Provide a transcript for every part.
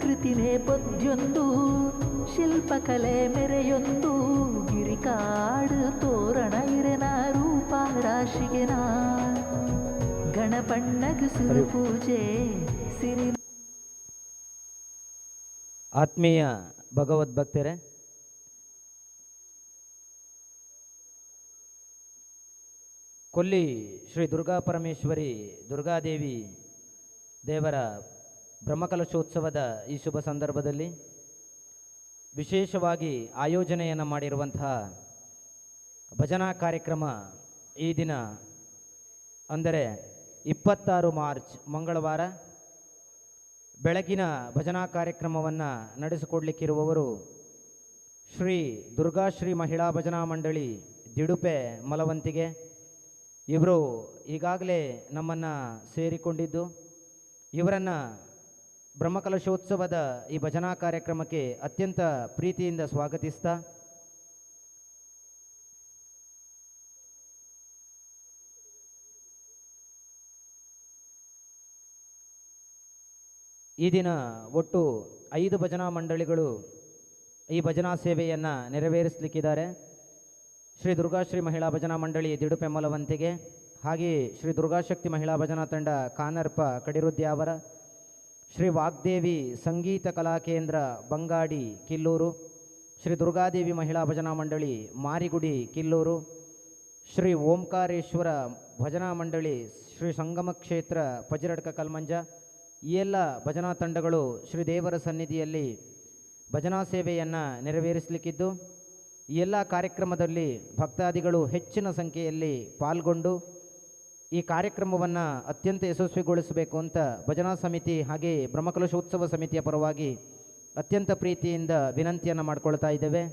ಕೃತಿ ನೇಪಥ್ಯೊಂದು ಶಿಲ್ಪಕಲೆ ಮೆರೆಯೊಂದು ಗಿರಿಕಾಡು ತೋರಣ ಇರೆನ ರೂಪ ರಾಶಿಗೆನ ಗಣಪಣ್ಣಗ ಸುರು ಪೂಜೆ ಸಿರಿ. ಆತ್ಮೀಯ ಭಗವದ್ಭಕ್ತರೇ, ಕೊಲ್ಲಿ ಶ್ರೀ ದುರ್ಗಾ ಪರಮೇಶ್ವರಿ ದುರ್ಗಾದೇವಿ ದೇವರ ಬ್ರಹ್ಮಕಲಶೋತ್ಸವದ ಈ ಶುಭ ಸಂದರ್ಭದಲ್ಲಿ ವಿಶೇಷವಾಗಿ ಆಯೋಜನೆಯನ್ನು ಮಾಡಿರುವಂತಹ ಭಜನಾ ಕಾರ್ಯಕ್ರಮ ಈ ದಿನ ಅಂದರೆ 26 ಮಾರ್ಚ್ ಮಂಗಳವಾರ ಬೆಳಗಿನ ಭಜನಾ ಕಾರ್ಯಕ್ರಮವನ್ನು ನಡೆಸಿಕೊಡಲಿಕ್ಕಿರುವವರು ಶ್ರೀ ದುರ್ಗಾಶ್ರೀ ಮಹಿಳಾ ಭಜನಾ ಮಂಡಳಿ ದಿಡುಪೆ ಮಲವಂತಿಗೆ. ಇವರು ಈಗಾಗಲೇ ನಮ್ಮನ್ನು ಸೇರಿಕೊಂಡಿದ್ದು, ಇವರನ್ನು ಬ್ರಹ್ಮಕಲಶೋತ್ಸವದ ಈ ಭಜನಾ ಕಾರ್ಯಕ್ರಮಕ್ಕೆ ಅತ್ಯಂತ ಪ್ರೀತಿಯಿಂದ ಸ್ವಾಗತಿಸ್ತಾ ಈ ದಿನ ಒಟ್ಟು 5 ಭಜನಾ ಮಂಡಳಿಗಳು ಈ ಭಜನಾ ಸೇವೆಯನ್ನು ನೆರವೇರಿಸಲಿಕ್ಕಿದ್ದಾರೆ. ಶ್ರೀ ದುರ್ಗಾಶ್ರೀ ಮಹಿಳಾ ಭಜನಾ ಮಂಡಳಿ ದಿಡುಪೆ ಮಲವಂತಿಗೆ, ಹಾಗೆಯೇ ಶ್ರೀ ದುರ್ಗಾಶಕ್ತಿ ಮಹಿಳಾ ಭಜನಾ ತಂಡ ಕಾನರ್ಪ ಕಡಿರುದ್ಯಾವರ, ಶ್ರೀ ವಾಗ್ದೇವಿ ಸಂಗೀತ ಕಲಾ ಕೇಂದ್ರ ಬಂಗಾಡಿ ಕಿಲ್ಲೂರು, ಶ್ರೀ ದುರ್ಗಾದೇವಿ ಮಹಿಳಾ ಭಜನಾ ಮಂಡಳಿ ಮಾರಿಗುಡಿ ಕಿಲ್ಲೂರು, ಶ್ರೀ ಓಂಕಾರೇಶ್ವರ ಭಜನಾ ಮಂಡಳಿ ಶ್ರೀ ಸಂಗಮ ಕ್ಷೇತ್ರ ಪಜಿರಡ್ಕ ಕಲ್ಮಂಜ. ಈ ಎಲ್ಲ ಭಜನಾ ತಂಡಗಳು ಶ್ರೀ ದೇವರ ಸನ್ನಿಧಿಯಲ್ಲಿ ಭಜನಾ ಸೇವೆಯನ್ನು ನೆರವೇರಿಸಲಿಕ್ಕಿದ್ದು, ಈ ಎಲ್ಲ ಕಾರ್ಯಕ್ರಮದಲ್ಲಿ ಭಕ್ತಾದಿಗಳು ಹೆಚ್ಚಿನ ಸಂಖ್ಯೆಯಲ್ಲಿ ಪಾಲ್ಗೊಂಡು ಈ ಕಾರ್ಯಕ್ರಮವನ್ನು ಅತ್ಯಂತ ಯಶಸ್ವಿಗೊಳಿಸಬೇಕು ಅಂತ ಭಜನಾ ಸಮಿತಿ ಹಾಗೆ ಬ್ರಹ್ಮಕಲಶೋತ್ಸವ ಸಮಿತಿಯ ಪರವಾಗಿ ಅತ್ಯಂತ ಪ್ರೀತಿಯಿಂದ ವಿನಂತಿಯನ್ನು ಮಾಡಿಕೊಳ್ತಾ ಇದ್ದೇವೆ.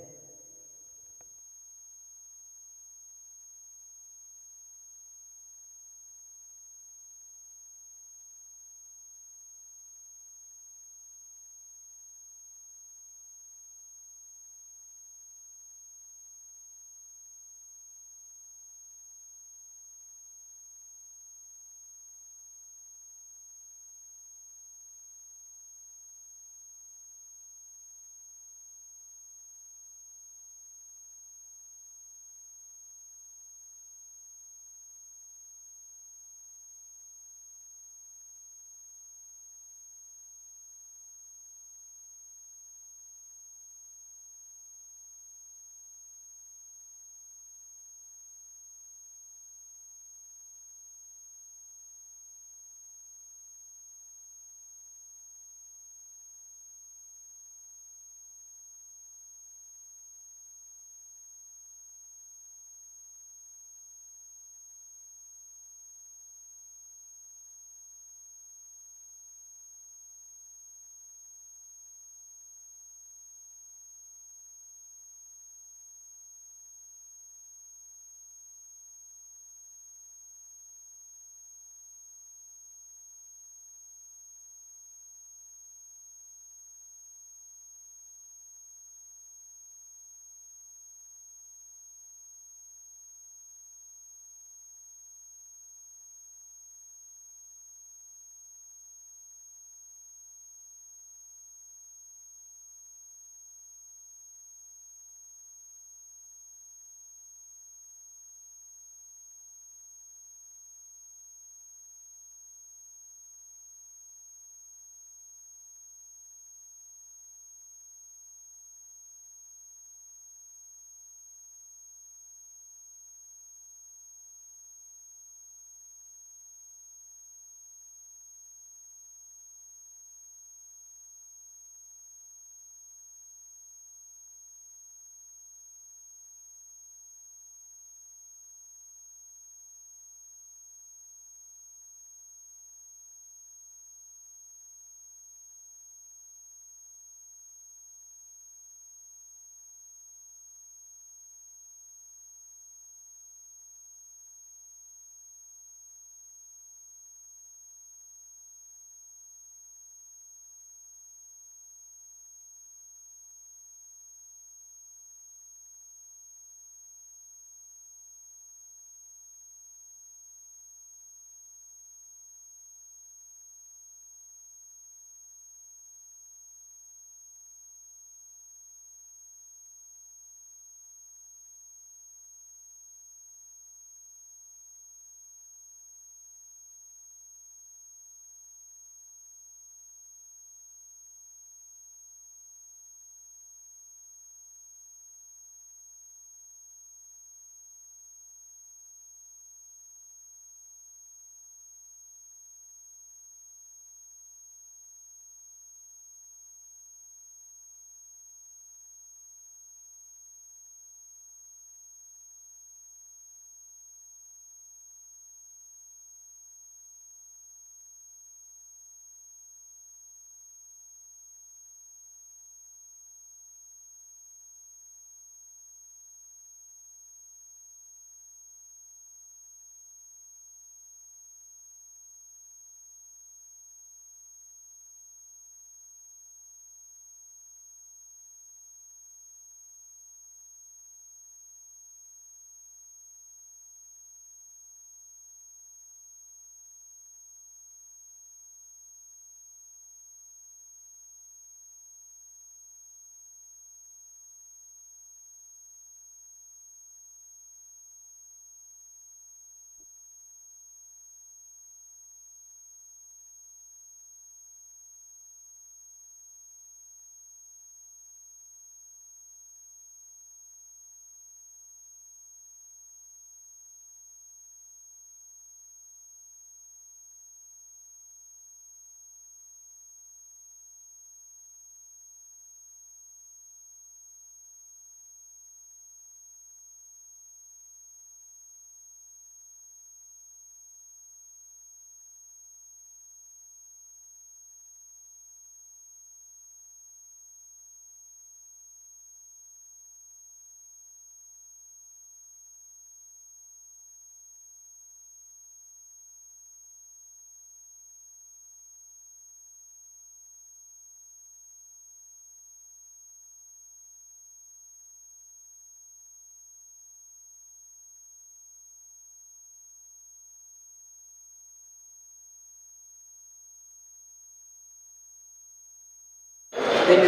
ಆತ್ಮೀಯ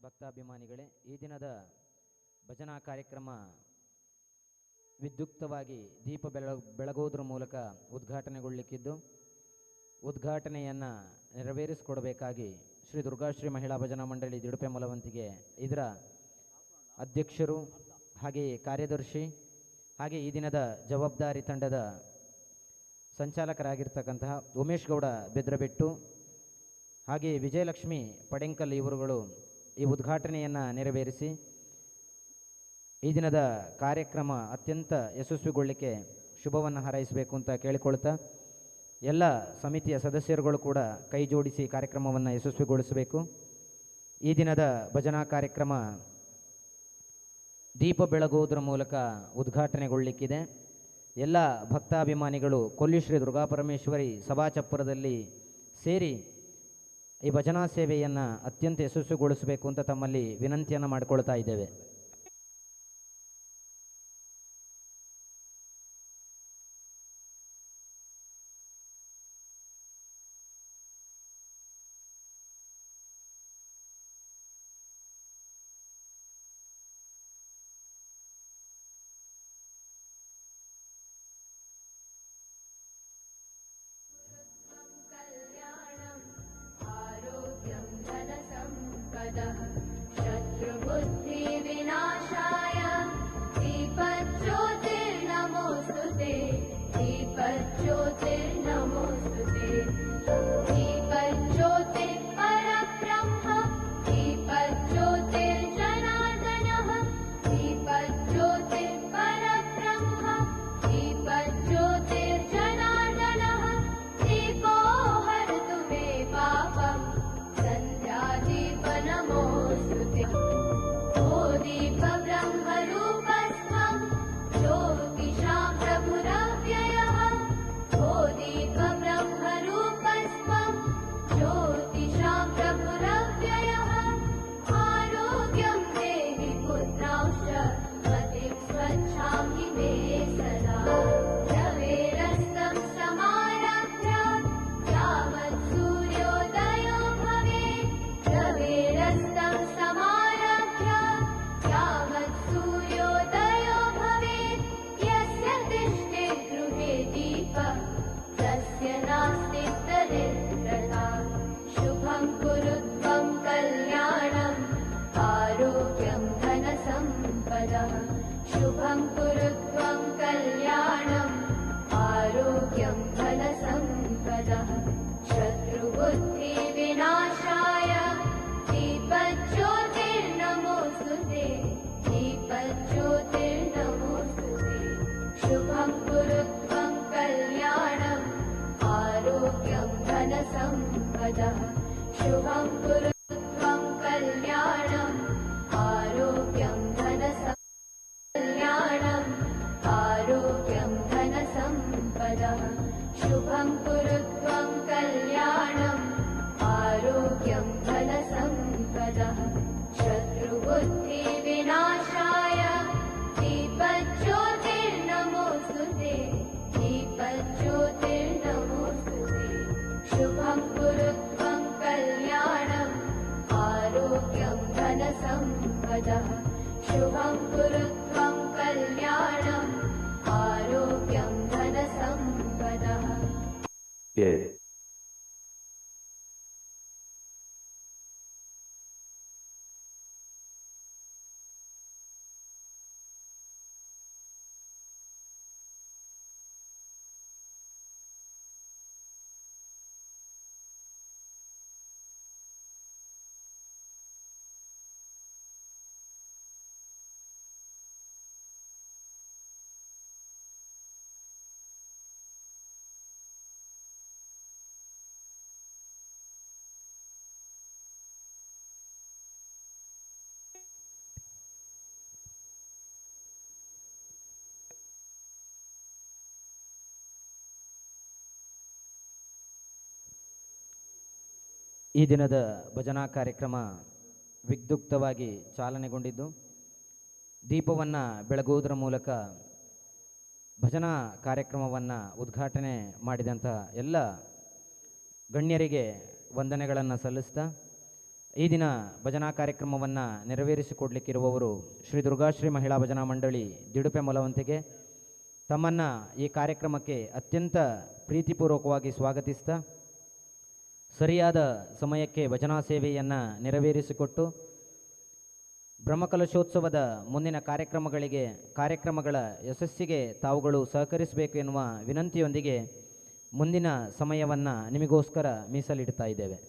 ಭಕ್ತಾಭಿಮಾನಿಗಳೇ, ಈ ದಿನದ ಭಜನಾ ಕಾರ್ಯಕ್ರಮ ವಿದ್ಯುಕ್ತವಾಗಿ ದೀಪ ಬೆಳಗೋದ್ರ ಮೂಲಕ ಉದ್ಘಾಟನೆಗೊಳ್ಳಲಿಕ್ಕಿದ್ದು, ಉದ್ಘಾಟನೆಯನ್ನು ನೆರವೇರಿಸಿಕೊಡಬೇಕಾಗಿ ಶ್ರೀ ದುರ್ಗಾಶ್ರೀ ಮಹಿಳಾ ಭಜನಾ ಮಂಡಳಿ ದಿಡುಪೆ ಮಲವಂತಿಗೆ ಇದರ ಅಧ್ಯಕ್ಷರು ಹಾಗೆಯೇ ಕಾರ್ಯದರ್ಶಿ ಹಾಗೆ ಈ ದಿನದ ಜವಾಬ್ದಾರಿ ತಂಡದ ಸಂಚಾಲಕರಾಗಿರ್ತಕ್ಕಂತಹ ಉಮೇಶ್ ಗೌಡ ಬೆದ್ರಬೆಟ್ಟು ಹಾಗೆ ವಿಜಯಲಕ್ಷ್ಮಿ ಪಡೆಂಕಲ್ ಇವರುಗಳು ಈ ಉದ್ಘಾಟನೆಯನ್ನು ನೆರವೇರಿಸಿ ಈ ದಿನದ ಕಾರ್ಯಕ್ರಮ ಅತ್ಯಂತ ಯಶಸ್ವಿಗೊಳ್ಳಲಿಕ್ಕೆ ಶುಭವನ್ನು ಹಾರೈಸಬೇಕು ಅಂತ ಕೇಳಿಕೊಳ್ತಾ, ಎಲ್ಲ ಸಮಿತಿಯ ಸದಸ್ಯರುಗಳು ಕೂಡ ಕೈ ಜೋಡಿಸಿ ಕಾರ್ಯಕ್ರಮವನ್ನು ಯಶಸ್ವಿಗೊಳಿಸಬೇಕು. ಈ ದಿನದ ಭಜನಾ ಕಾರ್ಯಕ್ರಮ ದೀಪ ಬೆಳಗುವುದರ ಮೂಲಕ ಉದ್ಘಾಟನೆಗೊಳ್ಳಲಿಕ್ಕಿದೆ. ಎಲ್ಲ ಭಕ್ತಾಭಿಮಾನಿಗಳು ಕೊಲ್ಲಿ ಶ್ರೀ ದುರ್ಗಾಪರಮೇಶ್ವರಿ ಸಭಾಚಪ್ಪರದಲ್ಲಿ ಸೇರಿ ಈ ಭಜನಾ ಸೇವೆಯನ್ನು ಅತ್ಯಂತ ಯಶಸ್ವಿಗೊಳಿಸಬೇಕು ಅಂತ ತಮ್ಮಲ್ಲಿ ವಿನಂತಿಯನ್ನು ಮಾಡಿಕೊಳ್ತಾ ಇದ್ದೇವೆ. शत्रुबुद्धिविनाशाय दीपज्योतिर्नमोस्तुते, दीपज्योतिर्नमोस्तुते, दीपज्योतिः परब्रह्म, दीपज्योतिर्जनार्दनः, दीपज्योतिः परब्रह्म, दीपज्योतिर्जनार्दनः, दीपो हरतु मे पापम्, नमोस्तुते। ओ दीप ब्रह्मरूपस्त्वं ज्योतिषां प्रभुरव्ययः, ओ दीप ब्रह्मरूपस्त्वं ज्योतिषां प्रभुरव्ययः, आरोग्यं देहि पुत्रांश्च मतिं स्वच्छामि मे सदा, रवेरस्तं समारभ्य यावत् सूर्योदयो भवेत्, रवेरस्तं समारभ्य यावत् सूर्योदयो भवेत्, यस्य तिष्ठे गृहे दीपः तस्य नास्ति दरिद्रता, शुभं कुरु त्वं कल्याणम् आरोग्यं धनसम्पदः, शुभं कुरु त्वं कल्याणम् आरोग्यं धनसम्पदः, शत्रुबुद्धिविनाशाय दीपज्योतिर्नमोस्तुते, दीपज्योतिर्नमोस्तुते, शुभं कुरु त्वं कल्याणम् आरोग्यं धनसम्पदः, शुभं कुरु त्वं कल्याणम् आरोग्यं कल्याणम् आरोग्यं धनसम्पदः, शुभं कुरु त्वं कल्याणम् आरोग्यं धनसम्पदः, शत्रुबुद्धिविनाशाय दीपज्योतिर्नमोस्तुते, दीपज्योतिर्नमोस्तुते, शुभं कुरु त्वं कल्याणम् आरोग्यं धनसम्पदः, शुभं कुरु त्वं कल्याणम् आरोग्यं धनसम्पदः. ಈ ದಿನದ ಭಜನಾ ಕಾರ್ಯಕ್ರಮ ವಿದ್ಯುಕ್ತವಾಗಿ ಚಾಲನೆಗೊಂಡಿದ್ದು, ದೀಪವನ್ನು ಬೆಳಗುವುದರ ಮೂಲಕ ಭಜನಾ ಕಾರ್ಯಕ್ರಮವನ್ನು ಉದ್ಘಾಟನೆ ಮಾಡಿದಂಥ ಎಲ್ಲ ಗಣ್ಯರಿಗೆ ವಂದನೆಗಳನ್ನು ಸಲ್ಲಿಸ್ತಾ ಈ ದಿನ ಭಜನಾ ಕಾರ್ಯಕ್ರಮವನ್ನು ನೆರವೇರಿಸಿಕೊಡ್ಲಿಕ್ಕಿರುವವರು ಶ್ರೀ ದುರ್ಗಾಶ್ರೀ ಮಹಿಳಾ ಭಜನಾ ಮಂಡಳಿ ದಿಡುಪೆ ಮೊಲವಂತಿಗೆ ತಮ್ಮನ್ನು ಈ ಕಾರ್ಯಕ್ರಮಕ್ಕೆ ಅತ್ಯಂತ ಪ್ರೀತಿಪೂರ್ವಕವಾಗಿ ಸ್ವಾಗತಿಸ್ತಾ ಸರಿಯಾದ ಸಮಯಕ್ಕೆ ಭಜನಾ ಸೇವೆಯನ್ನು ನೆರವೇರಿಸಿಕೊಟ್ಟು ಬ್ರಹ್ಮಕಲಶೋತ್ಸವದ ಮುಂದಿನ ಕಾರ್ಯಕ್ರಮಗಳ ಯಶಸ್ಸಿಗೆ ತಾವುಗಳು ಸಹಕರಿಸಬೇಕು ಎನ್ನುವ ವಿನಂತಿಯೊಂದಿಗೆ ಮುಂದಿನ ಸಮಯವನ್ನು ನಿಮಗೋಸ್ಕರ ಮೀಸಲಿಡ್ತಾ ಇದ್ದೇವೆ.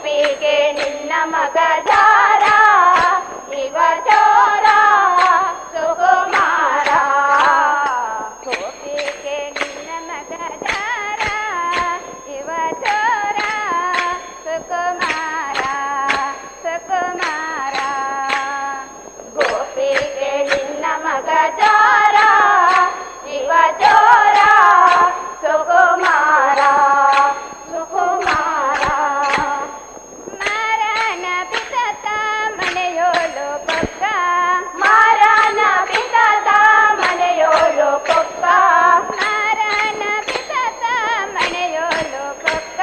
ಗೋಪಿಗೆ ನಿನ್ನ ಮಗ ಜಾರ ಇವ ಚೋರ ಸುಕುಮಾರ ಗೋಪಿಗೆ ನಿನ್ನ ಮಗ ಜಾರ ಇವ ಚೋರ ಸುಕುಮಾರ ಸುಕುಮಾರ ಗೋಪಿಗೆ ನಿನ್ನ ಮಗ ಜಾರ ಇವ ಚೋರ ಸುಕುಮಾರ ಸುಕುಮಾರ ಮಾರನ ಬಿಸತ ಮನೆಯೋಳು ಪೊಕ್ಕ ಮಾರನ ಬಿಸತ ಮನೆಯೋಳು ಪೊಕ್ಕ ಮಾರನ ಬಿಸತ ಮನೆಯೋಳು ಪೊಕ್ಕ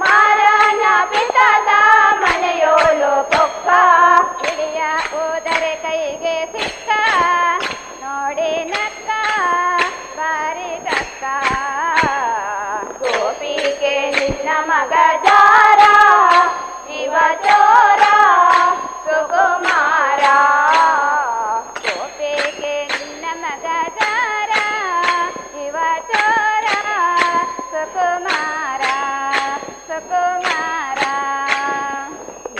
ಮಾರನ ಬಿಸತ ಮನೆಯೋಳು ಪೊಕ್ಕ ಹಿಡಿಯ ಹೋದರೆ ಕೈಗೆ ಸಿಕ್ಕ ನೋಡಿ ನಕ್ಕ ಬಾರಿ ತಕ್ಕ ಗೋಪಿಗೆ ನಿನ್ನ ಮಗ ಜಾರ ಇವ ಚೋರ ಸುಕುಮಾರ ಗೋಪಿಗೆ ನಿನ್ನ ಮಗ ಜಾರ ಇವ ಚೋರ ಸುಕುಮಾರ ಸುಕುಮಾರ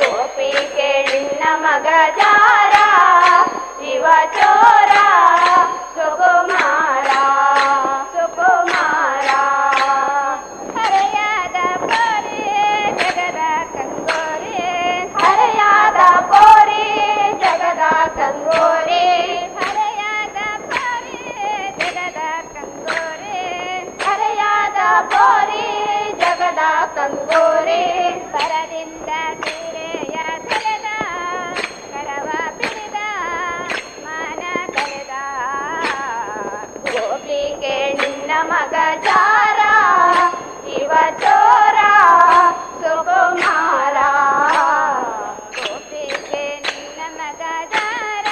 ಗೋಪಿಗೆ ನಿನ್ನ ಮಗ ಜಾರ ಇವ ಚೋರ ಸುಕುಮಾರ ಸುಕುಮಾರ ಹರೆಯಾದ ಕೋರಿ ಜಗದ ಕಂಗೋರಿ ಹರೆಯಾದ ಕೋರಿ ಜಗದ ಕಂಗೋರಿ ಹರೆಯಾದ ಕೋರಿ ಜಗದ ಕಂಗೋರಿ ಹರೆಯಾದ ಕೋರಿ ಜಗದ ಕಂಗೋರಿ ಕರದಿಂದ ಸೀರೆಯ ಸೆಳೆದ ಕರವ ಬಿಡಿದ ಮಾನ ಕಳೆದ ಗೋಪಿಗೆ ನಿನ್ನ ಮಗ ಜಾರ ಇವ ಚೋರ ಸುಕುಮಾರ ಗೋಪಿಗೆ ನಿನ್ನ ಮಗ ಜಾರ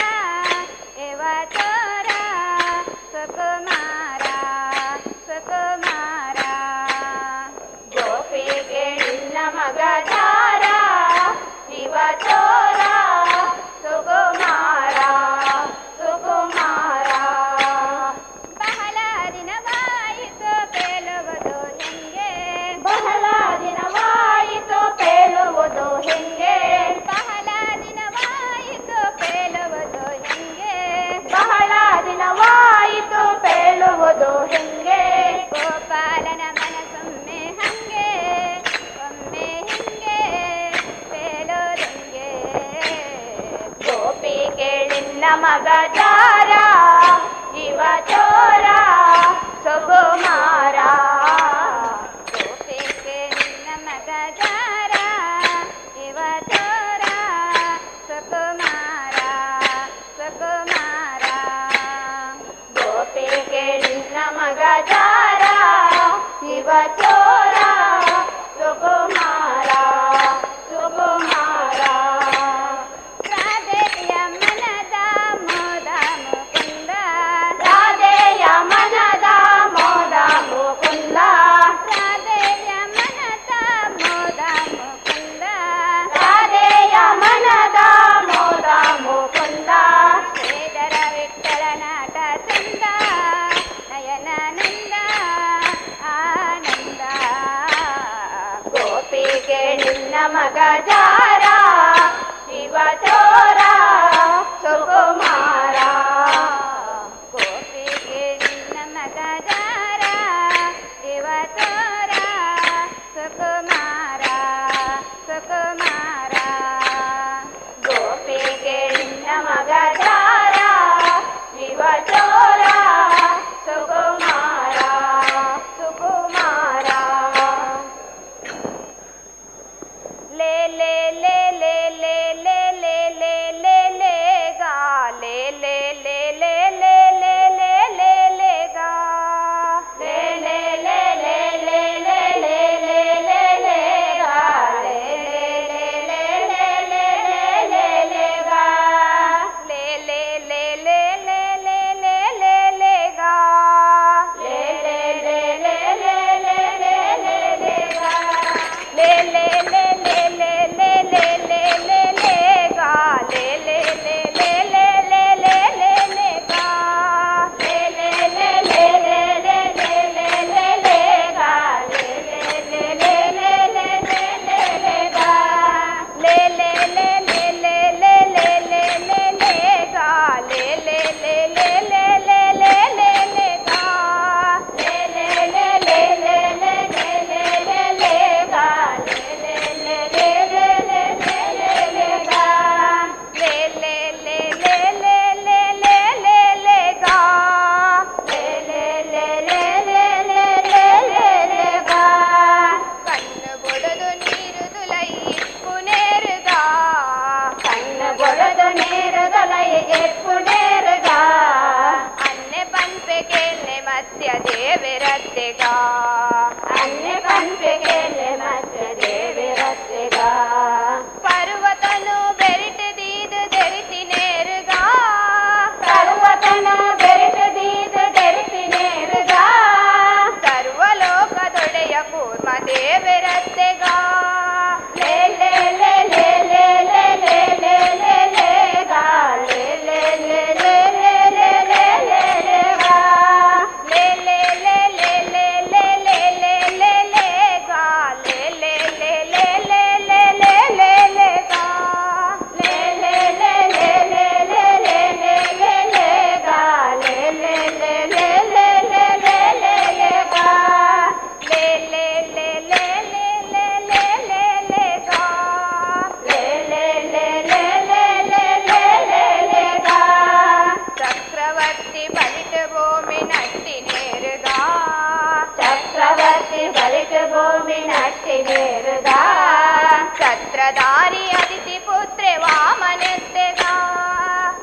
ಇವ ಚೋರ ಸುಕುಮಾರ ಸುಕುಮಾರ ಗೋಪಿಗೆ ನಿನ್ನ ಮಗ ಜಾರ ಇವ ಚೋರ ಸುಕುಮಾರ ಸುಕುಮಾರ ಬಹಳ ದಿನವಾಯಿತು ಕೇಳುವುದು ಹೆಂಗೆ ಬಹಳ ದಿನವಾಯಿತು ಕೇಳುವುದು ಹೆಂಗೆ ಬಹಳ ದಿನವಾಯಿತು ಕೇಳುವುದು ಹೆಂಗೆ ಬಹಳ ದಿನವಾಯಿತು ಕೇಳುವುದು ಹೆಂಗೆ ಗೋಪಾಲನ ಮನಸ್ಸೊಮ್ಮೆ ಹಂಗೆ ಒಮ್ಮೆ ಹಿಂಗೆ ಕೇಳೋದಂಗೆ ಗೋಪಿಗೆ ನಿನ್ನ ಮಗ ಜಾರ ಇವ ಚೋರ ಸುಕುಮಾರ ಗೋಪಿಗೆ ನಿನ್ನ ಮಗ ಜಾರ ಇವ ಚೋರ ಸುಕುಮಾರ ಸುಕುಮಾರ ಗೋಪಿಗೆ ನಿನ್ನ ಮಗ ಜಾರ ಇವ ಚೋರ ಸುಕುಮಾರ ಸುಕುಮಾರ ರಾಧೆಯ ಮನದ ಮೋದ ಮುಕುಂದ ರಾಧೆಯ ಮನದ ಮೋದ ಮುಕುಂದ ರಾಧೆಯ ಮನದ ಮೋದ ಮುಕುಂದ ರಾಧೆಯ ಮನದ ಮೋದ ಮುಕುಂದ ಶ್ರೀಧರ ವಿಠಲನಾಟ ಚಂದ ನಯನಾನಂದ ಆನಂದ ಗೋಪಿಗೆ ನಿನ್ನ ಮಗ ಜಾರ ಇವ ಚೋರ ಸುಕುಮಾರ ಗೋಪಿಗೆ ನಿನ್ನ ಮಗ ಜಾರ ಇವ ಚೋರ ಸುಕುಮಾರ ಸುಕುಮಾರ ಗೋಪಿಗೆ ನಿನ್ನ ಮಗ ಜಾರ ಇವ ಚೋರ ಸುಕುಮಾರ ಸುಕುಮಾರ ಲೇ ಲೇ ಲೇ ಲೇ ಲೇ ಲೇ ಲೇ ಲೇ ಚಕ್ರಧಾರಿ ಅದಿತಿ ಪುತ್ರೆ ವಾಮನತ್ತೆಗ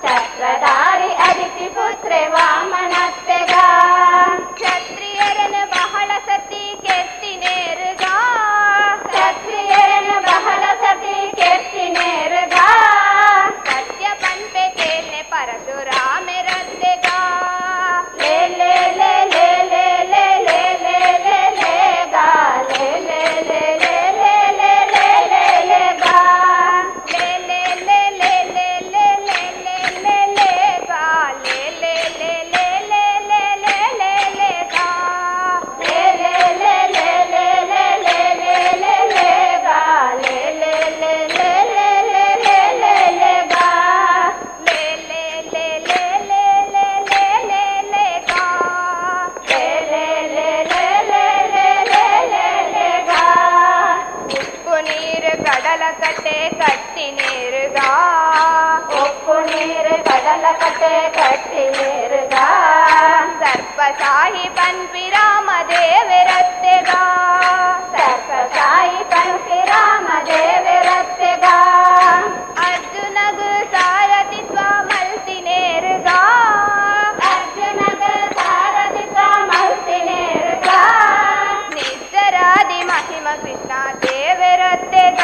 ಚಕ್ರಧಾರಿ ಅದಿತಿ ಪುತ್ರೆ ವಾಮನತ್ತೆಗ ಕ್ಷತ್ರಿಯರನ್ನು ಬಹಳ ಸತಿ ಕೆತ್ತಿನೇರುಗ ಕ್ಷತ್ರಿಯರನ್ನು ಬಹಳ ಸತಿ ಕೆತ್ತಿನೇರುಗ ಸತ್ಯ ಪಂಪೆ ಕೇಳ್ನೆ ಪರಶುರಾಮೆರತ್ತೆಗ ಲೇ ಲೇ ಲೇ ಲೇ ಲೇ ಲೇ ಲೇ ಲೇ ಲೇ ಲೇ ಗಾ ಲೇ ಲೇ ಲೇ ಲೇ ಲೇ ಲೇ ಲೇ ಲೇ ಲೇ ಗಾ ಲೇ ಲೇ ಲೇ ಲೇ ಲೇ ಲೇ ಲೇ ಲೇ ಲೇ ಲೇ ಗಾ ಲೇ ಲೇ ಲೇ ಲೇ ಲೇ ಲೇ ಲೇ ಲೇ ಲೇ ಗಾ ಲೇ ಲೇ ಲೇ ಲೇ ಲೇ ಲೇ ಲೇ ಲೇ ಲೇ ಲೇ ಗಾ ಲೇ ಲೇ ಲೇ ಲೇ ಲೇ ಲೇ ಲೇ ಲೇ ಲೇ ಗಾ ಲೇ ಲೇ ಲೇ ಲೇ ಲೇ ಲೇ ಲೇ ಲೇ ಲೇ ಗಾ ಲೇ ಲೇ ಲೇ ಲೇ ಲೇ ಲೇ ಲೇ ಲೇ ಲೇ ಗಾ ಉಪ್ಪು ನೀರು ಕಡಲ ಕಟ್ಟೆ ಕಟ್ಟಿ ನೀರುಗ ಉಪ್ಪು ನೀರು ಕಡಲ ಕಟ್ಟೆ ಕಟ್ಟಿ ನೀರುಗ ಸರ್ಪ ಸಾಹಿ ಪನ್ಪಿರಾಮ ದೇವರತ್ತೆಗ ಸರ್ಪಶಾಹಿ ಪಂಪಿ ರಾಮ ದೇವರತ್ತೆಗ ಅರ್ಜುನಗು ಸಾರಥಿತ್ವ ಮಲ್ತಿ ನೇರುಗ ಅರ್ಜುನಗ ಸಾರಥಿಕ ಮಲ್ತಿ ನೀರುಗ ನಿತ್ಯರಾದಿ ಮಹಿಮ ಕೃಷ್ಣ ದೇವರತ್ತೆಗ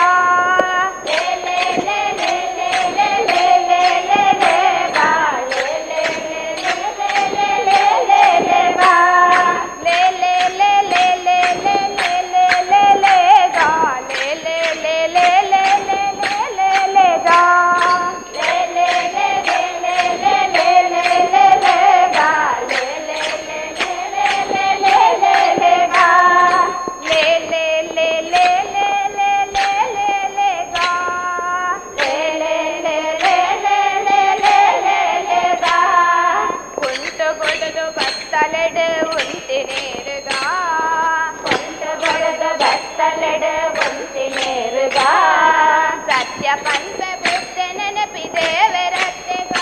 ಲೇ ಲೇ ಲೇ ಲೇ ಲೇ ಲೇ ಲೇ ಲೇ ಲೇ ಲೇ ಗಾ ಲೇ ಲೇ ಲೇ ಲೇ ಲೇ ಲೇ ಲೇ ಲೇ ಗಾ ಲೇ ಲೇ ಲೇ ಲೇ ಲೇ ಲೇ ಲೇ ಲೇ ಲೇ ಲೇ ಗಾ ಲೇ ಲೇ ಲೇ ಲೇ ಲೇ ಲೇ ಲೇ ಲೇ ಲೇ ಗಾ ಲೇ ಲೇ ಲೇ ಲೇ ಲೇ ಲೇ ಲೇ ಲೇ ಲೇ ಲೇ ಗಾ ಲೇ ಲೇ ಲೇ ಲೇ ಲೇ ಲೇ ಲೇ ಲೇ ಲೇ ಗಾ ಲೇ ಲೇ ಲೇ ಲೇ ಲೇ ಲೇ ಲೇ ಲೇ ಲೇ ಗಾ ಲೇ ಲೇ ಲೇ ಲೇ ಲೇ ಲೇ ಲೇ ಲೇ ಲೇ ಗಾ ಕುಂಟು ಕೊಡದು ಬತ್ತಲೆಡು ಉಂಟಿ ನೀರುಗ ಕೊಂಟ ಬಡದ ಬತ್ತಲೆಡೆ ಒಂಟಿ ನೀರುಗ ಸತ್ಯ ಪಂಚ ಬುದ್ಧ ನೆನಪಿ ದೇವರತ್ತೆಗ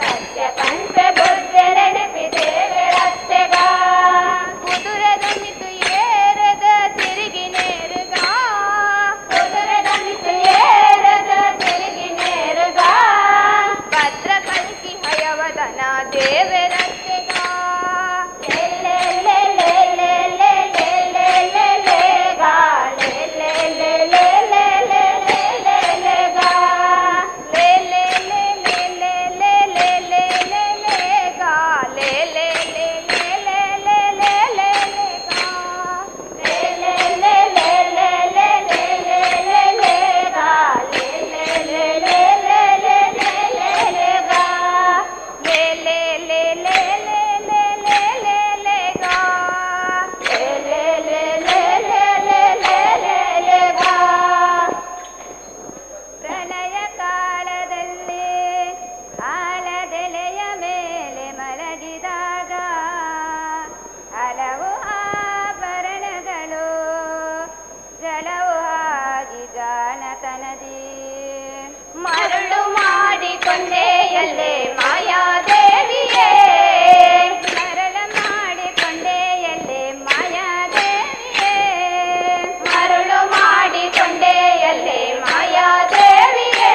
ಸತ್ಯ ಪಂಚ ಬುದ್ಧ ನೆನಪಿ ದೇವರತ್ತೆಗ ಕುದುರೆದನಿತು ಏರದ ತಿರುಗಿ ನೇರುಗ ಕುದುರೆದ ಮಿತಿ ಏರದ ತಿರುಗಿ ನೀರುಗ ಭದ್ರ ಕಲ್ಕಿ ಹಯವದನ ದೇವರತ್ತೆಗ ಲೇ ಲೇ ಲೇ ಲೇ ಲೇ ಲೇ ಲೇ ಲೇ ಲೇ ಲೇ ಗಾ ಲೇ ಲೇ ಲೇ ಲೇ ಲೇ ಲೇ ಲೇ ಲೇ ಲೇ ಗಾ ಲೇ ಲೇ ಲೇ ಲೇ ಲೇ ಲೇ ಲೇ ಲೇ ಲೇ ಲೇ ಗಾ ಲೇ ಲೇ ಲೇ ಲೇ ಲೇ ಲೇ ಲೇ ಲೇ ಲೇ ಗಾ ಲೇ ಲೇ ಲೇ ಲೇ ಲೇ ಲೇ ಲೇ ಲೇ ಲೇ ಲೇ ಗಾ ಲೇ ಲೇ ಲೇ ಲೇ ಲೇ ಲೇ ಲೇ ಲೇ ಲೇ ಗಾ ಲೇ ಲೇ ಲೇ ಲೇ ಲೇ ಲೇ ಲೇ ಲೇ ಲೇ ಗಾ ಲೇ ಲೇ ಲೇ ಲೇ ಲೇ ಲೇ ಲೇ ಲೇ ಲೇ ಗಾ ಪ್ರಳಯ ಕಾಲದಲ್ಲಿ ಆಲದೆಲೆಯ ಮೇಲೆ ಮಲಗಿದಾಗ ಹಲವು ಆಭರಣಗಳು ಜಲವು ಆಗಿ ಜಾಣತನದಿ ಮರಳು ಮಾಡಿಕೊಂಡೆ ಎಲ್ಲೇ ಮಾಯಾದೇವಿಯೇ ಮರಳ ಮಾಡಿಕೊಂಡೆ ಎಲ್ಲೆ ಮಾಯಾದೇವಿಯೇ ಮರಳು ಮಾಡಿಕೊಂಡೆ ಎಲ್ಲೇ ಮಾಯಾದೇವಿಯೇ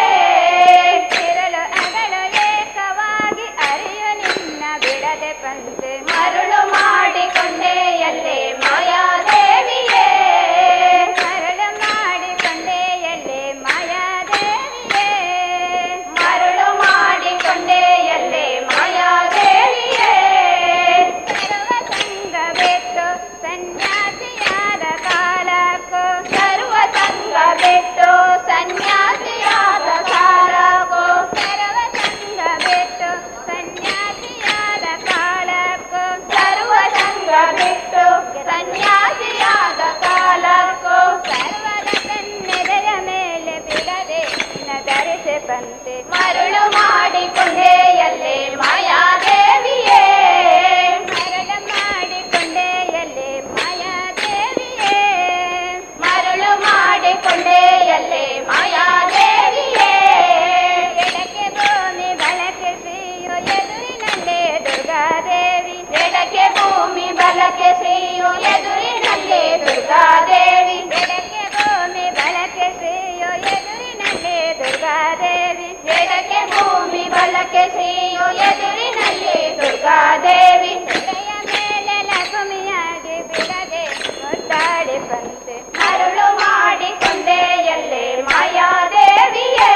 ತಿರಳು ಅಗಳು ಏಕವಾಗಿ ಅರಿಯು ನಿನ್ನ ಬಿಡದೆ ಪಂತೆ ಮರಳು ಮಾಡಿಕೊಂಡೆ ಎಲ್ಲೇ ಮಾಯಾದೇವಿಯೇ ಮರಳು ಮಾಡಿಕೊಂಡೆ ಎಲ್ಲೆ ಮಾಯಾದೇವಿಯೇ ಮರಳು ಮಾಡಿಕೊಂಡೆ ಎಲ್ಲೇ ಮಾಯಾದೇವಿಯೇ ಸರ್ವ ಸಂಗ ಬಿಟ್ಟು ಸನ್ಯಾಸಿಯಾದ ಕಾಲಕ್ಕೂ ಸರ್ವ ಸಂಗ ಬಿಟ್ಟು ಸನ್ಯಾಸಿಯಾದ ಕಾಲಕ್ಕೂ ಸರ್ವ ಸಂಗ ಬಿಟ್ಟು ಸನ್ಯಾಸಿಯಾದ ಕಾಲಕ್ಕೂ ಸರ್ವ ಸಂಗ ಬಿಟ್ಟು ಸನ್ಯಾಸಿಯಾದ ಕಾಲಕ್ಕೂ ಸರ್ವದ ತನ್ನೆದೆಯ ಮೇಲೆ ಬಿಡದೆ ನಿನ್ನ ಧರಿಸಿ ಬಂತೆ ಮರಳು ಮಾಡಿಕೊಂಡೆ ಎಲ್ಲೇ ಮಾಯಾದೇವಿಯೇ ಮರಳ ಮಾಡಿಕೊಂಡೆ ಎಲ್ಲೆ ಮಾಯಾದೇವಿಯೇ ಮರಳು ಮಾಡಿಕೊಂಡೆ ಎಲ್ಲೇ ಮಾಯಾದೇವಿಯೇ ಎಡಕ್ಕೆ ಭೂಮಿ ಬಳಕೆ ಶ್ರೀಯು ಎದುರಿನಲ್ಲೇ ದುರ್ಗಾದೇವಿ ಎಡಕ್ಕೆ ಭೂಮಿ ಬಲಕ್ಕೆ ಶ್ರೀಯು ಎದುರಿನಲ್ಲೇ ದುರ್ಗಾದೇವಿ ಎಡಕ್ಕೆ ಭೂಮಿ ಬಳಕೆ ಶ್ರೀಯು ದುರ್ಗಾದೇವಿ, ಎಡಕ್ಕೆ ಭೂಮಿ ಬಲಕ್ಕೆ ಶ್ರೀಯು ಎದುರಿನಲ್ಲಿ ದುರ್ಗಾದೇವಿ, ಎಡೆಯ ಮೇಲೆ ಲಕ್ಷ್ಮಿಯಾಗಿ ಬಿಡದೆ ಒದ್ದಾಡಿ ಬಂತೆ, ಮರಳು ಮಾಡಿಕೊಂಡೆ ಎಲ್ಲೇ ಮಾಯಾದೇವಿಯೇ,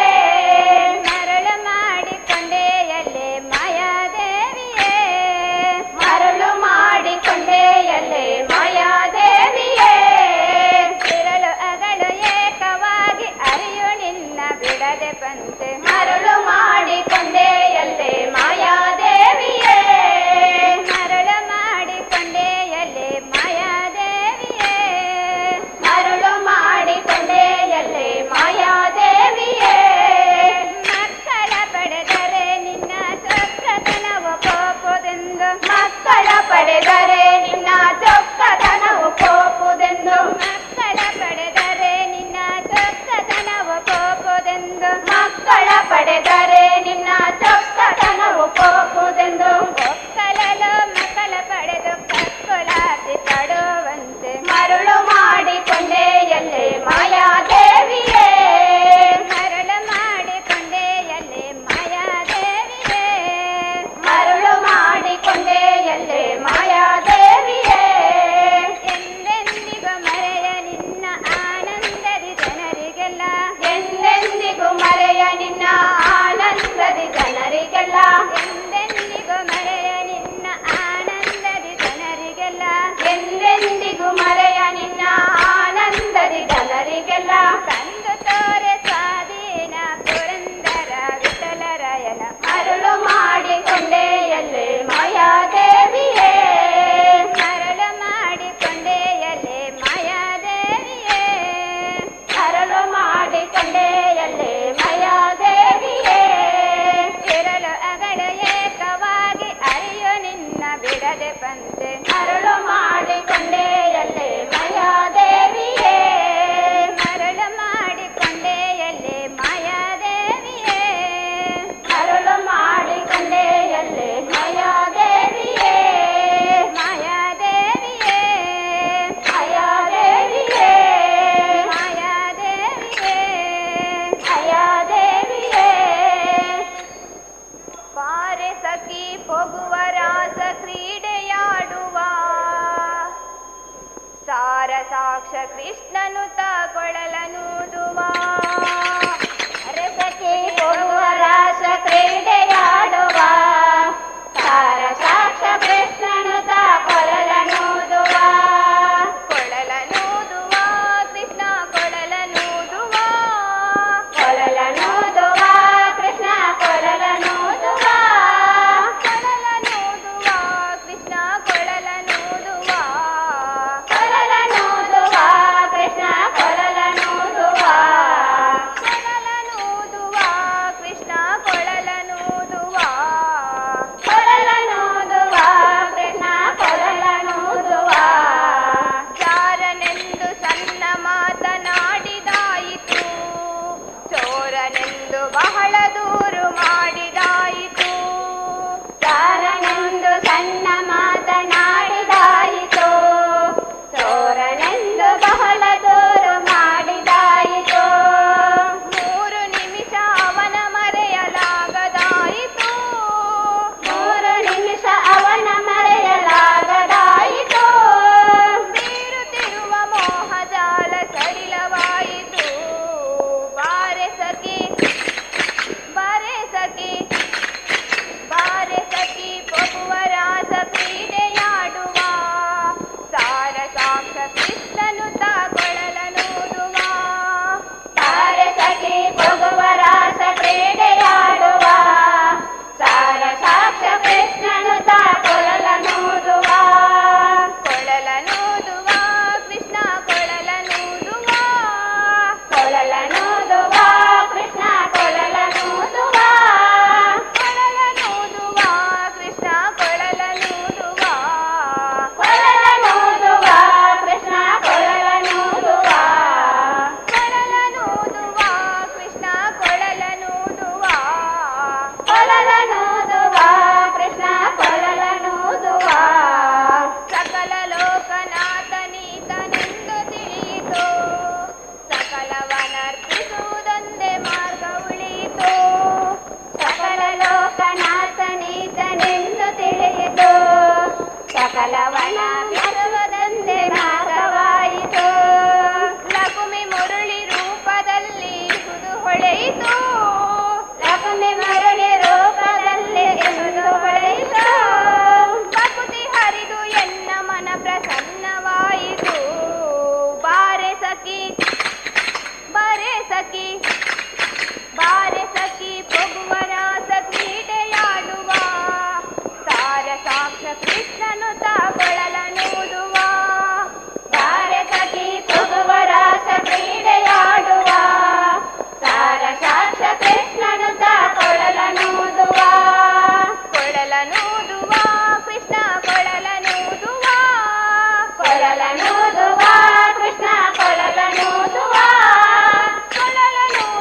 ಮರಳು ಮಾಡಿಕೊಂಡೆ ಎಲ್ಲೇ ಮಾಯಾದೇವಿಯೇ, ಮರಳು ಮಾಡಿಕೊಂಡೆ ಎಲ್ಲೇ ಮಾಯಾದೇವಿಯೇ, ಇರಳು ಅಗಳು ಏಕವಾಗಿ ಅರಿಯು ನಿನ್ನ ಬಿಡದೆ ಬಂತೆ, ಮರಳು ಮಾಡಿಕೊಂಡೆ ಎಲ್ಲೇ ಮಾಯಾದೇವಿಯೇ, ಮರಳು ಮಾಡಿ ಸಖಿ ಬಾರೆ ಸಖಿ ಪೊಗುವರಾಸ ಕ್ರೀಡೆಯಾಡುವ ಸಾರ ಸಾಕ್ಷ ಕೃಷ್ಣನು ತಾಗೊಳಲನೂದುವ ಬಾರೆ ಸಖಿ ಪೊಗುವರಾಸ ಕ್ರೀಡೆಯಾಡುವ ಸಾರ ಸಾಕ್ಷ ಕೃಷ್ಣನು ತಾಗೊಳಲನೂದುವ ಕೊಳಲನೂದುವ ಕೃಷ್ಣ ಕೊಳಲನೂದುವ ಕೊಳಲನೂದುವ ಕೃಷ್ಣ ಕೊಳಲನೂದುವ ಕೊಳಲನೂದುವ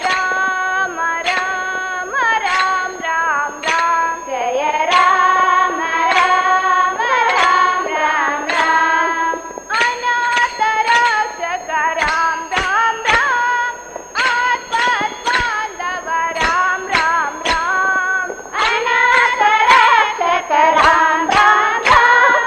राम राम राम राम राम जय राम राम राम राम राम अनाथ रक्षक राम राम राम आत्मत बांधव राम राम राम अनाथ रक्षक राम राम राम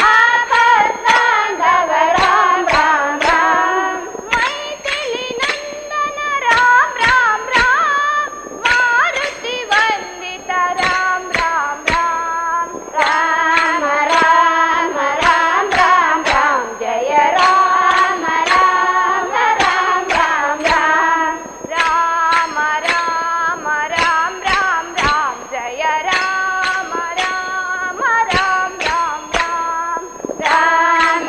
आपद बांधव राम राम राम मैथिली नंदन राम राम राम मारुति वंदित राम राम राम राम राम राम राम राम जय राम राम राम राम राम राम राम राम राम राम जय राम राम राम राम राम राम राम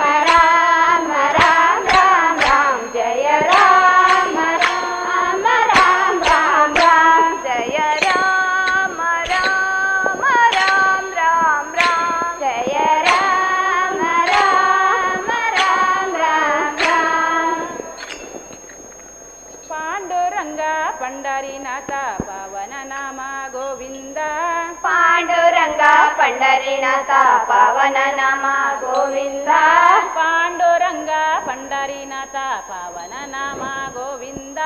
राम राम राम जय राम राम राम राम राम जय राम राम राम राम राम जय राम राम राम राम राम पांडुरंग पंढरीनाथ पावन नाम गोविंद पांडुरंग पंढरीनाथ पावन नाम गोविंद पांडुरंग पंढरीनाथ पावन नाम गोविंद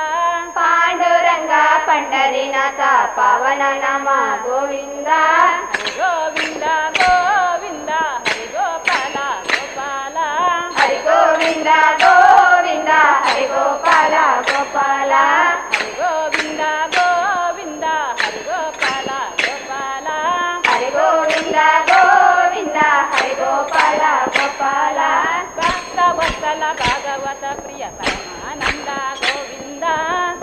पांडुरंग पंढरीनाथ पावन नाम गोविंद गोविंद गोविंद हरि गोपाल गोपाल हरि गोविंद गोविंद हरि गोपाल गोपाल हरि गोविंद गोविंद हरि गोपाल गोपाल हरि गोविंद गोविंद हरि गोपाल गोपाल भक्त वत्सल भागवत प्रिय परमानंद गोविंद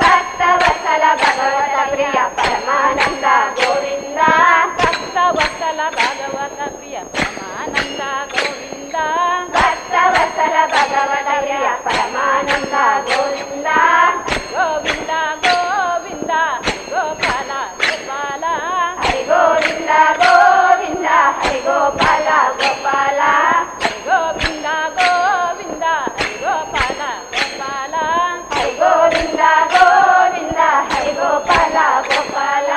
भक्त वत्सल भगवत प्रिय परमानंद गोविंद भक्त वत्सल भागवत प्रिय परमानंद गोविंद भक्त वत्सल भगवत प्रिय परमानंद गोविंद गोविंद गोविंद हरि गोपाल गोपाल हरि गोविंद गोविंद हरि गोपाल गोपाल हरि गोविंद गोविंद हरि गोपाल गोपाल हरि गोविंद गोविंद हरि गोपाल गोपाल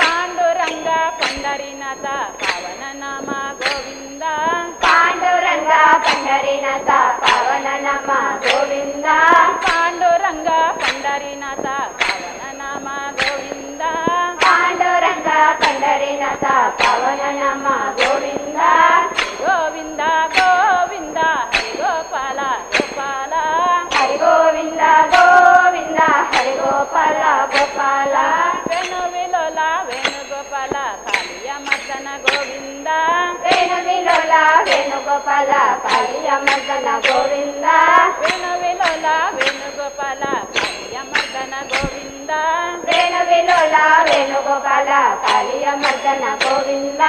पांडुरंग पंढरीनाथ पावन नाम गोविंद पांडुरंग पंढरीनाथ पावन नाम गोविंद पांडुरंग पंढरीनाथ पावन नाम गोविंद पांडुरंग पंढरीनाथ पावन नाम गोविंद गोविंद गोविंद हरि गोपाल गोपाल हरि गोविंद गोविंद हरि गोपाल गोपाल वेणु विलोल वेणुगोपाल कालिय मर्दन गोविंद वेणु विलोल वेणुगोपाल कालिय मर्दन गोविंद वेणु विलोल वेणुगोपाल कालिय मर्दन गोविंद वेणु विलोल वेणुगोपाल कालिय मर्दन गोविंद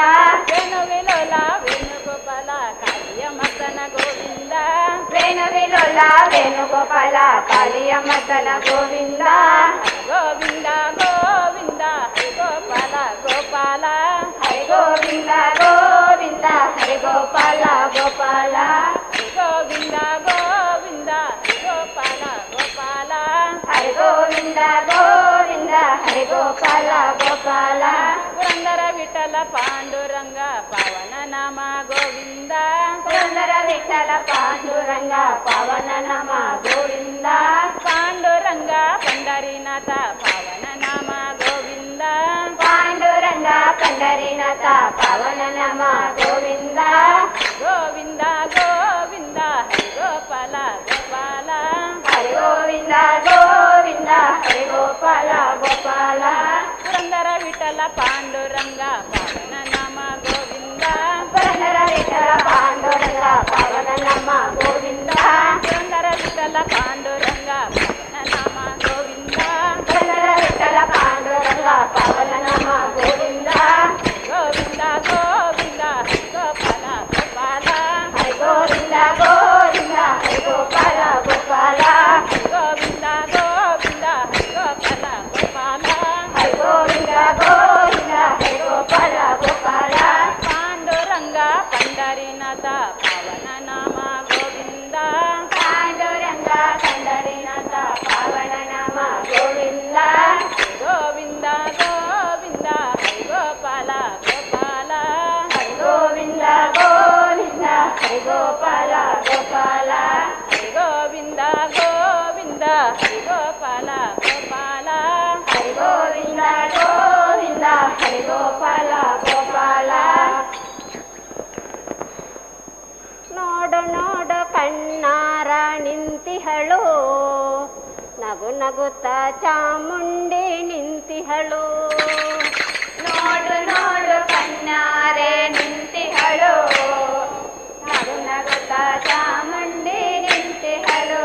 वेणु विलोल वेणुगोपाल कालिय मर्दन गोविंद वेणु विलोल वेणुगोपाल कालिय मर्दन गोविंद गोविंद गोविंद हरि गोपाल गोपाल हरि गोविंद गोविंद हरि गोपाल गोपाल गोविंद गोविंद हरि गोपाल गोपाल हरि गोविंद गोविंद हरि गोपाल गोपाल पुरंदर विठ्ठल पांडुरंग पावन नाम गोविंद पुरंदर विठ्ठल पांडुरंग पावन नाम गोविंद पांडुरंग पंढरीनाथ पावन नाम गोविंद पांडुरंग पंढरीनाथ पावन नाम गोविंद गोविंद गोविंद हरि गोपाल गोपाल हरि गोविंद गोविंद हरि गोपाल गोपाल पुरंदर विठ्ठल पांडुरंग पावन नाम गोविंद पुरंदर विठ्ठल पांडुरंग पावन नाम गोविंद पुरंदर विठ्ठल पांडुरंग पावन नाम गोविंद पुरंदर विठ्ठल पांडुरंग पावन नाम गोविंद गोविंद गोविंद हरि गोपाल गोपाल हरि गोविंद गोविंद हरि गोपाल गोपाल गोविंद गोविंद हरि गोपाल गोपाल हरि गोविंद गोविंद हरि गोपाल गोपाल पांडुरंग पंढरीनाथ पावन नाम गोविंद पांडुरंग पंढरीनाथ पावन नाम गोविंद ನಗುತ್ತ ಚಾಮುಂಡಿ ನಿಂತಿಹಳು. ನೋಡು ನೋಡು ಕಣ್ಣಾರೆ ನಿಂತಿಹಳು, ನಗು ನಗುತ್ತ ಚಾಮುಂಡಿ ನಿಂತಿಹಳು.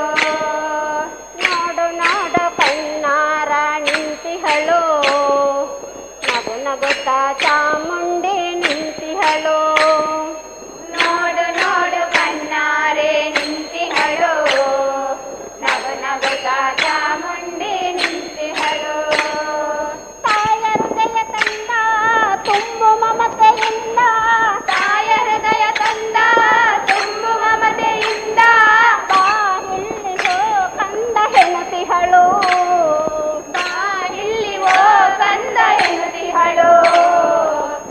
ನೋಡು ನೋಡು ಕಣ್ಣಾರ ನಿಂತಿಹಳು, ನಗು ನಗುತ್ತ ಚಾಮುಂಡಿ ನಿಂತಿಹಳು. ನೋಡು ನೋಡು ಕಣ್ಣಾರೆ ನಿಂತಿಹಳು, ನಗು ನಗುತ್ತ ಚಾಮುಂಡಿ ನಿಂತಿಹಳು. ತಾಯ ಹೃದಯ ತಂದ ತುಂಬು ಮಮತೆಯಿಂದ, ತಾಯ ಹೃದಯ ತಂದ ತುಂಬು ಮಮತೆಯಿಂದ, ಬಾ ಇಲ್ಲಿಗೋ ಕಂದ ಹೆಣತಿಹಳು. ಬಾ ಇಲ್ಲಿ ಓ ಕಂದ ಎನ್ನುತ್ತಿಹಳು.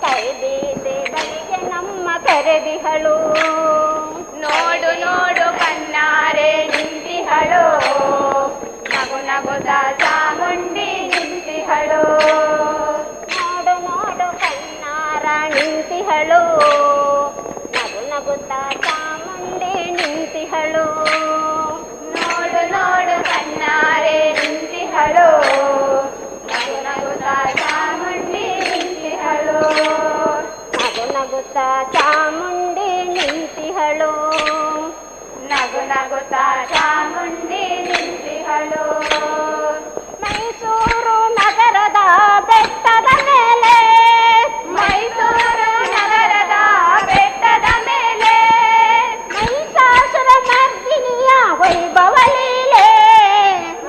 ಕೈ ಬೀಸಿ ಬಳಿಗೆ ನಮ್ಮ ಕರೆದಿಹಳು. ನೋಡು ನೋಡು ಕಣ್ಣಾರೆ ನಿಂತಿಹಳು, ನಗು ನಗುತ್ತ ಚಾಮುಂಡಿ ನಿಂತಿಹಳು. ನೋಡು ನೋಡು ಕಣ್ಣಾರ ನಿಂತಿಹಳು, ನಗು ನಗುತ್ತ ಚಾಮುಂಡಿ ನಿಂತಿಹಳು. ನೋಡು ನೋಡು ಕಣ್ಣಾರೆ ನಿಂತಿಹಳು, ನಗು ನಗುತ್ತ ಚಾಮುಂಡಿ ನಿಂತಿಹಳು. ನಗು ನಗುತ್ತ ಚಾಮುಂಡಿ ನಿಂತಿಹಳು. ನಗು ನಗುತ್ತ ಚಾಮುಂಡಿ ನಿಂತಿಹಳು. ಮೈಸೂರು ನಗರದ ಬೆಟ್ಟದ ಮೇಲೆ, ಮೈಸೂರು ನಗರದ ಬೆಟ್ಟದ ಮೇಲೆ, ಮಹಿಷಾಸುರ ಮರ್ದಿನಿಯ ವೈಭವ ಲೀಲೆ.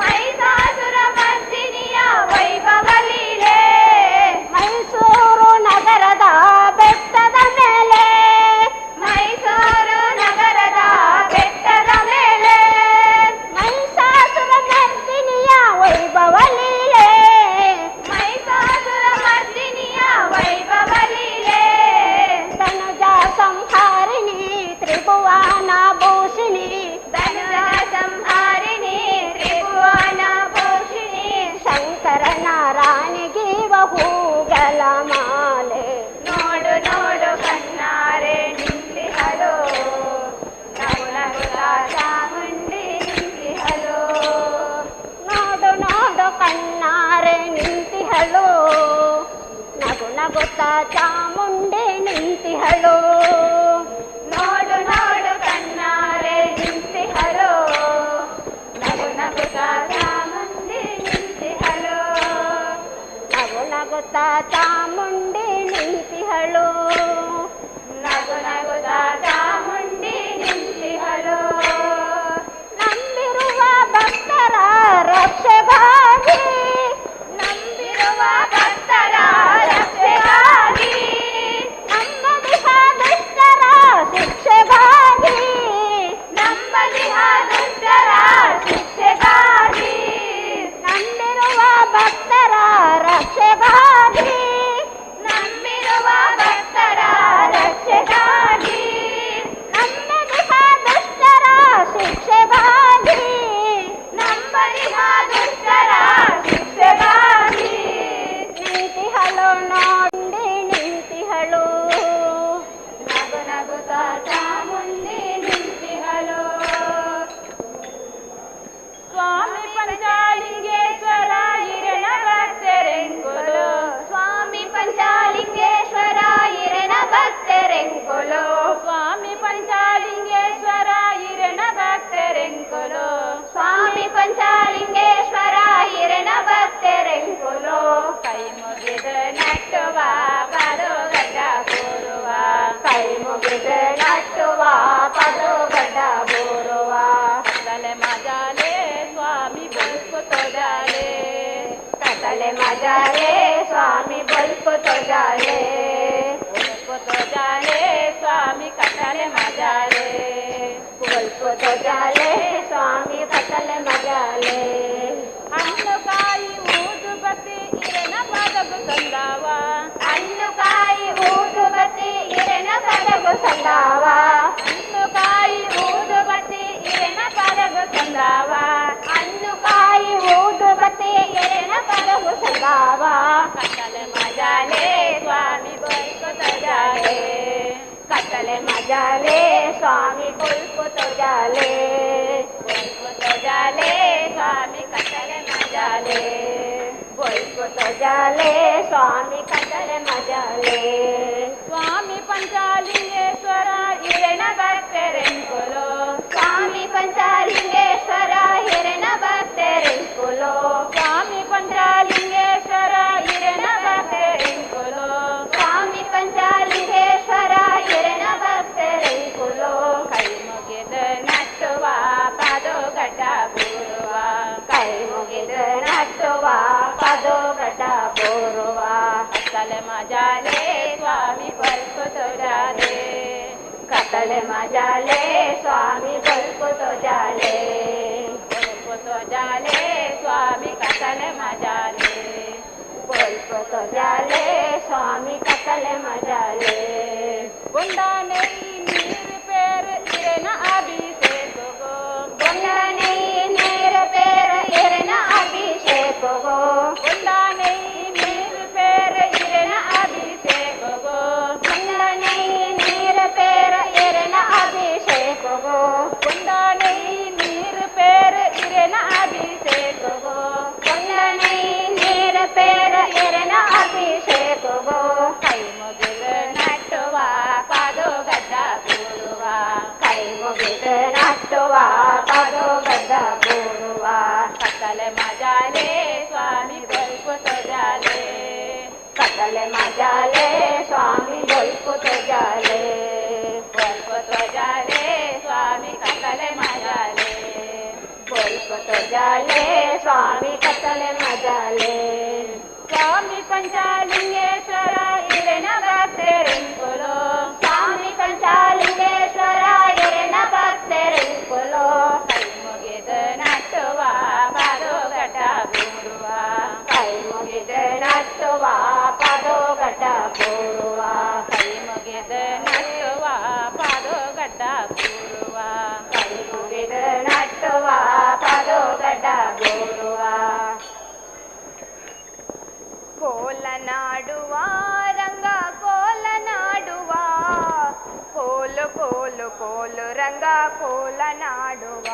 ಮಹಿಷಾಸುರ ಮರ್ದಿನಿಯ ವೈಭವ ಲೀಲೆ. ಮೈಸೂರು ನಗರದ ಬೆಟ್ಟದ ಮೇಲೆ, ಮೈಸೂರು ನಗರದ ಬೆಟ್ಟದ ಮೇಲೆ, ಮಹಿಷಾಸುರ ಮರ್ದಿನಿಯ ವೈಭವ ಲೀಲೆ. ಮಹಿಷಾಸುರ ಮರ್ದಿನಿಯ ವೈಭವ ಲೀಲೆ. ಧನುಜ ಸಂಹಾರಿಣಿ ತ್ರಿಭುವನ ಭೂಷಿಣಿ, ಧನುಜ ಸಂಹಾರಿಣಿ ತ್ರಿಭುವನ ಭೂಷಿಣಿ, ಶಂಕರನ ರಾಣಿಗೀವ ಹೂಗಳ ಮಾಲೆ. ನೋಡು ನೋಡು ಕಣ್ಣಾರೆ ನಿಂತಿಹಳು, ನಗು ನಗುತ್ತ ಚಾಮುಂಡಿ ನಿಂತಿಹಳು. ನೋಡು ನೋಡು ಕಣ್ಣಾರೆ ನಿಂತಿಹಳು, ನಗು ನಗುತ್ತ ಚಾಮುಂಡಿ ನಿಂತಿಹಳು. ನೋಡು ನೋಡು ಕಣ್ಣಾರೆ ನಿಂತಿಹಳು, ನಗು ನಗುತ್ತ ಚಾಮುಂಡಿ ನಿಂತಿಹಳು. ನಗು ನಗುತ್ತ ಚಾಮುಂಡಿ ನಿಂತಿಹಳು. ನಗು ನಗುತ್ತ ಚಾಮುಂಡಿ ನಿಂತಿಹಳು. ನಂಬಿರುವ ಭಕ್ತರ ರಕ್ಷೆಗಾಗಿ, ನಂಬಿರುವ ಭಕ್ತರ ರಕ್ಷೆಗಾಗಿ, ನಮ್ಮದಿಹ ದುಷ್ಟರ ಶಿಕ್ಷೆಗಾಗಿ, ನಮ್ಮದಿಹ ದುಷ್ಟರ ಶಿಕ್ಷೆಗಾಗಿ, ನಂಬಿರುವ ಭಕ್ತರ ರಕ್ಷೆಗಾಗಿ, ನಂಬಿರುವ ಭಕ್ತರ ರಕ್ಷೆಗಾಗಿ, ನಮ್ಮದಿಹ ದುಷ್ಟರ ಶಿಕ್ಷೆಗಾಗಿ, ನಮ್ಮದಿಹ ದುಷ್ಟರ ಶಿಕ್ಷೆಗಾಗಿ. ನಿಂತಿಹಳು ನೋಡಿ ನಿಂತಿಹಳು. ನಗು ನಗುತ್ತ ಚಾಮುಂಡಿ ನಿಂತಿಹಳು. ಸ್ವಾಮಿ ಪಂಚಾಲಿಂಗೇಶ್ವರ ಹಿರಣ ಭಕ್ತರೆಂಕೊಲು, ಸ್ವಾಮಿ ಪಂಚಾಲಿಂಗೇಶ್ವರ ಹಿರಣ ಭಕ್ತರೆಂಕೊಲು, ಸ್ವಾಮಿ ಪಂಚಾಲಿಂಗೇಶ್ವರ ಹಿರಣ ಭಕ್ತರೆಂಕೊಲು, ಸ್ವಾಮಿ ಪಂಚಾಲಿಂಗೇಶ್ವರ ಹಿರಣ ಭಕ್ತರೆಂಕೊಲು. ಕೈ ಮುಗಿದು ನಟ್ಟುವ ಪದೋಗಡ್ಡ ಬೋರುವ, ಕೈ ಮುಗಿದು ನಟ್ಟುವ ಪದೋಗಡ್ಡ ಬೋರುವ. ಕತ್ತಲೆ ಮಜಾಲೆ ಸ್ವಾಮಿ ಬಲ್ಕು ತೊಜಾಲೆ, ಕತ್ತಲೆ ಮಜಾಲೆ ಸ್ವಾಮಿ ಬಲ್ಕು ತೊಜಾಲೆ, ಬಲ್ಕು ತೊಜಾಲೆ ಸ್ವಾಮಿ ಕತ್ತಲೆ ಮಜಾಲೆ, ಬಲ್ಕು ತೊಜಾಲೆ ಸ್ವಾಮಿ ಕತ್ತಲೆ ಮಜಾಲೆ. ಹಣ್ಣು ಕಾಯಿ ಊದು ಬತ್ತಿ ಇರೆನ ಪದಗು ತಂದಾವ, ಹಣ್ಣು ಕಾಯಿ ಊದು ಬತ್ತಿ ಇರೆನ ಪದಗು ತಂದಾವ, ಹಣ್ಣು ಕಾಯಿ ಊದು ಬತ್ತಿ ಇರೆನ ಪದಗು ತಂದಾವ, ಹಣ್ಣು ಕಾಯಿ ಊದು ಬತ್ತಿ ಇರೆನ ಪದಗು ತಂದಾವ. ಕತ್ತಲೆ ಮಜಾಲೆ ಸ್ವಾಮಿ ಬಲ್ಕು ತೊಜಾಲೆ, ಕತ್ತಲೆ ಮಜಾಲೆ ಸ್ವಾಮಿ ಬಲ್ಕು ತೊಜಾಲೆ, ಬಲ್ಕು ತೊಜಾಲೆ ಸ್ವಾಮಿ ಕತ್ತಲೆ जाले बोलको तो जाले स्वामी कतले मजाले स्वामी पंचालिंगेश्वर हिरण भक्तरेंकुलो स्वामी पंचालिंगेश्वर हिरण भक्तरेंकुलो स्वामी पंचालिंगेश्वर हिरण भक्तरेंकुलो स्वामी पंचालिंगेश्वर हिरण भक्तरेंकुलो कೈ मुगिद नಟ್ಟುವ ಪಾದೋಗಡ ಬೂರುವ ಕೈ ಮುಗಿದ ನಟ್ಟುವ ಪಾದೋಗಡ ಬೂರುವ ಕತ್ತಲೆ ಮಜಾಲೆ ಸ್ವಾಮಿ ಬಲ್ಕು ತೋಜಾಲೆ ಕತ್ತಲೆ ಮಜಾಲೆ ಸ್ವಾಮಿ ಬಲ್ಕು ತೋಜಾಲೆ ಬಲ್ಕು ತೋಜಾಲೆ ಸ್ವಾಮಿ ಕತ್ತಲೆ ಮಜಾಲೆ ಬಲ್ಕು ತೋಜಾಲೆ ಸ್ವಾಮಿ ಕತ್ತಲೆ ಮಜಾಲೆ ಗುಂಡಾನೆ ನೀರು ಪೇರು ಇರೆನ ಅಭಿಷೇಕ ಗುಂಡಾನೆ ನೀರು ಪೇರು ಇರೆನ ಅಭಿಷೇಕ ಗುಂಡಾನೆ ನೀರು ಪೇರು ಇರೆನ ಅಭಿಷೇಕ ಗುಂಡಾನೆ ನೀರು ಪೇರು ಇರೆನ ಅಭಿಷೇಕ ಗುಂಡಾನೆ ನೀರು ಪೇರು ಇರೆನ ಅಭಿಷೇಕ ಗುಂಡಾನೆ ನೀರು ಪೇರು ಇರೆನ ಅಭಿಷೇಕ ಕೈ ಮುಗಿದ ನಟ್ಟುವ ಪಾದೋಗಡ್ಡ ಕೂಡುವ ಕೈ ಮುಗಿದ ನಟ್ಟುವ ಪಾದೋಗಡ್ಡ ಕೂಡುವ ಕತ್ತಲೆ ಮಜಾಲೆ ಸ್ವಾಮಿ ಬಲ್ಕು ತೋಜಾಲೆ ಕತ್ತಲೆ ಮಜಾಲೆ ಸ್ವಾಮಿ ಬಲ್ಕು ತೋಜಾಲೆ ಬಲ್ಕು ತೋಜಾಲೆ ಸ್ವಾಮಿ ಕತ್ತಲೆ ಮಜಾಲೆ ಬಲ್ಕು ತೋಜಾಲೆ ಸ್ವಾಮಿ ಕತ್ತಲೆ ಮಜಾಲೆ ಸ್ವಾಮಿ ಪಂಚಾಲಿಂಗೇಶ್ವರ ಹಿರಣ ಭಕ್ತರೆಂಕುಲೋ ಸ್ವಾಮಿ ಪಂಚಾಲಿಂಗೇಶ್ವರ ಹಿರಣ ಭಕ್ತರೆಂಕುಲೋ ಕೈ ಮುಗಿದ ನಟ್ಟುವ ಪಾದೋಗಡ ಬೂರುವ ಕೈ ಮುಗಿದ ನಟ್ಟುವ ಪಾದೋಗಡ ಬೂರುವ ಕೈ ಮುಗಿದ ನಟ್ಟುವ ಪಾದೋಗಡ ಬೂರುವ ಕೈ ಮುಗಿದ ನಟ್ಟುವ ಪಾದೋಗಡ ಬೂರುವ ಕೋಲನಾಡುವ ರಂಗ ಕೋಲನಾಡುವ ಕೋಲು ಕೋಲು ಕೋಲು ರಂಗ ಕೋಲನಾಡುವ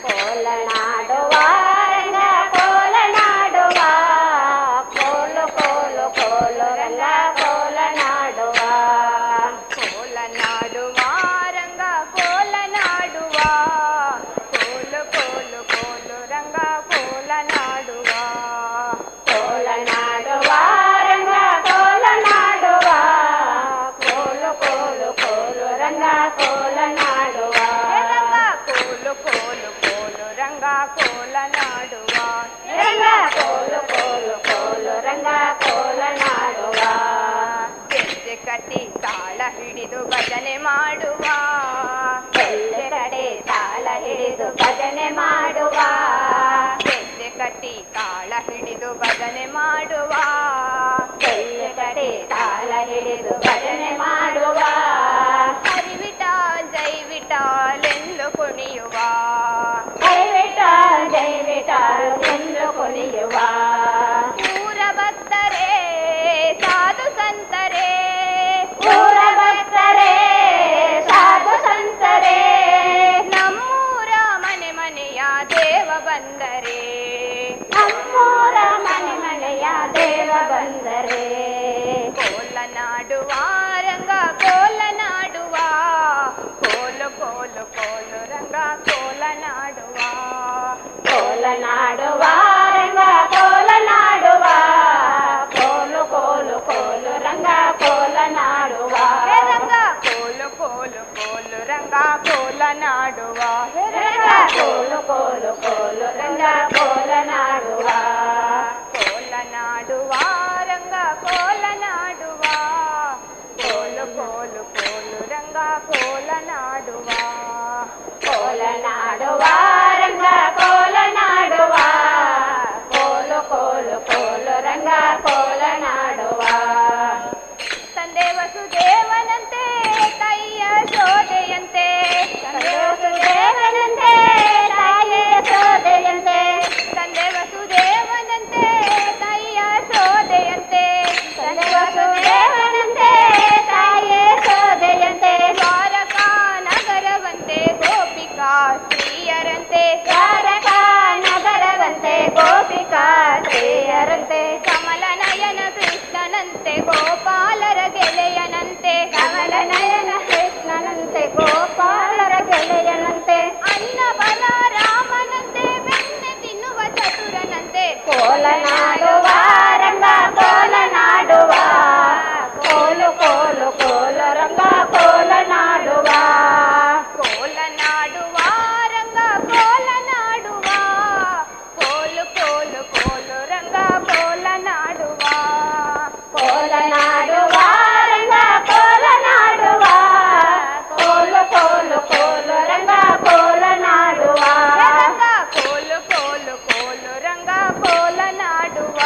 ಕೋಲನಾಡುವ ರಂಗ ಕೋಲನಾಡುವ ಕೋಲು ಕೋಲು ಕೋಲು ರಂಗ ಕೋಲನಾಡುವ ಕೋಲನಾಡುವ ರಂಗ ಕೋಲನಾಡುವ ಕೋಲು ಕೋಲು ಕೋಲು ರಂಗ ಕೋಲನಾಡುವ ಕೋಲನಾಡುವ ರಂಗ ಕೋಲನಾಡುವ ಕೋಲು ಕೋಲು ಕೋಲು ರಂಗ ಕೋಲನಾಡುವ ರಂಗ ಕೋಲು ಕೋಲು ಕೋಲು ರಂಗ ಕೋಲನಾಡುವ ರಂಗ ಕೋಲು ಕೋಲು ಕೋಲು ರಂಗ ಕೋಲನಾಡುವ ಗೆಜ್ಜೆ ಕಟ್ಟಿ ತಾಳ ಹಿಡಿದು ಭಜನೆ ಮಾಡುವ ಗೆಜ್ಜೆ ಕಡೆ ತಾಳ ಹಿಡಿದು ಭಜನೆ ಮಾಡುವ ಗೆಜ್ಜೆ ಕಟ್ಟಿ ತಾಳ ಹಿಡಿದು ಭಜನೆ ಮಾಡುವ ಗೆಜ್ಜೆ ಕಡೆ ತಾಳ ಹಿಡಿದು ಭಜನೆ ಮಾಡುವ ಹರಿ ವಿಠಾಲ್ ಜೈ ವಿಠಾಲ್ ಎಂದು ಕುಣಿಯುವ ಹರಿ ವಿಠಾಲ್ ಜೈ ವಿಠಾಲ್ ಎಂದು ಕುಣಿಯುವ ಪೂರ ಭಕ್ತರೇ ಸಾಧು ಸಂತರೇ ಪೂರ ಭಕ್ತರೇ ಸಾಧು ಸಂತರೇ ನಮ್ಮೂರ ಮನೆ ಮನೆಯ ದೇವ ಬಂದರೆ ನಮ್ಮೂರ ಮನೆ ಮನೆಯ ದೇವ ನಾಡುವ ರಂಗ ಕೋಲ ನಾಡುವ ಕೋಲು ಕೋಲು ಕೋಲು ರಂಗ ಕೋಲ ನಾಡುವ ಕೋಲ ನಾಡುವ ರಂಗ ಕೋಲ ನಾಡುವ ಕೋಲು ಕೋಲು ಕೋಲು ರಂಗ ಕೋಲ ನಾಡುವ ಕೋಲ ನಾಡುವ ರಂಗ ಕೋಲ ನಾಡುವ ಕೋಲು ಕೋಲು ಕೋಲು ರಂಗ ಕೋಲ ನಾಡುವ ರಂಗ ಕೋಲು ಕೋಲು ಕೋಲು ರಂಗ ಕೋಲ ನಾಡುವ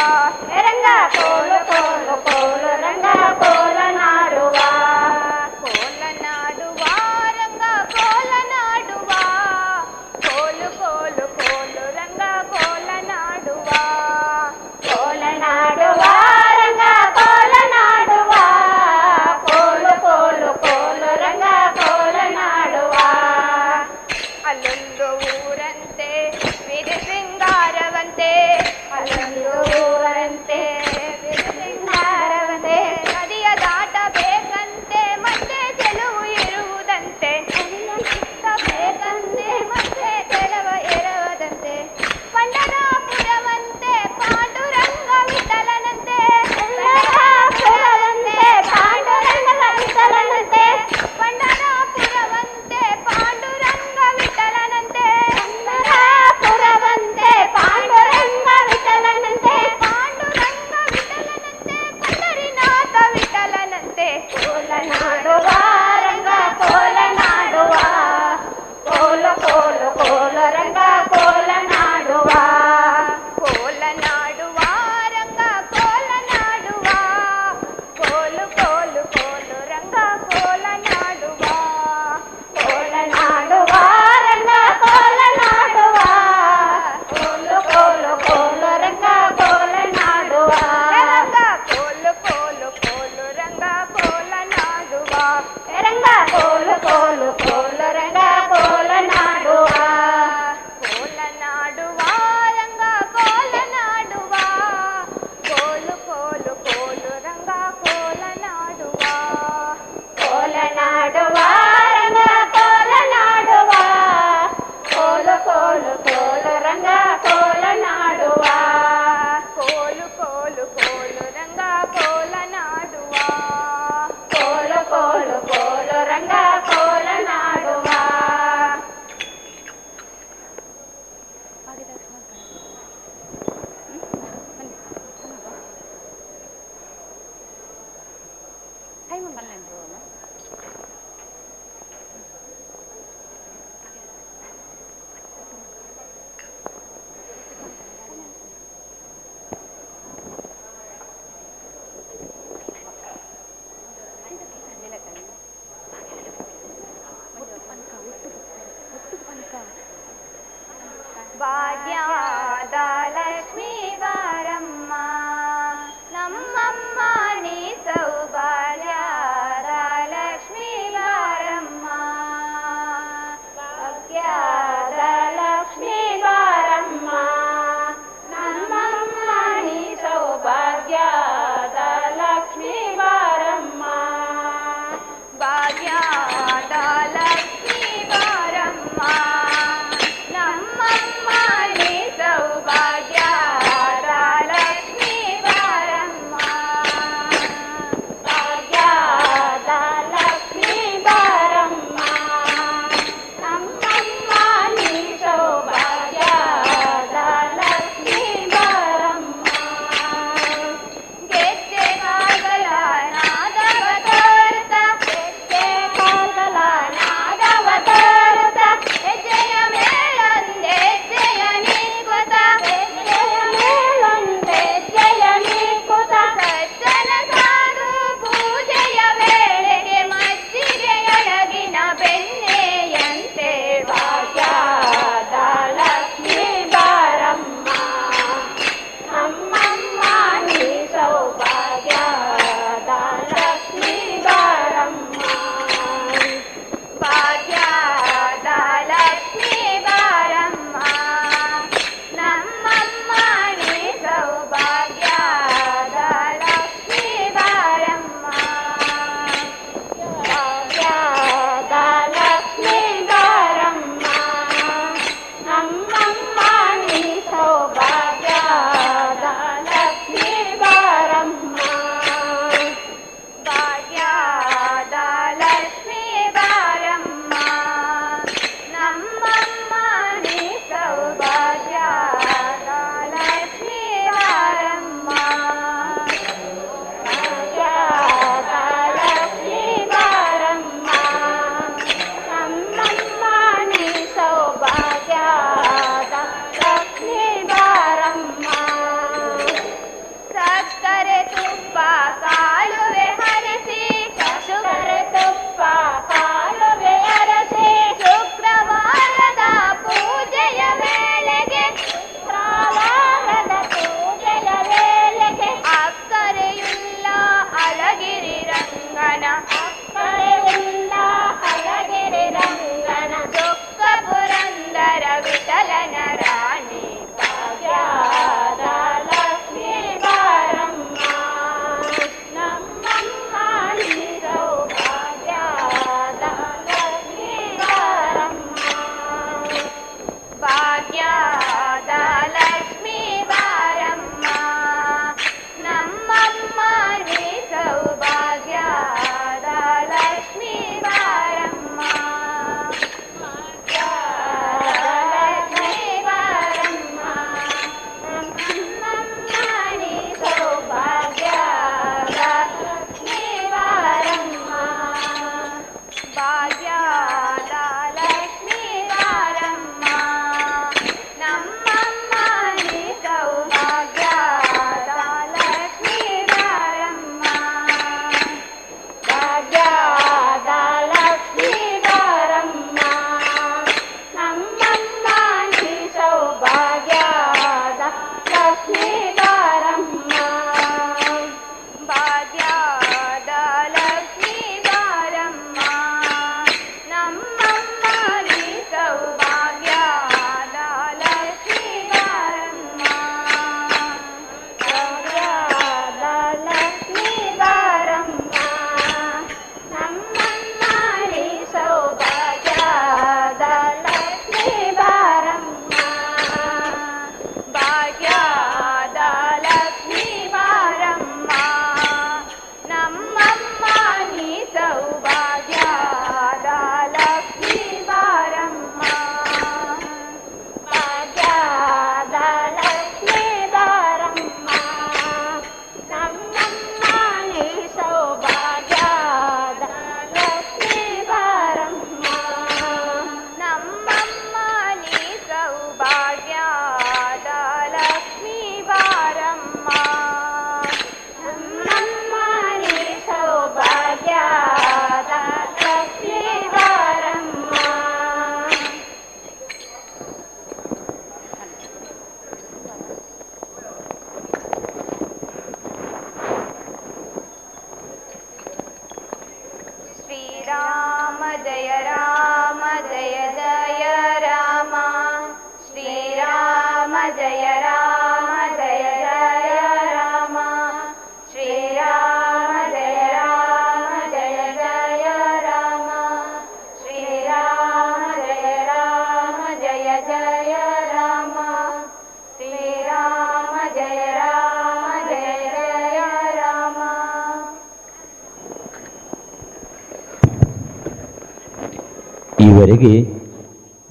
ಇದುವರೆಗೆ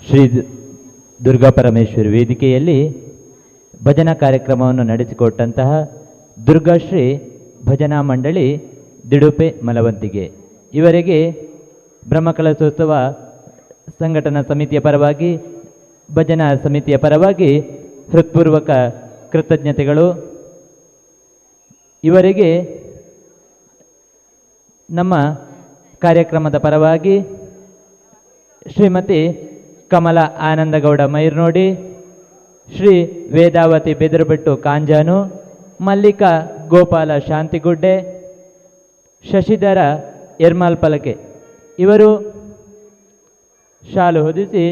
ಶ್ರೀ ದುರ್ಗಾ ಪರಮೇಶ್ವರಿ ವೇದಿಕೆಯಲ್ಲಿ ಭಜನಾ ಕಾರ್ಯಕ್ರಮವನ್ನು ನಡೆಸಿಕೊಟ್ಟಂತಹ ದುರ್ಗಾಶ್ರೀ ಭಜನಾ ಮಂಡಳಿ ದಿಡುಪೆ ಮಲವಂತಿಗೆ ಇವರಿಗೆ ಬ್ರಹ್ಮಕಲಶೋತ್ಸವ ಸಂಘಟನಾ ಸಮಿತಿಯ ಪರವಾಗಿ ಭಜನಾ ಸಮಿತಿಯ ಪರವಾಗಿ ಹೃತ್ಪೂರ್ವಕ ಕೃತಜ್ಞತೆಗಳು. ಇವರಿಗೆ ನಮ್ಮ ಕಾರ್ಯಕ್ರಮದ ಪರವಾಗಿ ಶ್ರೀಮತಿ ಕಮಲಾ ಆನಂದಗೌಡ ಮೈರ್ನೋಡಿ, ಶ್ರೀ ವೇದಾವತಿ ಬೆದರುಬೆಟ್ಟು ಕಾಂಜಾನು, ಮಲ್ಲಿಕಾ ಗೋಪಾಲ ಶಾಂತಿಗುಡ್ಡೆ, ಶಶಿಧರ ಎರ್ಮಾಲ್ ಪಲಕೆ ಇವರು ಶಾಲು ಹೊದಿಸಿ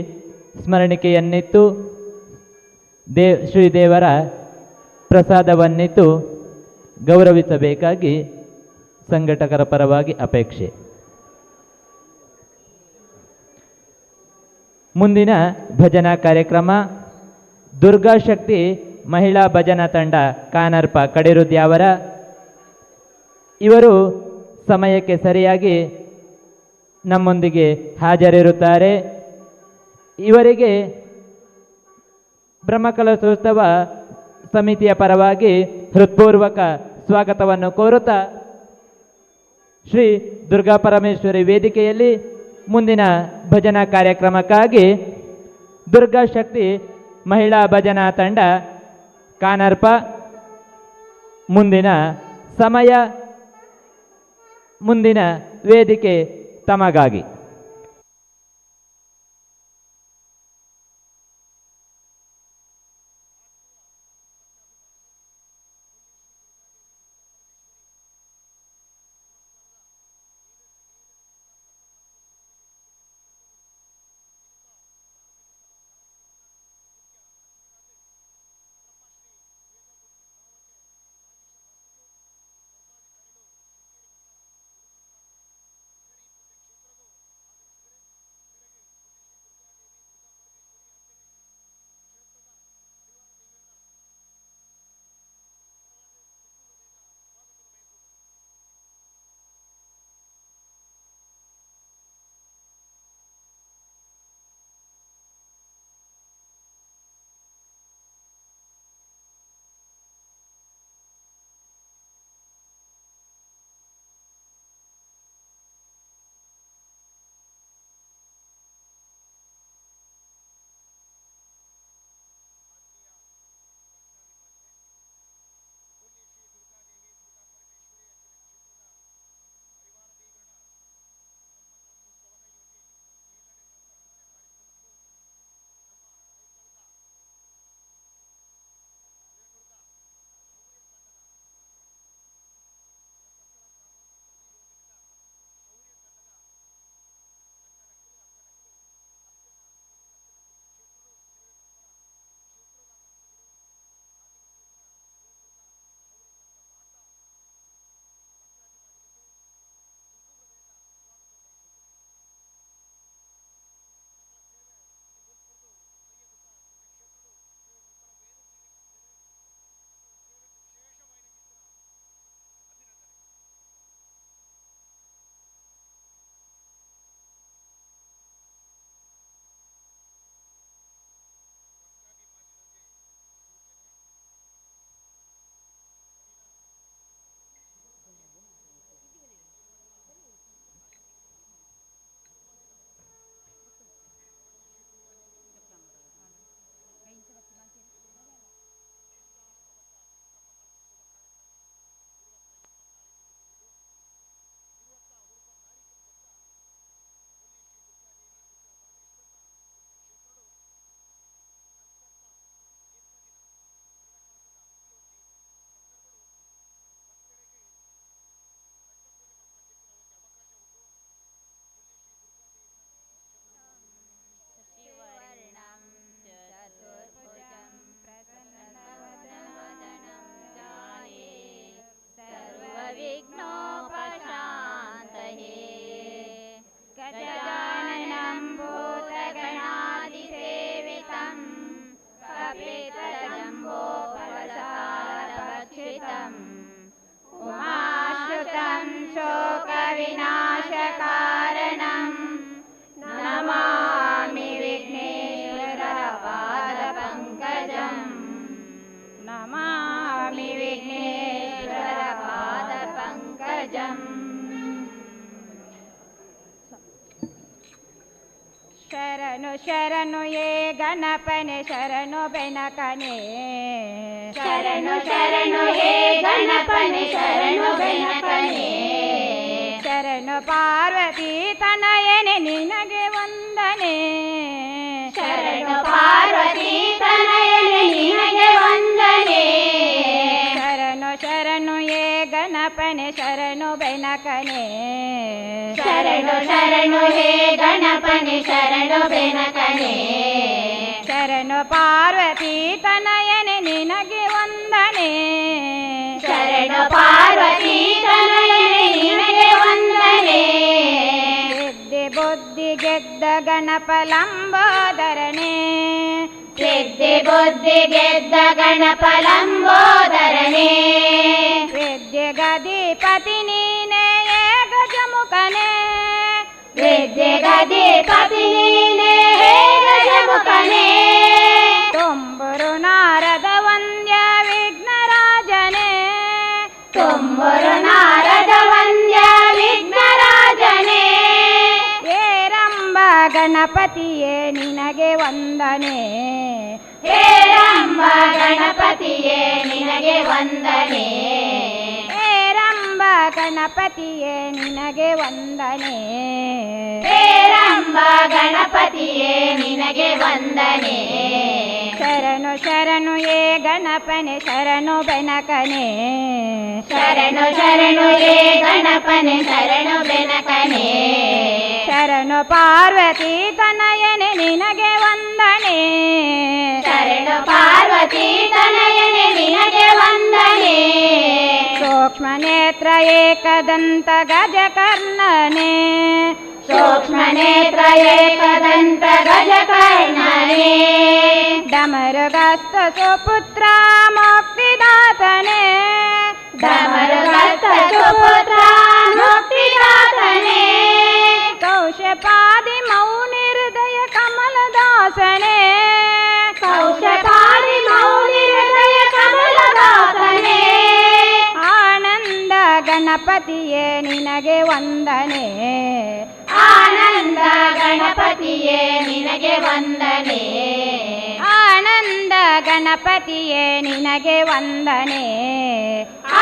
ಸ್ಮರಣಿಕೆಯನ್ನಿತ್ತು ಶ್ರೀದೇವರ ಪ್ರಸಾದವನ್ನಿತ್ತು ಗೌರವಿಸಬೇಕಾಗಿ ಸಂಘಟಕರ ಪರವಾಗಿ ಅಪೇಕ್ಷೆ. ಮುಂದಿನ ಭಜನಾ ಕಾರ್ಯಕ್ರಮ ದುರ್ಗಾಶಕ್ತಿ ಮಹಿಳಾ ಭಜನಾ ತಂಡ ಕಾನರ್ಪ ಕಡಿರುದ್ಯಾವರ. ಇವರು ಸಮಯಕ್ಕೆ ಸರಿಯಾಗಿ ನಮ್ಮೊಂದಿಗೆ ಹಾಜರಿರುತ್ತಾರೆ. ಇವರಿಗೆ ಬ್ರಹ್ಮಕಲಶೋತ್ಸವ ಸಮಿತಿಯ ಪರವಾಗಿ ಹೃತ್ಪೂರ್ವಕ ಸ್ವಾಗತವನ್ನು ಕೋರುತ್ತಾ ಶ್ರೀ ದುರ್ಗಾ ಪರಮೇಶ್ವರಿ ವೇದಿಕೆಯಲ್ಲಿ ಮುಂದಿನ ಭಜನಾ ಕಾರ್ಯಕ್ರಮಕ್ಕಾಗಿ ದುರ್ಗಾಶಕ್ತಿ ಮಹಿಳಾ ಭಜನಾ ತಂಡ ಕಾನರ್ಪ ಮುಂದಿನ ಸಮಯ ಮುಂದಿನ ವೇದಿಕೆ ತಮಗಾಗಿ. ಶರಣು ಶರಣು ಏ ಗಣಪನೆ ಶರಣು ಬೆನಕನೆ ಶರಣು ಶರಣು ಹೇ ಗಣಪನೆ ಶರಣು ಬೆನಕನೆ ಶರಣು ಪಾರ್ವತಿ ತನಯನೆ ನಿನಗೆ ವಂದನೆ ಶರಣು ಪಾರ್ವತಿ ತನಯನೆ ನಿನಗೆ ವಂದನೆ ಶರಣು ಶರಣು ಏ ಗಣಪನೆ ಶರಣು ಬೆನಕನೆ ಶರಣು ಶರಣು ಹೇ ಗಣಪನೆ ಶರಣು ಬೆನಕನೆ ಶರಣು ಪಾರ್ವತಿ ತನಯನೆ ನಿನಗೆ ವಂದನೆ ಶರಣು ಪಾರ್ವತಿ ತನಯನೆ ನಿನಗೆ ವಂದನೆ ಸಿದ್ಧಿ ಬುದ್ಧಿ ಗೆದ್ದ ಗಣಪ ಲಂಬೋದರನೆ ಸಿದ್ಧಿ ಬುದ್ಧಿ ಗೆದ್ದ ಗಣಪ ಲಂಬೋದರನೆ ವಿದ್ಯೆಗಧಿಪತಿ ನೀನೇ ಗಜಮುಖನೆ ವಿದ್ಯೆಗಧಿಪತಿ ನೀನೇ ಹೇ ಗಜಮುಖನೆ ತುಂಬುರು ನಾರದ ವಂದ್ಯ ವಿಘ್ನರಾಜನೇ ತುಂಬುರು ನಾರದ ವಂದ್ಯ ವಿಘ್ನರಾಜನೇ ಏರಂಬ ಗಣಪತಿಯೇ ನಿನಗೆ ವಂದನೆ ಹೇರಂಬ ಗಣಪತಿಯೇ ನಿನಗೆ ವಂದನೆ ಏರಂಬ ಗಣಪತಿಯೇ ನಿನಗೆ ವಂದನೆ ಹೇರಂಬ ಗಣಪತಿಯೇ ನಿನಗೆ ವಂದನೆ ಶರಣು ಶರಣು ಏ ಗಣಪನೆ ಶರಣು ಬೆನಕನೆ ಶರಣು ಶರಣು ಹೇ ಗಣಪನೆ ಶರಣು ಬೆನಕನೆ ಶರಣು ಪಾರ್ವತಿ ತನಯನೆ ನಿನಗೆ ವಂದನೆ ಶರಣು ಪಾರ್ವತಿ ತನಯನೆ ನಿನಗೆ ವಂದನೆ ಸೂಕ್ಷ್ಮ ನೇತ್ರ ಏಕದಂತ ಗಜಕರ್ಣನೆ ಸೂಕ್ಷ್ಮ ನೇತ್ರ ಏಕದಂತ ಗಜಕರ್ಣನೆ ಡಮರುಗಸ್ತ ಸುಪುತ್ರ ಮುಕ್ತಿದಾತನೆ ಡಮರುಗಸ್ತ ಸುಪುತ್ರ ಮುಕ್ತಿದಾತನೆ ಕೌಶಪಾದಿ ಮೌನಿ ಹೃದಯ ಕಮಲದಾಸನೆ ಕೌಶಪಾದಿ ಮೌನಿ ಹೃದಯ ಕಮಲದಾಸನೆ ಆನಂದ ಗಣಪತಿಯೇ ನಿನಗೆ ವಂದನೆ ಆನಂದ ಗಣಪತಿಯೇ ನಿನಗೆ ವಂದನೆ ಆನಂದ ಗಣಪತಿಯೇ ನಿನಗೆ ವಂದನೆ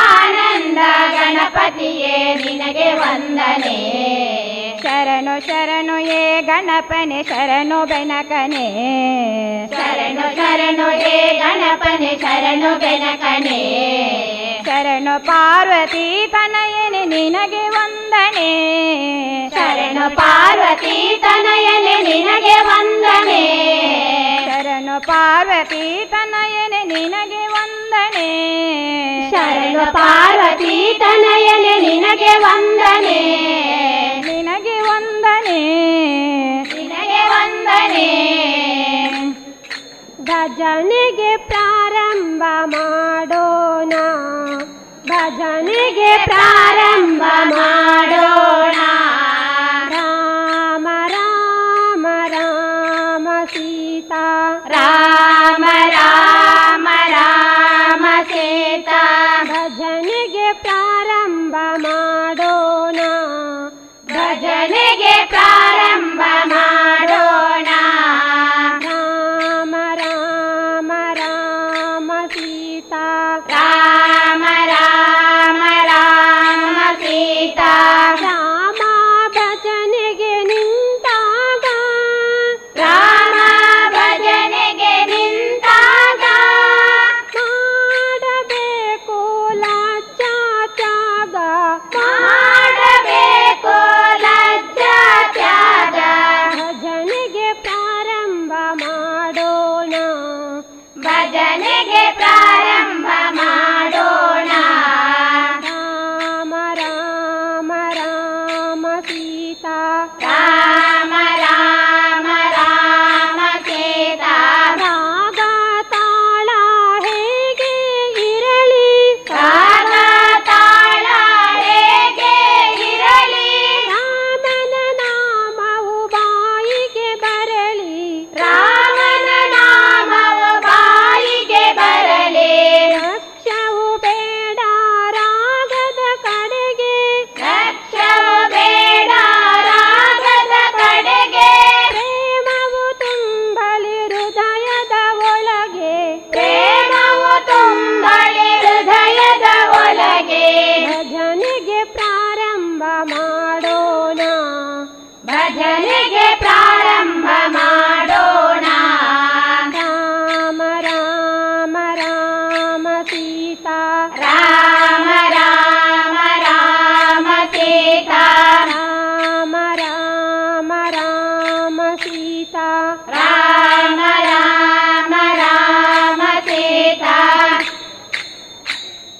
ಆನಂದ ಗಣಪತಿಯೇ ನಿನಗೆ ವಂದನೆ ಶರಣು ಶರಣು ಏ ಗಣಪನೆ ಶರಣು ಬೆನಕನೆ ಶರಣು ಶರಣು ಹೇ ಗಣಪನೆ ಶರಣು ಬೆನಕನೆ ಶರಣು ಪಾರ್ವತಿ ತನಯನೆ ನಿನಗೆ ವಂದನೆ ಶರಣು ಪಾರ್ವತಿ ತನಯನೆ ನಿನಗೆ ವಂದನೆ ಶರಣು ಪಾರ್ವತಿ ತನಯನೆ ನಿನಗೆ ವಂದನೆ ಶರಣು ಪಾರ್ವತಿ ತನಯನೆ ನಿನಗೆ ವಂದನೆ ನಿನಗೆ ವಂದನೆ ನಿನಗೆ ವಂದನೆ ಭಜನೆಗೆ ಪ್ರಾರಂಭ ಮಾಡೋಣ ಭಜನೆಗೆ ಪ್ರಾರಂಭ ಮಾಡೋಣ ರಾಮ ರಾಮ ರಾಮ ಸೀತಾ ರಾಮ ರಾಮ ರಾಮ ಸೀತಾ ಭಜನೆಗೆ ಪ್ರಾರಂಭ ಮಾಡೋಣ ಭಜನೆಗೆ ಪ್ರಾರಂಭ ಮಾಡೋಣ ರಾಮ ರಾಮ ರಾಮ ಸೀತಾ ರಾಮ ರಾಮ ರಾಮ ಸೀತಾ ರಾಮ ಭಜನೆಗೆ ನಿಂತಾಗ ರಾಮ ಭಜನೆಗೆ ನಿಂತಾಗ ಮಾಡಬೇಕು ಲಜ್ಜಾ ತ್ಯಾಗ ಮಾಡಬೇಕು ಲಜ್ಜಾ ತ್ಯಾಗ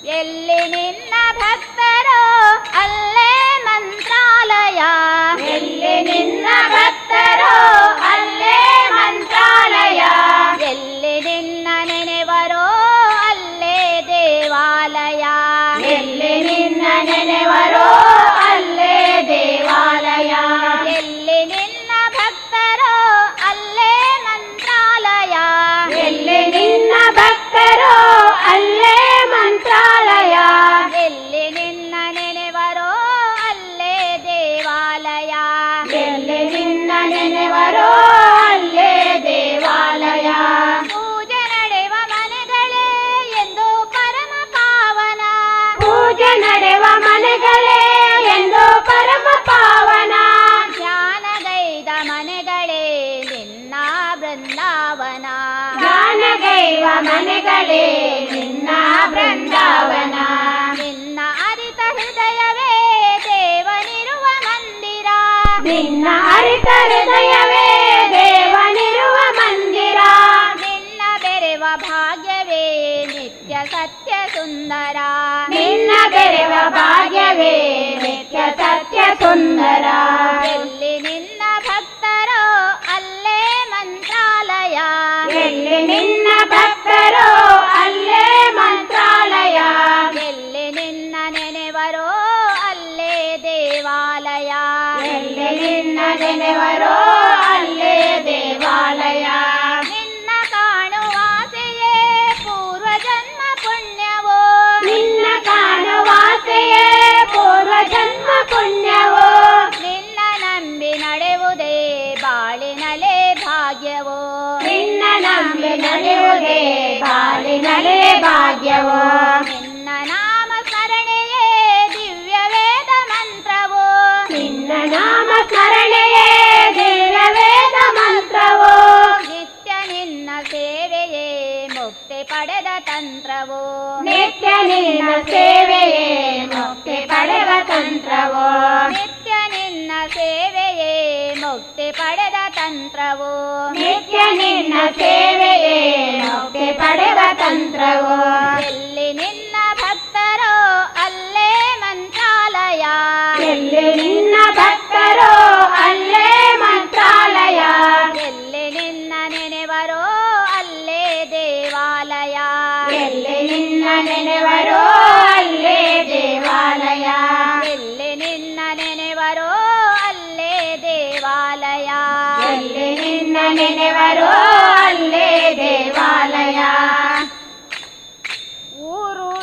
ಎಲ್ಲಿ ನಿನ್ನ ಭಕ್ತರೋ ಅಲ್ಲೇ ಮಂತ್ರಾಲಯ. ಎಲ್ಲಿ ನಿನ್ನ ಭಕ್ತರೋ ಅಲ್ಲೇ ಮಂತ್ರಾಲಯ. ಎಲ್ಲಿ ನಿನ್ನ ನೆನೆವರೋ ಅಲ್ಲೇ ದೇವಾಲಯ. ಎಲ್ಲಿ ನಿನ್ನ ನೆನೆವರೋ ಅಲ್ಲೇ ದೇವಾಲಯ. ಎಲ್ಲಿ ನಿನ್ನ ಭಕ್ತರೋ ಅಲ್ಲೇ ಮಂತ್ರಾಲಯ. ಎಲ್ಲಿ ನಿನ್ನ ಭಕ್ತರೋ ಅಲ್ಲೇ ಮಂತ್ರಾಲಯ. ಎಲ್ಲಿ ನಿನ್ನ ನೆನೆವರೋ ಅಲ್ಲೇ ದೇವಾಲಯ. ಎಲ್ಲಿ ನಿನ್ನ ನೆನೆವರೋ ಅಲ್ಲೇ ದೇವಾಲಯ. ಪೂಜೆ ನಡೆವ ಮನೆಗಳೇ ಎಂದು ಪರಮ ಪಾವನ. ಪೂಜೆ ನಡೆವ ಮನೆಗಳೇ ಎಂದು ಪರಮ ಪಾವನ. ಧ್ಯಾನಗೈದ ಮನೆಗಳೇ ನಿನ್ನ ಬೃಂದಾವನ. ಗಾನಗೈವ ಮನೆಗಳೇ ನಿನ್ನ ಬೃಂದಾವನ. ನಿನ್ನ ಅರಿತ ಹೃದಯವೇ ದೇವನಿರುವ ಮಂದಿರ. ನಿನ್ನ ಅರಿತ ಹೃದಯವೇ ದೇವನಿರುವ ಮಂದಿರ. ನಿನ್ನ ಬೆರೆವ ಭಾಗ್ಯವೇ ನಿತ್ಯ ಸತ್ಯ ಸುಂದರ. ನಿನ್ನ ಬೆರೆವ ಭಾಗ್ಯವೇ ನಿತ್ಯ ಸತ್ಯ ಸುಂದರ. ಎಲ್ಲಿ ನಿನ್ನ ಭಕ್ತರೋ ಅಲ್ಲೇ ಮಂತ್ರಾಲಯ. ಎಲ್ಲಿ ನಿನ್ನ ಭಕ್ತರೋ ಅಲ್ಲೇ ಮಂತ್ರಾಲಯ. ಎಲ್ಲಿ ನಿನ್ನ ನೆನೆವರೋ ಅಲ್ಲೇ ದೇವಾಲಯ. ಎಲ್ಲಿ ನಿನ್ನ ನೆನೆವರೋ ಅಲ್ಲೇ ದೇವಾಲಯ. ನಿನ್ನ ಕಾಣುವಾಸೆಯೇ ಪೂರ್ವ ಜನ್ಮ ಪುಣ್ಯವೋ. ನಿನ್ನ ಕಾಣುವಾಸೆಯೇ ಪೂರ್ವ ಜನ್ಮ ಪುಣ್ಯವೋ. ನಿನ್ನ ನಂಬಿ ನಡೆವುದೇ ಬಾಳಿನಲೇ ಭಾಗ್ಯವೋ. ನಿನ್ನ ನಂಬಿ ನಡೆಯುವುದೇ ಬಾಳಿನಲೇ ಭಾಗ್ಯವೋ. ನಿನ್ನ ನಾಮ ಸ್ಮರಣೆಯೇ ದಿವ್ಯ ವೇದ ಮಂತ್ರವೋ. ನಿನ್ನ ನಾಮ ಸ್ಮರಣೆಯೇ ದಿವ್ಯ ವೇದ ಮಂತ್ರವೋ. ನಿತ್ಯ ನಿನ್ನ ಸೇವೆಯೇ ಮುಕ್ತಿ ಪಡೆದ ತಂತ್ರವೋ. ನಿತ್ಯ ನಿನ್ನ ಸೇವೆಯೇ ಮುಕ್ತಿ ಪಡೆವ ತಂತ್ರವೋ. ನಿತ್ಯ ನಿನ್ನ ಸೇವೆಯೇ ಮುಕ್ತಿ ಪಡೆದ ತಂತ್ರವೋ. ನಿತ್ಯ ನಿನ್ನ ಸೇವೆಯೇ ಮುಕ್ತಿ ಪಡೆವ ತಂತ್ರವೋ. ಎಲ್ಲಿ ನಿನ್ನ ಭಕ್ತರೋ ಅಲ್ಲೇ ಮಂತ್ರಾಲಯ. ಎಲ್ಲಿ ನಿನ್ನ ಭಕ್ತರೋ ಅಲ್ಲೇ ಮಂತ್ರಾಲಯ. ಎಲ್ಲಿ ನಿನ್ನ ನೆನೆವರೋ ಅಲ್ಲೇ ದೇವಾಲಯ. ಎಲ್ಲಿ ನಿನ್ನ ನೆನೆವರೋ ಅಲ್ಲೇ ದೇವಾಲಯ. ಎಲ್ಲಿ ನಿನ್ನ ನೆನೆವರೋ ಅಲ್ಲೇ ದೇವಾಲಯ. ಎಲ್ಲಿ ನಿನ್ನ ನೆನೆವರೋ ಅಲ್ಲೇ ದೇವಾಲಯ. ಊರು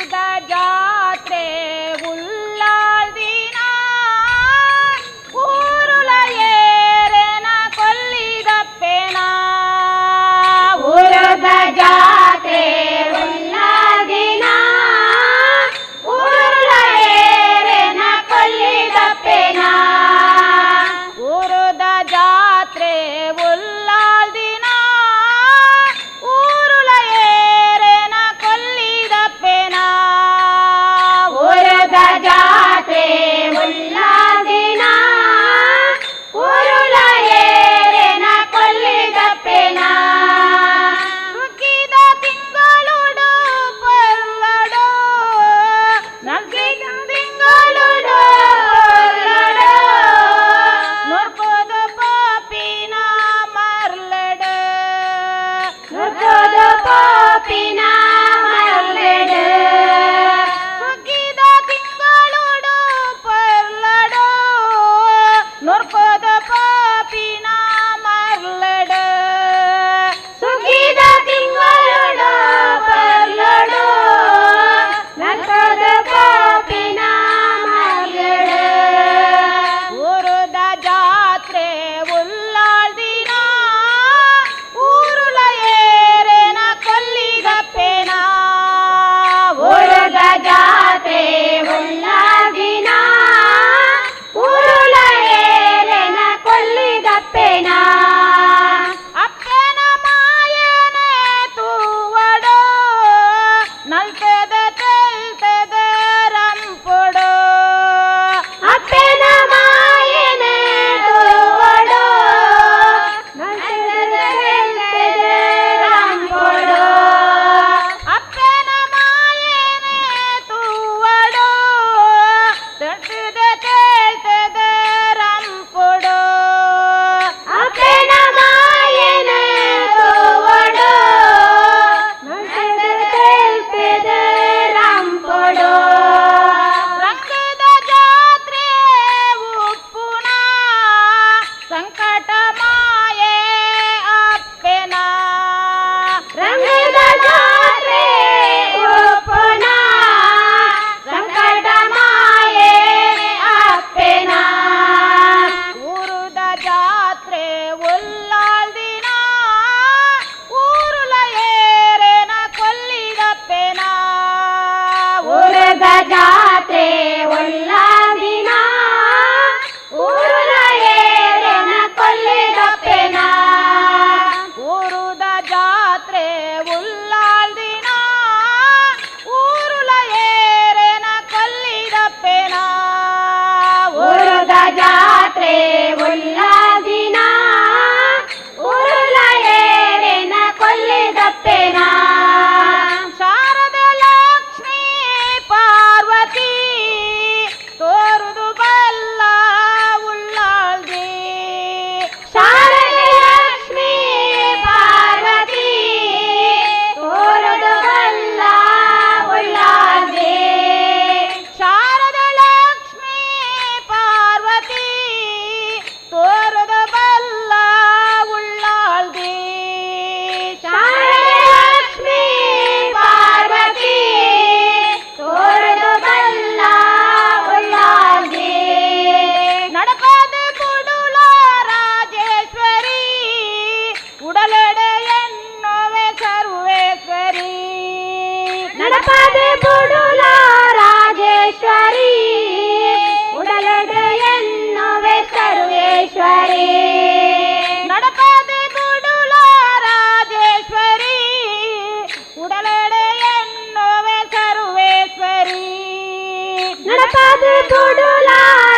ಅದು ತುಡುಲ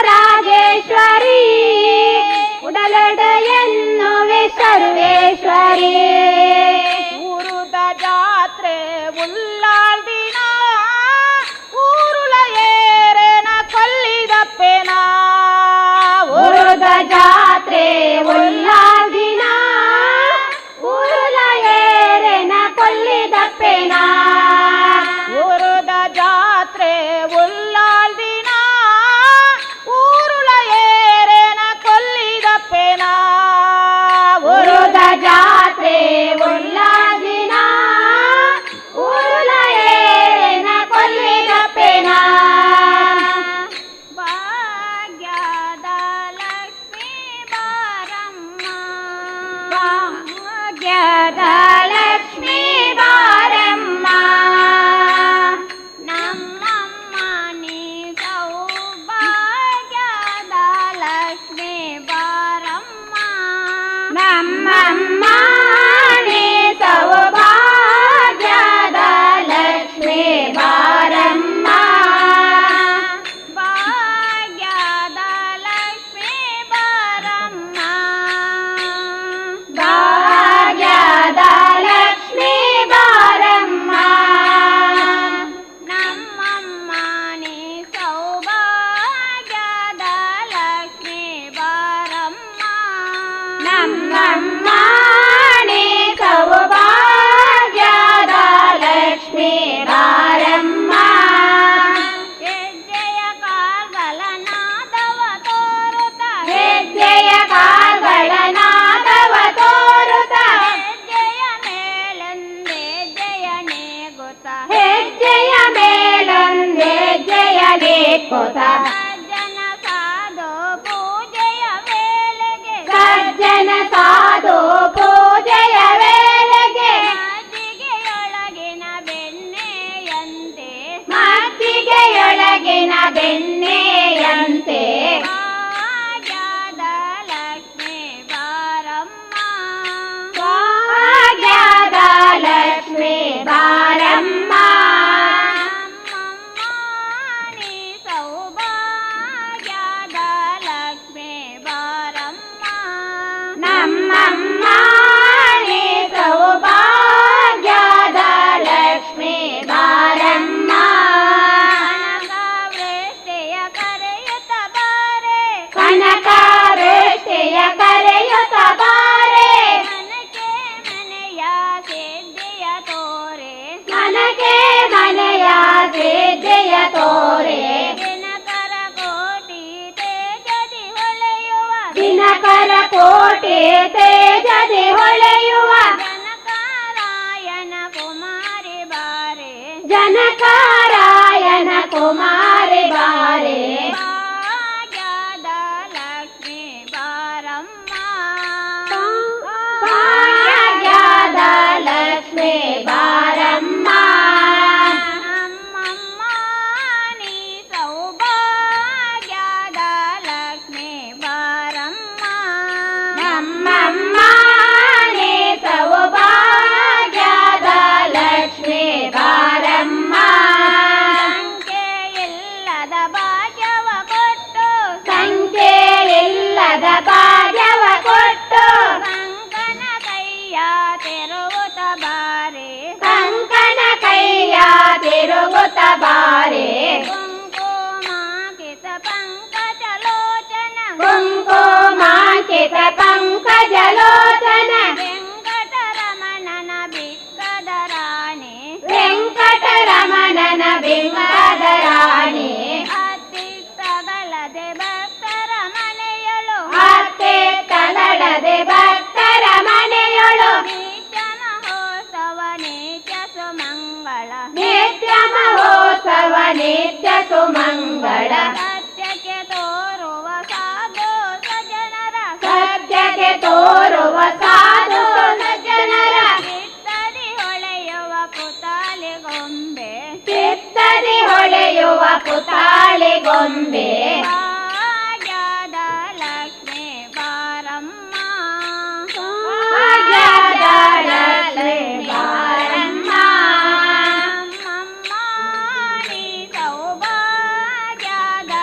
ರಾಜೇಶ್ವರಿ ಉಡಲಡ ಎನ್ನುವೆ ಸರ್ವೇಶ್ವರಿ ಊರುದ ಜಾತ್ರೆ ಉಲ್ಲಾಲ್ದಿನ ಊರುಳ ಏರೆನ ಕೊಲ್ಲಿದಪ್ಪೆನ ಊರುದ ಜಾತ್ರೆ ಉಲ್ಲಾದಿನ ಊರುಲ ಏರೆನ ಕೊಲ್ಲಿದಪ್ಪೆನ ಊರುದ ಜಾತ್ರೆ ಉಲ್ಲಾಲ್ದಿನ ಊರುಳ ಏರೆನ ಕೊಲ್ಲಿದಪ್ಪೆನ ಊರುದ ಜಾತ್ರೆ ಉಲ್ಲಾದಿನ ಊರುಲ ಏರೆನ ಕೊಲ್ಲಿದಪ್ಪೆನ ಭಾಗ್ಯದ ಲಕ್ಷ್ಮೀ ಬಾರಮ್ಮ ಭಾಗ್ಯದ ಲಕ್ಷ್ಮೀ ಬಾರಮ್ಮ ನಮ್ಮಮ್ಮ ನೀ ಸೌಭಾಗ್ಯದ ಲಕ್ಷ್ಮೀ ಬಾರಮ್ಮ ನಮ್ಮಮ್ಮ ನೀ ಸೌಭಾಗ್ಯದ ಲಕ್ಷ್ಮೀ ಬಾರಮ್ಮ ಭಾಗ್ಯದ ಲಕ್ಷ್ಮೀ ಬಾರಮ್ಮ ಭಾಗ್ಯದ ಲಕ್ಷ್ಮೀ ಬಾರಮ್ಮ ನಮ್ಮಮ್ಮ ನೀ ಸೌಭಾಗ್ಯದ ಲಕ್ಷ್ಮೀ ಬಾರಮ್ಮ ನಮ್ಮಮ್ಮ ನೀ ಸೌಭಾಗ್ಯದ ಲಕ್ಷ್ಮೀ ಬಾರಮ್ಮ ಹೆಜ್ಜೆಯ ಕಾಲ್ಗಳ ನಾದವ ತೋರುತ್ತ ಹೆಜ್ಜೆಯ ಕಾಲ್ಗಳ ನಾದವ ತೋರುತ್ತ ಹೆಜ್ಜೆಯ ಮೇಲೆಂದೆ ಜಯನೇ ಗೊತ್ತ ಹೆಜ್ಜೆಯ ಮೇಲೊಂದೆ ಹೆಜ್ಜೆಯ ನೇಕುತ ಸಜ್ಜನ ಸಾಧು ಪೂಜೆಯ ವೇಳೆಗೆ ಸಜ್ಜನ ಸಾಧು ಪೂಜೆಯ ವೇಳೆಗೆ ಮಜ್ಜಿಗೆಯೊಳಗಿನ ಬೆಣ್ಣೆಯಂತೆ ಮಜ್ಜಿಗೆಯೊಳಗಿನ ಬೆಣ್ಣೆಯಂತೆ ಭಾಗ್ಯದ ಲಕ್ಷ್ಮೀ ಬಾರಮ್ಮ ಭಾಗ್ಯದ ಲಕ್ಷ್ಮೀ ಬಾರಮ್ಮ ನಮ್ಮಮ್ಮ ನೀ ಸೌಭಾಗ್ಯದ ಲಕ್ಷ್ಮೀ ಬಾರಮ್ಮ ನಮ್ಮಮ್ಮ ನೀ ಸೌಭಾಗ್ಯದ ಲಕ್ಷ್ಮೀ ಬಾರಮ್ಮ ಕನಕವೃಷ್ಟಿಯ ಕರೆಯುತ್ತ ಬಾರೆ ಕನಕವೃಷ್ಟಿಯ ಕರೆಯುತ್ತ ಬಾರೆ ಮನಕ್ಕೆ ಮನೆಯ ಸಿದ್ಧಿಯ ತೋರೆ ಮನಗೆ ಮನೆಯ ಸಿದ್ಧಿಯ ತೋರೆ ದಿನಕರ ಕೋಟಿ ತೇಜದಿ ಹೊಳೆಯುವ ದಿನಕರ ಕೋಟಿ ತೇಜದಿ ಹೊಳೆಯುವ ಜನಕರಾಯನ ಕುಮಾರಿ ಬಾರೆ ಜನಕರಾಯನ ಕುಮಾರಿ ಬಾರೆ ಭಾಗ್ಯದ ಲಕ್ಷ್ಮೀ ಬಾರಮ್ಮ ಭಾಗ್ಯದ ಲಕ್ಷ್ಮೀ ಬಾರಮ್ಮ ನಮ್ಮಮ್ಮ ನೀ ಸೌಭಾಗ್ಯದ ಲಕ್ಷ್ಮೀ ಬಾರಮ್ಮ ನಮ್ಮಮ್ಮ ನೀ ಸೌಭಾಗ್ಯದ ಲಕ್ಷ್ಮೀ ಬಾರಮ್ಮ ಸಂಖ್ಯೆ ಇಲ್ಲದ ಭಾಗ್ಯವ ಕೊಟ್ಟು ಸಂಖ್ಯೆ ಇಲ್ಲದ ಭಾಗ್ಯವ ಕೊಟ್ಟು ಕಂಕಣ ಕೈಯ ತೆರುವುತ ಬಾರೆ ಕಂಕಣ ಕೈಯ ತಿರುಗುತ್ತ ಬಾರೆ ಕುಂಕುಮಾಕಿತ ಪಂಕಜಲೋಚನ ಕುಂಕುಮಾಂಕಿತ ಪಂಕಜಲೋಚನ ವೆಂಕಟರಮಣನ ಬಿಕ್ಕದ ರಾಣಿ ವೆಂಕಟರಮಣನ ಬಿಂಬದ ರಾಣಿ ಅತ್ತಿತ್ತಗಲದೆ ಭಕ್ತರ ಮನೆಯಳು ಅತ್ತೆ ತಲಡದೆ ಭಕ್ತರ ಮನೆಯೊಳು ನಿತ್ಯ ಮಹೋತ್ಸವ ನಿತ್ಯ ಸುಮಂಗಳ ನಿತ್ಯ ಮಹೋತ್ಸವ ನಿತ್ಯ ಸುಮಂಗಳ ಸತ್ಯಕ್ಕೆ ತೋರುವ ಸಾಧು ಸಜ್ಜನರ ಸತ್ಯಕ್ಕೆ ತೋರುವ ಸಾಧು ಸಜ್ಜನರ ಚಿತ್ತದಿ ಹೊಳೆಯುವ ಪುತಾಲಿ ಗೊಂಬೆ ಚಿತ್ತದಿ ಹೊಳೆಯುವ ಪುತಾಳಿ ಗೊಂಬೆ ಭಾಗ್ಯದ ಲಕ್ಷ್ಮೀ ಬಾರಮ್ಮ ಭಾಗ್ಯದ ಲಕ್ಷ್ಮೀ ಬಾರಮ್ಮ ನಮ್ಮಮ್ಮ ನೀ ಸೌಭಾಗ್ಯದ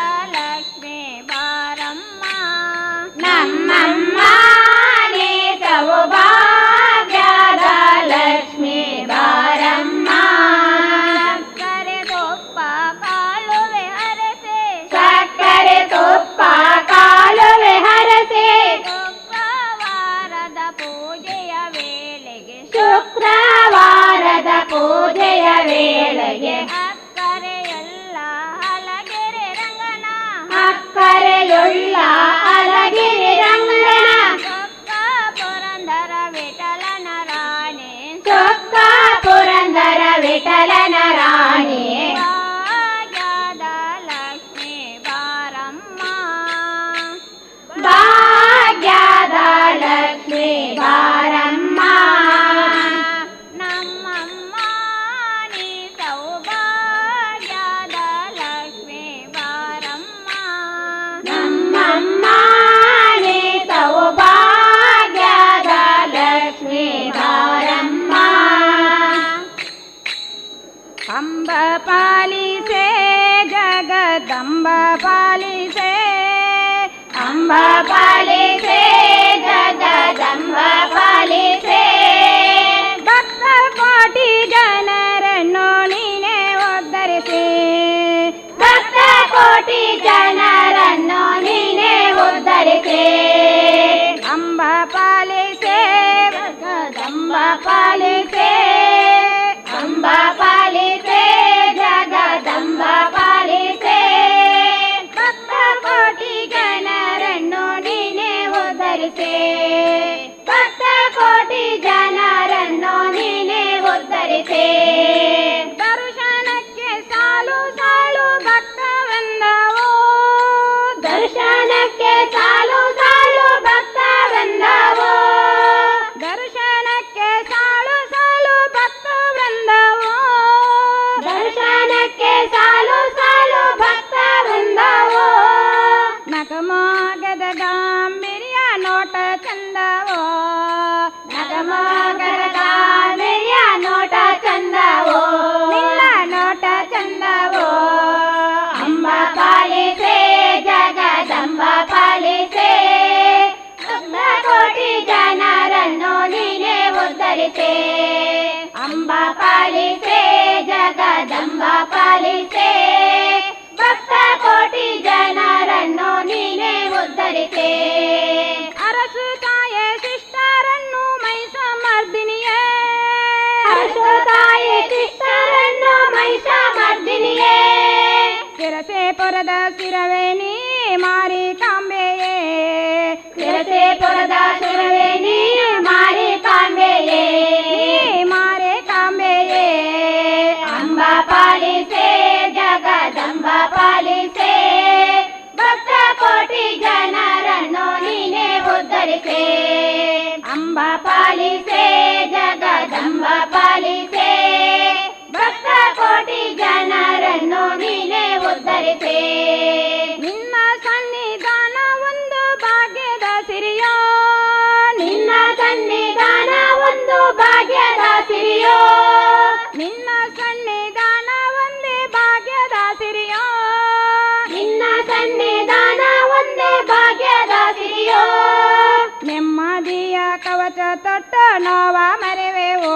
ಪೂಜೆಯ ವೇಳೆಗೆ ಅಕ್ಕರೆಯಲ್ಲ ಹಲಗೆರೆ ರಂಗನ ಅಕ್ಕರೆಯುಳ್ಳ ಅಲಗಿರಿ ರಂಗನ ಚೊಕ್ಕ ಪುರಂದರ ವಿಠಲನ ರಾಣಿ ಚೊಕ್ಕ ಪುರಂದರ ವಿಠಲನ ರಾಣಿ ಭಾಗ್ಯದ ಲಕ್ಷ್ಮೀ ಬಾರಮ್ಮ ಭಾಗ್ಯದ ಲಕ್ಷ್ಮೀ ಬಾರಮ್ಮ ನಮ್ಮಮ್ಮ ನೀ ಸೌಭಾಗ್ಯದ ಲಕ್ಷ್ಮೀ ಬಾರಮ್ಮ ನಮ್ಮಮ್ಮ ನೀ ಸೌಭಾಗ್ಯದ ಲಕ್ಷ್ಮೀ ಬಾರಮ್ಮ ಅಂಬ ಪಾಲಿಸೆ ಜಗದಂಬ ಪಾಲಿಸೆ ಅಂಬ ಪಾಲಿಸೆ ಜಗದಂಬ ಪಾಲಿಸೆ ಭಕ್ತ ಕೋಟಿ ಜನರನ್ನು ನೀನೇ ಉದ್ಧರಿಸಿ ಭಕ್ತ ಕೋಟಿ ಜನರನ್ನು ನೀನೇ ಉದ್ಧರಿಸೆ ಅಂಬ ಪಾಲಿಸೆ ಜಗದಂಬ ಪಾಲಿಸೆ ಅಂಬ ಪಾಲಿಸೆ ಜಗದಂಬ ಪಾಲಿಸೆ ಭಕ್ತ ಕೋಟಿ ಜನರನ್ನು ನೀನೇ ಉದ್ಧರಿಸಿ ಭಕ್ತ ಕೋಟಿ ಜನರನ್ನು ನೀನೇ ಉದ್ಧರಿಸೆ ದರ್ಶನಕ್ಕೆ ಸಾಲು ಸಾಲು ಭಕ್ತವೃಂದವು ದರ್ಶನಕ್ಕೆ ಸಾಲು ಸಾಲು ಭಕ್ತ ಬಂದವು ದರ್ಶನಕ್ಕೆ ಸಾಲು ಸಾಲು ಭಕ್ತವೃಂದವು ದರ್ಶನಕ್ಕೆ ಸಾಲು ಸಾಲು ಭಕ್ತ ಬಂದವು ನಗಮೋಗದ ಗಾಂಭೀರ್ಯ ನೋಟ ಚಂದವೋ ನಗಮೋಗದ ಗಾಂಭೀರ್ಯ ನೋಟ ಚಂದವೋ ನಿನ್ನ ನೋಟ ಚಂದವೋ ಅಂಬ ಪಾಲಿಸೆ ಜಗದಂಬ ಪಾಲಿಸೆ ಭಕ್ತ ಕೋಟಿ ಜನರನ್ನು ನೀನೇ ಉದ್ಧರಿಸೆ ಅಂಬ ಪಾಲಿಸೆ ಜಗದಂಬ ಪಾಲಿಸೆ ಭಕ್ತ ಕೋಟಿ ಜನರನ್ನು ನೀನೇ ಉದ್ಧರಿಸೆ ಅರಸು ತಾಯೇ ಶಿಷ್ಟರನ್ನು ಮೈ ಸಮರ್ದಿನಿಯೇ ಹರ್ಷ ತಾಯಿ ಶಿಷ್ಟರನ್ನು ಮಹಿಷಮರ್ದಿನಿಯೇ ಶಿರಸೆ ಪುರದ ಶಿರವೇ ನೀ ಮಾರಿ ಕಾಂಬೆಯೇ ಶಿರಸೆ ಪುರದ ಶಿರವೇ ನೀ ಮಾರಿ ಕಾಂಬೆಯೇ ಮಾರೆ ಕಾಂಬೆಯೇ ಅಂಬ ಪಾಲಿಸೆ ಜಗದಂಬ ಪಾಲಿಸೆ ಭಕ್ತ ಕೋಟಿ ಜನರನ್ನು ನೀನೇ ಉದ್ಧರಿಸೆ ಅಂಬ ಪಾಲಿಸೆ ಜಗದಂಬ ಪಾಲಿಸೆ ಭಕ್ತ ಕೋಟಿ ಜನರನ್ನು ನೀನೇ ಉದ್ಧರಿಸೆ ನಿನ್ನ ಸನ್ನಿಧಾನ ಒಂದು ಭಾಗ್ಯದ ಸಿರಿಯೋ ನಿನ್ನ ಸನ್ನಿಧಾನ ಒಂದು ಭಾಗ್ಯದ ಸಿರಿಯೋ ನಿನ್ನ ಸನ್ನಿಧಾನ ಒಂದೇ ಭಾಗ್ಯದ ಸಿರಿಯೋ ನಿನ್ನ ಸನ್ನಿಧಾನ ಒಂದೇ ಭಾಗ್ಯದ ಸಿರಿಯೋ ನೆಮ್ಮದಿಯ ಕವಚ ತೊಟ್ಟು ನೋವ ಮರೆವೆವೋ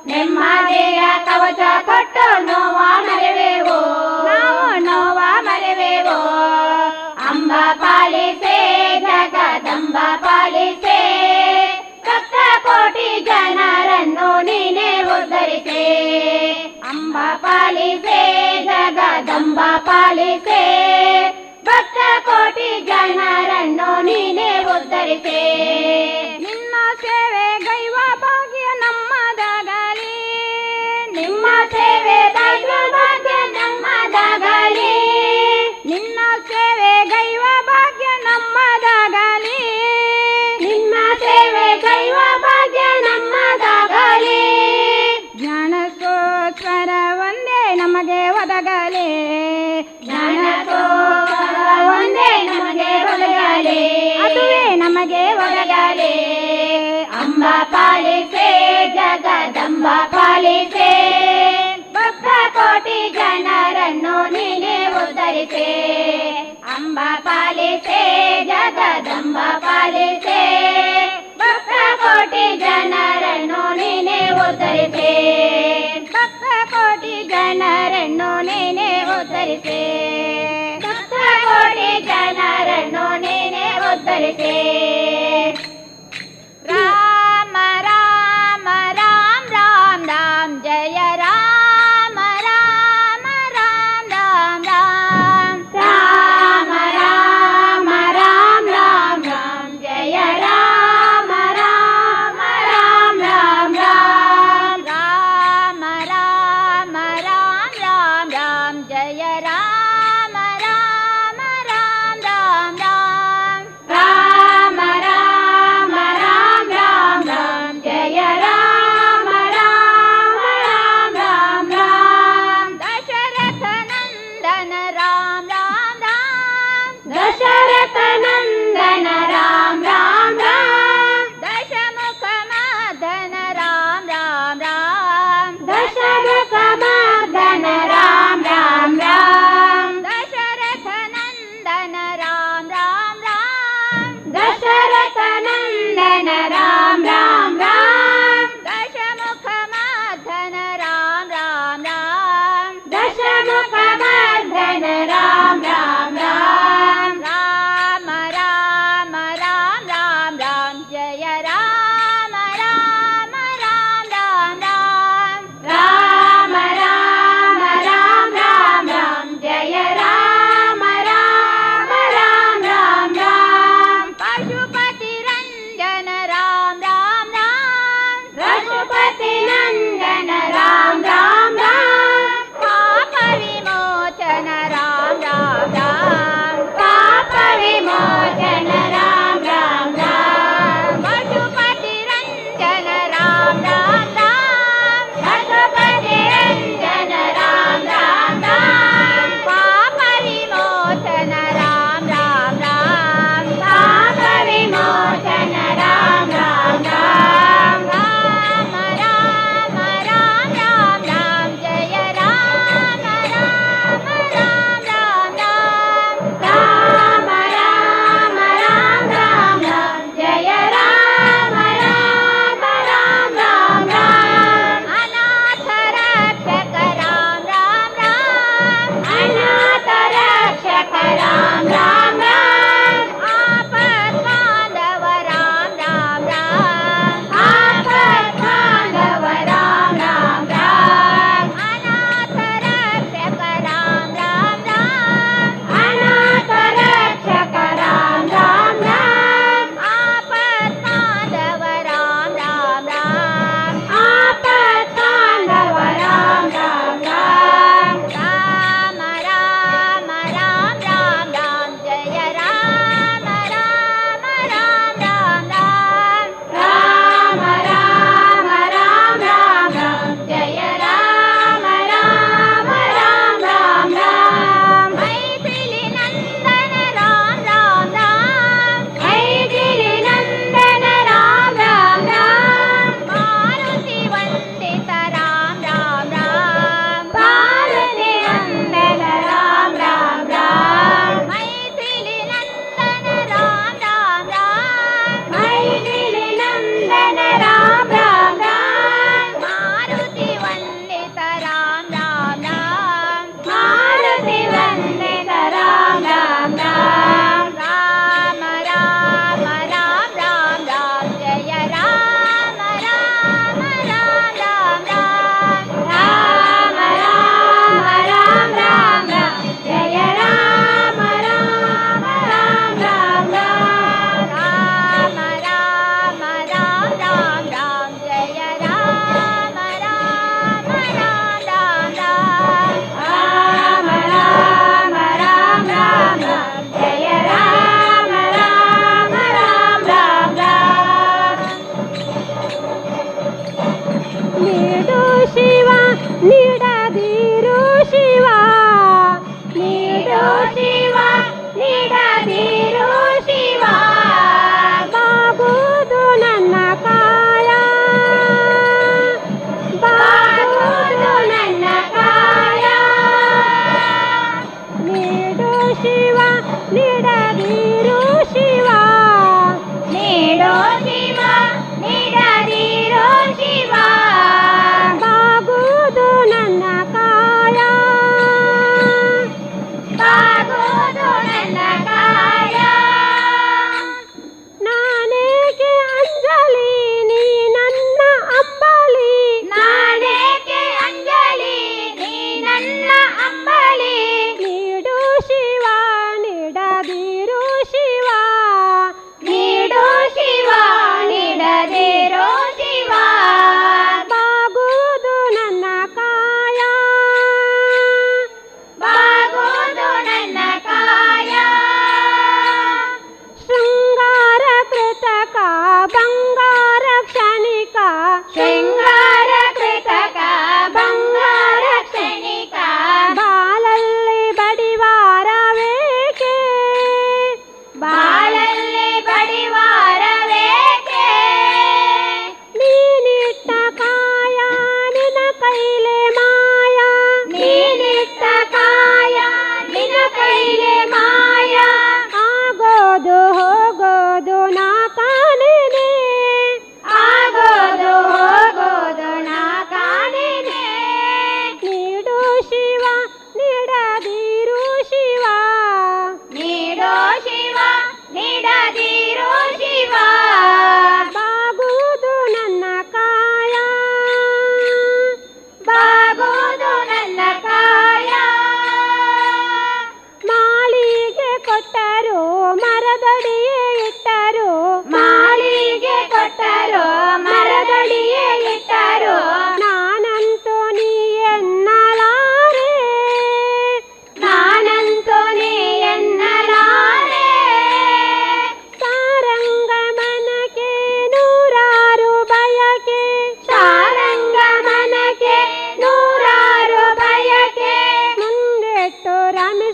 ನೆಮ್ಮದಿಯ ಕವಚ ಕೊಟ್ಟು ನೋವ ಮರೆವೆವೋ ನಾವು ನೋವ ಮರೆವೆವೋ ಅಂಬ ಪಾಲಿಸೆ ಜಗದಂಬ ಪಾಲಿಸೆ ಭಕ್ತ ಕೋಟಿ ಜನರನ್ನು ನೀನೇ ಉದ್ಧರಿಸೆ ಅಂಬ ಪಾಲಿಸೆ ಜಗದಂಬ ಪಾಲಿಸೆ ಭಕ್ತ ಕೋಟಿ ಜನರನ್ನು ನೀನೇ ಉದ್ಧರಿಸೆ ನಿನ್ನ ಸೇವೆ ಗೈವ ಭಾಗ್ಯ ನಮ್ಮದಾಗಲಿ ನಿಮ್ಮ ಸೇವೆ ದೈವ ಭಾಗ್ಯ ನಮ್ಮದಾಗಲಿ ನಿನ್ನ ಸೇವೆ ಗೈವ ಭಾಗ್ಯ ನಮ್ಮದಾಗಲಿ ನಿಮ್ಮ ಸೇವೆ ದೈವ ಭಾಗ್ಯ ನಮ್ಮದಾಗಲಿ ಜ್ಞಾನ ಸೋತ್ವರ ಒಂದೇ ನಮಗೆ ಒದಗಲಿ ಜ್ಞಾನಕೋಸ್ಕರ ಒಂದೇ ನಮಗೆ ಒದಗಲಿ ಅದುವೇ ನಮಗೆ ಒದಗಲಿ ಅಂಬ ಪಾಲಿಸೆ ಜಗದಂಬ ಪಾಲಿಸೆ ಭಕ್ತ ಕೋಟಿ ಜನರನ್ನು ನೀನೇ ಉದ್ಧರಿಸೆ ಅಂಬ ಪಾಲಿಸೆ ಜಗದಂಬ ಪಾಲಿಸೆ ಭಕ್ತ ಕೋಟಿ ಜನರನ್ನು ನೀನೇ ಉದ್ಧರಿಸೆ ಭಕ್ತ ಕೋಟಿ ಜನರನ್ನು ನೀನೇ ಉದ್ಧರಿಸೆ ಭಕ್ತ ಕೋಟಿ ಜನರನ್ನು ನೀನೇ ಉದ್ಧರಿಸೆ ರಾಮ ರಾಮ ರಾಮ ರಾಮ ರಾಮ ಜಯ ಜಯ ರಾಮ ರಾಮ ರಾಮ ರಾಮ ರಾಮ ರಾಮ ರಾಮ ರಾಮ ಜಯ ರಾಮ ರಾಮ ರಾಮ ರಾಮ ರಾಮ ದಶರಥ ನಂದನ ರಾಮ ರಾಮ ರಾಮ ದಶರಥ ನಂದನ ರಾಮ ರಾಮ ರಾಮ ದಶಮುಖ ಮದನ ರಾಮ ರಾಮ ರಾಮ ದಶಮುಖ ಮದನ ರಾಮ ರಾಮ ರಾಮ ದಶರಥ ನಂದನ ರಾಮ ರಾಮ ರಾಮ ದಶರಥ ನಂದನ ರಾಮ ರಾಮ ರಾಮ ದಶಮುಖ ಮದನ ರಾಮ ರಾಮ ರಾಮ ದಶಮುಖ ಮದನ ರಾಮ ರಾಮ ರಾಮ ರಾಮ ರಾಮ ರಾಮ ರಾಮ ರಾಮ ಜಯ ರಾಮ ರಾಮ ರಾಮ ರಾಮ ರಾಮ ರಾಮ ರಾಮ ರಾಮ ರಾಮ ಜಯ ರಾಮ ರಾಮ ರಾಮ ರಾಮ ರಾಮ ಪಶುಪತಿ ರಂಜನ ರಾಮ ರಾಮ ರಾಮ ಪಶುಪತಿ ನಂದನ ರಾಮ ರಾಮ ರಾಮ ಪಾಪ ವಿಮೋಚನ ರಾಮ ರಾಮ ರಾಮ ಪಾಪ ವಿಮೋಚನ ರಾಮ ರಾಮ ರಾಮ ಪಶುಪತಿ ರಂಜನ ರಾಮ ರಾಮ ರಾಮ ಪಶುಪತಿ ರಂಜನ ರಾಮ ರಾಮ ರಾಮ ಪಾಪ ವಿಮೋಚನ ರಾಮ ರಾಮ ರಾಮ ಪಾಪ ವಿಮೋಚನ ರಾಮ ರಾಮ ರಾಮ ರಾಮ ರಾಮ ರಾಮ ರಾಮ ರಾಮ ಜಯ ರಾಮ ರಾಮ ರಾಮ ರಾಮ ರಾಮ ರಾಮ ರಾಮ ರಾಮ ರಾಮ ಜಯ ರಾಮ ರಾಮ ರಾಮ ರಾಮ ರಾಮ ಅನಾಥ ರಕ್ಷಕ ರಾಮ ರಾಮ ರಾಮ ಅನಾಥ ರಕ್ಷಕ ರಾಮ ರಾಮ ರಾಮ ಆಪತ್ ಬಾಂಧವ ರಾಮ ರಾಮ ರಾಮ ಆಪತ್ ಬಾಂಧವ ರಾಮ ರಾಮ ರಾಮ ಅನಾಥ ರಕ್ಷಕ ರಾಮ ರಾಮ ರಾಮ ಅನಾಥ ರಕ್ಷಕ ರಾಮ ರಾಮ ರಾಮ ಆಪತ್ ಬಾಂಧವ ರಾಮ ರಾಮ ರಾಮ ಆಪತ್ ಬಾಂಧವ ರಾಮ ರಾಮ ರಾಮ ರಾಮ ರಾಮ ರಾಮ ರಾಮ ರಾಮ ಜಯ ರಾಮ ರಾಮ ರಾಮ ರಾಮ ರಾಮ ರಾಮ ರಾಮ ರಾಮ ರಾಮ ಜಯ ರಾಮ ರಾಮ ರಾಮ ರಾಮ ರಾಮ ಮೈಥಿಲಿ ನಂದನ ರಾಮ ರಾಮ ರಾಮ ಮೈಥಿಲಿ ನಂದನ ರಾಮ ರಾಮ ರಾಮ ಮಾರುತಿ ವಂದಿತ ರಾಮ ರಾಮ ರಾಮ ಮಾರುತಿ ವಂದನ ರಾಮ ರಾಮ ರಾಮ ಮೈಥಿಲಿ ನಂದನ ರಾಮ ರಾಮ ರಾಮ ಮೈಥಿಲಿ ನಂದನ ರಾಮ ರಾಮ ರಾಮ ಮಾರುತಿ ವಂದಿತ ರಾಮ ರಾಮ ರಾಮ ಮಾರುತಿ ವಂದಿತ ರಾಮ ರಾಮ ರಾಮ ರಾಮ ರಾಮ ರಾಮ ರಾಮ ರಾಮ ಜಯ ರಾಮ ರಾಮ ರಾಮ ರಾಮ ರಾಮ ರಾಮ ರಾಮ ರಾಮ ರಾಮ ಜಯ ರಾಮ ರಾಮ ರಾಮ ರಾಮ ರಾಮ ರಾಮ ರಾಮ ರಾಮ ರಾಮ ರಾಮ ಜಯ ರಾಮ ರಾಮ ರಾಮ ರಾಮ ರಾಮ ರಾಮ ರಾಮ ರಾಮ ರಾಮ ಜಯ ರಾಮ ರಾಮ ರಾಮ ರಾಮ ರಾಮ ನೀಡು ಶಿವ ನೀಡದಿರು ಶಿವ ನೀಡು ಶಿವ ನೀಡದಿರು ಶಿವ ಬಾಗುವುದು ನನ್ನ ಕಾಯ ಬಾಗುವುದು ನನ್ನ ಕಾಯ ನೀಡು ಶಿವ ನೀಡದಿರು ಶಿವ ನೀಡು ಶಿವ ನೀಡದಿರು ಶಿವ ಬಾಗುವುದು ನನ್ನ ಕಾಯ ಬಾಗುವುದು ನನ್ನ ಕಾಯ ನಾನೇಕೆ ಅಂಜಲಿ ನೀ ನನ್ನ ಅಂಬಲಿ ನಾನೇಕೆ ಅಂಜಲಿ ನೀ ನನ್ನ ಅಂಬಲಿ ನೀಡು ಶಿವ ನೀಡದಿರು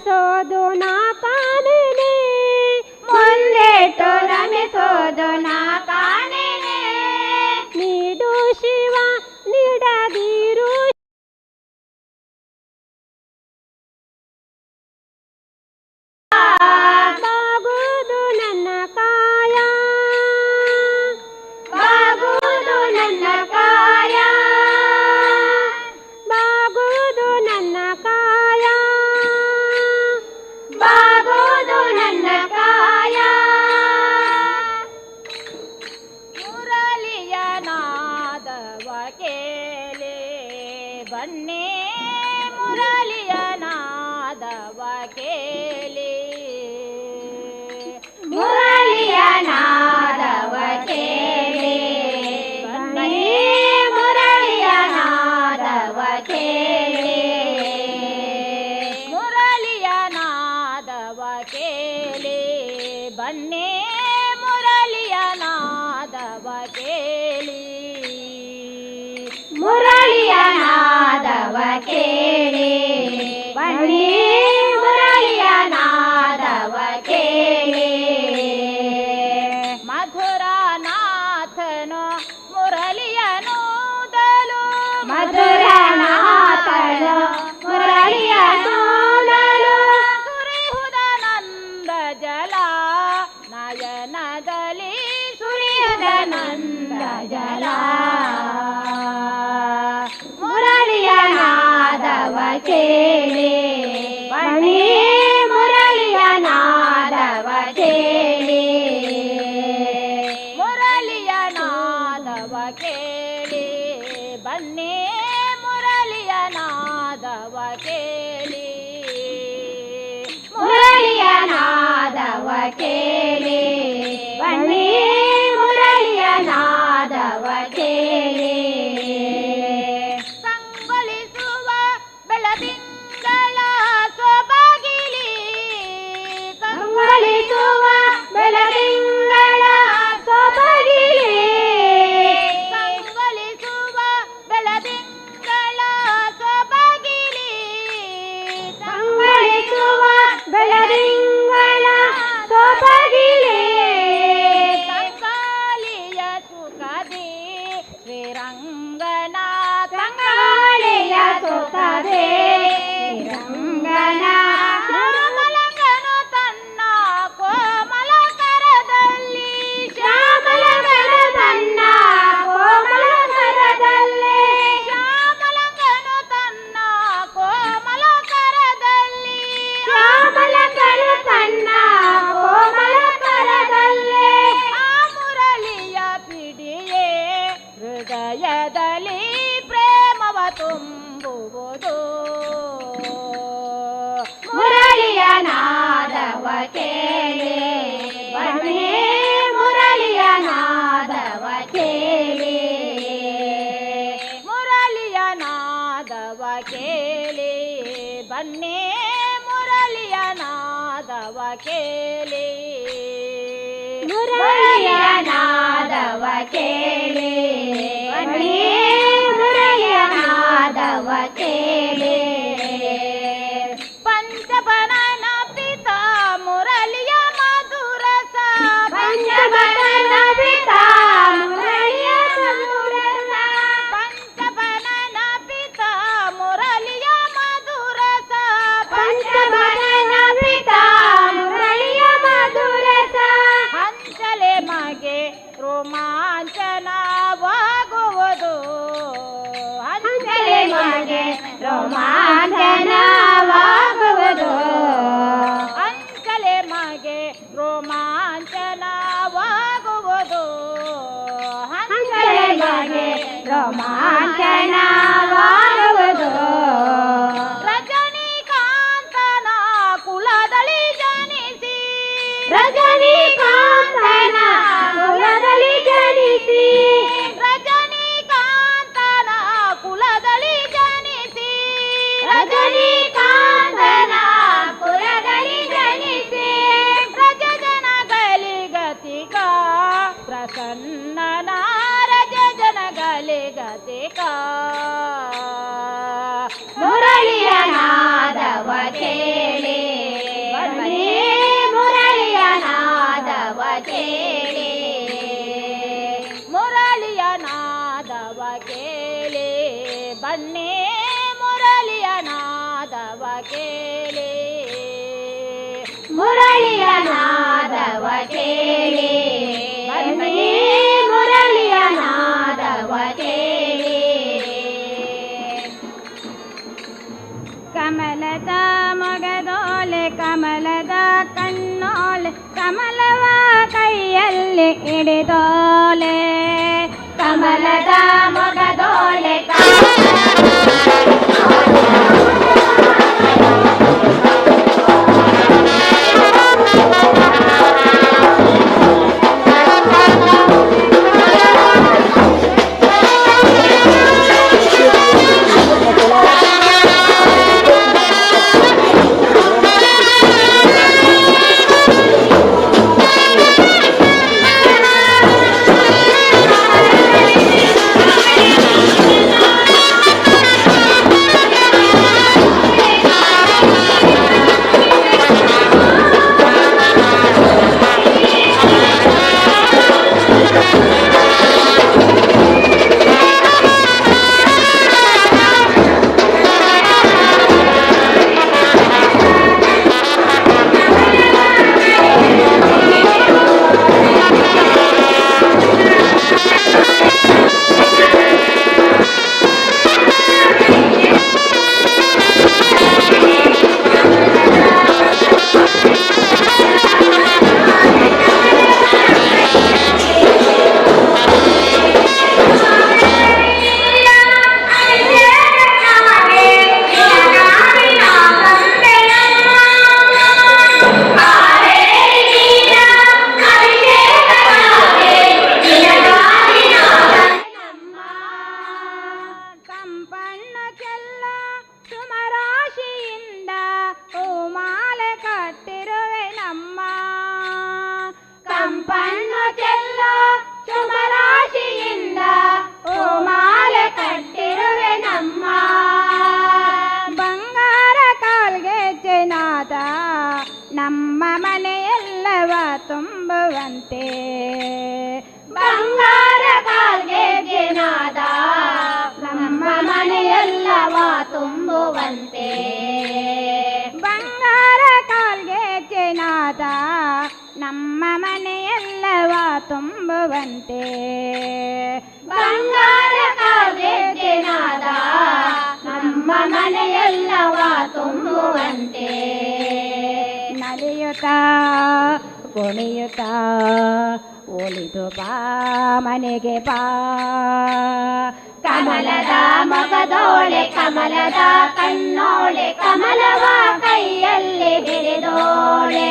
ರಮಿಸೋದು ನಾ ಕಾಣೆನೆ, ಮುಂದಿಟ್ಟು ರಮಿಸೋದು ನಾ ಕಾಣೆನೆ. ನೀಡು ಶಿವ ನೀಡದಿರು ಬಾಗುವುದು ನನ್ನ ಕಾಯ, ಬಾಗುವುದು ನನ್ನ ಕಾಯ, ಬಾಗುವುದು ನನ್ನ ಕಾಯ, ಬಾಗುವುದು ನನ್ನ ಕಾಯ. ಮುರಳಿಯ ನಾದವ ಕೇಳಿ ಬನ್ನಿ, ಮುರಳಿಯ ನಾದವ ಕೇಳಿ, ಮುರಳಿಯ ನಾದವ ಕೇಳಿ ಬನ್ನಿ, ಮುರಳಿಯ ನಾದವ ಕೇಳಿ, ಮುರಳಿಯ ನಾದವ ಕೇಳಿ ಬನ್ನಿ, ಮುರಳಿಯ ನಾದವ ಕೇಳಿ, ಮುರಳಿಯ ನಾದವ ಕೇಳಿ ಬನ್ನಿ, ಮುರಳಿಯ ನಾದವ ಕೇಳಿ. ಮಧುರನಾಥನು ಮುರಳಿಯನೂದಲು, ಮಧುರನಾಥನು ಮುರಳಿಯನೂದಲು, ಸುರಿಹುದನಂದ ಜಲ ನಯನದಲ್ಲಿ, ಸುರಿಯುವುದನಂದ ಜಲ. ಮುರಳಿಯ ನಾದವ ಕೇಳಿ ಬನ್ನಿ, ಮುರಳಿಯ ನಾದವ ಕೇಳಿ, ಮುರಳಿಯ ನಾದವ ಕೇಳಿ ಬನ್ನಿ, ಮುರಳಿಯ ನಾದವ ಕೇಳಿ, ಮುರಳಿಯ ನಾದವ ಕೇಳಿ ಬನ್ನಿ, ಮುರಳಿಯ ನಾದವ ಕೇಳಿ. ಕಂಗೊಳಿಸುವ ಬೆಳದಿಂಗಳ ಸೊಬಗಿಲಿ, ಕಂಗೊಳಿಸುವ ಬೆಳದಿಂಗಳ ಸೊಬಗಿಲಿ, ಕಂಗೊಳಿಸುವ ಬೆಳದಿಂಗಳ ಸೊಬಗಿಲಿ, ಕಂಗೊಳಿಸುವ ಬೆಳದಿಂಗಳ ಸೊಬಗಿಲಿ, ಕಂಗಾಳಿಯ ಸುಖದಿ ಶ್ರೀರಂಗನ, ಕಂಗಾಳಿಯ ಸುಖದೆ ಶ್ರೀರಂಗನ, ಶ್ಯಾಮಲಂಗನು ತನ್ನ ಕೋಮಲ ಕರದಲ್ಲಿ, ಶ್ಯಾಮಲಂಗನ ತನ್ನ ಕೋಮಲ ಕರದಲ್ಲಿ, ಶ್ಯಾಮಲಂಗನು ತನ್ನ ಕೋಮಲ ಕರದಲ್ಲಿ, ಶ್ಯಾಮಲಂಗನು ತನ್ನ ಕೋಮಲ ಕರದಲ್ಲಿ, ಆ ಮುರಳಿಯ ಪಿಡಿಯೇ ಹೃದಯದಲ್ಲಿ ಪ್ರೇಮವ ತುಂಬುವುದು. ಮುರಳಿಯ ನಾದವ ಕೇಳಿ ಬನ್ನಿ, ಮುರಳಿಯ ನಾದವ ಕೇಳಿ, ಮುರಳಿಯ ನಾದವ ಕೇಳಿ ಬನ್ನಿ, ಮುರಳಿಯ ನಾದವ ಕೇಳಿ, ಮುರಳಿಯ ನಾದವ ಕೇಳಿ ಬನ್ನಿ, ಮುರಳಿಯ ನಾದವ ಕೇಳಿ. ಪಂಚಬನನ ಪಿತ ಮುರಳಿಯ ಮಧುರಸ, ಪಂಚಬನನ ಪಿತ ಮುರಳಿಯ ಮಧುರಸ, ಪಂಚಬನನ ಪಿತ ಮುರಳಿಯ ಮಧುರಸ, ಪಂಚಬನನ ಪಿತ ಮುರಳಿಯ ಮಧುರಸ, ಹಂಚಲೆ ಮಗೆ ರೋಮಾಂಚನವಾಗುವುದು, ಹಂಚಲೆ ಮಗೆ ರೋಮಾಂಚನವಾಗುವುದು, ಹಂಚಲೆ ಮಗೆ ರೋಮಾಂಚನವಾಗುವುದು, ಹಂಚಲೆ ಮಗೆ ರೋಮಾಂಚನವಾಗುವುದು. ರಜನಿಕಾಂತನ ಕುಲದಲ್ಲಿ ಜನಿಸಿ, ರಜನಿಕಾಂತನ ಕುಲದಲ್ಲಿ ಜನಿಸಿ, ರಜನಿಕಾಂತನ ಕುಲದಲ್ಲಿ ಜನಿಸಿ, ರಜನಿಕಾಂತನ ಕುಲದಲ್ಲಿ ಜನಿಸಿ, ರಜ ಜನಗಳಿಗತಿಕ ಪ್ರಸನ್ನನ, ರಜ ಜನಗಳಿಗತಿಕ ಮುರಳಿಯ ನಾದವ ಕೇಳಿ ಬನ್ನಿ ಮುರಳಿಯ ನಾದವ ಕೇಳಿ ಕಮಲದ ಮೊಗದೋಲೆ ಕಮಲದ ಕಣ್ಣೋಲೆ ಕಮಲವ ಕೈಯಲ್ಲಿ ಹಿಡಿದೋಲೆ ಕಮಲದ ಮೊಗದೋಲೆ ನಮ್ಮ ಮನೆಯೆಲ್ಲವ ತುಂಬುವಂತೆ ಬಂಗಾರ ಕಾಲ್ಗೆ ನಾದ ನಮ್ಮ ಮನೆಯೆಲ್ಲವ ತುಂಬುವಂತೆ ಬಂಗಾರ ಕಾಲ್ಗೆ ನಾದ ನಮ್ಮ ಮನೆಯೆಲ್ಲವ ತುಂಬುವಂತೆ ಬಂಗಾರ ಕಾಲ್ಗೆ ನಾದ ನಮ್ಮ ಮನೆಯೆಲ್ಲವ ತುಂಬುವಂತೆ ನಲಿಯುತ್ತ ಕುಣಿಯುತ್ತ ಒಲಿದು ಬಾ ಮನೆಗೆ ಬಾ ಕಮಲದ ಮೊಗದೋಳೆ ಕಮಲದ ಕಣ್ಣೋಳೆ ಕಮಲವ ಕೈಯಲ್ಲಿ ಹಿಡಿದೋಳೆ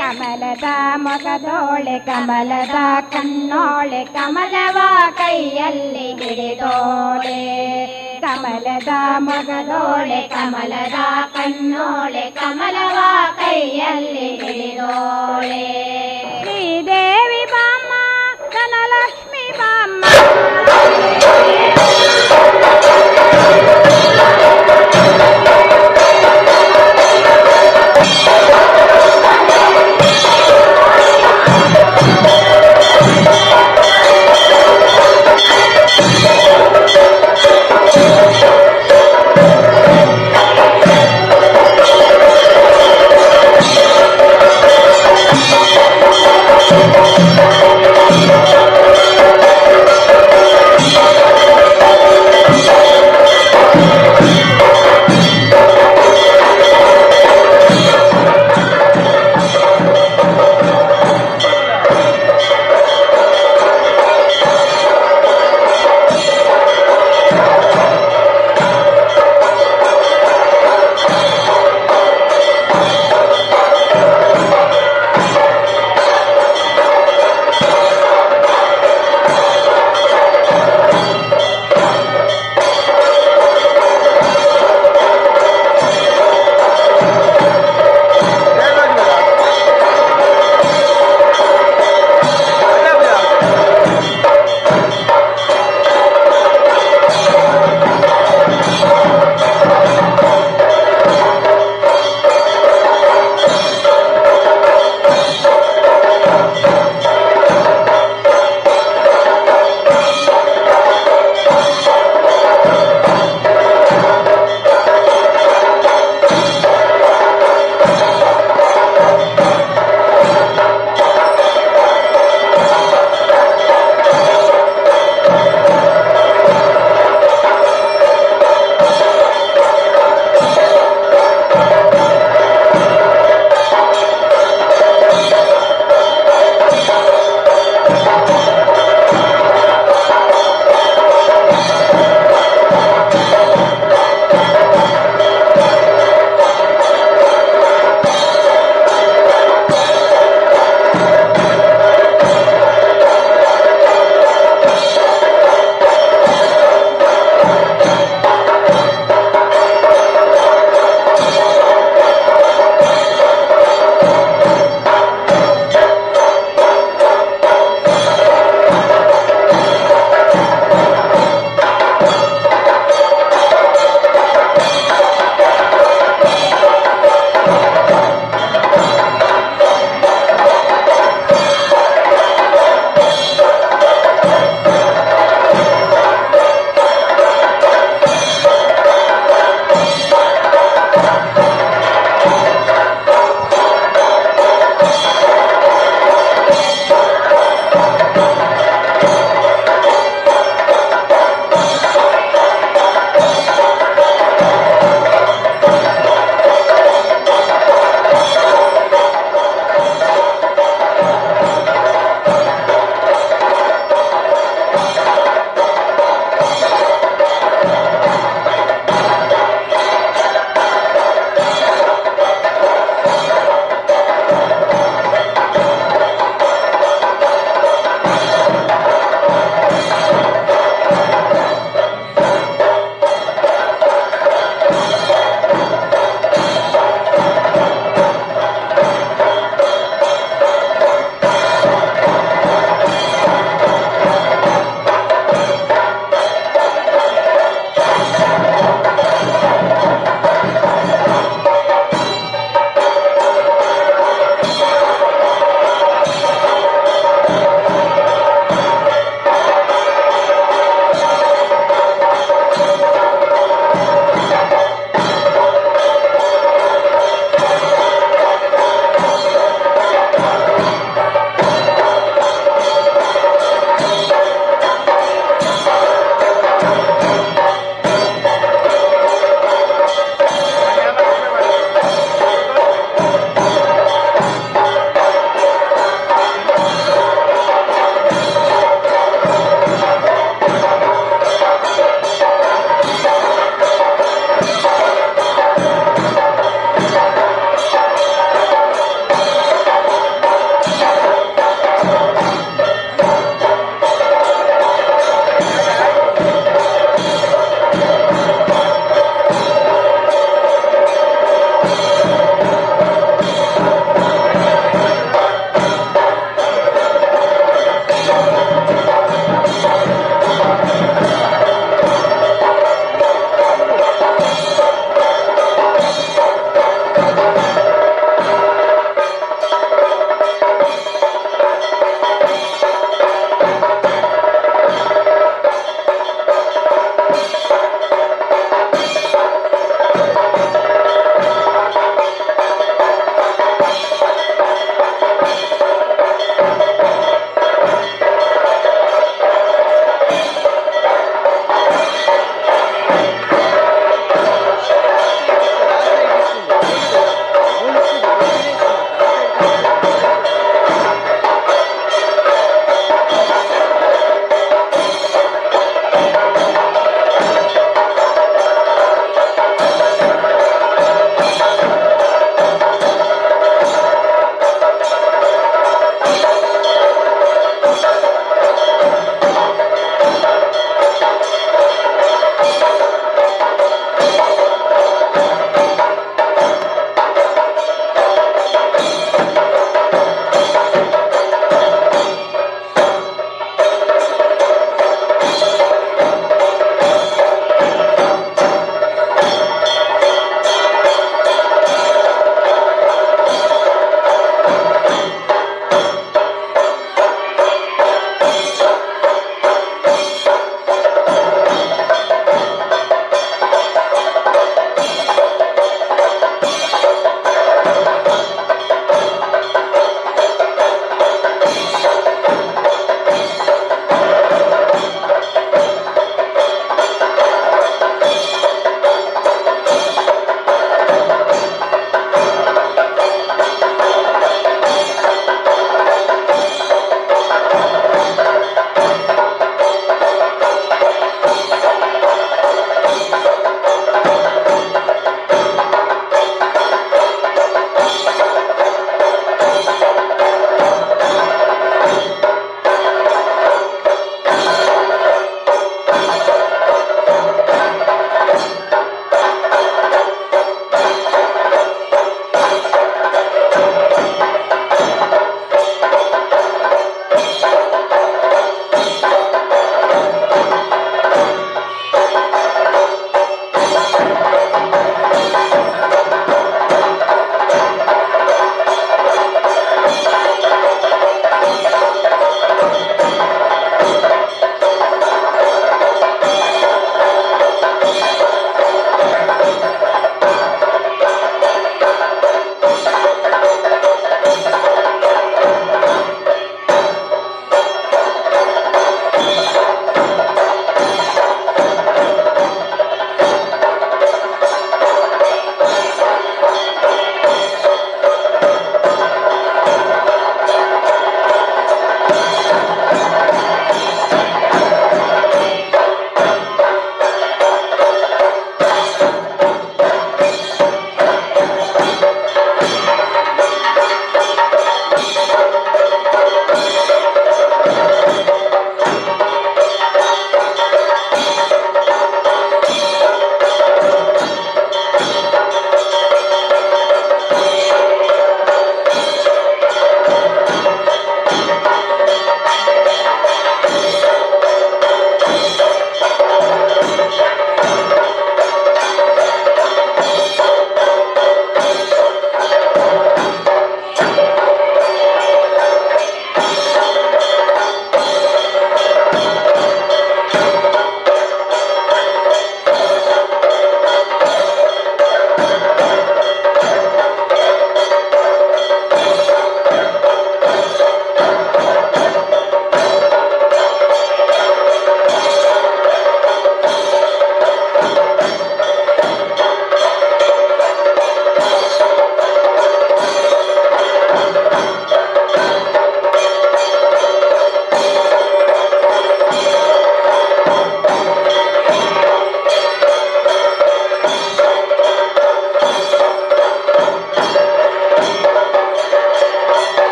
ಕಮಲದ ಮೊಗದೋಳೆ ಕಮಲದ ಕಣ್ಣೋಳೆ ಕಮಲವ ಕೈಯಲ್ಲಿ ಹಿಡಿದೋಳೆ ಕಮಲದ ಮೊಗದೋಳೆ ಕಮಲದ ಕಣ್ಣೋಳೆ ಕಮಲವ ಕೈಯಲ್ಲಿ ಹಿಡಿದೋಳೆ ಶ್ರೀದೇವಿ ಬಾಮ್ಮ ಧನಲಕ್ಷ್ಮಿ ಬಾಮ್ಮ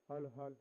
ಹಾಲು ಹಾಲು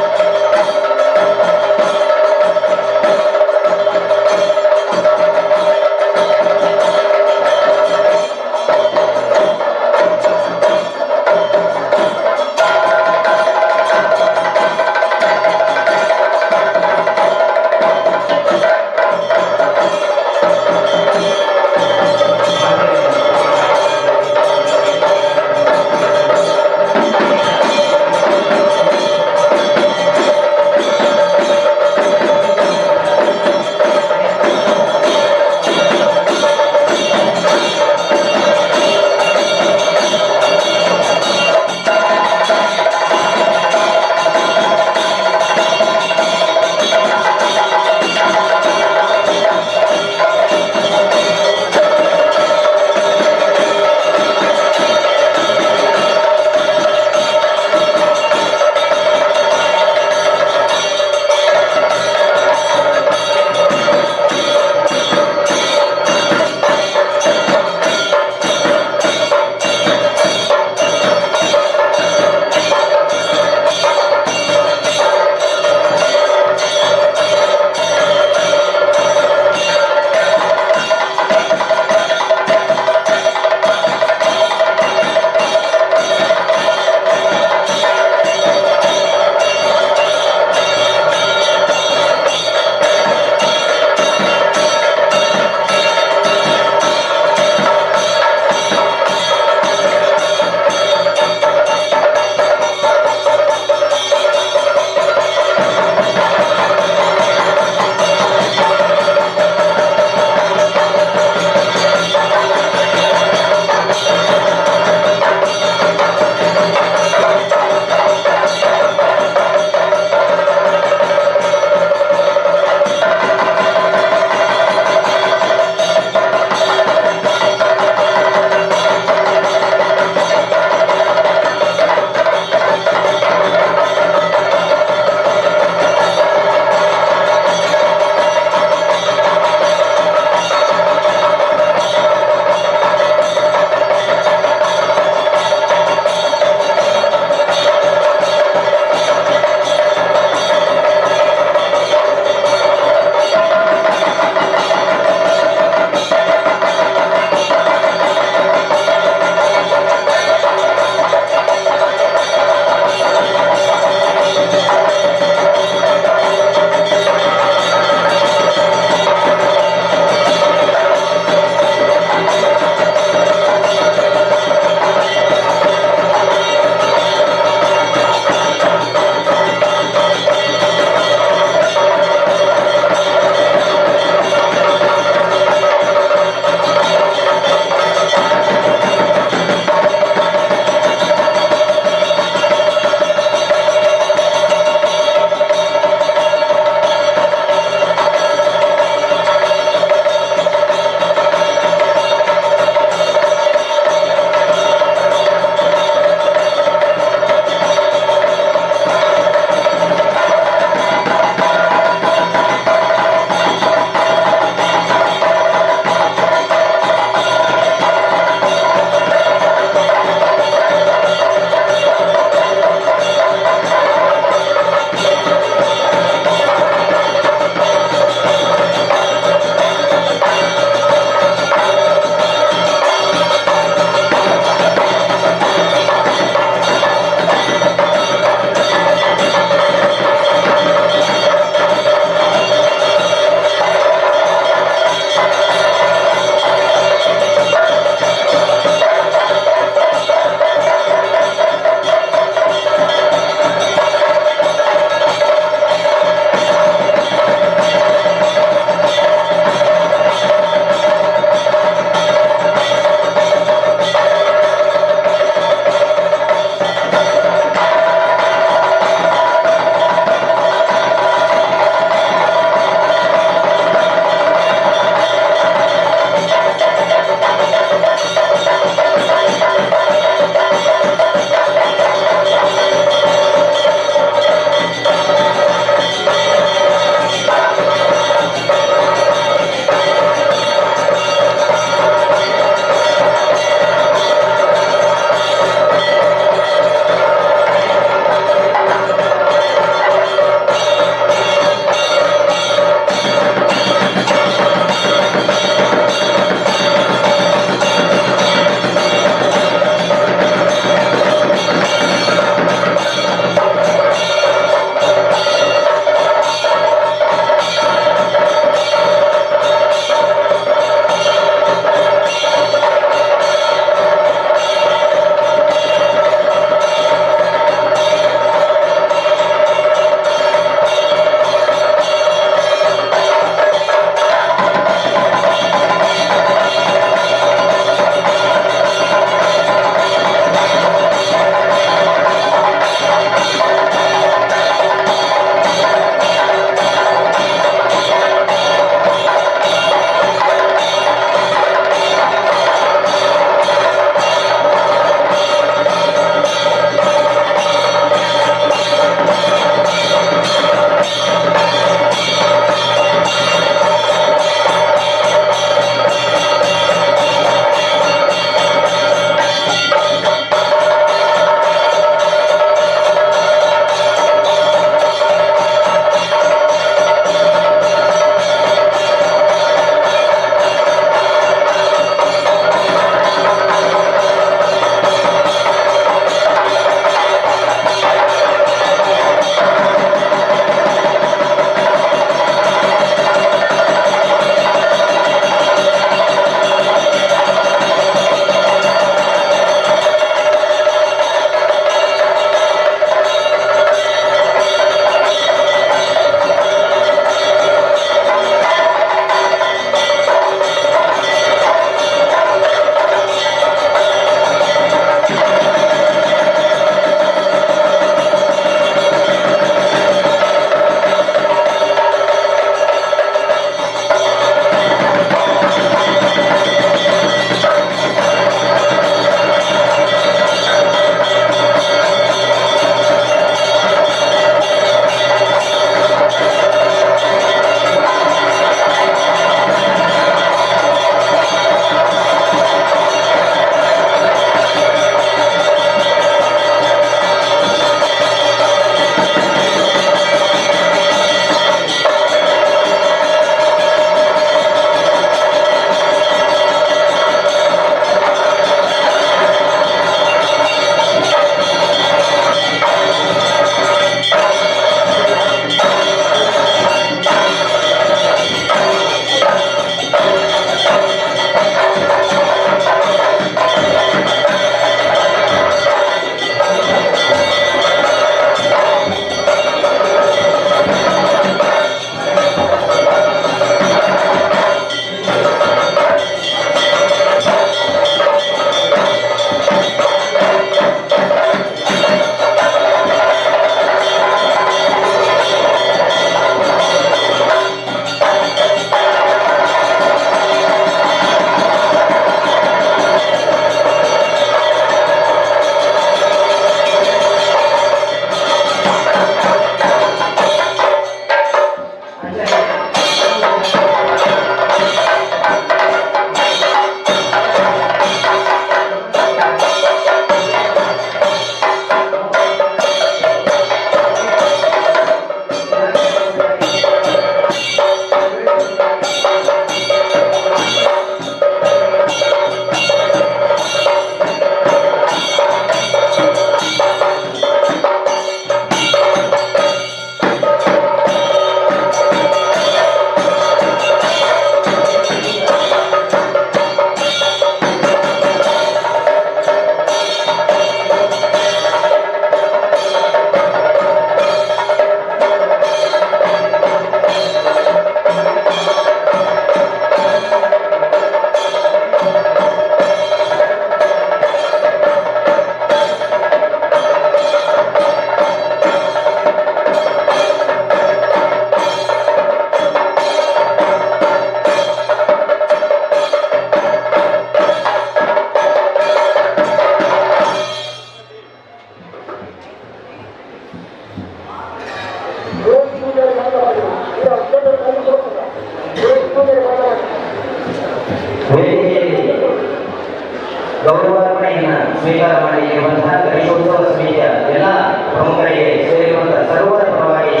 ಸ್ವೀಕಾರ ಮಾಡಿರುವಂತಹ ಗಣೇಶೋತ್ಸವ ಸಮಿತಿಯ ಎಲ್ಲ ಪ್ರಮುಖರಿಗೆ ಸೇರಿರುವಂತಹ ಸರ್ವರ ಪರವಾಗಿ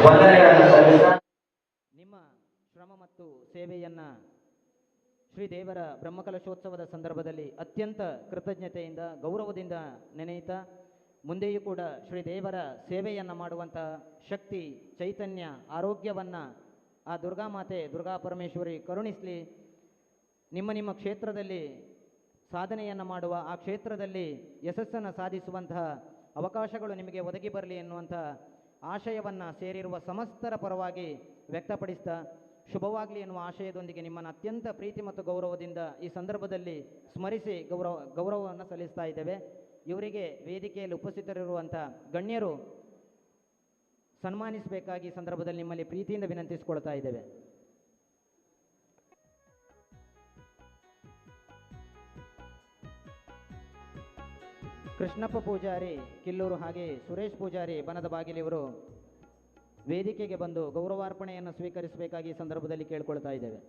ವಂದನೆಗಳನ್ನು ಸಲ್ಲಿಸ್ತಾ ನಿಮ್ಮ ಶ್ರಮ ಮತ್ತು ಸೇವೆಯನ್ನು ಶ್ರೀ ದೇವರ ಬ್ರಹ್ಮಕಲಶೋತ್ಸವದ ಸಂದರ್ಭದಲ್ಲಿ ಅತ್ಯಂತ ಕೃತಜ್ಞತೆಯಿಂದ ಗೌರವದಿಂದ ನೆನೆಯುತ್ತಾ ಮುಂದೆಯೂ ಕೂಡ ಶ್ರೀ ದೇವರ ಸೇವೆಯನ್ನು ಮಾಡುವಂಥ ಶಕ್ತಿ ಚೈತನ್ಯ ಆರೋಗ್ಯವನ್ನು ಆ ದುರ್ಗಾಮಾತೆ ದುರ್ಗಾ ಪರಮೇಶ್ವರಿ ಕರುಣಿಸಲಿ. ನಿಮ್ಮ ಕ್ಷೇತ್ರದಲ್ಲಿ ಸಾಧನೆಯನ್ನು ಮಾಡುವ ಆ ಕ್ಷೇತ್ರದಲ್ಲಿ ಯಶಸ್ಸನ್ನು ಸಾಧಿಸುವಂತಹ ಅವಕಾಶಗಳು ನಿಮಗೆ ಒದಗಿ ಬರಲಿ ಎನ್ನುವಂಥ ಆಶಯವನ್ನು ಸೇರಿರುವ ಸಮಸ್ತರ ಪರವಾಗಿ ವ್ಯಕ್ತಪಡಿಸ್ತಾ ಶುಭವಾಗಲಿ ಎನ್ನುವ ಆಶಯದೊಂದಿಗೆ ನಿಮ್ಮನ್ನು ಅತ್ಯಂತ ಪ್ರೀತಿ ಮತ್ತು ಗೌರವದಿಂದ ಈ ಸಂದರ್ಭದಲ್ಲಿ ಸ್ಮರಿಸಿ ಗೌರವವನ್ನು ಸಲ್ಲಿಸ್ತಾ ಇದ್ದೇವೆ. ಇವರಿಗೆ ವೇದಿಕೆಯಲ್ಲಿ ಉಪಸ್ಥಿತರಿರುವಂಥ ಗಣ್ಯರು ಸನ್ಮಾನಿಸಬೇಕಾಗಿ ಈ ಸಂದರ್ಭದಲ್ಲಿ ನಿಮ್ಮಲ್ಲಿ ಪ್ರೀತಿಯಿಂದ ವಿನಂತಿಸಿಕೊಳ್ತಾ ಇದ್ದೇವೆ. ಕೃಷ್ಣಪ್ಪ ಪೂಜಾರಿ ಕಿಲ್ಲೂರು ಹಾಗೆ ಸುರೇಶ್ ಪೂಜಾರಿ ಬನದ ಬಾಗಿಲಿವರು ವೇದಿಕೆಗೆ ಬಂದು ಗೌರವಾರ್ಪಣೆಯನ್ನು ಸ್ವೀಕರಿಸಬೇಕಾಗಿ ಈ ಸಂದರ್ಭದಲ್ಲಿ ಕೇಳ್ಕೊಳ್ತಾ ಇದ್ದೇವೆ.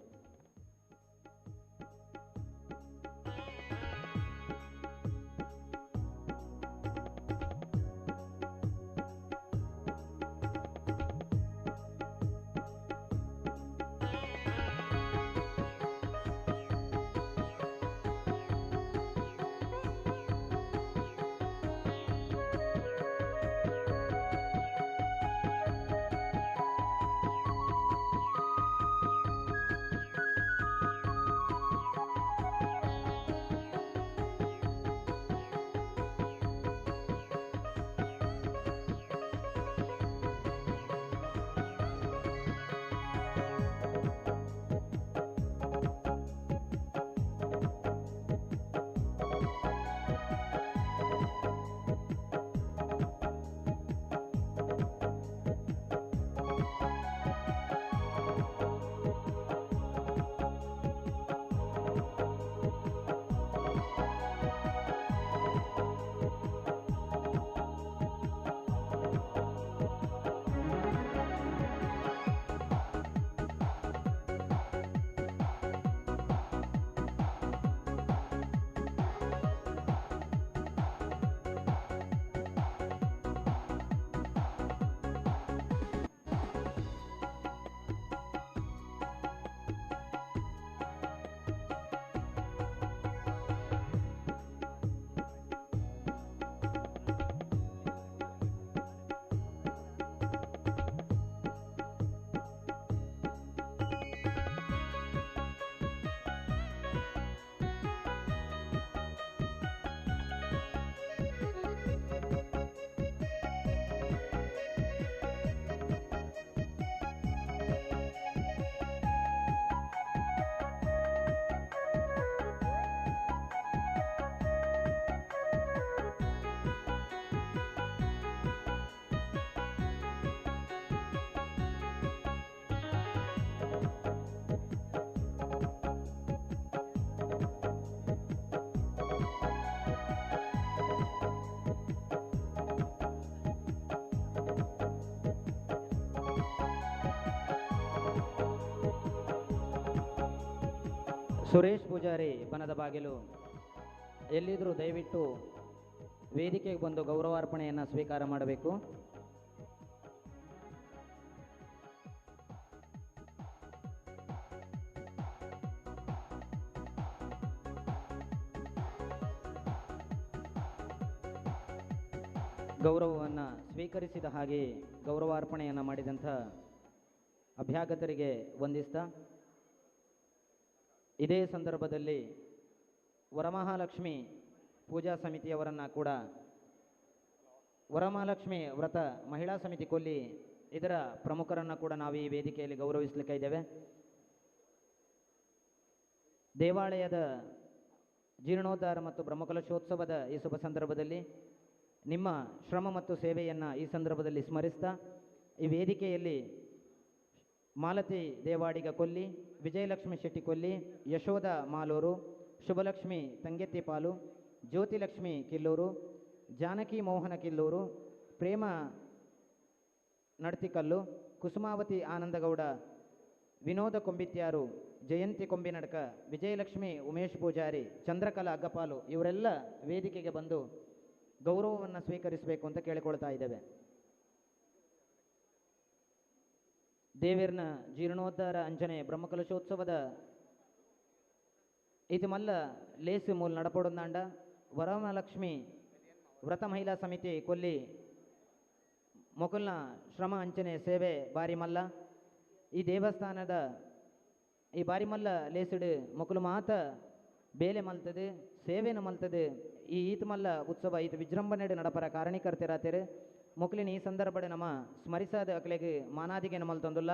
ಸುರೇಶ್ ಪೂಜಾರಿ ಬನದ ಬಾಗಿಲು ಎಲ್ಲಿದ್ದರೂ ದಯವಿಟ್ಟು ವೇದಿಕೆಗೆ ಬಂದು ಗೌರವಾರ್ಪಣೆಯನ್ನು ಸ್ವೀಕಾರ ಮಾಡಬೇಕು. ಗೌರವವನ್ನು ಸ್ವೀಕರಿಸಿದ ಹಾಗೆ ಗೌರವಾರ್ಪಣೆಯನ್ನು ಮಾಡಿದಂಥ ಅಭ್ಯಾಗತರಿಗೆ ವಂದಿಸ್ತಾ ಇದೇ ಸಂದರ್ಭದಲ್ಲಿ ವರಮಹಾಲಕ್ಷ್ಮಿ ಪೂಜಾ ಸಮಿತಿಯವರನ್ನು ಕೂಡ ವರಮಹಾಲಕ್ಷ್ಮಿ ವ್ರತ ಮಹಿಳಾ ಸಮಿತಿ ಕೊಲ್ಲಿ ಇದರ ಪ್ರಮುಖರನ್ನು ಕೂಡ ನಾವು ಈ ವೇದಿಕೆಯಲ್ಲಿ ಗೌರವಿಸಲಿಕ್ಕೆ ಇದ್ದೇವೆ. ದೇವಾಲಯದ ಜೀರ್ಣೋದ್ಧಾರ ಮತ್ತು ಬ್ರಹ್ಮಕಲಶೋತ್ಸವದ ಈ ಶುಭ ಸಂದರ್ಭದಲ್ಲಿ ನಿಮ್ಮ ಶ್ರಮ ಮತ್ತು ಸೇವೆಯನ್ನು ಈ ಸಂದರ್ಭದಲ್ಲಿ ಸ್ಮರಿಸ್ತಾ ಈ ವೇದಿಕೆಯಲ್ಲಿ ಮಾಲತಿ ದೇವಾಡಿಗ ಕೊಲ್ಲಿ, ವಿಜಯಲಕ್ಷ್ಮಿ ಶೆಟ್ಟಿ ಕೊಲ್ಲಿ, ಯಶೋಧ ಮಾಲೂರು, ಶುಭಲಕ್ಷ್ಮಿ ತಂಗೆತ್ತಿಪಾಲು, ಜ್ಯೋತಿಲಕ್ಷ್ಮಿ ಕಿಲ್ಲೂರು, ಜಾನಕಿ ಮೋಹನ ಕಿಲ್ಲೂರು, ಪ್ರೇಮ ನಡ್ತಿಕಲ್ಲು, ಕುಸುಮಾವತಿ ಆನಂದಗೌಡ, ವಿನೋದ ಕೊಂಬಿತ್ಯಾರು, ಜಯಂತಿ ಕೊಂಬಿನಡ್ಕ, ವಿಜಯಲಕ್ಷ್ಮಿ ಉಮೇಶ್ ಪೂಜಾರಿ, ಚಂದ್ರಕಲಾ ಅಗ್ಗಪಾಲು ಇವರೆಲ್ಲ ವೇದಿಕೆಗೆ ಬಂದು ಗೌರವವನ್ನು ಸ್ವೀಕರಿಸಬೇಕು ಅಂತ ಕೇಳಿಕೊಳ್ತಾ ಇದ್ದೇವೆ. ದೇವೇರ್ನ ಜೀರ್ಣೋದ್ಧಾರ ಅಂಜನೆ ಬ್ರಹ್ಮಕಲಶೋತ್ಸವದ ಇದು ಮಲ್ಲ ಲೇಸು ಮೂಲ ನಡಪೊಡೊಂದಾಂಡ ವರಮಹಾಲಕ್ಷ್ಮಿ ವ್ರತ ಮಹಿಳಾ ಸಮಿತಿ ಕೊಲ್ಲಿ ಮೊಕಲ್ನ ಶ್ರಮ ಅಂಚನೆ ಸೇವೆ ಬಾರಿ ಮಲ್ಲ ಈ ದೇವಸ್ಥಾನದ ಈ ಬಾರಿ ಮಲ್ಲ ಲೇಸಿಡು ಮೊಕಲು ಮಾತ ಬೇಲೆ ಮಲ್ತದು ಸೇವೆನ ಮಲ್ತದು ಈ ಈತ್ ಮಲ್ಲ ಉತ್ಸವ ಈತ್ ವಿಜೃಂಭಣೆಡು ನಡಪರ ಕಾರಣೀಕರ್ತಿರಾತೇರು ಮೊಕಲಿನ ಈ ಸಂದರ್ಭದ ನಮ್ಮ ಸ್ಮರಿಸಾದ ಅಕ್ಲೆಗೆ ಮಾನಾದಿಗೆ ನಮಲ್ತಂದುಲ್ಲ.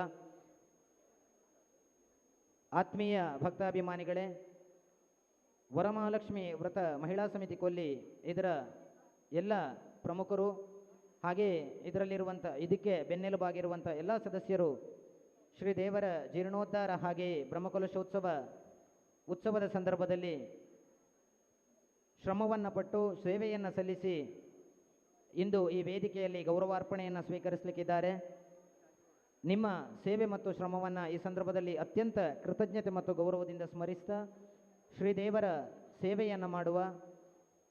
ಆತ್ಮೀಯ ಭಕ್ತಾಭಿಮಾನಿಗಳೇ, ವರಮಹಾಲಕ್ಷ್ಮಿ ವ್ರತ ಮಹಿಳಾ ಸಮಿತಿ ಕೊಲ್ಲಿ ಇದರ ಎಲ್ಲ ಪ್ರಮುಖರು ಹಾಗೆ ಇದರಲ್ಲಿರುವಂಥ ಇದಕ್ಕೆ ಬೆನ್ನೆಲುಬಾಗಿರುವಂಥ ಎಲ್ಲ ಸದಸ್ಯರು ಶ್ರೀದೇವರ ಜೀರ್ಣೋದ್ಧಾರ ಹಾಗೆ ಉತ್ಸವದ ಸಂದರ್ಭದಲ್ಲಿ ಶ್ರಮವನ್ನು ಪಟ್ಟು ಸೇವೆಯನ್ನು ಸಲ್ಲಿಸಿ ಇಂದು ಈ ವೇದಿಕೆಯಲ್ಲಿ ಗೌರವಾರ್ಪಣೆಯನ್ನು ಸ್ವೀಕರಿಸಲಿಕ್ಕಿದ್ದಾರೆ. ನಿಮ್ಮ ಸೇವೆ ಮತ್ತು ಶ್ರಮವನ್ನು ಈ ಸಂದರ್ಭದಲ್ಲಿ ಅತ್ಯಂತ ಕೃತಜ್ಞತೆ ಮತ್ತು ಗೌರವದಿಂದ ಸ್ಮರಿಸ್ತಾ ಶ್ರೀದೇವರ ಸೇವೆಯನ್ನು ಮಾಡುವ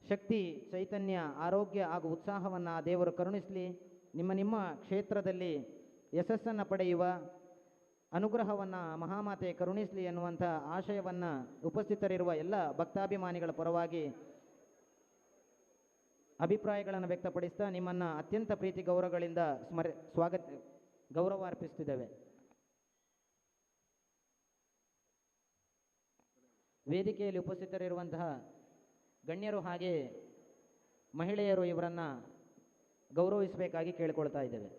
ಶಕ್ತಿ, ಚೈತನ್ಯ, ಆರೋಗ್ಯ ಹಾಗೂ ಉತ್ಸಾಹವನ್ನು ಆ ದೇವರು ಕರುಣಿಸಲಿ. ನಿಮ್ಮ ಕ್ಷೇತ್ರದಲ್ಲಿ ಯಶಸ್ಸನ್ನು ಪಡೆಯುವ ಅನುಗ್ರಹವನ್ನು ಮಹಾಮಾತೆ ಕರುಣಿಸಲಿ ಎನ್ನುವಂಥ ಆಶಯವನ್ನು ಉಪಸ್ಥಿತರಿರುವ ಎಲ್ಲ ಭಕ್ತಾಭಿಮಾನಿಗಳ ಪರವಾಗಿ ಅಭಿಪ್ರಾಯಗಳನ್ನು ವ್ಯಕ್ತಪಡಿಸ್ತಾ ನಿಮ್ಮನ್ನು ಅತ್ಯಂತ ಪ್ರೀತಿ ಗೌರವಗಳಿಂದ ಗೌರವ ಅರ್ಪಿಸ್ತಿದ್ದೇವೆ. ವೇದಿಕೆಯಲ್ಲಿ ಉಪಸ್ಥಿತರಿರುವಂತಹ ಗಣ್ಯರು ಹಾಗೆ ಮಹಿಳೆಯರು ಇವರನ್ನು ಗೌರವಿಸಬೇಕಾಗಿ ಕೇಳಿಕೊಳ್ತಾ ಇದ್ದೇವೆ.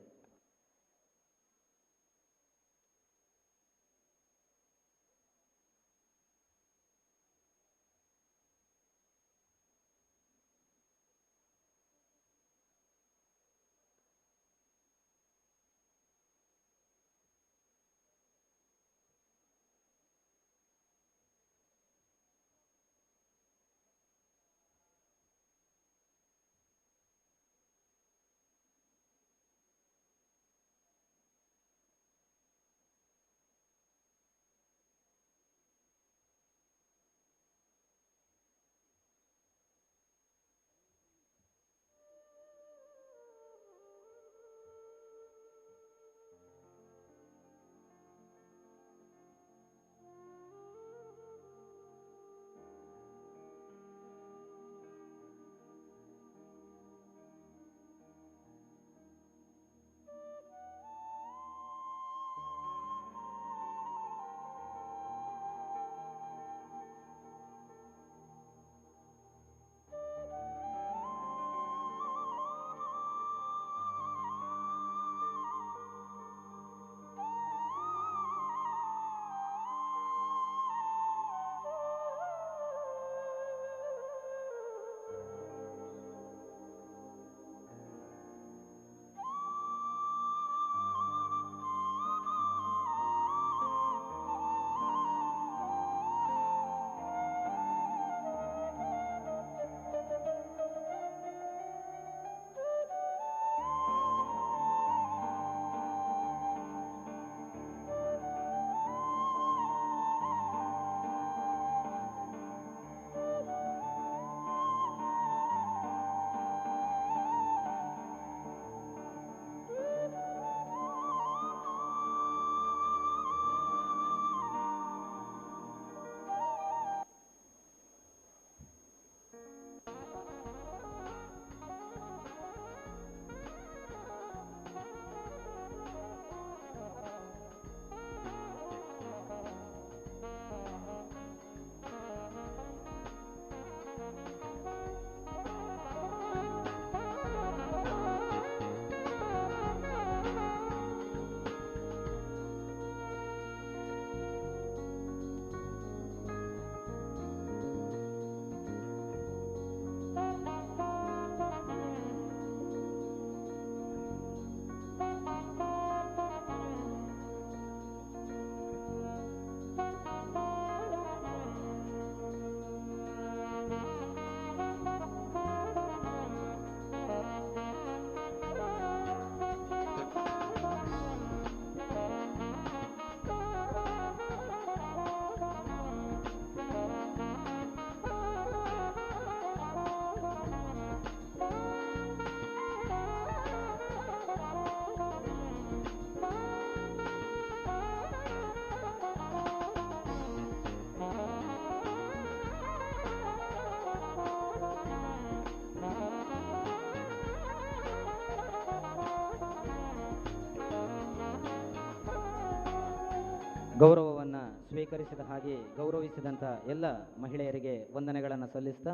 ಗೌರವವನ್ನು ಸ್ವೀಕರಿಸಿದ ಹಾಗೆ ಗೌರವಿಸಿದಂಥ ಎಲ್ಲ ಮಹಿಳೆಯರಿಗೆ ವಂದನೆಗಳನ್ನು ಸಲ್ಲಿಸ್ತಾ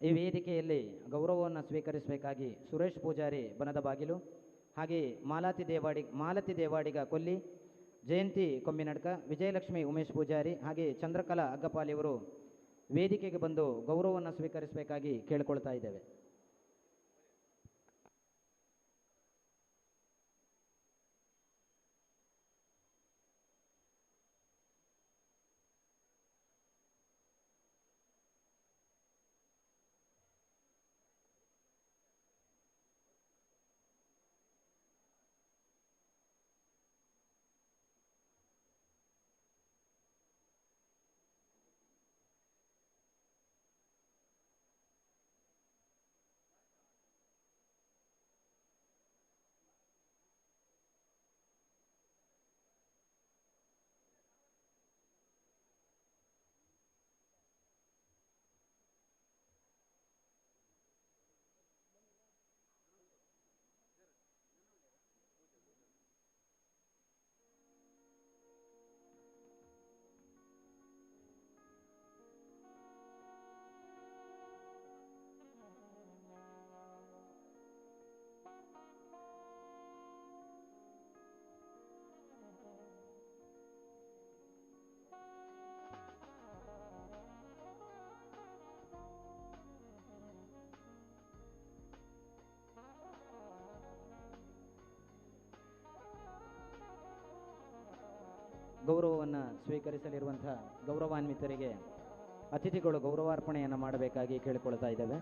ಈ ವೇದಿಕೆಯಲ್ಲಿ ಗೌರವವನ್ನು ಸ್ವೀಕರಿಸಬೇಕಾಗಿ ಸುರೇಶ್ ಪೂಜಾರಿ ಬನದ ಬಾಗಿಲು, ಹಾಗೆ ಮಾಲತಿ ದೇವಾಡಿಗ ಕೊಲ್ಲಿ, ಜಯಂತಿ ಕೊಮ್ಮಿನಡ್ಕ, ವಿಜಯಲಕ್ಷ್ಮಿ ಉಮೇಶ್ ಪೂಜಾರಿ ಹಾಗೆ ಚಂದ್ರಕಲಾ ಅಗ್ಗಪಾಲಿ ಅವರು ವೇದಿಕೆಗೆ ಬಂದು ಗೌರವವನ್ನು ಸ್ವೀಕರಿಸಬೇಕಾಗಿ ಕೇಳಿಕೊಳ್ತಾ ಇದ್ದೇವೆ. ಗೌರವವನ್ನು ಸ್ವೀಕರಿಸಲಿರುವಂಥ ಗೌರವಾನ್ವಿತರಿಗೆ ಅತಿಥಿಗಳು ಗೌರವಾರ್ಪಣೆಯನ್ನು ಮಾಡಬೇಕಾಗಿ ಕೇಳಿಕೊಳ್ತಾ ಇದ್ದೇವೆ.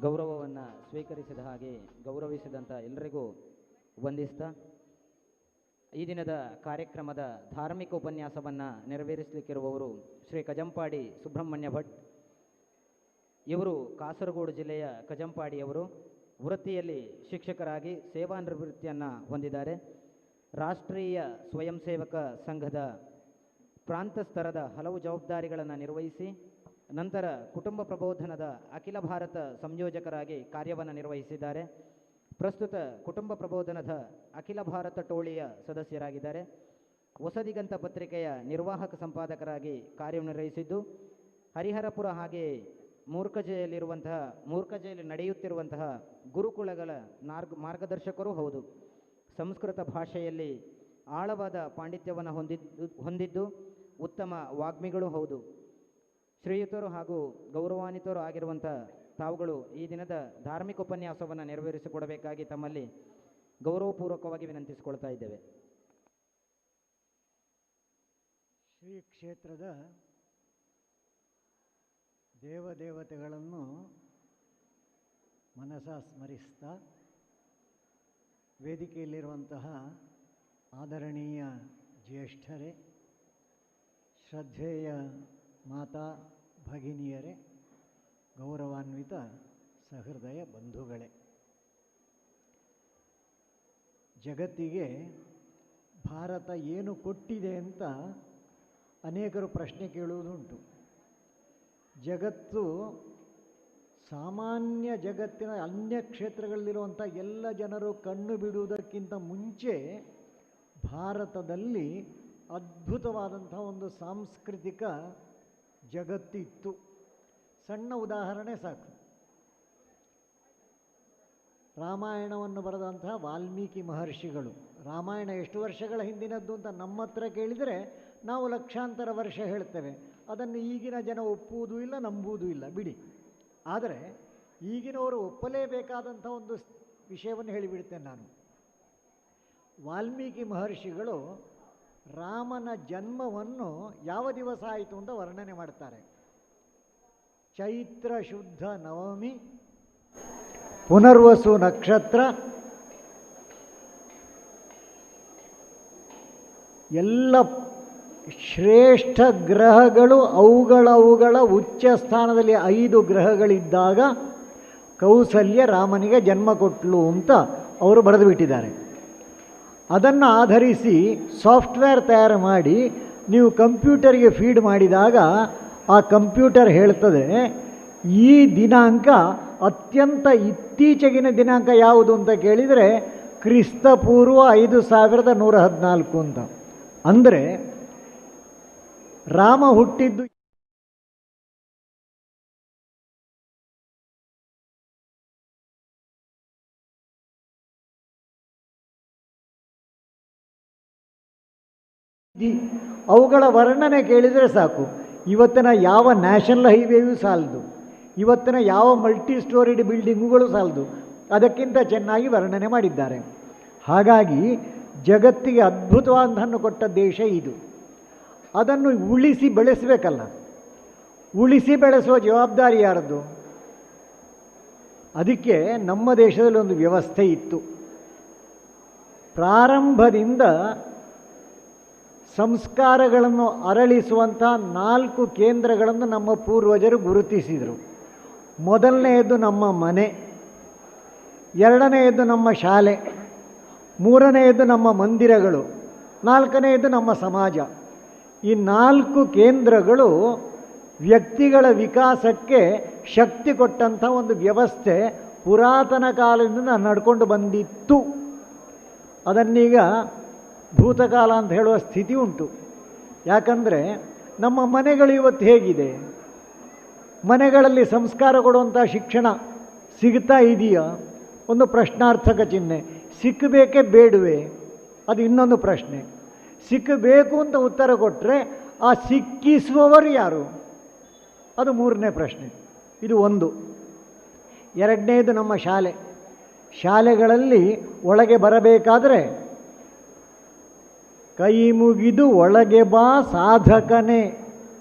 ಗೌರವವನ್ನು ಸ್ವೀಕರಿಸಿದ ಹಾಗೆ ಗೌರವಿಸಿದಂಥ ಎಲ್ಲರಿಗೂ ವಂದಿಸ್ತಾ ಈ ದಿನದ ಕಾರ್ಯಕ್ರಮದ ಧಾರ್ಮಿಕ ಉಪನ್ಯಾಸವನ್ನು ನೆರವೇರಿಸಲಿಕ್ಕಿರುವವರು ಶ್ರೀ ಕಜಂಪಾಡಿ ಸುಬ್ರಹ್ಮಣ್ಯ ಭಟ್. ಇವರು ಕಾಸರಗೋಡು ಜಿಲ್ಲೆಯ ಕಜಂಪಾಡಿಯವರು. ವೃತ್ತಿಯಲ್ಲಿ ಶಿಕ್ಷಕರಾಗಿ ಸೇವಾ ನಿವೃತ್ತಿಯನ್ನು ಹೊಂದಿದ್ದಾರೆ. ರಾಷ್ಟ್ರೀಯ ಸ್ವಯಂ ಸೇವಕ ಸಂಘದ ಪ್ರಾಂತ ಸ್ತರದ ಹಲವು ಜವಾಬ್ದಾರಿಗಳನ್ನು ನಿರ್ವಹಿಸಿ ನಂತರ ಕುಟುಂಬ ಪ್ರಬೋಧನದ ಅಖಿಲ ಭಾರತ ಸಂಯೋಜಕರಾಗಿ ಕಾರ್ಯವನ್ನು ನಿರ್ವಹಿಸಿದ್ದಾರೆ. ಪ್ರಸ್ತುತ ಕುಟುಂಬ ಪ್ರಬೋಧನದ ಅಖಿಲ ಭಾರತ ಟೋಳಿಯ ಸದಸ್ಯರಾಗಿದ್ದಾರೆ. ಹೊಸದಿಗಂತ ಪತ್ರಿಕೆಯ ನಿರ್ವಾಹಕ ಸಂಪಾದಕರಾಗಿ ಕಾರ್ಯನಿರ್ವಹಿಸಿದ್ದು ಹರಿಹರಪುರ ಹಾಗೆ ಮೂರ್ಕಜೆಯಲ್ಲಿ ನಡೆಯುತ್ತಿರುವಂತಹ ಗುರುಕುಲಗಳ ಮಾರ್ಗದರ್ಶಕರೂ ಹೌದು. ಸಂಸ್ಕೃತ ಭಾಷೆಯಲ್ಲಿ ಆಳವಾದ ಪಾಂಡಿತ್ಯವನ್ನು ಹೊಂದಿದ್ದು ಉತ್ತಮ ವಾಗ್ಮಿಗಳೂ ಹೌದು. ಶ್ರೀಯುತರು ಹಾಗೂ ಗೌರವಾನ್ವಿತರು ಆಗಿರುವಂಥ ತಾವುಗಳು ಈ ದಿನದ ಧಾರ್ಮಿಕ ಉಪನ್ಯಾಸವನ್ನು ನೆರವೇರಿಸಿಕೊಡಬೇಕಾಗಿ ತಮ್ಮಲ್ಲಿ ಗೌರವಪೂರ್ವಕವಾಗಿ ವಿನಂತಿಸಿಕೊಳ್ತಾ ಇದ್ದೇವೆ. ಶ್ರೀ ಕ್ಷೇತ್ರದ ದೇವದೇವತೆಗಳನ್ನು ಮನಸ ಸ್ಮರಿಸ್ತಾ ವೇದಿಕೆಯಲ್ಲಿರುವಂತಹ ಆದರಣೀಯ ಜ್ಯೇಷ್ಠರೇ, ಶ್ರದ್ಧೇಯ ಮಾತಾ ಭಗಿನಿಯರೇ, ಗೌರವಾನ್ವಿತ ಸಹೃದಯ ಬಂಧುಗಳೇ, ಜಗತ್ತಿಗೆ ಭಾರತ ಏನು ಕೊಟ್ಟಿದೆ ಅಂತ ಅನೇಕರು ಪ್ರಶ್ನೆ ಕೇಳುವುದುಂಟು. ಜಗತ್ತು ಸಾಮಾನ್ಯ ಜಗತ್ತಿನ ಅನ್ಯ ಕ್ಷೇತ್ರಗಳಲ್ಲಿರುವಂಥ ಎಲ್ಲ ಜನರು ಕಣ್ಣು ಬಿಡುವುದಕ್ಕಿಂತ ಮುಂಚೆ ಭಾರತದಲ್ಲಿ ಅದ್ಭುತವಾದಂಥ ಒಂದು ಸಾಂಸ್ಕೃತಿಕ ಜಗತ್ತಿತ್ತು. ಸಣ್ಣ ಉದಾಹರಣೆ ಸಾಕು. ರಾಮಾಯಣವನ್ನು ಬರೆದಂತಹ ವಾಲ್ಮೀಕಿ ಮಹರ್ಷಿಗಳು, ರಾಮಾಯಣ ಎಷ್ಟು ವರ್ಷಗಳ ಹಿಂದಿನದ್ದು ಅಂತ ನಮ್ಮ ಹತ್ರ ಕೇಳಿದರೆ ನಾವು ಲಕ್ಷಾಂತರ ವರ್ಷ ಹೇಳ್ತೇವೆ. ಅದನ್ನು ಈಗಿನ ಜನ ಒಪ್ಪುವುದೂ ಇಲ್ಲ, ನಂಬುವುದೂ ಇಲ್ಲ, ಬಿಡಿ. ಆದರೆ ಈಗಿನವರು ಒಪ್ಪಲೇಬೇಕಾದಂಥ ಒಂದು ವಿಷಯವನ್ನು ಹೇಳಿಬಿಡ್ತೇನೆ ನಾನು. ವಾಲ್ಮೀಕಿ ಮಹರ್ಷಿಗಳು ರಾಮನ ಜನ್ಮವನ್ನು ಯಾವ ದಿವಸ ಆಯಿತು ಅಂತ ವರ್ಣನೆ ಮಾಡ್ತಾರೆ. ಚೈತ್ರ ಶುದ್ಧ ನವಮಿ, ಪುನರ್ವಸು ನಕ್ಷತ್ರ, ಎಲ್ಲ ಶ್ರೇಷ್ಠ ಗ್ರಹಗಳು ಅವುಗಳ ಉಚ್ಚ ಸ್ಥಾನದಲ್ಲಿ 5 ಗ್ರಹಗಳಿದ್ದಾಗ ಕೌಸಲ್ಯ ರಾಮನಿಗೆ ಜನ್ಮ ಕೊಟ್ಟಳು ಅಂತ ಅವರು ಬರೆದು ಬಿಟ್ಟಿದ್ದಾರೆ. ಅದನ್ನು ಆಧರಿಸಿ ಸಾಫ್ಟ್ವೇರ್ ತಯಾರು ಮಾಡಿ ನೀವು ಕಂಪ್ಯೂಟರ್ಗೆ ಫೀಡ್ ಮಾಡಿದಾಗ ಆ ಕಂಪ್ಯೂಟರ್ ಹೇಳ್ತದೆ ಈ ದಿನಾಂಕ ಅತ್ಯಂತ ಇತ್ತೀಚೆಗಿನ ದಿನಾಂಕ ಯಾವುದು ಅಂತ ಕೇಳಿದರೆ ಕ್ರಿಸ್ತಪೂರ್ವ 5114 ಅಂತ. ಅಂದರೆ ರಾಮ ಹುಟ್ಟಿದ್ದು ಅವುಗಳ ವರ್ಣನೆ ಕೇಳಿದರೆ ಸಾಕು. ಇವತ್ತಿನ ಯಾವ ನ್ಯಾಷನಲ್ ಹೈವೇಯೂ ಸಾಲದು, ಇವತ್ತಿನ ಯಾವ ಮಲ್ಟಿ ಸ್ಟೋರಿಡ್ ಬಿಲ್ಡಿಂಗುಗಳು ಸಾಲದು, ಅದಕ್ಕಿಂತ ಚೆನ್ನಾಗಿ ವರ್ಣನೆ ಮಾಡಿದ್ದಾರೆ. ಹಾಗಾಗಿ ಜಗತ್ತಿಗೆ ಅದ್ಭುತವಾದನ್ನು ಕೊಟ್ಟ ದೇಶ ಇದು. ಅದನ್ನು ಉಳಿಸಿ ಬೆಳೆಸಬೇಕಲ್ಲ. ಉಳಿಸಿ ಬೆಳೆಸುವ ಜವಾಬ್ದಾರಿ ಯಾರದ್ದು? ಅದಕ್ಕೆ ನಮ್ಮ ದೇಶದಲ್ಲಿ ಒಂದು ವ್ಯವಸ್ಥೆ ಇತ್ತು. ಪ್ರಾರಂಭದಿಂದ ಸಂಸ್ಕಾರಗಳನ್ನು ಅರಳಿಸುವಂಥ 4 ಕೇಂದ್ರಗಳನ್ನು ನಮ್ಮ ಪೂರ್ವಜರು ಗುರುತಿಸಿದರು. ಮೊದಲನೆಯದು ನಮ್ಮ ಮನೆ, ಎರಡನೆಯದು ನಮ್ಮ ಶಾಲೆ, ಮೂರನೆಯದು ನಮ್ಮ ಮಂದಿರಗಳು, ನಾಲ್ಕನೆಯದು ನಮ್ಮ ಸಮಾಜ. ಈ 4 ಕೇಂದ್ರಗಳು ವ್ಯಕ್ತಿಗಳ ವಿಕಾಸಕ್ಕೆ ಶಕ್ತಿ ಕೊಟ್ಟಂಥ ಒಂದು ವ್ಯವಸ್ಥೆ ಪುರಾತನ ಕಾಲದಿಂದ ನಡ್ಕೊಂಡು ಬಂದಿತ್ತು. ಅದನ್ನೀಗ ಭೂತಕಾಲ ಅಂತ ಹೇಳುವ ಸ್ಥಿತಿ ಉಂಟು. ಯಾಕಂದರೆ ನಮ್ಮ ಮನೆಗಳು ಇವತ್ತು ಹೇಗಿದೆ? ಮನೆಗಳಲ್ಲಿ ಸಂಸ್ಕಾರ ಕೊಡುವಂಥ ಶಿಕ್ಷಣ ಸಿಗ್ತಾ ಇದೆಯಾ? ಒಂದು ಪ್ರಶ್ನಾರ್ಥಕ ಚಿಹ್ನೆ. ಸಿಕ್ಕಬೇಕೇ ಬೇಡವೇ? ಅದು ಇನ್ನೊಂದು ಪ್ರಶ್ನೆ. ಸಿಕ್ಕಬೇಕು ಅಂತ ಉತ್ತರ ಕೊಟ್ಟರೆ ಆ ಸಿಕ್ಕಿಸುವವರು ಯಾರು? ಅದು ಮೂರನೇ ಪ್ರಶ್ನೆ. ಇದು ಒಂದು. ಎರಡನೇದು ನಮ್ಮ ಶಾಲೆ. ಶಾಲೆಗಳಲ್ಲಿ ಒಳಗೆ ಬರಬೇಕಾದರೆ ಕೈ ಮುಗಿದು ಒಳಗೆ ಬಾ ಸಾಧಕನೇ,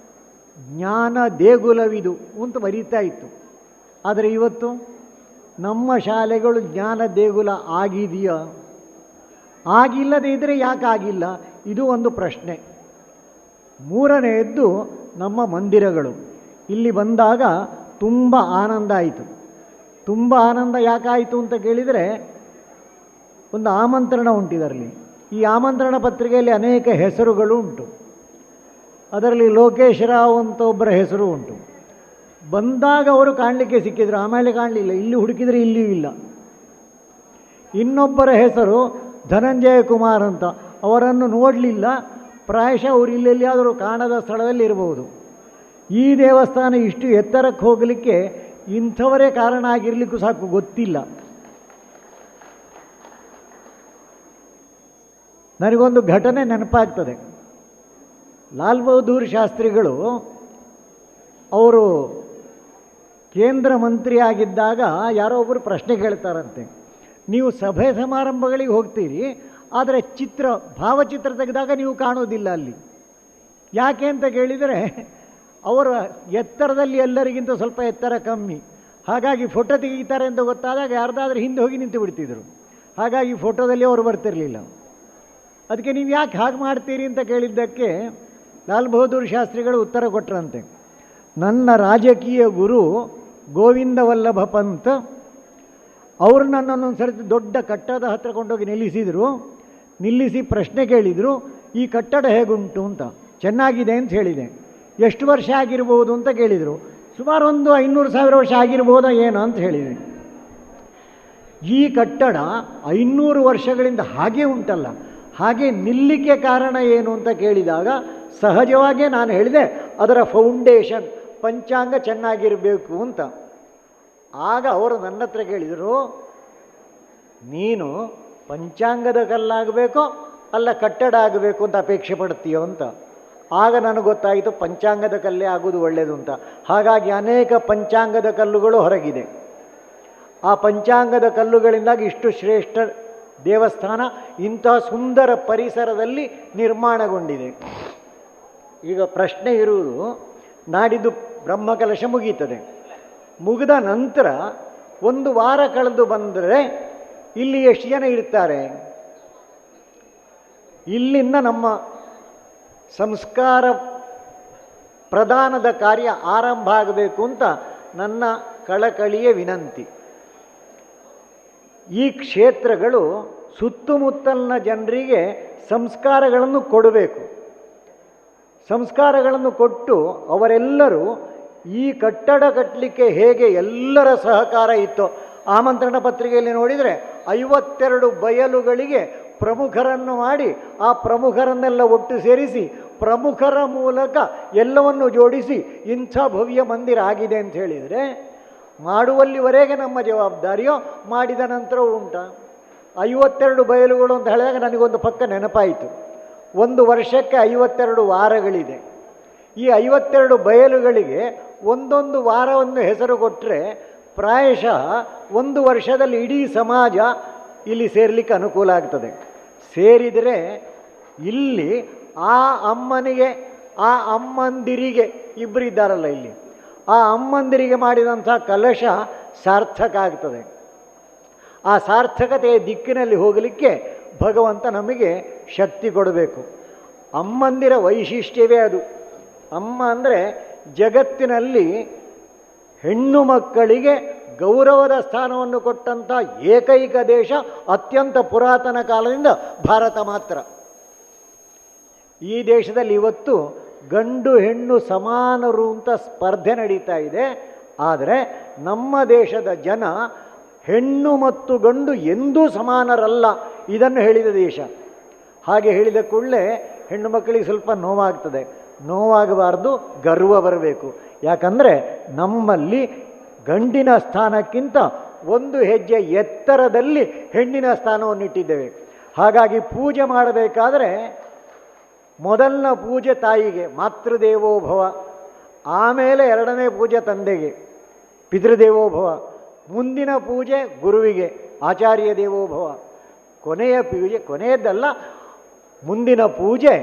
ಜ್ಞಾನ ದೇಗುಲವಿದು ಅಂತ ಬರೀತಾ ಇತ್ತು. ಆದರೆ ಇವತ್ತು ನಮ್ಮ ಶಾಲೆಗಳು ಜ್ಞಾನ ದೇಗುಲ ಆಗಿದೆಯಾ? ಆಗಿಲ್ಲದೆ ಇದ್ದರೆ ಯಾಕೆ ಆಗಿಲ್ಲ? ಇದು ಒಂದು ಪ್ರಶ್ನೆ. ಮೂರನೆಯದ್ದು ನಮ್ಮ ಮಂದಿರಗಳು. ಇಲ್ಲಿ ಬಂದಾಗ ತುಂಬ ಆನಂದ ಆಯಿತು. ತುಂಬ ಆನಂದ ಯಾಕಾಯಿತು ಅಂತ ಕೇಳಿದರೆ, ಒಂದು ಆಮಂತ್ರಣ ಉಂಟಿದರಲ್ಲಿ. ಈ ಆಮಂತ್ರಣ ಪತ್ರಿಕೆಯಲ್ಲಿ ಅನೇಕ ಹೆಸರುಗಳು ಉಂಟು. ಅದರಲ್ಲಿ ಲೋಕೇಶ್ ರಾವ್ ಅಂತ ಒಬ್ಬರ ಹೆಸರು ಉಂಟು. ಬಂದಾಗ ಅವರು ಕಾಣಲಿಕ್ಕೆ ಸಿಕ್ಕಿದ್ರು, ಆಮೇಲೆ ಕಾಣಲಿಲ್ಲ. ಇಲ್ಲಿ ಹುಡುಕಿದರೆ ಇಲ್ಲಿಯೂ ಇಲ್ಲ. ಇನ್ನೊಬ್ಬರ ಹೆಸರು ಧನಂಜಯ ಕುಮಾರ್ ಅಂತ. ಅವರನ್ನು ನೋಡಲಿಲ್ಲ. ಪ್ರಾಯಶಃ ಅವರು ಇಲ್ಲೆಲ್ಲಿಯಾದರೂ ಕಾಣದ ಸ್ಥಳದಲ್ಲಿ ಇರಬಹುದು. ಈ ದೇವಸ್ಥಾನ ಇಷ್ಟು ಎತ್ತರಕ್ಕೆ ಹೋಗಲಿಕ್ಕೆ ಇಂಥವರೇ ಕಾರಣ ಆಗಿರಲಿಕ್ಕೂ ಸಾಕು, ಗೊತ್ತಿಲ್ಲ. ನನಗೊಂದು ಘಟನೆ ನೆನಪಾಗ್ತದೆ. ಲಾಲ್ ಬಹದ್ದೂರ್ ಶಾಸ್ತ್ರಿಗಳು ಅವರು ಕೇಂದ್ರ ಮಂತ್ರಿ ಆಗಿದ್ದಾಗ ಯಾರೋ ಒಬ್ಬರು ಪ್ರಶ್ನೆ ಕೇಳ್ತಾರಂತೆ, ನೀವು ಸಭೆ ಸಮಾರಂಭಗಳಿಗೆ ಹೋಗ್ತೀರಿ, ಆದರೆ ಭಾವಚಿತ್ರ ತೆಗೆದಾಗ ನೀವು ಕಾಣೋದಿಲ್ಲ ಅಲ್ಲಿ. ಯಾಕೆ ಅಂತ ಕೇಳಿದರೆ, ಅವರ ಎತ್ತರದಲ್ಲಿ ಎಲ್ಲರಿಗಿಂತ ಸ್ವಲ್ಪ ಎತ್ತರ ಕಮ್ಮಿ. ಹಾಗಾಗಿ ಫೋಟೋ ತೆಗೀತಾರೆ ಅಂತ ಗೊತ್ತಾದಾಗ ಯಾರ್ದಾದ್ರೂ ಹಿಂದೆ ಹೋಗಿ ನಿಂತು ಬಿಡ್ತಿದ್ರು. ಹಾಗಾಗಿ ಫೋಟೋದಲ್ಲಿ ಅವರು ಬರ್ತಿರಲಿಲ್ಲ. ಅದಕ್ಕೆ ನೀವು ಯಾಕೆ ಹಾಗೆ ಮಾಡ್ತೀರಿ ಅಂತ ಕೇಳಿದ್ದಕ್ಕೆ ಲಾಲ್ ಬಹದ್ದೂರ್ ಶಾಸ್ತ್ರಿಗಳು ಉತ್ತರ ಕೊಟ್ಟರಂತೆ, ನನ್ನ ರಾಜಕೀಯ ಗುರು ಗೋವಿಂದ ವಲ್ಲಭ ಪಂತ್ ಅವರು ನನ್ನನ್ನೊಂದು ಸರ್ತಿ ದೊಡ್ಡ ಕಟ್ಟಡದ ಹತ್ರ ಕೊಂಡೋಗಿ ನಿಲ್ಲಿಸಿ ಪ್ರಶ್ನೆ ಕೇಳಿದರು, ಈ ಕಟ್ಟಡ ಹೇಗುಂಟು ಅಂತ. ಚೆನ್ನಾಗಿದೆ ಅಂತ ಹೇಳಿದೆ. ಎಷ್ಟು ವರ್ಷ ಆಗಿರ್ಬೋದು ಅಂತ ಕೇಳಿದರು. ಸುಮಾರು ಒಂದು 500,000 ವರ್ಷ ಆಗಿರ್ಬೋದಾ ಏನೋ ಅಂತ ಹೇಳಿದೆ. ಈ ಕಟ್ಟಡ 500 ವರ್ಷಗಳಿಂದ ಹಾಗೇ ಉಂಟಲ್ಲ, ಹಾಗೆ ನಿಲ್ಲಿಕ್ಕೆ ಕಾರಣ ಏನು ಅಂತ ಕೇಳಿದಾಗ ಸಹಜವಾಗೇ ನಾನು ಹೇಳಿದೆ, ಅದರ ಫೌಂಡೇಶನ್ ಪಂಚಾಂಗ ಚೆನ್ನಾಗಿರಬೇಕು ಅಂತ. ಆಗ ಅವರು ನನ್ನ ಹತ್ರ ಕೇಳಿದರು, ನೀನು ಪಂಚಾಂಗದ ಕಲ್ಲಾಗಬೇಕೋ ಅಲ್ಲ ಕಟ್ಟಡ ಆಗಬೇಕು ಅಂತ ಅಪೇಕ್ಷೆ ಪಡ್ತೀಯೋ ಅಂತ. ಆಗ ನನಗೆ ಗೊತ್ತಾಯಿತು ಪಂಚಾಂಗದ ಕಲ್ಲೇ ಆಗೋದು ಒಳ್ಳೆಯದು ಅಂತ. ಹಾಗಾಗಿ ಅನೇಕ ಪಂಚಾಂಗದ ಕಲ್ಲುಗಳು ಹೊರಗಿದೆ. ಆ ಪಂಚಾಂಗದ ಕಲ್ಲುಗಳಿಂದಾಗಿ ಇಷ್ಟು ಶ್ರೇಷ್ಠ ದೇವಸ್ಥಾನ ಇಂತಹ ಸುಂದರ ಪರಿಸರದಲ್ಲಿ ನಿರ್ಮಾಣಗೊಂಡಿದೆ. ಈಗ ಪ್ರಶ್ನೆ ಇರುವುದು, ನಾಡಿದ್ದು ಬ್ರಹ್ಮಕಲಶ ಮುಗೀತದೆ, ಮುಗಿದ ನಂತರ 1 ವಾರ ಕಳೆದು ಬಂದರೆ ಇಲ್ಲಿ ಎಷ್ಟು ಜನ ಇರ್ತಾರೆ? ಇಲ್ಲಿಂದ ನಮ್ಮ ಸಂಸ್ಕಾರ ಪ್ರದಾನದ ಕಾರ್ಯ ಆರಂಭ ಆಗಬೇಕು ಅಂತ ನನ್ನ ಕಳಕಳಿಯ ವಿನಂತಿ. ಈ ಕ್ಷೇತ್ರಗಳು ಸುತ್ತಮುತ್ತಲಿನ ಜನರಿಗೆ ಸಂಸ್ಕಾರಗಳನ್ನು ಕೊಡಬೇಕು. ಸಂಸ್ಕಾರಗಳನ್ನು ಕೊಟ್ಟು ಅವರೆಲ್ಲರೂ ಈ ಕಟ್ಟಡ ಕಟ್ಟಲಿಕ್ಕೆ ಹೇಗೆ ಎಲ್ಲರ ಸಹಕಾರ ಇತ್ತೋ, ಆಮಂತ್ರಣ ಪತ್ರಿಕೆಯಲ್ಲಿ ನೋಡಿದರೆ 52 ಬಯಲುಗಳಿಗೆ ಪ್ರಮುಖರನ್ನು ಮಾಡಿ ಆ ಪ್ರಮುಖರನ್ನೆಲ್ಲ ಒಟ್ಟು ಸೇರಿಸಿ ಪ್ರಮುಖರ ಮೂಲಕ ಎಲ್ಲವನ್ನು ಜೋಡಿಸಿ ಇಂಥ ಭವ್ಯ ಮಂದಿರ ಆಗಿದೆ ಅಂತ ಹೇಳಿದರೆ, ಮಾಡುವಲ್ಲಿವರೆಗೆ ನಮ್ಮ ಜವಾಬ್ದಾರಿಯೋ ಮಾಡಿದ ನಂತರವೂ ಉಂಟಾ? 52 ಬಯಲುಗಳು ಅಂತ ಹೇಳಿದಾಗ ನನಗೊಂದು ಪಕ್ಕ ನೆನಪಾಯಿತು. 1 ವರ್ಷಕ್ಕೆ 52 ವಾರಗಳಿದೆ. ಈ 52 ಬಯಲುಗಳಿಗೆ ಒಂದೊಂದು ವಾರವನ್ನು ಹೆಸರು ಕೊಟ್ಟರೆ ಪ್ರಾಯಶಃ 1 ವರ್ಷದಲ್ಲಿ ಇಡೀ ಸಮಾಜ ಇಲ್ಲಿ ಸೇರಲಿಕ್ಕೆ ಅನುಕೂಲ ಆಗ್ತದೆ. ಸೇರಿದರೆ ಇಲ್ಲಿ ಆ ಅಮ್ಮನಿಗೆ, ಆ ಅಮ್ಮಂದಿರಿಗೆ, ಇಬ್ಬರು ಇದ್ದಾರಲ್ಲ ಇಲ್ಲಿ, ಆ ಅಮ್ಮಂದಿರಿಗೆ ಮಾಡಿದಂಥ ಕಲಶ ಸಾರ್ಥಕ ಆಗ್ತದೆ. ಆ ಸಾರ್ಥಕತೆಯ ದಿಕ್ಕಿನಲ್ಲಿ ಹೋಗಲಿಕ್ಕೆ ಭಗವಂತ ನಮಗೆ ಶಕ್ತಿ ಕೊಡಬೇಕು. ಅಮ್ಮಂದಿರ ವೈಶಿಷ್ಟ್ಯವೇ ಅದು. ಅಮ್ಮ ಅಂದರೆ ಜಗತ್ತಿನಲ್ಲಿ ಹೆಣ್ಣು ಮಕ್ಕಳಿಗೆ ಗೌರವದ ಸ್ಥಾನವನ್ನು ಕೊಟ್ಟಂಥ ಏಕೈಕ ದೇಶ ಅತ್ಯಂತ ಪುರಾತನ ಕಾಲದಿಂದ ಭಾರತ ಮಾತ್ರ. ಈ ದೇಶದಲ್ಲಿ ಇವತ್ತು ಗಂಡು ಹೆಣ್ಣು ಸಮಾನರು ಅಂತ ಸ್ಪರ್ಧೆ ನಡೀತಾ ಇದೆ. ಆದರೆ ನಮ್ಮ ದೇಶದ ಜನ ಹೆಣ್ಣು ಮತ್ತು ಗಂಡು ಎಂದೂ ಸಮಾನರಲ್ಲ ಇದನ್ನು ಹೇಳಿದ ದೇಶ. ಹಾಗೆ ಹೇಳಿದ ಕೂಡಲೇ ಹೆಣ್ಣು ಮಕ್ಕಳಿಗೆ ಸ್ವಲ್ಪ ನೋವಾಗ್ತದೆ. ನೋವಾಗಬಾರ್ದು, ಗರ್ವ ಬರಬೇಕು. ಯಾಕಂದರೆ ನಮ್ಮಲ್ಲಿ ಗಂಡಿನ ಸ್ಥಾನಕ್ಕಿಂತ 1 ಹೆಜ್ಜೆ ಎತ್ತರದಲ್ಲಿ ಹೆಣ್ಣಿನ ಸ್ಥಾನವನ್ನು ಇಟ್ಟಿದ್ದೇವೆ. ಹಾಗಾಗಿ ಪೂಜೆ ಮಾಡಬೇಕಾದ್ರೆ ಮೊದಲನ ಪೂಜೆ ತಾಯಿಗೆ, ಮಾತೃದೇವೋಭವ. ಆಮೇಲೆ 2ನೇ ಪೂಜೆ ತಂದೆಗೆ, ಪಿತೃದೇವೋಭವ. ಮುಂದಿನ ಪೂಜೆ ಗುರುವಿಗೆ, ಆಚಾರ್ಯ ದೇವೋಭವ. ಕೊನೆಯ ಪೂಜೆ, ಕೊನೆಯದ್ದಲ್ಲ, ಮುಂದಿನ ಪೂಜೆ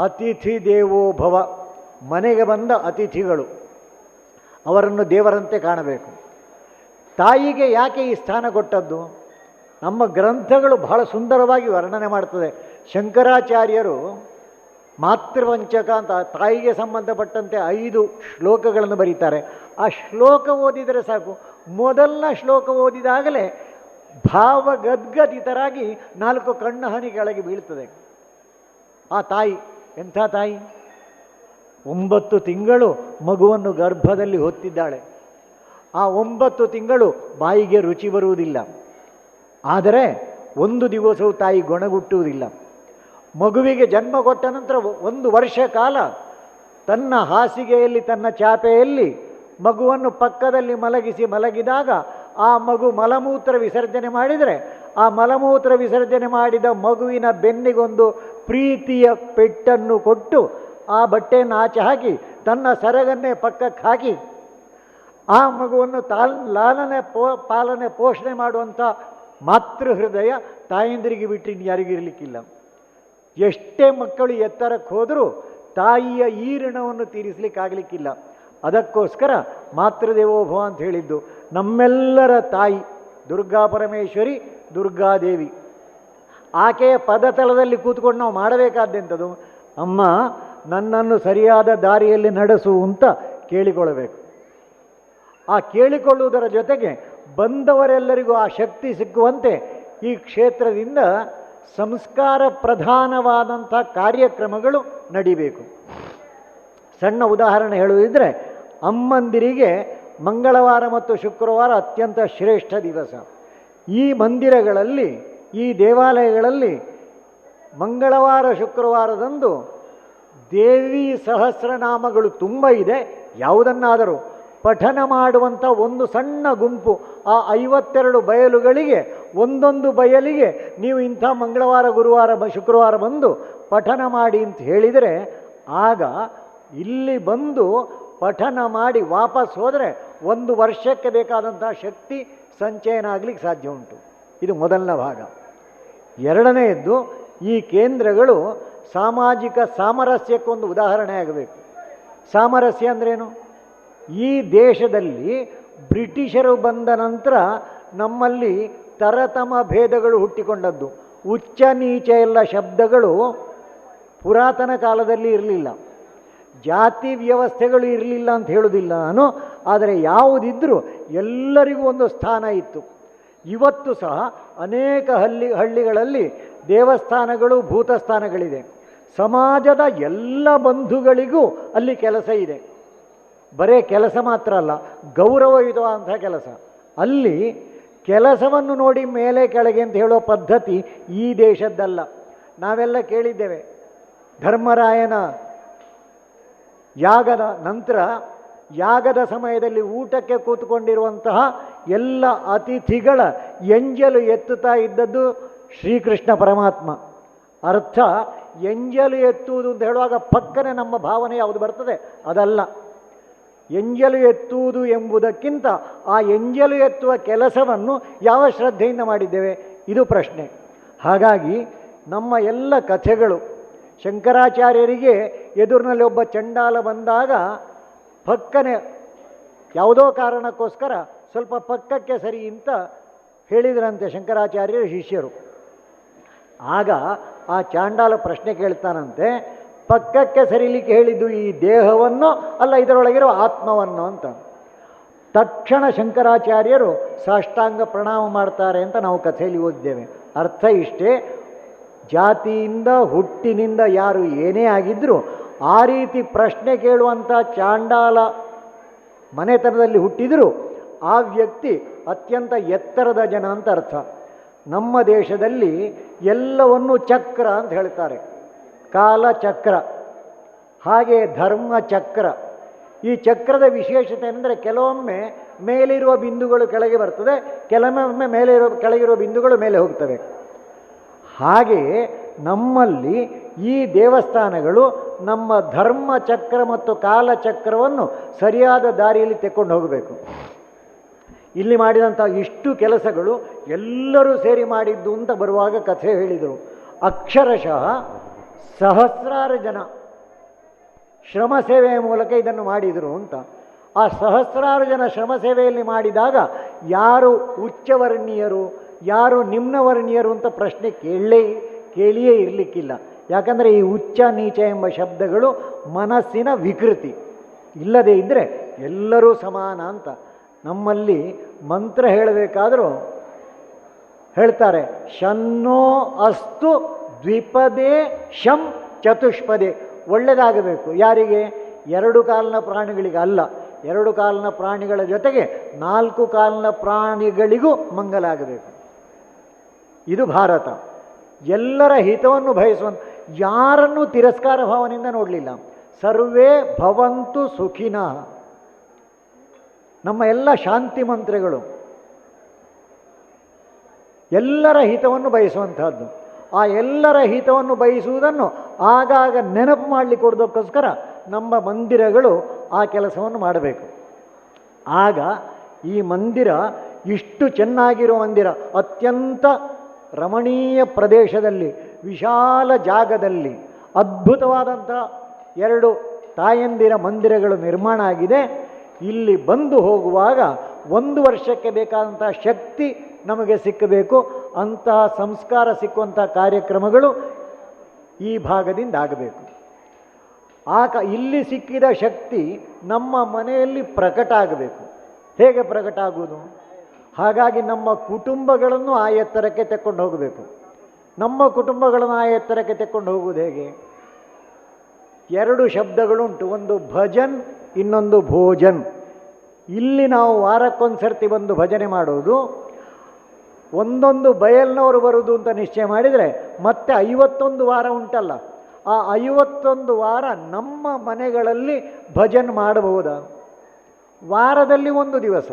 ಅತಿಥಿ ದೇವೋಭವ. ಮನೆಗೆ ಬಂದ ಅತಿಥಿಗಳು, ಅವರನ್ನು ದೇವರಂತೆ ಕಾಣಬೇಕು. ತಾಯಿಗೆ ಯಾಕೆ ಈ ಸ್ಥಾನ ಕೊಟ್ಟದ್ದು? ನಮ್ಮ ಗ್ರಂಥಗಳು ಬಹಳ ಸುಂದರವಾಗಿ ವರ್ಣನೆ ಮಾಡ್ತದೆ. ಶಂಕರಾಚಾರ್ಯರು ಮಾತೃವಂಚಕ ಅಂತ ತಾಯಿಗೆ ಸಂಬಂಧಪಟ್ಟಂತೆ 5 ಶ್ಲೋಕಗಳನ್ನು ಬರೀತಾರೆ. ಆ ಶ್ಲೋಕ ಓದಿದರೆ ಸಾಕು. ಮೊದಲನ ಶ್ಲೋಕ ಓದಿದಾಗಲೇ ಭಾವಗದ್ಗದಿತರಾಗಿ 4 ಕಣ್ಣು ಹನಿ ಕೆಳಗೆ ಬೀಳ್ತದೆ. ಆ ತಾಯಿ ಎಂಥ ತಾಯಿ! 9 ತಿಂಗಳು ಮಗುವನ್ನು ಗರ್ಭದಲ್ಲಿ ಹೊತ್ತಿದ್ದಾಳೆ. ಆ 9 ತಿಂಗಳು ಬಾಯಿಗೆ ರುಚಿ ಬರುವುದಿಲ್ಲ. ಆದರೆ 1 ದಿವಸವೂ ತಾಯಿ ಗೊಣಗುಟ್ಟುವುದಿಲ್ಲ. ಮಗುವಿಗೆ ಜನ್ಮ ಕೊಟ್ಟ ನಂತರ 1 ವರ್ಷ ಕಾಲ ತನ್ನ ಹಾಸಿಗೆಯಲ್ಲಿ, ತನ್ನ ಚಾಪೆಯಲ್ಲಿ ಮಗುವನ್ನು ಪಕ್ಕದಲ್ಲಿ ಮಲಗಿದಾಗ ಆ ಮಗು ಮಲಮೂತ್ರ ವಿಸರ್ಜನೆ ಮಾಡಿದರೆ ಆ ಮಲಮೂತ್ರ ವಿಸರ್ಜನೆ ಮಾಡಿದ ಮಗುವಿನ ಬೆನ್ನಿಗೊಂದು ಪ್ರೀತಿಯ ಪೆಟ್ಟನ್ನು ಕೊಟ್ಟು ಆ ಬಟ್ಟೆಯನ್ನು ಆಚೆ ಹಾಕಿ ತನ್ನ ಸೆರಗನ್ನೇ ಪಕ್ಕಕ್ಕೆ ಹಾಕಿ ಆ ಮಗುವನ್ನು ಪಾಲನೆ ಪೋಷಣೆ ಮಾಡುವಂಥ ಮಾತೃ ಹೃದಯ ತಾಯಂದಿರಿಗೆ ಬಿಟ್ಟು ಯಾರಿಗೂ ಇರಲಿಕ್ಕಿಲ್ಲ. ಎಷ್ಟೇ ಮಕ್ಕಳು ಎತ್ತರಕ್ಕೆ ಹೋದರೂ ತಾಯಿಯ ಈ ಋಣವನ್ನು ತೀರಿಸಲಿಕ್ಕಾಗಲಿಕ್ಕಿಲ್ಲ. ಅದಕ್ಕೋಸ್ಕರ ಮಾತೃದೇವೋಭವ ಅಂತ ಹೇಳಿದ್ದು. ನಮ್ಮೆಲ್ಲರ ತಾಯಿ ದುರ್ಗಾ ಪರಮೇಶ್ವರಿ, ದುರ್ಗಾದೇವಿ. ಆಕೆಯ ಪದತಲದಲ್ಲಿ ಕೂತ್ಕೊಂಡು ನಾವು ಮಾಡಬೇಕಾದ್ದೆಂಥದ್ದು, ಅಮ್ಮ ನನ್ನನ್ನು ಸರಿಯಾದ ದಾರಿಯಲ್ಲಿ ನಡೆಸು ಅಂತ ಕೇಳಿಕೊಳ್ಳಬೇಕು. ಆ ಕೇಳಿಕೊಳ್ಳುವುದರ ಜೊತೆಗೆ ಬಂದವರೆಲ್ಲರಿಗೂ ಆ ಶಕ್ತಿ ಸಿಕ್ಕುವಂತೆ ಈ ಕ್ಷೇತ್ರದಿಂದ ಸಂಸ್ಕಾರ ಪ್ರಧಾನವಾದಂಥ ಕಾರ್ಯಕ್ರಮಗಳು ನಡಿಬೇಕು. ಸಣ್ಣ ಉದಾಹರಣೆ ಹೇಳುವುದಿದ್ರೆ, ಅಮ್ಮಂದಿರಿಗೆ ಮಂಗಳವಾರ ಮತ್ತು ಶುಕ್ರವಾರ ಅತ್ಯಂತ ಶ್ರೇಷ್ಠ ದಿವಸ. ಈ ಮಂದಿರಗಳಲ್ಲಿ, ಈ ದೇವಾಲಯಗಳಲ್ಲಿ ಮಂಗಳವಾರ ಶುಕ್ರವಾರದಂದು ದೇವಿ ಸಹಸ್ರನಾಮಗಳು ತುಂಬ ಇದೆ. ಯಾವುದನ್ನಾದರೂ ಪಠನ ಮಾಡುವಂಥ ಒಂದು ಸಣ್ಣ ಗುಂಪು, ಆ 52 ಬಯಲುಗಳಿಗೆ ಒಂದೊಂದು ಬಯಲಿಗೆ ನೀವು ಇಂಥ ಮಂಗಳವಾರ, ಗುರುವಾರ, ಶುಕ್ರವಾರ ಬಂದು ಪಠನ ಮಾಡಿ ಅಂತ ಹೇಳಿದರೆ, ಆಗ ಇಲ್ಲಿ ಬಂದು ಪಠನ ಮಾಡಿ ವಾಪಸ್ ಹೋದರೆ 1 ವರ್ಷಕ್ಕೆ ಬೇಕಾದಂಥ ಶಕ್ತಿ ಸಂಚಯನ ಆಗಲಿಕ್ಕೆ ಸಾಧ್ಯ ಉಂಟು. ಇದು ಮೊದಲನೇ ಭಾಗ. ಎರಡನೆಯದ್ದು, ಈ ಕೇಂದ್ರಗಳು ಸಾಮಾಜಿಕ ಸಾಮರಸ್ಯಕ್ಕೊಂದು ಉದಾಹರಣೆ ಆಗಬೇಕು. ಸಾಮರಸ್ಯ ಅಂದ್ರೇನು? ಈ ದೇಶದಲ್ಲಿ ಬ್ರಿಟಿಷರು ಬಂದ ನಂತರ ನಮ್ಮಲ್ಲಿ ತರತಮ ಭೇದಗಳು ಹುಟ್ಟಿಕೊಂಡದ್ದು. ಉಚ್ಚ ನೀಚ ಎಲ್ಲ ಶಬ್ದಗಳು ಪುರಾತನ ಕಾಲದಲ್ಲಿ ಇರಲಿಲ್ಲ. ಜಾತಿ ವ್ಯವಸ್ಥೆಗಳು ಇರಲಿಲ್ಲ ಅಂತ ಹೇಳೋದಿಲ್ಲ ನಾನು, ಆದರೆ ಯಾವುದಿದ್ದರೂ ಎಲ್ಲರಿಗೂ ಒಂದು ಸ್ಥಾನ ಇತ್ತು. ಇವತ್ತು ಸಹ ಅನೇಕ ಹಳ್ಳಿಗಳಲ್ಲಿ ದೇವಸ್ಥಾನಗಳು, ಭೂತಸ್ಥಾನಗಳಿದೆ. ಸಮಾಜದ ಎಲ್ಲ ಬಂಧುಗಳಿಗೂ ಅಲ್ಲಿ ಕೆಲಸ ಇದೆ. ಬರೇ ಕೆಲಸ ಮಾತ್ರ ಅಲ್ಲ, ಗೌರವಯುತವಾದಂಥ ಕೆಲಸ. ಅಲ್ಲಿ ಕೆಲಸವನ್ನು ನೋಡಿ ಮೇಲೆ ಕೆಳಗೆ ಅಂತ ಹೇಳೋ ಪದ್ಧತಿ ಈ ದೇಶದ್ದಲ್ಲ. ನಾವೆಲ್ಲ ಕೇಳಿದ್ದೇವೆ, ಧರ್ಮರಾಯನ ಯಾಗದ ನಂತರ ಯಾಗದ ಸಮಯದಲ್ಲಿ ಊಟಕ್ಕೆ ಕೂತ್ಕೊಂಡಿರುವಂತಹ ಎಲ್ಲ ಅತಿಥಿಗಳ ಎಂಜಲು ಎತ್ತುತ್ತಾ ಇದ್ದದ್ದು ಶ್ರೀಕೃಷ್ಣ ಪರಮಾತ್ಮ. ಅರ್ಥ, ಎಂಜಲು ಎತ್ತುವುದು ಅಂತ ಹೇಳುವಾಗ ಪಕ್ಕನೆ ನಮ್ಮ ಭಾವನೆ ಯಾವುದು ಬರ್ತದೆ ಅದಲ್ಲ. ಎಂಜಲು ಎತ್ತುವುದು ಎಂಬುದಕ್ಕಿಂತ ಆ ಎಂಜಲು ಎತ್ತುವ ಕೆಲಸವನ್ನು ಯಾವ ಶ್ರದ್ಧೆಯಿಂದ ಮಾಡಿದ್ದೇವೆ, ಇದು ಪ್ರಶ್ನೆ. ಹಾಗಾಗಿ ನಮ್ಮ ಎಲ್ಲ ಕಥೆಗಳು, ಶಂಕರಾಚಾರ್ಯರಿಗೆ ಎದುರಿನಲ್ಲಿ ಒಬ್ಬ ಚಂಡಾಲ ಬಂದಾಗ ಪಕ್ಕನೆ ಯಾವುದೋ ಕಾರಣಕ್ಕೋಸ್ಕರ ಸ್ವಲ್ಪ ಪಕ್ಕಕ್ಕೆ ಸರಿ ಅಂತ ಹೇಳಿದ್ರಂತೆ ಶಂಕರಾಚಾರ್ಯರ ಶಿಷ್ಯರು. ಆಗ ಆ ಚಾಂಡಾಲ ಪ್ರಶ್ನೆ ಕೇಳ್ತಾನಂತೆ, ಪಕ್ಕಕ್ಕೆ ಸರಿಲಿಕ್ಕೆ ಹೇಳಿದ್ದು ಈ ದೇಹವನ್ನು ಅಲ್ಲ ಇದರೊಳಗಿರೋ ಆತ್ಮವನ್ನು ಅಂತ. ತಕ್ಷಣ ಶಂಕರಾಚಾರ್ಯರು ಸಾಷ್ಟಾಂಗ ಪ್ರಣಾಮ ಮಾಡ್ತಾರೆ ಅಂತ ನಾವು ಕಥೆಯಲ್ಲಿ ಓದಿದ್ದೇವೆ. ಅರ್ಥ ಇಷ್ಟೇ, ಜಾತಿಯಿಂದ ಹುಟ್ಟಿನಿಂದ ಯಾರು ಏನೇ ಆಗಿದ್ದರೂ ಆ ರೀತಿ ಪ್ರಶ್ನೆ ಕೇಳುವಂಥ ಚಾಂಡಾಲ ಮನೆತನದಲ್ಲಿ ಹುಟ್ಟಿದರೂ ಆ ವ್ಯಕ್ತಿ ಅತ್ಯಂತ ಎತ್ತರದ ಜನ ಅಂತ ಅರ್ಥ. ನಮ್ಮ ದೇಶದಲ್ಲಿ ಎಲ್ಲವನ್ನು ಚಕ್ರ ಅಂತ ಹೇಳ್ತಾರೆ, ಕಾಲಚಕ್ರ, ಹಾಗೆ ಧರ್ಮಚಕ್ರ. ಈ ಚಕ್ರದ ವಿಶೇಷತೆ ಅಂದರೆ ಕೆಲವೊಮ್ಮೆ ಮೇಲಿರುವ ಬಿಂದುಗಳು ಕೆಳಗೆ ಬರ್ತದೆ, ಕೆಲವೊಮ್ಮೆ ಕೆಳಗಿರುವ ಬಿಂದುಗಳು ಮೇಲೆ ಹೋಗ್ತವೆ. ಹಾಗೆಯೇ ನಮ್ಮಲ್ಲಿ ಈ ದೇವಸ್ಥಾನಗಳು ನಮ್ಮ ಧರ್ಮಚಕ್ರ ಮತ್ತು ಕಾಲಚಕ್ರವನ್ನು ಸರಿಯಾದ ದಾರಿಯಲ್ಲಿ ತೆಕ್ಕೊಂಡು ಹೋಗಬೇಕು. ಇಲ್ಲಿ ಮಾಡಿದಂಥ ಇಷ್ಟು ಕೆಲಸಗಳು ಎಲ್ಲರೂ ಸೇರಿ ಮಾಡಿದ್ದು ಅಂತ ಬರುವಾಗ ಕಥೆ ಹೇಳಿದರು. ಅಕ್ಷರಶಃ ಸಹಸ್ರಾರು ಜನ ಶ್ರಮ ಸೇವೆಯ ಮೂಲಕ ಇದನ್ನು ಮಾಡಿದರು ಅಂತ. ಆ ಸಹಸ್ರಾರು ಜನ ಶ್ರಮ ಸೇವೆಯಲ್ಲಿ ಮಾಡಿದಾಗ ಯಾರು ಉಚ್ಚವರ್ಣೀಯರು ಯಾರು ನಿಮ್ನವರ್ಣೀಯರು ಅಂತ ಪ್ರಶ್ನೆ ಕೇಳಿಯೇ ಇರಲಿಕ್ಕಿಲ್ಲ. ಯಾಕಂದರೆ ಈ ಉಚ್ಚ ನೀಚ ಎಂಬ ಶಬ್ದಗಳು ಮನಸ್ಸಿನ ವಿಕೃತಿ. ಇಲ್ಲದೇ ಇದ್ದರೆ ಎಲ್ಲರೂ ಸಮಾನ ಅಂತ. ನಮ್ಮಲ್ಲಿ ಮಂತ್ರ ಹೇಳಬೇಕಾದರೂ ಹೇಳ್ತಾರೆ, ಶನ್ನೋ ಅಸ್ತು ದ್ವಿಪದೇ ಶಂ ಚತುಷ್ಪದೇ. ಒಳ್ಳೆಯದಾಗಬೇಕು. ಯಾರಿಗೆ? ಎರಡು ಕಾಲಿನ ಪ್ರಾಣಿಗಳಿಗೆ ಅಲ್ಲ, ಎರಡು ಕಾಲಿನ ಪ್ರಾಣಿಗಳ ಜೊತೆಗೆ ನಾಲ್ಕು ಕಾಲಿನ ಪ್ರಾಣಿಗಳಿಗೂ ಮಂಗಲ ಆಗಬೇಕು. ಇದು ಭಾರತ. ಎಲ್ಲರ ಹಿತವನ್ನು ಬಯಸುವಂಥ, ಯಾರನ್ನೂ ತಿರಸ್ಕಾರ ಭಾವನೆಯಿಂದ ನೋಡಲಿಲ್ಲ. ಸರ್ವೇ ಭವಂತು ಸುಖಿನಃ ನಮ್ಮ ಎಲ್ಲ ಶಾಂತಿ ಮಂತ್ರಗಳು ಎಲ್ಲರ ಹಿತವನ್ನು ಬಯಸುವಂತಹದ್ದು. ಆ ಎಲ್ಲರ ಹಿತವನ್ನು ಬಯಸುವುದನ್ನು ಆಗಾಗ ನೆನಪು ಮಾಡಲಿಕ್ಕೆ ಕೊಡೋದಕ್ಕೋಸ್ಕರ ನಮ್ಮ ಮಂದಿರಗಳು ಆ ಕೆಲಸವನ್ನು ಮಾಡಬೇಕು. ಆಗ ಈ ಮಂದಿರ ಇಷ್ಟು ಚೆನ್ನಾಗಿರೋ ಮಂದಿರ, ಅತ್ಯಂತ ರಮಣೀಯ ಪ್ರದೇಶದಲ್ಲಿ, ವಿಶಾಲ ಜಾಗದಲ್ಲಿ ಅದ್ಭುತವಾದಂಥ ಎರಡು ತಾಯಂದಿರ ಮಂದಿರಗಳು ನಿರ್ಮಾಣ ಆಗಿದೆ. ಇಲ್ಲಿ ಬಂದು ಹೋಗುವಾಗ 1 ವರ್ಷಕ್ಕೆ ಬೇಕಾದಂಥ ಶಕ್ತಿ ನಮಗೆ ಸಿಕ್ಕಬೇಕು. ಅಂತಹ ಸಂಸ್ಕಾರ ಸಿಕ್ಕುವಂಥ ಕಾರ್ಯಕ್ರಮಗಳು ಈ ಭಾಗದಿಂದ ಆಗಬೇಕು. ಇಲ್ಲಿ ಸಿಕ್ಕಿದ ಶಕ್ತಿ ನಮ್ಮ ಮನೆಯಲ್ಲಿ ಪ್ರಕಟ ಆಗಬೇಕು. ಹೇಗೆ ಪ್ರಕಟ ಆಗುವುದು? ಹಾಗಾಗಿ ನಮ್ಮ ಕುಟುಂಬಗಳನ್ನು ಆ ಎತ್ತರಕ್ಕೆ ತೆಕ್ಕೊಂಡು ಹೋಗಬೇಕು. ನಮ್ಮ ಕುಟುಂಬಗಳನ್ನು ಆ ಎತ್ತರಕ್ಕೆ ತೆಕ್ಕೊಂಡು ಹೋಗುವುದು ಹೇಗೆ? 2 ಶಬ್ದಗಳುಂಟು, ಒಂದು ಭಜನ್, ಇನ್ನೊಂದು ಭೋಜನ್. ಇಲ್ಲಿ ನಾವು ವಾರಕ್ಕೊಂದು ಸರ್ತಿ ಬಂದು ಭಜನೆ ಮಾಡೋದು, ಒಂದೊಂದು ಬಯಲ್ನವರು ಬರುವುದು ಅಂತ ನಿಶ್ಚಯ ಮಾಡಿದರೆ ಮತ್ತೆ 51 ವಾರ ಉಂಟಲ್ಲ, ಆ 51 ವಾರ ನಮ್ಮ ಮನೆಗಳಲ್ಲಿ ಭಜನ್ ಮಾಡಬಹುದಾ? ವಾರದಲ್ಲಿ 1 ದಿವಸ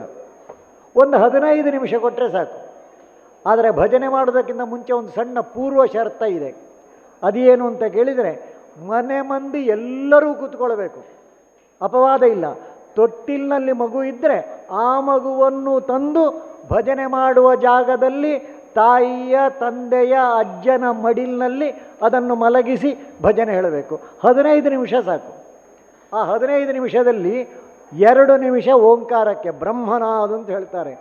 ಒಂದು 15 ನಿಮಿಷ ಕೊಟ್ಟರೆ ಸಾಕು. ಆದರೆ ಭಜನೆ ಮಾಡೋದಕ್ಕಿಂತ ಮುಂಚೆ ಒಂದು ಸಣ್ಣ ಪೂರ್ವ ಶರ್ತ ಇದೆ. ಅದೇನು ಅಂತ ಕೇಳಿದರೆ, ಮನೆ ಮಂದಿ ಎಲ್ಲರೂ ಕೂತ್ಕೊಳ್ಬೇಕು, ಅಪವಾದ ಇಲ್ಲ. ತೊಟ್ಟಿಲಿನಲ್ಲಿ ಮಗು ಇದ್ದರೆ ಆ ಮಗುವನ್ನು ತಂದು ಭಜನೆ ಮಾಡುವ ಜಾಗದಲ್ಲಿ ತಾಯಿಯ ತಂದೆಯ ಅಜ್ಜನ ಮಡಿಲಿನಲ್ಲಿ ಅದನ್ನು ಮಲಗಿಸಿ ಭಜನೆ ಹೇಳಬೇಕು. 15 ನಿಮಿಷ ಸಾಕು. ಆ 15 ನಿಮಿಷದಲ್ಲಿ 2 ನಿಮಿಷ ಓಂಕಾರಕ್ಕೆ ಬ್ರಹ್ಮನಾದ ಅಂತ ಹೇಳ್ತಾರೆ.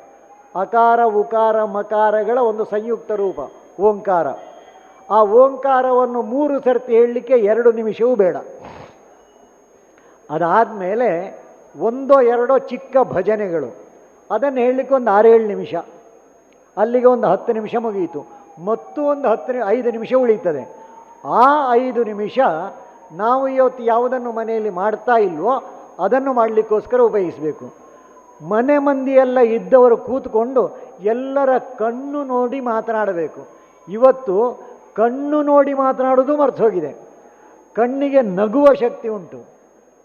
ಅಕಾರ ಉಕಾರ ಮಕಾರಗಳ ಒಂದು ಸಂಯುಕ್ತ ರೂಪ ಓಂಕಾರ. ಆ ಓಂಕಾರವನ್ನು 3 ಸರ್ತಿ ಹೇಳಲಿಕ್ಕೆ 2 ನಿಮಿಷವೂ ಬೇಡ. ಅದಾದಮೇಲೆ 1-2 ಚಿಕ್ಕ ಭಜನೆಗಳು, ಅದನ್ನು ಹೇಳಲಿಕ್ಕೆ ಒಂದು 6-7 ನಿಮಿಷ, ಅಲ್ಲಿಗೆ ಒಂದು 10 ನಿಮಿಷ ಮುಗಿಯಿತು. ಮತ್ತು ಒಂದು 5 ನಿಮಿಷ ಉಳೀತದೆ. ಆ 5 ನಿಮಿಷ ನಾವು ಇವತ್ತು ಯಾವುದನ್ನು ಮನೆಯಲ್ಲಿ ಮಾಡ್ತಾ ಇಲ್ವೋ ಅದನ್ನು ಮಾಡಲಿಕ್ಕೋಸ್ಕರ ಉಪಯೋಗಿಸಬೇಕು. ಮನೆ ಮಂದಿಯೆಲ್ಲ ಇದ್ದವರು ಕೂತ್ಕೊಂಡು ಎಲ್ಲರ ಕಣ್ಣು ನೋಡಿ ಮಾತನಾಡಬೇಕು. ಇವತ್ತು ಕಣ್ಣು ನೋಡಿ ಮಾತನಾಡೋದು ಮರ್ತು ಹೋಗಿದೆ. ಕಣ್ಣಿಗೆ ನಗುವ ಶಕ್ತಿ ಉಂಟು,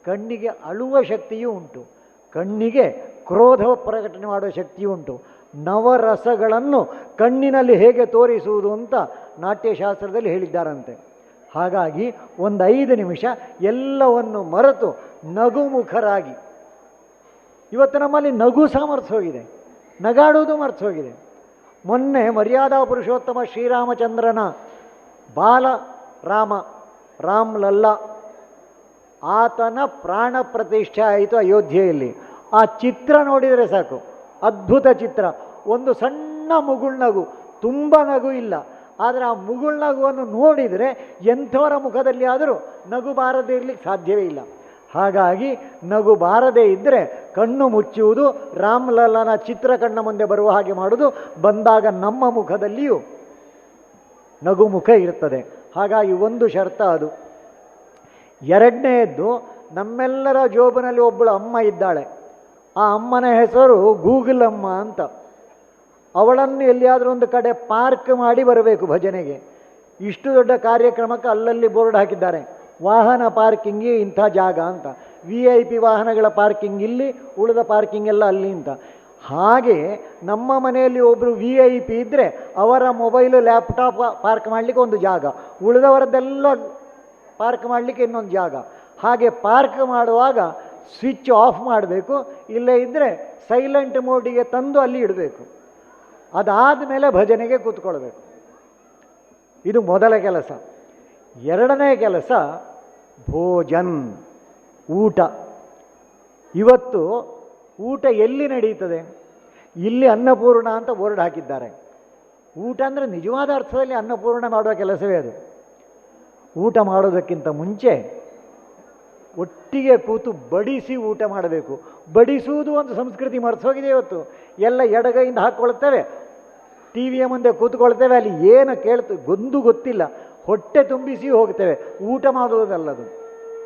ಕಣ್ಣಿಗೆ ಅಳುವ ಶಕ್ತಿಯೂ ಉಂಟು, ಕಣ್ಣಿಗೆ ಕ್ರೋಧ ಪ್ರಕಟಣೆ ಮಾಡುವ ಶಕ್ತಿಯೂ ಉಂಟು. ನವರಸಗಳನ್ನು ಕಣ್ಣಿನಲ್ಲಿ ಹೇಗೆ ತೋರಿಸುವುದು ಅಂತ ನಾಟ್ಯಶಾಸ್ತ್ರದಲ್ಲಿ ಹೇಳಿದ್ದಾರಂತೆ. ಹಾಗಾಗಿ ಒಂದು 5 ನಿಮಿಷ ಎಲ್ಲವನ್ನು ಮರೆತು ನಗುಮುಖರಾಗಿ, ಇವತ್ತು ನಮ್ಮಲ್ಲಿ ನಗು ಸಹ ಮರ್ತು ಹೋಗಿದೆ, ನಗಾಡುವುದು ಮರ್ತು ಹೋಗಿದೆ. ಮೊನ್ನೆ ಮರ್ಯಾದಾ ಪುರುಷೋತ್ತಮ ಶ್ರೀರಾಮಚಂದ್ರನ ಬಾಲ ರಾಮ್ ಲಲ್ಲಾ ಆತನ ಪ್ರಾಣ ಪ್ರತಿಷ್ಠೆ ಆಯಿತು ಅಯೋಧ್ಯೆಯಲ್ಲಿ. ಆ ಚಿತ್ರ ನೋಡಿದರೆ ಸಾಕು, ಅದ್ಭುತ ಚಿತ್ರ. ಒಂದು ಸಣ್ಣ ಮುಗುಳ್ನಗು, ತುಂಬ ನಗು ಇಲ್ಲ, ಆದರೆ ಆ ಮುಗುಳ್ನಗುವನ್ನು ನೋಡಿದರೆ ಎಂಥವರ ಮುಖದಲ್ಲಿ ಆದರೂ ನಗು ಬಾರದೇ ಇರಲಿಕ್ಕೆ ಸಾಧ್ಯವೇ ಇಲ್ಲ. ಹಾಗಾಗಿ ನಗು ಬಾರದೇ ಇದ್ದರೆ ಕಣ್ಣು ಮುಚ್ಚುವುದು, ರಾಮ್ಲಲ್ಲನ ಚಿತ್ರ ಕಣ್ಣ ಮುಂದೆ ಬರುವ ಹಾಗೆ ಮಾಡುವುದು, ಬಂದಾಗ ನಮ್ಮ ಮುಖದಲ್ಲಿಯೂ ನಗು ಮುಖ ಇರ್ತದೆ. ಹಾಗಾಗಿ ಒಂದು ಷರ್ತ ಅದು. ಎರಡನೆಯದ್ದು, ನಮ್ಮೆಲ್ಲರ ಜೋಬಿನಲ್ಲಿ ಒಬ್ಬಳು ಅಮ್ಮ ಇದ್ದಾಳೆ. ಆ ಅಮ್ಮನ ಹೆಸರು ಗೂಗಲ್ ಅಮ್ಮ ಅಂತ. ಅವಳನ್ನು ಎಲ್ಲಿಯಾದರೂ ಒಂದು ಕಡೆ ಪಾರ್ಕ್ ಮಾಡಿ ಬರಬೇಕು ಭಜನೆಗೆ. ಇಷ್ಟು ದೊಡ್ಡ ಕಾರ್ಯಕ್ರಮಕ್ಕೆ ಅಲ್ಲಲ್ಲಿ ಬೋರ್ಡ್ ಹಾಕಿದ್ದಾರೆ, ವಾಹನ ಪಾರ್ಕಿಂಗ್ ಇಂಥ ಜಾಗ ಅಂತ, VIP ವಾಹನಗಳ ಪಾರ್ಕಿಂಗ್ ಇಲ್ಲಿ, ಉಳಿದ ಪಾರ್ಕಿಂಗ್ ಎಲ್ಲ ಅಲ್ಲಿ ಅಂತ. ಹಾಗೆ ನಮ್ಮ ಮನೆಯಲ್ಲಿ ಒಬ್ಬರು VIP ಇದ್ದರೆ ಅವರ ಮೊಬೈಲು ಲ್ಯಾಪ್ಟಾಪ್ ಪಾರ್ಕ್ ಮಾಡಲಿಕ್ಕೆ ಒಂದು ಜಾಗ, ಉಳಿದವರದ್ದೆಲ್ಲ ಪಾರ್ಕ್ ಮಾಡಲಿಕ್ಕೆ ಇನ್ನೊಂದು ಜಾಗ. ಹಾಗೆ ಪಾರ್ಕ್ ಮಾಡುವಾಗ ಸ್ವಿಚ್ ಆಫ್ ಮಾಡಬೇಕು, ಇಲ್ಲೇ ಇದ್ದರೆ ಸೈಲೆಂಟ್ ಮೋಡಿಗೆ ತಂದು ಅಲ್ಲಿ ಇಡಬೇಕು. ಅದಾದ ಮೇಲೆ ಭಜನೆಗೆ ಕೂತ್ಕೊಳ್ಬೇಕು. ಇದು ಮೊದಲ ಕೆಲಸ. ಎರಡನೇ ಕೆಲಸ ಭೋಜನ್, ಊಟ. ಇವತ್ತು ಊಟ ಎಲ್ಲಿ ನಡೀತದೆ? ಇಲ್ಲಿ ಅನ್ನಪೂರ್ಣ ಅಂತ ಬೋರ್ಡ್ ಹಾಕಿದ್ದಾರೆ. ಊಟ ಅಂದರೆ ನಿಜವಾದ ಅರ್ಥದಲ್ಲಿ ಅನ್ನಪೂರ್ಣ ಮಾಡುವ ಕೆಲಸವೇ ಅದು. ಊಟ ಮಾಡೋದಕ್ಕಿಂತ ಮುಂಚೆ ಒಟ್ಟಿಗೆ ಕೂತು ಬಡಿಸಿ ಊಟ ಮಾಡಬೇಕು. ಬಡಿಸುವುದು ಒಂದು ಸಂಸ್ಕೃತಿ ಮರೆಸೋಗಿದೆ ಇವತ್ತು. ಎಲ್ಲ ಎಡಗೈಯಿಂದ ಹಾಕ್ಕೊಳ್ತೇವೆ, TV ಮುಂದೆ ಕೂತ್ಕೊಳ್ತೇವೆ, ಅಲ್ಲಿ ಏನು ಕೇಳ್ತು ಗೊತ್ತಿಲ್ಲ. ಹೊಟ್ಟೆ ತುಂಬಿಸಿ ಹೋಗ್ತೇವೆ. ಊಟ ಮಾಡುವುದಲ್ಲದು,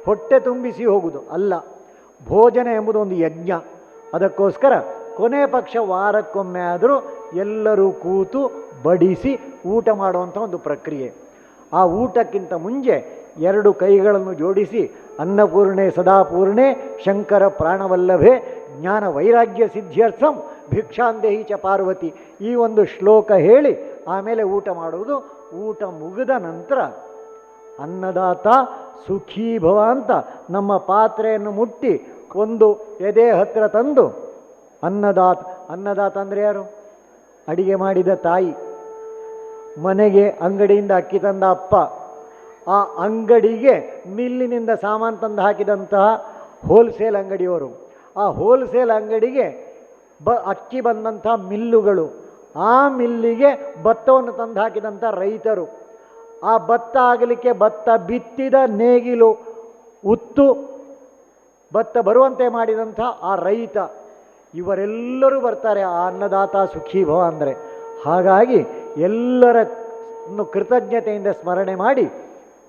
ಹೊಟ್ಟೆ ತುಂಬಿಸಿ ಹೋಗುವುದು ಅಲ್ಲ. ಭೋಜನ ಎಂಬುದು ಒಂದು ಯಜ್ಞ. ಅದಕ್ಕೋಸ್ಕರ ಕೊನೆ ಪಕ್ಷ ವಾರಕ್ಕೊಮ್ಮೆ ಆದರೂ ಎಲ್ಲರೂ ಕೂತು ಬಡಿಸಿ ಊಟ ಮಾಡುವಂಥ ಒಂದು ಪ್ರಕ್ರಿಯೆ. ಆ ಊಟಕ್ಕಿಂತ ಮುಂಚೆ 2 ಕೈಗಳನ್ನು ಜೋಡಿಸಿ ಅನ್ನಪೂರ್ಣೆ ಸದಾಪೂರ್ಣೆ ಶಂಕರ ಪ್ರಾಣವಲ್ಲಭೆ ಜ್ಞಾನ ವೈರಾಗ್ಯ ಸಿದ್ಧ್ಯರ್ಥಂ ಭಿಕ್ಷಾಂದೇಹಿ ಚ ಪಾರ್ವತಿ, ಈ ಒಂದು ಶ್ಲೋಕ ಹೇಳಿ ಆಮೇಲೆ ಊಟ ಮಾಡುವುದು. ಊಟ ಮುಗಿದ ನಂತರ ಅನ್ನದಾತ ಸುಖೀ ಭವ ಅಂತ ನಮ್ಮ ಪಾತ್ರೆಯನ್ನು ಮುಟ್ಟಿ ಒಂದು ಎದೆ ಹತ್ತಿರ ತಂದು ಅನ್ನದಾತ ಅಂದರೆ ಯಾರು? ಅಡಿಗೆ ಮಾಡಿದ ತಾಯಿ, ಮನೆಗೆ ಅಂಗಡಿಯಿಂದ ಅಕ್ಕಿ ತಂದ ಅಪ್ಪ, ಆ ಅಂಗಡಿಗೆ ಮಿಲ್ಲಿನಿಂದ ಸಾಮಾನು ತಂದು ಹಾಕಿದಂತಹ ಹೋಲ್ಸೇಲ್ ಅಂಗಡಿಯವರು, ಆ ಹೋಲ್ಸೇಲ್ ಅಂಗಡಿಗೆ ಅಕ್ಕಿ ಬಂದಂಥ ಮಿಲ್ಲುಗಳು, ಆ ಮಿಲ್ಲಿಗೆ ಭತ್ತವನ್ನು ತಂದು ಹಾಕಿದಂಥ ರೈತರು, ಆ ಭತ್ತ ಆಗಲಿಕ್ಕೆ ಭತ್ತ ಬಿತ್ತಿದ ನೇಗಿಲು ಉತ್ತು ಭತ್ತ ಬರುವಂತೆ ಮಾಡಿದಂಥ ಆ ರೈತ, ಇವರೆಲ್ಲರೂ ಬರ್ತಾರೆ ಆ ಅನ್ನದಾತ ಸುಖೀ ಭವ ಅಂದರೆ. ಹಾಗಾಗಿ ಎಲ್ಲರನ್ನು ಕೃತಜ್ಞತೆಯಿಂದ ಸ್ಮರಣೆ ಮಾಡಿ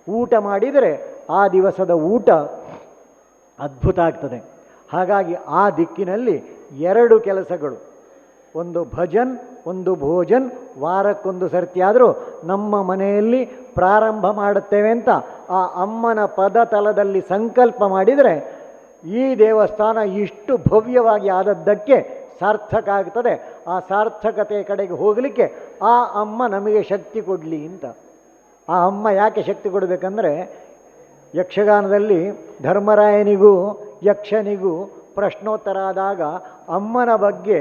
ಊಟ ಮಾಡಿದರೆ ಆ ದಿವಸದ ಊಟ ಅದ್ಭುತ ಆಗ್ತದೆ. ಹಾಗಾಗಿ ಆ ದಿಕ್ಕಿನಲ್ಲಿ 2 ಕೆಲಸಗಳು, ಒಂದು ಭಜನ್, ಒಂದು ಭೋಜನ್, ವಾರಕ್ಕೊಂದು ಸರ್ತಿ ಆದರೂ ನಮ್ಮ ಮನೆಯಲ್ಲಿ ಪ್ರಾರಂಭ ಮಾಡುತ್ತೇವೆ ಅಂತ ಆ ಅಮ್ಮನ ಪದತಲದಲ್ಲಿ ಸಂಕಲ್ಪ ಮಾಡಿದರೆ ಈ ದೇವಸ್ಥಾನ ಇಷ್ಟು ಭವ್ಯವಾಗಿ ಆದದ್ದಕ್ಕೆ ಸಾರ್ಥಕ ಆಗ್ತದೆ. ಆ ಸಾರ್ಥಕತೆಯ ಕಡೆಗೆ ಹೋಗಲಿಕ್ಕೆ ಆ ಅಮ್ಮ ನಮಗೆ ಶಕ್ತಿ ಕೊಡಲಿ ಅಂತ. ಆ ಅಮ್ಮ ಯಾಕೆ ಶಕ್ತಿ ಕೊಡಬೇಕಂದ್ರೆ, ಯಕ್ಷಗಾನದಲ್ಲಿ ಧರ್ಮರಾಯನಿಗೂ ಯಕ್ಷನಿಗೂ ಪ್ರಶ್ನೋತ್ತರ ಆದಾಗ ಅಮ್ಮನ ಬಗ್ಗೆ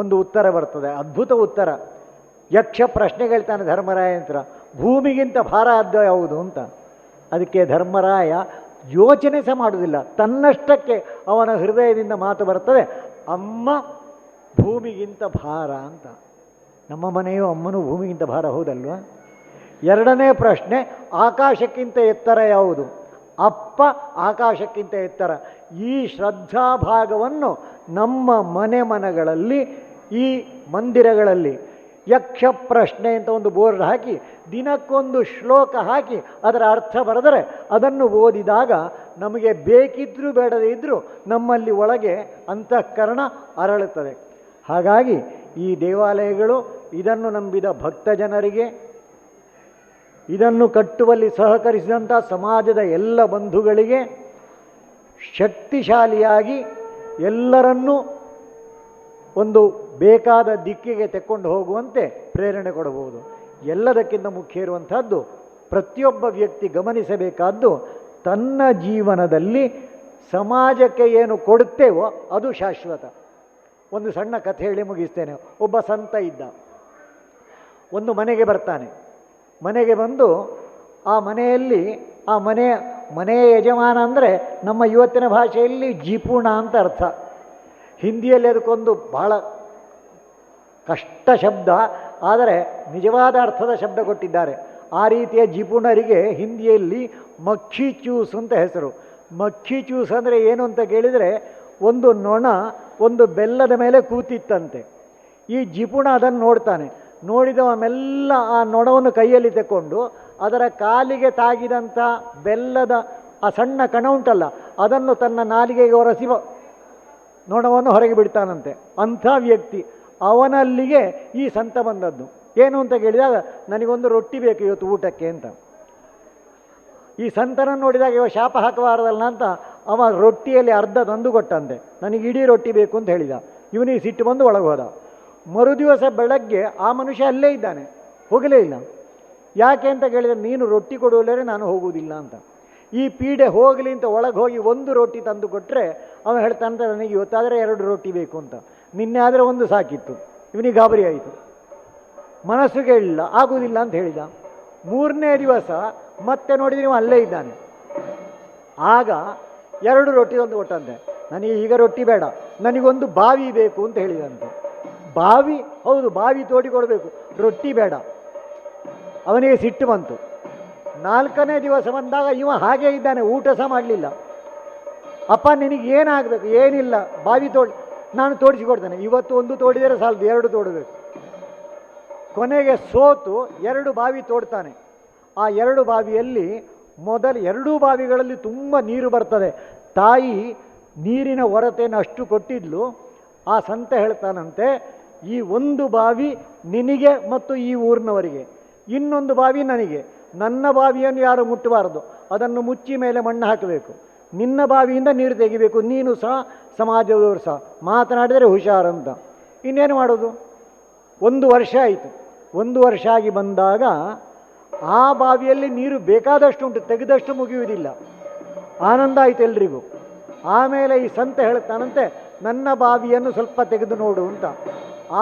ಒಂದು ಉತ್ತರ ಬರ್ತದೆ, ಅದ್ಭುತ ಉತ್ತರ. ಯಕ್ಷ ಪ್ರಶ್ನೆ ಕೇಳ್ತಾನೆ ಧರ್ಮರಾಯ ಅಂತ, ಭೂಮಿಗಿಂತ ಭಾರ ಆದ್ದು ಯಾವುದು ಅಂತ. ಅದಕ್ಕೆ ಧರ್ಮರಾಯ ಯೋಚನೆ ಸಹ ಮಾಡುವುದಿಲ್ಲ, ತನ್ನಷ್ಟಕ್ಕೆ ಅವನ ಹೃದಯದಿಂದ ಮಾತು ಬರ್ತದೆ, ಅಮ್ಮ ಭೂಮಿಗಿಂತ ಭಾರ ಅಂತ. ನಮ್ಮ ಮನೆಯು ಅಮ್ಮನೂ ಭೂಮಿಗಿಂತ ಭಾರ, ಹೌದಲ್ವ? ಎರಡನೇ ಪ್ರಶ್ನೆ, ಆಕಾಶಕ್ಕಿಂತ ಎತ್ತರ ಯಾವುದು? ಅಪ್ಪ ಆಕಾಶಕ್ಕಿಂತ ಎತ್ತರ. ಈ ಶ್ರದ್ಧಾಭಾಗವನ್ನು ನಮ್ಮ ಮನೆಗಳಲ್ಲಿ, ಈ ಮಂದಿರಗಳಲ್ಲಿ ಯಕ್ಷ ಪ್ರಶ್ನೆ ಅಂತ ಒಂದು ಬೋರ್ಡ್ ಹಾಕಿ, ದಿನಕ್ಕೊಂದು ಶ್ಲೋಕ ಹಾಕಿ ಅದರ ಅರ್ಥ ಬರೆದರೆ ಅದನ್ನು ಓದಿದಾಗ ನಮಗೆ ಬೇಕಿದ್ರೂ ಬೇಡದೇ ಇದ್ದರೂ ನಮ್ಮಲ್ಲಿ ಒಳಗೆ ಅಂತಃಕರಣ ಅರಳುತ್ತದೆ. ಹಾಗಾಗಿ ಈ ದೇವಾಲಯಗಳು ಇದನ್ನು ನಂಬಿದ ಭಕ್ತ ಜನರಿಗೆ, ಇದನ್ನು ಕಟ್ಟುವಲ್ಲಿ ಸಹಕರಿಸಿದಂಥ ಸಮಾಜದ ಎಲ್ಲ ಬಂಧುಗಳಿಗೆ ಶಕ್ತಿಶಾಲಿಯಾಗಿ ಎಲ್ಲರನ್ನೂ ಒಂದು ಬೇಕಾದ ದಿಕ್ಕಿಗೆ ತೆಕ್ಕೊಂಡು ಹೋಗುವಂತೆ ಪ್ರೇರಣೆ ಕೊಡಬಹುದು. ಎಲ್ಲದಕ್ಕಿಂತ ಮುಖ್ಯ ಇರುವಂಥದ್ದು, ಪ್ರತಿಯೊಬ್ಬ ವ್ಯಕ್ತಿ ಗಮನಿಸಬೇಕಾದ್ದು, ತನ್ನ ಜೀವನದಲ್ಲಿ ಸಮಾಜಕ್ಕೆ ಏನು ಕೊಡುತ್ತೇವೋ ಅದು ಶಾಶ್ವತ. ಒಂದು ಸಣ್ಣ ಕಥೆ ಹೇಳಿ ಮುಗಿಸ್ತೇನೆ. ಒಬ್ಬ ಸಂತ ಇದ್ದ, ಒಂದು ಮನೆಗೆ ಬರ್ತಾನೆ. ಮನೆಗೆ ಬಂದು ಆ ಮನೆಯಲ್ಲಿ ಮನೆಯ ಯಜಮಾನ ಅಂದರೆ ನಮ್ಮ ಇವತ್ತಿನ ಭಾಷೆಯಲ್ಲಿ ಜಿಪುಣ ಅಂತ ಅರ್ಥ. ಹಿಂದಿಯಲ್ಲಿ ಅದಕ್ಕೊಂದು ಬಹಳ ಕಷ್ಟ ಶಬ್ದ, ಆದರೆ ನಿಜವಾದ ಅರ್ಥದ ಶಬ್ದ ಕೊಟ್ಟಿದ್ದಾರೆ. ಆ ರೀತಿಯ ಜಿಪುಣರಿಗೆ ಹಿಂದಿಯಲ್ಲಿ ಮಕ್ಕಿ ಚೂಸ್ ಅಂತ ಹೆಸರು. ಮಕ್ಕಿ ಚೂಸ್ ಅಂದರೆ ಏನು ಅಂತ ಕೇಳಿದರೆ, ಒಂದು ನೊಣ ಒಂದು ಬೆಲ್ಲದ ಮೇಲೆ ಕೂತಿತ್ತಂತೆ. ಈ ಜಿಪುಣ ಅದನ್ನು ನೋಡ್ತಾನೆ. ನೋಡಿದವ ಮೆಲ್ಲ ಆ ನೊಣವನ್ನು ಕೈಯಲ್ಲಿ ತಗೊಂಡು ಅದರ ಕಾಲಿಗೆ ತಾಗಿದಂಥ ಬೆಲ್ಲದ ಆ ಸಣ್ಣ ಕಣ ಉಂಟಲ್ಲ, ಅದನ್ನು ತನ್ನ ನಾಲಿಗೆಗೆ ಒರೆಸಿ ನೊಣವನ್ನು ಹೊರಗೆ ಬಿಡ್ತಾನಂತೆ. ಅಂಥ ವ್ಯಕ್ತಿ. ಅವನಲ್ಲಿಗೆ ಈ ಸಂತ ಬಂದದ್ದು. ಏನು ಅಂತ ಕೇಳಿದಾಗ, ನನಗೊಂದು ರೊಟ್ಟಿ ಬೇಕು ಇವತ್ತು ಊಟಕ್ಕೆ ಅಂತ. ಈ ಸಂತನನ್ನು ನೋಡಿದಾಗ ಇವ ಶಾಪ ಹಾಕಬಾರದಲ್ಲ ಅಂತ ಅವ ರೊಟ್ಟಿಯಲ್ಲಿ ಅರ್ಧ ತಂದು ಕೊಟ್ಟಂತೆ. ನನಗೆ ಇಡೀ ರೊಟ್ಟಿ ಬೇಕು ಅಂತ ಹೇಳಿದ. ಇವನಿಗೆ ಸಿಟ್ಟು ಬಂದು ಒಳಗೆ ಹೋದ. ಮರುದಿವಸ ಬೆಳಗ್ಗೆ ಆ ಮನುಷ್ಯ ಅಲ್ಲೇ ಇದ್ದಾನೆ, ಹೋಗಲೇ ಇಲ್ಲ. ಯಾಕೆ ಅಂತ ಕೇಳಿದರೆ, ನೀನು ರೊಟ್ಟಿ ಕೊಡುವಲ್ಲೇ ನಾನು ಹೋಗುವುದಿಲ್ಲ ಅಂತ. ಈ ಪೀಡೆ ಹೋಗಲಿ ಅಂತ ಒಳಗೆ ಹೋಗಿ ಒಂದು ರೊಟ್ಟಿ ತಂದು ಕೊಟ್ಟರೆ ಅವ ಹೇಳ್ತಾನಂತ, ನನಗೆ ಇವತ್ತಾದರೆ 2 ರೊಟ್ಟಿ ಬೇಕು ಅಂತ. ನಿನ್ನೆ ಆದರೆ 1 ಸಾಕಿತ್ತು. ಇವನಿಗೆ ಗಾಬರಿ ಆಯಿತು, ಮನಸ್ಸು ಕೇಳಲಿಲ್ಲ, ಆಗುವುದಿಲ್ಲ ಅಂತ ಹೇಳಿದ. 3ನೇ ದಿವಸ ಮತ್ತೆ ನೋಡಿದರೆ ನೀವು ಅಲ್ಲೇ ಇದ್ದಾನೆ. ಆಗ 2 ರೊಟ್ಟಿ ತಂದು ಕೊಟ್ಟಂತೆ. ನನಗೆ ಈಗ ರೊಟ್ಟಿ ಬೇಡ, ನನಗೊಂದು ಬಾವಿ ಬೇಕು ಅಂತ ಹೇಳಿದಂತೆ. ಬಾವಿ? ಹೌದು, ಬಾವಿ ತೋಡಿಕೊಡ್ಬೇಕು, ರೊಟ್ಟಿ ಬೇಡ. ಅವನಿಗೆ ಸಿಟ್ಟು ಬಂತು. 4ನೇ ದಿವಸ ಬಂದಾಗ ಇವ ಹಾಗೇ ಇದ್ದಾನೆ, ಊಟ ಸಹ ಮಾಡಲಿಲ್ಲ. ಅಪ್ಪ ನಿನಗೆ ಏನಾಗಬೇಕು? ಏನಿಲ್ಲ, ಬಾವಿ ನಾನು ತೋಡಿಸಿಕೊಡ್ತೇನೆ. ಇವತ್ತು 1 ತೋಡಿದರೆ ಸಾಲದು, 2 ತೋಡಬೇಕು. ಕೊನೆಗೆ ಸೋತು 2 ಬಾವಿ ತೋಡ್ತಾನೆ. ಆ 2 ಬಾವಿಯಲ್ಲಿ ಮೊದಲು 2 ಬಾವಿಗಳಲ್ಲಿ ತುಂಬ ನೀರು ಬರ್ತದೆ. ತಾಯಿ ನೀರಿನ ಹೊರತೆಯನ್ನು ಅಷ್ಟು ಕೊಟ್ಟಿದ್ಲು. ಆ ಸಂತ ಹೇಳ್ತಾನಂತೆ, ಈ 1 ಬಾವಿ ನಿನಗೆ ಮತ್ತು ಈ ಊರಿನವರಿಗೆ, ಇನ್ನೊಂದು ಬಾವಿ ನನಗೆ. ನನ್ನ ಬಾವಿಯನ್ನು ಯಾರು ಮುಟ್ಟಬಾರದು, ಅದನ್ನು ಮುಚ್ಚಿ ಮೇಲೆ ಮಣ್ಣು ಹಾಕಬೇಕು. ನಿನ್ನ ಬಾವಿಯಿಂದ ನೀರು ತೆಗಿಬೇಕು, ನೀನು ಸಹ ಸಮಾಜದವರು ಸಹ. ಮಾತನಾಡಿದರೆ ಹುಷಾರಂತ. ಇನ್ನೇನು ಮಾಡೋದು? 1 ವರ್ಷ ಆಯಿತು. 1 ವರ್ಷ ಆಗಿ ಬಂದಾಗ ಆ ಬಾವಿಯಲ್ಲಿ ನೀರು ಬೇಕಾದಷ್ಟು ಉಂಟು, ತೆಗೆದಷ್ಟು ಮುಗಿಯುವುದಿಲ್ಲ. ಆನಂದ ಆಯಿತು ಎಲ್ರಿಗೂ. ಆಮೇಲೆ ಈ ಸಂತ ಹೇಳ್ತಾನಂತೆ, ನನ್ನ ಬಾವಿಯನ್ನು ಸ್ವಲ್ಪ ತೆಗೆದು ನೋಡು ಅಂತ.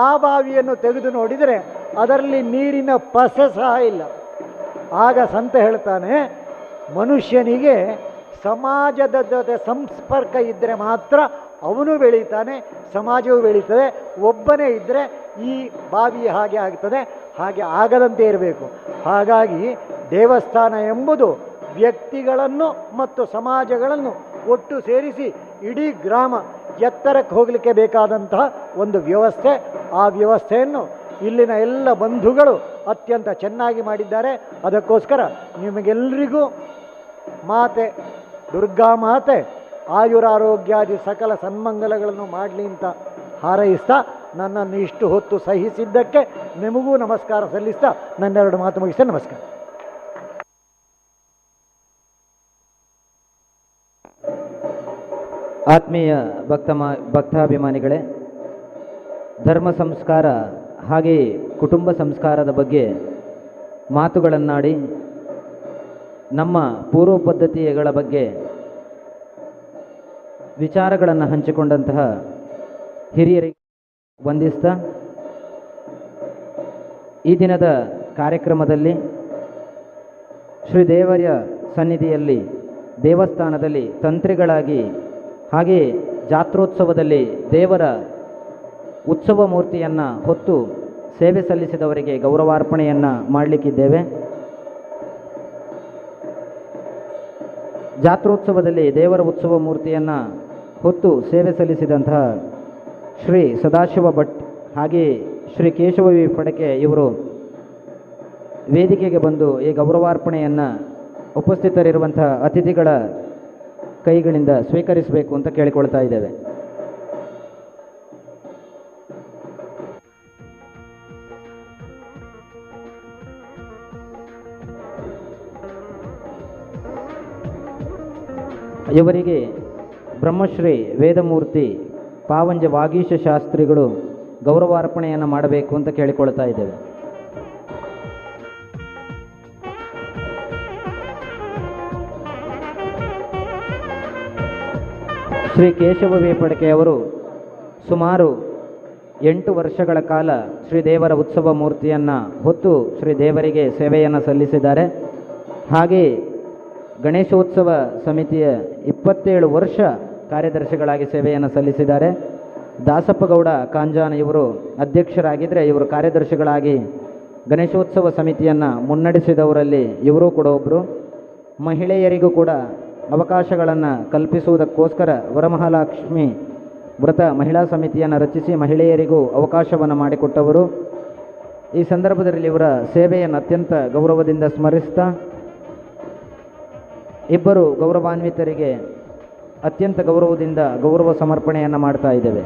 ಆ ಬಾವಿಯನ್ನು ತೆಗೆದು ನೋಡಿದರೆ ಅದರಲ್ಲಿ ನೀರಿನ ಪಸೆ ಸಹ ಇಲ್ಲ. ಆಗ ಸಂತ ಹೇಳ್ತಾನೆ, ಮನುಷ್ಯನಿಗೆ ಸಮಾಜದ ಜೊತೆ ಸಂಪರ್ಕ ಇದ್ದರೆ ಮಾತ್ರ ಅವನು ಬೆಳೀತಾನೆ, ಸಮಾಜವು ಬೆಳೀತದೆ. ಒಬ್ಬನೇ ಇದ್ದರೆ ಈ ಬಾವಿ ಹಾಗೆ ಆಗ್ತದೆ, ಹಾಗೆ ಆಗದಂತೆ ಇರಬೇಕು. ಹಾಗಾಗಿ ದೇವಸ್ಥಾನ ಎಂಬುದು ವ್ಯಕ್ತಿಗಳನ್ನು ಮತ್ತು ಸಮಾಜಗಳನ್ನು ಒಟ್ಟು ಸೇರಿಸಿ ಇಡೀ ಗ್ರಾಮ ಎತ್ತರಕ್ಕೆ ಹೋಗಲಿಕ್ಕೆ ಬೇಕಾದಂತಹ ಒಂದು ವ್ಯವಸ್ಥೆ. ಆ ವ್ಯವಸ್ಥೆಯನ್ನು ಇಲ್ಲಿನ ಎಲ್ಲ ಬಂಧುಗಳು ಅತ್ಯಂತ ಚೆನ್ನಾಗಿ ಮಾಡಿದ್ದಾರೆ. ಅದಕ್ಕೋಸ್ಕರ ನಿಮಗೆಲ್ಲರಿಗೂ ಮಾತೆ ದುರ್ಗಾ ಮಾತೆ ಆಯುರಾರೋಗ್ಯಾದಿ ಸಕಲ ಸನ್ಮಂಗಲಗಳನ್ನು ಮಾಡಲಿ ಅಂತ ಹಾರೈಸ್ತಾ, ನನ್ನನ್ನು ಇಷ್ಟು ಹೊತ್ತು ಸಹಿಸಿದ್ದಕ್ಕೆ ನಿಮಗೂ ನಮಸ್ಕಾರ ಸಲ್ಲಿಸ್ತಾ ನನ್ನೆರಡು ಮಾತು ಮುಗಿಸ್ತೇನೆ. ನಮಸ್ಕಾರ. ಆತ್ಮೀಯ ಭಕ್ತಾಭಿಮಾನಿಗಳೇ, ಧರ್ಮ ಸಂಸ್ಕಾರ ಹಾಗೆ ಕುಟುಂಬ ಸಂಸ್ಕಾರದ ಬಗ್ಗೆ ಮಾತುಗಳನ್ನಾಡಿ ನಮ್ಮ ಪೂರ್ವ ಪದ್ಧತಿಗಳ ಬಗ್ಗೆ ವಿಚಾರಗಳನ್ನು ಹಂಚಿಕೊಂಡಂತಹ ಹಿರಿಯರಿಗೆ ವಂದಿಸ್ತಾ ಈ ದಿನದ ಕಾರ್ಯಕ್ರಮದಲ್ಲಿ ಶ್ರೀದೇವರ ಸನ್ನಿಧಿಯಲ್ಲಿ ದೇವಸ್ಥಾನದಲ್ಲಿ ತಂತ್ರಿಗಳಾಗಿ ಹಾಗೆ ಜಾತ್ರೋತ್ಸವದಲ್ಲಿ ದೇವರ ಉತ್ಸವ ಮೂರ್ತಿಯನ್ನು ಹೊತ್ತು ಸೇವೆ ಸಲ್ಲಿಸಿದವರಿಗೆ ಗೌರವಾರ್ಪಣೆಯನ್ನು ಮಾಡಲಿಕ್ಕಿದ್ದೇವೆ. ಜಾತ್ರೋತ್ಸವದಲ್ಲಿ ದೇವರ ಉತ್ಸವ ಮೂರ್ತಿಯನ್ನು ಹೊತ್ತು ಸೇವೆ ಸಲ್ಲಿಸಿದಂತಹ ಶ್ರೀ ಸದಾಶಿವ ಭಟ್ ಹಾಗೆ ಶ್ರೀ ಕೇಶವ ಫಡಕೆ ಇವರು ವೇದಿಕೆಗೆ ಬಂದು ಈ ಗೌರವಾರ್ಪಣೆಯನ್ನು ಉಪಸ್ಥಿತರಿರುವಂಥ ಅತಿಥಿಗಳ ಕೈಗಳಿಂದ ಸ್ವೀಕರಿಸಬೇಕು ಅಂತ ಕೇಳಿಕೊಳ್ತಾ ಇದ್ದೇವೆ. ಇವರಿಗೆ ಬ್ರಹ್ಮಶ್ರೀ ವೇದಮೂರ್ತಿ ಪಾವಂಜ ವಾಗೀಶ ಶಾಸ್ತ್ರಿಗಳು ಗೌರವಾರ್ಪಣೆಯನ್ನು ಮಾಡಬೇಕು ಅಂತ ಕೇಳಿಕೊಳ್ತಾ ಇದ್ದೇವೆ. ಶ್ರೀ ಕೇಶವ ವೇಪಡಕೆ ಅವರು ಸುಮಾರು 8 ವರ್ಷಗಳ ಕಾಲ ಶ್ರೀದೇವರ ಉತ್ಸವ ಮೂರ್ತಿಯನ್ನು ಹೊತ್ತು ಶ್ರೀದೇವರಿಗೆ ಸೇವೆಯನ್ನು ಸಲ್ಲಿಸಿದ್ದಾರೆ. ಹಾಗೆ ಗಣೇಶೋತ್ಸವ ಸಮಿತಿಯ 27 ವರ್ಷ ಕಾರ್ಯದರ್ಶಿಗಳಾಗಿ ಸೇವೆಯನ್ನು ಸಲ್ಲಿಸಿದ್ದಾರೆ. ದಾಸಪ್ಪಗೌಡ ಕಾಂಜಾನ ಇವರು ಅಧ್ಯಕ್ಷರಾಗಿದ್ದರೆ ಇವರು ಕಾರ್ಯದರ್ಶಿಗಳಾಗಿ ಗಣೇಶೋತ್ಸವ ಸಮಿತಿಯನ್ನು ಮುನ್ನಡೆಸಿದವರಲ್ಲಿ ಇವರೂ ಕೂಡ ಒಬ್ಬರು. ಮಹಿಳೆಯರಿಗೂ ಕೂಡ ಅವಕಾಶಗಳನ್ನು ಕಲ್ಪಿಸುವುದಕ್ಕೋಸ್ಕರ ವರಮಹಾಲಕ್ಷ್ಮಿ ವ್ರತ ಮಹಿಳಾ ಸಮಿತಿಯನ್ನು ರಚಿಸಿ ಮಹಿಳೆಯರಿಗೂ ಅವಕಾಶವನ್ನು ಮಾಡಿಕೊಟ್ಟವರು. ಈ ಸಂದರ್ಭದಲ್ಲಿ ಇವರ ಸೇವೆಯನ್ನು ಅತ್ಯಂತ ಗೌರವದಿಂದ ಸ್ಮರಿಸ್ತಾ ಇಬ್ಬರು ಗೌರವಾನ್ವಿತರಿಗೆ ಅತ್ಯಂತ ಗೌರವದಿಂದ ಗೌರವ ಸಮರ್ಪಣೆಯನ್ನು ಮಾಡ್ತಾ ಇದ್ದೇವೆ.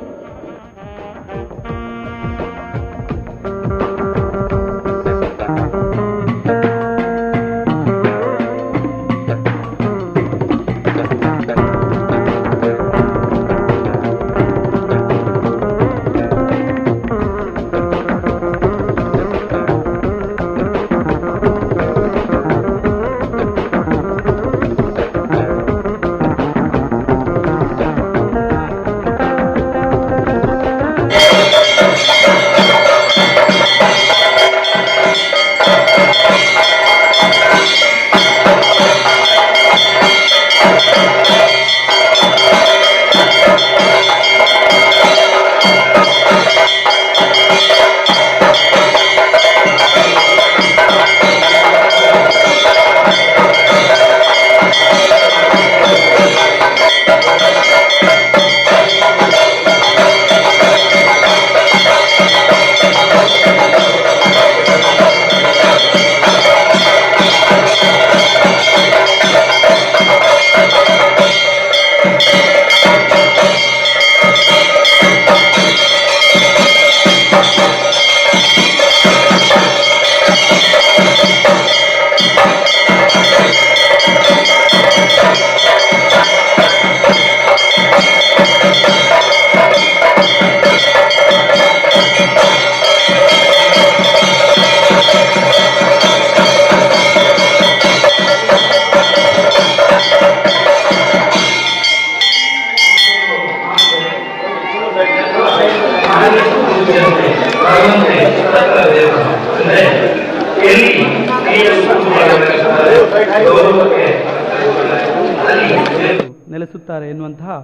ನೆಲೆಸುತ್ತಾರೆ ಎನ್ನುವಂತಹ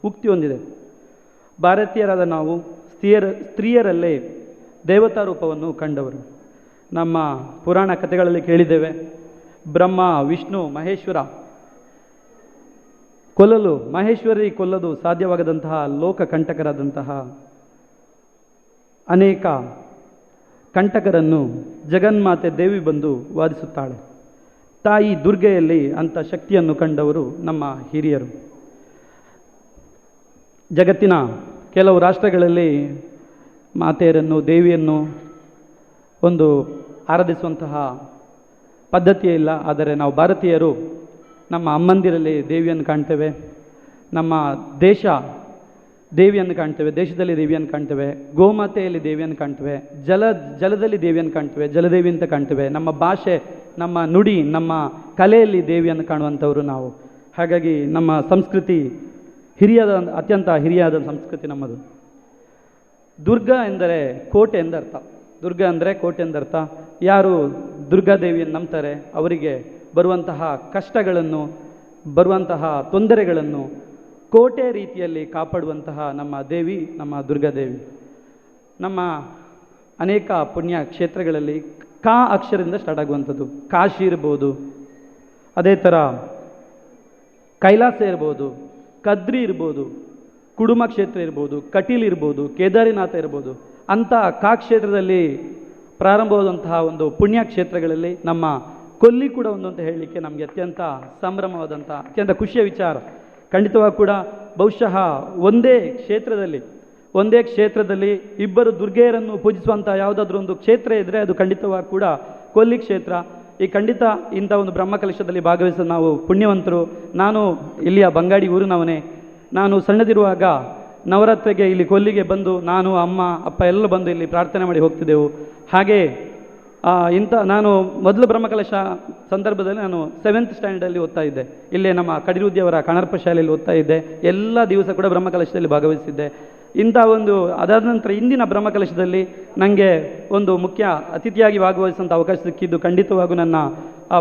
ಉಕ್ತಿ ಹೊಂದಿದೆ. ಭಾರತೀಯರಾದ ನಾವು ಸ್ತ್ರೀಯರಲ್ಲೇ ದೇವತಾ ರೂಪವನ್ನು ಕಂಡವರು. ನಮ್ಮ ಪುರಾಣ ಕಥೆಗಳಲ್ಲಿ ಕೇಳಿದ್ದೇವೆ, ಬ್ರಹ್ಮ ವಿಷ್ಣು ಮಹೇಶ್ವರ ಮಹೇಶ್ವರಿ ಕೊಲ್ಲಲು ಸಾಧ್ಯವಾಗದಂತಹ ಲೋಕ ಕಂಟಕರಾದಂತಹ ಅನೇಕ ಕಂಟಕರನ್ನು ಜಗನ್ಮಾತೆ ದೇವಿ ಬಂದು ವಾದಿಸುತ್ತಾಳೆ. ತಾಯಿ ದುರ್ಗೆಯಲ್ಲಿ ಅಂಥ ಶಕ್ತಿಯನ್ನು ಕಂಡವರು ನಮ್ಮ ಹಿರಿಯರು. ಜಗತ್ತಿನ ಕೆಲವು ರಾಷ್ಟ್ರಗಳಲ್ಲಿ ಮಾತೆಯರನ್ನು ದೇವಿಯನ್ನು ಒಂದು ಆರಾಧಿಸುವಂತಹ ಪದ್ಧತಿಯೇ ಇಲ್ಲ. ಆದರೆ ನಾವು ಭಾರತೀಯರು ನಮ್ಮ ಅಮ್ಮಂದಿರಲ್ಲಿ ದೇವಿಯನ್ನು ಕಾಣ್ತೇವೆ, ನಮ್ಮ ದೇಶ ದೇವಿಯನ್ನು ಕಾಣ್ತೇವೆ, ದೇಶದಲ್ಲಿ ದೇವಿಯನ್ನು ಕಾಣ್ತೇವೆ, ಗೋಮಾತೆಯಲ್ಲಿ ದೇವಿಯನ್ನು ಕಾಣ್ತೇವೆ, ಜಲದಲ್ಲಿ ದೇವಿಯನ್ನು ಕಾಣ್ತೇವೆ, ಜಲದೇವಿ ಅಂತ ಕಾಣ್ತೇವೆ. ನಮ್ಮ ಭಾಷೆ, ನಮ್ಮ ನುಡಿ, ನಮ್ಮ ಕಲೆಯಲ್ಲಿ ದೇವಿಯನ್ನು ಕಾಣುವಂಥವರು ನಾವು. ಹಾಗಾಗಿ ನಮ್ಮ ಸಂಸ್ಕೃತಿ ಅತ್ಯಂತ ಹಿರಿಯಾದ ಸಂಸ್ಕೃತಿ ನಮ್ಮದು. ದುರ್ಗ ಎಂದರೆ ಕೋಟೆ ಎಂದರ್ಥ. ದುರ್ಗ ಅಂದರೆ ಕೋಟೆ ಎಂದರ್ಥ. ಯಾರು ದುರ್ಗಾದೇವಿಯನ್ನು ನಂಬ್ತಾರೆ ಅವರಿಗೆ ಬರುವಂತಹ ಕಷ್ಟಗಳನ್ನು, ಬರುವಂತಹ ತೊಂದರೆಗಳನ್ನು ಕೋಟೆ ರೀತಿಯಲ್ಲಿ ಕಾಪಾಡುವಂತಹ ನಮ್ಮ ದೇವಿ ನಮ್ಮ ದುರ್ಗಾದೇವಿ. ನಮ್ಮ ಅನೇಕ ಪುಣ್ಯ ಕ್ಷೇತ್ರಗಳಲ್ಲಿ ಕಾ ಅಕ್ಷರದಿಂದ ಸ್ಟಾರ್ಟ್ ಆಗುವಂಥದ್ದು. ಕಾಶಿ ಇರ್ಬೋದು, ಅದೇ ಥರ ಕೈಲಾಸ ಇರ್ಬೋದು, ಕದ್ರಿ ಇರ್ಬೋದು, ಕುಡುಮ ಕ್ಷೇತ್ರ ಇರ್ಬೋದು, ಕಟೀಲ್ ಇರ್ಬೋದು, ಕೇದಾರಿನಾಥ ಇರ್ಬೋದು. ಅಂಥ ಕಾ ಕ್ಷೇತ್ರದಲ್ಲಿ ಪ್ರಾರಂಭವಾದಂತಹ ಒಂದು ಪುಣ್ಯ ಕ್ಷೇತ್ರಗಳಲ್ಲಿ ನಮ್ಮ ಕೊಲ್ಲಿ ಕೂಡ ಒಂದು ಅಂತ ಹೇಳಲಿಕ್ಕೆ ನಮಗೆ ಅತ್ಯಂತ ಸಂಭ್ರಮವಾದಂಥ, ಅತ್ಯಂತ ಖುಷಿಯ ವಿಚಾರ. ಖಂಡಿತವಾಗಿ ಕೂಡ ಬಹುಶಃ ಒಂದೇ ಕ್ಷೇತ್ರದಲ್ಲಿ ಇಬ್ಬರು ದುರ್ಗೆಯರನ್ನು ಪೂಜಿಸುವಂಥ ಯಾವುದಾದ್ರೂ ಒಂದು ಕ್ಷೇತ್ರ ಇದ್ದರೆ ಅದು ಖಂಡಿತವಾಗಿ ಕೂಡ ಕೊಲ್ಲಿ ಕ್ಷೇತ್ರ. ಈ ಖಂಡಿತ ಇಂಥ ಒಂದು ಬ್ರಹ್ಮಕಲಶದಲ್ಲಿ ಭಾಗವಹಿಸಲು ನಾವು ಪುಣ್ಯವಂತರು. ನಾನು ಇಲ್ಲಿಯ ಬಂಗಾಡಿ ಊರಿನವನೇ. ನಾನು ಸಣ್ಣದಿರುವಾಗ ನವರಾತ್ರಿಗೆ ಇಲ್ಲಿ ಕೊಲ್ಲಿಗೆ ಬಂದು ನಾನು ಅಮ್ಮ ಅಪ್ಪ ಎಲ್ಲ ಬಂದು ಇಲ್ಲಿ ಪ್ರಾರ್ಥನೆ ಮಾಡಿ ಹೋಗ್ತಿದ್ದೆವು. ಹಾಗೆ ನಾನು ಮೊದಲು ಬ್ರಹ್ಮಕಲಶ ಸಂದರ್ಭದಲ್ಲಿ ನಾನು 7th ಸ್ಟ್ಯಾಂಡರ್ಡಲ್ಲಿ ಓದ್ತಾ ಇದ್ದೆ. ಇಲ್ಲೇ ನಮ್ಮ ಕಡಿರುದ್ದಿಯವರ ಕಣರ್ಪ ಶಾಲೆಯಲ್ಲಿ ಓದ್ತಾ ಇದ್ದೆ. ಎಲ್ಲ ದಿವಸ ಕೂಡ ಬ್ರಹ್ಮಕಲಶದಲ್ಲಿ ಭಾಗವಹಿಸಿದ್ದೆ. ಅದಾದ ನಂತರ ಇಂದಿನ ಬ್ರಹ್ಮಕಲಶದಲ್ಲಿ ನನಗೆ ಒಂದು ಮುಖ್ಯ ಅತಿಥಿಯಾಗಿ ಭಾಗವಹಿಸುವಂಥ ಅವಕಾಶ ಸಿಕ್ಕಿದ್ದು ಖಂಡಿತವಾಗೂ ನನ್ನ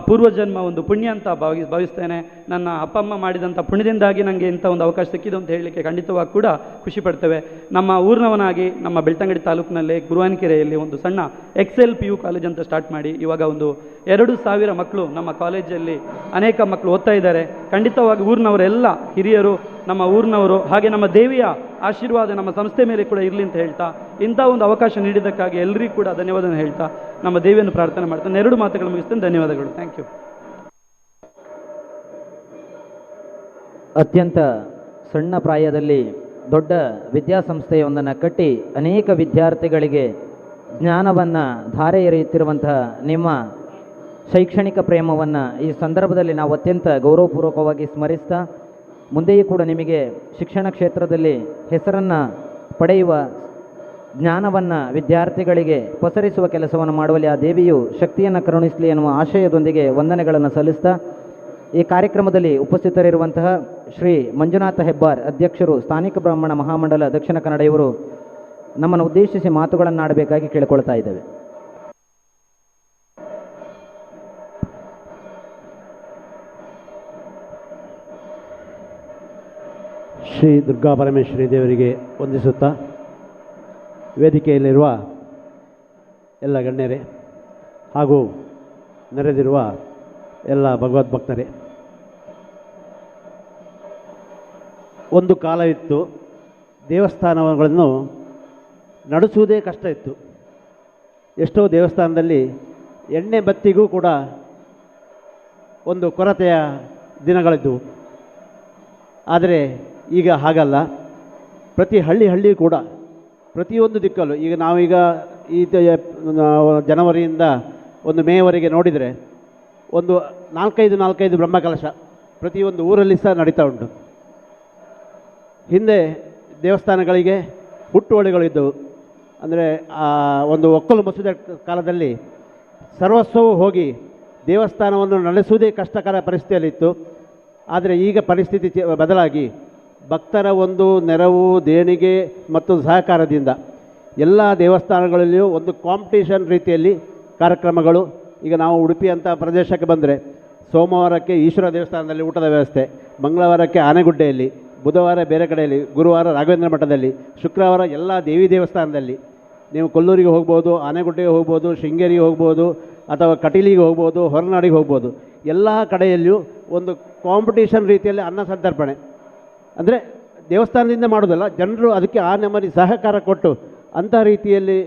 ಪೂರ್ವಜನ್ಮ ಒಂದು ಪುಣ್ಯ ಅಂತ ಭಾವಿಸ್ತೇನೆ. ನನ್ನ ಅಪ್ಪ ಅಮ್ಮ ಮಾಡಿದಂಥ ಪುಣ್ಯದಿಂದಾಗಿ ನನಗೆ ಇಂಥ ಒಂದು ಅವಕಾಶ ಸಿಕ್ಕಿದ್ದು ಅಂತ ಹೇಳಲಿಕ್ಕೆ ಖಂಡಿತವಾಗಿ ಕೂಡ ಖುಷಿ ಪಡ್ತೇವೆ. ನಮ್ಮ ಊರಿನವನಾಗಿ ನಮ್ಮ ಬೆಳ್ತಂಗಡಿ ತಾಲೂಕಿನಲ್ಲಿ ಗುರುವಾನ್ಕೆರೆಯಲ್ಲಿ ಒಂದು ಸಣ್ಣ XLPU ಕಾಲೇಜ್ ಅಂತ ಸ್ಟಾರ್ಟ್ ಮಾಡಿ ಇವಾಗ ಒಂದು 2,000 ಮಕ್ಕಳು ನಮ್ಮ ಕಾಲೇಜಲ್ಲಿ ಅನೇಕ ಮಕ್ಕಳು ಓದ್ತಾ ಇದ್ದಾರೆ. ಖಂಡಿತವಾಗಿ ಊರಿನವರೆಲ್ಲ ಹಿರಿಯರು, ನಮ್ಮ ಊರಿನವರು, ಹಾಗೆ ನಮ್ಮ ದೇವಿಯ ಆಶೀರ್ವಾದ ನಮ್ಮ ಸಂಸ್ಥೆ ಮೇಲೆ ಕೂಡ ಇರಲಿ ಅಂತ ಹೇಳ್ತಾ ಇಂಥ ಒಂದು ಅವಕಾಶ ನೀಡಿದ್ದಕ್ಕಾಗಿ ಎಲ್ಲರಿಗೂ ಕೂಡ ಧನ್ಯವಾದ ಹೇಳ್ತಾ ನಮ್ಮ ದೇವಿಯನ್ನು ಪ್ರಾರ್ಥನೆ ಮಾಡ್ತಾನೆ 2 ಮಾತುಗಳು ಮುಗಿಸ್ತೇನೆ. ಧನ್ಯವಾದಗಳು. Thank you. ಅತ್ಯಂತ ಸಣ್ಣ ಪ್ರಾಯದಲ್ಲಿ ದೊಡ್ಡ ವಿದ್ಯಾಸಂಸ್ಥೆಯೊಂದನ್ನು ಕಟ್ಟಿ ಅನೇಕ ವಿದ್ಯಾರ್ಥಿಗಳಿಗೆ ಜ್ಞಾನವನ್ನು ಧಾರೆ ಎರೆಯುತ್ತಿರುವಂತಹ ನಿಮ್ಮ ಶೈಕ್ಷಣಿಕ ಪ್ರೇಮವನ್ನು ಈ ಸಂದರ್ಭದಲ್ಲಿ ನಾವು ಅತ್ಯಂತ ಗೌರವಪೂರ್ವಕವಾಗಿ ಸ್ಮರಿಸ್ತಾ, ಮುಂದೆಯೂ ಕೂಡ ನಿಮಗೆ ಶಿಕ್ಷಣ ಕ್ಷೇತ್ರದಲ್ಲಿ ಹೆಸರನ್ನು ಪಡೆಯುವ ಜ್ಞಾನವನ್ನು ವಿದ್ಯಾರ್ಥಿಗಳಿಗೆ ಪಸರಿಸುವ ಕೆಲಸವನ್ನು ಮಾಡುವಲ್ಲಿ ಆ ದೇವಿಯು ಶಕ್ತಿಯನ್ನು ಕರುಣಿಸಲಿ ಎನ್ನುವ ಆಶಯದೊಂದಿಗೆ ವಂದನೆಗಳನ್ನು ಸಲ್ಲಿಸ್ತಾ, ಈ ಕಾರ್ಯಕ್ರಮದಲ್ಲಿ ಉಪಸ್ಥಿತರಿರುವಂತಹ ಶ್ರೀ ಮಂಜುನಾಥ ಹೆಬ್ಬಾರ್ ಅಧ್ಯಕ್ಷರು, ಸ್ಥಾನಿಕ ಬ್ರಾಹ್ಮಣ ಮಹಾಮಂಡಲ ದಕ್ಷಿಣ ಕನ್ನಡ ಇವರು ನಮ್ಮನ್ನು ಉದ್ದೇಶಿಸಿ ಮಾತುಗಳನ್ನಾಡಬೇಕಾಗಿ ಕೇಳಿಕೊಳ್ತಾ ಇದ್ದೇವೆ. ಶ್ರೀ ದುರ್ಗಾ ಪರಮೇಶ್ವರಿ ದೇವರಿಗೆ ವಂದಿಸುತ್ತಾ, ವೇದಿಕೆಯಲ್ಲಿರುವ ಎಲ್ಲ ಗಣ್ಯರೇ ಹಾಗೂ ನೆರೆದಿರುವ ಎಲ್ಲ ಭಗವದ್ಭಕ್ತರೇ, ಒಂದು ಕಾಲ ಇತ್ತು ದೇವಸ್ಥಾನಗಳನ್ನು ನಡೆಸುವುದೇ ಕಷ್ಟ ಇತ್ತು. ಎಷ್ಟೋ ದೇವಸ್ಥಾನದಲ್ಲಿ ಎಣ್ಣೆ ಬತ್ತಿಗೂ ಕೂಡ ಒಂದು ಕೊರತೆಯ ದಿನಗಳಿದ್ದವು. ಆದರೆ ಈಗ ಹಾಗಲ್ಲ. ಪ್ರತಿ ಹಳ್ಳಿ ಕೂಡ ಪ್ರತಿಯೊಂದು ದಿಕ್ಕಲ್ಲೂ ಈಗ ನಾವೀಗ ಈ ಜನವರಿಯಿಂದ ಒಂದು ಮೇವರೆಗೆ ನೋಡಿದರೆ ಒಂದು 4-5 ಬ್ರಹ್ಮಕಲಶ ಪ್ರತಿಯೊಂದು ಊರಲ್ಲಿ ಸಹ ನಡೀತಾ ಉಂಟು. ಹಿಂದೆ ದೇವಸ್ಥಾನಗಳಿಗೆ ಹುಟ್ಟುವಳಿಗಳಿದ್ದವು. ಅಂದರೆ ಒಂದು ಒಕ್ಕಲು ಮಸೂದೆ ಕಾಲದಲ್ಲಿ ಸರ್ವಸ್ವವು ಹೋಗಿ ದೇವಸ್ಥಾನವನ್ನು ನಡೆಸುವುದೇ ಕಷ್ಟಕರ ಪರಿಸ್ಥಿತಿಯಲ್ಲಿತ್ತು. ಆದರೆ ಈಗ ಪರಿಸ್ಥಿತಿ ಬದಲಾಗಿ ಭಕ್ತರ ಒಂದು ನೆರವು, ದೇಣಿಗೆ ಮತ್ತು ಸಹಕಾರದಿಂದ ಎಲ್ಲ ದೇವಸ್ಥಾನಗಳಲ್ಲಿಯೂ ಒಂದು ಕಾಂಪಿಟೇಷನ್ ರೀತಿಯಲ್ಲಿ ಕಾರ್ಯಕ್ರಮಗಳು. ಈಗ ನಾವು ಉಡುಪಿ ಅಂತ ಪ್ರದೇಶಕ್ಕೆ ಬಂದರೆ ಸೋಮವಾರಕ್ಕೆ ಈಶ್ವರ ದೇವಸ್ಥಾನದಲ್ಲಿ ಊಟದ ವ್ಯವಸ್ಥೆ, ಮಂಗಳವಾರಕ್ಕೆ ಆನೆಗುಡ್ಡೆಯಲ್ಲಿ, ಬುಧವಾರ ಬೇರೆ ಕಡೆಯಲ್ಲಿ, ಗುರುವಾರ ರಾಘವೇಂದ್ರ ಮಠದಲ್ಲಿ, ಶುಕ್ರವಾರ ಎಲ್ಲ ದೇವಿ ದೇವಸ್ಥಾನದಲ್ಲಿ. ನೀವು ಕೊಲ್ಲೂರಿಗೆ ಹೋಗ್ಬೋದು, ಆನೆಗುಡ್ಡೆಗೆ ಹೋಗ್ಬೋದು, ಶೃಂಗೇರಿಗೆ ಹೋಗ್ಬೋದು, ಅಥವಾ ಕಟೀಲಿಗೆ ಹೋಗ್ಬೋದು, ಹೊರನಾಡಿಗೆ ಹೋಗ್ಬೋದು. ಎಲ್ಲ ಕಡೆಯಲ್ಲಿಯೂ ಒಂದು ಕಾಂಪಿಟೇಷನ್ ರೀತಿಯಲ್ಲಿ ಅನ್ನ ಸಂತರ್ಪಣೆ. ಅಂದರೆ ದೇವಸ್ಥಾನದಿಂದ ಮಾಡೋದಲ್ಲ, ಜನರು ಅದಕ್ಕೆ ಆ ನಮೂನೆ ಸಹಕಾರ ಕೊಟ್ಟು ಅಂಥ ರೀತಿಯಲ್ಲಿ,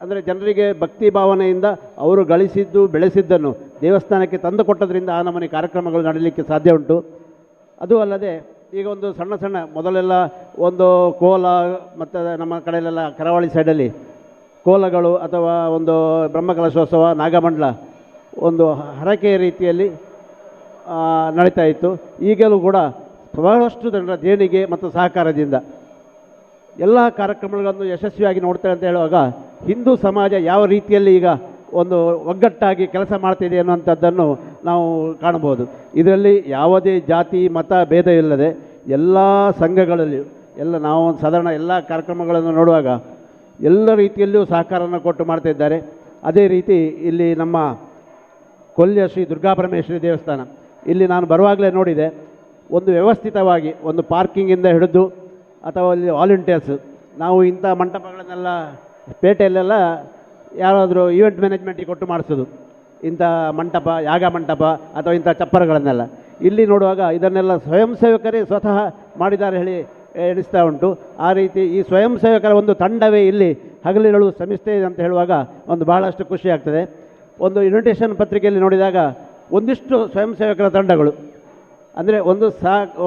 ಅಂದರೆ ಜನರಿಗೆ ಭಕ್ತಿ ಭಾವನೆಯಿಂದ ಅವರು ಗಳಿಸಿದ್ದು ಬೆಳೆಸಿದ್ದನ್ನು ದೇವಸ್ಥಾನಕ್ಕೆ ತಂದು ಕೊಟ್ಟದ್ರಿಂದ ಆ ನಮೂನೆ ಕಾರ್ಯಕ್ರಮಗಳು ನಡೀಲಿಕ್ಕೆ ಸಾಧ್ಯ ಉಂಟು. ಅದು ಅಲ್ಲದೆ ಈಗ ಒಂದು ಸಣ್ಣ ಮೊದಲೆಲ್ಲ ಒಂದು ಕೋಲ, ಮತ್ತು ನಮ್ಮ ಕಡೆಯಲ್ಲೆಲ್ಲ ಕರಾವಳಿ ಸೈಡಲ್ಲಿ ಕೋಲಗಳು ಅಥವಾ ಒಂದು ಬ್ರಹ್ಮಕಲಶೋತ್ಸವ, ನಾಗಮಂಡಲ ಒಂದು ಹರಕೆಯ ರೀತಿಯಲ್ಲಿ ನಡೀತಾ ಇತ್ತು. ಈಗಲೂ ಕೂಡ ಬಹಳಷ್ಟು ಜನರ ದೇಣಿಗೆ ಮತ್ತು ಸಹಕಾರದಿಂದ ಎಲ್ಲ ಕಾರ್ಯಕ್ರಮಗಳನ್ನು ಯಶಸ್ವಿಯಾಗಿ ನೋಡ್ತಾರೆ ಅಂತ ಹೇಳುವಾಗ ಹಿಂದೂ ಸಮಾಜ ಯಾವ ರೀತಿಯಲ್ಲಿ ಈಗ ಒಂದು ಒಗ್ಗಟ್ಟಾಗಿ ಕೆಲಸ ಮಾಡ್ತಿದೆ ಅನ್ನುವಂಥದ್ದನ್ನು ನಾವು ಕಾಣಬಹುದು. ಇದರಲ್ಲಿ ಯಾವುದೇ ಜಾತಿ ಮತ ಭೇದ ಇಲ್ಲದೆ ಎಲ್ಲ ಸಂಘಗಳಲ್ಲಿಯೂ ನಾವು ಸಾಧಾರಣ ಎಲ್ಲ ಕಾರ್ಯಕ್ರಮಗಳನ್ನು ನೋಡುವಾಗ ಎಲ್ಲ ರೀತಿಯಲ್ಲೂ ಸಹಕಾರವನ್ನು ಕೊಟ್ಟು ಮಾಡ್ತಾ ಇದ್ದಾರೆ. ಅದೇ ರೀತಿ ಇಲ್ಲಿ ನಮ್ಮ ಕೊಲ್ಲಿಯ ಶ್ರೀ ದುರ್ಗಾಪರಮೇಶ್ವರಿ ದೇವಸ್ಥಾನ, ಇಲ್ಲಿ ನಾನು ಬರುವಾಗಲೇ ನೋಡಿದೆ, ಒಂದು ವ್ಯವಸ್ಥಿತವಾಗಿ ಒಂದು ಪಾರ್ಕಿಂಗಿಂದ ಹಿಡಿದು ಅಥವಾ ಅಲ್ಲಿ ವಾಲಂಟಿಯರ್ಸ್, ನಾವು ಇಂಥ ಮಂಟಪಗಳನ್ನೆಲ್ಲ ಪೇಟೆಯಲ್ಲೆಲ್ಲ ಯಾರಾದರೂ ಈವೆಂಟ್ ಮ್ಯಾನೇಜ್ಮೆಂಟಿಗೆ ಕೊಟ್ಟು ಮಾಡಿಸೋದು, ಇಂಥ ಮಂಟಪ, ಯಾಗ ಮಂಟಪ ಅಥವಾ ಇಂಥ ಚಪ್ಪರಗಳನ್ನೆಲ್ಲ. ಇಲ್ಲಿ ನೋಡುವಾಗ ಇದನ್ನೆಲ್ಲ ಸ್ವಯಂ ಸೇವಕರೇ ಸ್ವತಃ ಮಾಡಿದ್ದಾರೆ ಹೇಳಿ ಎಣಿಸ್ತಾ ಉಂಟು. ಆ ರೀತಿ ಈ ಸ್ವಯಂ ಸೇವಕರ ಒಂದು ತಂಡವೇ ಇಲ್ಲಿ ಹಗಲಿರುಳು ಶ್ರಮಿಸ್ತಾ ಇದೆ ಅಂತ ಹೇಳುವಾಗ ಒಂದು ಬಹಳಷ್ಟು ಖುಷಿ ಆಗ್ತದೆ. ಒಂದು ಇನ್ವಿಟೇಷನ್ ಪತ್ರಿಕೆಯಲ್ಲಿ ನೋಡಿದಾಗ ಒಂದಿಷ್ಟು ಸ್ವಯಂ ಸೇವಕರ ತಂಡಗಳು, ಅಂದರೆ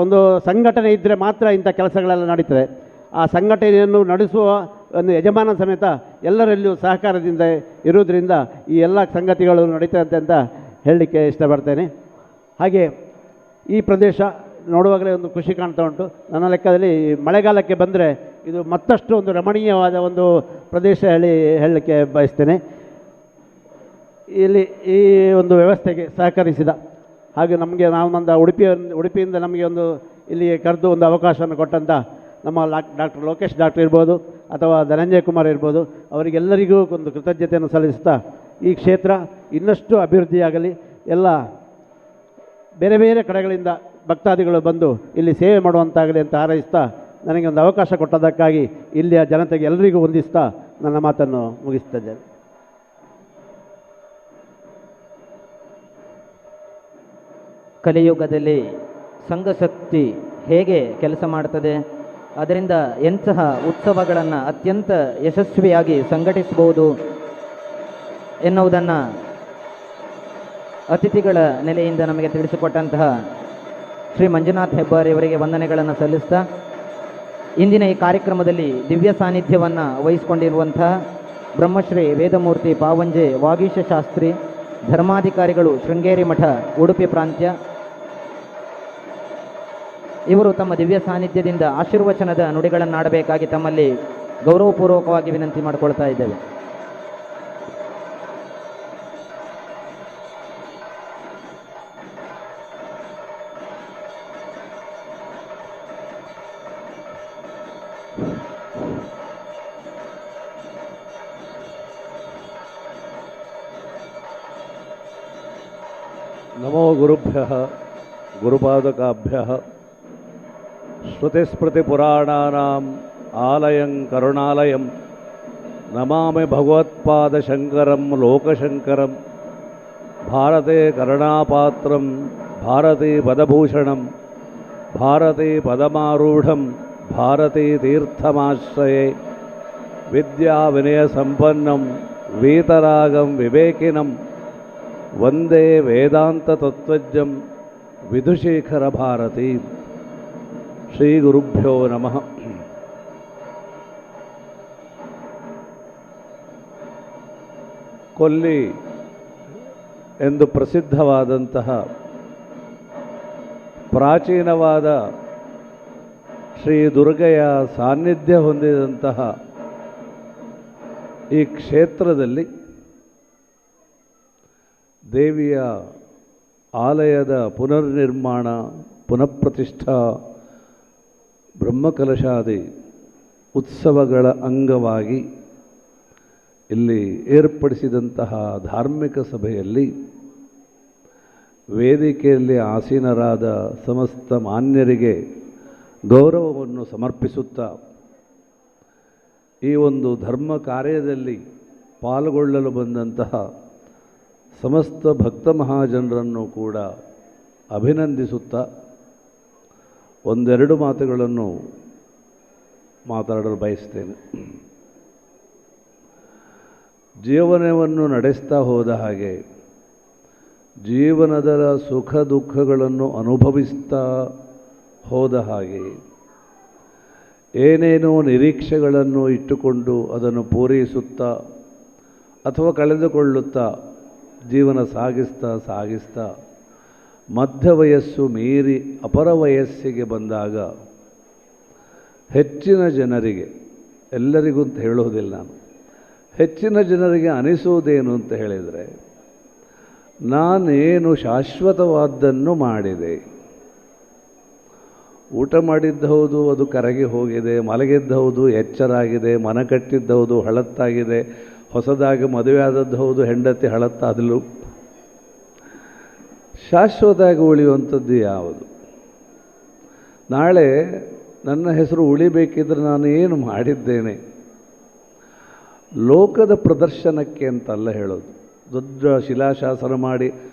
ಒಂದು ಸಂಘಟನೆ ಇದ್ದರೆ ಮಾತ್ರ ಇಂಥ ಕೆಲಸಗಳೆಲ್ಲ ನಡೀತದೆ. ಆ ಸಂಘಟನೆಯನ್ನು ನಡೆಸುವ ಒಂದು ಯಜಮಾನ ಸಮೇತ ಎಲ್ಲರಲ್ಲಿಯೂ ಸಹಕಾರದಿಂದ ಇರುವುದರಿಂದ ಈ ಎಲ್ಲ ಸಂಗತಿಗಳು ನಡೀತದೆ ಅಂತ ಹೇಳಲಿಕ್ಕೆ ಇಷ್ಟಪಡ್ತೇನೆ. ಹಾಗೆ ಈ ಪ್ರದೇಶ ನೋಡುವಾಗಲೇ ಒಂದು ಖುಷಿ ಕಾಣ್ತಾ ಉಂಟು. ನನ್ನ ಲೆಕ್ಕದಲ್ಲಿ ಮಳೆಗಾಲಕ್ಕೆ ಬಂದರೆ ಇದು ಮತ್ತಷ್ಟು ಒಂದು ರಮಣೀಯವಾದ ಒಂದು ಪ್ರದೇಶ ಹೇಳಲಿಕ್ಕೆ ಬಯಸ್ತೇನೆ. ಇಲ್ಲಿ ಈ ಒಂದು ವ್ಯವಸ್ಥೆಗೆ ಸಹಕರಿಸಿದ ಹಾಗೆ ನಮಗೆ ನಾವು ಉಡುಪಿಯಿಂದ ನಮಗೆ ಒಂದು ಇಲ್ಲಿಗೆ ಕರೆದು ಒಂದು ಅವಕಾಶವನ್ನು ಕೊಟ್ಟಂಥ ನಮ್ಮ ಡಾಕ್ಟರ್ ಲೋಕೇಶ್ ಡಾಕ್ಟರ್ ಇರ್ಬೋದು ಅಥವಾ ಧನಂಜಯ ಕುಮಾರ್ ಇರ್ಬೋದು, ಅವರಿಗೆಲ್ಲರಿಗೂ ಒಂದು ಕೃತಜ್ಞತೆಯನ್ನು ಸಲ್ಲಿಸ್ತಾ ಈ ಕ್ಷೇತ್ರ ಇನ್ನಷ್ಟು ಅಭಿವೃದ್ಧಿಯಾಗಲಿ, ಎಲ್ಲ ಬೇರೆ ಬೇರೆ ಕಡೆಗಳಿಂದ ಭಕ್ತಾದಿಗಳು ಬಂದು ಇಲ್ಲಿ ಸೇವೆ ಮಾಡುವಂತಾಗಲಿ ಅಂತ ಹಾರೈಸ್ತಾ, ನನಗೆ ಒಂದು ಅವಕಾಶ ಕೊಟ್ಟದಕ್ಕಾಗಿ ಇಲ್ಲಿಯ ಜನತೆಗೆ ಎಲ್ಲರಿಗೂ ವಂದಿಸ್ತಾ ನನ್ನ ಮಾತನ್ನು ಮುಗಿಸ್ತಿದ್ದೇನೆ. ಕಲಿಯುಗದಲ್ಲಿ ಸಂಘಶಕ್ತಿ ಹೇಗೆ ಕೆಲಸ ಮಾಡ್ತದೆ, ಅದರಿಂದ ಎಂತಹ ಉತ್ಸವಗಳನ್ನು ಅತ್ಯಂತ ಯಶಸ್ವಿಯಾಗಿ ಸಂಘಟಿಸಬಹುದು ಎನ್ನುವುದನ್ನು ಅತಿಥಿಗಳ ನೆಲೆಯಿಂದ ನಮಗೆ ತಿಳಿಸಿಕೊಟ್ಟಂತಹ ಶ್ರೀ ಮಂಜುನಾಥ್ ಹೆಬ್ಬಾರಿಯವರಿಗೆ ವಂದನೆಗಳನ್ನು ಸಲ್ಲಿಸ್ತಾ, ಇಂದಿನ ಈ ಕಾರ್ಯಕ್ರಮದಲ್ಲಿ ದಿವ್ಯ ಸಾನ್ನಿಧ್ಯವನ್ನು ವಹಿಸಿಕೊಂಡಿರುವಂತಹ ಬ್ರಹ್ಮಶ್ರೀ ವೇದಮೂರ್ತಿ ಪಾವಂಜೆ ವಾಗೀಶ ಶಾಸ್ತ್ರಿ, ಧರ್ಮಾಧಿಕಾರಿಗಳು ಶೃಂಗೇರಿ ಮಠ ಉಡುಪಿ ಪ್ರಾಂತ್ಯ, ಇವರು ತಮ್ಮ ದಿವ್ಯ ಸಾನ್ನಿಧ್ಯದಿಂದ ಆಶೀರ್ವಚನದ ನುಡಿಗಳನ್ನಾಡಬೇಕಾಗಿ ತಮ್ಮಲ್ಲಿ ಗೌರವಪೂರ್ವಕವಾಗಿ ವಿನಂತಿ ಮಾಡಿಕೊಳ್ತಾ ಇದ್ದೇವೆ. ನಮೋ ಗುರುಭ್ಯಃ ಗುರುಪಾದಕಾಭ್ಯಃ ಶ್ರುತಿಸ್ಮೃತಿಪುರಾಣಾನಾಂ ಆಲಯಂ ಕರುಣಾಲಯಂ ನಮಾಮಿ ಭಗವತ್ಪಾದಶಂಕರಂ ಲೋಕಶಂಕರಂ ಭಾರತೆ ಕರುಣಾಪಾತ್ರಂ ಭಾರತೀ ಪದಭೂಷಣಂ ಭಾರತೀ ಪದಮಾರೂಢಂ ಭಾರತೀ ತೀರ್ಥಮಾಶ್ರಯೇ ವಿದ್ಯಾ ವಿನಯ ಸಂಪನ್ನಂ ವೀತರಾಗಂ ವಿವೇಕಿನಂ ವಂದೇ ವೇದಾಂತ ತತ್ವಜ್ಞಂ ವಿಧುಶೇಖರ ಭಾರತಿ. ಶ್ರೀ ಗುರುಭ್ಯೋ ನಮಃ. ಕೊಲ್ಲಿ ಎಂದು ಪ್ರಸಿದ್ಧವಾದಂತಹ ಪ್ರಾಚೀನವಾದ ಶ್ರೀ ದುರ್ಗೆಯ ಸಾನ್ನಿಧ್ಯ ಹೊಂದಿದಂತಹ ಈ ಕ್ಷೇತ್ರದಲ್ಲಿ ದೇವಿಯ ಆಲಯದ ಪುನರ್ನಿರ್ಮಾಣ, ಪುನಃಪ್ರತಿಷ್ಠಾ, ಬ್ರಹ್ಮಕಲಶಾದಿ ಉತ್ಸವಗಳ ಅಂಗವಾಗಿ ಇಲ್ಲಿ ಏರ್ಪಡಿಸಿದಂತಹ ಧಾರ್ಮಿಕ ಸಭೆಯಲ್ಲಿ ವೇದಿಕೆಯಲ್ಲಿ ಆಸೀನರಾದ ಸಮಸ್ತ ಮಾನ್ಯರಿಗೆ ಗೌರವವನ್ನು ಸಮರ್ಪಿಸುತ್ತಾ, ಈ ಒಂದು ಧರ್ಮ ಕಾರ್ಯದಲ್ಲಿ ಪಾಲ್ಗೊಳ್ಳಲು ಬಂದಂತಹ ಸಮಸ್ತ ಭಕ್ತ ಮಹಾಜನರನ್ನು ಕೂಡ ಅಭಿನಂದಿಸುತ್ತಾ ಒಂದೆರಡು ಮಾತುಗಳನ್ನು ಮಾತಾಡಲು ಬಯಸ್ತೇನೆ. ಜೀವನವನ್ನು ನಡೆಸ್ತಾ ಹೋದ ಹಾಗೆ, ಜೀವನದ ಸುಖ ದುಃಖಗಳನ್ನು ಅನುಭವಿಸ್ತಾ ಹೋದ ಹಾಗೆ, ಏನೇನೋ ನಿರೀಕ್ಷೆಗಳನ್ನು ಇಟ್ಟುಕೊಂಡು ಅದನ್ನು ಪೂರೈಸುತ್ತಾ ಅಥವಾ ಕಳೆದುಕೊಳ್ಳುತ್ತಾ ಜೀವನ ಸಾಗಿಸ್ತಾ ಮಧ್ಯ ವಯಸ್ಸು ಮೀರಿ ಅಪರ ವಯಸ್ಸಿಗೆ ಬಂದಾಗ ಹೆಚ್ಚಿನ ಜನರಿಗೆ, ಎಲ್ಲರಿಗೂ ಅಂತ ಹೇಳೋದಿಲ್ಲ ನಾನು, ಹೆಚ್ಚಿನ ಜನರಿಗೆ ಅನಿಸುವುದೇನು ಅಂತ ಹೇಳಿದರೆ, ನಾನೇನು ಶಾಶ್ವತವಾದ್ದನ್ನು ಮಾಡಿದೆ, ಊಟ ಮಾಡಿದ್ದ ಹೌದು, ಅದು ಕರಗಿ ಹೋಗಿದೆ. ಮಲಗಿದ್ದ ಹೌದು, ಎಚ್ಚರಾಗಿದೆ. ಮನ ಕಟ್ಟಿದ್ದ ಹೌದು, ಹಳತ್ತಾಗಿದೆ. ಹೊಸದಾಗಿ ಮದುವೆ ಆದದ್ದು ಹೌದು, ಹೆಂಡತಿ ಹಳತ್ತಾದಲು. ಶಾಶ್ವತವಾಗಿ ಉಳಿಯುವಂಥದ್ದು ಯಾವುದು? ನಾಳೆ ನನ್ನ ಹೆಸರು ಉಳಿಬೇಕಿದ್ರೆ ನಾನು ಏನು ಮಾಡಿದ್ದೇನೆ? ಲೋಕದ ಪ್ರದರ್ಶನಕ್ಕೆ ಅಂತಲ್ಲ ಹೇಳೋದು. ದೊಡ್ಡ ಶಿಲಾಶಾಸನ ಮಾಡಿ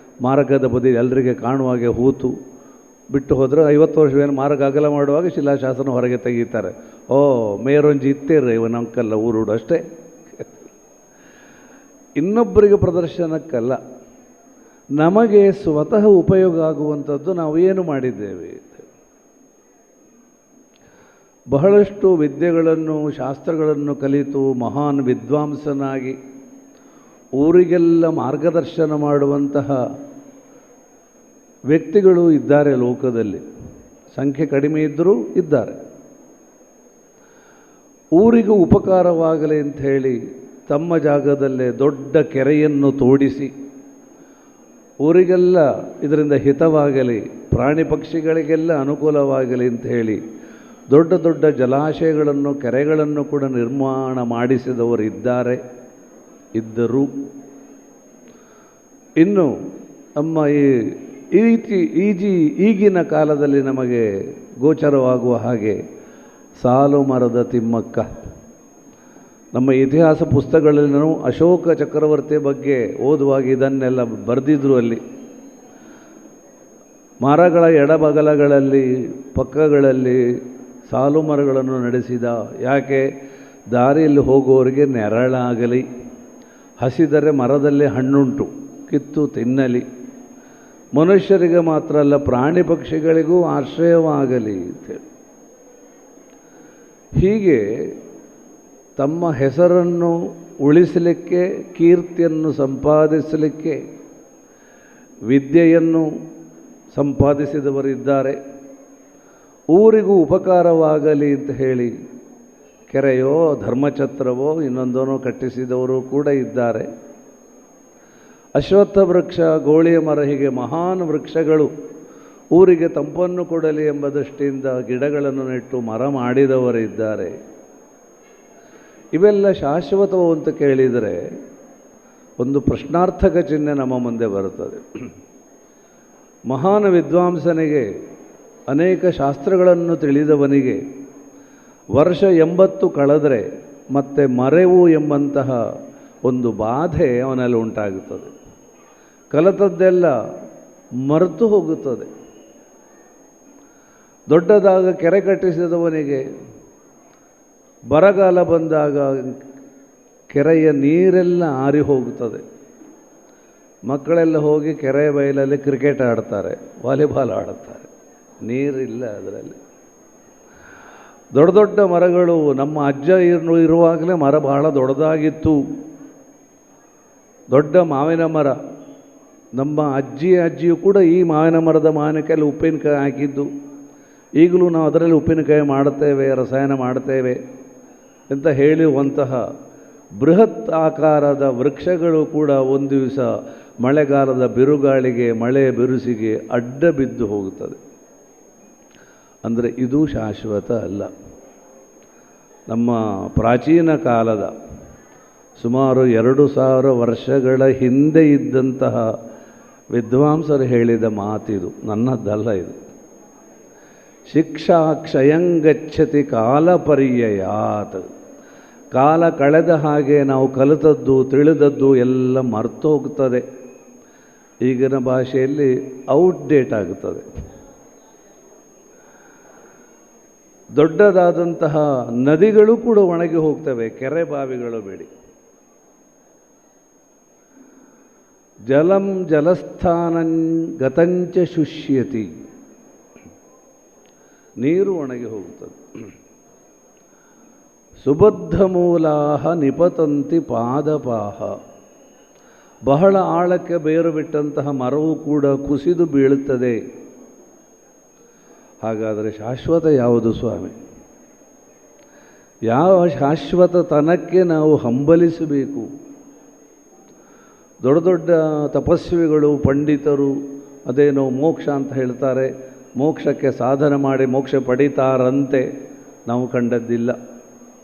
ಮಾರ್ಗದ ಬದಿ ಎಲ್ಲರಿಗೆ ಕಾಣುವಾಗೆ ಹೂತು ಬಿಟ್ಟು ಹೋದರೆ 50 ವರ್ಷವೇನು ಮಾರ್ಗ ಅಗಲ ಮಾಡುವಾಗ ಶಿಲಾಶಾಸನ ಹೊರಗೆ ತೆಗೀತಾರೆ. ಓ ಮೇರೊಂಜಿ ಇತ್ತೇರ್ರಿ ಇವನ ಅಂಕಲ್ಲ ಊರುಡು ಅಷ್ಟೇ. ಇನ್ನೊಬ್ಬರಿಗೆ ಪ್ರದರ್ಶನಕ್ಕಲ್ಲ, ನಮಗೆ ಸ್ವತಃ ಉಪಯೋಗ ಆಗುವಂಥದ್ದು ನಾವು ಏನು ಮಾಡಿದ್ದೇವೆ. ಬಹಳಷ್ಟು ವಿದ್ಯೆಗಳನ್ನು ಶಾಸ್ತ್ರಗಳನ್ನು ಕಲಿತು ಮಹಾನ್ ವಿದ್ವಾಂಸನಾಗಿ ಊರಿಗೆಲ್ಲ ಮಾರ್ಗದರ್ಶನ ಮಾಡುವಂತಹ ವ್ಯಕ್ತಿಗಳು ಇದ್ದಾರೆ ಲೋಕದಲ್ಲಿ. ಸಂಖ್ಯೆ ಕಡಿಮೆ ಇದ್ದರೂ ಇದ್ದಾರೆ. ಊರಿಗೂ ಉಪಕಾರವಾಗಲಿ ಅಂತ ಹೇಳಿ ತಮ್ಮ ಜಾಗದಲ್ಲೇ ದೊಡ್ಡ ಕೆರೆಯನ್ನು ತೋಡಿಸಿ ಊರಿಗೆಲ್ಲ ಇದರಿಂದ ಹಿತವಾಗಲಿ, ಪ್ರಾಣಿ ಪಕ್ಷಿಗಳಿಗೆಲ್ಲ ಅನುಕೂಲವಾಗಲಿ ಅಂತ ಹೇಳಿ ದೊಡ್ಡ ದೊಡ್ಡ ಜಲಾಶಯಗಳನ್ನು, ಕೆರೆಗಳನ್ನು ಕೂಡ ನಿರ್ಮಾಣ ಮಾಡಿಸಿದವರು ಇದ್ದರು. ಇನ್ನು ನಮ್ಮ ಈಗಿನ ಕಾಲದಲ್ಲಿ ನಮಗೆ ಗೋಚರವಾಗುವ ಹಾಗೆ ಸಾಲು ಮರದ ತಿಮ್ಮಕ್ಕ, ನಮ್ಮ ಇತಿಹಾಸ ಪುಸ್ತಕಗಳಲ್ಲಿ ನಾವು ಅಶೋಕ ಚಕ್ರವರ್ತಿಯ ಬಗ್ಗೆ ಓದುವಾಗ ಇದನ್ನೆಲ್ಲ ಬರೆದಿದ್ರು. ಅಲ್ಲಿ ಮರಗಳ ಎಡಬಗಲಗಳಲ್ಲಿ ಪಕ್ಕಗಳಲ್ಲಿ ಸಾಲು ಮರಗಳನ್ನು ನಡೆಸಿದ. ಯಾಕೆ? ದಾರಿಯಲ್ಲಿ ಹೋಗುವವರಿಗೆ ನೆರಳಾಗಲಿ, ಹಸಿದರೆ ಮರದಲ್ಲಿ ಹಣ್ಣುಂಟು ಕಿತ್ತು ತಿನ್ನಲಿ, ಮನುಷ್ಯರಿಗೆ ಮಾತ್ರ ಅಲ್ಲ ಪ್ರಾಣಿ ಪಕ್ಷಿಗಳಿಗೂ ಆಶ್ರಯವಾಗಲಿ ಅಂತೇಳಿ. ಹೀಗೆ ತಮ್ಮ ಹೆಸರನ್ನು ಉಳಿಸಲಿಕ್ಕೆ, ಕೀರ್ತಿಯನ್ನು ಸಂಪಾದಿಸಲಿಕ್ಕೆ ವಿದ್ಯೆಯನ್ನು ಸಂಪಾದಿಸಿದವರಿದ್ದಾರೆ. ಊರಿಗೂ ಉಪಕಾರವಾಗಲಿ ಅಂತ ಹೇಳಿ ಕೆರೆಯೋ ಧರ್ಮಛತ್ರವೋ ಇನ್ನೊಂದನೋ ಕಟ್ಟಿಸಿದವರು ಕೂಡ ಇದ್ದಾರೆ. ಅಶ್ವತ್ಥ ವೃಕ್ಷ, ಗೋಳಿಯ ಮರ, ಹೀಗೆ ಮಹಾನ್ ವೃಕ್ಷಗಳು ಊರಿಗೆ ತಂಪನ್ನು ಕೊಡಲಿ ಎಂಬ ದೃಷ್ಟಿಯಿಂದ ಗಿಡಗಳನ್ನು ನೆಟ್ಟು ಮರ ಮಾಡಿದವರಿದ್ದಾರೆ. ಇವೆಲ್ಲ ಶಾಶ್ವತವು ಅಂತ ಕೇಳಿದರೆ ಒಂದು ಪ್ರಶ್ನಾರ್ಥಕ ಚಿಹ್ನೆ ನಮ್ಮ ಮುಂದೆ ಬರುತ್ತದೆ. ಮಹಾನ್ ವಿದ್ವಾಂಸನಿಗೆ, ಅನೇಕ ಶಾಸ್ತ್ರಗಳನ್ನು ತಿಳಿದವನಿಗೆ ವರ್ಷ 80 ಕಳೆದರೆ ಮತ್ತೆ ಮರೆವು ಎಂಬಂತಹ ಒಂದು ಬಾಧೆ ಅವನಲ್ಲಿ ಉಂಟಾಗುತ್ತದೆ. ಕಲಿತದ್ದೆಲ್ಲ ಮರೆತು ಹೋಗುತ್ತದೆ. ದೊಡ್ಡದಾದ ಕೆರೆ ಕಟ್ಟಿಸಿದವನಿಗೆ ಬರಗಾಲ ಬಂದಾಗ ಕೆರೆಯ ನೀರೆಲ್ಲ ಆರಿ ಹೋಗುತ್ತದೆ. ಮಕ್ಕಳೆಲ್ಲ ಹೋಗಿ ಕೆರೆ ಬಯಲಲ್ಲಿ ಕ್ರಿಕೆಟ್ ಆಡ್ತಾರೆ, ವಾಲಿಬಾಲ್ ಆಡುತ್ತಾರೆ, ನೀರಿಲ್ಲ ಅದರಲ್ಲಿ. ದೊಡ್ಡ ದೊಡ್ಡ ಮರಗಳು, ನಮ್ಮ ಅಜ್ಜ ಇರುವಾಗಲೇ ಮರ ಬಹಳ ದೊಡ್ಡದಾಗಿತ್ತು. ದೊಡ್ಡ ಮಾವಿನ ಮರ, ನಮ್ಮ ಅಜ್ಜಿಯು ಕೂಡ ಈ ಮಾವಿನ ಮರದ ಮಾವಿನಕಾಯಲ್ಲಿ ಉಪ್ಪಿನಕಾಯಿ ಹಾಕಿದ್ದು. ಈಗಲೂ ನಾವು ಅದರಲ್ಲಿ ಉಪ್ಪಿನಕಾಯಿ ಮಾಡುತ್ತೇವೆ, ರಸಾಯನ ಮಾಡ್ತೇವೆ ಅಂತ ಹೇಳುವಂತಹ ಬೃಹತ್ ಆಕಾರದ ವೃಕ್ಷಗಳು ಕೂಡ ಒಂದು ದಿವಸ ಮಳೆಗಾಲದ ಬಿರುಗಾಳಿಗೆ, ಮಳೆ ಬಿರುಸಿಗೆ ಅಡ್ಡ ಬಿದ್ದು ಹೋಗುತ್ತದೆ. ಅಂದರೆ ಇದು ಶಾಶ್ವತ ಅಲ್ಲ. ನಮ್ಮ ಪ್ರಾಚೀನ ಕಾಲದ ಸುಮಾರು 2000 ವರ್ಷಗಳ ಹಿಂದೆ ಇದ್ದಂತಹ ವಿದ್ವಾಂಸರು ಹೇಳಿದ ಮಾತಿದು, ನನ್ನದ್ದಲ್ಲ ಇದು. ಶಿಕ್ಷಾ ಕ್ಷಯಂಗಚ್ಚತಿ ಕಾಲಪರ್ಯಯಾತ್. ಕಾಲ ಕಳೆದ ಹಾಗೆ ನಾವು ಕಲಿತದ್ದು ತಿಳಿದದ್ದು ಎಲ್ಲ ಮರೆತು ಹೋಗ್ತದೆ. ಈಗಿನ ಭಾಷೆಯಲ್ಲಿ ಔಟ್ಡೇಟ್ ಆಗುತ್ತದೆ. ದೊಡ್ಡದಾದಂತಹ ನದಿಗಳು ಕೂಡ ಒಣಗಿ ಹೋಗ್ತವೆ, ಕೆರೆ ಬಾವಿಗಳು ಬೇಡಿ. ಜಲಂ ಜಲಸ್ಥಾನಂ ಗತಂಚ ಶುಷ್ಯತಿ, ನೀರು ಒಣಗಿ ಹೋಗುತ್ತದೆ. ಸುಬದ್ಧ ಮೂಲಾಹ ನಿಪತಂತಿ ಪಾದಪಾಹ, ಬಹಳ ಆಳಕ್ಕೆ ಬೇರು ಬಿಟ್ಟಂತಹ ಮರವು ಕೂಡ ಕುಸಿದು ಬೀಳುತ್ತದೆ. ಹಾಗಾದರೆ ಶಾಶ್ವತ ಯಾವುದು ಸ್ವಾಮಿ? ಯಾವ ಶಾಶ್ವತತನಕ್ಕೆ ನಾವು ಹಂಬಲಿಸಬೇಕು? ದೊಡ್ಡ ದೊಡ್ಡ ತಪಸ್ವಿಗಳು, ಪಂಡಿತರು ಅದೇನೋ ಮೋಕ್ಷ ಅಂತ ಹೇಳ್ತಾರೆ, ಮೋಕ್ಷಕ್ಕೆ ಸಾಧನೆ ಮಾಡಿ ಮೋಕ್ಷ ಪಡೀತಾರಂತೆ ನಾವು ಕಂಡದ್ದಿಲ್ಲ.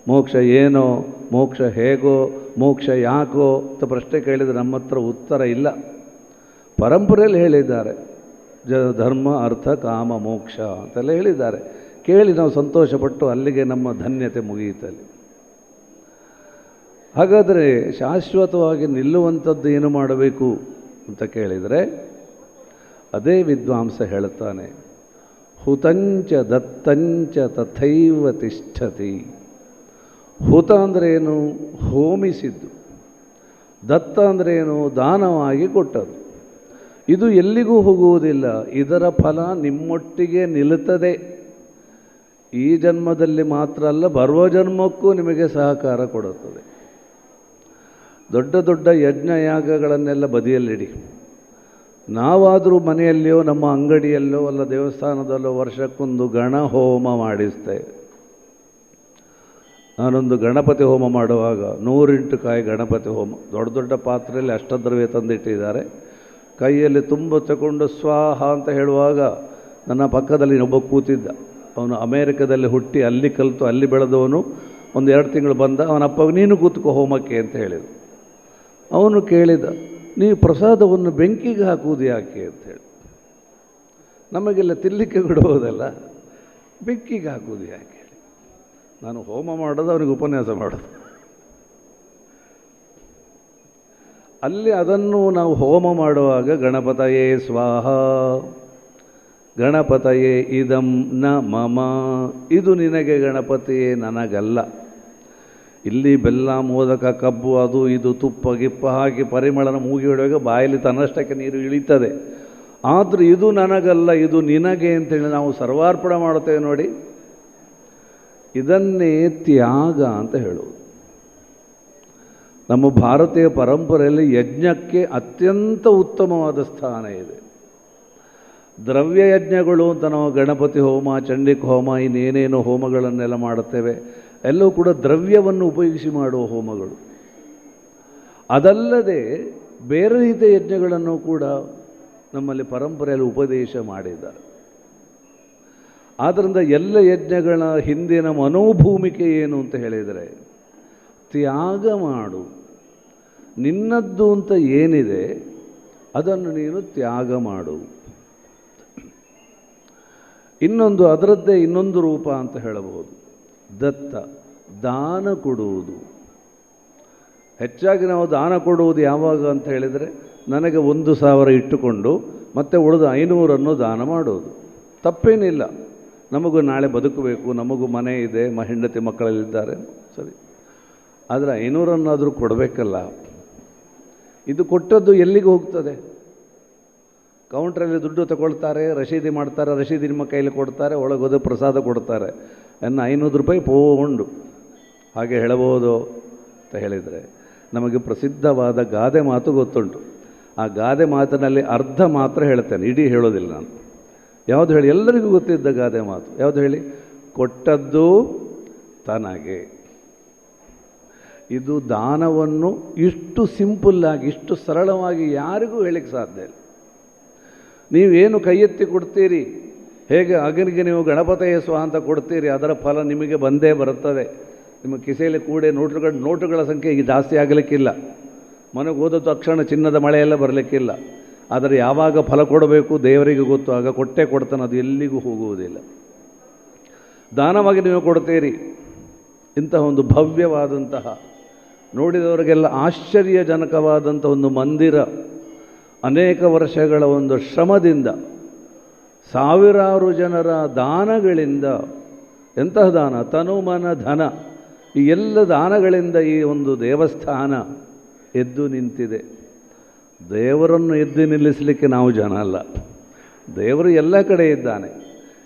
ಮೋಕ್ಷ ಏನೋ, ಮೋಕ್ಷ ಹೇಗೋ, ಮೋಕ್ಷ ಯಾಕೋ ಅಂತ ಪ್ರಶ್ನೆ ಕೇಳಿದರೆ ನಮ್ಮ ಹತ್ರ ಉತ್ತರ ಇಲ್ಲ. ಪರಂಪರೆಯಲ್ಲಿ ಹೇಳಿದ್ದಾರೆ, ಧರ್ಮ ಅರ್ಥ ಕಾಮ ಮೋಕ್ಷ ಅಂತೆಲ್ಲ ಹೇಳಿದ್ದಾರೆ. ಕೇಳಿ ನಾವು ಸಂತೋಷಪಟ್ಟು ಅಲ್ಲಿಗೆ ನಮ್ಮ ಧನ್ಯತೆ ಮುಗಿಯುತ್ತಲ್ಲಿ. ಹಾಗಾದರೆ ಶಾಶ್ವತವಾಗಿ ನಿಲ್ಲುವಂಥದ್ದು ಏನು ಮಾಡಬೇಕು ಅಂತ ಕೇಳಿದರೆ ಅದೇ ವಿದ್ವಾಂಸ ಹೇಳುತ್ತಾನೆ, ಹುತಂಚ ದತ್ತಂಚ ತಥೈವ ತಿಷ್ಠತಿ. ಹುತ ಅಂದ್ರೇನು? ಹೋಮಿಸಿದ್ದು. ದತ್ತ ಅಂದ್ರೇನು? ದಾನವಾಗಿ ಕೊಟ್ಟದ್ದು. ಇದು ಎಲ್ಲಿಗೂ ಹೋಗುವುದಿಲ್ಲ, ಇದರ ಫಲ ನಿಮ್ಮೊಟ್ಟಿಗೆ ನಿಲ್ಲುತ್ತದೆ. ಈ ಜನ್ಮದಲ್ಲಿ ಮಾತ್ರ ಅಲ್ಲ, ಬರುವ ಜನ್ಮಕ್ಕೂ ನಿಮಗೆ ಸಹಕಾರ ಕೊಡುತ್ತದೆ. ದೊಡ್ಡ ದೊಡ್ಡ ಯಜ್ಞ ಯಾಗಗಳನ್ನೆಲ್ಲ ಬದಿಯಲ್ಲಿಡಿ. ನಾವಾದರೂ ಮನೆಯಲ್ಲಿಯೋ ನಮ್ಮ ಅಂಗಡಿಯಲ್ಲೋ ಅಲ್ಲ ದೇವಸ್ಥಾನದಲ್ಲೋ ವರ್ಷಕ್ಕೊಂದು ಗಣಹೋಮ ಮಾಡಿಸ್ತೇವೆ. ನಾನೊಂದು ಗಣಪತಿ ಹೋಮ ಮಾಡುವಾಗ 108 ಕಾಯಿ ಗಣಪತಿ ಹೋಮ, ದೊಡ್ಡ ದೊಡ್ಡ ಪಾತ್ರೆಯಲ್ಲಿ ಅಷ್ಟದ್ರವ್ಯ ತಂದಿಟ್ಟಿದ್ದಾರೆ. ಕೈಯಲ್ಲಿ ತುಂಬ ತಗೊಂಡು ಸ್ವಾಹ ಅಂತ ಹೇಳುವಾಗ ನನ್ನ ಪಕ್ಕದಲ್ಲಿ ಒಬ್ಬ ಕೂತಿದ್ದ. ಅವನು ಅಮೇರಿಕದಲ್ಲಿ ಹುಟ್ಟಿ ಅಲ್ಲಿ ಕಲಿತು ಅಲ್ಲಿ ಬೆಳೆದವನು. ಒಂದು 2 ತಿಂಗಳು ಬಂದ. ಅವನಪ್ಪ ನೀನು ಕೂತ್ಕೋ ಹೋಮಕ್ಕೆ ಅಂತ ಹೇಳಿದ. ಅವನು ಕೇಳಿದ, ನೀವು ಪ್ರಸಾದವನ್ನು ಬೆಂಕಿಗೆ ಹಾಕುವುದು ಯಾಕೆ ಅಂತ ಹೇಳಿ. ನಮಗೆಲ್ಲ ತಿನ್ನಲಿಕ್ಕೆ ಬಿಡುವುದಲ್ಲ, ಬೆಂಕಿಗೆ ಹಾಕುವುದು ಯಾಕೆ ಹೇಳಿ. ನಾನು ಹೋಮ ಮಾಡೋದು, ಅವನಿಗೆ ಉಪನ್ಯಾಸ ಮಾಡೋದು. ಅಲ್ಲಿ ಅದನ್ನು ನಾವು ಹೋಮ ಮಾಡುವಾಗ ಗಣಪತಯೇ ಸ್ವಾಹ, ಗಣಪತಯೇ ಇದಂ ನ ಮಮ, ಇದು ನಿನಗೆ ಗಣಪತಿಯೇ, ನನಗಲ್ಲ. ಇಲ್ಲಿ ಬೆಲ್ಲ ಮೋದಕ ಕಬ್ಬು ಅದು ಇದು ತುಪ್ಪ ಗಿಪ್ಪ ಹಾಕಿ ಪರಿಮಳನ ಮೂಗಿ ಹೊಡುವಾಗ ಬಾಯಲ್ಲಿ ತನ್ನಷ್ಟಕ್ಕೆ ನೀರು ಇಳಿತದೆ. ಆದರೆ ಇದು ನನಗಲ್ಲ, ಇದು ನಿನಗೆ ಅಂತೇಳಿ ನಾವು ಸರ್ವಾರ್ಪಣೆ ಮಾಡುತ್ತೇವೆ ನೋಡಿ. ಇದನ್ನೇ ತ್ಯಾಗ ಅಂತ ಹೇಳುವುದು. ನಮ್ಮ ಭಾರತೀಯ ಪರಂಪರೆಯಲ್ಲಿ ಯಜ್ಞಕ್ಕೆ ಅತ್ಯಂತ ಉತ್ತಮವಾದ ಸ್ಥಾನ ಇದೆ. ದ್ರವ್ಯ ಯಜ್ಞಗಳು ಅಂತ ನಾವು ಗಣಪತಿ ಹೋಮ, ಚಂಡಿಕ ಹೋಮ, ಇನ್ನೇನೇನೋ ಹೋಮಗಳನ್ನೆಲ್ಲ ಮಾಡುತ್ತೇವೆ. ಎಲ್ಲವೂ ಕೂಡ ದ್ರವ್ಯವನ್ನು ಉಪಯೋಗಿಸಿ ಮಾಡುವ ಹೋಮಗಳು. ಅದಲ್ಲದೆ ಬೇರೆ ರೀತಿಯ ಯಜ್ಞಗಳನ್ನು ಕೂಡ ನಮ್ಮಲ್ಲಿ ಪರಂಪರೆಯಲ್ಲಿ ಉಪದೇಶ ಮಾಡಿದ್ದಾರೆ. ಆದ್ದರಿಂದ ಎಲ್ಲ ಯಜ್ಞಗಳ ಹಿಂದಿನ ಮನೋಭೂಮಿಕೆ ಏನು ಅಂತ ಹೇಳಿದರೆ, ತ್ಯಾಗ ಮಾಡು. ನಿನ್ನದ್ದು ಅಂತ ಏನಿದೆ ಅದನ್ನು ನೀನು ತ್ಯಾಗ ಮಾಡು. ಇನ್ನೊಂದು ಅದರದ್ದೇ ಇನ್ನೊಂದು ರೂಪ ಅಂತ ಹೇಳಬಹುದು, ದತ್ತ, ದಾನ ಕೊಡುವುದು. ಹೆಚ್ಚಾಗಿ ನಾವು ದಾನ ಕೊಡುವುದು ಯಾವಾಗ ಅಂತ ಹೇಳಿದರೆ, ನನಗೆ 1,000 ಇಟ್ಟುಕೊಂಡು ಮತ್ತೆ ಉಳಿದ 500 ದಾನ ಮಾಡೋದು. ತಪ್ಪೇನಿಲ್ಲ, ನಮಗೂ ನಾಳೆ ಬದುಕಬೇಕು, ನಮಗೂ ಮನೆ ಇದೆ, ಹೆಂಡತಿ ಮಕ್ಕಳಲ್ಲಿದ್ದಾರೆ, ಸರಿ. ಆದರೆ 500 ಕೊಡಬೇಕಲ್ಲ. ಇದು ಕೊಟ್ಟದ್ದು ಎಲ್ಲಿಗೆ ಹೋಗ್ತದೆ? ಕೌಂಟ್ರಲ್ಲಿ ದುಡ್ಡು ತಗೊಳ್ತಾರೆ, ರಶೀದಿ ಮಾಡ್ತಾರೆ, ರಶೀದಿ ನಿಮ್ಮ ಕೈಲಿ ಕೊಡ್ತಾರೆ, ಒಳಗೋದು ಪ್ರಸಾದ ಕೊಡ್ತಾರೆ. ಇನ್ನು 500 ರೂಪಾಯಿ ಪೋಂಡು. ಹಾಗೆ ಹೇಳಬಹುದು ಅಂತ ಹೇಳಿದರೆ, ನಮಗೆ ಪ್ರಸಿದ್ಧವಾದ ಗಾದೆ ಮಾತು ಗೊತ್ತುಂಟು. ಆ ಗಾದೆ ಮಾತಿನಲ್ಲಿ ಅರ್ಧ ಮಾತ್ರ ಹೇಳ್ತೇನೆ, ಇಡೀ ಹೇಳೋದಿಲ್ಲ ನಾನು. ಯಾವುದು ಹೇಳಿ? ಎಲ್ಲರಿಗೂ ಗೊತ್ತಿದ್ದ ಗಾದೆ ಮಾತು ಯಾವುದು ಹೇಳಿ? ಕೊಟ್ಟದ್ದು ತನಗೆ. ಇದು ದಾನವನ್ನು ಇಷ್ಟು ಸಿಂಪಲ್ಲಾಗಿ, ಇಷ್ಟು ಸರಳವಾಗಿ ಯಾರಿಗೂ ಹೇಳಿಕ್ಕೆ ಸಾಧ್ಯ ಇಲ್ಲ. ನೀವೇನು ಕೈ ಎತ್ತಿ ಕೊಡ್ತೀರಿ, ಹೇಗೆ ಅಗನಿಗೆ ನೀವು ಗಣಪತಿಯ ಸ್ವಾಹ ಅಂತ ಕೊಡ್ತೀರಿ, ಅದರ ಫಲ ನಿಮಗೆ ಬಂದೇ ಬರುತ್ತದೆ. ನಿಮ್ಮ ಕಿಸೆಯಲ್ಲಿ ಕೂಡೆ ನೋಟುಗಳ ಸಂಖ್ಯೆ ಈಗ ಜಾಸ್ತಿ ಆಗಲಿಕ್ಕಿಲ್ಲ. ಮನೆಗೆ ಹೋದ ತಕ್ಷಣ ಚಿನ್ನದ ಮಳೆಯೆಲ್ಲ ಬರಲಿಕ್ಕಿಲ್ಲ. ಆದರೆ ಯಾವಾಗ ಫಲ ಕೊಡಬೇಕು ದೇವರಿಗೆ ಗೊತ್ತು, ಆಗ ಕೊಟ್ಟೇ ಕೊಡ್ತಾನೆ, ಅದು ಎಲ್ಲಿಗೂ ಹೋಗುವುದಿಲ್ಲ. ದಾನವಾಗಿ ನೀವು ಕೊಡ್ತೀರಿ. ಇಂತಹ ಒಂದು ಭವ್ಯವಾದಂತಹ, ನೋಡಿದವರಿಗೆಲ್ಲ ಆಶ್ಚರ್ಯಜನಕವಾದಂಥ ಒಂದು ಮಂದಿರ, ಅನೇಕ ವರ್ಷಗಳ ಒಂದು ಶ್ರಮದಿಂದ, ಸಾವಿರಾರು ಜನರ ದಾನಗಳಿಂದ, ಎಂತಹ ದಾನ, ತನು ಮನ ಧನ, ಈ ಎಲ್ಲ ದಾನಗಳಿಂದ ಈ ಒಂದು ದೇವಸ್ಥಾನ ಎದ್ದು ನಿಂತಿದೆ. ದೇವರನ್ನು ಎದ್ದು ನಿಲ್ಲಿಸಲಿಕ್ಕೆ ನಾವು ಜನ ಅಲ್ಲ. ದೇವರು ಎಲ್ಲ ಕಡೆ ಇದ್ದಾನೆ.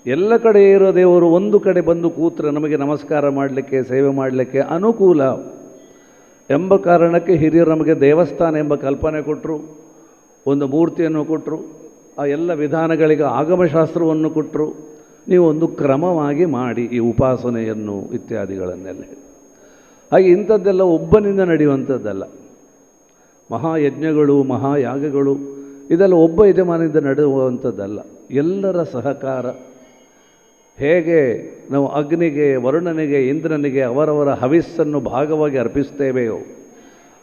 ಎಲ್ಲ ಕಡೆ ಇರೋ ದೇವರು ಒಂದು ಕಡೆ ಬಂದು ಕೂತ್ರೆ ನಮಗೆ ನಮಸ್ಕಾರ ಮಾಡಲಿಕ್ಕೆ, ಸೇವೆ ಮಾಡಲಿಕ್ಕೆ ಅನುಕೂಲ ಎಂಬ ಕಾರಣಕ್ಕೆ ಹಿರಿಯರು ನಮಗೆ ದೇವಸ್ಥಾನ ಎಂಬ ಕಲ್ಪನೆ ಕೊಟ್ಟರು, ಒಂದು ಮೂರ್ತಿಯನ್ನು ಕೊಟ್ಟರು, ಆ ಎಲ್ಲ ವಿಧಾನಗಳಿಗೆ ಆಗಮಶಾಸ್ತ್ರವನ್ನು ಕೊಟ್ಟರು. ನೀವು ಒಂದು ಕ್ರಮವಾಗಿ ಮಾಡಿ ಈ ಉಪಾಸನೆಯನ್ನು ಇತ್ಯಾದಿಗಳನ್ನೆಲ್ಲ. ಹಾಗೆ ಇಂಥದ್ದೆಲ್ಲ ಒಬ್ಬನಿಂದ ನಡೆಯುವಂಥದ್ದಲ್ಲ. ಮಹಾಯಜ್ಞಗಳು, ಮಹಾಯಾಗಗಳು ಇದೆಲ್ಲ ಒಬ್ಬ ಯಜಮಾನಿಂದ ನಡೆಯುವಂಥದ್ದಲ್ಲ. ಎಲ್ಲರ ಸಹಕಾರ. ಹೇಗೆ ನಾವು ಅಗ್ನಿಗೆ, ವರುಣನಿಗೆ, ಇಂದ್ರನಿಗೆ ಅವರವರ ಹವಿಸ್ಸನ್ನು ಭಾಗವಾಗಿ ಅರ್ಪಿಸ್ತೇವೆಯೋ,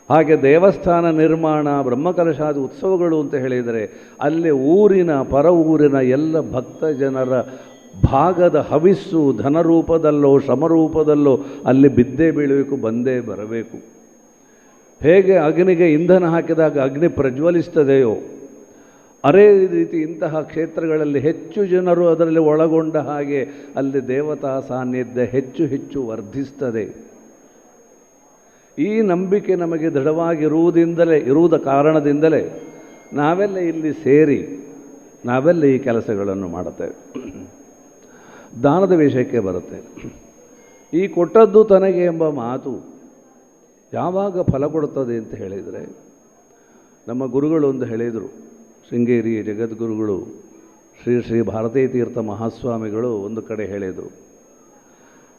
ಹಾಗೆ ದೇವಸ್ಥಾನ ನಿರ್ಮಾಣ, ಬ್ರಹ್ಮಕಲಶಾದಿ ಉತ್ಸವಗಳು ಅಂತ ಹೇಳಿದರೆ ಅಲ್ಲಿ ಊರಿನ ಪರ ಊರಿನ ಎಲ್ಲ ಭಕ್ತ ಜನರ ಭಾಗದ ಹವಿಸ್ಸು ಧನರೂಪದಲ್ಲೋ ಶ್ರಮರೂಪದಲ್ಲೋ ಅಲ್ಲಿ ಬಿದ್ದೇ ಬೀಳಬೇಕು, ಬಂದೇ ಬರಬೇಕು. ಹೇಗೆ ಅಗ್ನಿಗೆ ಇಂಧನ ಹಾಕಿದಾಗ ಅಗ್ನಿ ಪ್ರಜ್ವಲಿಸ್ತದೆಯೋ ಅದೇ ರೀತಿ ಇಂತಹ ಕ್ಷೇತ್ರಗಳಲ್ಲಿ ಹೆಚ್ಚು ಜನರು ಅದರಲ್ಲಿ ಒಳಗೊಂಡ ಹಾಗೆ ಅಲ್ಲಿ ದೇವತಾ ಸಾನ್ನಿಧ್ಯ ಹೆಚ್ಚು ಹೆಚ್ಚು ವರ್ಧಿಸ್ತದೆ. ಈ ನಂಬಿಕೆ ನಮಗೆ ಇರುವುದ ಕಾರಣದಿಂದಲೇ ನಾವೆಲ್ಲ ಇಲ್ಲಿ ಸೇರಿ ನಾವೆಲ್ಲ ಈ ಕೆಲಸಗಳನ್ನು ಮಾಡುತ್ತೇವೆ. ದಾನದ ವಿಷಯಕ್ಕೆ ಬರುತ್ತೆ. ಈ ಕೊಟ್ಟದ್ದು ತನಗೆ ಎಂಬ ಮಾತು ಯಾವಾಗ ಫಲ ಕೊಡುತ್ತದೆ ಅಂತ ಹೇಳಿದರೆ, ನಮ್ಮ ಗುರುಗಳು ಒಂದು ಹೇಳಿದರು, ಶೃಂಗೇರಿ ಜಗದ್ಗುರುಗಳು ಶ್ರೀ ಶ್ರೀ ಭಾರತೀ ತೀರ್ಥ ಮಹಾಸ್ವಾಮಿಗಳು ಒಂದು ಕಡೆ ಹೇಳಿದರು,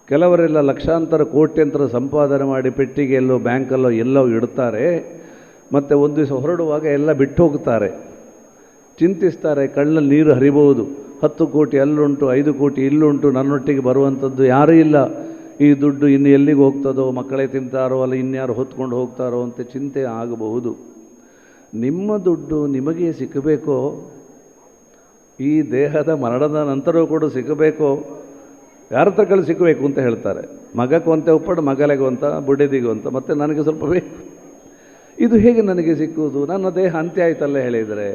ಕೆಲವರೆಲ್ಲ ಲಕ್ಷಾಂತರ ಕೋಟ್ಯಂತರ ಸಂಪಾದನೆ ಮಾಡಿ ಪೆಟ್ಟಿಗೆಯಲ್ಲೋ ಬ್ಯಾಂಕಲ್ಲೋ ಎಲ್ಲೋ ಇಡ್ತಾರೆ, ಮತ್ತು ಒಂದು ದಿವಸ ಹೊರಡುವಾಗ ಎಲ್ಲ ಬಿಟ್ಟು ಹೋಗ್ತಾರೆ. ಚಿಂತಿಸ್ತಾರೆ, ಕಣ್ಣಲ್ಲಿ ನೀರು ಹರಿಬಹುದು, 10 ಕೋಟಿ ಅಲ್ಲುಂಟು, 5 ಕೋಟಿ ಇಲ್ಲುಂಟು, ನನ್ನೊಟ್ಟಿಗೆ ಬರುವಂಥದ್ದು ಯಾರೂ ಇಲ್ಲ, ಈ ದುಡ್ಡು ಇನ್ನು ಎಲ್ಲಿಗೆ ಹೋಗ್ತದೋ, ಮಕ್ಕಳೇ ತಿಂತಾರೋ ಅಲ್ಲ ಇನ್ಯಾರು ಹೊತ್ಕೊಂಡು ಹೋಗ್ತಾರೋ ಅಂತ ಚಿಂತೆ ಆಗಬಹುದು. ನಿಮ್ಮ ದುಡ್ಡು ನಿಮಗೆ ಸಿಕ್ಕಬೇಕೋ, ಈ ದೇಹದ ಮರಣದ ನಂತರವೂ ಕೂಡ ಸಿಕ್ಕಬೇಕೋ, ಯಾರ ಹತ್ರ ಕಡೆ ಸಿಕ್ಕಬೇಕು ಅಂತ ಹೇಳ್ತಾರೆ. ಮಗಕ್ಕೂ ಅಂತ ಒಪ್ಪಡು, ಮಗಲಿಗೂ ಅಂತ, ಬುಡ್ಡಿದಿಗೂ ಅಂತ, ಮತ್ತು ನನಗೆ ಸ್ವಲ್ಪ ಬೇಕು. ಇದು ಹೇಗೆ ನನಗೆ ಸಿಕ್ಕುವುದು? ನನ್ನ ದೇಹ ಅಂತ್ಯ ಆಯ್ತಲ್ಲ ಹೇಳಿದರೆ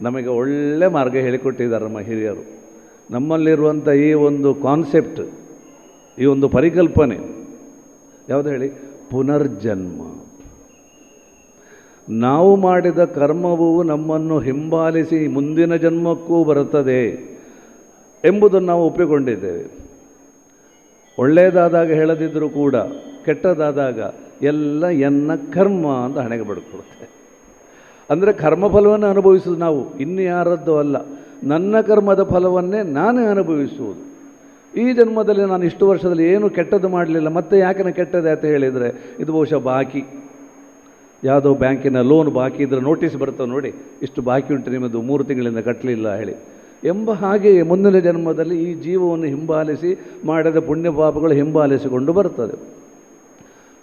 ನಮಗೆ ಒಳ್ಳೆ ಮಾರ್ಗ ಹೇಳಿಕೊಟ್ಟಿದ್ದಾರೆ ನಮ್ಮ ಹಿರಿಯರು. ನಮ್ಮಲ್ಲಿರುವಂಥ ಈ ಒಂದು ಕಾನ್ಸೆಪ್ಟ್, ಈ ಒಂದು ಪರಿಕಲ್ಪನೆ ಯಾವುದು ಹೇಳಿ? ಪುನರ್ಜನ್ಮ. ನಾವು ಮಾಡಿದ ಕರ್ಮವು ನಮ್ಮನ್ನು ಹಿಂಬಾಲಿಸಿ ಮುಂದಿನ ಜನ್ಮಕ್ಕೂ ಬರುತ್ತದೆ ಎಂಬುದನ್ನು ನಾವು ಒಪ್ಪಿಕೊಂಡಿದ್ದೇವೆ. ಒಳ್ಳೆಯದಾದಾಗ ಹೇಳದಿದ್ದರೂ ಕೂಡ ಕೆಟ್ಟದಾದಾಗ ಎಲ್ಲ ಎನ್ನ ಕರ್ಮ ಅಂತ ಹಣೆಗೆ ಬಡ್ಕೊಡುತ್ತೆ. ಅಂದರೆ ಕರ್ಮಫಲವನ್ನು ಅನುಭವಿಸುವುದು ನಾವು, ಇನ್ನು ಯಾರದ್ದು ಅಲ್ಲ. ನನ್ನ ಕರ್ಮದ ಫಲವನ್ನೇ ನಾನೇ ಅನುಭವಿಸುವುದು. ಈ ಜನ್ಮದಲ್ಲಿ ನಾನು ಇಷ್ಟು ವರ್ಷದಲ್ಲಿ ಏನು ಕೆಟ್ಟದ್ದು ಮಾಡಲಿಲ್ಲ, ಮತ್ತೆ ಯಾಕೆ ಕೆಟ್ಟದೆ ಅಂತ ಹೇಳಿದರೆ ಇದು ಬಹುಶಃ ಬಾಕಿ, ಯಾವುದೋ ಬ್ಯಾಂಕಿನ ಲೋನ್ ಬಾಕಿ ಇದ್ದರೆ ನೋಟಿಸ್ ಬರ್ತವೆ ನೋಡಿ, ಇಷ್ಟು ಬಾಕಿ ಉಂಟು ನಿಮ್ಮದು, 3 ತಿಂಗಳಿಂದ ಕಟ್ಟಲಿಲ್ಲ ಹೇಳಿ ಎಂಬ ಹಾಗೆಯೇ ಮುಂದಿನ ಜನ್ಮದಲ್ಲಿ ಈ ಜೀವವನ್ನು ಹಿಂಬಾಲಿಸಿ ಮಾಡಿದ ಪುಣ್ಯ ಪಾಪಗಳು ಹಿಂಬಾಲಿಸಿಕೊಂಡು ಬರ್ತದೆ.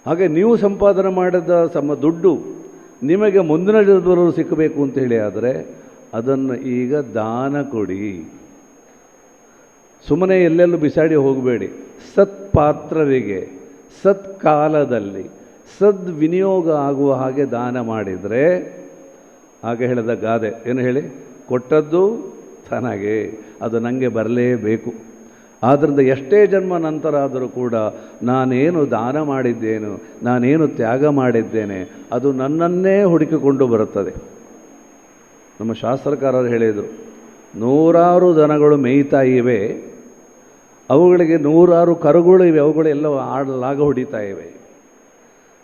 ಹಾಗೆ ನೀವು ಸಂಪಾದನೆ ಮಾಡಿದ ದುಡ್ಡು ನಿಮಗೆ ಮುಂದಿನ ಜನ್ಮದಲ್ಲೂ ಸಿಕ್ಕಬೇಕು ಅಂತ ಹೇಳಿ ಆದರೆ ಅದನ್ನು ಈಗ ದಾನ ಕೊಡಿ. ಸುಮ್ಮನೆ ಎಲ್ಲೆಲ್ಲೂ ಬಿಸಾಡಿ ಹೋಗಬೇಡಿ. ಸತ್ಪಾತ್ರರಿಗೆ ಸತ್ಕಾಲದಲ್ಲಿ ಸದ್ವಿನಿಯೋಗ ಆಗುವ ಹಾಗೆ ದಾನ ಮಾಡಿದರೆ, ಹಾಗೆ ಹೇಳಿದ ಗಾದೆ ಏನು ಹೇಳಿ? ಕೊಟ್ಟದ್ದು ತನಗೆ, ಅದು ನನಗೆ ಬರಲೇಬೇಕು. ಆದ್ದರಿಂದ ಎಷ್ಟೇ ಜನ್ಮ ನಂತರ ಆದರೂ ಕೂಡ ನಾನೇನು ದಾನ ಮಾಡಿದ್ದೇನು, ನಾನೇನು ತ್ಯಾಗ ಮಾಡಿದ್ದೇನೆ, ಅದು ನನ್ನನ್ನೇ ಹುಡುಕಿಕೊಂಡು ಬರುತ್ತದೆ. ನಮ್ಮ ಶಾಸ್ತ್ರಕಾರರು ಹೇಳಿದರು, 100 ದನಗಳು ಮೇಯ್ತಾ ಇವೆ, ಅವುಗಳಿಗೆ 100 ಕರುಗಳು ಇವೆ, ಅವುಗಳೆಲ್ಲ ಆಡಲಾಗ ಹೊಡಿತಾ ಇವೆ.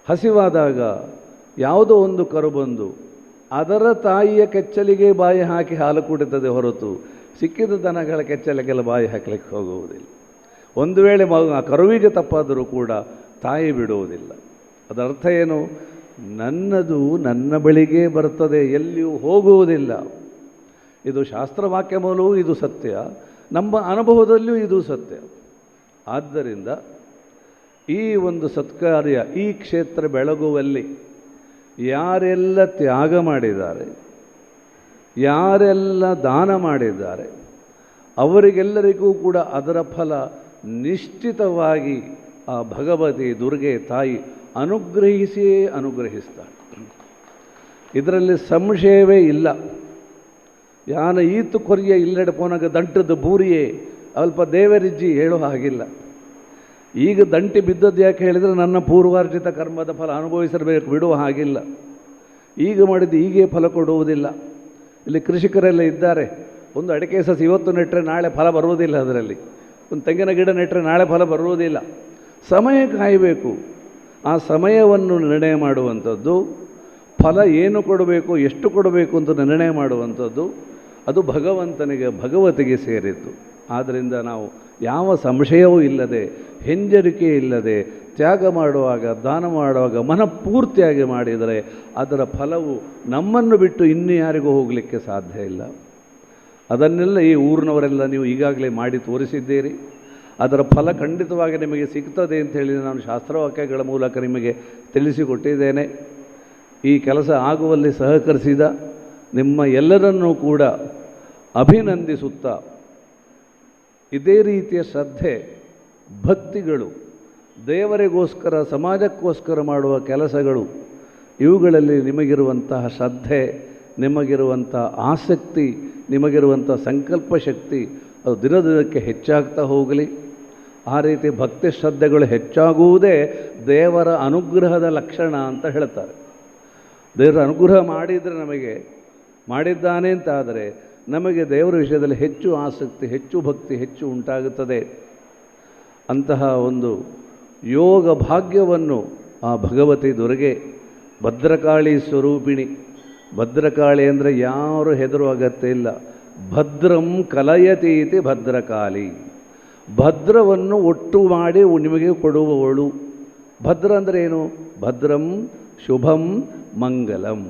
ಹಸಿವಾದಾಗ ಯಾವುದೋ ಒಂದು ಕರು ಬಂದು ಅದರ ತಾಯಿಯ ಕೆಚ್ಚಲಿಗೆ ಬಾಯಿ ಹಾಕಿ ಹಾಲು ಕುಡಿತದೆ ಹೊರತು ಸಿಕ್ಕಿದ ದನಗಳ ಕೆಚ್ಚಲಿಗೆಲ್ಲ ಬಾಯಿ ಹಾಕಲಿಕ್ಕೆ ಹೋಗುವುದಿಲ್ಲ. ಒಂದು ವೇಳೆ ಆ ಕರುವಿಗೆ ತಪ್ಪಾದರೂ ಕೂಡ ತಾಯಿ ಬಿಡುವುದಿಲ್ಲ. ಅದರ ಅರ್ಥ ಏನು? ನನ್ನದು ನನ್ನ ಬಳಿಗೆ ಬರ್ತದೆ, ಎಲ್ಲಿಯೂ ಹೋಗುವುದಿಲ್ಲ. ಇದು ಶಾಸ್ತ್ರವಾಕ್ಯ ಮೂಲವೂ ಇದು ಸತ್ಯ, ನಮ್ಮ ಅನುಭವದಲ್ಲಿಯೂ ಇದು ಸತ್ಯ. ಆದ್ದರಿಂದ ಈ ಒಂದು ಸತ್ಕಾರ್ಯ, ಈ ಕ್ಷೇತ್ರ ಬೆಳಗುವಲ್ಲಿ ಯಾರೆಲ್ಲ ತ್ಯಾಗ ಮಾಡಿದ್ದಾರೆ, ಯಾರೆಲ್ಲ ದಾನ ಮಾಡಿದ್ದಾರೆ, ಅವರಿಗೆಲ್ಲರಿಗೂ ಕೂಡ ಅದರ ಫಲ ನಿಶ್ಚಿತವಾಗಿ ಆ ಭಗವತಿ ದುರ್ಗೆ ತಾಯಿ ಅನುಗ್ರಹಿಸಿಯೇ ಅನುಗ್ರಹಿಸ್ತಾಳೆ. ಇದರಲ್ಲಿ ಸಂಶಯವೇ ಇಲ್ಲ. ಯಾನ ಈತು ಕೊರಿಯ ಇಲ್ಲೆಡೆ ಪೋನಾಗ ದಂಟದ್ದು ಬೂರಿಯೇ ಅಲ್ಪ ದೇವರಿಜ್ಜಿ ಹೇಳೋ ಹಾಗಿಲ್ಲ. ಈಗ ದಂಟಿ ಬಿದ್ದದ್ದು ಯಾಕೆ ಹೇಳಿದರೆ ನನ್ನ ಪೂರ್ವಾರ್ಜಿತ ಕರ್ಮದ ಫಲ ಅನುಭವಿಸಿರಬೇಕು, ಬಿಡುವ ಹಾಗಿಲ್ಲ. ಈಗ ಮಾಡಿದ್ದು ಹೀಗೆ ಫಲ ಕೊಡುವುದಿಲ್ಲ. ಇಲ್ಲಿ ಕೃಷಿಕರೆಲ್ಲ ಇದ್ದಾರೆ, ಒಂದು ಅಡಿಕೆ ಸಸಿ ಇವತ್ತು ನೆಟ್ಟರೆ ನಾಳೆ ಫಲ ಬರುವುದಿಲ್ಲ, ಅದರಲ್ಲಿ ಒಂದು ತೆಂಗಿನ ಗಿಡ ನೆಟ್ಟರೆ ನಾಳೆ ಫಲ ಬರುವುದಿಲ್ಲ. ಸಮಯ ಕಾಯಬೇಕು. ಆ ಸಮಯವನ್ನು ನಿರ್ಣಯ ಮಾಡುವಂಥದ್ದು, ಫಲ ಏನು ಕೊಡಬೇಕು, ಎಷ್ಟು ಕೊಡಬೇಕು ಅಂತ ನಿರ್ಣಯ ಮಾಡುವಂಥದ್ದು ಅದು ಭಗವಂತನಿಗೆ ಭಗವತಿಗೆ ಸೇರಿದ್ದು. ಆದ್ದರಿಂದ ನಾವು ಯಾವ ಸಂಶಯವೂ ಇಲ್ಲದೆ, ಹಿಂಜರಿಕೆ ಇಲ್ಲದೆ ತ್ಯಾಗ ಮಾಡುವಾಗ, ದಾನ ಮಾಡುವಾಗ ಮನಪೂರ್ತಿಯಾಗಿ ಮಾಡಿದರೆ ಅದರ ಫಲವು ನಮ್ಮನ್ನು ಬಿಟ್ಟು ಇನ್ನೂ ಯಾರಿಗೂ ಹೋಗಲಿಕ್ಕೆ ಸಾಧ್ಯ ಇಲ್ಲ. ಅದನ್ನೆಲ್ಲ ಈ ಊರಿನವರೆಲ್ಲ ನೀವು ಈಗಾಗಲೇ ಮಾಡಿ ತೋರಿಸಿದ್ದೀರಿ. ಅದರ ಫಲ ಖಂಡಿತವಾಗಿ ನಿಮಗೆ ಸಿಗ್ತದೆ ಅಂಥೇಳಿ ನಾನು ಶಾಸ್ತ್ರವಾಕ್ಯಗಳ ಮೂಲಕ ನಿಮಗೆ ತಿಳಿಸಿಕೊಟ್ಟಿದ್ದೇನೆ. ಈ ಕೆಲಸ ಆಗುವಲ್ಲಿ ಸಹಕರಿಸಿದ ನಿಮ್ಮ ಎಲ್ಲರನ್ನೂ ಕೂಡ ಅಭಿನಂದಿಸುತ್ತಾ, ಇದೇ ರೀತಿಯ ಶ್ರದ್ಧೆ ಭಕ್ತಿಗಳು, ದೇವರಿಗೋಸ್ಕರ ಸಮಾಜಕ್ಕೋಸ್ಕರ ಮಾಡುವ ಕೆಲಸಗಳು, ಇವುಗಳಲ್ಲಿ ನಿಮಗಿರುವಂತಹ ಶ್ರದ್ಧೆ, ನಿಮಗಿರುವಂಥ ಆಸಕ್ತಿ, ನಿಮಗಿರುವಂಥ ಸಂಕಲ್ಪ ಶಕ್ತಿ ಅದು ದಿನದಿನಕ್ಕೆ ಹೆಚ್ಚಾಗ್ತಾ ಹೋಗಲಿ. ಆ ರೀತಿ ಭಕ್ತಿ ಶ್ರದ್ಧೆಗಳು ಹೆಚ್ಚಾಗುವುದೇ ದೇವರ ಅನುಗ್ರಹದ ಲಕ್ಷಣ ಅಂತ ಹೇಳ್ತಾರೆ. ದೇವರ ಅನುಗ್ರಹ ಮಾಡಿದರೆ ನಮಗೆ ಮಾಡಿದ್ದಾನೆ ಅಂತಾದರೆ ನಮಗೆ ದೇವರ ವಿಷಯದಲ್ಲಿ ಹೆಚ್ಚು ಆಸಕ್ತಿ, ಹೆಚ್ಚು ಭಕ್ತಿ, ಹೆಚ್ಚು ಉಂಟಾಗುತ್ತದೆ. ಅಂತಹ ಒಂದು ಯೋಗ ಭಾಗ್ಯವನ್ನು ಆ ಭಗವತಿ ದುರ್ಗೆ ಭದ್ರಕಾಳಿ ಸ್ವರೂಪಿಣಿ, ಭದ್ರಕಾಳಿ ಅಂದರೆ ಯಾರು ಹೆದರುವ ಅಗತ್ಯ ಇಲ್ಲ. ಭದ್ರಂ ಕಲಯತೀತಿ ಭದ್ರಕಾಳಿ, ಭದ್ರವನ್ನು ಒಟ್ಟು ಮಾಡಿ ನಿಮಗೆ ಕೊಡುವವಳು. ಭದ್ರ ಅಂದರೆ ಏನು? ಭದ್ರಂ ಶುಭಂ ಮಂಗಲಂ,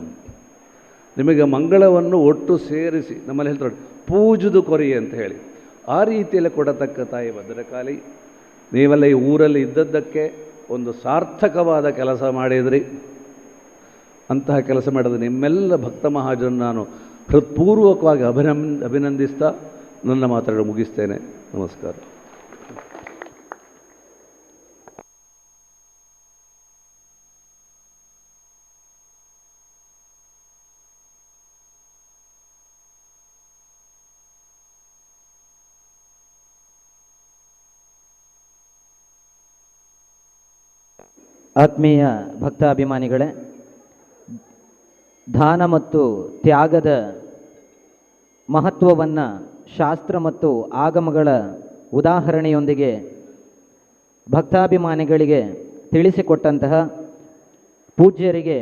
ನಿಮಗೆ ಮಂಗಳವನ್ನು ಒಟ್ಟು ಸೇರಿಸಿ, ನಮ್ಮಲ್ಲಿ ಹೇಳ್ತಾರೆ ಪೂಜುದು ಕೊರಿ ಅಂತ ಹೇಳಿ, ಆ ರೀತಿಯಲ್ಲಿ ಕೊಡತಕ್ಕ ತಾಯಿ ಭದ್ರಕಾಳಿ. ನೀವೆಲ್ಲ ಈ ಊರಲ್ಲಿ ಇದ್ದದ್ದಕ್ಕೆ ಒಂದು ಸಾರ್ಥಕವಾದ ಕೆಲಸ ಮಾಡಿದ್ರಿ. ಅಂತಹ ಕೆಲಸ ಮಾಡಿದ ನಿಮ್ಮೆಲ್ಲ ಭಕ್ತ ಮಹಾಜನ ನಾನು ಹೃತ್ಪೂರ್ವಕವಾಗಿ ಅಭಿನಂದಿಸ್ತಾ ನನ್ನ ಮಾತನ್ನು ಮುಗಿಸ್ತೇನೆ. ನಮಸ್ಕಾರ. ಆತ್ಮೀಯ ಭಕ್ತಾಭಿಮಾನಿಗಳೇ, ದಾನ ಮತ್ತು ತ್ಯಾಗದ ಮಹತ್ವವನ್ನು ಶಾಸ್ತ್ರ ಮತ್ತು ಆಗಮಗಳ ಉದಾಹರಣೆಯೊಂದಿಗೆ ಭಕ್ತಾಭಿಮಾನಿಗಳಿಗೆ ತಿಳಿಸಿಕೊಟ್ಟಂತಹ ಪೂಜ್ಯರಿಗೆ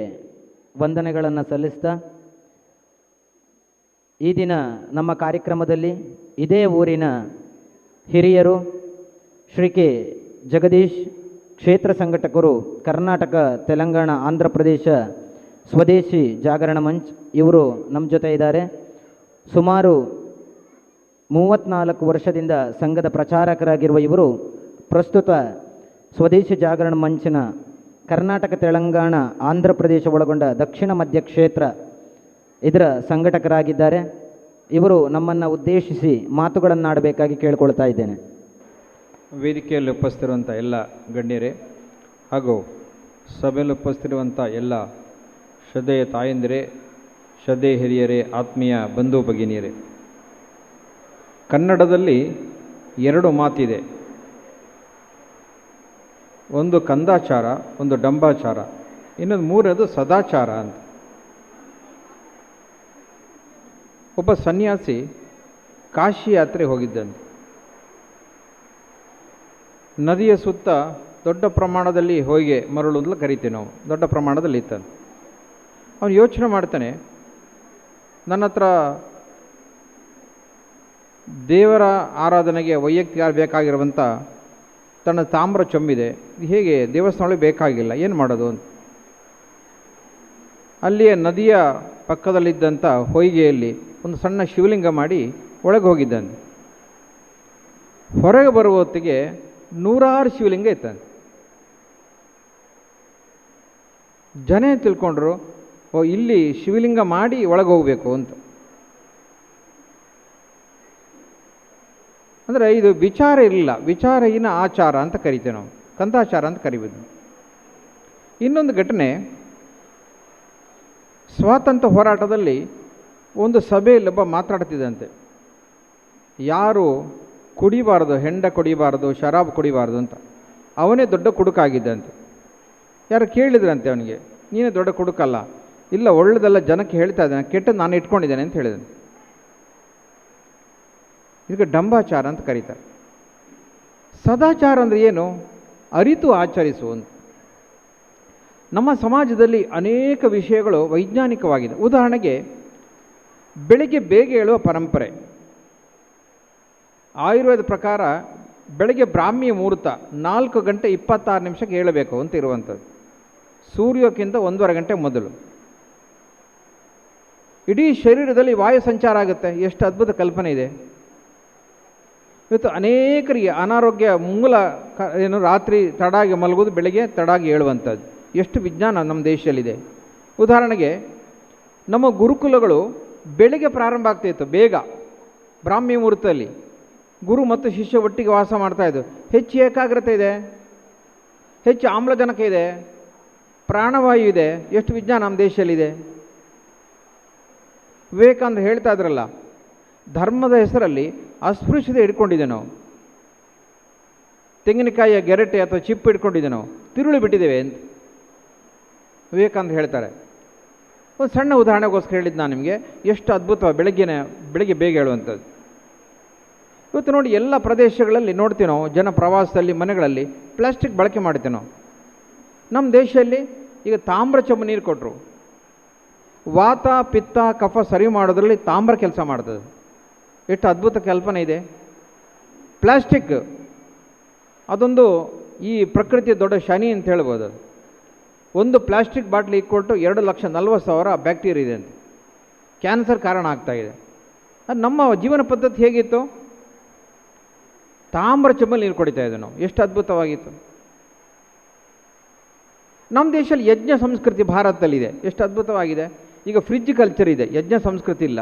ವಂದನೆಗಳನ್ನು ಸಲ್ಲಿಸ್ತಾ, ಈ ದಿನ ನಮ್ಮ ಕಾರ್ಯಕ್ರಮದಲ್ಲಿ ಇದೇ ಊರಿನ ಹಿರಿಯರು ಶ್ರೀ ಕೆ ಜಗದೀಶ್ ಕ್ಷೇತ್ರ ಸಂಘಟಕರು, ಕರ್ನಾಟಕ, ತೆಲಂಗಾಣ, ಆಂಧ್ರ ಪ್ರದೇಶ ಸ್ವದೇಶಿ ಜಾಗರಣ ಮಂಚ್ ಇವರು ನಮ್ಮ ಜೊತೆ ಇದ್ದಾರೆ. ಸುಮಾರು 34 ವರ್ಷದಿಂದ ಸಂಘದ ಪ್ರಚಾರಕರಾಗಿರುವ ಇವರು ಪ್ರಸ್ತುತ ಸ್ವದೇಶಿ ಜಾಗರಣ ಮಂಚಿನ ಕರ್ನಾಟಕ, ತೆಲಂಗಾಣ, ಆಂಧ್ರ ಪ್ರದೇಶ ಒಳಗೊಂಡ ದಕ್ಷಿಣ ಮಧ್ಯ ಕ್ಷೇತ್ರ ಇದರ ಸಂಘಟಕರಾಗಿದ್ದಾರೆ. ಇವರು ನಮ್ಮನ್ನು ಉದ್ದೇಶಿಸಿ ಮಾತುಗಳನ್ನಾಡಬೇಕಾಗಿ ಕೇಳಿಕೊಳ್ತಾ ಇದ್ದೇನೆ. ವೇದಿಕೆಯಲ್ಲಿ ಉಪಸ್ಥಿರುವಂಥ ಎಲ್ಲ ಗಣ್ಯರೇ ಹಾಗೂ ಸಭೆಯಲ್ಲಿ ಉಪಸ್ಥಿರುವಂಥ ಎಲ್ಲ ಶ್ರದ್ಧೆಯ ತಾಯಂದಿರೇ, ಶ್ರದ್ಧೆಯ ಹಿರಿಯರೇ, ಆತ್ಮೀಯ ಬಂಧು ಭಗಿನಿಯರೇ, ಕನ್ನಡದಲ್ಲಿ 2 ಮಾತಿದೆ. ಒಂದು ಕಂದಾಚಾರ, ಒಂದು ಡಂಬಾಚಾರ, ಇನ್ನೊಂದು 3ನೇದು ಸದಾಚಾರ ಅಂತ. ಒಬ್ಬ ಸನ್ಯಾಸಿ ಕಾಶಿ ಯಾತ್ರೆ ಹೋಗಿದ್ದಂತೆ. ನದಿಯ ಸುತ್ತ ದೊಡ್ಡ ಪ್ರಮಾಣದಲ್ಲಿ ಹೊಯ್ಗೆ ಮರಳು ಅಂತ ಕರಿತೀವಿ ನಾವು, ದೊಡ್ಡ ಪ್ರಮಾಣದಲ್ಲಿ ಇತ್ತಂತೆ. ಅವನು ಯೋಚನೆ ಮಾಡ್ತಾನೆ, ನನ್ನ ಹತ್ರ ದೇವರ ಆರಾಧನೆಗೆ ವೈಯಕ್ತಿಕ ಬೇಕಾಗಿರುವಂಥ ತನ್ನ ತಾಮ್ರ ಚೊಂಬಿದೆ, ಹೇಗೆ ದೇವಸ್ಥಾನಗಳಿಗೆ ಬೇಕಾಗಿಲ್ಲ, ಏನು ಮಾಡೋದು ಅಂತ. ಅಲ್ಲಿಯೇ ನದಿಯ ಪಕ್ಕದಲ್ಲಿದ್ದಂಥ ಹೊಯ್ಗೆಯಲ್ಲಿ ಒಂದು ಸಣ್ಣ ಶಿವಲಿಂಗ ಮಾಡಿ ಒಳಗೆ ಹೋಗಿದ್ದಾನೆ. ಹೊರಗೆ ಬರುವ ಹೊತ್ತಿಗೆ 100 ಶಿವಲಿಂಗ ಇತ್ತಂತೆ. ಜನ ತಿಳ್ಕೊಂಡ್ರು, ಓ ಇಲ್ಲಿ ಶಿವಲಿಂಗ ಮಾಡಿ ಒಳಗೆ ಹೋಗಬೇಕು ಅಂತ. ಅಂದರೆ ಇದು ವಿಚಾರ ಇರಲಿಲ್ಲ, ವಿಚಾರಹೀನ ಆಚಾರ ಅಂತ ಕರಿತೇವೆ ನಾವು, ಕಂದಾಚಾರ ಅಂತ ಕರಿಬೋದು. ಇನ್ನೊಂದು ಘಟನೆ, ಸ್ವಾತಂತ್ರ್ಯ ಹೋರಾಟದಲ್ಲಿ ಒಂದು ಸಭೆಯಲ್ಲಿ ಒಬ್ಬ ಮಾತಾಡ್ತಿದ್ದಂತೆ, ಯಾರು ಕುಡಿಬಾರ್ದು, ಹೆಂಡ ಕುಡಿಬಾರ್ದು, ಶರಾಬ್ ಕುಡಿಬಾರ್ದು ಅಂತ. ಅವನೇ ದೊಡ್ಡ ಕುಡುಕಾಗಿದ್ದಂತೆ. ಯಾರು ಕೇಳಿದ್ರಂತೆ ಅವನಿಗೆ, ನೀನೇ ದೊಡ್ಡ ಕುಡುಕಲ್ಲ, ಇಲ್ಲ ಒಳ್ಳೆದೆಲ್ಲ ಜನಕ್ಕೆ ಹೇಳ್ತಾ ಇದ್ದಾನೆ, ಕೆಟ್ಟದ್ದು ನಾನು ಇಟ್ಕೊಂಡಿದ್ದೇನೆ ಅಂತ ಹೇಳಿದ್ದಾನೆ. ಇದಕ್ಕೆ ಡಂಬಾಚಾರ ಅಂತ ಕರೀತಾರೆ. ಸದಾಚಾರ ಅಂದರೆ ಏನು? ಅರಿತು ಆಚರಿಸುವಂತ. ನಮ್ಮ ಸಮಾಜದಲ್ಲಿ ಅನೇಕ ವಿಷಯಗಳು ವೈಜ್ಞಾನಿಕವಾಗಿದೆ. ಉದಾಹರಣೆಗೆ ಬೆಳಿಗ್ಗೆ ಬೇಗ ಏಳುವ ಪರಂಪರೆ. ಆಯುರ್ವೇದ ಪ್ರಕಾರ ಬೆಳಗ್ಗೆ ಬ್ರಾಹ್ಮಿ ಮುಹೂರ್ತ 4:26 ಏಳಬೇಕು ಅಂತ ಇರುವಂಥದ್ದು, ಸೂರ್ಯಕ್ಕಿಂತ 1.5 ಗಂಟೆ ಮೊದಲು. ಇಡೀ ಶರೀರದಲ್ಲಿ ವಾಯು ಸಂಚಾರ ಆಗುತ್ತೆ. ಎಷ್ಟು ಅದ್ಭುತ ಕಲ್ಪನೆ ಇದೆ. ಇವತ್ತು ಅನೇಕರಿಗೆ ಅನಾರೋಗ್ಯ ಮೂಲ ಏನು ರಾತ್ರಿ ತಡಾಗಿ ಮಲಗೋದು, ಬೆಳಗ್ಗೆ ತಡಾಗಿ ಏಳುವಂಥದ್ದು. ಎಷ್ಟು ವಿಜ್ಞಾನ ನಮ್ಮ ದೇಶದಲ್ಲಿದೆ. ಉದಾಹರಣೆಗೆ ನಮ್ಮ ಗುರುಕುಲಗಳು ಬೆಳಿಗ್ಗೆ ಪ್ರಾರಂಭ ಆಗ್ತಾಯಿತ್ತು, ಬೇಗ ಬ್ರಾಹ್ಮಿ ಮುಹೂರ್ತದಲ್ಲಿ ಗುರು ಮತ್ತು ಶಿಷ್ಯ ಒಟ್ಟಿಗೆ ವಾಸ ಮಾಡ್ತಾಯಿದ್ದು. ಹೆಚ್ಚು ಏಕಾಗ್ರತೆ ಇದೆ, ಹೆಚ್ಚು ಆಮ್ಲಜನಕ ಇದೆ, ಪ್ರಾಣವಾಯು ಇದೆ. ಎಷ್ಟು ವಿಜ್ಞಾನ ನಮ್ಮ ದೇಶದಲ್ಲಿದೆ. ವಿವೇಕಾನಂದ ಹೇಳ್ತಾ ಇದ್ರಲ್ಲ, ಧರ್ಮದ ಹೆಸರಲ್ಲಿ ಅಸ್ಪೃಶ್ಯತೆ ಹಿಡ್ಕೊಂಡಿದ್ದೆ ನಾವು, ತೆಂಗಿನಕಾಯಿಯ ಗೆರಟೆ ಅಥವಾ ಚಿಪ್ಪು ಹಿಡ್ಕೊಂಡಿದ್ದೆ ನಾವು, ತಿರುಳಿ ಬಿಟ್ಟಿದ್ದೇವೆ ಅಂತ ವಿವೇಕಾನಂದ ಹೇಳ್ತಾರೆ. ಒಂದು ಸಣ್ಣ ಉದಾಹರಣೆಗೋಸ್ಕರ ಹೇಳಿದ್ದು ನಾನು ನಿಮಗೆ. ಎಷ್ಟು ಅದ್ಭುತ ಬೆಳಗ್ಗೆ ಬೇಗ ಹೇಳುವಂಥದ್ದು. ಇವತ್ತು ನೋಡಿ, ಎಲ್ಲ ಪ್ರದೇಶಗಳಲ್ಲಿ ನೋಡ್ತೀವಿ ನಾವು, ಜನ ಪ್ರವಾಸದಲ್ಲಿ ಮನೆಗಳಲ್ಲಿ ಪ್ಲಾಸ್ಟಿಕ್ ಬಳಕೆ ಮಾಡ್ತೀವಿ ನಾವು. ನಮ್ಮ ದೇಶದಲ್ಲಿ ಈಗ ತಾಮ್ರ ಚಂಬು ನೀರು ಕೊಟ್ಟರು. ವಾತ ಪಿತ್ತ ಕಫ ಸರಿ ಮಾಡೋದ್ರಲ್ಲಿ ತಾಮ್ರ ಕೆಲಸ ಮಾಡ್ತದೆ. ಎಷ್ಟು ಅದ್ಭುತ ಕಲ್ಪನೆ ಇದೆ. ಪ್ಲಾಸ್ಟಿಕ್ ಅದೊಂದು ಈ ಪ್ರಕೃತಿಯ ದೊಡ್ಡ ಶನಿ ಅಂತ ಹೇಳ್ಬೋದು. ಅದು ಒಂದು ಪ್ಲಾಸ್ಟಿಕ್ ಬಾಟ್ಲಿ ಇಕ್ಕೊಟ್ಟು 2,40,000 ಬ್ಯಾಕ್ಟೀರಿಯಾ ಇದೆ ಅಂತ, ಕ್ಯಾನ್ಸರ್ ಕಾರಣ ಆಗ್ತಾಯಿದೆ. ಅದು ನಮ್ಮ ಜೀವನ ಪದ್ಧತಿ ಹೇಗಿತ್ತು? ತಾಮ್ರ ಚಂಬಲ್ಲಿ ನೀರು ಕುಡಿತಾ ಇದ್ದೆ ನಾವು. ಎಷ್ಟು ಅದ್ಭುತವಾಗಿತ್ತು. ನಮ್ಮ ದೇಶದಲ್ಲಿ ಯಜ್ಞ ಸಂಸ್ಕೃತಿ ಭಾರತದಲ್ಲಿದೆ. ಎಷ್ಟು ಅದ್ಭುತವಾಗಿದೆ. ಈಗ ಫ್ರಿಡ್ಜ್ ಕಲ್ಚರ್ ಇದೆ, ಯಜ್ಞ ಸಂಸ್ಕೃತಿ ಇಲ್ಲ.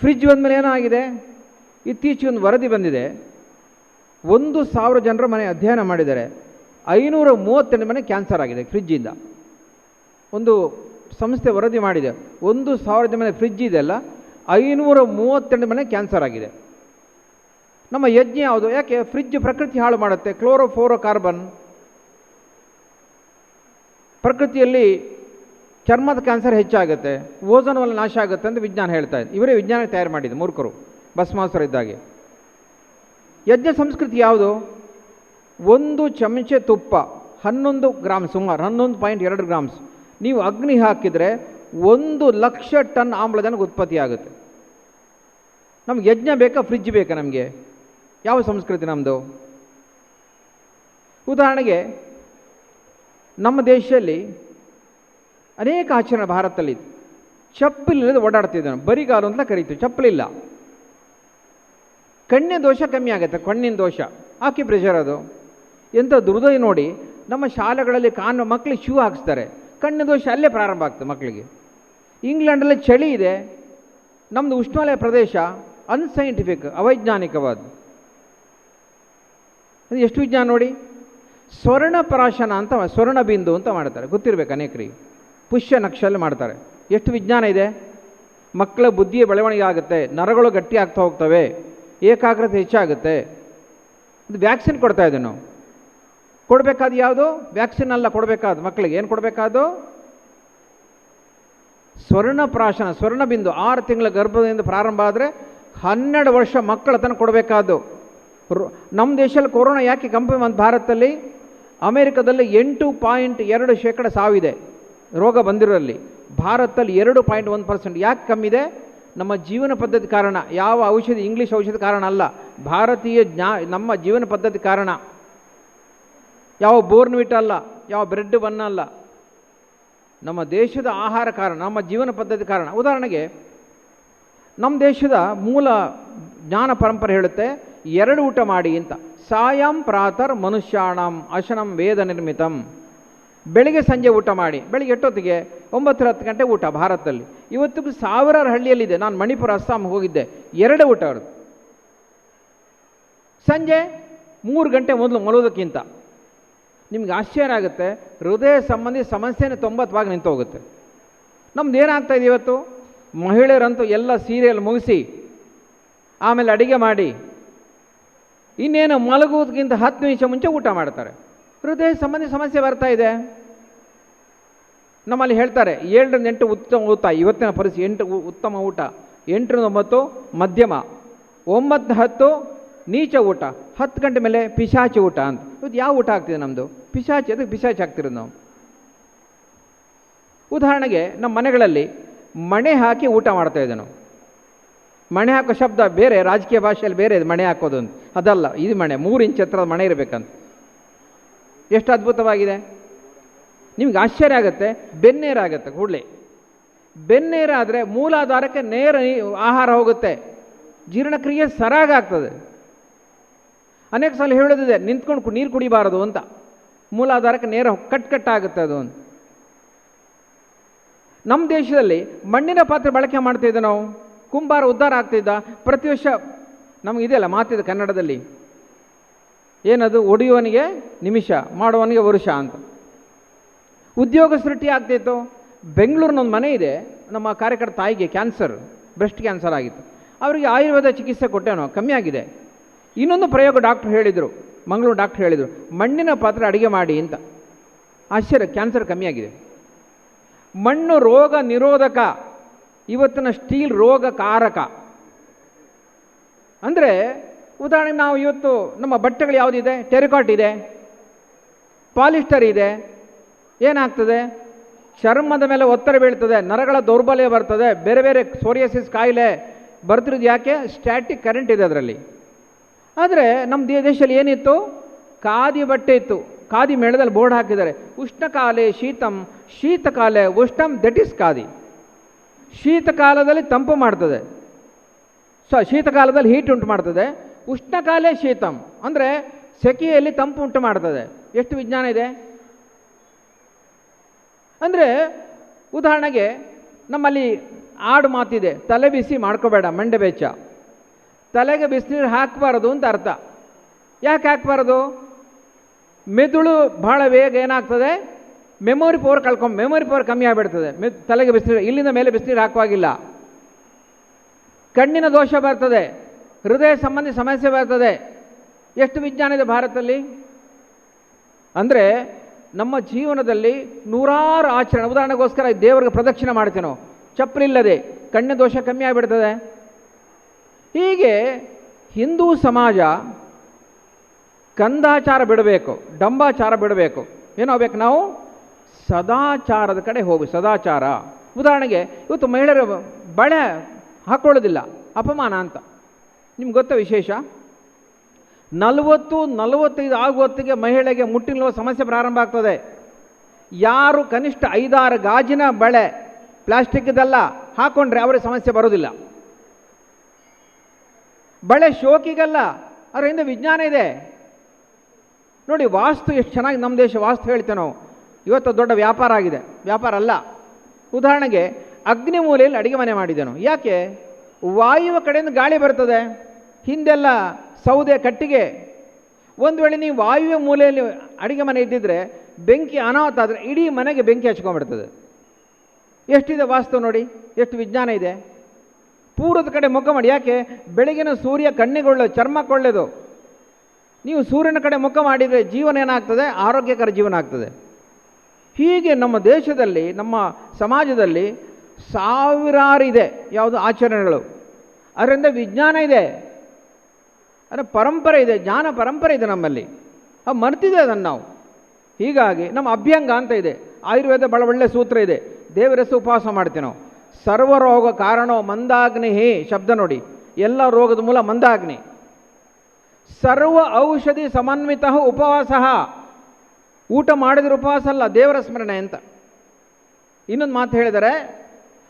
ಫ್ರಿಡ್ಜ್ ಬಂದಮೇಲೆ ಏನಾಗಿದೆ? ಇತ್ತೀಚೆಗೆ ಒಂದು ವರದಿ ಬಂದಿದೆ. 1,000 ಜನರ ಮನೆ ಅಧ್ಯಯನ ಮಾಡಿದ್ದಾರೆ. 538 ಮನೆ ಕ್ಯಾನ್ಸರ್ ಆಗಿದೆ ಫ್ರಿಡ್ಜಿಂದ. ಒಂದು ಸಂಸ್ಥೆ ವರದಿ ಮಾಡಿದೆ, 1,000 ಮನೆ ಫ್ರಿಡ್ಜ್ ಇದೆಯಲ್ಲ, 538 ಮನೆ ಕ್ಯಾನ್ಸರ್ ಆಗಿದೆ. ನಮ್ಮ ಯಜ್ಞ ಯಾವುದು? ಯಾಕೆ? ಫ್ರಿಡ್ಜ್ ಪ್ರಕೃತಿ ಹಾಳು ಮಾಡುತ್ತೆ. ಕ್ಲೋರೋಫ್ಲೋರೋಕಾರ್ಬನ್ ಪ್ರಕೃತಿಯಲ್ಲಿ ಚರ್ಮದ ಕ್ಯಾನ್ಸರ್ ಹೆಚ್ಚಾಗುತ್ತೆ, ಓಝೋನ್ ವಲಯ ನಾಶ ಆಗುತ್ತೆ ಅಂತ ವಿಜ್ಞಾನ ಹೇಳ್ತಾ ಇದೆ. ಇವರೇ ವಿಜ್ಞಾನ ತಯಾರು ಮಾಡಿದ್ದು, ಮೂರ್ಖರು ಭಸ್ಮಾಸುರ ಇದ್ದಾಗೆ. ಯಜ್ಞ ಸಂಸ್ಕೃತಿ ಯಾವುದು? 1 ಚಮಚೆ ತುಪ್ಪ 11 ಗ್ರಾಮ್ಸ್, ಸುಮಾರು 11.2 ಗ್ರಾಮ್ಸ್ ನೀವು ಅಗ್ನಿ ಹಾಕಿದರೆ 1,00,000 ಟನ್ ಆಮ್ಲಜನಕ ಉತ್ಪತ್ತಿ ಆಗುತ್ತೆ. ನಮ್ಗೆ ಯಜ್ಞ ಬೇಕಾ, ಫ್ರಿಡ್ಜ್ ಬೇಕಾ? ನಮಗೆ ಯಾವ ಸಂಸ್ಕೃತಿ ನಮ್ಮದು? ಉದಾಹರಣೆಗೆ ನಮ್ಮ ದೇಶದಲ್ಲಿ ಅನೇಕ ಆಚರಣೆ ಭಾರತದಲ್ಲಿ ಚಪ್ಪಲಿಲ್ಲದೆ ಓಡಾಡ್ತಿದ್ದೆ ನಾವು. ಬರಿಗಾಲು ಅಂತ ಕರೀತೀವಿ, ಚಪ್ಪಲಿಲ್ಲ. ಕಣ್ಣಿನ ದೋಷ ಕಮ್ಮಿ ಆಗುತ್ತೆ. ಕಣ್ಣಿನ ದೋಷ ಆಕ್ಯುಪ್ರೆಷರ್ ಅದು ಎಂಥ ದುರ್ದಯ ನೋಡಿ. ನಮ್ಮ ಶಾಲೆಗಳಲ್ಲಿ ಮಕ್ಕಳಿಗೆ ಶೂ ಹಾಕಿಸ್ತಾರೆ, ಕಣ್ಣಿನ ದೋಷ ಅಲ್ಲೇ ಪ್ರಾರಂಭ ಆಗ್ತದೆ ಮಕ್ಕಳಿಗೆ. ಇಂಗ್ಲೆಂಡಲ್ಲಿ ಚಳಿ ಇದೆ, ನಮ್ಮದು ಉಷ್ಣವಲಯ ಪ್ರದೇಶ, ಅನ್ಸೈಂಟಿಫಿಕ್, ಅವೈಜ್ಞಾನಿಕವಾದ. ಅದು ಎಷ್ಟು ವಿಜ್ಞಾನ ನೋಡಿ. ಸ್ವರ್ಣಪ್ರಾಶನ ಅಂತ, ಸ್ವರ್ಣ ಬಿಂದು ಅಂತ ಮಾಡ್ತಾರೆ, ಗೊತ್ತಿರಬೇಕು ಅನೇಕರಿಗೆ. ಪುಷ್ಯ ನಕ್ಷೆಯಲ್ಲಿ ಮಾಡ್ತಾರೆ. ಎಷ್ಟು ವಿಜ್ಞಾನ ಇದೆ. ಮಕ್ಕಳ ಬುದ್ಧಿಯ ಬೆಳವಣಿಗೆ ಆಗುತ್ತೆ, ನರಗಳು ಗಟ್ಟಿ ಆಗ್ತಾ ಹೋಗ್ತವೆ, ಏಕಾಗ್ರತೆ ಹೆಚ್ಚಾಗುತ್ತೆ. ಅದು ವ್ಯಾಕ್ಸಿನ್ ಕೊಡ್ತಾ ಇದ್ದೀವಿ ನಾವು. ಕೊಡಬೇಕಾದ ಯಾವುದು? ವ್ಯಾಕ್ಸಿನ್ ಅಲ್ಲ ಕೊಡಬೇಕಾದ ಮಕ್ಕಳಿಗೆ. ಏನು ಕೊಡಬೇಕಾದು? ಸ್ವರ್ಣಪ್ರಾಶನ, ಸ್ವರ್ಣ ಬಿಂದು. 6 ತಿಂಗಳ ಗರ್ಭದಿಂದ ಪ್ರಾರಂಭ ಆದರೆ 12 ವರ್ಷ ಮಕ್ಕಳ ತನಕ ಕೊಡಬೇಕಾದ್ದು. ನಮ್ಮ ದೇಶದಲ್ಲಿ ಕೊರೋನಾ ಯಾಕೆ ಕಮ್ಮಿ ಬಂತು? ಭಾರತದಲ್ಲಿ, ಅಮೇರಿಕಾದಲ್ಲಿ 8.2% ಸಾವಿದೆ ರೋಗ ಬಂದಿರೋಲ್ಲಿ. ಭಾರತದಲ್ಲಿ 2.1%. ಯಾಕೆ ಕಮ್ಮಿದೆ? ನಮ್ಮ ಜೀವನ ಪದ್ಧತಿ ಕಾರಣ. ಯಾವ ಔಷಧಿ, ಇಂಗ್ಲೀಷ್ ಔಷಧಿ ಕಾರಣ ಅಲ್ಲ, ಭಾರತೀಯ ನಮ್ಮ ಜೀವನ ಪದ್ಧತಿ ಕಾರಣ. ಯಾವ ಬೋರ್ನ್ವಿಟ ಅಲ್ಲ, ಯಾವ ಬ್ರೆಡ್ ಬನ್ನ ಅಲ್ಲ, ನಮ್ಮ ದೇಶದ ಆಹಾರ ಕಾರಣ, ನಮ್ಮ ಜೀವನ ಪದ್ಧತಿ ಕಾರಣ. ಉದಾಹರಣೆಗೆ ನಮ್ಮ ದೇಶದ ಮೂಲ ಜ್ಞಾನ ಪರಂಪರೆ ಹೇಳುತ್ತೆ 2 ಊಟ ಮಾಡಿ ಅಂತ. ಸಾಯಂ ಪ್ರಾತರ್ ಮನುಷ್ಯಾಣಂ ಅಶನಂ ವೇದ ನಿರ್ಮಿತಂ. ಬೆಳಿಗ್ಗೆ ಸಂಜೆ ಊಟ ಮಾಡಿ. ಬೆಳಿಗ್ಗೆ ಎಷ್ಟೊತ್ತಿಗೆ? 9-10 ಗಂಟೆ ಊಟ ಭಾರತದಲ್ಲಿ. ಇವತ್ತಿಗೂ ಸಾವಿರಾರು ಹಳ್ಳಿಯಲ್ಲಿದೆ. ನಾನು ಮಣಿಪುರ, ಅಸ್ಸಾಂ ಹೋಗಿದ್ದೆ, 2 ಊಟ ಅವ್ರದ್ದು. ಸಂಜೆ 3 ಗಂಟೆ ಮೊದಲು ಮಲಗೋದಕ್ಕಿಂತ. ನಿಮ್ಗೆ ಆಶ್ಚರ್ಯ ಆಗುತ್ತೆ, ಹೃದಯ ಸಂಬಂಧಿ ಸಮಸ್ಯೆನೇ 90% ನಿಂತು ಹೋಗುತ್ತೆ. ನಮ್ದು ಏನಾಗ್ತಾಯಿದೆ ಇವತ್ತು? ಮಹಿಳೆಯರಂತೂ ಎಲ್ಲ ಸೀರಿಯಲ್ ಮುಗಿಸಿ ಆಮೇಲೆ ಅಡುಗೆ ಮಾಡಿ ಇನ್ನೇನು ಮಲಗುವುದಕ್ಕಿಂತ 10 ನಿಮಿಷ ಮುಂಚೆ ಊಟ ಮಾಡ್ತಾರೆ. ಹೃದಯ ಸಂಬಂಧಿ ಸಮಸ್ಯೆ ಬರ್ತಾ ಇದೆ. ನಮ್ಮಲ್ಲಿ ಹೇಳ್ತಾರೆ 7ರಿಂದ 8 ಉತ್ತಮ ಊಟ. ಇವತ್ತಿನ ಪರಿಸ್ಥಿತಿ 8 ಉತ್ತಮ ಊಟ, 8ರಿಂದ 9 ಮಧ್ಯಮ, 9-10 ನೀಚ ಊಟ, 10 ಗಂಟೆ ಮೇಲೆ ಪಿಶಾಚಿ ಊಟ ಅಂತ. ಇವತ್ತು ಯಾವ ಊಟ ಆಗ್ತಿದೆ ನಮ್ಮದು? ಪಿಶಾಚಿ. ಅದಕ್ಕೆ ಪಿಶಾಚಿ ಆಗ್ತಿರೋದು ನಾವು. ಉದಾಹರಣೆಗೆ ನಮ್ಮ ಮನೆಗಳಲ್ಲಿ ಮಣೆ ಹಾಕಿ ಊಟ ಮಾಡ್ತಾಯಿದ್ದೆ ನಾವು. ಮಣೆ ಹಾಕೋ ಶಬ್ದ ಬೇರೆ, ರಾಜಕೀಯ ಭಾಷೆಯಲ್ಲಿ ಬೇರೆ ಮಣೆ ಹಾಕೋದು ಅಂತ. ಅದಲ್ಲ, ಇದು ಮಣೆ, 3 ಇಂಚ್ ಹತ್ರದ ಮಣೆ ಇರಬೇಕಂತ. ಎಷ್ಟು ಅದ್ಭುತವಾಗಿದೆ. ನಿಮ್ಗೆ ಆಶ್ಚರ್ಯ ಆಗುತ್ತೆ, ಬೆನ್ನೇರಾಗುತ್ತೆ ಕೂಡಲೇ. ಬೆನ್ನೇರಾದರೆ ಮೂಲಾಧಾರಕ್ಕೆ ನೇರ ಆಹಾರ ಹೋಗುತ್ತೆ, ಜೀರ್ಣಕ್ರಿಯೆ ಸರಾಗಾಗ್ತದೆ. ಅನೇಕ ಸಲ ಹೇಳೋದಿದೆ ನಿಂತ್ಕೊಂಡು ನೀರು ಕುಡಿಬಾರದು ಅಂತ, ಮೂಲಾಧಾರಕ್ಕೆ ನೇರ ಕಟ್ಟಾಗುತ್ತೆ ಅದು ಅಂತ. ನಮ್ಮ ದೇಶದಲ್ಲಿ ಮಣ್ಣಿನ ಪಾತ್ರೆ ಬಳಕೆ ಮಾಡ್ತಿದ್ದೆ ನಾವು, ಕುಂಬಾರ ಉದ್ಧಾರ ಆಗ್ತಿದ್ದ. ಪ್ರತಿ ವರ್ಷ ನಮಗಿದೆಯಲ್ಲ ಮಾತಿದೆ ಕನ್ನಡದಲ್ಲಿ, ಏನದು, ಒಡೆಯುವನಿಗೆ ನಿಮಿಷ ಮಾಡುವವನಿಗೆ ವರುಷ ಅಂತ. ಉದ್ಯೋಗ ಸೃಷ್ಟಿ ಆಗ್ತಿತ್ತು. ಬೆಂಗಳೂರಿನೊಂದು ಮನೆ ಇದೆ, ನಮ್ಮ ಕಾರ್ಯಕರ್ತ ತಾಯಿಗೆ ಕ್ಯಾನ್ಸರ್, ಬ್ರೆಸ್ಟ್ ಕ್ಯಾನ್ಸರ್ ಆಗಿತ್ತು. ಅವರಿಗೆ ಆಯುರ್ವೇದ ಚಿಕಿತ್ಸೆ ಕೊಟ್ಟೇನೋ, ಕಮ್ಮಿ ಆಗಿದೆ. ಇನ್ನೊಂದು ಪ್ರಯೋಗ ಡಾಕ್ಟ್ರು ಹೇಳಿದರು, ಮಂಗಳೂರು ಡಾಕ್ಟ್ರು ಹೇಳಿದರು, ಮಣ್ಣಿನ ಪಾತ್ರೆ ಅಡುಗೆ ಮಾಡಿ ಅಂತ. ಆಶ್ಚರ್ಯ, ಕ್ಯಾನ್ಸರ್ ಕಮ್ಮಿ ಆಗಿದೆ. ಮಣ್ಣು ರೋಗ ನಿರೋಧಕ, ಇವತ್ತಿನ ಸ್ಟೀಲ್ ರೋಗ ಕಾರಕ. ಅಂದರೆ ಉದಾಹರಣೆಗೆ ನಾವು ಇವತ್ತು ನಮ್ಮ ಬಟ್ಟೆಗಳು ಯಾವುದಿದೆ, ಟೆರಿಕಾಟ್ ಇದೆ, ಪಾಲಿಸ್ಟರ್ ಇದೆ, ಏನಾಗ್ತದೆ, ಚರ್ಮದ ಮೇಲೆ ಒತ್ತಡ ಬೀಳ್ತದೆ, ನರಗಳ ದೌರ್ಬಲ್ಯ ಬರ್ತದೆ, ಬೇರೆ ಬೇರೆ ಸೋರಿಯಾಸಿಸ್ ಕಾಯಿಲೆ ಬರ್ತಿರೋದು ಯಾಕೆ, ಸ್ಟ್ಯಾಟಿಕ್ ಕರೆಂಟ್ ಇದೆ ಅದರಲ್ಲಿ. ಆದರೆ ನಮ್ಮ ದೇಶದಲ್ಲಿ ಏನಿತ್ತು, ಖಾದಿ ಬಟ್ಟೆ ಇತ್ತು. ಖಾದಿ ಮೇಳದಲ್ಲಿ ಬೋರ್ಡ್ ಹಾಕಿದ್ದಾರೆ, ಉಷ್ಣಕಾಲೆ ಶೀತಂ, ಶೀತಕಾಲೆ ಉಷ್ಣಂ, ದಟ್ ಈಸ್ ಖಾದಿ. ಶೀತಕಾಲದಲ್ಲಿ ತಂಪು ಮಾಡ್ತದೆ, ಶೀತಕಾಲದಲ್ಲಿ ಹೀಟ್ ಉಂಟು ಮಾಡ್ತದೆ. ಉಷ್ಣಕಾಲೆ ಶೀತಂ ಅಂದರೆ ಸೆಕೆಯಲ್ಲಿ ತಂಪು ಉಂಟು ಮಾಡ್ತದೆ. ಎಷ್ಟು ವಿಜ್ಞಾನ ಇದೆ ಅಂದರೆ, ಉದಾಹರಣೆಗೆ ನಮ್ಮಲ್ಲಿ ಆಡು ಮಾತಿದೆ, ತಲೆ ಬಿಸಿ ಮಾಡ್ಕೋಬೇಡ ಮಂಡೆ ಬೆಚ್ಚ. ತಲೆಗೆ ಬಿಸಿನೀರು ಹಾಕಬಾರದು ಅಂತ ಅರ್ಥ. ಯಾಕೆ ಹಾಕಬಾರದು, ಮೆದುಳು ಭಾಳ ಬೇಗ ಏನಾಗ್ತದೆ, ಮೆಮೊರಿ ಪವರ್ ಕಮ್ಮಿ ಆಗಿಬಿಡ್ತದೆ. ತಲೆಗೆ ಬಿಸಿನೀರು, ಇಲ್ಲಿಂದ ಮೇಲೆ ಬಿಸಿನೀರು ಹಾಕುವಾಗಿಲ್ಲ. ಕಣ್ಣಿನ ದೋಷ ಬರ್ತದೆ, ಹೃದಯ ಸಂಬಂಧಿ ಸಮಸ್ಯೆ ಬರ್ತದೆ. ಎಷ್ಟು ವಿಜ್ಞಾನ ಇದೆ ಭಾರತದಲ್ಲಿ. ಅಂದರೆ ನಮ್ಮ ಜೀವನದಲ್ಲಿ ನೂರಾರು ಆಚರಣೆ. ಉದಾಹರಣೆಗೋಸ್ಕರ ದೇವರಿಗೆ ಪ್ರದಕ್ಷಿಣೆ ಮಾಡ್ತೇನೋ, ಚಪ್ಪಲಿಲ್ಲದೆ ಕಣ್ಣಿನ ದೋಷ ಕಮ್ಮಿ ಆಗಿಬಿಡ್ತದೆ. ಹೀಗೆ ಹಿಂದೂ ಸಮಾಜ ಕಂದಾಚಾರ ಬಿಡಬೇಕು, ಡಂಬಾಚಾರ ಬಿಡಬೇಕು. ಏನಾಗಬೇಕು, ನಾವು ಸದಾಚಾರದ ಕಡೆ ಹೋಗಿ. ಸದಾಚಾರ. ಉದಾಹರಣೆಗೆ ಇವತ್ತು ಮಹಿಳೆಯರು ಬಳೆ ಹಾಕ್ಕೊಳ್ಳೋದಿಲ್ಲ, ಅಪಮಾನ ಅಂತ. ನಿಮ್ಗೆ ಗೊತ್ತಾ ವಿಶೇಷ, 40-45 ಆಗುವ ಹೊತ್ತಿಗೆ ಮಹಿಳೆಗೆ ಮುಟ್ಟಿನ ಸಮಸ್ಯೆ ಪ್ರಾರಂಭ ಆಗ್ತದೆ. ಯಾರು ಕನಿಷ್ಠ 5-6 ಗಾಜಿನ ಬಳೆ, ಪ್ಲಾಸ್ಟಿಕ್ದೆಲ್ಲ ಹಾಕ್ಕೊಂಡ್ರೆ ಅವರಿಗೆ ಸಮಸ್ಯೆ ಬರೋದಿಲ್ಲ. ಬಳೆ ಶೋಕಿಗಲ್ಲ, ಅದರ ಹಿಂದೆ ವಿಜ್ಞಾನ ಇದೆ ನೋಡಿ. ವಾಸ್ತು ಎಷ್ಟು ಚೆನ್ನಾಗಿ ನಮ್ಮ ದೇಶ ವಾಸ್ತು ಹೇಳ್ತೇವೆ ನಾವು. ಇವತ್ತು ದೊಡ್ಡ ವ್ಯಾಪಾರ ಆಗಿದೆ, ವ್ಯಾಪಾರ ಅಲ್ಲ. ಉದಾಹರಣೆಗೆ ಅಗ್ನಿ ಮೂಲೆಯಲ್ಲಿ ಅಡಿಗೆ ಮನೆ ಮಾಡಿದೆನು. ಯಾಕೆ, ವಾಯುವ ಕಡೆಯಿಂದ ಗಾಳಿ ಬರ್ತದೆ, ಹಿಂದೆಲ್ಲ ಸೌದೆ ಕಟ್ಟಿಗೆ. ಒಂದು ವೇಳೆ ನೀವು ವಾಯುವ್ಯ ಮೂಲೆಯಲ್ಲಿ ಅಡಿಗೆ ಮನೆ ಇದ್ದಿದ್ರೆ ಬೆಂಕಿ ಅನಾಹುತ ಆದರೆ ಇಡೀ ಮನೆಗೆ ಬೆಂಕಿ ಹಚ್ಕೊಂಡ್ಬಿಡ್ತದೆ. ಎಷ್ಟಿದೆ ವಾಸ್ತು ನೋಡಿ, ಎಷ್ಟು ವಿಜ್ಞಾನ ಇದೆ. ಪೂರ್ವದ ಕಡೆ ಮುಖ ಮಾಡಿ. ಯಾಕೆ, ಬೆಳಗಿನ ಸೂರ್ಯ ಕಣ್ಣಿಗೊಳ್ಳೆದು, ಚರ್ಮಕ್ಕೊಳ್ಳೆದು. ನೀವು ಸೂರ್ಯನ ಕಡೆ ಮುಖ ಮಾಡಿದರೆ ಜೀವನ ಏನಾಗ್ತದೆ, ಆರೋಗ್ಯಕರ ಜೀವನ ಆಗ್ತದೆ. ಹೀಗೆ ನಮ್ಮ ದೇಶದಲ್ಲಿ, ನಮ್ಮ ಸಮಾಜದಲ್ಲಿ ಸಾವಿರಾರು ಇದೆ ಯಾವುದು ಆಚರಣೆಗಳು. ಅದರಿಂದ ವಿಜ್ಞಾನ ಇದೆ, ಅಂದರೆ ಪರಂಪರೆ ಇದೆ, ಜ್ಞಾನ ಪರಂಪರೆ ಇದೆ ನಮ್ಮಲ್ಲಿ. ಅದು ಮರ್ತಿದೆ ಅದನ್ನು ನಾವು. ಹೀಗಾಗಿ ನಮ್ಮ ಅಭ್ಯಂಗ ಅಂತ ಇದೆ, ಆಯುರ್ವೇದ ಬಹಳ ಒಳ್ಳೆಯ ಸೂತ್ರ ಇದೆ. ದೇವರ ಹೆಸರು ಉಪವಾಸ ಮಾಡ್ತೀವಿ ನಾವು. ಸರ್ವರೋಗ ಕಾರಣೋ ಮಂದಾಗ್ನಿ ಶಬ್ದ ನೋಡಿ, ಎಲ್ಲ ರೋಗದ ಮೂಲ ಮಂದಾಗ್ನಿ. ಸರ್ವ ಔಷಧಿ ಸಮನ್ವಿತ ಉಪವಾಸ. ಊಟ ಮಾಡಿದ್ರೆ ಉಪವಾಸ ಅಲ್ಲ, ದೇವರ ಸ್ಮರಣೆ ಅಂತ. ಇನ್ನೊಂದು ಮಾತು ಹೇಳಿದರೆ,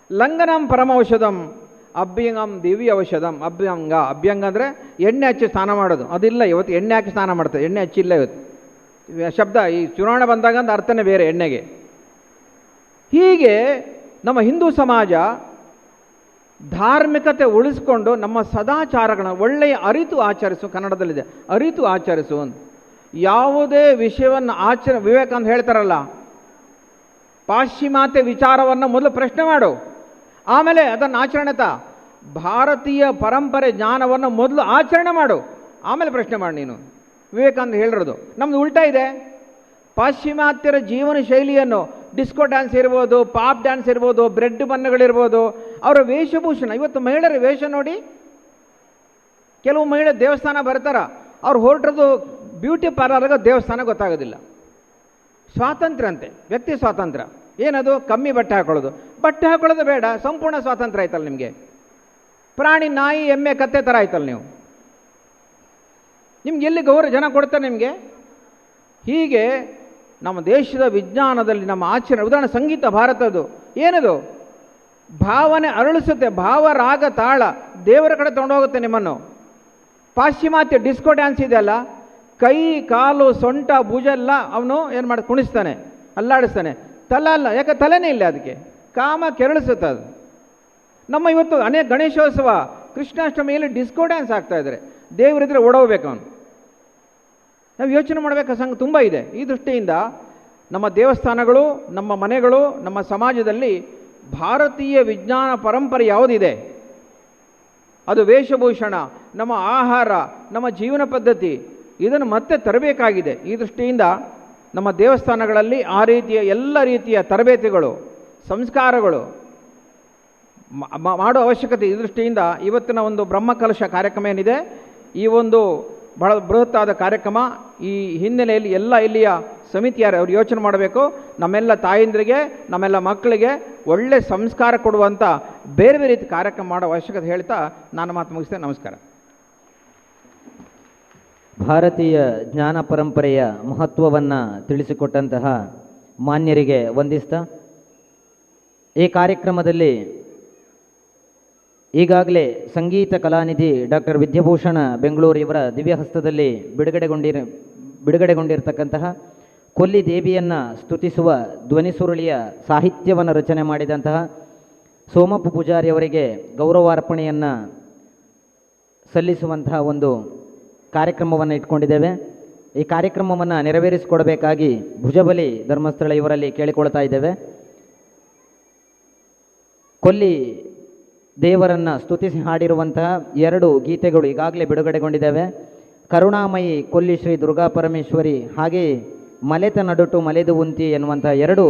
ಲಂಘನಂ ಪರಮೌಷಧಂ ಅಭ್ಯಂಗಂ ದಿವ್ಯ ಔಷಧಂ. ಅಭ್ಯಂಗ ಅಂದರೆ ಎಣ್ಣೆ ಹಚ್ಚಿ ಸ್ನಾನ ಮಾಡೋದು. ಅದಿಲ್ಲ ಇವತ್ತು, ಎಣ್ಣೆ ಹಾಕಿ ಸ್ನಾನ ಮಾಡ್ತಾರೆ, ಎಣ್ಣೆ ಹಚ್ಚಿಲ್ಲ ಇವತ್ತು. ಶಬ್ದ ಈ ಚುನಾವಣೆ ಬಂದಾಗ ಅಂತ ಅರ್ಥನೇ ಬೇರೆ ಎಣ್ಣೆಗೆ. ಹೀಗೆ ನಮ್ಮ ಹಿಂದೂ ಸಮಾಜ ಧಾರ್ಮಿಕತೆ ಉಳಿಸ್ಕೊಂಡು ನಮ್ಮ ಸದಾಚಾರಗಳನ್ನ ಒಳ್ಳೆಯ ಅರಿತು ಆಚರಿಸು. ಕನ್ನಡದಲ್ಲಿದೆ ಅರಿತು ಆಚರಿಸು ಅಂತ. ಯಾವುದೇ ವಿಷಯವನ್ನು ವಿವೇಕಾನಂದ ಹೇಳ್ತಾರಲ್ಲ, ಪಾಶ್ಚಿಮಾತ್ಯ ವಿಚಾರವನ್ನು ಮೊದಲು ಪ್ರಶ್ನೆ ಮಾಡು, ಆಮೇಲೆ ಅದನ್ನು ಆಚರಣೆ ಭಾರತೀಯ ಪರಂಪರೆ ಜ್ಞಾನವನ್ನು ಮೊದಲು ಆಚರಣೆ ಮಾಡು, ಆಮೇಲೆ ಪ್ರಶ್ನೆ ಮಾಡಿ ನೀನು. ವಿವೇಕಾನಂದ ಹೇಳಿರೋದು. ನಮ್ಮದು ಉಲ್ಟಾ ಇದೆ. ಪಾಶ್ಚಿಮಾತ್ಯರ ಜೀವನ ಶೈಲಿಯನ್ನು, ಡಿಸ್ಕೋ ಡ್ಯಾನ್ಸ್ ಇರ್ಬೋದು, ಪಾಪ್ ಡ್ಯಾನ್ಸ್ ಇರ್ಬೋದು, ಬ್ರೆಡ್ ಬನ್ನಗಳಿರ್ಬೋದು, ಅವರ ವೇಷಭೂಷಣ. ಇವತ್ತು ಮಹಿಳೆಯರ ವೇಷ ನೋಡಿ. ಕೆಲವು ಮಹಿಳೆ ದೇವಸ್ಥಾನ ಬರ್ತಾರ, ಅವ್ರು ಹೊರಟದ್ದು ಬ್ಯೂಟಿ ಪಾರ್ಲರ್ಗೆ, ದೇವಸ್ಥಾನ ಗೊತ್ತಾಗೋದಿಲ್ಲ. ಸ್ವಾತಂತ್ರ್ಯ ಅಂತೆ, ವ್ಯಕ್ತಿ ಸ್ವಾತಂತ್ರ್ಯ. ಏನದು, ಕಮ್ಮಿ ಬಟ್ಟೆ ಹಾಕೊಳ್ಳೋದು. ಬಟ್ಟೆ ಹಾಕೊಳ್ಳೋದು ಬೇಡ, ಸಂಪೂರ್ಣ ಸ್ವಾತಂತ್ರ್ಯ ಆಯ್ತಲ್ಲ ನಿಮಗೆ. ಪ್ರಾಣಿ, ನಾಯಿ, ಎಮ್ಮೆ, ಕತ್ತೆ ಥರ ಆಯ್ತಲ್ಲ ನೀವು. ನಿಮ್ಗೆ ಎಲ್ಲಿ ಗೌರವ ಜನ ಕೊಡ್ತಾರೆ ನಿಮಗೆ. ಹೀಗೆ ನಮ್ಮ ದೇಶದ ವಿಜ್ಞಾನದಲ್ಲಿ ನಮ್ಮ ಆಚರಣೆ. ಉದಾಹರಣೆ ಸಂಗೀತ ಭಾರತದ್ದು ಏನದು, ಭಾವನೆ ಅರಳಿಸುತ್ತೆ. ಭಾವ ರಾಗ ತಾಳ ದೇವರ ಕಡೆ ತೊಗೊಂಡೋಗುತ್ತೆ ನಿಮ್ಮನ್ನು. ಪಾಶ್ಚಿಮಾತ್ಯ ಡಿಸ್ಕೋ ಡ್ಯಾನ್ಸ್ ಇದೆಯಲ್ಲ, ಕೈ ಕಾಲು ಸೊಂಟ ಭುಜ ಎಲ್ಲ ಅವನು ಏನು ಮಾಡಿ ಕುಣಿಸ್ತಾನೆ, ಅಲ್ಲಾಡಿಸ್ತಾನೆ. ತಲೆ ಅಲ್ಲ, ಯಾಕೆ ತಲೆನೇ ಇಲ್ಲ ಅದಕ್ಕೆ, ಕಾಮ ಕೆರಳಿಸುತ್ತೆ ಅದು. ನಮ್ಮ ಇವತ್ತು ಅನೇಕ ಗಣೇಶೋತ್ಸವ ಕೃಷ್ಣಾಷ್ಟಮಿಯಲ್ಲಿ ಡಿಸ್ಕೋ ಡ್ಯಾನ್ಸ್ ಆಗ್ತಾ ಇದ್ದಾರೆ. ದೇವರಿದ್ರೆ ಓಡೋಗ್ಬೇಕು ಅವನು. ನಾವು ಯೋಚನೆ ಮಾಡಬೇಕು, ಸಂಘ ತುಂಬ ಇದೆ. ಈ ದೃಷ್ಟಿಯಿಂದ ನಮ್ಮ ದೇವಸ್ಥಾನಗಳು, ನಮ್ಮ ಮನೆಗಳು, ನಮ್ಮ ಸಮಾಜದಲ್ಲಿ ಭಾರತೀಯ ವಿಜ್ಞಾನ ಪರಂಪರೆ ಯಾವುದಿದೆ, ಅದು ವೇಷಭೂಷಣ, ನಮ್ಮ ಆಹಾರ, ನಮ್ಮ ಜೀವನ ಪದ್ಧತಿ, ಇದನ್ನು ಮತ್ತೆ ತರಬೇಕಾಗಿದೆ. ಈ ದೃಷ್ಟಿಯಿಂದ ನಮ್ಮ ದೇವಸ್ಥಾನಗಳಲ್ಲಿ ಆ ರೀತಿಯ ಎಲ್ಲ ರೀತಿಯ ತರಬೇತಿಗಳು, ಸಂಸ್ಕಾರಗಳು ಮಾಡೋ ಅವಶ್ಯಕತೆ. ಈ ದೃಷ್ಟಿಯಿಂದ ಇವತ್ತಿನ ಒಂದು ಬ್ರಹ್ಮಕಲಶ ಕಾರ್ಯಕ್ರಮ ಏನಿದೆ, ಈ ಒಂದು ಬಹಳ ಬೃಹತ್ತಾದ ಕಾರ್ಯಕ್ರಮ. ಈ ಹಿನ್ನೆಲೆಯಲ್ಲಿ ಎಲ್ಲ ಇಲ್ಲಿಯ ಸಮಿತಿಯರು ಅವರು ಯೋಚನೆ ಮಾಡಬೇಕು. ನಮ್ಮೆಲ್ಲ ತಾಯಂದ್ರಿಗೆ, ನಮ್ಮೆಲ್ಲ ಮಕ್ಕಳಿಗೆ ಒಳ್ಳೆ ಸಂಸ್ಕಾರ ಕೊಡುವಂಥ ಬೇರೆ ಬೇರೆ ರೀತಿ ಕಾರ್ಯಕ್ರಮ ಮಾಡೋ ಅವಶ್ಯಕತೆ ಹೇಳ್ತಾ ನಾನು ಮಾತು ಮುಗಿಸ್ತೇನೆ. ನಮಸ್ಕಾರ. ಭಾರತೀಯ ಜ್ಞಾನ ಪರಂಪರೆಯ ಮಹತ್ವವನ್ನು ತಿಳಿಸಿಕೊಟ್ಟಂತಹ ಮಾನ್ಯರಿಗೆ ವಂದಿಸ್ತಾ, ಈ ಕಾರ್ಯಕ್ರಮದಲ್ಲಿ ಈಗಾಗಲೇ ಸಂಗೀತ ಕಲಾನಿಧಿ ಡಾಕ್ಟರ್ ವಿದ್ಯಾಭೂಷಣ ಬೆಂಗಳೂರು ಇವರ ದಿವ್ಯಹಸ್ತದಲ್ಲಿ ಬಿಡುಗಡೆಗೊಂಡಿರತಕ್ಕಂತಹ ಕೊಲ್ಲಿ ದೇವಿಯನ್ನು ಸ್ತುತಿಸುವ ಧ್ವನಿಸುರುಳಿಯ ಸಾಹಿತ್ಯವನ್ನು ರಚನೆ ಮಾಡಿದಂತಹ ಸೋಮಪ್ಪ ಪೂಜಾರಿ ಅವರಿಗೆ ಗೌರವಾರ್ಪಣೆಯನ್ನು ಸಲ್ಲಿಸುವಂತಹ ಒಂದು ಕಾರ್ಯಕ್ರಮವನ್ನು ಇಟ್ಕೊಂಡಿದ್ದೇವೆ. ಈ ಕಾರ್ಯಕ್ರಮವನ್ನು ನೆರವೇರಿಸಿಕೊಡಬೇಕಾಗಿ ಭುಜಬಲಿ ಧರ್ಮಸ್ಥಳ ಇವರಲ್ಲಿ ಕೇಳಿಕೊಳ್ತಾ ಇದ್ದೇವೆ. ಕೊಲ್ಲಿ ದೇವರನ್ನು ಸ್ತುತಿಸಿ ಹಾಡಿರುವಂತಹ 2 ಗೀತೆಗಳು ಈಗಾಗಲೇ ಬಿಡುಗಡೆಗೊಂಡಿದ್ದಾವೆ. ಕರುಣಾಮಯಿ ಕೊಲ್ಲಿ ಶ್ರೀ ದುರ್ಗಾ ಪರಮೇಶ್ವರಿ, ಹಾಗೆಯೇ ಮಲೆತ ನಡುಟು ಮಲೆದು ಉಂತಿ ಎನ್ನುವಂತಹ 2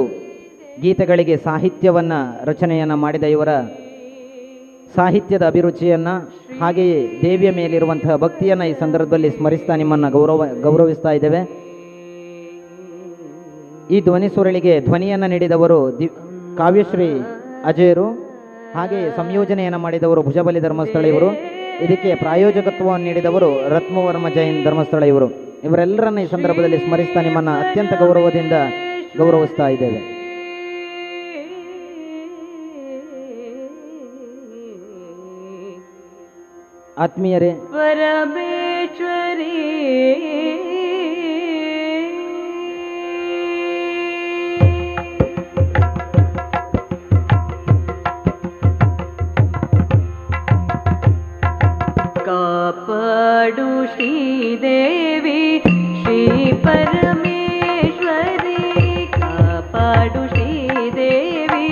ಗೀತೆಗಳಿಗೆ ಸಾಹಿತ್ಯವನ್ನು ರಚನೆಯನ್ನು ಮಾಡಿದ ಇವರ ಸಾಹಿತ್ಯದ ಅಭಿರುಚಿಯನ್ನು, ಹಾಗೆಯೇ ದೇವಿಯ ಮೇಲಿರುವಂತಹ ಭಕ್ತಿಯನ್ನು ಈ ಸಂದರ್ಭದಲ್ಲಿ ಸ್ಮರಿಸ್ತಾ ನಿಮ್ಮನ್ನು ಗೌರವಿಸ್ತಾ ಇದ್ದೇವೆ. ಈ ಧ್ವನಿ ಸುರಳಿಗೆ ಧ್ವನಿಯನ್ನು ನೀಡಿದವರು ಕಾವ್ಯಶ್ರೀ ಅಜಯರು, ಹಾಗೆಯೇ ಸಂಯೋಜನೆಯನ್ನು ಮಾಡಿದವರು ಭುಜಬಲಿ ಧರ್ಮಸ್ಥಳ ಇವರು. ಇದಕ್ಕೆ ಪ್ರಾಯೋಜಕತ್ವವನ್ನು ನೀಡಿದವರು ರತ್ಮವರ್ಮ ಜೈನ್ ಧರ್ಮಸ್ಥಳ ಇವರು. ಇವರೆಲ್ಲರನ್ನ ಈ ಸಂದರ್ಭದಲ್ಲಿ ಸ್ಮರಿಸ್ತಾ ನಿಮ್ಮನ್ನು ಅತ್ಯಂತ ಗೌರವದಿಂದ ಗೌರವಿಸ್ತಾ ಇದ್ದೇವೆ. ಆತ್ಮೀಯರೇ, ಪರಮೇಶ್ವರಿ ಕಾಪಾಡು ಶ್ರೀದೇವಿ ಶ್ರೀ ಪರಮೇಶ್ವರಿ, ಕಾಪಾಡು ಶ್ರೀದೇವಿ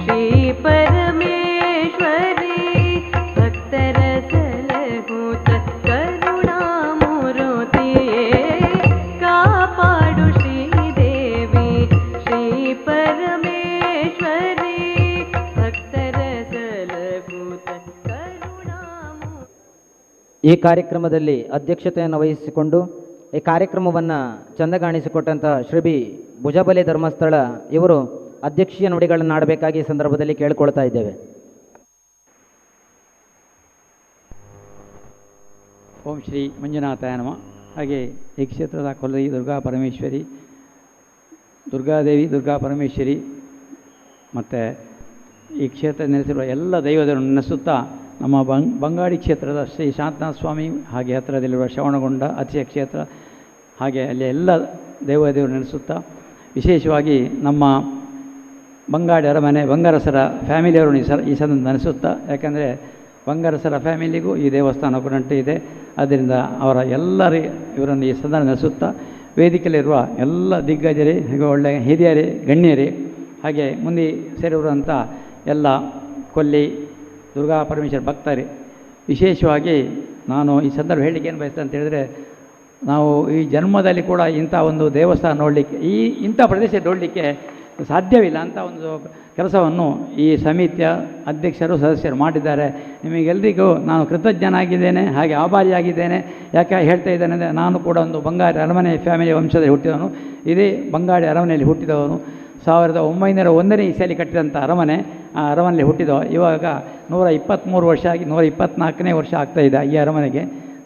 ಶ್ರೀ ಪರಮೇಶ್ವರಿ, ಭಕ್ತರ ಸಲಹೂತ ಕರುಣಾಮೂರ್ತಿಯೇ, ಕಾಪಾಡು ಶ್ರೀದೇವಿ ಶ್ರೀ ಪರಮೇಶ್ವರಿ, ಭಕ್ತರ ಸಲಹೂತ ಈ ಕಾರ್ಯಕ್ರಮದಲ್ಲಿ ಅಧ್ಯಕ್ಷತೆಯನ್ನು ವಹಿಸಿಕೊಂಡು ಈ ಕಾರ್ಯಕ್ರಮವನ್ನು ಚಂದಗಾಣಿಸಿಕೊಟ್ಟಂತಹ ಶ್ರೀ ಭುಜಬಲಿ ಧರ್ಮಸ್ಥಳ ಇವರು ಅಧ್ಯಕ್ಷೀಯ ನುಡಿಗಳನ್ನು ಆಡಬೇಕಾಗಿ ಈ ಸಂದರ್ಭದಲ್ಲಿ ಕೇಳಿಕೊಳ್ತಾ ಇದ್ದೇವೆ. ಓಂ ಶ್ರೀ ಮಂಜುನಾಥಾಯ ನಮಃ. ಹಾಗೆ ಈ ಕ್ಷೇತ್ರದ ಕೊಲ್ಲಿ ದುರ್ಗಾ ಪರಮೇಶ್ವರಿ, ದುರ್ಗಾದೇವಿ, ದುರ್ಗಾ ಪರಮೇಶ್ವರಿ ಮತ್ತು ಈ ಕ್ಷೇತ್ರ ನೆಲೆಸಿರುವ ಎಲ್ಲ ದೈವದನ್ನು ನೆನೆಸುತ್ತಾ ನಮ್ಮ ಬಂಗಾಡಿ ಕ್ಷೇತ್ರದ ಶ್ರೀ ಶಾಂತನಾಥ ಸ್ವಾಮಿ, ಹಾಗೆ ಹತ್ತಿರದಲ್ಲಿರುವ ಶ್ರವಣಗೊಂಡ ಅತಿಯ ಕ್ಷೇತ್ರ, ಹಾಗೆ ಅಲ್ಲಿ ಎಲ್ಲ ದೇವರು ನೆನೆಸುತ್ತಾ, ವಿಶೇಷವಾಗಿ ನಮ್ಮ ಬಂಗಾಡಿ ಅರಮನೆ ಬಂಗಾರಸರ ಫ್ಯಾಮಿಲಿಯವರನ್ನು ಈ ಸಂದ ನೆನೆಸುತ್ತಾ, ಯಾಕಂದರೆ ಬಂಗಾರಸರ ಫ್ಯಾಮಿಲಿಗೂ ಈ ದೇವಸ್ಥಾನ ನಂಟು ಇದೆ. ಆದ್ದರಿಂದ ಅವರ ಇವರನ್ನು ಈ ಸಂದ ನೆನೆಸುತ್ತಾ, ವೇದಿಕೆಯಲ್ಲಿರುವ ಎಲ್ಲ ದಿಗ್ಗಜರೇ, ಹಾಗೆ ಒಳ್ಳೆಯ ಹಿರಿಯರೇ, ಗಣ್ಯರೇ, ಹಾಗೆ ಮುಂದೆ ಸೇರಿರುವಂಥ ಎಲ್ಲ ಕೊಲ್ಲಿ ದುರ್ಗಾ ಪರಮೇಶ್ವರ ಭಕ್ತರೇ, ವಿಶೇಷವಾಗಿ ನಾನು ಈ ಸಂದರ್ಭ ಹೇಳಲಿಕ್ಕೆ ಏನು ಬಯಸ್ತೇನೆ ಅಂತ ಹೇಳಿದರೆ, ನಾವು ಈ ಜನ್ಮದಲ್ಲಿ ಕೂಡ ಇಂಥ ಒಂದು ದೇವಸ್ಥಾನ ನೋಡಲಿಕ್ಕೆ, ಇಂಥ ಪ್ರದೇಶ ನೋಡಲಿಕ್ಕೆ ಸಾಧ್ಯವಿಲ್ಲ ಅಂತ ಒಂದು ಕೆಲಸವನ್ನು ಈ ಸಮಿತಿಯ ಅಧ್ಯಕ್ಷರು ಸದಸ್ಯರು ಮಾಡಿದ್ದಾರೆ. ನಿಮಗೆಲ್ಲರಿಗೂ ನಾನು ಕೃತಜ್ಞನಾಗಿದ್ದೇನೆ, ಹಾಗೆ ಆಭಾರಿಯಾಗಿದ್ದೇನೆ. ಯಾಕೆ ಹೇಳ್ತಾ ಇದ್ದೇನೆ ಅಂದರೆ, ನಾನು ಕೂಡ ಒಂದು ಬಂಗಾಡಿ ಅರಮನೆ ಫ್ಯಾಮಿಲಿ ವಂಶದಲ್ಲಿ ಹುಟ್ಟಿದವನು. ಇದೇ ಬಂಗಾಡಿ ಅರಮನೆಯಲ್ಲಿ ಹುಟ್ಟಿದವನು. 1901ನೇ ಇಸಲಿ ಕಟ್ಟಿದಂಥ ಅರಮನೆ, ಆ ಅರಮನೆಯಲ್ಲಿ ಹುಟ್ಟಿದವ. ಇವಾಗ 123 ವರ್ಷ ಆಗಿ 124ನೇ ವರ್ಷ ಆಗ್ತಾಯಿದೆ ಈ ಅರಮನೆಗೆ.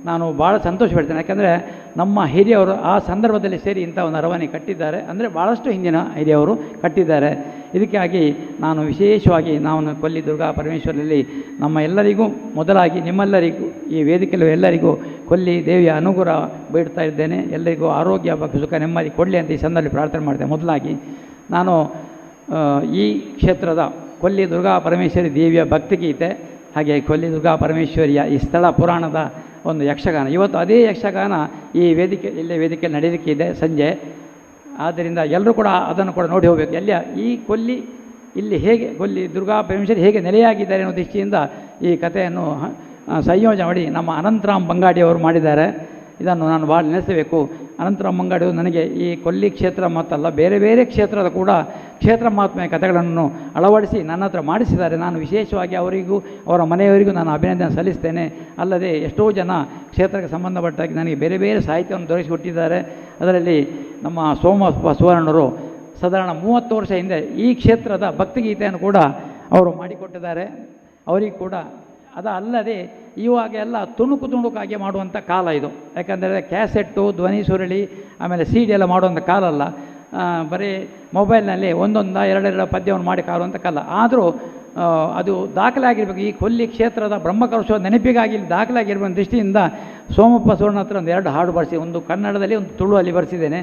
ನಾನು ಭಾಳ ಸಂತೋಷ ಪಡ್ತೇನೆ, ಯಾಕಂದರೆ ನಮ್ಮ ಹಿರಿಯವರು ಆ ಸಂದರ್ಭದಲ್ಲಿ ಸೇರಿ ಇಂಥ ಒಂದು ಅರಮನೆ ಕಟ್ಟಿದ್ದಾರೆ. ಅಂದರೆ ಭಾಳಷ್ಟು ಹಿಂದಿನ ಹಿರಿಯವರು ಕಟ್ಟಿದ್ದಾರೆ. ಇದಕ್ಕಾಗಿ ನಾನು ವಿಶೇಷವಾಗಿ ನಾನು ಕೊಲ್ಲಿ ದುರ್ಗಾ ಪರಮೇಶ್ವರಲ್ಲಿ ನಮ್ಮ ಎಲ್ಲರಿಗೂ ಮೊದಲಾಗಿ ನಿಮ್ಮೆಲ್ಲರಿಗೂ ಈ ವೇದಿಕೆಯಲ್ಲಿ ಎಲ್ಲರಿಗೂ ಕೊಲ್ಲಿ ದೇವಿಯ ಅನುಗ್ರಹ ಬೇಡ್ತಾ ಇದ್ದೇನೆ. ಎಲ್ಲರಿಗೂ ಆರೋಗ್ಯ ಸುಖ ನೆಮ್ಮದಿ ಕೊಡಲಿ ಅಂತ ಈ ಸಂದರ್ಭದಲ್ಲಿ ಪ್ರಾರ್ಥನೆ ಮಾಡ್ತೇನೆ. ಮೊದಲಾಗಿ ನಾನು ಈ ಕ್ಷೇತ್ರದ ಕೊಲ್ಲಿ ದುರ್ಗಾ ಪರಮೇಶ್ವರಿ ದೇವಿಯ ಭಕ್ತಿಗೀತೆ ಹಾಗೆ ಕೊಲ್ಲಿ ದುರ್ಗಾ ಪರಮೇಶ್ವರಿಯ ಈ ಸ್ಥಳ ಪುರಾಣದ ಒಂದು ಯಕ್ಷಗಾನ, ಇವತ್ತು ಅದೇ ಯಕ್ಷಗಾನ ಈ ವೇದಿಕೆಯಲ್ಲಿ ನಡೆಯಲಿಕ್ಕಿದೆ ಸಂಜೆ. ಆದ್ದರಿಂದ ಎಲ್ಲರೂ ಕೂಡ ಅದನ್ನು ಕೂಡ ನೋಡಿ ಹೋಗಬೇಕು. ಈ ಕೊಲ್ಲಿ ಇಲ್ಲಿ ಹೇಗೆ ಕೊಲ್ಲಿ ದುರ್ಗಾ ಪರಮೇಶ್ವರಿ ಹೇಗೆ ನೆಲೆಯಾಗಿದ್ದಾರೆ ಅನ್ನೋ ದೃಷ್ಟಿಯಿಂದ ಈ ಕಥೆಯನ್ನು ಸಂಯೋಜನೆ ಮಾಡಿ ನಮ್ಮ ಅನಂತರಾಮ್ ಬಂಗಾಡಿಯವರು ಮಾಡಿದ್ದಾರೆ. ಇದನ್ನು ನಾನು ಭಾಳ ನೆನೆಸಬೇಕು. ಅನಂತರಾಮ್ ಬಂಗಾಡಿಯವರು ನನಗೆ ಈ ಕೊಲ್ಲಿ ಕ್ಷೇತ್ರ ಮಾತಲ್ಲ, ಬೇರೆ ಬೇರೆ ಕ್ಷೇತ್ರದ ಕೂಡ ಕ್ಷೇತ್ರ ಮಹಾತ್ಮೆಯ ಕಥೆಗಳನ್ನು ಅಳವಡಿಸಿ ನನ್ನ ಹತ್ರ ಮಾಡಿಸಿದ್ದಾರೆ. ನಾನು ವಿಶೇಷವಾಗಿ ಅವರಿಗೂ ಅವರ ಮನೆಯವರಿಗೂ ನಾನು ಅಭಿನಂದನೆ ಸಲ್ಲಿಸ್ತೇನೆ. ಅಲ್ಲದೆ ಎಷ್ಟೋ ಜನ ಕ್ಷೇತ್ರಕ್ಕೆ ಸಂಬಂಧಪಟ್ಟಾಗಿ ನನಗೆ ಬೇರೆ ಬೇರೆ ಸಾಹಿತ್ಯವನ್ನು ದೊರಕಿಸಿಕೊಟ್ಟಿದ್ದಾರೆ. ಅದರಲ್ಲಿ ನಮ್ಮ ಸೋಮಪ್ಪ ಸುವರ್ಣರು ಸಾಧಾರಣ 30 ವರ್ಷ ಹಿಂದೆ ಈ ಕ್ಷೇತ್ರದ ಭಕ್ತಿಗೀತೆಯನ್ನು ಕೂಡ ಅವರು ಮಾಡಿಕೊಟ್ಟಿದ್ದಾರೆ. ಅವರಿಗೆ ಕೂಡ ಅದಲ್ಲದೆ ಇವಾಗ ಎಲ್ಲ ತುಣುಕಾಗಿ ಮಾಡುವಂಥ ಕಾಲ ಇದು. ಯಾಕಂದರೆ ಕ್ಯಾಸೆಟ್ಟು, ಧ್ವನಿ ಸುರುಳಿ, ಆಮೇಲೆ CD ಎಲ್ಲ ಮಾಡುವಂಥ ಕಾಲ ಅಲ್ಲ. ಬರೀ ಮೊಬೈಲ್ನಲ್ಲಿ ಎರಡೆರಡು ಪದ್ಯವನ್ನು ಮಾಡಿ ಕಾರುವಂಥ ಕಾಲ. ಆದರೂ ಅದು ದಾಖಲೆ ಆಗಿರಬೇಕು. ಈ ಕೊಲ್ಲಿ ಕ್ಷೇತ್ರದ ಬ್ರಹ್ಮಕಲಶೋತ್ಸವ ನೆನಪಿಗಾಗಿ ಇಲ್ಲಿ ದಾಖಲೆ ಆಗಿರುವ ದೃಷ್ಟಿಯಿಂದ ಸೋಮಪ್ಪ ಸುವರ್ಣ ಹತ್ರ 2 ಹಾಡು ಬರೆಸಿ, ಒಂದು ಕನ್ನಡದಲ್ಲಿ ಒಂದು ತುಳುವಲ್ಲಿ ಬರೆಸಿದ್ದೇನೆ.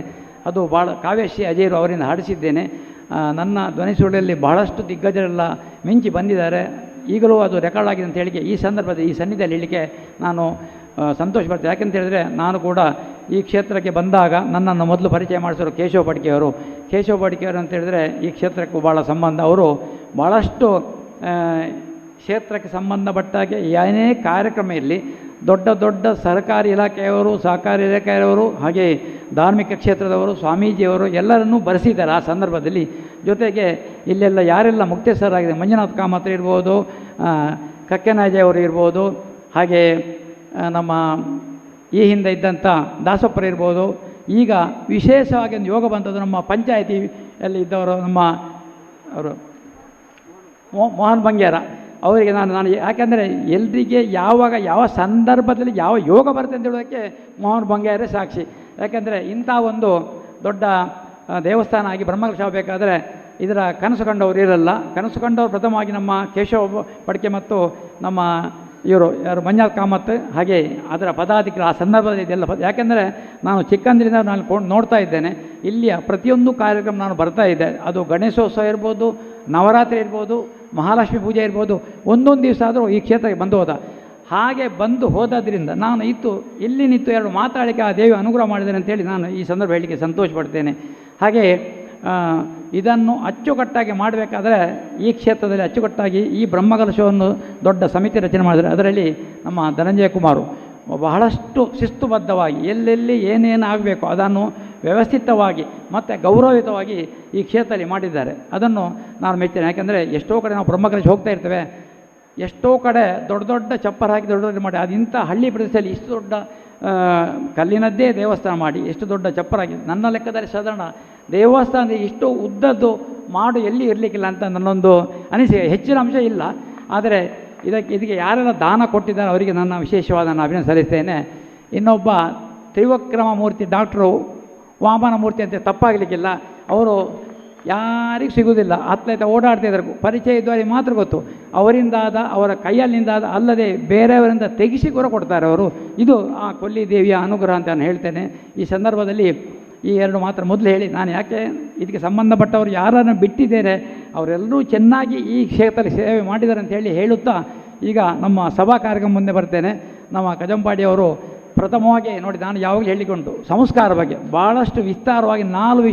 ಅದು ಭಾಳ ಕಾವ್ಯಶ್ರೀ ಅಜಯರು ಅವರಿಂದ ಹಾಡಿಸಿದ್ದೇನೆ. ನನ್ನ ಧ್ವನಿ ಸುರುಳಿಯಲ್ಲಿ ಬಹಳಷ್ಟು ದಿಗ್ಗಜರೆಲ್ಲ ಮಿಂಚಿ ಬಂದಿದ್ದಾರೆ. ಈಗಲೂ ಅದು ರೆಕಾರ್ಡ್ ಆಗಿದೆ ಅಂತ ಹೇಳಿಕೆ ಈ ಸಂದರ್ಭದಲ್ಲಿ ಈ ಸನ್ನಿಧಿಯಲ್ಲಿ ಹೇಳಲಿಕ್ಕೆ ನಾನು ಸಂತೋಷ ಪಡ್ತೇನೆ. ಯಾಕೆಂತ ಹೇಳಿದರೆ ನಾನು ಕೂಡ ಈ ಕ್ಷೇತ್ರಕ್ಕೆ ಬಂದಾಗ ನನ್ನನ್ನು ಮೊದಲು ಪರಿಚಯ ಮಾಡಿಸೋರು ಕೇಶವ ಪಡ್ಕೆಯವರು. ಕೇಶವ ಪಡ್ಕೆಯವರು ಅಂತ ಹೇಳಿದರೆ ಈ ಕ್ಷೇತ್ರಕ್ಕೂ ಭಾಳ ಸಂಬಂಧ. ಅವರು ಭಾಳಷ್ಟು ಕ್ಷೇತ್ರಕ್ಕೆ ಸಂಬಂಧಪಟ್ಟಾಗೆ ಏನೇ ಕಾರ್ಯಕ್ರಮ ಇರಲಿ ದೊಡ್ಡ ದೊಡ್ಡ ಸರ್ಕಾರಿ ಇಲಾಖೆಯವರು, ಸಹಕಾರಿ ಇಲಾಖೆಯವರು, ಹಾಗೆ ಧಾರ್ಮಿಕ ಕ್ಷೇತ್ರದವರು, ಸ್ವಾಮೀಜಿಯವರು ಎಲ್ಲರನ್ನೂ ಬರೆಸಿದ್ದಾರೆ ಆ ಸಂದರ್ಭದಲ್ಲಿ. ಜೊತೆಗೆ ಇಲ್ಲೆಲ್ಲ ಯಾರೆಲ್ಲ ಮುಕ್ತೇಶ್ವರಾಗಿದೆ, ಮಂಜುನಾಥ್ ಕಾಮತ್ ಇರ್ಬೋದು, ಕಕ್ಕೆನಾಜೆಯವರು ಇರ್ಬೋದು, ಹಾಗೆ ನಮ್ಮ ಈ ಹಿಂದೆ ಇದ್ದಂಥ ದಾಸಪ್ಪರು ಇರ್ಬೋದು. ಈಗ ವಿಶೇಷವಾಗಿ ಒಂದು ಯೋಗ ಬಂದದ್ದು ನಮ್ಮ ಪಂಚಾಯಿತಿಯಲ್ಲಿ ಇದ್ದವರು ನಮ್ಮ ಅವರು ಮೋಹನ್ ಬಂಗ್ಯಾರ ಅವರಿಗೆ ನಾನು ಯಾಕೆಂದರೆ ಎಲ್ರಿಗೆ ಯಾವಾಗ ಯಾವ ಸಂದರ್ಭದಲ್ಲಿ ಯಾವ ಯೋಗ ಬರುತ್ತೆ ಅಂತ ಹೇಳೋದಕ್ಕೆ ಮೋಹನ್ ಬಂಗ್ಯಾರೇ ಸಾಕ್ಷಿ. ಯಾಕೆಂದರೆ ಇಂಥ ಒಂದು ದೊಡ್ಡ ದೇವಸ್ಥಾನ ಆಗಿ ಬ್ರಹ್ಮಕಲಶ ಆಗಬೇಕಾದ್ರೆ ಇದರ ಕನಸು ಕಂಡವರು ಇರಲ್ಲ. ಕನಸು ಕಂಡವರು ಪ್ರಥಮವಾಗಿ ನಮ್ಮ ಕೇಶವ ಪಡ್ಕೆ ಮತ್ತು ನಮ್ಮ ಯಾರು ಮಂಜುನಾಥ್ ಕಾಮತ್, ಹಾಗೆ ಅದರ ಪದಾಧಿಕಾರಿ ಆ ಸಂದರ್ಭದಲ್ಲಿ ಇದೆಲ್ಲ. ಯಾಕೆಂದರೆ ನಾನು ಚಿಕ್ಕಂದಿನಿಂದ ನಾನು ನೋಡ್ತಾ ಇದ್ದೇನೆ, ಇಲ್ಲಿಯ ಪ್ರತಿಯೊಂದು ಕಾರ್ಯಕ್ರಮ ನಾನು ಬರ್ತಾ ಇದ್ದೆ. ಅದು ಗಣೇಶೋತ್ಸವ ಇರ್ಬೋದು, ನವರಾತ್ರಿ ಇರ್ಬೋದು, ಮಹಾಲಕ್ಷ್ಮಿ ಪೂಜೆ ಇರ್ಬೋದು, ಒಂದೊಂದು ದಿವಸ ಆದರೂ ಈ ಕ್ಷೇತ್ರಕ್ಕೆ ಬಂದು ಹೋದ. ಹಾಗೆ ಬಂದು ಹೋದಾದ್ರಿಂದ ನಾನು ಇಲ್ಲಿ ನಿಂತು 2 ಮಾತಾಡಲಿಕ್ಕೆ ಆ ದೇವಿ ಅನುಗ್ರಹ ಮಾಡಿದ್ದೇನೆ ಅಂತೇಳಿ ನಾನು ಈ ಸಂದರ್ಭ ಹೇಳಲಿಕ್ಕೆ ಸಂತೋಷ ಪಡ್ತೇನೆ. ಹಾಗೆ ಇದನ್ನು ಅಚ್ಚುಕಟ್ಟಾಗಿ ಮಾಡಬೇಕಾದ್ರೆ ಈ ಕ್ಷೇತ್ರದಲ್ಲಿ ಅಚ್ಚುಕಟ್ಟಾಗಿ ಈ ಬ್ರಹ್ಮಕಲಶವನ್ನು ದೊಡ್ಡ ಸಮಿತಿ ರಚನೆ ಮಾಡಿದರೆ ಅದರಲ್ಲಿ ನಮ್ಮ ಧನಂಜಯ ಕುಮಾರು ಬಹಳಷ್ಟು ಶಿಸ್ತುಬದ್ಧವಾಗಿ ಎಲ್ಲೆಲ್ಲಿ ಏನೇನು ಆಗಬೇಕು ಅದನ್ನು ವ್ಯವಸ್ಥಿತವಾಗಿ ಮತ್ತು ಗೌರವಯುತವಾಗಿ ಈ ಕ್ಷೇತ್ರದಲ್ಲಿ ಮಾಡಿದ್ದಾರೆ. ಅದನ್ನು ನಾನು ಮೆಚ್ಚುತ್ತೇನೆ. ಯಾಕೆಂದರೆ ಎಷ್ಟೋ ಕಡೆ ನಾವು ಬ್ರಹ್ಮಕಲಶ ಹೋಗ್ತಾ ಇರ್ತೇವೆ, ಎಷ್ಟೋ ಕಡೆ ದೊಡ್ಡ ದೊಡ್ಡ ಚಪ್ಪರ ಹಾಕಿ ದೊಡ್ಡ ದೊಡ್ಡ ಮಾಡಿ, ಅದು ಇಂಥ ಹಳ್ಳಿ ಪ್ರದೇಶದಲ್ಲಿ ಇಷ್ಟು ದೊಡ್ಡ ಕಲ್ಲಿನದ್ದೇ ದೇವಸ್ಥಾನ ಮಾಡಿ ಎಷ್ಟು ದೊಡ್ಡ ಚಪ್ಪರ ಹಾಕಿ, ನನ್ನ ಲೆಕ್ಕದಲ್ಲಿ ಸಾಧಾರಣ ದೇವಸ್ಥಾನದ ಇಷ್ಟು ಉದ್ದದ್ದು ಮಾಡು ಎಲ್ಲಿ ಇರಲಿಕ್ಕಿಲ್ಲ ಅಂತ ನನ್ನೊಂದು ಅನಿಸಿಕೆ. ಹೆಚ್ಚಿನ ಅಂಶ ಇಲ್ಲ, ಆದರೆ ಇದಕ್ಕೆ ಯಾರೆಲ್ಲ ದಾನ ಕೊಟ್ಟಿದ್ದಾರೆ ಅವರಿಗೆ ನನ್ನ ವಿಶೇಷವಾದ ಅಭಿನಂದನೆ ಸಲ್ಲಿಸ್ತೇನೆ. ಇನ್ನೊಬ್ಬ ತ್ರಿವಿಕ್ರಮ ಮೂರ್ತಿ ಡಾಕ್ಟ್ರು ವಾಮನ ಮೂರ್ತಿ ಅಂತ ತಪ್ಪಾಗಲಿಕ್ಕಿಲ್ಲ, ಅವರು ಯಾರಿಗೂ ಸಿಗುವುದಿಲ್ಲ, ಅತ್ಲೈತ ಓಡಾಡ್ತಿದ್ದಾರೆ, ಪರಿಚಯ ಇದ್ದವರಿಗೆ ಮಾತ್ರ ಗೊತ್ತು. ಅವರಿಂದಾದ ಅವರ ಕೈಯಲ್ಲಿಂದಾದ ಅಲ್ಲದೆ ಬೇರೆಯವರಿಂದ ತೆಗಿಸಿ ಕೂಡ ಕೊಡ್ತಾರೆ ಅವರು. ಇದು ಆ ಕೊಲ್ಲಿ ದೇವಿಯ ಅನುಗ್ರಹ ಅಂತ ನಾನು ಹೇಳ್ತೇನೆ. ಈ ಸಂದರ್ಭದಲ್ಲಿ ಈ 2 ಮಾತ್ರ ಮೊದಲು ಹೇಳಿ ನಾನು ಯಾಕೆ ಇದಕ್ಕೆ ಸಂಬಂಧಪಟ್ಟವರು ಯಾರನ್ನು ಬಿಟ್ಟಿದ್ದೇನೆ ಅವರೆಲ್ಲರೂ ಚೆನ್ನಾಗಿ ಈ ಕ್ಷೇತ್ರದಲ್ಲಿ ಸೇವೆ ಮಾಡಿದ್ದಾರೆ ಅಂತ ಹೇಳುತ್ತಾ ಈಗ ನಮ್ಮ ಸಭಾ ಕಾರ್ಯಕ್ರಮ ಮುಂದೆ ಬರ್ತೇನೆ. ನಮ್ಮ ಕಜಂಪಾಡಿಯವರು ಪ್ರಥಮವಾಗಿ ನೋಡಿ, ನಾನು ಯಾವಾಗಲೂ ಹೇಳಿಕೊಂಡು ಸಂಸ್ಕಾರ ಬಗ್ಗೆ ಭಾಳಷ್ಟು ವಿಸ್ತಾರವಾಗಿ 4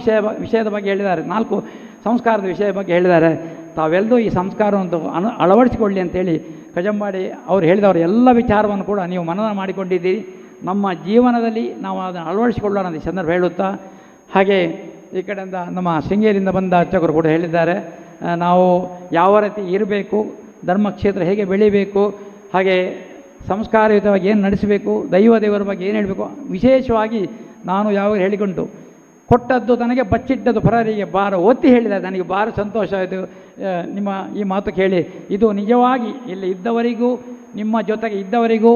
ವಿಷಯದ ಬಗ್ಗೆ ಹೇಳಿದ್ದಾರೆ, 4 ಸಂಸ್ಕಾರದ ವಿಷಯ ಬಗ್ಗೆ ಹೇಳಿದ್ದಾರೆ. ತಾವೆಲ್ಲರೂ ಈ ಸಂಸ್ಕಾರವನ್ನು ಅಳವಡಿಸಿಕೊಳ್ಳಿ ಅಂತೇಳಿ ಕಜಂಪಾಡಿ ಅವರು ಹೇಳಿದವರು ಎಲ್ಲ ವಿಚಾರವನ್ನು ಕೂಡ ನೀವು ಮನನ ಮಾಡಿಕೊಂಡಿದ್ದೀರಿ. ನಮ್ಮ ಜೀವನದಲ್ಲಿ ನಾವು ಅದನ್ನು ಅಳವಡಿಸಿಕೊಳ್ಳೋಣ ಅಂತ ಈ ಸಂದರ್ಭ ಹೇಳುತ್ತಾ, ಹಾಗೆ ಈ ಕಡೆಯಿಂದ ನಮ್ಮ ಶೃಂಗೇರಿಯಿಂದ ಬಂದ ಅರ್ಚಕರು ಕೂಡ ಹೇಳಿದ್ದಾರೆ, ನಾವು ಯಾವ ರೀತಿ ಇರಬೇಕು, ಧರ್ಮಕ್ಷೇತ್ರ ಹೇಗೆ ಬೆಳೀಬೇಕು, ಹಾಗೆ ಸಂಸ್ಕಾರಯುತವಾಗಿ ಏನು ನಡೆಸಬೇಕು, ದೇವರ ಬಗ್ಗೆ ಏನು ಹೇಳಬೇಕು. ವಿಶೇಷವಾಗಿ ನಾನು ಯಾವಾಗ ಹೇಳಿಕೊಂಡು ಕೊಟ್ಟದ್ದು ತನಗೆ ಬಚ್ಚಿಟ್ಟದ್ದು ಪರರಿಗೆ ಬಾರ ಒತ್ತಿ ಹೇಳಿದ್ದಾರೆ. ನನಗೆ ಭಾಳ ಸಂತೋಷ ಆಯಿತು ನಿಮ್ಮ ಈ ಮಾತು ಕೇಳಿ. ಇದು ನಿಜವಾಗಿ ಇಲ್ಲಿ ಇದ್ದವರಿಗೂ ನಿಮ್ಮ ಜೊತೆಗೆ ಇದ್ದವರಿಗೂ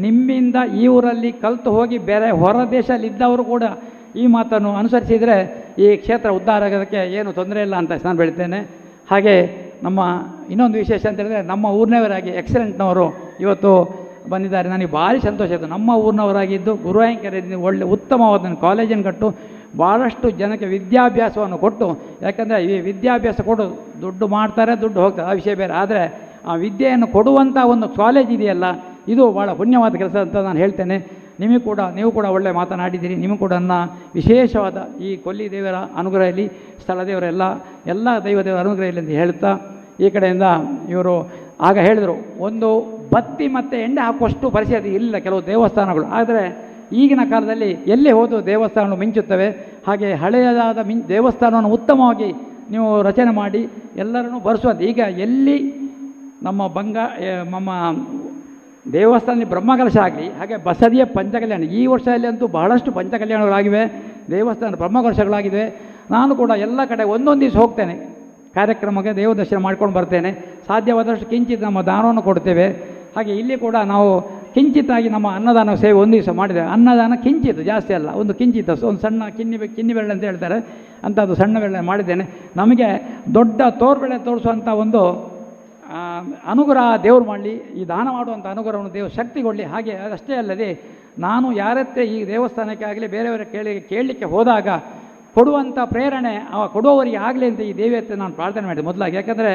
ನಿಮ್ಮಿಂದ ಈ ಊರಲ್ಲಿ ಕಲಿತು ಹೋಗಿ ಬೇರೆ ಹೊರ ದೇಶದಲ್ಲಿ ಇದ್ದವರು ಕೂಡ ಈ ಮಾತನ್ನು ಅನುಸರಿಸಿದರೆ ಈ ಕ್ಷೇತ್ರ ಉದ್ಧಾರ ಆಗೋದಕ್ಕೆ ಏನು ತೊಂದರೆ ಇಲ್ಲ ಅಂತ ನಾನು ಹೇಳ್ತೇನೆ. ಹಾಗೆ ನಮ್ಮ ಇನ್ನೊಂದು ವಿಶೇಷ ಅಂತ ಹೇಳಿದ್ರೆ ನಮ್ಮ ಊರಿನವರಾಗಿ ಎಕ್ಸಲೆಂಟ್ನವರು ಇವತ್ತು ಬಂದಿದ್ದಾರೆ. ನನಗೆ ಭಾರಿ ಸಂತೋಷ ಆಯಿತು. ನಮ್ಮ ಊರಿನವರಾಗಿದ್ದು ಗುರುವಾಂಕರಿಂದ ಒಳ್ಳೆ ಉತ್ತಮವಾದ ಕಾಲೇಜನ್ನು ಕಟ್ಟು ಭಾಳಷ್ಟು ಜನಕ್ಕೆ ವಿದ್ಯಾಭ್ಯಾಸವನ್ನು ಕೊಟ್ಟು, ಯಾಕಂದರೆ ಈ ವಿದ್ಯಾಭ್ಯಾಸ ಕೊಡು ದುಡ್ಡು ಮಾಡ್ತಾರೆ, ದುಡ್ಡು ಹೋಗ್ತಾರೆ, ಆ ವಿಷಯ ಬೇರೆ. ಆದರೆ ಆ ವಿದ್ಯೆಯನ್ನು ಕೊಡುವಂಥ ಒಂದು ಕಾಲೇಜ್ ಇದೆಯಲ್ಲ, ಇದು ಭಾಳ ಪುಣ್ಯವಾದ ಕೆಲಸ ಅಂತ ನಾನು ಹೇಳ್ತೇನೆ. ನೀವು ಕೂಡ ಒಳ್ಳೆ ಮಾತನಾಡಿದ್ದೀರಿ. ನಿಮಗೂ ಕೂಡ ನನ್ನ ವಿಶೇಷವಾದ ಈ ಕೊಲ್ಲಿ ದೇವರ ಅನುಗ್ರಹ ಇರಲಿ, ಸ್ಥಳ ದೇವರ ಎಲ್ಲ ದೈವ ದೇವರ ಅನುಗ್ರಹ ಇರಲಿ ಅಂತ ಹೇಳ್ತಾ, ಈ ಕಡೆಯಿಂದ ಇವರು ಆಗ ಹೇಳಿದರು, ಒಂದು ಬತ್ತಿ ಮತ್ತು ಎಣ್ಣೆ ಹಾಕುವಷ್ಟು ಪರಿಸ್ಥಿತಿ ಇಲ್ಲ ಕೆಲವು ದೇವಸ್ಥಾನಗಳು. ಆದರೆ ಈಗಿನ ಕಾಲದಲ್ಲಿ ಎಲ್ಲೇ ಹೋದರೂ ದೇವಸ್ಥಾನಗಳು ಮಿಂಚುತ್ತವೆ. ಹಾಗೆ ಹಳೆಯದಾದ ದೇವಸ್ಥಾನವನ್ನು ಉತ್ತಮವಾಗಿ ನೀವು ರಚನೆ ಮಾಡಿ ಎಲ್ಲರನ್ನೂ ಬರೆಸುವಂತೆ. ಈಗ ಎಲ್ಲಿ ನಮ್ಮ ದೇವಸ್ಥಾನದಲ್ಲಿ ಬ್ರಹ್ಮಕಲಶ ಆಗಲಿ, ಹಾಗೆ ಬಸದಿಯ ಪಂಚಕಲ್ಯಾಣ, ಈ ವರ್ಷದಲ್ಲಿ ಅಂತೂ ಬಹಳಷ್ಟು ಪಂಚಕಲ್ಯಾಣಗಳಾಗಿವೆ, ದೇವಸ್ಥಾನ ಬ್ರಹ್ಮಕಲಶಗಳಾಗಿವೆ. ನಾನು ಕೂಡ ಎಲ್ಲ ಕಡೆ ಒಂದೊಂದು ದಿವಸ ಹೋಗ್ತೇನೆ ಕಾರ್ಯಕ್ರಮಕ್ಕೆ, ದೇವ ದರ್ಶನ ಮಾಡ್ಕೊಂಡು ಬರ್ತೇನೆ. ಸಾಧ್ಯವಾದಷ್ಟು ಕಿಂಚಿತ್ ನಮ್ಮ ದಾನವನ್ನು ಕೊಡ್ತೇವೆ. ಹಾಗೆ ಇಲ್ಲಿ ಕೂಡ ನಾವು ಕಿಂಚಿತ್ತಾಗಿ ನಮ್ಮ ಅನ್ನದಾನ ಸೇವೆ ಒಂದು ದಿವಸ ಮಾಡಿದೆ. ಅನ್ನದಾನ ಕಿಂಚಿತ್ತು, ಜಾಸ್ತಿ ಅಲ್ಲ, ಒಂದು ಕಿಂಚಿತ್ತು, ಒಂದು ಸಣ್ಣ ಕಿನ್ನಿ ಬೆರಳು ಅಂತ ಹೇಳ್ತಾರೆ, ಅಂಥದ್ದು ಸಣ್ಣ ಬೆರಳೆ ಮಾಡಿದ್ದೇನೆ. ನಮಗೆ ದೊಡ್ಡ ತೋರ್ಬೆಳೆ ತೋರಿಸುವಂಥ ಒಂದು ಅನುಗ್ರಹ ದೇವರು ಮಾಡಲಿ, ಈ ದಾನ ಮಾಡುವಂಥ ಅನುಗ್ರಹವನ್ನು ದೇವರು ಶಕ್ತಿ ಕೊಡಲಿ. ಹಾಗೆ ಅಷ್ಟೇ ಅಲ್ಲದೆ ನಾನು ಯಾರತ್ತೆ ಈ ದೇವಸ್ಥಾನಕ್ಕೆ ಆಗಲಿ ಬೇರೆಯವರ ಕೇಳಲಿಕ್ಕೆ ಹೋದಾಗ ಕೊಡುವಂಥ ಪ್ರೇರಣೆ ಕೊಡುವವರಿಗೆ ಆಗಲಿ ಅಂತ ಈ ದೇವಿಯತ್ತೆ ನಾನು ಪ್ರಾರ್ಥನೆ ಮಾಡಿದೆ ಮೊದಲಾಗಿ. ಯಾಕಂದರೆ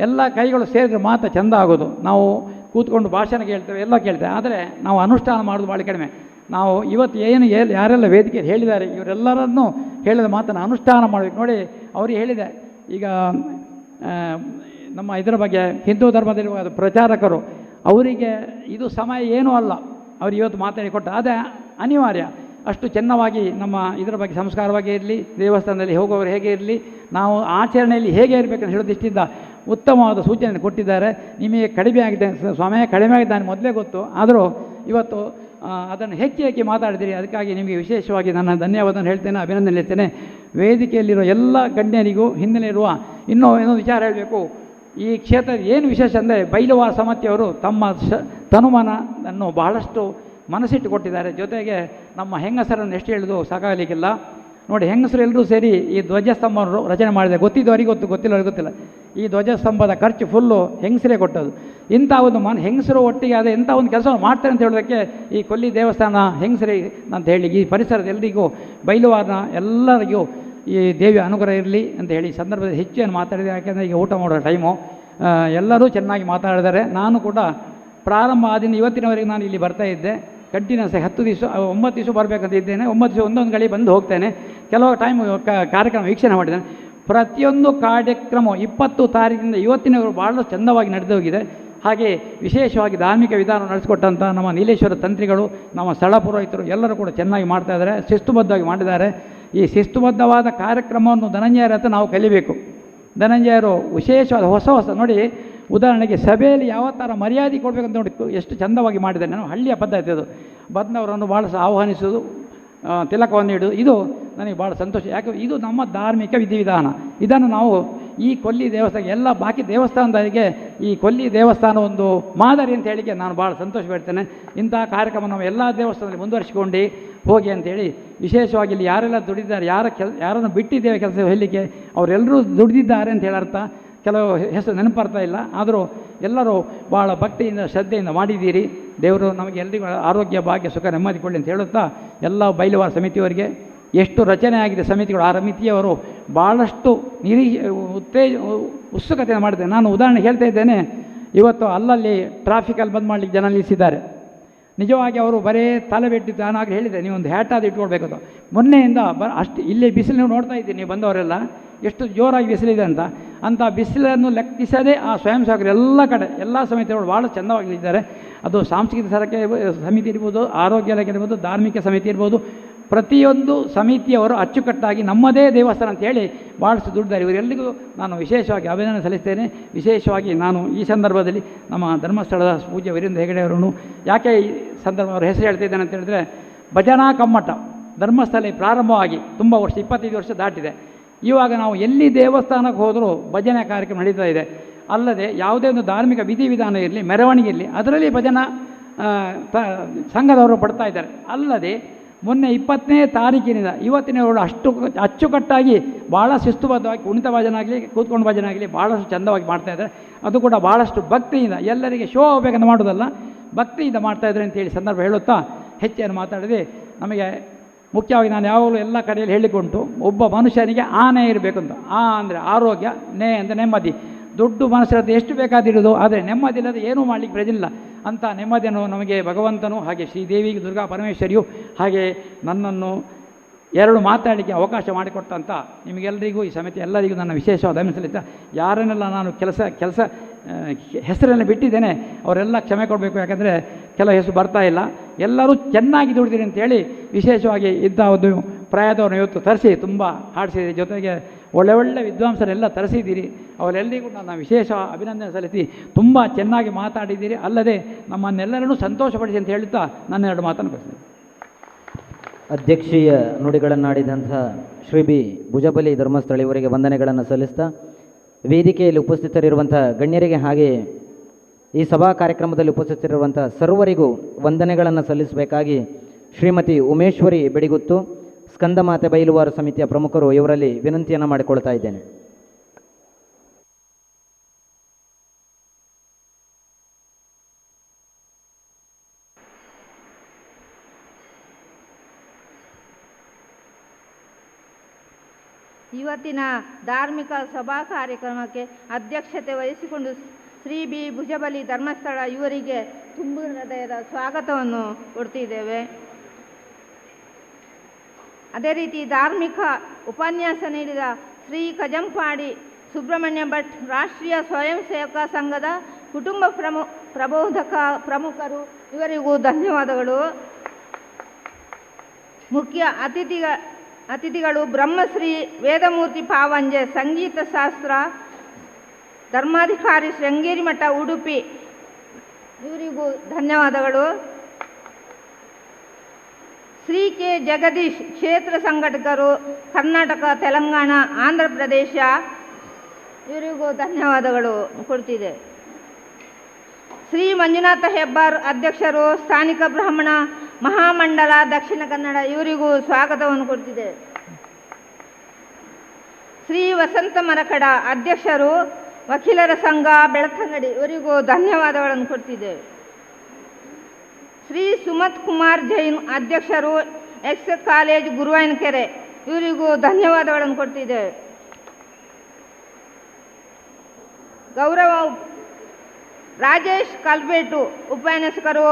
ಎಲ್ಲ ಕೈಗಳು ಸೇರಿದ್ರೆ ಮಾತ್ರ ಚೆಂದ ಆಗೋದು. ನಾವು ಕೂತ್ಕೊಂಡು ಭಾಷಣ ಕೇಳ್ತೇವೆ, ಎಲ್ಲ ಕೇಳ್ತೇವೆ, ಆದರೆ ನಾವು ಅನುಷ್ಠಾನ ಮಾಡೋದು ಭಾಳ ಕಡಿಮೆ. ನಾವು ಇವತ್ತು ಯಾರೆಲ್ಲ ವೇದಿಕೆಯಲ್ಲಿ ಹೇಳಿದ್ದಾರೆ ಇವರೆಲ್ಲರನ್ನೂ ಹೇಳಿದ ಮಾತನ್ನು ಅನುಷ್ಠಾನ ಮಾಡಬೇಕು. ನೋಡಿ, ಅವ್ರಿಗೆ ಹೇಳಿದೆ, ಈಗ ನಮ್ಮ ಇದರ ಬಗ್ಗೆ ಹಿಂದೂ ಧರ್ಮದಲ್ಲಿರುವ ಪ್ರಚಾರಕರು, ಅವರಿಗೆ ಇದು ಸಮಯ ಏನೂ ಅಲ್ಲ, ಅವ್ರು ಇವತ್ತು ಮಾತಾಡಿಕೊಟ್ಟ, ಅದೇ ಅನಿವಾರ್ಯ. ಅಷ್ಟು ಚೆನ್ನವಾಗಿ ನಮ್ಮ ಇದರ ಬಗ್ಗೆ ಸಂಸ್ಕಾರವಾಗಿ ಇರಲಿ, ದೇವಸ್ಥಾನದಲ್ಲಿ ಹೋಗುವವರು ಹೇಗೆ ಇರಲಿ, ನಾವು ಆಚರಣೆಯಲ್ಲಿ ಹೇಗೆ ಇರಬೇಕಂತ ಹೇಳೋದಿಷ್ಟಿಂದ ಉತ್ತಮವಾದ ಸೂಚನೆ ಕೊಟ್ಟಿದ್ದಾರೆ. ನಿಮಗೆ ಕಡಿಮೆ ಆಗಿದೆ, ಸಮಯ ಕಡಿಮೆ ಆಗಿದೆ ನನಗೆ ಮೊದಲೇ ಗೊತ್ತು, ಆದರೂ ಇವತ್ತು ಅದನ್ನು ಹೆಚ್ಚು ಮಾತಾಡಿದಿರಿ. ಅದಕ್ಕಾಗಿ ನಿಮಗೆ ವಿಶೇಷವಾಗಿ ನನ್ನ ಧನ್ಯವಾದವನ್ನು ಹೇಳ್ತೇನೆ, ಅಭಿನಂದನೆ ಹೇಳ್ತೇನೆ. ವೇದಿಕೆಯಲ್ಲಿರುವ ಎಲ್ಲ ಗಣ್ಯರಿಗೂ ಹಿನ್ನೆಲೆ ಇರುವ ಇನ್ನೊಂದು ವಿಚಾರ ಹೇಳಬೇಕು. ಈ ಕ್ಷೇತ್ರದ ಏನು ವಿಶೇಷ ಅಂದರೆ ಬೈಲವಾರ ಸಮಿತಿಯವರು ತಮ್ಮ ತನುಮನನ್ನು ಬಹಳಷ್ಟು ಮನಸ್ಸಿಟ್ಟು ಕೊಟ್ಟಿದ್ದಾರೆ. ಜೊತೆಗೆ ನಮ್ಮ ಹೆಂಗಸರನ್ನು ಎಷ್ಟು ಹೇಳಿದ್ರು ಸಾಕಾಗಲಿಕ್ಕಿಲ್ಲ. ನೋಡಿ, ಹೆಂಗಸರು ಎಲ್ಲರೂ ಸೇರಿ ಈ ಧ್ವಜಸ್ತಂಭವನ್ನು ರಚನೆ ಮಾಡಿದೆ. ಗೊತ್ತಿದ್ದವರಿಗೆ ಗೊತ್ತಿಲ್ಲವರಿಗೆ ಗೊತ್ತಿಲ್ಲ. ಈ ಧ್ವಜಸ್ತಂಭದ ಖರ್ಚು ಫುಲ್ಲು ಹೆಂಗಸರೇ ಕೊಟ್ಟದು. ಇಂಥ ಒಂದು ಹೆಂಗಸರು ಒಟ್ಟಿಗೆ ಅದೇ ಇಂಥ ಒಂದು ಕೆಲಸವನ್ನು ಮಾಡ್ತಾರೆ ಅಂತ ಹೇಳೋದಕ್ಕೆ ಈ ಕೊಲ್ಲಿ ದೇವಸ್ಥಾನ ಹೆಂಗಸರೇ ಅಂತ ಹೇಳಿ, ಈ ಪರಿಸರದ ಎಲ್ಲರಿಗೂ ಬೈಲುವಾರನ ಎಲ್ಲರಿಗೂ ಈ ದೇವಿಯ ಅನುಗ್ರಹ ಇರಲಿ ಅಂತ ಹೇಳಿ ಸಂದರ್ಭದಲ್ಲಿ ಹೆಚ್ಚೇನು ಮಾತಾಡಿದೆ. ಯಾಕೆಂದರೆ ಈಗ ಊಟ ಮಾಡೋ ಟೈಮು, ಎಲ್ಲರೂ ಚೆನ್ನಾಗಿ ಮಾತಾಡಿದ್ದಾರೆ. ನಾನು ಕೂಡ ಪ್ರಾರಂಭ ಆದಿನ ಇವತ್ತಿನವರೆಗೆ ನಾನು ಇಲ್ಲಿ ಬರ್ತಾಯಿದ್ದೆ. ಕಂಟಿನ್ಯೂಸ್ 10 ದಿವಸ 9 ದಿವಸ ಬರಬೇಕಂತ ಇದ್ದೇನೆ. 9 ದಿವಸ ಒಂದೊಂದು ಗಳಿ ಬಂದು ಹೋಗ್ತೇನೆ. ಕೆಲವು ಟೈಮ್ ಕಾರ್ಯಕ್ರಮ ವೀಕ್ಷಣೆ ಮಾಡಿದ್ದೇನೆ. ಪ್ರತಿಯೊಂದು ಕಾರ್ಯಕ್ರಮ 20 ತಾರೀಕಿನಿಂದ ಇವತ್ತಿನವರು ಭಾಳ ಚೆಂದವಾಗಿ ನಡೆದು ಹೋಗಿದೆ. ಹಾಗೆ ವಿಶೇಷವಾಗಿ ಧಾರ್ಮಿಕ ವಿಧಾನ ನಡೆಸಿಕೊಟ್ಟಂಥ ನಮ್ಮ ನೀಲೇಶ್ವರ ತಂತ್ರಿಗಳು, ನಮ್ಮ ಸ್ಥಳ ಪುರೋಹಿತರು ಎಲ್ಲರೂ ಕೂಡ ಚೆನ್ನಾಗಿ ಮಾಡ್ತಾಯಿದ್ದಾರೆ, ಶಿಸ್ತುಬದ್ಧವಾಗಿ ಮಾಡಿದ್ದಾರೆ. ಈ ಶಿಸ್ತುಬದ್ಧವಾದ ಕಾರ್ಯಕ್ರಮವನ್ನು ಧನಂಜಯರ ಹತ್ರ ನಾವು ಕಲಿಬೇಕು. ಧನಂಜಯರು ವಿಶೇಷವಾದ ಹೊಸ ನೋಡಿ, ಉದಾಹರಣೆಗೆ ಸಭೆಯಲ್ಲಿ ಯಾವ ಥರ ಮರ್ಯಾದೆ ಕೊಡಬೇಕಂತ ನೋಡಿ ಎಷ್ಟು ಚೆಂದವಾಗಿ ಮಾಡಿದ್ದಾರೆ. ನಾನು ಹಳ್ಳಿಯ ಪದ್ಧತಿ ಅದು. ಬಂದವರನ್ನು ಭಾಳ ಆಹ್ವಾನಿಸೋದು, ತಿಲಕವನ್ನು ಇಡೋದು, ಇದು ನನಗೆ ಭಾಳ ಸಂತೋಷ. ಯಾಕೆ ಇದು ನಮ್ಮ ಧಾರ್ಮಿಕ ವಿಧಿವಿಧಾನ. ಇದನ್ನು ನಾವು ಈ ಕೊಲ್ಲಿ ದೇವಸ್ಥಾನ ಎಲ್ಲ ಬಾಕಿ ದೇವಸ್ಥಾನದವರಿಗೆ ಈ ಕೊಲ್ಲಿ ದೇವಸ್ಥಾನ ಒಂದು ಮಾದರಿ ಅಂತ ಹೇಳಿಕೆ ನಾನು ಭಾಳ ಸಂತೋಷ ಪಡ್ತೇನೆ. ಇಂಥ ಕಾರ್ಯಕ್ರಮ ನಾವು ಎಲ್ಲ ದೇವಸ್ಥಾನದಲ್ಲಿ ಮುಂದುವರಿಸಿಕೊಂಡು ಹೋಗಿ ಅಂತೇಳಿ, ವಿಶೇಷವಾಗಿ ಇಲ್ಲಿ ಯಾರೆಲ್ಲ ದುಡಿದಿದ್ದಾರೆ, ಯಾರನ್ನು ಬಿಟ್ಟಿದ್ದೇವೆ ಕೆಲಸ ಹೇಳಲಿಕ್ಕೆ, ಅವರೆಲ್ಲರೂ ದುಡಿದಿದ್ದಾರೆ ಅಂತ ಹೇಳರ್ಥ. ಕೆಲವು ಹೆಸರು ನೆನಪರ್ತಾ ಇಲ್ಲ, ಆದರೂ ಎಲ್ಲರೂ ಭಾಳ ಭಕ್ತಿಯಿಂದ ಶ್ರದ್ಧೆಯಿಂದ ಮಾಡಿದ್ದೀರಿ. ದೇವರು ನಮಗೆ ಎಲ್ಲರಿಗೂ ಆರೋಗ್ಯ, ಭಾಗ್ಯ, ಸುಖ, ನೆಮ್ಮದಿ ಕೊಡಲಿ ಅಂತ ಹೇಳುತ್ತಾ, ಎಲ್ಲ ಬೈಲವಾರ ಸಮಿತಿಯವರಿಗೆ ಎಷ್ಟು ರಚನೆ ಆಗಿದೆ ಸಮಿತಿಗಳು, ಆ ಸಮಿತಿಯವರು ಭಾಳಷ್ಟು ಉತ್ಸುಕತೆಯನ್ನು ಮಾಡಿದ್ದಾರೆ. ನಾನು ಉದಾಹರಣೆ ಹೇಳ್ತಾ ಇದ್ದೇನೆ, ಇವತ್ತು ಅಲ್ಲಲ್ಲಿ ಟ್ರಾಫಿಕಲ್ಲಿ ಬಂದ್ ಮಾಡಲಿಕ್ಕೆ ಜನ ನಿಲ್ಲಿಸಿದ್ದಾರೆ. ನಿಜವಾಗಿ ಅವರು ಬರೇ ತಲೆ ಬೆಟ್ಟಿದ್ದು. ನಾನು ಆಗ ಹೇಳಿದೆ, ನೀವೊಂದು ಹ್ಯಾಟಾದ ಇಟ್ಕೊಳ್ಬೇಕದು. ಮೊನ್ನೆಯಿಂದ ಅಷ್ಟು ಇಲ್ಲೇ ಬಿಸಿಲು ನೀವು ನೋಡ್ತಾ ಇದ್ದೀನಿ, ನೀವು ಬಂದವರೆಲ್ಲ ಎಷ್ಟು ಜೋರಾಗಿ ಬಿಸಿಲಿದೆ ಅಂಥ ಬಿಸಿಲನ್ನು ಲೆಕ್ಕಿಸದೆ ಆ ಸ್ವಯಂ ಸೇವಕರು ಎಲ್ಲ ಕಡೆ ಎಲ್ಲ ಸಮಿತಿಗಳು ಭಾಳ ಚೆಂದವಾಗಿದ್ದಾರೆ. ಅದು ಸಾಂಸ್ಕೃತಿಕ ಸಮಿತಿ ಇರ್ಬೋದು, ಆರೋಗ್ಯ ಇಲಾಖೆ ಇರ್ಬೋದು, ಧಾರ್ಮಿಕ ಸಮಿತಿ ಇರ್ಬೋದು, ಪ್ರತಿಯೊಂದು ಸಮಿತಿಯವರು ಅಚ್ಚುಕಟ್ಟಾಗಿ ನಮ್ಮದೇ ದೇವಸ್ಥಾನ ಅಂತೇಳಿ ಭಾಳಷ್ಟು ದುಡ್ಡಿದ್ದಾರೆ. ಇವರೆಲ್ಲರಿಗೂ ನಾನು ವಿಶೇಷವಾಗಿ ಅಭಿನಂದನೆ ಸಲ್ಲಿಸ್ತೇನೆ. ವಿಶೇಷವಾಗಿ ನಾನು ಈ ಸಂದರ್ಭದಲ್ಲಿ ನಮ್ಮ ಧರ್ಮಸ್ಥಳದ ಪೂಜ್ಯ ವೀರೇಂದ್ರ ಹೆಗಡೆ ಅವರನ್ನು ಯಾಕೆ ಈ ಸಂದರ್ಭ ಅವರ ಹೆಸರು ಹೇಳ್ತಿದ್ದೇನೆ ಅಂತ ಹೇಳಿದ್ರೆ, ಭಜನಾ ಕಮ್ಮಟ ಧರ್ಮಸ್ಥಳ ಪ್ರಾರಂಭವಾಗಿ ತುಂಬ ವರ್ಷ 25 ವರ್ಷ ದಾಟಿದೆ. ಇವಾಗ ನಾವು ಎಲ್ಲಿ ದೇವಸ್ಥಾನಕ್ಕೆ ಹೋದರೂ ಭಜನೆ ಕಾರ್ಯಕ್ರಮ ನಡೀತಾ ಇದೆ. ಅಲ್ಲದೆ ಯಾವುದೇ ಒಂದು ಧಾರ್ಮಿಕ ವಿಧಿವಿಧಾನ ಇರಲಿ, ಮೆರವಣಿಗೆ ಇರಲಿ, ಅದರಲ್ಲಿ ಭಜನಾ ಸಂಘದವರು ಪಡ್ತಾ ಇದ್ದಾರೆ. ಅಲ್ಲದೆ ಮೊನ್ನೆ 20ನೇ ತಾರೀಕಿನಿಂದ ಇವತ್ತಿನವರೆಗೂ ಅಚ್ಚುಕಟ್ಟಾಗಿ ಭಾಳ ಶಿಸ್ತುಬದ್ಧವಾಗಿ ಕುಣಿತ ಭಜನೆ ಆಗಲಿ ಕೂತ್ಕೊಂಡು ಭಜನೆ ಆಗಲಿ ಭಾಳಷ್ಟು ಚಂದವಾಗಿ ಮಾಡ್ತಾಯಿದ್ದಾರೆ. ಅದು ಕೂಡ ಭಾಳಷ್ಟು ಭಕ್ತಿಯಿಂದ, ಎಲ್ಲರಿಗೆ ಶೋ ಆಗಬೇಕಂತ ಮಾಡೋದಲ್ಲ, ಭಕ್ತಿಯಿಂದ ಮಾಡ್ತಾಯಿದ್ದಾರೆ ಅಂತೇಳಿ ಸಂದರ್ಭ ಹೇಳುತ್ತಾ ಹೆಚ್ಚೇನು ಮಾತಾಡಿದೆ. ನಮಗೆ ಮುಖ್ಯವಾಗಿ ನಾನು ಯಾವಾಗಲೂ ಎಲ್ಲ ಕಡೆಯಲ್ಲಿ ಹೇಳಿಕೊಂಡು, ಒಬ್ಬ ಮನುಷ್ಯನಿಗೆ ಆನೆ ಇರಬೇಕಂತ. ಆ ಅಂದರೆ ಆರೋಗ್ಯ, ನೇ ಅಂದರೆ ನೆಮ್ಮದಿ. ದುಡ್ಡು ಮನುಷ್ಯರದ್ದು ಎಷ್ಟು ಬೇಕಾದಿರೋದು, ಆದರೆ ನೆಮ್ಮದಿ ಇಲ್ಲದೆ ಏನೂ ಮಾಡಲಿಕ್ಕೆ ಪ್ರಯೋಜನ. ಅಂಥ ನೆಮ್ಮದಿಯನ್ನು ನಮಗೆ ಭಗವಂತನು ಹಾಗೆ ಶ್ರೀದೇವಿ ದುರ್ಗಾ ಪರಮೇಶ್ವರಿಯು ಹಾಗೆ ನನ್ನನ್ನು ಎರಡು ಮಾತಾಡಲಿಕ್ಕೆ ಅವಕಾಶ ಮಾಡಿಕೊಟ್ಟಂಥ ನಿಮಗೆಲ್ಲರಿಗೂ ಈ ಸಮಿತಿ ಎಲ್ಲರಿಗೂ ನನ್ನ ವಿಶೇಷವಾದ ಅಭಿನಂದನೆ. ಯಾರನ್ನೆಲ್ಲ ನಾನು ಕೆಲಸ ಹೆಸರನ್ನು ಬಿಟ್ಟಿದ್ದೇನೆ ಅವರೆಲ್ಲ ಕ್ಷಮೆ ಕೊಡಬೇಕು, ಯಾಕಂದರೆ ಕೆಲವು ಹೆಸರು ಬರ್ತಾ ಇಲ್ಲ. ಎಲ್ಲರೂ ಚೆನ್ನಾಗಿ ದುಡಿದಿರಿ ಅಂತೇಳಿ ವಿಶೇಷವಾಗಿ ಇಂಥ ಒಂದು ಪ್ರಾಯದವ್ರನ್ನ ಇವತ್ತು ತರಿಸಿ ತುಂಬ ಹಾಡಿಸಿದ್ದೀರಿ. ಜೊತೆಗೆ ಒಳ್ಳೆ ವಿದ್ವಾಂಸರೆಲ್ಲ ತರಿಸಿದ್ದೀರಿ. ಅವರೆಲ್ಲರಿಗೂ ನನ್ನ ವಿಶೇಷ ಅಭಿನಂದನೆ ಸಲ್ಲಿಸಿ ತುಂಬ ಚೆನ್ನಾಗಿ ಮಾತಾಡಿದ್ದೀರಿ. ಅಲ್ಲದೆ ನಮ್ಮನ್ನೆಲ್ಲರನ್ನೂ ಸಂತೋಷಪಡಿಸಿ ಅಂತ ಹೇಳುತ್ತಾ ನನ್ನ ಎರಡು ಮಾತನ್ನು ಕಳಿಸ್ತೀನಿ. ಅಧ್ಯಕ್ಷೀಯ ನುಡಿಗಳನ್ನಾಡಿದಂಥ ಶ್ರೀ ಬಿ ಭುಜಬಲಿ ಧರ್ಮಸ್ಥಳ ಇವರಿಗೆ ವಂದನೆಗಳನ್ನು ಸಲ್ಲಿಸ್ತಾ, ವೇದಿಕೆಯಲ್ಲಿ ಉಪಸ್ಥಿತರಿರುವಂಥ ಗಣ್ಯರಿಗೆ ಹಾಗೆ ಈ ಸಭಾ ಕಾರ್ಯಕ್ರಮದಲ್ಲಿ ಉಪಸ್ಥಿತರಿರುವಂಥ ಸರ್ವರಿಗೂ ವಂದನೆಗಳನ್ನು ಸಲ್ಲಿಸಬೇಕಾಗಿ ಶ್ರೀಮತಿ ಉಮೇಶ್ವರಿ ಬೆಡಿಗುತ್ತು, ಸ್ಕಂದಮಾತೆ ಬೈಲುವಾರು ಸಮಿತಿಯ ಪ್ರಮುಖರು, ಇವರಲ್ಲಿ ವಿನಂತಿಯನ್ನು ಮಾಡಿಕೊಳ್ತಾ ಇದ್ದೇನೆ. ಇವತ್ತಿನ ಧಾರ್ಮಿಕ ಸಭಾ ಕಾರ್ಯಕ್ರಮಕ್ಕೆ ಅಧ್ಯಕ್ಷತೆ ವಹಿಸಿಕೊಂಡು ಶ್ರೀ ಬಿ ಭುಜಬಲಿ ಧರ್ಮಸ್ಥಳ ಇವರಿಗೆ ತುಂಬ ಹೃದಯದ ಸ್ವಾಗತವನ್ನು ಕೊಡ್ತಿದ್ದೇವೆ. ಅದೇ ರೀತಿ ಧಾರ್ಮಿಕ ಉಪನ್ಯಾಸ ನೀಡಿದ ಶ್ರೀ ಕಜಂಪಾಡಿ ಸುಬ್ರಹ್ಮಣ್ಯ ಭಟ್ ರಾಷ್ಟ್ರೀಯ ಸ್ವಯಂ ಸೇವಕ ಸಂಘದ ಕುಟುಂಬ ಪ್ರಬೋಧಕ ಪ್ರಮುಖರು, ಇವರಿಗೂ ಧನ್ಯವಾದಗಳು. ಮುಖ್ಯ ಅತಿಥಿಗಳು ಬ್ರಹ್ಮಶ್ರೀ ವೇದಮೂರ್ತಿ ಪಾವಂಜೆ ಸಂಗೀತ ಶಾಸ್ತ್ರ ಧರ್ಮಾಧಿಕಾರಿ ಶೃಂಗೇರಿ ಮಠ ಉಡುಪಿ, ಇವರಿಗೂ ಧನ್ಯವಾದಗಳು. ಶ್ರೀ ಕೆ ಜಗದೀಶ್ ಕ್ಷೇತ್ರ ಸಂಘಟಕರು ಕರ್ನಾಟಕ, ತೆಲಂಗಾಣ, ಆಂಧ್ರ ಪ್ರದೇಶ, ಇವರಿಗೂ ಧನ್ಯವಾದಗಳು ಕೊಡ್ತಿದೆ. ಶ್ರೀ ಮಂಜುನಾಥ ಹೆಬ್ಬಾರ್ ಅಧ್ಯಕ್ಷರು ಸ್ಥಾನಿಕ ಬ್ರಾಹ್ಮಣ ಮಹಾಮಂಡಲ ದಕ್ಷಿಣ ಕನ್ನಡ, ಇವರಿಗೂ ಸ್ವಾಗತವನ್ನು ಕೊಡ್ತಿದೆ. ಶ್ರೀ ವಸಂತ ಮರಕಡ ಅಧ್ಯಕ್ಷರು ವಕೀಲರ ಸಂಘ ಬೆಳತಂಗಡಿ, ಇವರಿಗೂ ಧನ್ಯವಾದಗಳನ್ನು ಕೊಡ್ತಿದ್ದೇವೆ. ಶ್ರೀ ಸುಮತ್ ಕುಮಾರ್ ಜೈನ್ ಅಧ್ಯಕ್ಷರು ಎಕ್ಸ್ ಕಾಲೇಜ್ ಗುರುವಾಯನಕೆರೆ, ಇವರಿಗೂ ಧನ್ಯವಾದಗಳನ್ನು ಕೊಡ್ತಿದ್ದೇವೆ. ಗೌರವ ರಾಜೇಶ್ ಕಲ್ಬೇಟು ಉಪನ್ಯಾಸಕರು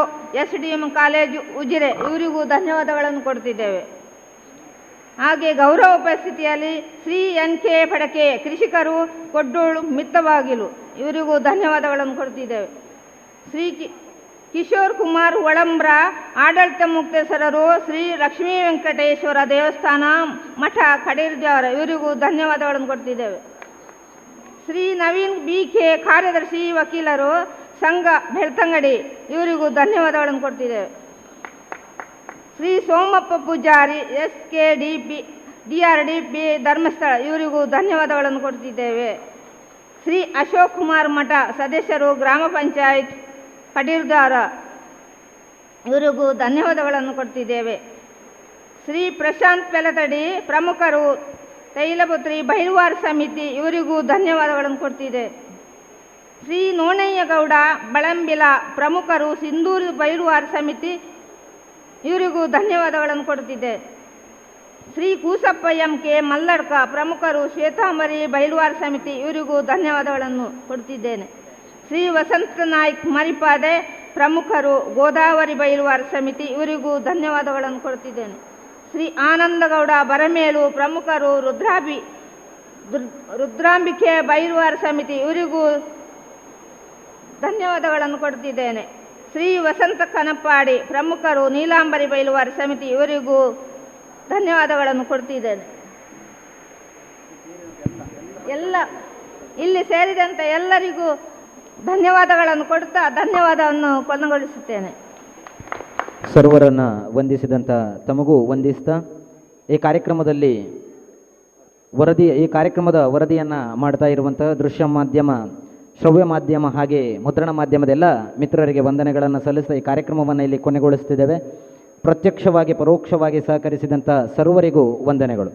SDM ಕಾಲೇಜು ಉಜಿರೆ, ಇವರಿಗೂ ಧನ್ಯವಾದಗಳನ್ನು ಕೊಡ್ತಿದ್ದೇವೆ. ಹಾಗೆ ಗೌರವ ಉಪಸ್ಥಿತಿಯಲ್ಲಿ ಶ್ರೀ NK ಪಡಕೆ ಕೃಷಿಕರು ಕೊಡ್ಡೋಳು ಮಿತ್ತಬಾಗಿಲು, ಇವರಿಗೂ ಧನ್ಯವಾದಗಳನ್ನು ಕೊಡ್ತಿದ್ದೇವೆ. ಶ್ರೀ ಕಿಶೋರ್ ಕುಮಾರ್ ಒಳಂಬ್ರ ಆಡಳಿತ ಮುಕ್ತೇಶ್ವರರು ಶ್ರೀ ಲಕ್ಷ್ಮೀ ವೆಂಕಟೇಶ್ವರ ದೇವಸ್ಥಾನ ಮಠ ಕಡೇರ್ಜಾವರ, ಇವರಿಗೂ ಧನ್ಯವಾದಗಳನ್ನು ಕೊಡ್ತಿದ್ದೇವೆ. ಶ್ರೀ ನವೀನ್ BK ಕಾರ್ಯದರ್ಶಿ ವಕೀಲರು ಸಂಘ ಬೆಳ್ತಂಗಡಿ, ಇವರಿಗೂ ಧನ್ಯವಾದಗಳನ್ನು ಕೊಡ್ತಿದ್ದೇವೆ. ಶ್ರೀ ಸೋಮಪ್ಪ ಪೂಜಾರಿ DRDP ಧರ್ಮಸ್ಥಳ, ಇವರಿಗೂ ಧನ್ಯವಾದಗಳನ್ನು ಕೊಡ್ತಿದ್ದೇವೆ. ಶ್ರೀ ಅಶೋಕ್ ಕುಮಾರ್ ಮಠ ಸದಸ್ಯರು ಗ್ರಾಮ ಪಂಚಾಯತ್ ಕಡೀರ್ದಾರ, ಇವರಿಗೂ ಧನ್ಯವಾದಗಳನ್ನು ಕೊಡ್ತಿದ್ದೇವೆ. ಶ್ರೀ ಪ್ರಶಾಂತ್ ಪೆಲತಡಿ ಪ್ರಮುಖರು ತೈಲಪುತ್ರಿ ಬೈಲ್ವಾರ್ ಸಮಿತಿ, ಇವರಿಗೂ ಧನ್ಯವಾದಗಳನ್ನು ಕೊಡ್ತಿದೆ. ಶ್ರೀ ನೋಣಯ್ಯಗೌಡ ಬಳಂಬಿಲ ಪ್ರಮುಖರು ಸಿಂಧೂರು ಬೈಲ್ವಾರ್ ಸಮಿತಿ, ಇವರಿಗೂ ಧನ್ಯವಾದಗಳನ್ನು ಕೊಡ್ತಿದ್ದೆ. ಶ್ರೀ ಕೂಸಪ್ಪ MK ಮಲ್ಲಡ್ಕ ಪ್ರಮುಖರು ಶ್ವೇತಾಂಬರಿ ಬೈಲ್ವಾರ್ ಸಮಿತಿ, ಇವರಿಗೂ ಧನ್ಯವಾದಗಳನ್ನು ಕೊಡ್ತಿದ್ದೇನೆ. ಶ್ರೀ ವಸಂತ ನಾಯ್ಕ್ ಮರಿಪಾದೆ ಪ್ರಮುಖರು ಗೋದಾವರಿ ಬೈಲ್ವಾರ್ ಸಮಿತಿ, ಇವರಿಗೂ ಧನ್ಯವಾದಗಳನ್ನು ಕೊಡ್ತಿದ್ದೇನೆ. ಶ್ರೀ ಆನಂದಗೌಡ ಬರಮೇಲು ಪ್ರಮುಖರು ರುದ್ರಾಂಬಿಕೆ ಬೈಲ್ವಾರ್ ಸಮಿತಿ, ಇವರಿಗೂ ಧನ್ಯವಾದಗಳನ್ನು ಕೊಡ್ತಿದ್ದೇನೆ. ಶ್ರೀ ವಸಂತ ಕನಪ್ಪಾಡಿ ಪ್ರಮುಖರು ನೀಲಾಂಬರಿ ಬೈಲ್ವಾರ್ ಸಮಿತಿ, ಇವರಿಗೂ ಧನ್ಯವಾದಗಳನ್ನು ಕೊಡ್ತಿದ್ದೇನೆ. ಎಲ್ಲ ಇಲ್ಲಿ ಸೇರಿದಂತೆ ಎಲ್ಲರಿಗೂ ಧನ್ಯವಾದಗಳನ್ನು ಕೊಡ್ತಾ ಧನ್ಯವಾದವನ್ನು ಕೊನೆಗೊಳಿಸುತ್ತೇನೆ. ಸರ್ವರನ್ನು ವಂದಿಸಿದಂಥ ತಮಗೂ ವಂದಿಸ್ತಾ ಈ ಕಾರ್ಯಕ್ರಮದ ವರದಿಯನ್ನು ಮಾಡ್ತಾ ಇರುವಂಥ ದೃಶ್ಯ ಮಾಧ್ಯಮ, ಶ್ರವ್ಯ ಮಾಧ್ಯಮ ಹಾಗೆ ಮುದ್ರಣ ಮಾಧ್ಯಮದ ಎಲ್ಲ ಮಿತ್ರರಿಗೆ ವಂದನೆಗಳನ್ನು ಸಲ್ಲಿಸ್ತಾ ಈ ಕಾರ್ಯಕ್ರಮವನ್ನು ಇಲ್ಲಿ ಕೊನೆಗೊಳಿಸ್ತಿದ್ದೇವೆ. ಪ್ರತ್ಯಕ್ಷವಾಗಿ ಪರೋಕ್ಷವಾಗಿ ಸಹಕರಿಸಿದಂಥ ಸರ್ವರಿಗೂ ವಂದನೆಗಳು.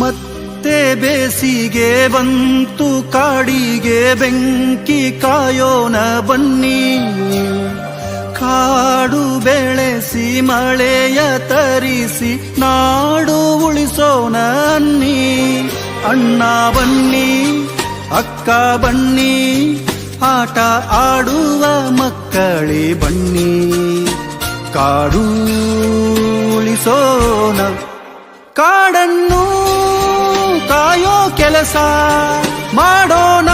ಮತ್ತೆ ಬೇಸಿಗೆ ಬಂತು ಕಾಡಿಗೆ ಬೆಂಕಿ ಕಾಯೋಣ ಬನ್ನಿ, ಕಾಡು ಬೆಳೆಸಿ ಮಳೆಯ ತರಿಸಿ ನಾಡು ಉಳಿಸೋಣ ಅನ್ನಿ. ಅಣ್ಣ ಬನ್ನಿ ಅಕ್ಕ ಬನ್ನಿ, ಆಟ ಆಡುವ ಮಕ್ಕಳೇ ಬನ್ನಿ, ಕಾಡು ಉಳಿಸೋಣ. ಕಾಡನ್ನು ಕಾಯೋ ಕೆಲಸ ಮಾಡೋಣ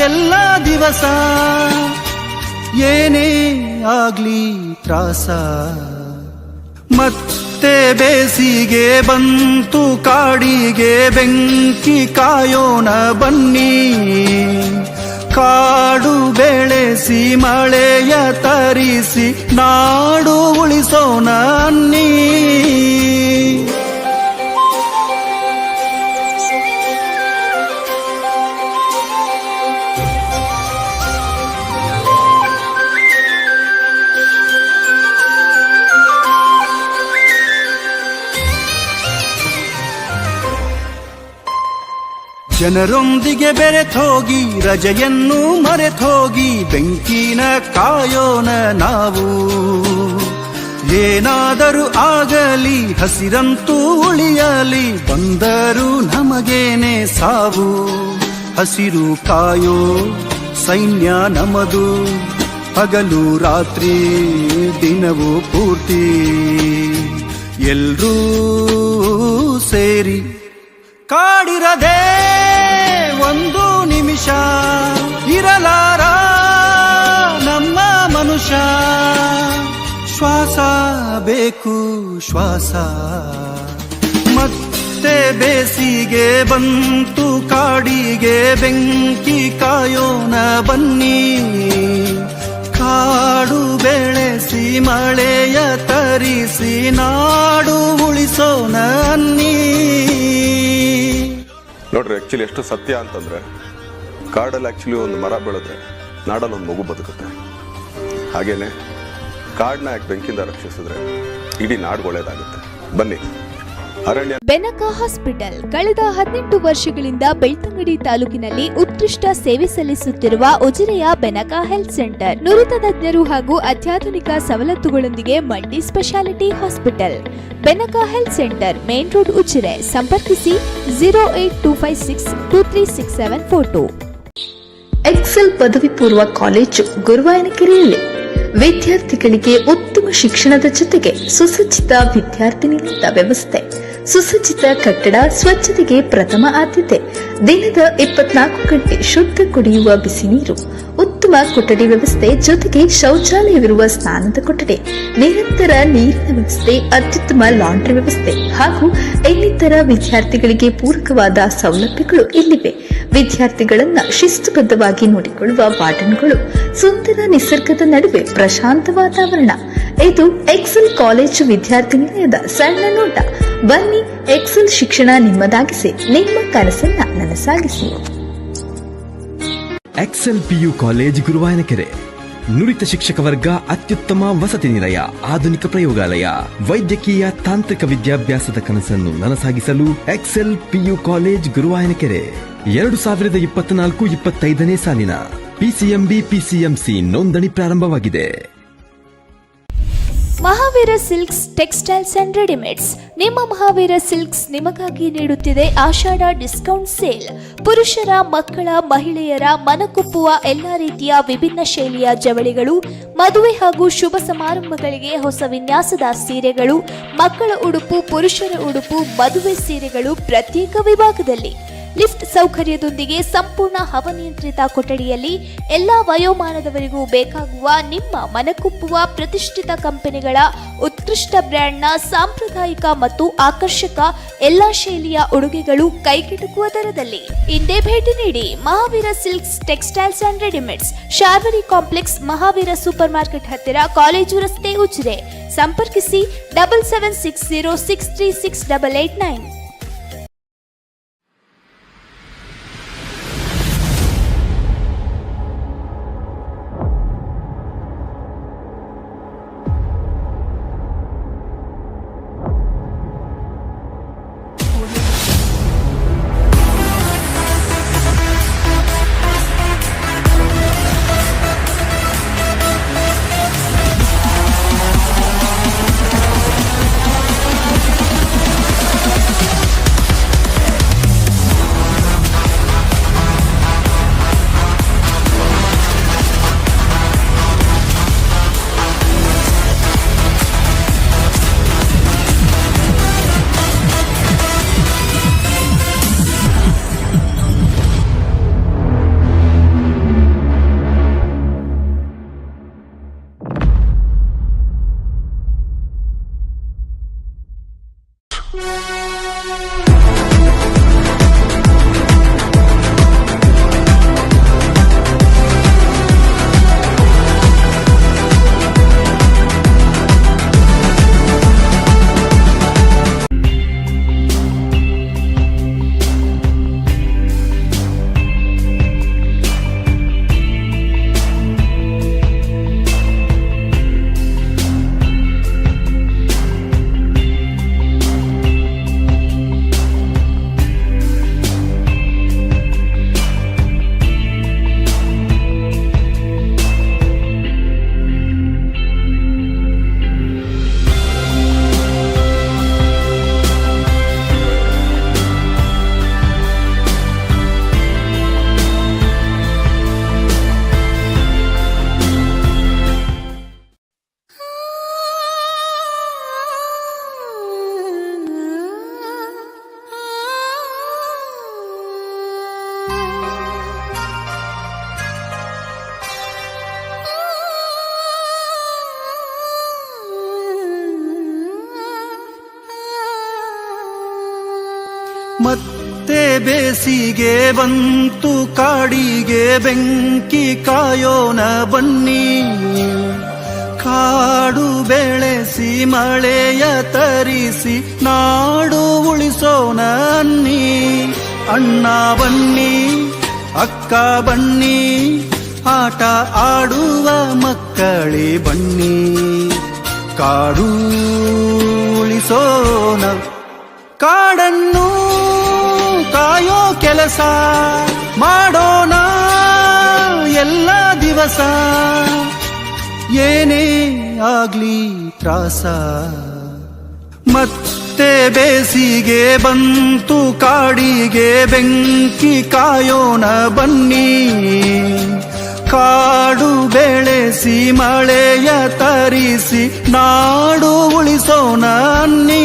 ಎಲ್ಲ ದಿವಸ, ಏನೇ ಆಗ್ಲಿ ತ್ರಾಸ. ಮತ್ತೆ ಬೇಸಿಗೆ ಬಂತು ಕಾಡಿಗೆ ಬೆಂಕಿ ಕಾಯೋಣ ಬನ್ನಿ, ಕಾಡು ಬೆಳೆಸಿ ಮಳೆಯ ತರಿಸಿ ನಾಡು ಉಳಿಸೋಣ ಅನ್ನಿ. ಜನರೊಂದಿಗೆ ಬೆರೆತೋಗಿ ರಜೆಯನ್ನು ಮರೆತೋಗಿ ಬೆಂಕಿನ ಕಾಯೋಣ ನಾವು. ಏನಾದರೂ ಆಗಲಿ ಹಸಿರಂತೂ ಉಳಿಯಲಿ, ಬಂದರೂ ನಮಗೇನೆ ಸಾವು. ಹಸಿರು ಕಾಯೋ ಸೈನ್ಯ ನಮದು, ಹಗಲು ರಾತ್ರಿ ದಿನವೂ ಪೂರ್ತಿ ಎಲ್ರೂ ಸೇರಿ. ಕಾಡಿರದೆ ಒಂದು ನಿಮಿಷ ಇರಲಾರ ನಮ್ಮ ಮನುಷ್ಯ, ಶ್ವಾಸ ಬೇಕು ಶ್ವಾಸ. ಮತ್ತೆ ಬೇಸಿಗೆ ಬಂತು ಕಾಡಿಗೆ ಬೆಂಕಿ ಕಾಯೋಣ ಬನ್ನಿ, ಕಾಡು ಬೆಳೆಸಿ ಮಳೆಯ ತರಿಸಿ ನಾಡು ಉಳಿಸೋಣ ಅನ್ನಿ. ನೋಡ್ರಿ, ಆ್ಯಕ್ಚುಲಿ ಎಷ್ಟು ಸತ್ಯ ಅಂತಂದರೆ, ಕಾಡಲ್ಲಿ ಆ್ಯಕ್ಚುಲಿ ಒಂದು ಮರ ಬೆಳೆದ್ರೆ ನಾಡಲ್ಲಿ ಒಂದು ಮಗು ಬದುಕುತ್ತೆ. ಹಾಗೇನೆ ಕಾಡನ್ನ ಯಾಕೆ ಬೆಂಕಿಯಿಂದ ರಕ್ಷಿಸಿದ್ರೆ ಇಡೀ ನಾಡು ಒಳ್ಳೇದಾಗುತ್ತೆ. ಬನ್ನಿ ಅರಣ್ಯ. ಬೆನಕ ಹಾಸ್ಪಿಟಲ್ ಕಳೆದ 18 ವರ್ಷಗಳಿಂದ ಬೆಳ್ತಂಗಡಿ ತಾಲೂಕಿನಲ್ಲಿ ಉತ್ಕೃಷ್ಟ ಸೇವೆ ಸಲ್ಲಿಸುತ್ತಿರುವ ಉಜಿರೆಯ ಬೆನಕ ಹೆಲ್ತ್ ಸೆಂಟರ್ ನುರಿತ ತಜ್ಞರು ಹಾಗೂ ಅತ್ಯಾಧುನಿಕ ಸವಲತ್ತುಗಳೊಂದಿಗೆ multi speciality hospital. Benaka health centre main road Ujire. ಸಂಪರ್ಕಿಸಿ 08256236742. ಎಕ್ಸೆಲ್ ಪದವಿ ಪೂರ್ವ ಕಾಲೇಜು ಗುರುವಾಯನಕೆರೆಯಲ್ಲಿ ವಿದ್ಯಾರ್ಥಿಗಳಿಗೆ ಉತ್ತಮ ಶಿಕ್ಷಣದ ಜೊತೆಗೆ ಸುಸಜ್ಜಿತ ವಿದ್ಯಾರ್ಥಿ ನಿಲಯದ ವ್ಯವಸ್ಥೆ, ಸುಸಜ್ಜಿತ ಕಟ್ಟಡ, ಸ್ವಚ್ಛತೆಗೆ ಪ್ರಥಮ ಆದ್ಯತೆ, ದಿನದ 24 ಗಂಟೆ ಶುದ್ಧ ಕುಡಿಯುವ ಬಿಸಿ ನೀರು, ಉತ್ತಮ ಕೊಠಡಿ ವ್ಯವಸ್ಥೆ ಜೊತೆಗೆ ಶೌಚಾಲಯವಿರುವ ಸ್ನಾನದ ಕೊಠಡಿ, ನಿರಂತರ ನೀರಿನ ವ್ಯವಸ್ಥೆ, ಅತ್ಯುತ್ತಮ ಲಾಂಡ್ರಿ ವ್ಯವಸ್ಥೆ ಹಾಗೂ ಇನ್ನಿತರ ವಿದ್ಯಾರ್ಥಿಗಳಿಗೆ ಪೂರಕವಾದ ಸೌಲಭ್ಯಗಳು ಇಲ್ಲಿವೆ. ವಿದ್ಯಾರ್ಥಿಗಳನ್ನ ಶಿಸ್ತುಬದ್ಧವಾಗಿ ನೋಡಿಕೊಳ್ಳುವ ವಾರ್ಡನ್ಗಳು, ಸುಂದರ ನಿಸರ್ಗದ ನಡುವೆ ಪ್ರಶಾಂತ ವಾತಾವರಣ. ಇದು ಎಕ್ಸೆಲ್ ಕಾಲೇಜು ವಿದ್ಯಾರ್ಥಿ ನಿಲಯದ ಸಣ್ಣ ನೋಟ. ಬನ್ನಿ, ಎಕ್ಸೆಲ್ ಶಿಕ್ಷಣ ನಿಮ್ಮದಾಗಿಸಿ, ನಿಮ್ಮ ಕನಸನ್ನ ನನಸಾಗಿಸಿ. Excel PU college Guruvayanakere. ನುರಿತ ಶಿಕ್ಷಕ ವರ್ಗ, ಅತ್ಯುತ್ತಮ ವಸತಿ ನಿಲಯ, ಆಧುನಿಕ ಪ್ರಯೋಗಾಲಯ, ವೈದ್ಯಕೀಯ ತಾಂತ್ರಿಕ ವಿದ್ಯಾಭ್ಯಾಸದ ಕನಸನ್ನು ನನಸಾಗಿಸಲು ಎಕ್ಸೆಲ್ ಪಿಯು ಕಾಲೇಜ್ ಗುರುವಾಯನಕೆರೆ. 2024-25ನೇ ಸಾಲಿನ PCMB PCMC ನೋಂದಣಿ ಪ್ರಾರಂಭವಾಗಿದೆ. Mahaveera silks textiles and readymades. ನಿಮ್ಮ ಮಹಾವೀರ ಸಿಲ್ಕ್ಸ್ ನಿಮಗಾಗಿ ನೀಡುತ್ತಿದೆ ಆಷಾಢ ಡಿಸ್ಕೌಂಟ್ ಸೇಲ್. ಪುರುಷರ, ಮಕ್ಕಳ, ಮಹಿಳೆಯರ ಮನಕುಪ್ಪುವ ಎಲ್ಲಾ ರೀತಿಯ ವಿಭಿನ್ನ ಶೈಲಿಯ ಜವಳಿಗಳು, ಮದುವೆ ಹಾಗೂ ಶುಭ ಸಮಾರಂಭಗಳಿಗೆ ಹೊಸ ವಿನ್ಯಾಸದ ಸೀರೆಗಳು, ಮಕ್ಕಳ ಉಡುಪು, ಪುರುಷರ ಉಡುಪು, ಮದುವೆ ಸೀರೆಗಳು ಪ್ರತ್ಯೇಕ ವಿಭಾಗದಲ್ಲಿ. ಲಿಫ್ಟ್ ಸೌಕರ್ಯದೊಂದಿಗೆ ಸಂಪೂರ್ಣ ಹವಾನಿಯಂತ್ರಿತ ಕೊಠಡಿಯಲ್ಲಿ ಎಲ್ಲಾ ವಯೋಮಾನದವರಿಗೂ ಬೇಕಾಗುವ ನಿಮ್ಮ ಮನಕುಪ್ಪುವ ಪ್ರತಿಷ್ಠಿತ ಕಂಪನಿಗಳ ಉತ್ಕೃಷ್ಟ ಬ್ರ್ಯಾಂಡ್ನ ಸಾಂಪ್ರದಾಯಿಕ ಮತ್ತು ಆಕರ್ಷಕ ಎಲ್ಲಾ ಶೈಲಿಯ ಉಡುಗೆಗಳು ಕೈಗೆಟುಕುವ ದರದಲ್ಲಿ. ಇಂದೇ ಭೇಟಿ ನೀಡಿ Mahaveera silks textiles and readymades, Sharvari complex, Mahaveera super market ಹತ್ತಿರ, ಕಾಲೇಜು ರಸ್ತೆ, ಉಜಿರೆ. ಸಂಪರ್ಕಿಸಿ 7760636889. ಮತ್ತೆ ಬೇಸಿಗೆ ಬಂತು, ಕಾಡಿಗೆ ಬೆಂಕಿ ಕಾಯೋಣ ಬನ್ನಿ. ಕಾಡು ಬೆಳೆಸಿ ಮಳೆಯ ತರಿಸಿ ನಾಡು ಉಳಿಸೋಣ ಅನ್ನಿ. ಅಣ್ಣ ಬನ್ನಿ, ಅಕ್ಕ ಬನ್ನಿ, ಆಟ ಆಡುವ ಮಕ್ಕಳೇ ಬನ್ನಿ. ಕಾಡು ಉಳಿಸೋಣ, ಕಾಡನ್ನು ಕಾಯೋ ಕೆಲಸ ಮಾಡೋಣ ಎಲ್ಲ ದಿವಸ. ಏನೇ ಆಗ್ಲಿ ತ್ರಾಸ, ಮತ್ತೆ ಬೇಸಿಗೆ ಬಂತು, ಕಾಡಿಗೆ ಬೆಂಕಿ ಕಾಯೋಣ ಬನ್ನಿ. ಕಾಡು ಬೆಳೆಸಿ ಬೇಸಿ ಮಳೆಯ ತರಿಸಿ ನಾಡು ಉಳಿಸೋಣ ಅನ್ನಿ.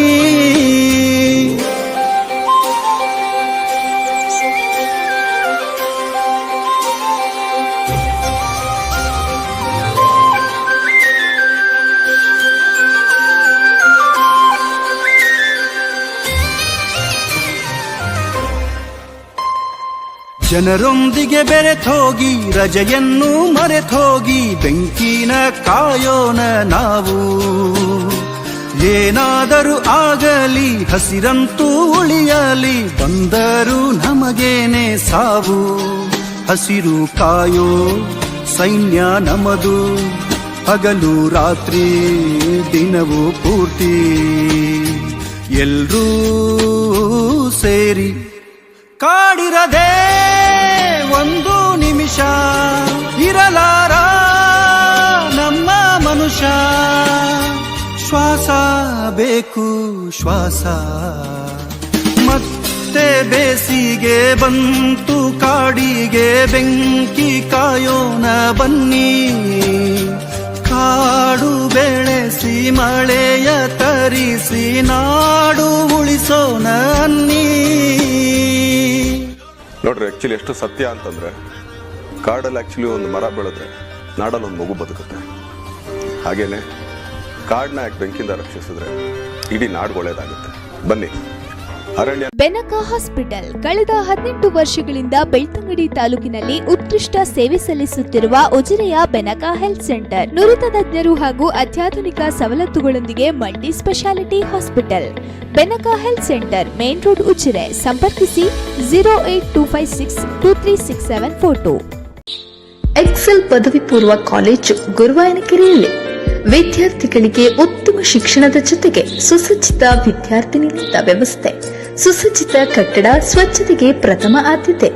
ಜನರೊಂದಿಗೆ ಬೆರೆತೋಗಿ ರಜೆಯನ್ನು ಮರೆತೋಗಿ ಬೆಂಕಿನ ಕಾಯೋಣ ನಾವು. ಏನಾದರೂ ಆಗಲಿ ಹಸಿರಂತೂ ಉಳಿಯಲಿ ಬಂದರೂ ನಮಗೇನೆ ಸಾವು. ಹಸಿರು ಕಾಯೋ ಸೈನ್ಯ ನಮದು ಹಗಲು ರಾತ್ರಿ ದಿನವೂ ಪೂರ್ತಿ ಎಲ್ರೂ ಸೇರಿ ಕಾಡಿರದೆ ಒಂದು ನಿಮಿಷ ಇರಲಾರ ನಮ್ಮ ಮನುಷ್ಯ. ಶ್ವಾಸ ಬೇಕು ಶ್ವಾಸ. ಮತ್ತೆ ಬೇಸಿಗೆ ಬಂತು ಕಾಡಿಗೆ ಬೆಂಕಿ ಕಾಯೋಣ ಬನ್ನಿ. ಕಾಡು ಬೆಳೆಸಿ ಮಳೆಯ ತರಿಸಿ ನಾಡು ಉಳಿಸೋಣ ಅನ್ನಿ. ನೋಡ್ರಿ, ಆ್ಯಕ್ಚುಲಿ ಎಷ್ಟು ಸತ್ಯ ಅಂತಂದರೆ, ಕಾಡಲ್ಲಿ ಆ್ಯಕ್ಚುಲಿ ಒಂದು ಮರ ಬೆಳೆದ್ರೆ ನಾಡಲ್ಲಿ ಒಂದು ಮಗು ಬದುಕುತ್ತೆ. ಹಾಗೇನೆ ಕಾಡನ್ನ ಯಾಕೆ ಬೆಂಕಿಯಿಂದ ರಕ್ಷಿಸಿದ್ರೆ ಇಡೀ ನಾಡು ಒಳ್ಳೆಯದಾಗುತ್ತೆ. ಬನ್ನಿ. ಅರಣ್ಯ ಬೆನಕ ಹಾಸ್ಪಿಟಲ್ ಕಳೆದ 18 ವರ್ಷಗಳಿಂದ ಬೆಳ್ತಂಗಡಿ ತಾಲೂಕಿನಲ್ಲಿ ಉತ್ಕೃಷ್ಟ ಸೇವೆ ಸಲ್ಲಿಸುತ್ತಿರುವ ಉಜಿರೆಯ ಬೆನಕ ಹೆಲ್ತ್ ಸೆಂಟರ್ ನುರಿತ ತಜ್ಞರು ಹಾಗೂ ಅತ್ಯಾಧುನಿಕ ಸವಲತ್ತುಗಳೊಂದಿಗೆ multi speciality hospital. Benaka health centre main road Ujire. ಸಂಪರ್ಕಿಸಿ 08256236742. ಎಕ್ಸೆಲ್ ಪದವಿ ಪೂರ್ವ ಕಾಲೇಜು ಗುರುವಾಯನಕೆರೆಯಲ್ಲಿ ವಿದ್ಯಾರ್ಥಿಗಳಿಗೆ ಉತ್ತಮ ಶಿಕ್ಷಣದ ಜೊತೆಗೆ ಸುಸಜ್ಜಿತ ವಿದ್ಯಾರ್ಥಿ ನಿಲಯದ ವ್ಯವಸ್ಥೆ, ಸುಸಜ್ಜಿತ ಕಟ್ಟಡ, ಸ್ವಚ್ಛತೆಗೆ ಪ್ರಥಮ ಆದ್ಯತೆ,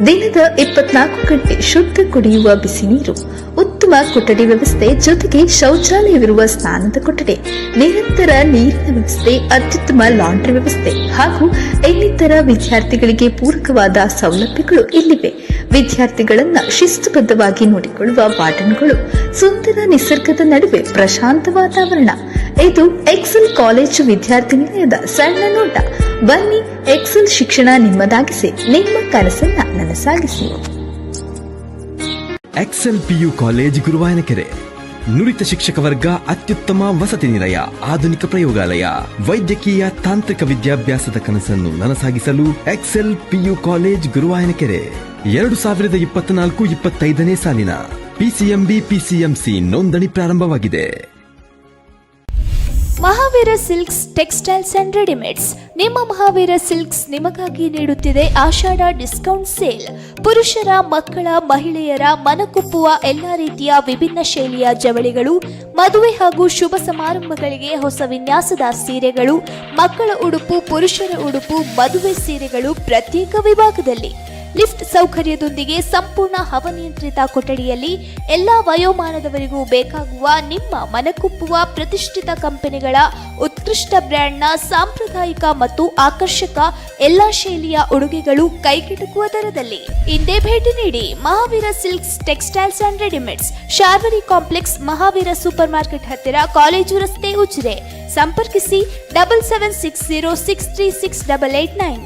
ದಿನದ 24 ಗಂಟೆ ಶುದ್ಧ ಕುಡಿಯುವ ಬಿಸಿ ನೀರು, ಉತ್ತಮ ಕೊಠಡಿ ವ್ಯವಸ್ಥೆ ಜೊತೆಗೆ ಶೌಚಾಲಯವಿರುವ ಸ್ನಾನದ ಕೊಠಡಿ, ನಿರಂತರ ನೀರಿನ ವ್ಯವಸ್ಥೆ, ಅತ್ಯುತ್ತಮ ಲಾಂಡ್ರಿ ವ್ಯವಸ್ಥೆ ಹಾಗೂ ಇನ್ನಿತರ ವಿದ್ಯಾರ್ಥಿಗಳಿಗೆ ಪೂರಕವಾದ ಸೌಲಭ್ಯಗಳು ಇಲ್ಲಿವೆ. ವಿದ್ಯಾರ್ಥಿಗಳನ್ನ ಶಿಸ್ತುಬದ್ಧವಾಗಿ ನೋಡಿಕೊಳ್ಳುವ ವಾರ್ಡನ್ಗಳು, ಸುಂದರ ನಿಸರ್ಗದ ನಡುವೆ ಪ್ರಶಾಂತ ವಾತಾವರಣ. ಇದು ಎಕ್ಸೆಲ್ ಕಾಲೇಜು ವಿದ್ಯಾರ್ಥಿ ನಿಲಯದ ಸಣ್ಣ ನೋಟ. ಬನ್ನಿ, ಎಕ್ಸೆಲ್ ಶಿಕ್ಷಣ ನಿಮ್ಮದಾಗಿಸಿ, ನಿಮ್ಮ ಕನಸನ್ನ ನನಸಾಗಿಸಿ. Excel PU college Guruvayanakere. ನುರಿತ ಶಿಕ್ಷಕ ವರ್ಗ, ಅತ್ಯುತ್ತಮ ವಸತಿ ನಿಲಯ, ಆಧುನಿಕ ಪ್ರಯೋಗಾಲಯ, ವೈದ್ಯಕೀಯ ತಾಂತ್ರಿಕ ವಿದ್ಯಾಭ್ಯಾಸದ ಕನಸನ್ನು ನನಸಾಗಿಸಲು ಎಕ್ಸೆಲ್ ಪಿಯು ಕಾಲೇಜ್ ಗುರುವಾಯನಕೆರೆ. 2024-25ನೇ ಸಾಲಿನ ಪಿಸಿಎಂಬಿ ಪಿಸಿಎಂಸಿ ನೋಂದಣಿ ಪ್ರಾರಂಭವಾಗಿದೆ. Mahaveera silks textiles and readymades. ನಿಮ್ಮ ಮಹಾವೀರ ಸಿಲ್ಕ್ಸ್ ನಿಮಗಾಗಿ ನೀಡುತ್ತಿದೆ ಆಷಾಢ ಡಿಸ್ಕೌಂಟ್ ಸೇಲ್. ಪುರುಷರ, ಮಕ್ಕಳ, ಮಹಿಳೆಯರ ಮನಕುಪ್ಪುವ ಎಲ್ಲಾ ರೀತಿಯ ವಿಭಿನ್ನ ಶೈಲಿಯ ಜವಳಿಗಳು, ಮದುವೆ ಹಾಗೂ ಶುಭ ಸಮಾರಂಭಗಳಿಗೆ ಹೊಸ ವಿನ್ಯಾಸದ ಸೀರೆಗಳು, ಮಕ್ಕಳ ಉಡುಪು, ಪುರುಷರ ಉಡುಪು, ಮದುವೆ ಸೀರೆಗಳು ಪ್ರತ್ಯೇಕ ವಿಭಾಗದಲ್ಲಿ. ಲಿಫ್ಟ್ ಸೌಕರ್ಯದೊಂದಿಗೆ ಸಂಪೂರ್ಣ ಹವಾನಿಯಂತ್ರಿತ ಕೊಠಡಿಯಲ್ಲಿ ಎಲ್ಲಾ ವಯೋಮಾನದವರಿಗೂ ಬೇಕಾಗುವ ನಿಮ್ಮ ಮನಕುಪ್ಪುವ ಪ್ರತಿಷ್ಠಿತ ಕಂಪನಿಗಳ ಉತ್ಕೃಷ್ಟ ಬ್ರ್ಯಾಂಡ್ನ ಸಾಂಪ್ರದಾಯಿಕ ಮತ್ತು ಆಕರ್ಷಕ ಎಲ್ಲಾ ಶೈಲಿಯ ಉಡುಗೆಗಳು ಕೈಗೆಟುಕುವ ದರದಲ್ಲಿ. ಇಂದೇ ಭೇಟಿ ನೀಡಿ. Mahaveera silks textiles and readymades, Sharvari complex, Mahaveera super market ಹತ್ತಿರ, ಕಾಲೇಜು ರಸ್ತೆ, ಉಜಿರೆ. ಸಂಪರ್ಕಿಸಿ 7760636889.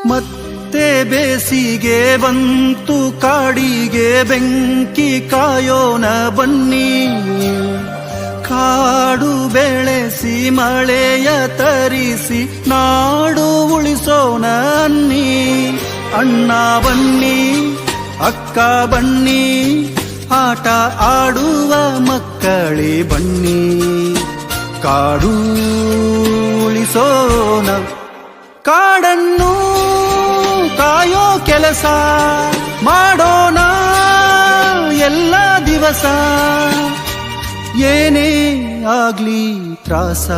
ಮತ್ತೆ ಬೇಸಿಗೆ ಬಂತು ಕಾಡಿಗೆ ಬೆಂಕಿ ಕಾಯೋಣ ಬನ್ನಿ, ಕಾಡು ಬೆಳೆಸಿ ಮಳೆಯ ತರಿಸಿ ನಾಡು ಉಳಿಸೋಣ ಅನ್ನಿ. ಅಣ್ಣ ಬನ್ನಿ, ಅಕ್ಕ ಬನ್ನಿ, ಆಟ ಆಡುವ ಮಕ್ಕಳೇ ಬನ್ನಿ, ಕಾಡು ಉಳಿಸೋಣ. ಕಾಡನ್ನು ಕಾಯೋ ಕೆಲಸ ಮಾಡೋಣ ಎಲ್ಲ ದಿವಸ, ಏನೇ ಆಗ್ಲಿ ತ್ರಾಸ.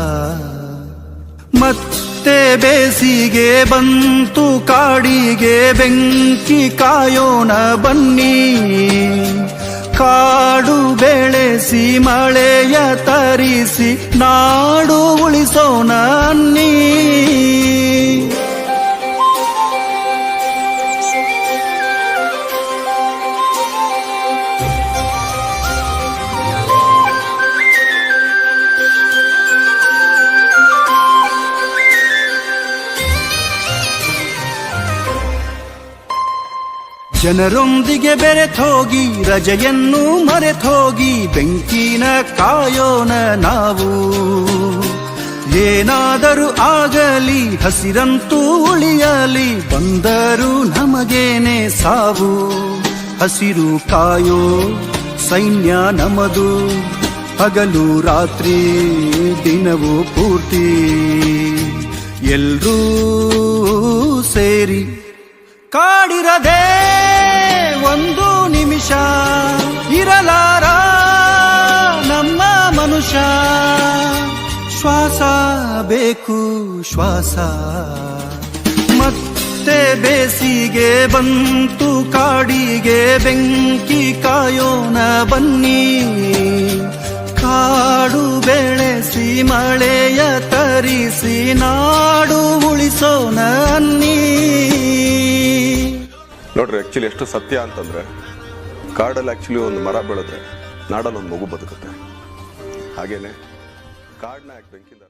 ಮತ್ತೆ ಬೇಸಿಗೆ ಬಂತು ಕಾಡಿಗೆ ಬೆಂಕಿ ಕಾಯೋಣ ಬನ್ನಿ, ಕಾಡು ಬೆಳೆಸಿ ಮಳೆಯ ತರಿಸಿ ನಾಡು ಉಳಿಸೋಣ ಅನ್ನಿ. ಜನರೊಂದಿಗೆ ಬೆರೆತೋಗಿ ರಜೆಯನ್ನು ಮರೆತೋಗಿ ಬೆಂಕಿನ ಕಾಯೋಣ ನಾವು. ಏನಾದರೂ ಆಗಲಿ ಹಸಿರಂತೂ ಉಳಿಯಲಿ, ಬಂದರೂ ನಮಗೇನೆ ಸಾವು. ಹಸಿರು ಕಾಯೋ ಸೈನ್ಯ ನಮದು, ಹಗಲು ರಾತ್ರಿ ದಿನವೂ ಪೂರ್ತಿ ಎಲ್ರೂ ಸೇರಿ. ಕಾಡಿರದೆ ಒಂದು ನಿಮಿಷ ಇರಲಾರ ನಮ್ಮ ಮನುಷ್ಯ, ಶ್ವಾಸ ಬೇಕು ಶ್ವಾಸ. ಮತ್ತೆ ಬೇಸಿಗೆ ಬಂತು ಕಾಡಿಗೆ ಬೆಂಕಿ ಕಾಯೋಣ ಬನ್ನಿ, ಕಾಡು ಬೆಳೆಸಿ ಮಳೆಯ ತರಿಸಿ ನಾಡು ಉಳಿಸೋಣ ಅನ್ನಿ. ನೋಡ್ರಿ, ಆ್ಯಕ್ಚುಲಿ ಎಷ್ಟು ಸತ್ಯ ಅಂತಂದರೆ, ಕಾಡಲ್ಲಿ ಆ್ಯಕ್ಚುಲಿ ಒಂದು ಮರ ಬೆಳೆದ್ರೆ ನಾಡಲ್ಲಿ ಒಂದು ಮಗು ಬದುಕುತ್ತೆ. ಹಾಗೇನೆ ಕಾಡನ್ನ ಯಾಕೆ ಬೆಂಕಿಂದ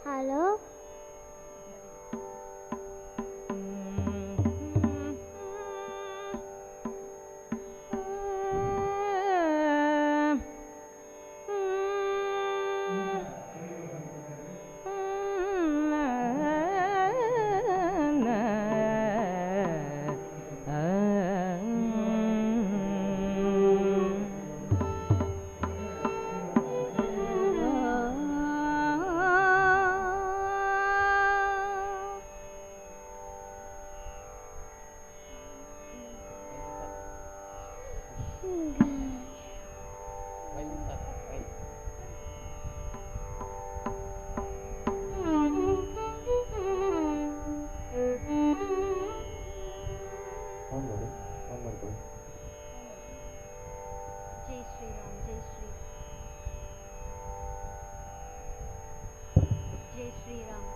ಹಲೋ ಜೈ ಶ್ರೀರಾಮ್ ಜೈ ಶ್ರೀರಾಮ್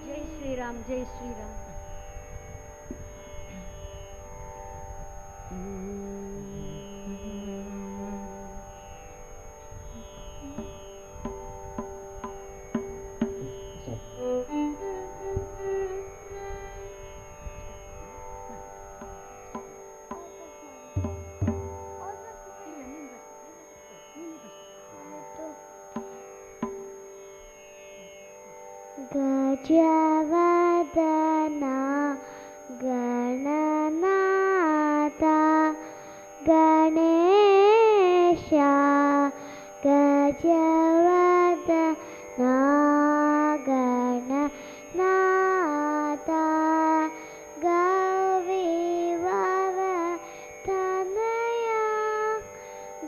ಜೈ ಶ್ರೀರಾಮ್ ಜೈ ಶ್ರೀರಾಮ್ ಗಜವದನ ಗಣನಾಥ ಗಣೇಶ ಗಜವದನ ಗಣನಾಥ ಗವಿವರ ತನಯ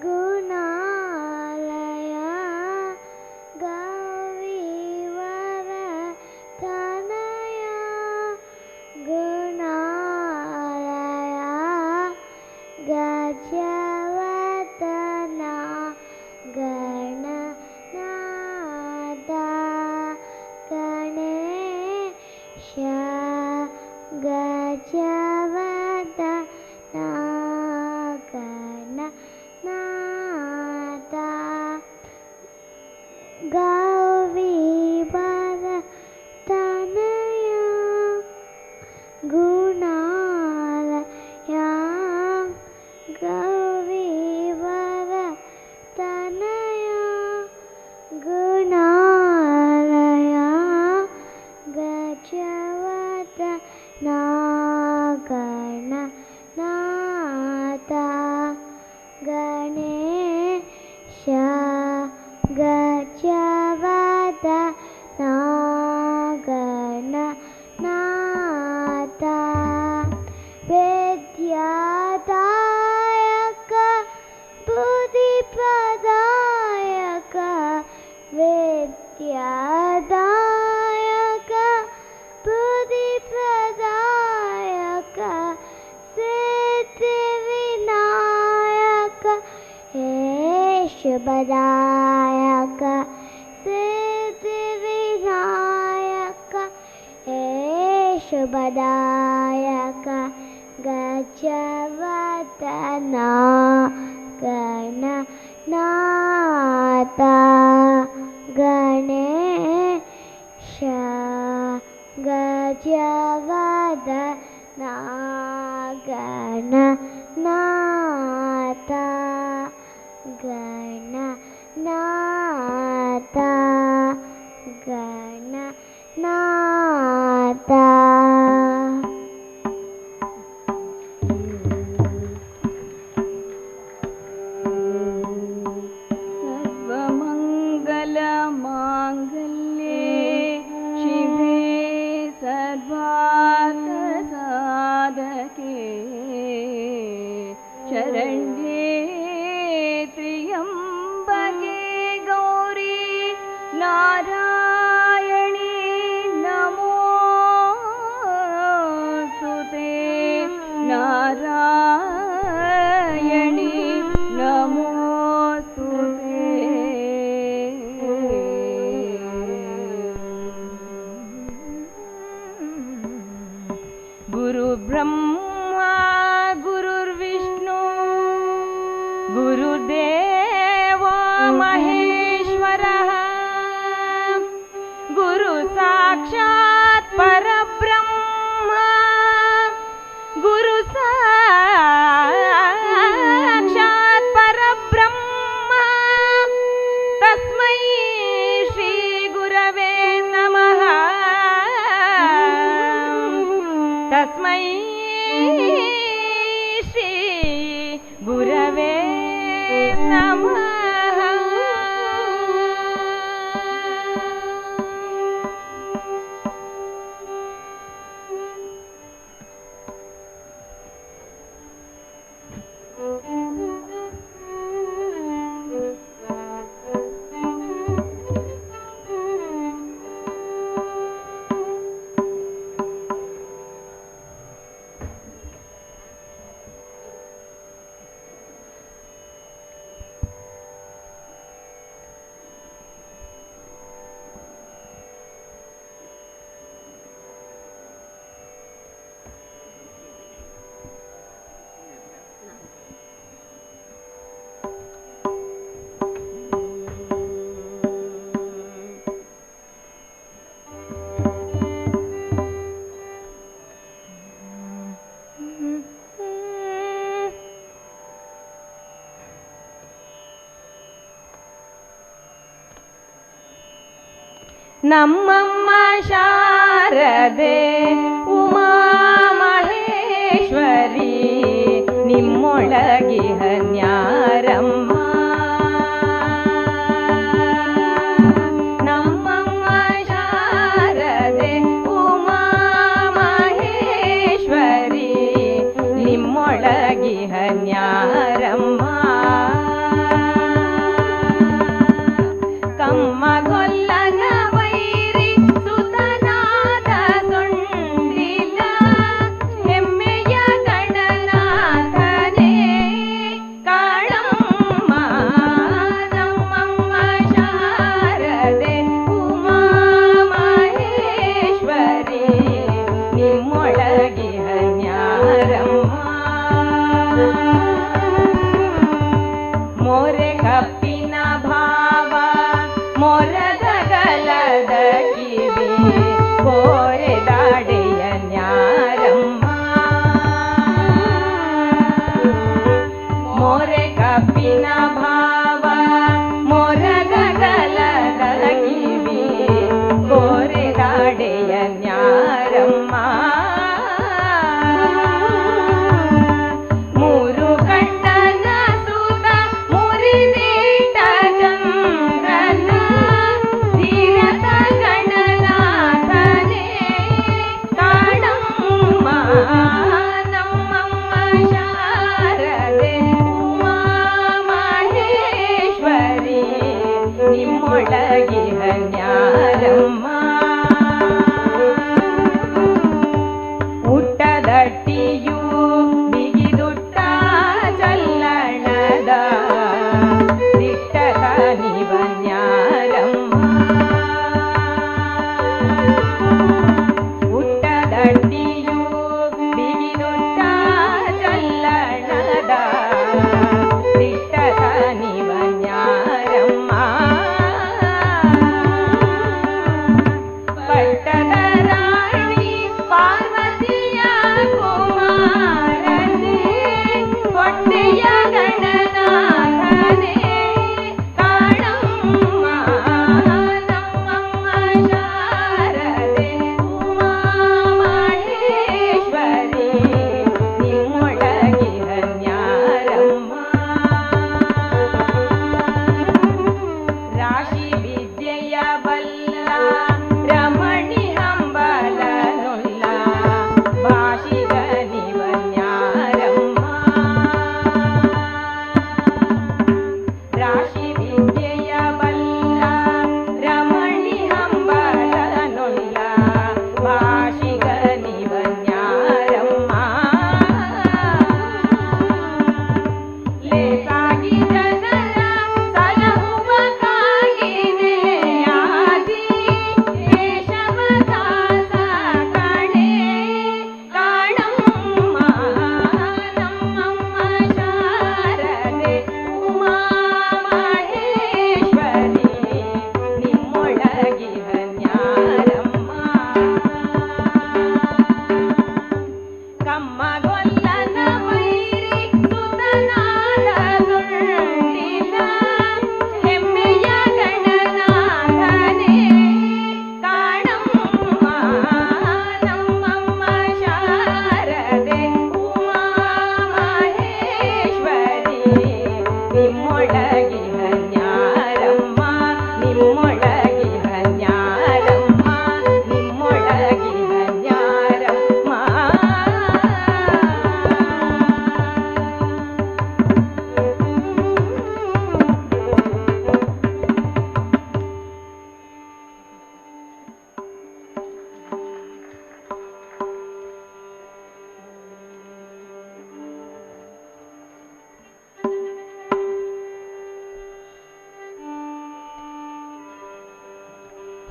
ಗುಣಾಲಯ ಗವಿವರ ತನಯ ಗುಣಾಲಯ ಗಜವದನ ಗಣನಾಥ शुभदायक सिद्धिविनायक हे शुभदायक गजवदना गणनाथ गणेश गजवदना गणनाथ गणनाथ गणनाथ सर्वमङ्गलमाङ्गल्ये शिवे सर्वार्थसाधके शरण्ये त्र्यम्बके गौरी नारायणी नमोस्तुते नारायणी नमोस्तुते गुरुब्रह्मा गुरुर्विष्णु गुरुदेवो महेश्वरः गुरु साक्षात् परब्रह्म गुरु साक्षात् परब्रह्म तस्मै श्री गुरवे नमः तस्मै श्री गुरवे नमः ನಮ್ಮಮ್ಮ ಶಾರದೆ ಉಮಾ ಮಹೇಶ್ವರಿ ನಿಮ್ಮೊಳಗಿಹ ನ್ಯಾರಮ್ಮ ನಮ್ಮಮ್ಮ ಶಾರದೆ ಉಮಾ ಮಹೇಶ್ವರಿ ನಿಮ್ಮೊಳಗಿಹ ನ್ಯಾರಮ್ಮ ಕಮ್ಮಗೊಲ್ಲನ ವೈರಿ ಸುತನಾದ ಸೊಂಡಿಲ ಹೆಮ್ಮೆಯ ಗಣನಾಥನೇ ಕಾಳಮ್ಮ ನಮ್ಮಮ್ಮ ಶಾರದೆ ಉಮಾ ಮಹೇಶ್ವರಿ ನಿಮ್ಮೊಳಗಿಹ ನ್ಯಾರಮ್ಮ ಮೋರೆ ಕಪ್ಪಿನ ಭಾವ ಮೊರದ ಗಲದ ಕಿವಿ ಕೋರೆದಾಡೆಯ ನ್ಯಾರಮ್ಮ ಮೋರೆ ಕಪ್ಪಿನ ಭಾವ ಮೊರದ ಗಲದ ಕಿವಿ ಕೋರೆದಾಡೆಯ ನ್ಯಾರಮ್ಮ ಮೂರು ಕಣ್ಣನ ಸುತ ಮುರಿದಿಟ್ಟ ಚಂದ್ರನ ಧೀರದ ಗಣನಾಥನೇ ಕಾಣಮ್ಮ ನಮ್ಮಮ್ಮ ಶಾರದೆ ಉಮಾ ಮಹೇಶ್ವರಿ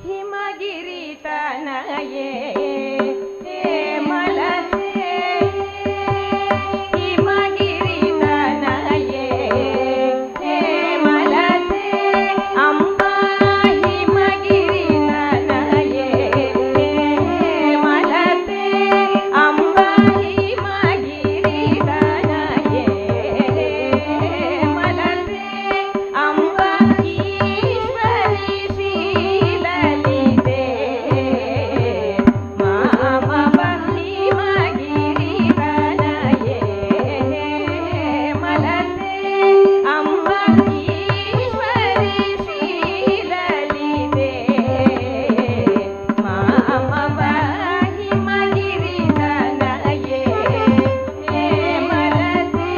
ಹಿಮಗಿರಿ ತನಯೇ ಮಲತೆ ಹಿಮಗಿರಿ ತನಯೇ ಮಲತೆ ಅಂಬ ಹಿಮಗಿರಿ ತನಯೇ ಮಲತೆ ಅಂಬ ಹಿಮಗಿರಿ ತನಯೇ ಮಲತೆ ಅಂಬ ಈಶ್ವರಿ ಶ್ರೀಲಲಿತೆ ಮಾಮವ ಹಿಮಗಿರಿ ತನಯೇ ಮಲತೆ ಅಂಬ ಈಶ್ವರಿ ಶ್ರೀಲಲಿತೆ ಮಾಮವ ಹಿಮಗಿರಿ ತನಯೇ ಮಲತೆ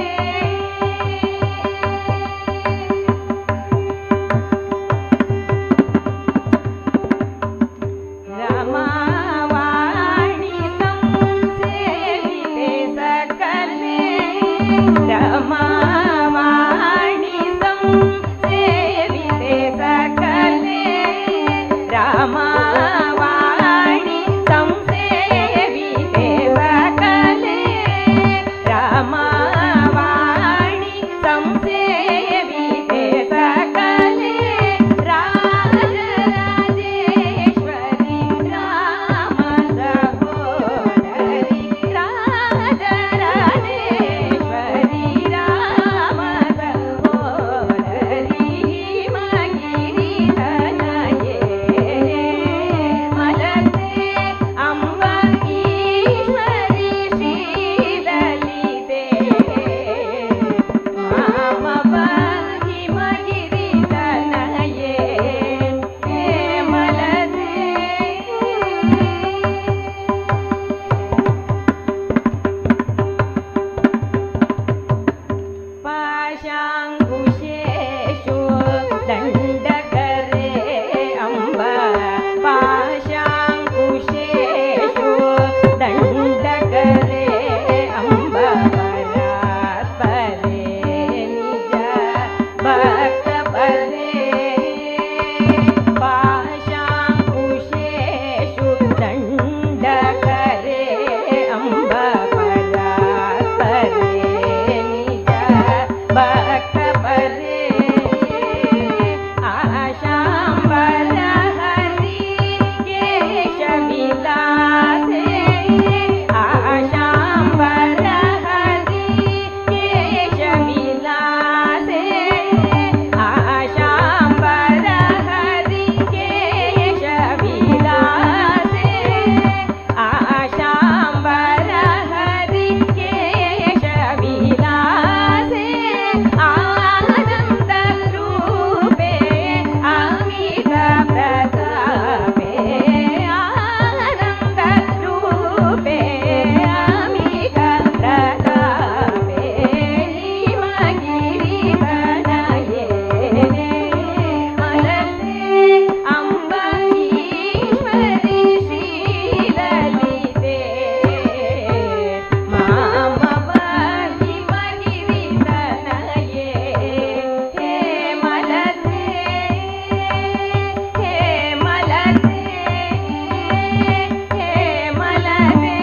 ರಮಾವಾಣಿ ಸಂಸೇವಿತೆ ಸಕಲೆ ರಮಾವಾಣಿ ಸಂಸೇವಿತೆ ಸಕಲೆ ರಮಾವಾಣಿ ಸಂಸೇವಿತೆ ಸಕಲೆ ರಮಾವಾಣಿ ಸಂಸೇವಿತೆ ಸಕಲೆ ರಾಜರಾಜೇಶ್ವರಿ ರಾಮ ಸಹೋದರಿ ರಾಜರಾಜೇಶ್ವರಿ ರಾಮ ಸಹೋದರಿ ಹಿಮಗಿರಿ ತನಯೇ ಮಲತೆ ಅಂಬ ಈಶ್ವರಿ ಶ್ರೀಲಲಿತೆ ಮಾಮವ ಹಿಮಗಿರಿ ತನಯೇ ಮಲತೆ ಪಾಶಾಂಕುಶೇಷು ದಂಡಕರೆ ಅಂಬ ಪಾಶಾಂಕುಶೇಷು ದಂಡಕರೆ ಅಂಬ ಪರಾತ್ಪರೆ ನಿಜ ಭಕ್ತ ಪರೇ ಪಾಶಾಂಕುಶೇಷು ದಂಡಕರೆ ಅಂಬ ಪರಾತ್ಪರೆ ನಿಜ ಭಕ್ತ ಪರೇ ಆಶಾಂಬರ ಹರಿ ಕೇಶ ವಿಲಾಸೆ ಆಶಾಂಬರ ಹರಿ ಕೇಶ ವಿಲಾಸೆ ಆಶಾಂಬರ ಹರಿ ಕೇಶ ವಿಲಾಸೆ ಆಶಾಂಬರ ಹರಿ ಕೇಶ ವಿಲಾಸೆ ಆನಂದ ರೂಪೆ ಅಮಿತ ಪ್ರತಾಪೆ ಆನಂದ ರೂಪೆ ಅಮಿತ ಪ್ರತಾಪೆ ಹಿಮಗಿರಿ ತನಯೇ ಮಲತೆ ಅಂಬ ಈಶ್ವರಿ ಶ್ರೀಲಲಿತೆ ಮಾಮವ ಹಿಮಗಿರಿ ತನಯೇ ಮಲತೆ ಮಲತೆ ಮಲತೆ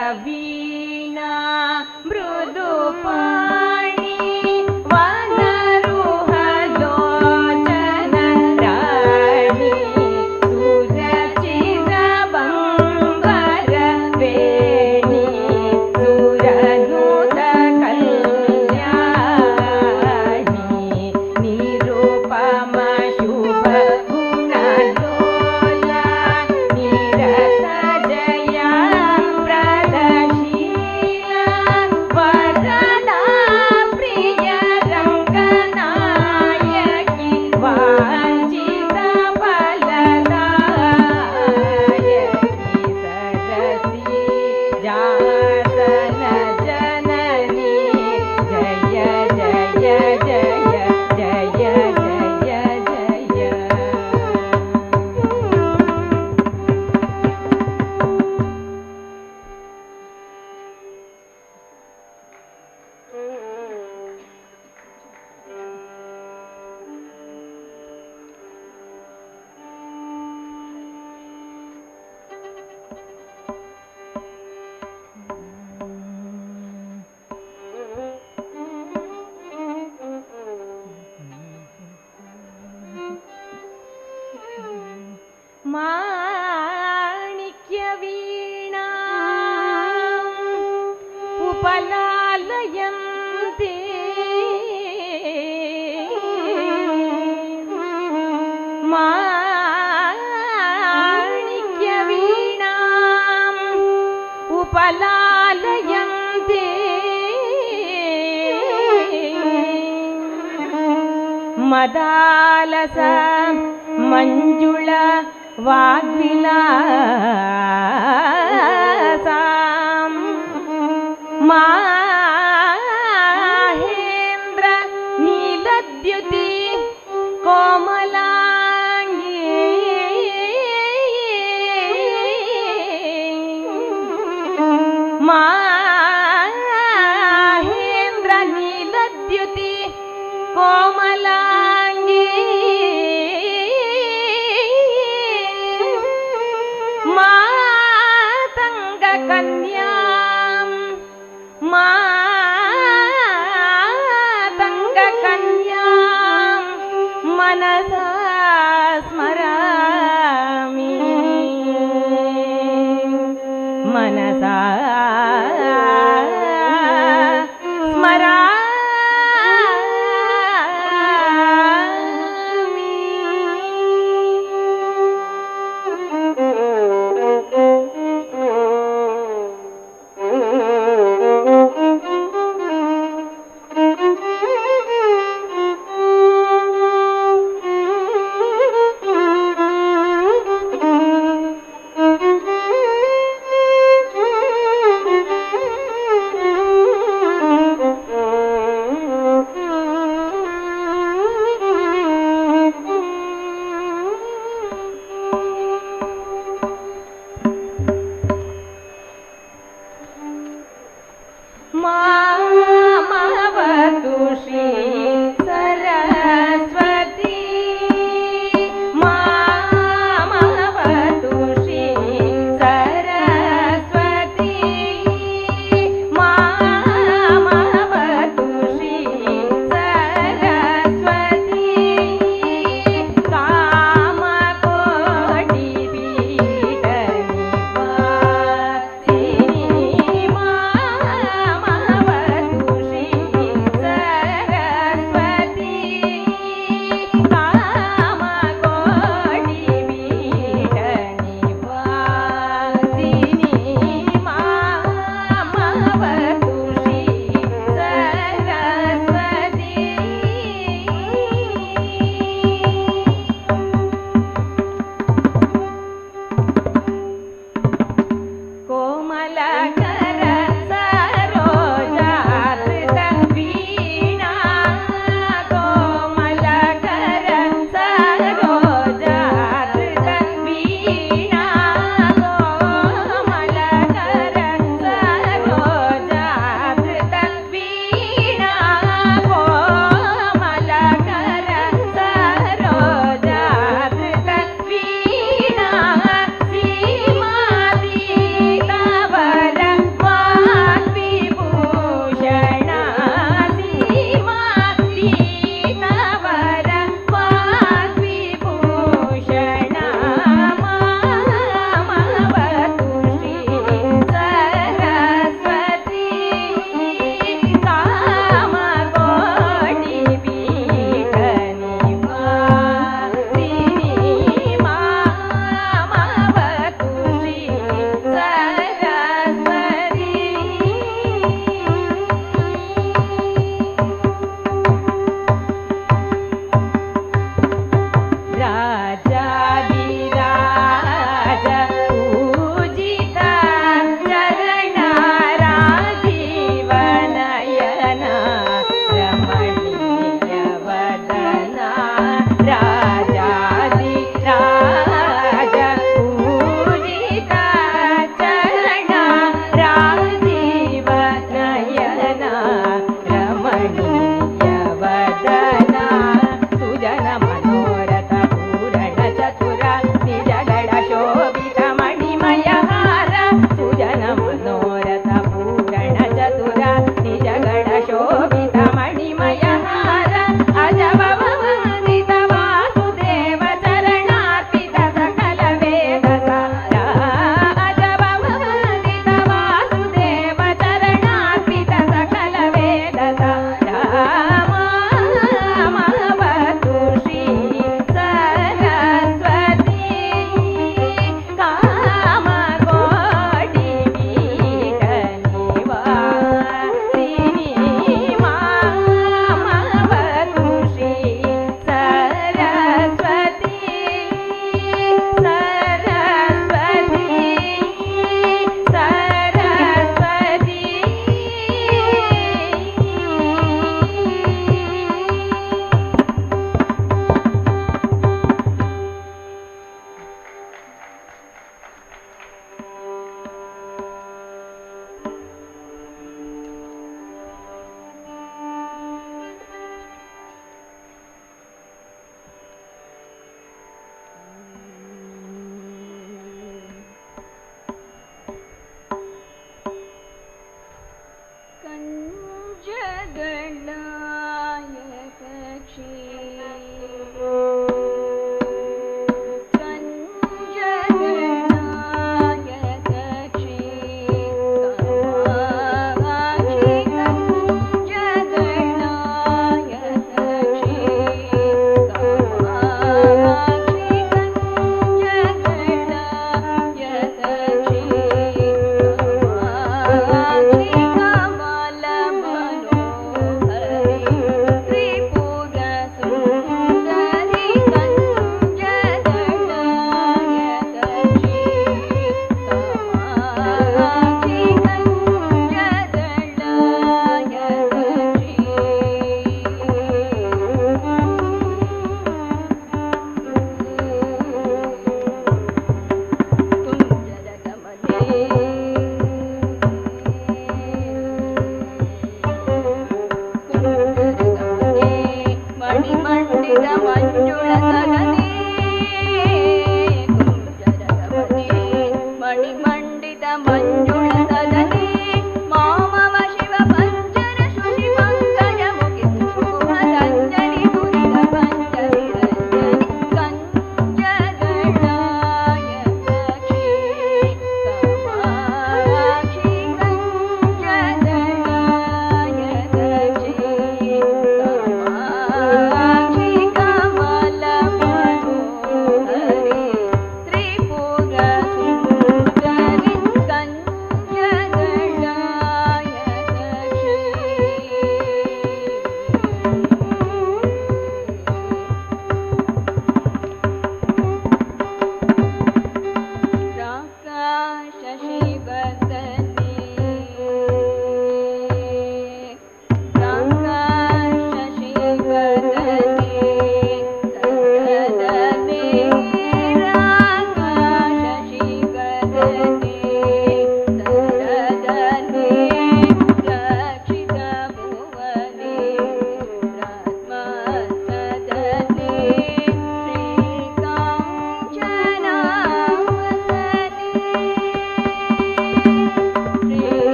ವರವೀಣಾ ಮೃದುಪಾಣಿ ವನರುಹಲೋಚನ ರಾಣಿ ಸುರಚಿರ ಬಂಬರ ವೇಣಿ ಸುರನುತ ಕಲ್ಯಾಣಿ ನಿರುಪಮ ಶುಭ ಗುಣಲೋಲ ನಿರತ ಜಯ ಪ್ರದಶೀಲ ವರದಾ ಮಾಣಿಕ್ಯವೀಣಾ ಉಪಲಾಲಯಂತೆ ಮಾಣಿಕ್ಯವೀಣಾ ಉಪಲಾಲಯಂತೆ ಮದಾಲಸ ಮಂಜುಳ ವಾಗ್ವಿಲಾಸ ಮಾಹೇಂದ್ರ ನೀಲದ್ಯುತಿ ಕೋಮಲಾಂಗಿ ಮಾಹೇಂದ್ರ ನೀಲದ್ಯುತಿ ಕೋಮಲಾಂಗಿ ಮಾತಂಗ ಕನ್ಯಾ ಮಾತಂಗ ಕನ್ಯಾ ಮನಸ ಸ್ಮರಾಮಿ ಮನಸ ಸ್ಮರಾ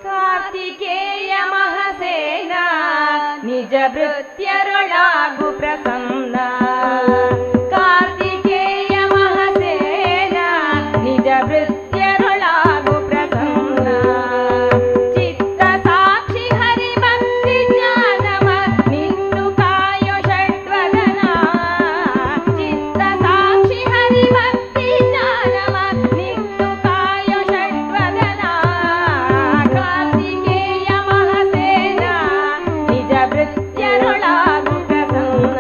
ಕಾರ್ತಿಕೇಯ ಮಹಸೇನ ನಿಜ ಭೃತ್ಯರೊಳಾಗು ಪ್ರಸನ್ನ ಕಾರ್ತಿಕೇಯ ಮಹಸೇನ ನಿಜ ಭೃತ್ಯರೊಳಾಗು ಪ್ರಸನ್ನ ಚಿತ್ತ ಸಾಕ್ಷಿ ಹರಿಭಕ್ತಿ ಜ್ಞಾನವ ನಿಂದು ಕಾಯೋ ಷಡ್ವದನ ಚಿತ್ತ ಸಾಕ್ಷಿ ಹರಿಭಕ್ತಿ ಜ್ಞಾನವ ನಿಂದು ಕಾಯೋ ಷಡ್ವದನ ಕಾರ್ತಿಕೇಯ ಮಹಸೇನ ನಿಜ ಭೃತ್ಯರೊಳಾಗು ಪ್ರಸನ್ನ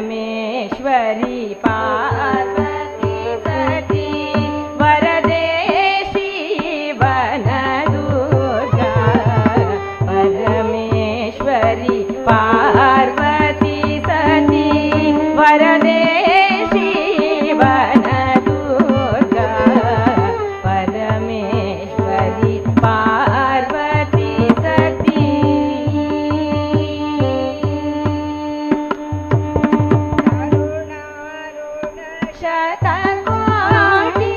परमेश्वरी पार्वती सती वरदे शिवनदुर्गा परमेश्वरी पार्वती सती वरदे शिवनदुर्गा परमेश्वरी पार्वती सती शतकोटि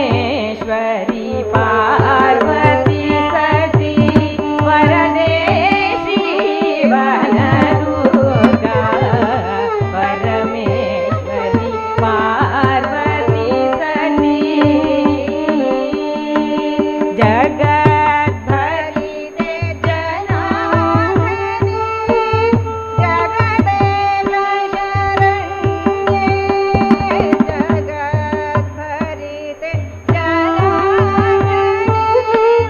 परमेश्वरी पार्वती सती वरदे शिवनदुर्गा परमेश्वरी पार्वती सती जगद्भरिते जनार्दनी जगदेव शरण्ये जगद्भरिते जनार्दनी जगदेव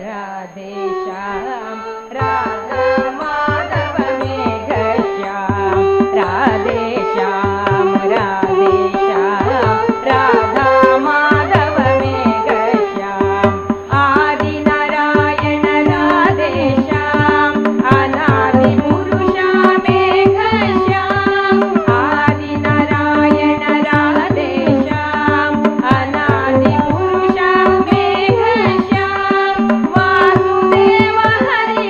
राधे श्याम राधा माधव मेघ श्याम राधे श्याम राधा माधव मेघ श्याम आदि नारायण राधे श्याम अनादि पुरुषा मेघ श्याम आदि नारायण राधे श्याम अनादि पुरुषा मेघ श्याम वासुदेव हरि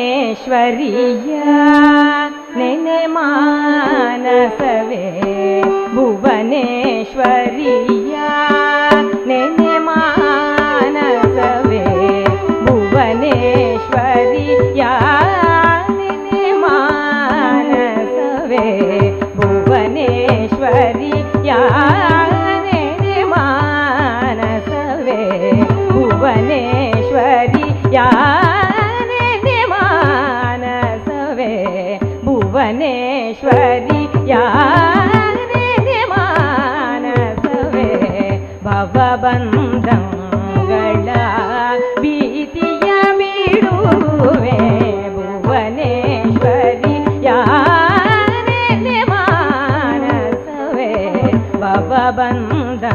ಭುವನೇಶ್ವರಿಯ ನೆನೆ ಮಾನಸವೇ ಭುವನೇಶ್ವರಿಯ ನೆನೆ ಮಾನಸವೇ ಭುವನೇಶ್ವರಿಯ ನೆನೆ ಮಾನಸವೇ ಭುವನೇಶ್ವರಿಯ ನೆನೆ ಮಾನಸವೇ ಭುವನೇಶ್ವರಿಯ ಭುವನೇಶ್ವರಿ ಯಾನೆ ಮಾನಸವೇ ಭವಬಂಧಗಳ ಭೀತಿಯ ಬಿಡುವೆ ಭುವನೇಶ್ವರಿ ಯಾನೆ ಮಾನಸವೇ ಭವಬಂಧಗಳ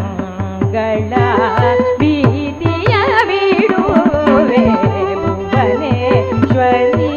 ಭೀತಿಯ ಬಿಡುವೆ ಭುವನೇಶ್ವರಿ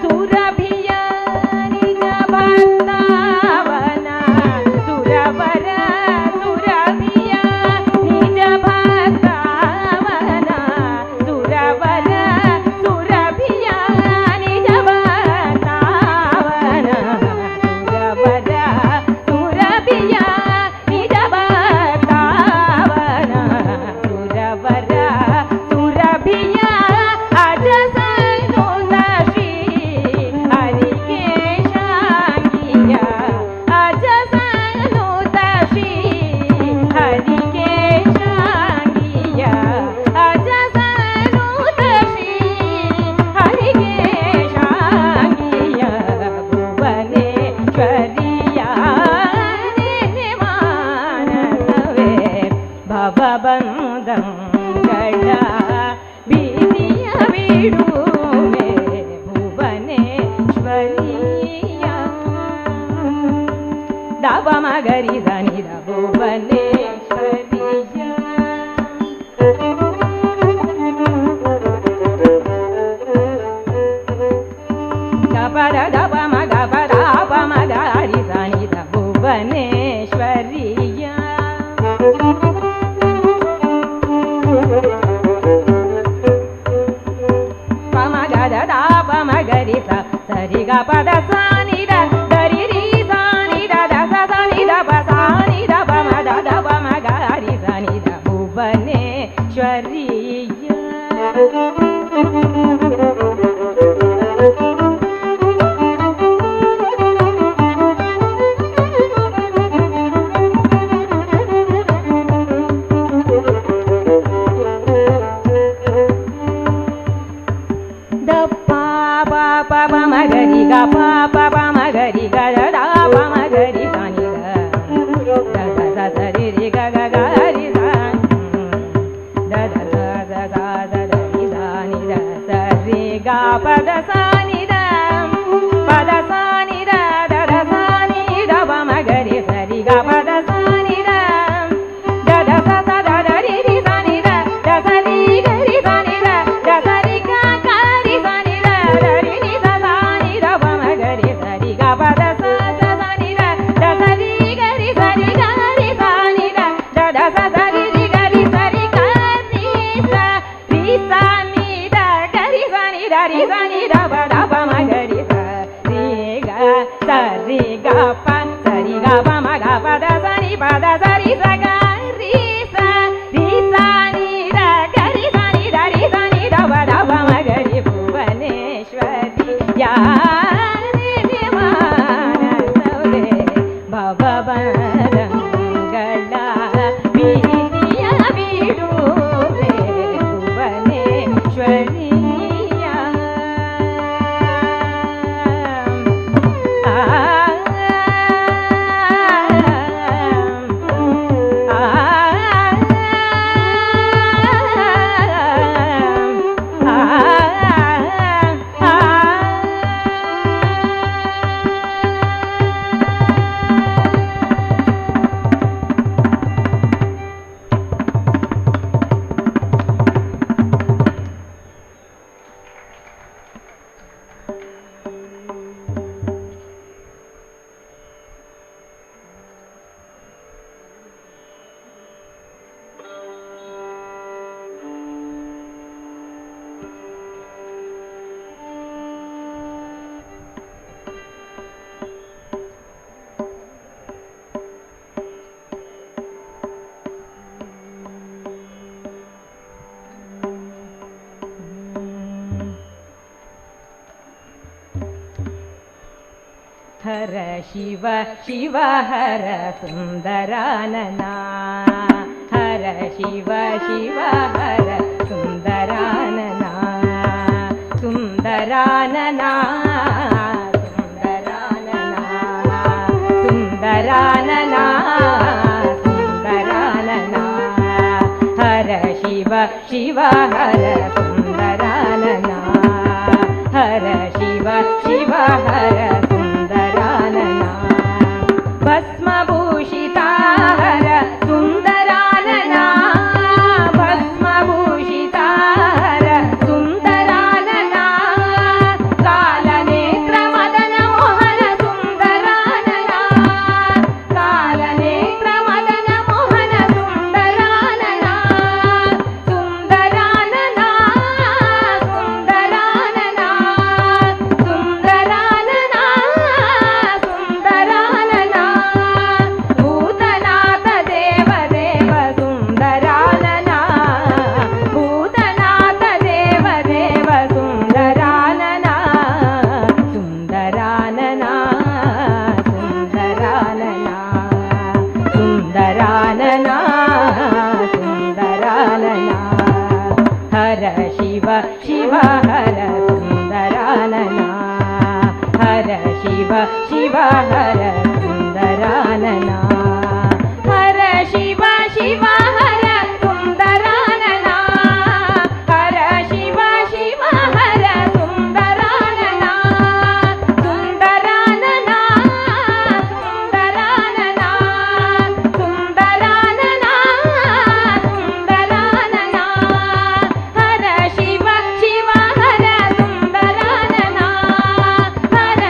ಸುರಭಿಯ ನಿಜ ಭಕ್ತಾವನ ಪದ ದಪ ಮಗ ಪದ ಪ ಮಗ ಹರಿ ಸನಿ ದ ಭುವನೇಶ್ವರಿಯ ಪ ಮಗ ದ ಪ ಮಗರಿ ಸ ಸರಿ ಗ ಪದ ಸಾನಿ ದ ದರಿ ರಿ ಸಾನಿ ದ ದ ಸ ಸನಿ ದ ಪ ಸಾನಿ ದ ಪ ಮ ದ ದ ಪ ಮಗ ಹರಿ ಸನಿ ದ ಭುವನೇಶ್ವರಿಯ ಗ ಪ ಪ ಪ ಮಗರಿ ಗ ದ ಪ ಮಗರಿ ಸಾನಿ ಗ ದ ದ ಸ ಸರಿ ರಿ ಗ ಗ ಗ ಹರಿ ಸಾನಿ ದ ದ ಸ ದ ಸ ದ ದ ರಿ ಸಾನಿ ದ ಸರಿ ಗ ಪದ ಸಾನಿ ದ ಪದ ಸಾನಿ the the the Sani the ಪ ಮಗರಿ ಸರಿ ಗ ಪದ ಸಾನಿ ದ ದ ದ ಸ ಸ ದ ದ ರಿ ರಿ ಸಾನಿ ದ ದ ಸರಿ ಗ ರಿ ಸಾನಿ ದ ದ ಸರಿ ಗ ಗ ರಿ ಸಾನಿ ದ ದ ರಿ ನಿ ಸ ಸಾನಿ ದ ಪ ಮಗರಿ ಸರಿ ಗ ಪದ ಸ ಸ ಸಾನಿ ದ ದ ಸರಿ ಗ ರಿ ಸರಿ ಗ ರಿ ಸಾನಿ ದ ದ ದ ಸ ಸರಿ ರಿ ಗ ರಿ ಸರಿ ಗ ರಿ ಸಾನಿ ದ ಗ ರಿ ಸಾನಿ ದ ರಿ ಸಾನಿ ದ ಪ ದ ಪ ಮಗರಿ ಸರಿ ಗ ಸರಿ ಗ ಪ ಸರಿ ಗ ಪ ಮ ಗ ಪದ ಸನಿ ಪದ ಸರಿ ಸ ಗ ರಿ ಸಾನಿ ದ ಗ ರಿ ಸಾನಿ ದ ರಿ ಸಾನಿ ದ ಪ ದ ಪ ಮಗರಿ ಭುವನೇಶ್ವರಿ ಯಾ ಮಾನಸವೇ ಭವಬಂಧಗಳ ಭೀತಿಯ ಬಿಡುವೆ ಭುವನೇಶ್ವರಿಯ ಹರ ಶಿವ ಶಿವ ಹರ ಸುಂದರಾನನ ಹರ ಶಿವ ಶಿವ ಹರ ಸುಂದರಾನನ ಸುಂದರಾನನ ಸುಂದರಾನನ ಸುಂದರಾನನ ಸುಂದರಾನನ ಹರ ಶಿವ ಶಿವ ಹರ ಸುಂದರಾನನ ಹರ ಶಿವ ಶಿವ ಹರ ಭಸ್ಮಭೂಷಿತಾ ಹರ ಸುಂದರಾನನ ಭಸ್ಮಭೂಷಿತಾ ಹರ ಸುಂದರಾನನ ಕಾಲನೇತ್ರ ಮದನ ಮೋಹನ ಸುಂದರಾನನ ಕಾಲನೇತ್ರ ಮದನ ಮೋಹನ ಸುಂದರಾನನ ಸುಂದರಾನನ ಸುಂದರಾನನ ಸುಂದರಾನನ ಸುಂದರಾನನ ಭೂತನಾಥ ದೇವ ದೇವ ಸುಂದರಾನನ ಭೂತನಾಥ ದೇವ ದೇವ ಸುಂದರಾನನ ಸುಂದರಾನನ ಸುಂದರಾನನ ಸುಂದರಾನನ ಸುಂದರಾನನ ಹರ ಶಿವ ಶಿವ ಹರ ಸುಂದರಾನನ ಹರ ಶಿವ ಶಿವ ಹರ ಸುಂದರಾನನ ಹರ ಶಿವ ಶಿವ ಹರ ಸುಂದರಾನನ ಹರ ಶಿವ ಶಿವ ಹರ ಸುಂದರಾನನ ಸುಂದರಾನನ ಸುಂದರಾನನ ಸುಂದರಾನನ ಸುಂದರಾನನ ಹರ ಶಿವ ಶಿವ ಹರ ಸುಂದರಾನನ ಹರ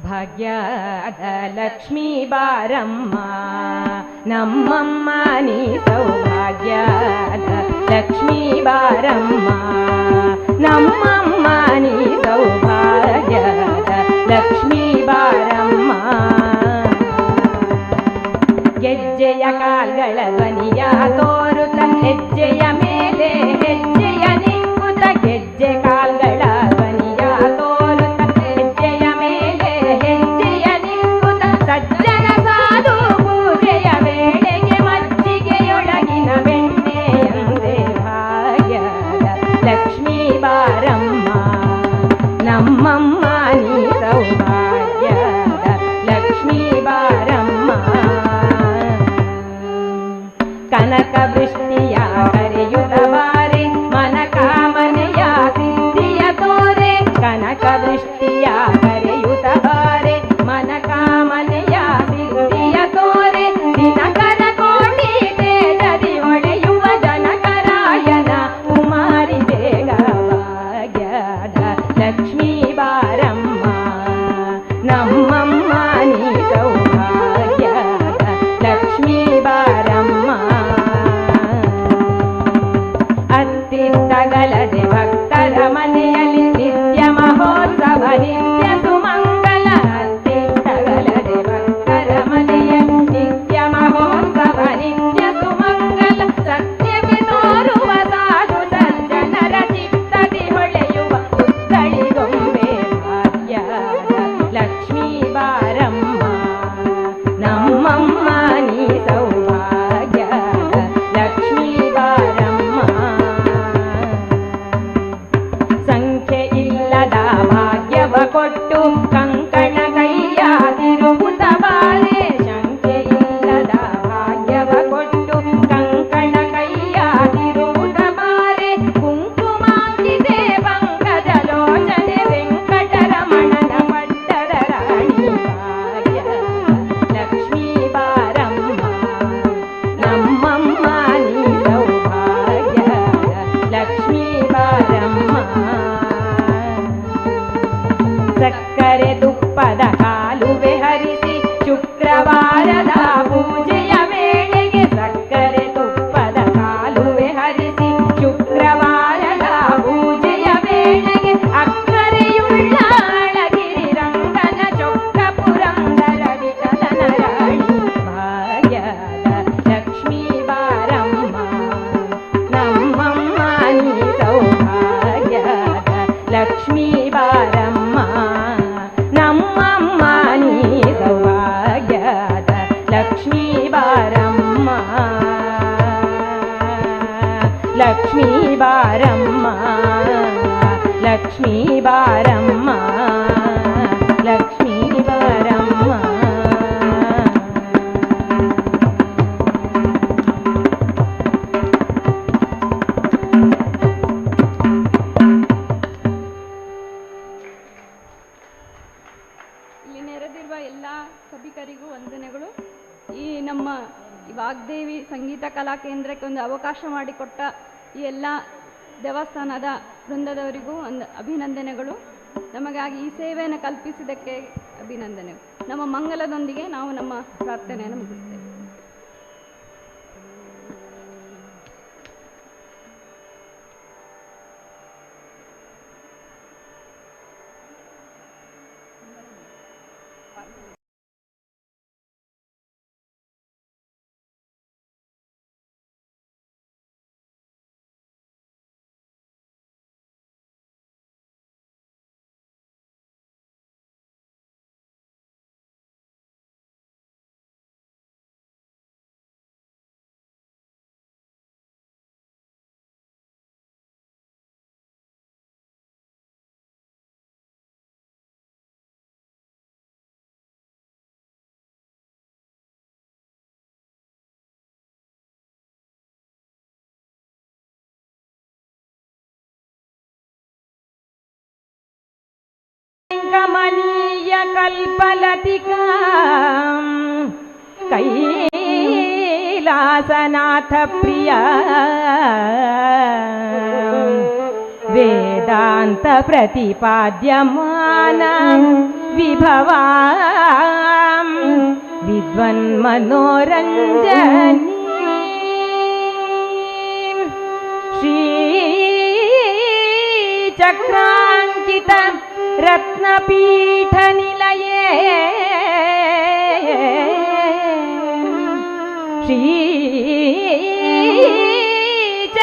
ಭಾಗ್ಯದ ಲಕ್ಷ್ಮೀ ಬಾರಮ್ಮ ನಮ್ಮಮ್ಮ ನೀ ಸೌಭಾಗ್ಯದ ಲಕ್ಷ್ಮೀ ಬಾರಮ್ಮ ನಮ್ಮಮ್ಮ ನೀ ಸೌಭಾಗ್ಯದ ಲಕ್ಷ್ಮೀ ಬಾರಮ್ಮ ಗೆಜ್ಜೆಯ ಕಾಲ್ಗಳ ಧ್ವನಿಯ ತೋರುತ್ತ ಹೆಜ್ಜೆಯ ಮೇಲೆ ಹೆಜ್ಜೆಯ ನಿಕ್ಕುತ್ತ ಗೆಜ್ಜೆ ಕಾಲ್ಗಳ ಧ್ವನಿಯ ತೋರುತ್ತ ಹೆಜ್ಜೆಯ ಮೇಲೆ ಹೆಜ್ಜೆಯ ನಿಕ್ಕುತ್ತ ಸಜ್ಜನ ಸಾಧು ಪೂಜೆಯ ವೇಳೆಗೆ ಮಜ್ಜಿಗೆಯೊಳಗಿನ ಬೆಣ್ಣೆಯಂತೆ ಭಾಗ್ಯದ ಲಕ್ಷ್ಮೀ ಬಾರಮ್ಮ ನಮ್ಮಮ್ಮ ನೀ ಸೌಭಾಗ್ಯದ ಲಕ್ಷ್ಮೀ ಬಾರಮ್ಮ ಕನಕ ವೃಷ್ಟಿಯ ಕರೆಯುತ್ತ ಬಾರೆ ಮನ ಕಾಮನೆಯ ಸಿದ್ಧಿಯ ತೋರೆ ಕನಕ ವೃಷ್ಟಿಯ ಕರೆಯುತ್ತ ಬಾರೆ ಮನ ಕಾಮನೆಯ ಸಿದ್ಧಿಯ ತೋರೆ ದಿನಕರ ಕೋಟಿ ತೇಜದಿ ಹೊಳೆಯುವ ಜನಕರಾಯನ ಕುಮಾರಿ ಬೇಗ ಭಾಗ್ಯದ ಲಕ್ಷ್ಮೀ ಬಾರಮ್ಮ ನಮ್ಮಮ್ಮ ನೀ ಸೌಭಾಗ್ಯದ ಲಕ್ಷ್ಮೀ ಬಾರಮ್ಮ ಅತ್ತಿತ್ತಗಲದೆ ಭಕ್ತರ ಮನೆಯಲ್ಲಿ ನಿತ್ಯ ಮಹೋತ್ಸವ ನಿತ್ಯ ಸುಮಂಗಲ ಅತ್ತಿತ್ತಗಲದೆ ಭಕ್ತರ ಮನೆಯಲ್ಲಿ ನಿತ್ಯ ಮಹೋತ್ಸವ ನಿತ್ಯ ಸುಮಂಗಲ ಸತ್ಯಕ್ಕೆ ತೋರುವ ಸಾಧು ಸಜ್ಜನರ ಚಿತ್ತದಿ ಹೊಳೆಯುವ ಉತ್ತಳಿಗೊಂಬೆ ಭಾಗ್ಯದ ಲಕ್ಷ್ಮೀ ಬಾರಮ್ಮ ನಮ್ಮಮ್ಮ ನೀ ಸೌಭಾಗ್ಯದ ಲಕ್ಷ್ಮೀ ಬಾರಮ್ಮ ಸಂಖ್ಯೆ ಇಲ್ಲದ ಭಾಗ್ಯವ ಕೊಟ್ಟು ಕಂಕಣ ಕೈಯ ತಿರುಗುತ್ತ ಬಾರೆ ಸಂಖ್ಯೆ ಇಲ್ಲದ ಭಾಗ್ಯವ ಕೊಟ್ಟು ಕಂಕಣ ಕೈಯ ತಿರುಗುತ್ತ ಬಾರೆ ಕುಂಕುಮಾಂಕಿತೆ ಪಂಕಜಲೋಚನೆ ವೆಂಕಟರಮಣನ ಪಟ್ಟದ ರಾಣಿ ಭಾಗ್ಯದ ಲಕ್ಷ್ಮೀ ಬಾರಮ್ಮ ನಮ್ಮಮ್ಮ ನೀ ಸೌಭಾಗ್ಯದ ಲಕ್ಷ್ಮೀ ಬಾರಮ್ಮ ಸಕ್ಕರೆ ತುಪ್ಪದ ಕಾಲುವೆ ಹರಿಸಿ ಶುಕ್ರವಾರದ ಪೂಜೆಯ ವೇಳೆಗೆ ಸಕ್ಕರೆ ತುಪ್ಪದ ಕಾಲುವೆ ಹರಿಸಿ ಶುಕ್ರವಾರದ ಪೂಜೆಯ ವೇಳೆಗೆ ಅಕ್ಕರೆಯುಳ್ಳ ಅಳಗಿರಿ ರಂಗನ ಚೊಕ್ಕ ಪುರಂದರ ವಿಠಲನ ರಾಣಿ ಭಾಗ್ಯದ ಲಕ್ಷ್ಮೀ ಬಾರಮ್ಮ ನಮ್ಮಮ್ಮ ನೀ ಸೌಭಾಗ್ಯದ ಲಕ್ಷ್ಮೀ ಬಾರಮ್ಮ ನಮ್ಮಮ್ಮ ನೀ ಸೌಭಾಗ್ಯದ ಲಕ್ಷ್ಮೀ ಬಾರಮ್ಮ ಲಕ್ಷ್ಮೀ ಬಾರಮ್ಮ ಲಕ್ಷ್ಮೀ ಬಾರಮ್ಮ ಲಕ್ಷ್ಮೀ ಬಾರಮ್ಮ ಇಲ್ಲಿ ನೆರೆದಿರುವ ಎಲ್ಲ ಸಭಿಕರಿಗೂ ವಂದನೆಗಳು. ಈ ನಮ್ಮ ವಾಗ್ದೇವಿ ಸಂಗೀತ ಕಲಾ ಕೇಂದ್ರಕ್ಕೆ ಒಂದು ಅವಕಾಶ ಮಾಡಿಕೊಟ್ಟ ಈ ಎಲ್ಲ ದೇವಸ್ಥಾನದ ವೃಂದದವರಿಗೂ ಒಂದು ಅಭಿನಂದನೆಗಳು. ನಮಗಾಗಿ ಈ ಸೇವೆಯನ್ನು ಕಲ್ಪಿಸಿದ್ದಕ್ಕೆ ಅಭಿನಂದನೆಗಳು. ನಮ್ಮ ಮಂಗಲದೊಂದಿಗೆ ನಾವು ನಮ್ಮ ಪ್ರಾರ್ಥನೆಯನ್ನು ಮುಗಿಸ್ತೇವೆ. ಕಮನೀಯ ಕಲ್ಪಲತಿಕಾ ಕೈಲಾಸನಾಥ ಪ್ರಿಯ ವೇದಾಂತ ಪ್ರತಿಪಾದ್ಯಮಾನ ವಿಭವಾಂ ವಿದ್ವನ್ಮನೋರಂಜನಿ ಶ್ರೀಚಕ್ರಾಂಕಿತ ರತ್ನಪೀಠ ನಿಲಯೇ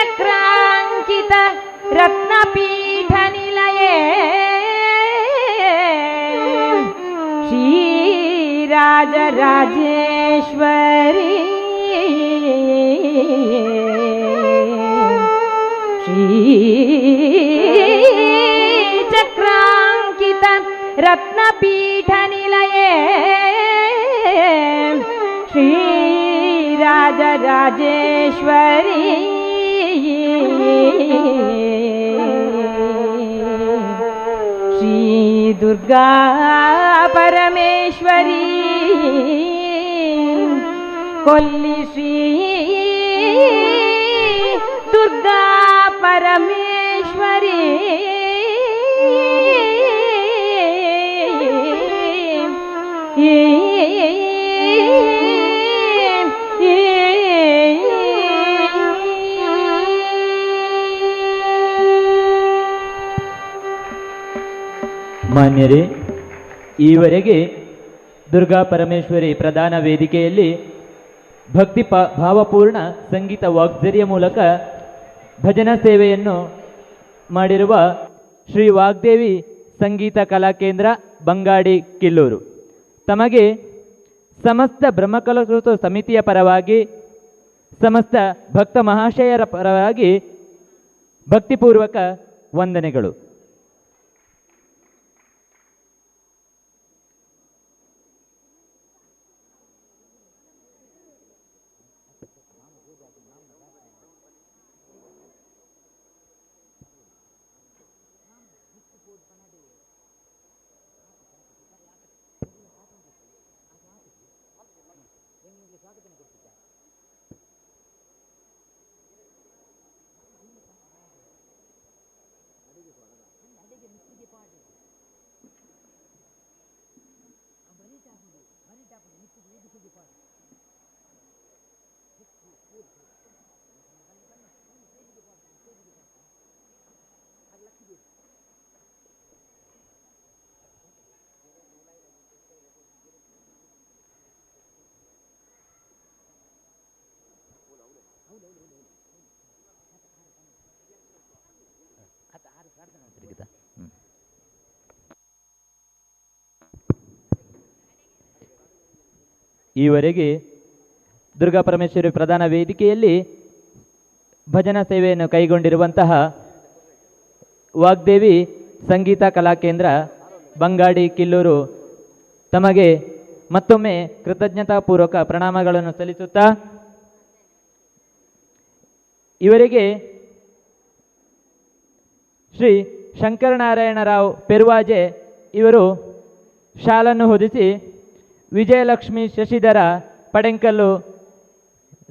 ಶ್ರೀಚಕ್ರಾಂಕಿತ ರತ್ನಪೀಠ ನಿಲಯೇ ಶ್ರೀರಾಜರಾಜೇಶ್ವರಿ ಶ್ರೀಚಕ್ರಾಂಕಿತ ರತ್ನಪೀಠ ನಿಲಯೇ ಶ್ರೀರಾಜರಾಜೇಶ್ವರಿ ಶ್ರೀ ದುರ್ಗಾ ಪರಮೇಶ್ವರಿ ಕೊಲ್ಲಿ ಶ್ರೀ ದುರ್ಗಾ ಪರಮೇಶ್ವರಿ ಮಾನ್ಯರೇ, ಈವರೆಗೆ ದುರ್ಗಾ ಪರಮೇಶ್ವರಿ ಪ್ರಧಾನ ವೇದಿಕೆಯಲ್ಲಿ ಭಕ್ತಿ ಭಾವಪೂರ್ಣ ಸಂಗೀತ ವಾಗ್ದರಿಯ ಮೂಲಕ ಭಜನಾ ಸೇವೆಯನ್ನು ಮಾಡಿರುವ ಶ್ರೀ ವಾಗ್ದೇವಿ ಸಂಗೀತ ಕಲಾ ಕೇಂದ್ರ ಬಂಗಾಡಿ ಕಿಲ್ಲೂರು ತಮಗೆ ಸಮಸ್ತ ಬ್ರಹ್ಮಕಲಾ ಸಮಿತಿಯ ಪರವಾಗಿ ಸಮಸ್ತ ಭಕ್ತ ಮಹಾಶಯರ ಪರವಾಗಿ ಭಕ್ತಿಪೂರ್ವಕ ವಂದನೆಗಳು. ಈವರೆಗೆ ದುರ್ಗಾ ಪರಮೇಶ್ವರಿ ಪ್ರಧಾನ ವೇದಿಕೆಯಲ್ಲಿ ಭಜನಾ ಸೇವೆಯನ್ನು ಕೈಗೊಂಡಿರುವಂತಹ ವಾಗ್ದೇವಿ ಸಂಗೀತ ಕಲಾ ಕೇಂದ್ರ ಬಂಗಾಡಿ ಕಿಲ್ಲೂರು ತಮಗೆ ಮತ್ತೊಮ್ಮೆ ಕೃತಜ್ಞತಾಪೂರ್ವಕ ಪ್ರಣಾಮಗಳನ್ನು ಸಲ್ಲಿಸುತ್ತಾ ಇವರಿಗೆ ಶ್ರೀ ಶಂಕರನಾರಾಯಣರಾವ್ ಪೆರುವಾಜೆ ಇವರು ಶಾಲನ್ನು ಹೊದಿಸಿ ವಿಜಯಲಕ್ಷ್ಮಿ ಶಶಿಧರ ಪಡೆಂಕಲ್ಲು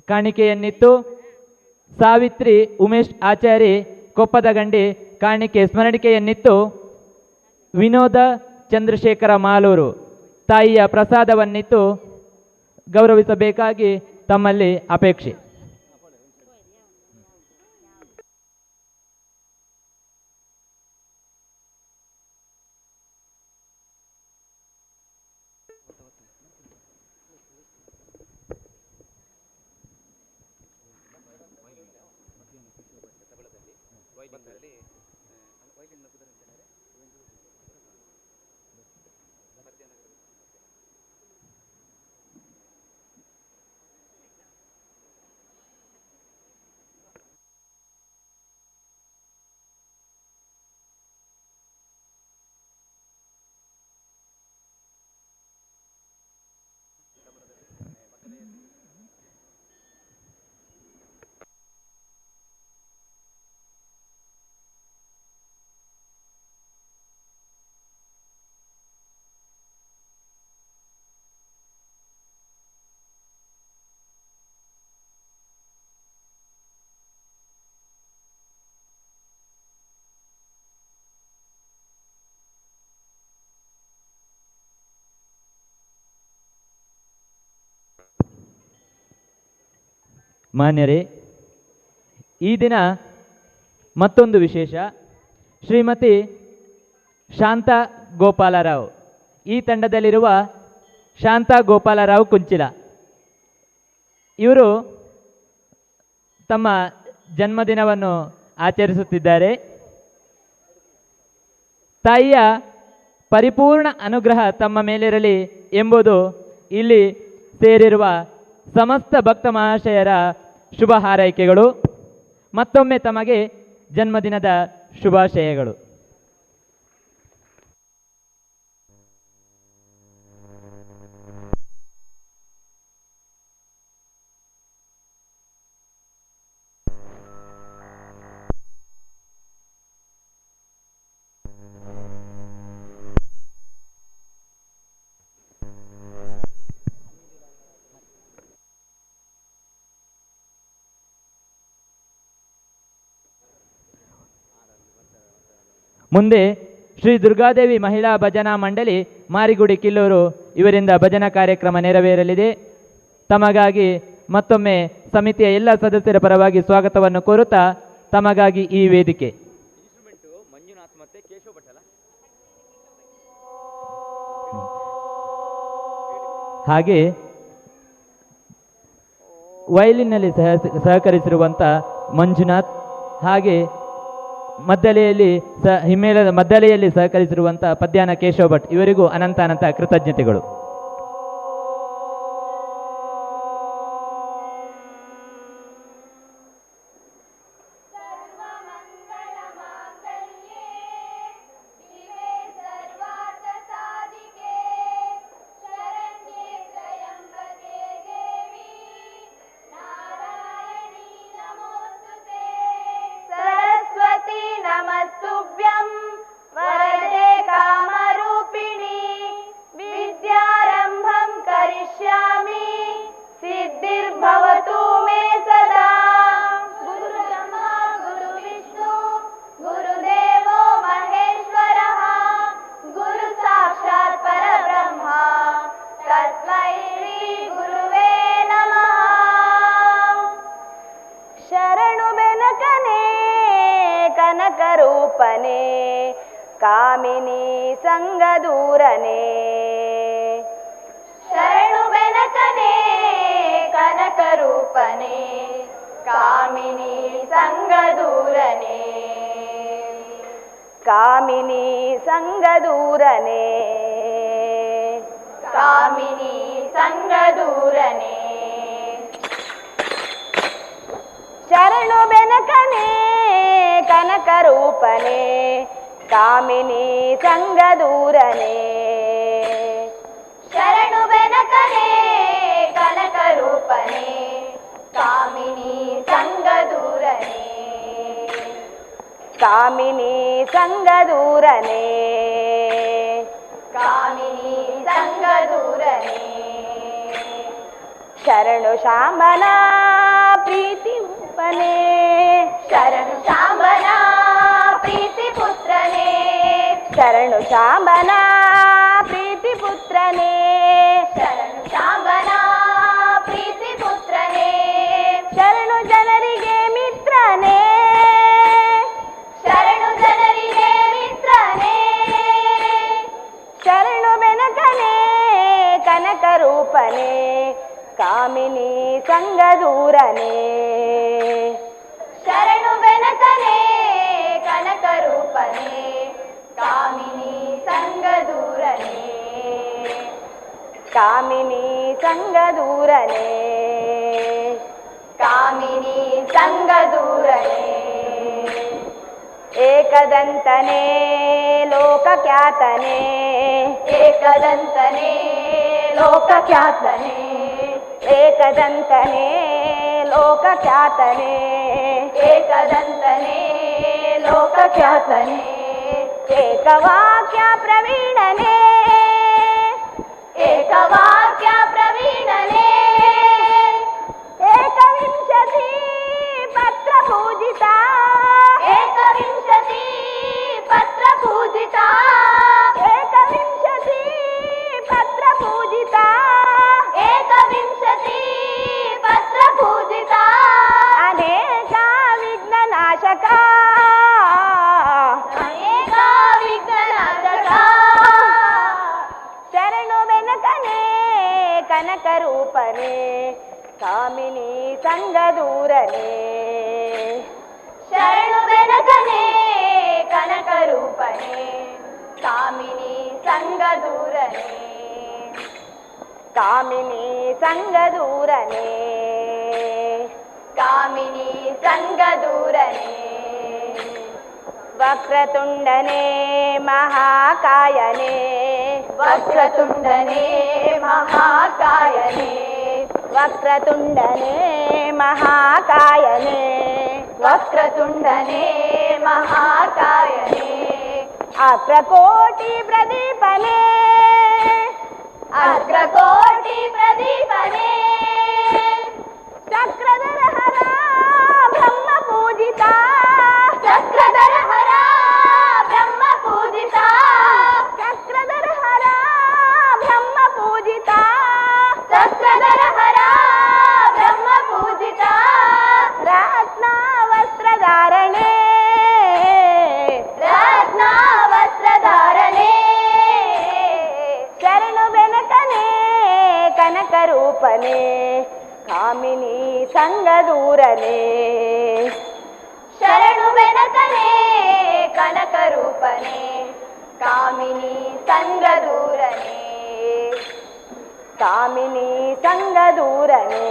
ಕಾಣಿಕೆಯನ್ನಿತ್ತು. ಸಾವಿತ್ರಿ ಉಮೇಶ್ ಆಚಾರಿ ಕೊಪ್ಪದಗಂಡಿ ಕಾಣಿಕೆ ಸ್ಮರಣಿಕೆಯನ್ನಿತ್ತು. ವಿನೋದ ಚಂದ್ರಶೇಖರ ಮಾಲೂರು ತಾಯಿಯ ಪ್ರಸಾದವನ್ನಿತ್ತು ಗೌರವಿಸಬೇಕಾಗಿ ತಮ್ಮಲ್ಲಿ ಅಪೇಕ್ಷೆ. ಮಾನ್ಯರೇ, ಈ ದಿನ ಮತ್ತೊಂದು ವಿಶೇಷ. ಶ್ರೀಮತಿ ಶಾಂತಾ ಗೋಪಾಲರಾವ್, ಈ ತಂಡದಲ್ಲಿರುವ ಶಾಂತಾ ಗೋಪಾಲರಾವ್ ಕುಂಚಿಲ ಇವರು ತಮ್ಮ ಜನ್ಮದಿನವನ್ನು ಆಚರಿಸುತ್ತಿದ್ದಾರೆ. ತಾಯಿಯ ಪರಿಪೂರ್ಣ ಅನುಗ್ರಹ ತಮ್ಮ ಮೇಲಿರಲಿ ಎಂಬುದು ಇಲ್ಲಿ ಸೇರಿರುವ ಸಮಸ್ತ ಭಕ್ತ ಮಹಾಶಯರ ಶುಭ ಹಾರೈಕೆಗಳು. ಮತ್ತೊಮ್ಮೆ ತಮಗೆ ಜನ್ಮದಿನದ ಶುಭಾಶಯಗಳು. ಮುಂದೆ ಶ್ರೀ ದುರ್ಗಾದೇವಿ ಮಹಿಳಾ ಭಜನಾ ಮಂಡಳಿ ಮಾರಿಗುಡಿ ಕಿಲ್ಲೂರು ಇವರಿಂದ ಭಜನಾ ಕಾರ್ಯಕ್ರಮ ನೆರವೇರಲಿದೆ. ತಮಗಾಗಿ ಮತ್ತೊಮ್ಮೆ ಸಮಿತಿಯ ಎಲ್ಲ ಸದಸ್ಯರ ಪರವಾಗಿ ಸ್ವಾಗತವನ್ನು ಕೋರುತ್ತಾ ತಮಗಾಗಿ ಈ ವೇದಿಕೆ. ಹಾಗೆ ವಯಲಿನ್ನಲ್ಲಿ ಸಹಕರಿಸಿರುವಂಥ ಮಂಜುನಾಥ್, ಹಾಗೆ ಮದ್ದಲೆಯಲ್ಲಿ ಹಿಮ್ಮೇಳದ ಮದ್ದಲೆಯಲ್ಲಿ ಸಹಕರಿಸಿರುವಂಥ ಪದ್ಯಾನ ಕೇಶವ ಭಟ್ ಇವರಿಗೂ ಅನಂತ ಅನಂತ ಕೃತಜ್ಞತೆಗಳು. नमस्तुभ्यं वरदे कामरूपिणी विद्यारम्भं करिष्यामि सिद्धिर्भवतु मे सदा। गुरुब्रह्मा गुरुविष्णु गुरुदेवो महेश्वरः गुरु साक्षात् परब्रह्म तस्मै श्री गुरुवे नमः। शरणु बेनकने कनक रूपने कामिनी संगदूरने शरणु बेनकने कनक रूपने कामिनी संगदूरने कामिनी संगदूरने कामिनी संगदूरने शरणु बेनकने कनक रूपने कामिनी संगदूरने शरणु बेनकने कनक रूपने कामिनी संगदूरने कामिनी संगदूरने कामिनी संगदूरने शरणु शांबना प्रीति उपने शरणु शांबना प्रीति पुत्रने शरणु शांबना प्रीति पुत्रने शरणु शांबना प्रीति पुत्रने शरणु जनरिगे मित्रने शरणु जनरिगे मित्रने शरणु बेनकने कनक रूपने कामिनी संगदूरने शरणु बेनकने कनक रूपने कामिनी संगदूरने कामिनी संगदूरने कामिनी संगदूरने एकदंतने लोकख्यातने एकदंतने लोकख्यातने एकदंतने लोकख्यातने एकदंतने लोकख्यातने एकवाक्य प्रवीणने एकवाक्य प्रवीणने एकविंशति पत्र पूजिता एकविंशति पत्र पूजिता एकविंशति पत्र पूजिता एकविंशति पत्र पूजिता ಕನಕರೂಪನೇ ಕಾಮಿನಿ ಸಂಗದೂರನೇ ಶರಣು ಬೆನಕನೇ ಕನಕರೂಪನೇ ಕಾಮಿನಿ ಸಂಗದೂರನೇ ಕಾಮಿನಿ ಸಂಗದೂರನೇ ಕಾಮಿನಿ ಸಂಗದೂರನೇ ವಕ್ರತುಂಡನೇ ಮಹಾಕಾಯನೇ ವಕ್ರತುಂಡನೇ ಮಹಾಕಾಯನೇ ವಕ್ರತುಂಡನೇ ಮಹಾಕಾಯನೇ ವಕ್ರತುಂಡನೇ ಮಹಾಕಾಯನೇ ಅಗ್ರಕೋಟಿ ಪ್ರದೀಪನೇ ಅಗ್ರಕೋಟಿ ಪ್ರದೀಪನೇ ಚಕ್ರಧರ ಹರ ಬ್ರಹ್ಮ ಪೂಜಿತ ಚಕ್ರಧರ ಹರ ಬ್ರಹ್ಮ ಪೂಜಿತ ಚಕ್ರಧರ ಹರ ಬ್ರಹ್ಮ ಪೂಜಿತ ಚಕ್ರಧರ ಹರ ಬ್ರಹ್ಮ ಪೂಜಿತ ರತ್ನ ವಸ್ತ್ರಧಾರಣೆ ರತ್ನ ವಸ್ತ್ರಧಾರಣೆ ಶರಣು ಬೆನಕನೇ ಕನಕರೂಪನೇ ಕಾಮಿನಿ ಸಂಗದೂರನೇ ಶರಣು ಬೆನಕನೇ ಕನಕರೂಪನೇ ಕಾಮಿನಿ ಸಂಗದೂರನೇ ಕಾಮಿನಿ ಸಂಗದೂರನೇ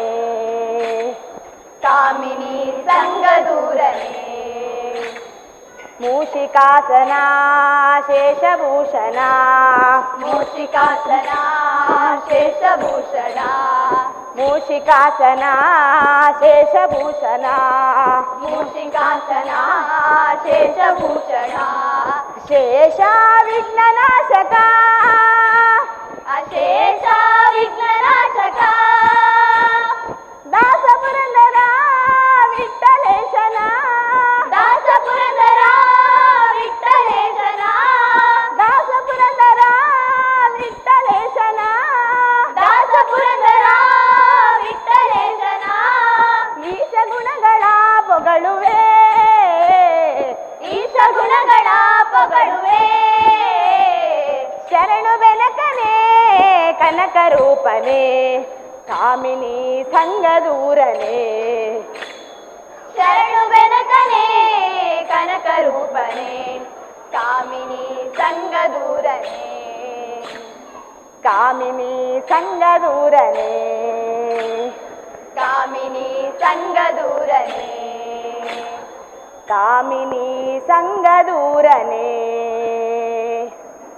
ಕಾಮಿನಿ ಸಂಗದೂರನೇ ಮೂಷಿಕಾಸನ ಶೇಷಭೂಷಣ ಮೂಷಿಕಾಸನ ಶೇಷಭೂಷಣ ಮೂಷಿಕಾಸನ ಶೇಷಭೂಷಣ ಮೂಷಿಕಾಸನ ಶೇಷಭೂಷಣ ಶೇಷ ವಿಘ್ನನಾಶಕ ಅಶೇಷ ವಿಘ್ನನಾಶಕ ದಾಸ ಪುರಂದರ ವಿಠ್ಠಲೇಶನ ದಾಸ ಪುರಂದರ ವಿಠ್ಠಲೇಶನ ದಾಸ ಪುರಂದರ ವಿಠ್ಠಲೇಶನ ದಾಸ ಪುರಂದರ ವಿಠ್ಠಲೇಶನ ಈಶ ಗುಣಗಳ ಪೊಗಳುವೆ ಈಶ ಗುಣಗಳ ಪೊಗಳುವೆ ಶರಣು ಬೆನಕನೇ ಕನಕರೂಪನೇ ಕಾಮಿನಿ ಸಂಗದೂರನೇ ಶರಣು ಬೆನಕನೇ ಕನಕರೂಪನೇ ಕಾಮಿನಿ ಸಂಗದೂರನೇ ಕಾಮಿನಿ ಸಂಗದೂರನೇ ಕಾಮಿನಿ ಸಂಗದೂರನೇ ಕಾಮಿನಿ ಸಂಗದೂರನೇ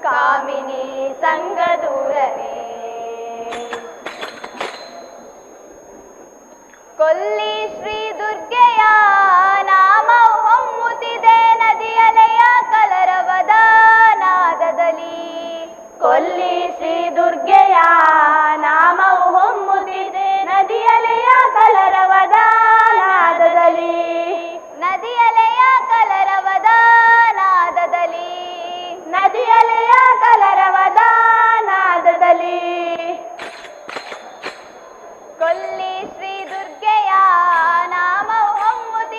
ಕಾಮಿನಿ ಸಂಗದೂರನೇ ಕೊಲ್ಲಿ ಶ್ರೀ ದುರ್ಗೆಯ ನಾಮ ಹೊಮ್ಮುತ್ತಿದೆ ನದಿಯಲೆಯ ಕಲರವದ ನಾದದಲ್ಲಿ ಕೊಲ್ಲಿ ಶ್ರೀ ದುರ್ಗೆಯ ನಾಮವು ಹೊಮ್ಮುತ್ತಿದೆ ನದಿಯಲೆಯ ಕಲರವದ ನಾದದಲ್ಲಿ ನದಿಯಲೆಯ ಕಲರವದ ನಾದದಲ್ಲಿ ನದಿಯಲೆಯ ಕಲರವದ ನಾದದಲ್ಲಿ ಕೊಲ್ಲಿ ಶ್ರೀ ದುರ್ಗೆಯ ನಾಮವು ಹೊಮ್ಮುತ್ತಿದೆ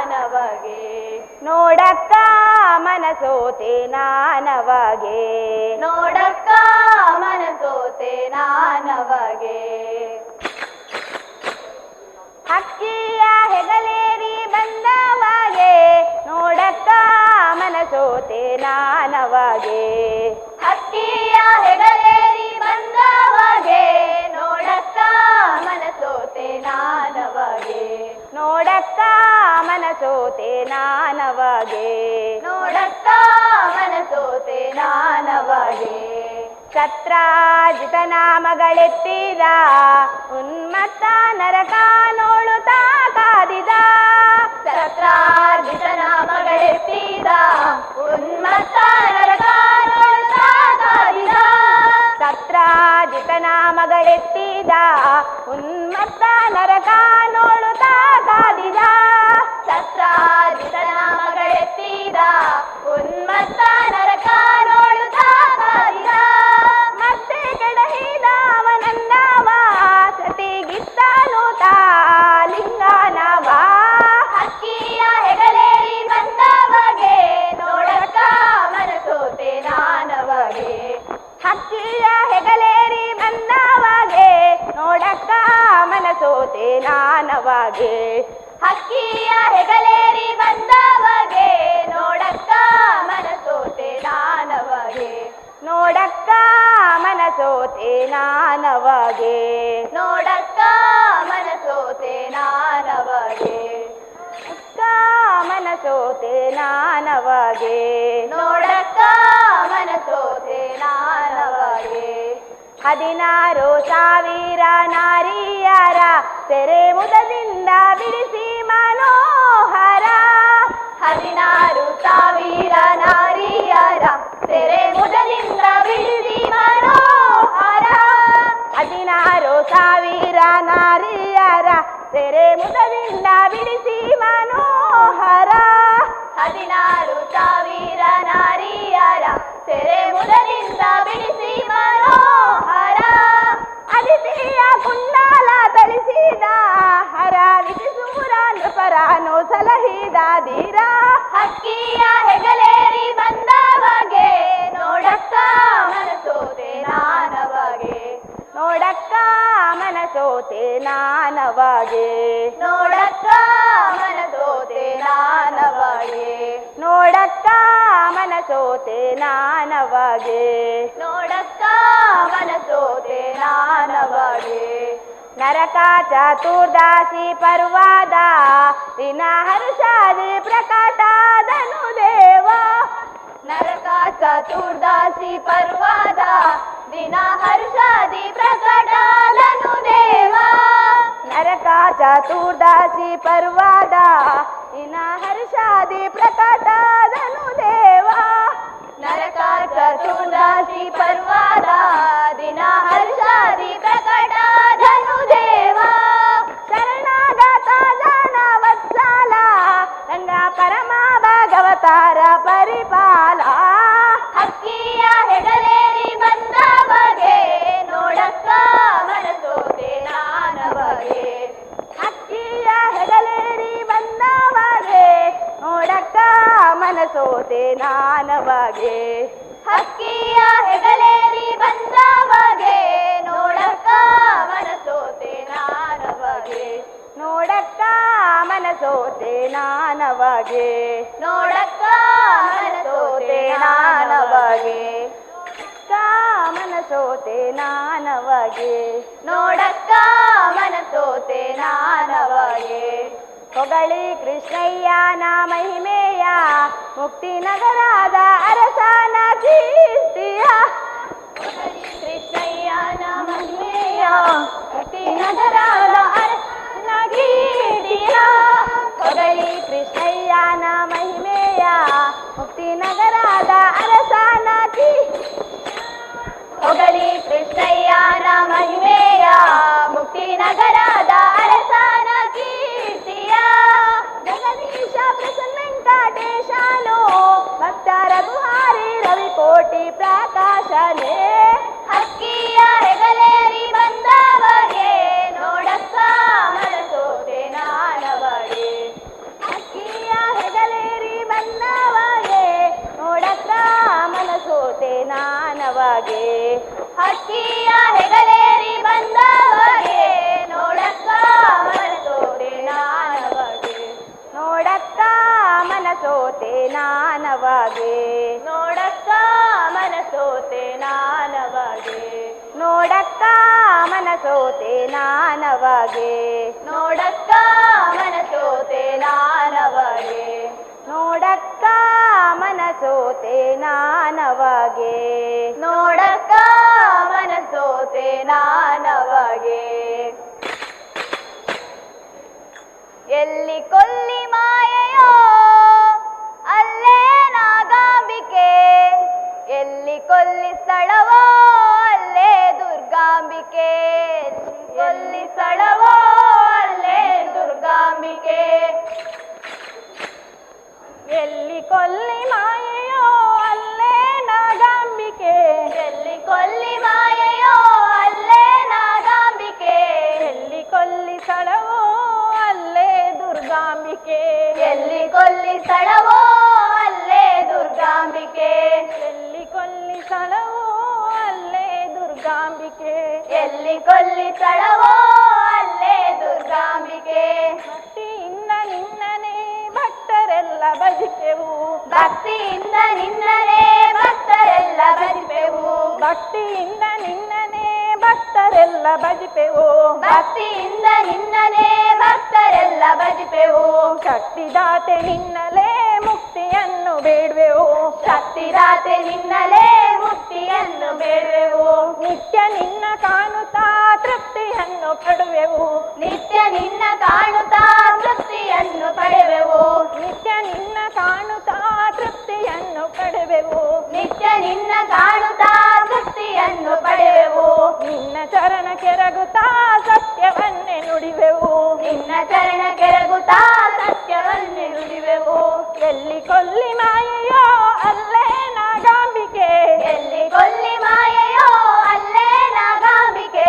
ನಾನವಗೆ ನೋಡಕ್ಕ ಮನಸೋತೆ ನಾನವಗೆ ನೋಡಕ್ಕ ಮನಸೋತೆ ನಾನವಗೆ ಹಕ್ಕಿಯ ಹೆಗಲೇರಿ ಬಂದವಗೆ ನೋಡಕ್ಕ ಮನಸೋತೆ ನಾನವಗೆ ಹಕ್ಕಿಯ ಹೆಗಲೇರಿ ಬಂದವಗೆ ನೋಡಕ್ಕ ಮನಸೋತೆ ನಾನವಗೆ ನೋಡಕ್ಕ ಮನಸೋತೆ ನಾನವಗೆ ನೋಡಕ್ಕ ಮನಸೋತೆ ನಾನವಗೆ ಛತ್ರಾಜಿತನ ಮಗಳೆತ್ತಿದ ಉನ್ಮತ್ತ ನರಕ ನೋಳುತ್ತಾ ಕಾದಿದ ಛತ್ರಾಜಿತನ ಮಗಳೆತ್ತಿದ ಉನ್ಮತ್ತ ನರಕ ನೋಳುತ್ತಾ ಕಾದಿದ ಛತ್ರಾಜಿತನ ಮಗಳೆತ್ತಿದ ಉನ್ಮತ್ತ ನರಕ ನೋಳುತ್ತಾ ಕಾದಿದ ಛತ್ರಾಜಿತನ ಮಗಳೆತ್ತಿದ ಉನ್ಮತ್ತ ನರಕ ನೋಳುತ್ತಾ ಕಾದಿದ ಮತ್ತೆ ಕೆಡಹಿದ ಅವನಂದವ ಸತಿಗಿತ್ತನು ಲಿಂಗನವ ಹಕ್ಕಿಯ ಹೆಗಲೇರಿ ಬಂದವಗೆ ನೋಡಕ್ಕ ಮನಸೋತೆ ನಾನವಗೆ ಹಕ್ಕಿಯ ಹೆಗಲೇರಿ ಬಂದವಗೆ ನೋಡಕ್ಕ ಮನಸೋತೆ ನಾನವಗೆ ಹಕ್ಕಿಯ ಹೆಗಲೇರಿ ಬಂದವಗೆ ನೋಡಕ್ಕ ಮನಸೋತೆ ನಾನವಗೆ ನೋಡಕ್ಕ ಮನಸೋತೆ ನಾನವಗೆ ನೋಡಕ್ಕ ಮನಸೋತೆ ನಾನವಗೆ ಅಕ್ಕ ಮನಸೋತೆ ನಾನವಗೆ ನೋಡಕ್ಕ ಮನಸೋತೆ ನಾನವಗೆ 16,000 ನಾರಿಯರ ಸೆರೆ ಮುದದಿಂದ ಬಿಡಿಸಿ ಮನೋಹರ 16,000 ನಾರಿಯರ ಸೆರೆ ಮುದದಿಂದ ಬಿಡಿಸಿ ಮನೋಹರ 16,000 ನಾರಿಯರ ಸೆರೆ ಮುದದಿಂದ ಬಿಡಿಸಿ ಮನೋಹರ 16,000 ನಾರಿಯರ ಸೆರೆ ಮುದದಿಂದ ಬಿಡಿಸಿ ಮನೋಹರ ಅದಿತಿಯ ಕುಂಡಲ ತಳಿಸಿದ ಹರ ವಿಧಿಸೂರ ನೃಪರಾನು ಸಲಹಿದ ಧೀರ ಹಕ್ಕಿಯ ಹೆಗಲೇರಿ ಬಂದವಗೆ ನೋಡಕ್ಕ ಮನಸೋತೆ ನಾನವಗೆ ನೋಡಕ್ಕ ಮನಸೋತೆ ನಾನವಗೆ ನೋಡಕ್ಕ ಮನಸೋತೆ ನಾನವಗೆ ನೋಡಕ್ಕ ಮನಸೋತೆ ನಾನವಗೆ ನೋಡಕ್ಕ ಮನಸೋತೆ ನಾನವಗೆ ನರಕ ಚತುರ್ದಾಸಿ ಪರ್ವಾದ ದಿನ ಹರ್ಷಾದಿ ಪ್ರಕಟಾದನು ದೇವ ನರಕ ಚತುರ್ದಾಸಿ ಪರ್ವಾದ ದಿನ ಹರ್ಷಾದಿ ಪ್ರಕಟಾದನು ದೇವ ನರಕ ಚತುರ್ದಾಸಿ ಪರ್ವಾದ ದಿನ ಹರ್ಷಾದಿ ಪ್ರಕಟಾದನು ದೇವ ನರಕ ಚತುರ್ದಾಸಿ ಪರ್ವಾದ ದಿನ ಹರ್ಷಾದಿ ಪ್ರಕಟಾದನು ದೇವ ಶರಣಾಗತ ಜನ ವತ್ಸಲ ರಂಗ ಪರಮ ಭಗವತಾರ ಪರಿಪಾಲ ಹಕ್ಕಿಯ ಹೆಗಲೇರಿ ಬಂದವಗೆ ನೋಡಕ್ಕ ಮನಸೋತೆ ನಾನವಗೆ ಹಕ್ಕಿಯ ಹೆಗಲೇರಿ ಬಂದವಗೆ ನೋಡಕ್ಕ ಮನಸೋತೆ ನಾನವಗೆ ಹಕ್ಕಿಯ ಹೆಗಲೇರಿ ಬಂದವಗೆ ನೋಡಕ್ಕ ಮನಸೋತೆ ನಾನವಗೆ ನೋಡಕ್ಕ ಮನಸೋತೆ ನಾನವಗೆ ನೋಡಕ್ಕ ಮನಸೋತೆ ನಾನವಗೆ ಮನಸೋತೆ ನಾನವಗೆ ನೋಡಕ್ಕ ಮನಸೋತೆ ನಾನವಗೆ ಹೊಗಳಿ ಕೃಷ್ಣಯ್ಯನ ಮಹಿಮೆಯ ಮುಕ್ತಿ ನಗರದ ಅರಸನ ಕೀರ್ತಿಯ ಕೃಷ್ಣಯ್ಯನ ಮಹಿಮೆಯ ಮುಕ್ತಿ ನಗರದ ಅರಸನ ಕೀರ್ತಿಯ ಹೊಗಳಿ ಕೃಷ್ಣಯ್ಯನ ಮಹಿಮೆಯ ಮುಕ್ತಿ ನಗರದ ಅರಸನ ಹೊಗಳಿ ಕೃಷ್ಣಯ್ಯನ ಮಹಿಮೆಯ ಮುಕ್ತಿ ನಗರದ ಅರಸನ ಕೀರ್ತಿಯ ಜಗದೀಶ ಪ್ರಸನ್ನ ವೆಂಕಟೇಶನು ಭಕ್ತರ ಗುಹಾರಿ ರವಿಕೋಟಿ ಪ್ರಕಾಶನೇ ಹಕ್ಕಿಯ ಹೆಗಲೇರಿ ಬಂದವಗೆ ನೋಡಕ್ಕ ಮನಸೋತೆ ನಾನವಗೆ ಹಕ್ಕಿಯ ಮನಸೋತೆ ನಾನವಾಗೆ ನೋಡಕ್ಕ ಮನಸೋತೆ ನಾನವಾಗೆ ನೋಡಕ್ಕ ಮನಸೋತೆ ನಾನವಾಗೆ ನೋಡಕ್ಕ ಮನಸೋತೆ ನಾನವಾಗೆ ನೋಡಕ್ಕ ಮನಸೋತೆ ನಾನವಾಗೆ ನೋಡಕ್ಕ ಮನಸೋತೆ ನಾನವಾಗೆ ಎಲ್ಲಿ ಕೊಲ್ಲಿ ಮಾಯೆಯೋ ಅಲ್ಲೇ ನಾಗಾಂಬಿಕೆ ಎಲ್ಲಿ ಕೊಲ್ಲಿ ಸ್ಥಳವೋ ಅಲ್ಲೇ ದುರ್ಗಾಂಬಿಕೆ ಎಲ್ಲಿ ಸ್ಥಳವೋ ಅಲ್ಲೇ ದುರ್ಗಾಂಬಿಕೆ ಎಲ್ಲಿ ಕೊಲ್ಲಿ ಮಾಯೆಯೋ ಅಲ್ಲೇ ನಾಗಾಂಬಿಕೆ ಎಲ್ಲಿ ಕೊಲ್ಲಿ ಮಾಯೆಯೋ ಅಲ್ಲೇ ನಾಗಾಂಬಿಕೆ ಎಲ್ಲಿ ಕೊಲ್ಲಿ ಸ್ಥಳವೋ ಅಲ್ಲೇ ದುರ್ಗಾಂಬಿಕೆ ಎಲ್ಲಿ ಕೊಲ್ಲಿ ಸ್ಥಳವೋ ಅಲ್ಲೇ ದುರ್ಗಾಂಬಿಕೆ ಎಲ್ಲಿ ಕೊಲ್ಲಿ ಸ್ಥಳವೋ ಅಲ್ಲೇ ದುರ್ಗಾಂಬಿಕೆ ಎಲ್ಲಿ ಕೊಲ್ಲಿ ಸ್ಥಳವೋ ಅಲ್ಲೇ ದುರ್ಗಾಂಬಿಕೆ ಭಕ್ತಿಯಿಂದ ನಿನ್ನನೇ ಭಕ್ತರೆಲ್ಲ ಭಜಿಪೆವು ಭಕ್ತಿಯಿಂದ ನಿನ್ನನೇ ಭಕ್ತರೆಲ್ಲ ಭಜಿಪೆವು ಭಕ್ತಿಯಿಂದ ನಿನ್ನನೇ ಭಕ್ತರೆಲ್ಲ ಭಜಿಪೆವು ಭಕ್ತಿಯಿಂದ ನಿನ್ನನೇ ಭಕ್ತರೆಲ್ಲ ಭಜಿಪೆವು ಶಕ್ತಿದಾತೆ ನಿನ್ನಲೇ ಮುಕ್ತಿಯನ್ನು ಬೇಡುವೆವು ಶಕ್ತಿದಾತೆ ನಿನ್ನಲೇ ಮುಕ್ತಿಯನ್ನು ಬೇಡುವೆವು ನಿತ್ಯ ನಿನ್ನ ಕಾಣುತ್ತಾ ತೃಪ್ತಿಯನ್ನು ಪಡುವೆವು ನಿತ್ಯ ನಿನ್ನ ಕಾಣುತ್ತಾ ತೃಪ್ತಿಯನ್ನು ಪಡೆವೆವು ನಿತ್ಯ ನಿನ್ನ ಕಾಣುತ್ತಾ ತೃಪ್ತಿಯನ್ನು ಪಡೆವೆವು ನಿತ್ಯ ನಿನ್ನ ಕಾಣುತ್ತಾ ತೃಪ್ತಿಯನ್ನು ಪಡೆವೆವು ನಿನ್ನ ಚರಣ ಕೆರಗುತ್ತಾ ಸತ್ಯವನ್ನೇ ನುಡಿವೆವು ನಿನ್ನ ಚರಣ ಕೆರಗುತ್ತಾ ಸತ್ಯವನ್ನೇ ನುಡಿವೆವು ಎಲ್ಲಿ ಕೊಲ್ಲಿ ಮಾಯೆಯೋ ಅಲ್ಲೇ ನಾಗಾಂಬಿಕೆ ಎಲ್ಲಿ ಕೊಲ್ಲಿ ಮಾಯೆಯೋ ಅಲ್ಲೇ ನಾಗಾಂಬಿಕೆ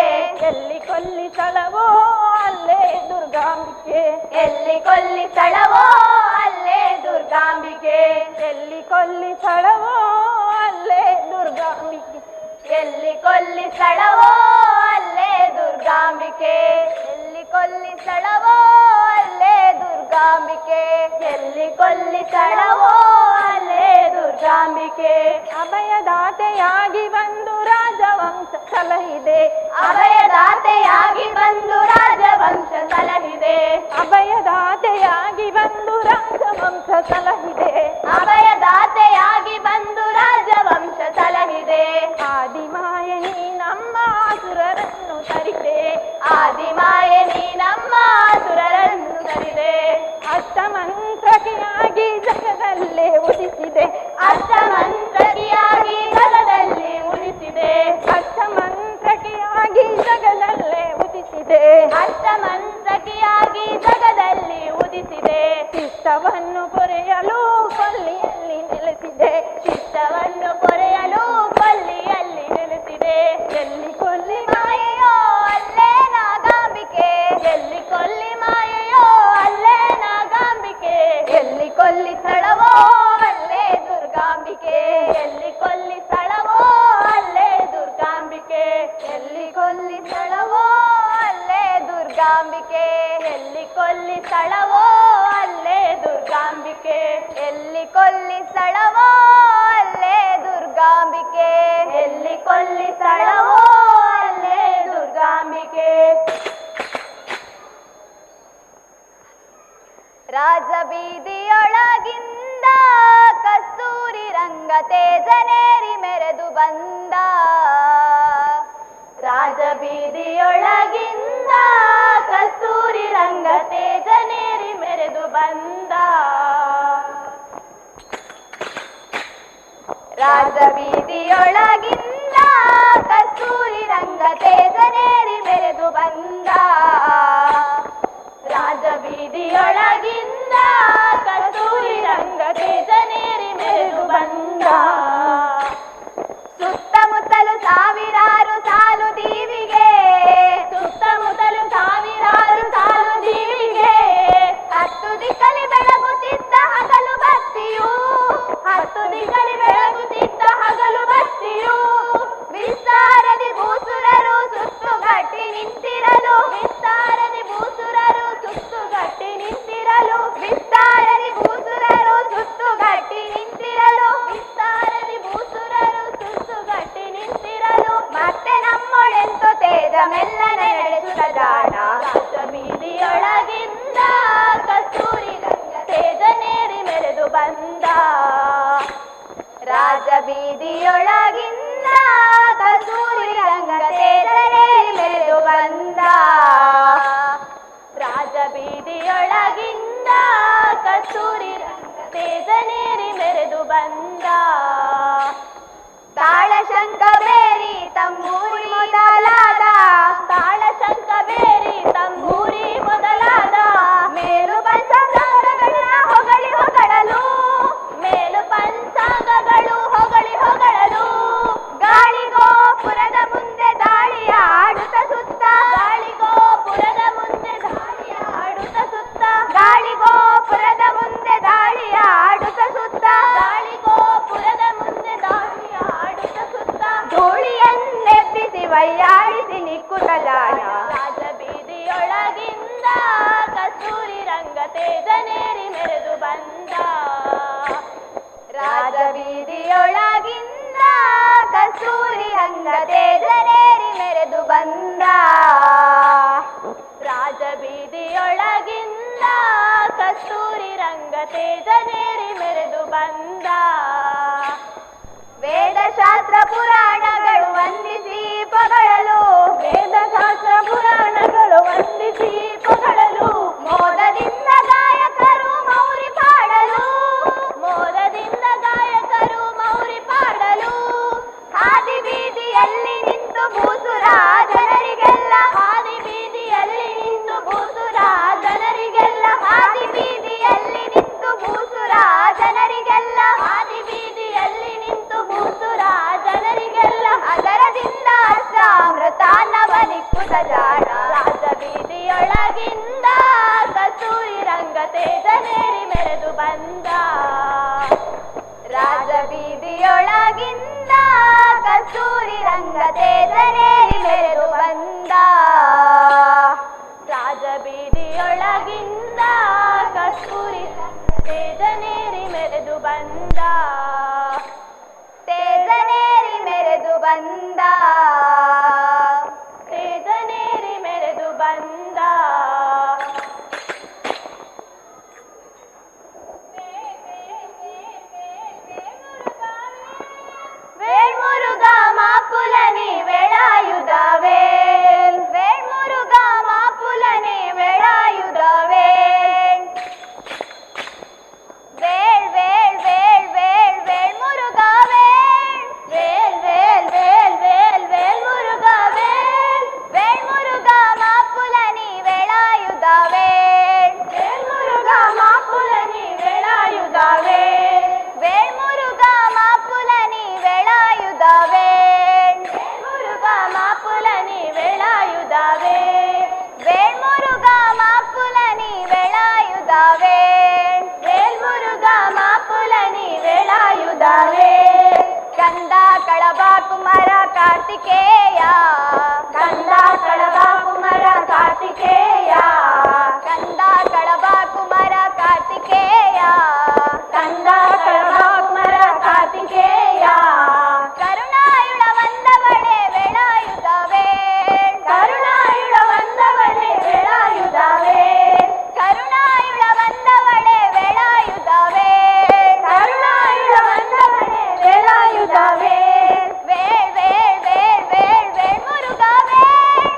ಎಲ್ಲಿ ಕೊಲ್ಲಿ ಸ್ಥಳವೋ ಅಲ್ಲೇ ದುರ್ಗಾಂಬಿಕೆ ಎಲ್ಲಿ ಕೊಲ್ಲಿ ಸ್ಥಳವೋ ಅಲ್ಲೇ ದುರ್ಗಾಂಬಿಕೆ ಎಲ್ಲಿ ಕೊಲ್ಲಿ ಸ್ಥಳವೋ ಅಲ್ಲೇ ದುರ್ಗಾಂಬಿಕೆ ಎಲ್ಲಿ ಕೊಲ್ಲಿ ಸ್ಥಳವೋ ಅಲ್ಲೇ ದುರ್ಗಾಂಬಿಕೆ ಎಲ್ಲಿ ಕೊಲ್ಲಿ ಸ್ಥಳವೋ ಅಲ್ಲೇ ದುರ್ಗಾಂಬಿಕೆ ಎಲ್ಲಿ ಕೊಲ್ಲಿ ಸ್ಥಳವೋ ಅಲ್ಲೇ ದುರ್ಗಾಂಬಿಕೆ ಅಭಯದಾತೆಯಾಗಿ ಬಂದು ರಾಜವಂಶ ಸಲಹಿದೆ ಅಭಯದಾತೆಯಾಗಿ ಬಂದು ರಾಜವಂಶ ಸಲಹಿದೆ ಅಭಯದಾತೆಯಾಗಿ ಬಂದು ರಾಜವಂಶ ಸಲಹಿದೆ ಅಭಯದಾತೆಯಾಗಿ ಬಂದು ರಾಜವಂಶ ಸಲಹಿದೆ ಆದಿಮಾಯ ನೀ ನಮ್ಮ ಆಸುರರನ್ನು ತರಿದೆ ಆದಿಮಾಯ ನೀ ನಮ್ಮ ಆಸುರರನ್ನು ತರಿದೆ ಅಷ್ಟಮಂತ್ರಕಿಯಾಗಿ ಜಗದಲ್ಲೇ ಉದಿಸಿದೆ ಅಷ್ಟಮಂತ್ರಕಿಯಾಗಿ ಜಗದಲ್ಲಿ ಉದಿಸಿದೆ ಅಷ್ಟಮಂತ್ರಕಿಯಾಗಿ ಜಗದಲ್ಲೇ ಉದಿಸಿದೆ ಅಷ್ಟಮಂತ್ರಕಿಯಾಗಿ ಜಗದಲ್ಲಿ ಉದಿಸಿದೆ ಶಿಷ್ಟವನ್ನು ಪೊರೆಯಲು ಕೊಲ್ಲಿಯಲ್ಲಿ ನೆಲೆಸಿದೆ ಶಿಷ್ಟವನ್ನು ಪೊರೆಯಲು ಕೊಲ್ಲಿಯಲ್ಲಿ ನೆಲೆಸಿದೆ ಎಲ್ಲಿ ಕೊಲ್ಲಿ ಮಾಯೆಯೋ ಅಲ್ಲೇ ನಾಗಾಂಬಿಕೆ ಎಲ್ಲಿ ಕೊಲ್ಲಿ ಮಾಯೆಯೋ ಅಲ್ಲೇ ನಾಗಾಂಬಿಕೆ ಎಲ್ಲಿ ಕೊಲ್ಲಿ ಸ್ಥಳವೋ ಅಲ್ಲೇ ದುರ್ಗಾಂಬಿಕೆ ಎಲ್ಲಿ ಕೊಲ್ಲಿ ಸ್ಥಳವೋ ಅಲ್ಲೇ ದುರ್ಗಾಂಬಿಕೆ ಎಲ್ಲಿ ಕೊಲ್ಲಿ ಸ್ಥಳವೋ ಅಲ್ಲೇ ದುರ್ಗಾಂಬಿಕೆ ಎಲ್ಲಿ ಕೊಲ್ಲಿ ಸ್ಥಳವೋ ಅಲ್ಲೇ ದುರ್ಗಾಂಬಿಕೆ ಎಲ್ಲಿ ಕೊಲ್ಲಿ ಸ್ಥಳವೋ ಅಲ್ಲೇ ದುರ್ಗಾಂಬಿಕೆ ಎಲ್ಲಿ ಕೊಲ್ಲಿ ಸ್ಥಳವೋ ಅಲ್ಲೇ ದುರ್ಗಾಂಬಿಕೆ ರಾಜಬೀದಿಯೊಳಗಿಂದ ಕಸ್ತೂರಿ ರಂಗ ತೇಜನೇರಿ ಮೆರೆದು ಬಂದ ರಾಜಬೀದಿಯೊಳಗಿಂದ ಕಸ್ತೂರಿ ರಂಗ ತೇಜನೇರಿ ಮೆರೆದು ಬಂದ ರಾಜಬೀದಿಯೊಳಗಿಂದ ಕಸ್ತೂರಿ ರಂಗ ತೇಜನೇರಿ ಮೆರೆದು ಬಂದ ರಾಜಬೀದಿಯೊಳಗಿಂದ ಕಸ್ತೂರಿ ರಂಗ ತೇಜನೇರಿ ಮೆರೆದು ಬಂದ ಸುತ್ತಮುತ್ತಲು ಸಾವಿರಾರು ಸಾಲು ದೀವಿಗೆ ಸುತ್ತಮುತ್ತಲು ಸಾವಿರಾರು ಸಾಲು ದೀವಿಗೆ ಹತ್ತು ದಿಕ್ಕಲಿ ಬೆಳಗುತ್ತಿದ್ದ ಹಗಲು ಬತ್ತಿಯು ಹತ್ತು ದಿಕ್ಕಲಿ ಬೆಳಗುತ್ತಿದ್ದ ಹಗಲು ಬತ್ತಿಯು ವಿಸ್ತಾರದಿ ಭೂಸುರರು ಸುತ್ತುಗಟ್ಟಿ ನಿಂತಿರಲು ವಿಸ್ತಾರದಿ ಭೂಸುರರು ಸುತ್ತುಗಟ್ಟಿ ನಿಂತಿರಲು ಬಂದ ರಾಜಬೀದಿಯೊಳಗಿಂದ ಕಸ್ತೂರಿ ರಂಗ ತೇಜನೇರಿ ಮೆರೆದು ಬಂದ ರಾಜಬೀದಿಯೊಳಗಿಂದ ಕಸ್ತೂರಿ ರಂಗ ತೇಜನೇರಿ ಮೆರೆದು ಬಂದ ತಾಳಶಂಕ ಬೇರಿ ತಂಬೂರಿ ಮೊದಲಾದ ತಾಳಶಂಕ ಬೇರಿ ತಂಬೂರಿ ಮೊದಲಾದ ಮೇಲು ಪಂಚಾಂಗಗಳನ್ನ ಹೊಗಳಿ ಹೊಗಳಲು ಮೇಲು ಪಂಚಾಂಗಗಳು ಹೊಗಳಿ ಹೊಗಳಲು ಗಾಳಿಗೋಪುರದ ಮುಂದೆ ದಾಳಿಯ ಆಡುತ್ತ ಸುತ್ತ ಗಾಳಿಗೋಪುರದ ಮುಂದೆ ದಾಳಿಯ ಆಡುತ್ತ ಸುತ್ತ ಗಾಳಿಗೋಪುರದ ಮುಂದೆ ದಾಳಿಯ ಆಡುತ್ತ ಸುತ್ತ ಗಾಳಿಗೋಪುರದ ಮುಂದೆ ದಾಳಿಯ ಆಡುತ್ತ ಸುತ್ತ ಧೂಳಿಯನ್ನೆಬ್ಬಿಸಿ ವೈಯಾಳಿಸಿ ನಿಕ್ಕುತ್ತ ಜಾಣ ರಾಜಬೀದಿಯೊಳಗಿಂದ ಕಸ್ತೂರಿ ರಂಗ ತೇಜನೇರಿ ಮೆರೆದು ಬಂದ ರಾಜಬೀದಿಯೊಳಗಿಂದ ಕಸ್ತೂರಿ ರಂಗ ತೇಜನೇರಿ ಮೆರೆದು ಬಂದ ರಾಜಬೀದಿಯೊಳಗಿಂದ ಕಸ್ತೂರಿ ರಂಗ ತೇಜನೇರಿ ಮೆರೆದು ಬಂದ ವೇದಶಾಸ್ತ್ರ ಪುರಾಣಗಳು ವಂದಿಸಿ ಪೊಗಳಲು ವೇದಶಾಸ್ತ್ರ ಪುರಾಣಗಳು ವಂದಿಸಿ ಪೊಗಳಲು ಮೋದದಿಂದ ಗಾಯಕರು ಮೌರಿ ಪಾಡಲು ಮೋದದಿಂದ ಗಾಯಕರು ಮೌರಿ ಪಾಡಲು ಹಾದಿ ಬೀದಿಯಲ್ಲಿ ನಿಂತು ಭೂಸುರ ಜನರಿಗೆಲ್ಲ ಹಾದಿ ಬೀದಿಯಲ್ಲಿ ನಿಂತು ಭೂಸುರ ಜನರಿಗೆಲ್ಲ ಹಾದಿ ಬೀದಿಯಲ್ಲಿ ನಿಂತು ಭೂಸುರ ಜನರಿಗೆಲ್ಲ ಹಾದಿ ಬೀದಿಯಲ್ಲಿ ನಿಂತು ಭೂಸುರ ಜನರಿಗೆಲ್ಲ ಅದರದಿಂದ ಅಷ್ಟಾಮೃತ ನವನಿಕ್ಕುತ ಜಾಣ ರಾಜಬೀದಿಯೊಳಗಿಂದ ಕಸ್ತೂರಿ ರಂಗ ತೇಜನೇರಿ ಮೆರೆದು ಬಂದ ರಾಜಬೀದಿಯೊಳಗಿಂದ ಕಸ್ತೂರಿ ರಂಗ ತೇಜನೇರಿ ಮೆರೆದು ಬಂದ ರಾಜಬೀದಿಯೊಳಗಿಂದ ಕಸ್ತೂರಿ ತೇಜನೇರಿ ಮೆರೆದು ಬಂದ ತೇಜನೇರಿ ಮೆರೆದು ಬಂದ ತೇಜನೇರಿ ಮೆರೆದು ಬಂದ ವೇಳ್ಮುರುಗ ಮಾಪುಲನಿ ವೇಳಾಯುಧ ವೇಳ್ ವೇಳ್ಮುರುಗ ಮಾಪುಲನಿ ವೇಳಾಯುಧ ವೇಳ್ ವೇಳ್ ವೇಳ್ ವೇಳ್ ವೇಳ್ ವೇಳ್ ಮುರುಗ ವೇಳ್ ವೇಳ್ ವೇಳ್ ವೇಳ್ ವೇಳ್ ವೇಳ್ ಮುರುಗ ವೇಳ್ ವೇಳ್ ಮುರುಗ ಮಾಪುಲನಿ ವೇಳಾಯುಧ ವೇಳ್ ವೇಳ್ ಮುರುಗ ಮಾಪುಲನಿ ವೇಳಾಯುಧ ವೇಳ್ ವೇಳ್ ಮುರುಗ ಮಾಪುಲನಿ ವೇಳಾಯುಧ ವೇಳ್ ವೇಳ್ ಮುರುಗ ಮಾಪುಲನಿ ವೇಳಾಯುಧ ವೇಳ್ ವೇಳ್ ಮುರುಗ ಮಾಪುಲನಿ ವೇಳಾಯುಧ ವೇಳ್ ವೇಳ್ ಮುರುಗ ಮಾಪುಲನಿ ವೇಳಾಯುಧ ವೇಳ್ ಕಂದ ಕಳಬ ಕುಮಾರ ಕಾರ್ತಿಕೇಯ ಕಂದ ಕಳಬ ಕುಮಾರ ಕಾರ್ತಿಕೇಯ ಕಂದ ಕಳಬ ಕುಮಾರ ಕಾರ್ತಿಕೇಯ ಕಂದ ಕಳಬ ಕುಮಾರ ಕಾರ್ತಿಕೇಯ ಕರುಣಾಯುಳ ವಂದವಳೆ ವೇಳಾಯುಧ ವೇಳ್ ಕರುಣಾಯುಳ ವಂದವಳೆ ವೇಳಾಯುಧ ವೇಳ್ ಕರುಣಾಯುಳ ವಂದವಳೆ ವೇಳಾಯುಧ ವೇಳ್ ಕರುಣಾಯುಳ ವಂದವಳೆ ವೇಳಾಯುಧ ವೇಳ್ ವೇಳ್ ವೇಳ್ ವೇಳ್ ವೇಳ್ ವೇಳ್ ಮುರುಗ ವೇಳ್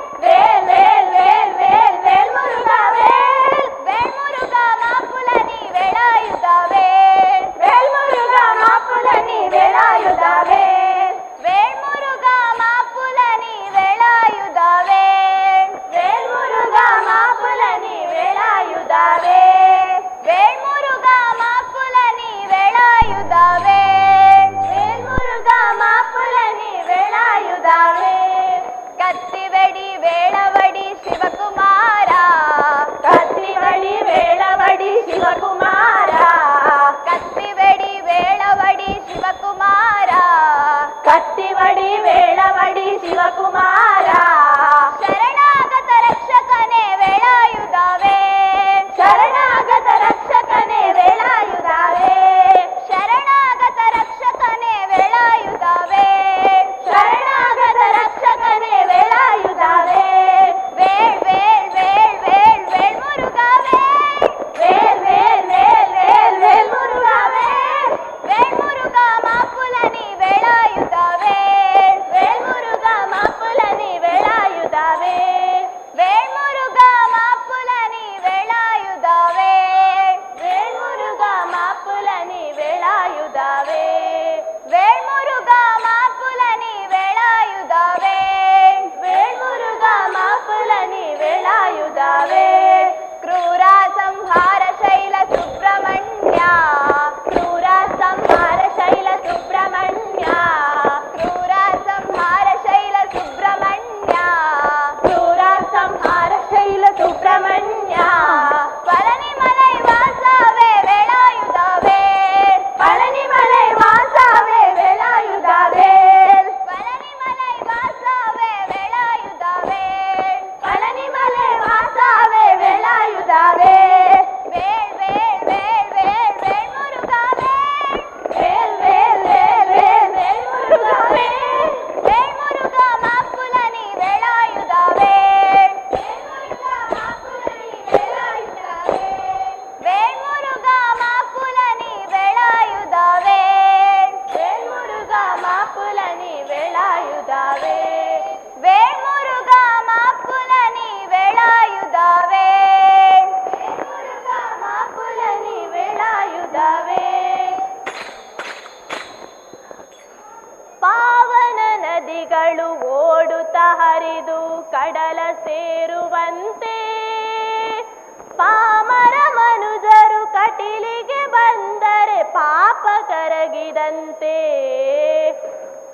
ಮಾರ್ಗವೇ ಪಾವನ ನದಿಗಳು ಓಡುತ್ತಾ ಹರಿದು ಕಡಲ ಸೇರುವಂತೆ ಪಾಮರ ಮನುಜರು ಕಟೀಲಿಗೆ ಬಂದರೆ ಪಾಪ ಕರಗಿದಂತೆ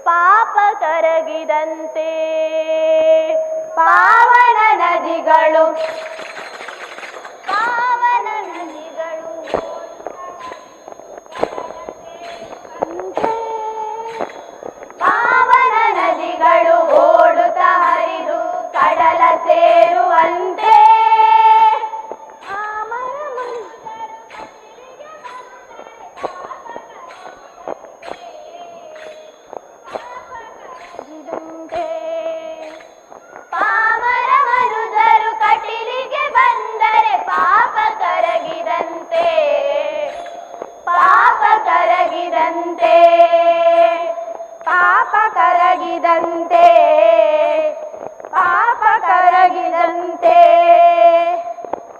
ಪಾಪ ಕರಗಿದಂತೆ ಪಾವನ ನದಿಗಳು ಪಾವನ ನದಿಗಳು ಪಾವನ ನದಿಗಳು ಓಡುತ್ತಾ ಹರಿದು ಕಡಲ ಸೇರುವಂತೆ ಪಾಮರ ಮನುಜರು ಕಟೀಲಿಗೆ ಬಂದರೆ ಪಾಪ ಕರಗಿದಂತೆ ಪಾಪ ಕರಗಿದಂತೆ ಪಾಪ ಕರಗಿದಂತೆ ಪಾಪ ಕರಗಿದಂತೆ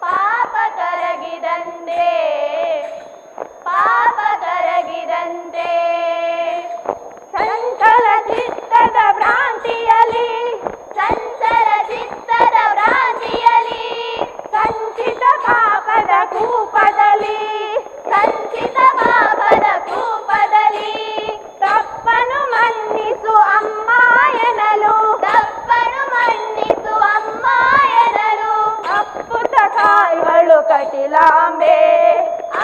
ಪಾಪ ಕರಗಿದಂತೆ ಪಾಪ ಕರಗಿದಂತೆ ಸಂಕಲ ಚಿತ್ತದ ಭ್ರಾಂತಿಯಲಿ ಸಂಚರ ಚಿತ್ತದ ಭ್ರಾಂತಿಯಲಿ ಸಂಚಿತ ಪಾಪದ ಕೂಪದಲ್ಲಿ ಸಂಚಿತ ಪಾಪದ ಕೂಪದಲ್ಲಿ ತಪ್ಪನು ಮನ್ನಿಸು ಅಮ್ಮ ಎನ್ನಲು ತಪ್ಪನು ಮನ್ನಿಸು ಅಮ್ಮ ಎನ್ನಲು ಅಪ್ಪುತ ಕಾಯ್ವಳು ಕಟಿಲಾಂಬೆ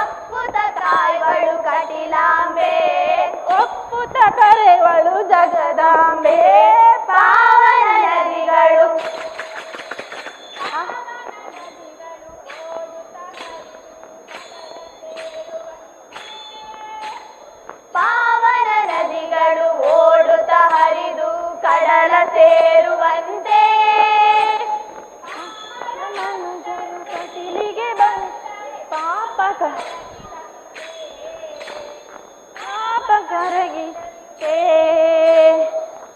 ಅಪ್ಪುತ ಕಾಯ್ವಳು ಕಟಿಲಾಂಬೆ ಒಪ್ಪುತ ಕರೆವಳು ಜಗದಾಂಬೆ ಪಾವನ ನದಿಗಳು ಪಾವನ ನದಿಗಳು ಓಡುತ್ತಾ ಹರಿದು ಕಡಲ ಸೇರುವಂತೆ ಕಟೀಲಿಗೆ ಪಾಪ ಪಾಪ ಕರಗಿ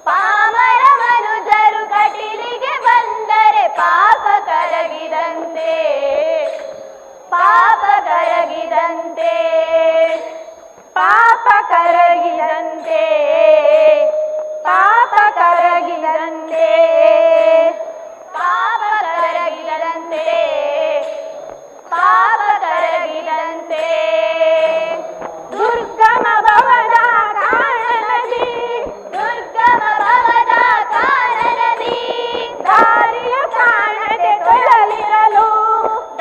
ಪಾಮರ ಮನುಜರು ಕಟೀಲಿಗೆ ಬಂದರೆ ಪಾಪ ಕರಗಿದಂತೆ ಪಾಪ ಕರಗಿದಂತೆ ಪಾಪ ಕರಗಿದಂತೆ ಪಾಪ ಕರಗಿದಂತೆ ಪಾಪ ಕರಗಿದಂತೆ ಪಾಪ ಕರಗಿದಂತೆ ದುರ್ಗಮ ಭವದ ಕಾರಣದಿ ದುರ್ಗಮ ಭವದ ಕಾರಣದಿ ದಾರಿಯ ಕಾಣದೆ ತೊಳಲಿರಲು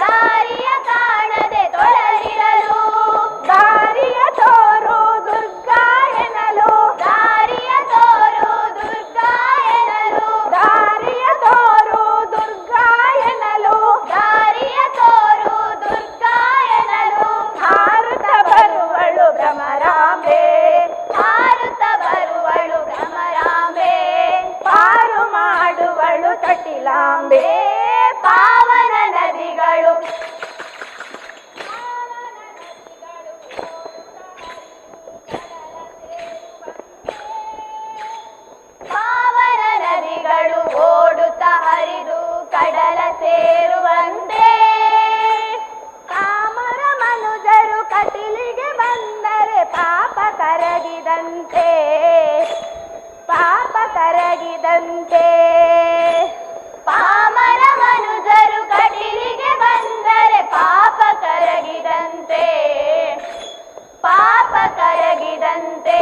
ದಾರಿಯ ಕಾಣದೆ ತೊಳಲಿರಲು ದಾರಿಯ ತೋರು ದುರ್ಗಾ ಎನ್ನಲು ದಾರಿಯ ತೋರು ದುರ್ಗಾ ಎನ್ನಲು ದಾರಿಯ ತೋರು ದುರ್ಗಾ ಎನ್ನಲು ದಾರಿಯ ತೋರು ದುರ್ಗಾ ಎನ್ನಲು ಹಾರುತ್ತ ಬರುವಳು ಭ್ರಮರಾಂಬೆ ಹಾರುತ್ತ ಬರುವಳು ಭ್ರಮರಾಂಬೆ ಪಾರು ಮಾಡುವಳು ಕಟಿಲಾಂಬೆ ಪಾವನ ನದಿಗಳು ಪಾವನ ನದಿಗಳು ಓಡುತ್ತಾ ಹರಿದು ಕಡಲ ಸೇರುವಂತೆ ಕಾಮರ ಮನುಜರು ಕಟೀಲಿಗೆ ಬಂದರೆ ಪಾಪ ಕರಗಿದಂತೆ ಪಾಪ ಕರಗಿದಂತೆ ಪಾಮರ ಮನುಜರು ಕಟೀಲಿಗೆ ಬಂದರೆ ಪಾಪ ಕರಗಿದಂತೆ ಪಾಪ ಕರಗಿದಂತೆ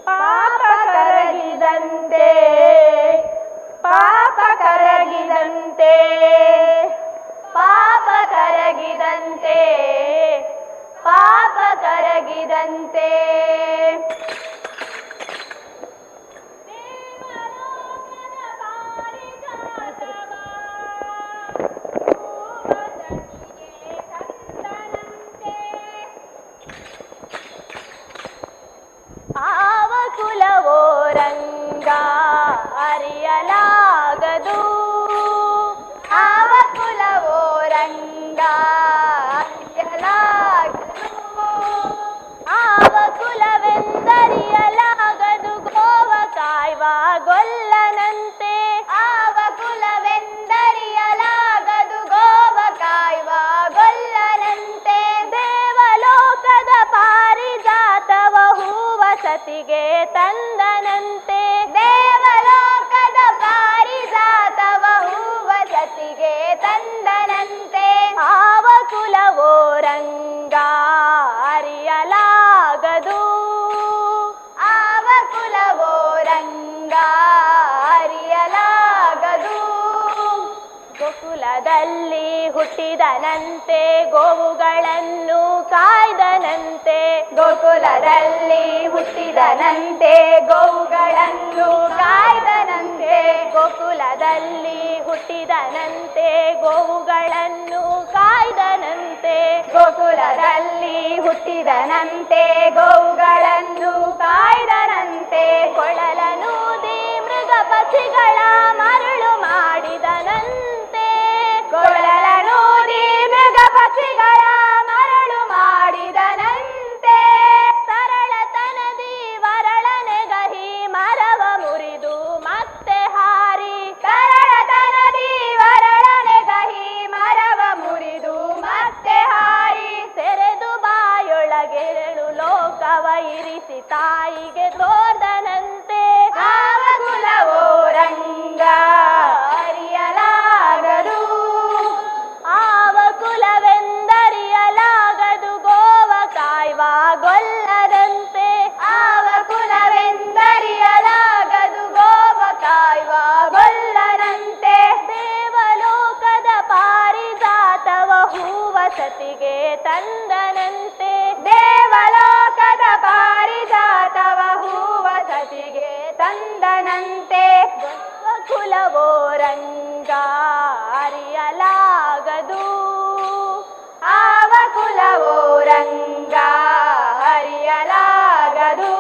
ಪಾಪ ಕರಗಿದಂತೆ ಪಾಪ ಕರಗಿದಂತೆ ಪಾಪ ಕರಗಿದಂತೆ ಪಾಪ ಕರಗಿದಂತೆ ಆವ ಕುಲವೋ ರಂಗ ಅರಿಯಲಾಗದು ಆವ ಕುಲವೋ ರಂಗ ಅರಿಯಲಾಗದು ಆವ ಕುಲ ಸತಿಗೆ ತಂದನಂತೆ ದೇವಲೋಕದ ಪಾರಿಜಾತವ ಹೂವ ಸತಿಗೆ ತಂದನಂತೆ ಆವ ಕುಲವೋ ರಂಗ ಅರಿಯಲಾಗದು ಆವ ಕುಲವೋ ರಂಗ ಅರಿಯಲಾಗದು ಗೋಕುಲದಲ್ಲಿ ಹುಟ್ಟಿದನಂತೆ ಗೋವುಗಳನ್ನು ಕಾಯ್ದನಂತೆ ಗೋಕುಲದಲ್ಲಿ ಹುಟ್ಟಿದನಂತೆ ಗೋವುಗಳನ್ನು ಕಾಯ್ದನಂತೆ ಗೋಕುಲದಲ್ಲಿ ಹುಟ್ಟಿದನಂತೆ ಗೋವುಗಳನ್ನು ಕಾಯ್ದನಂತೆ ಗೋಕುಲದಲ್ಲಿ ಹುಟ್ಟಿದನಂತೆ ಗೋವುಗಳನ್ನು ಕಾಯ್ದನಂತೆ ಕೊಳಲನೂದಿ ಮೃಗ ಪಕ್ಷಿಗಳ ಮರಳು ಮಾಡಿದನಂತೆ ಕೊಳಲನೂದಿ ಮೃಗ ಪಕ್ಷಿಗಳ ಮರಳು ಮಾಡಿದನಂತೆ ಸರಳತನದಿ ವರಳನೆಗಹಿ ಮರವ ಮುರಿದು ಮತ್ತೆ ಹಾರಿ ಸರಳತನದಿ ವರಳನೆಗಹಿ ಮರವ ಮುರಿದು ಮತ್ತೆ ಹಾರಿ ಸೆರೆದು ಬಾಯೊಳಗೆರಳು ಲೋಕವ ಇರಿಸಿ ತಾಯಿಗೆ ತೋರ್ದನಂತೆ ಆವ ಕುಲವೋ ರಂಗ ಅರಿಯಲಾಗದು ಆವ ಕುಲವೆಂದರಿಯಲಾಗದು ಗೋವ ಕಾಯ್ವ ಗೊಲ್ಲದಂತೆ ಆವ ಕುಲವೆಂದರಿಯಲಾಗದು ಗೋವ ಕಾಯ್ವ ಗೊಲ್ಲದಂತೆ ದೇವಲೋಕದ ಪಾರಿಜಾತವ ಹೂವ ಸತಿಗೆ ತಂದನಂತೆ ದೇವಲೋಕದ ಪಾರಿಜಾತವ ಹೂವ ಸತಿಗೆ ತಂದನಂತೆ ಕುಲವೋ ರಂಗ ಅರಿಯಲಾಗದು ಆವ ಕುಲವೋ ರಂಗ ಅರಿಯಲಾಗದು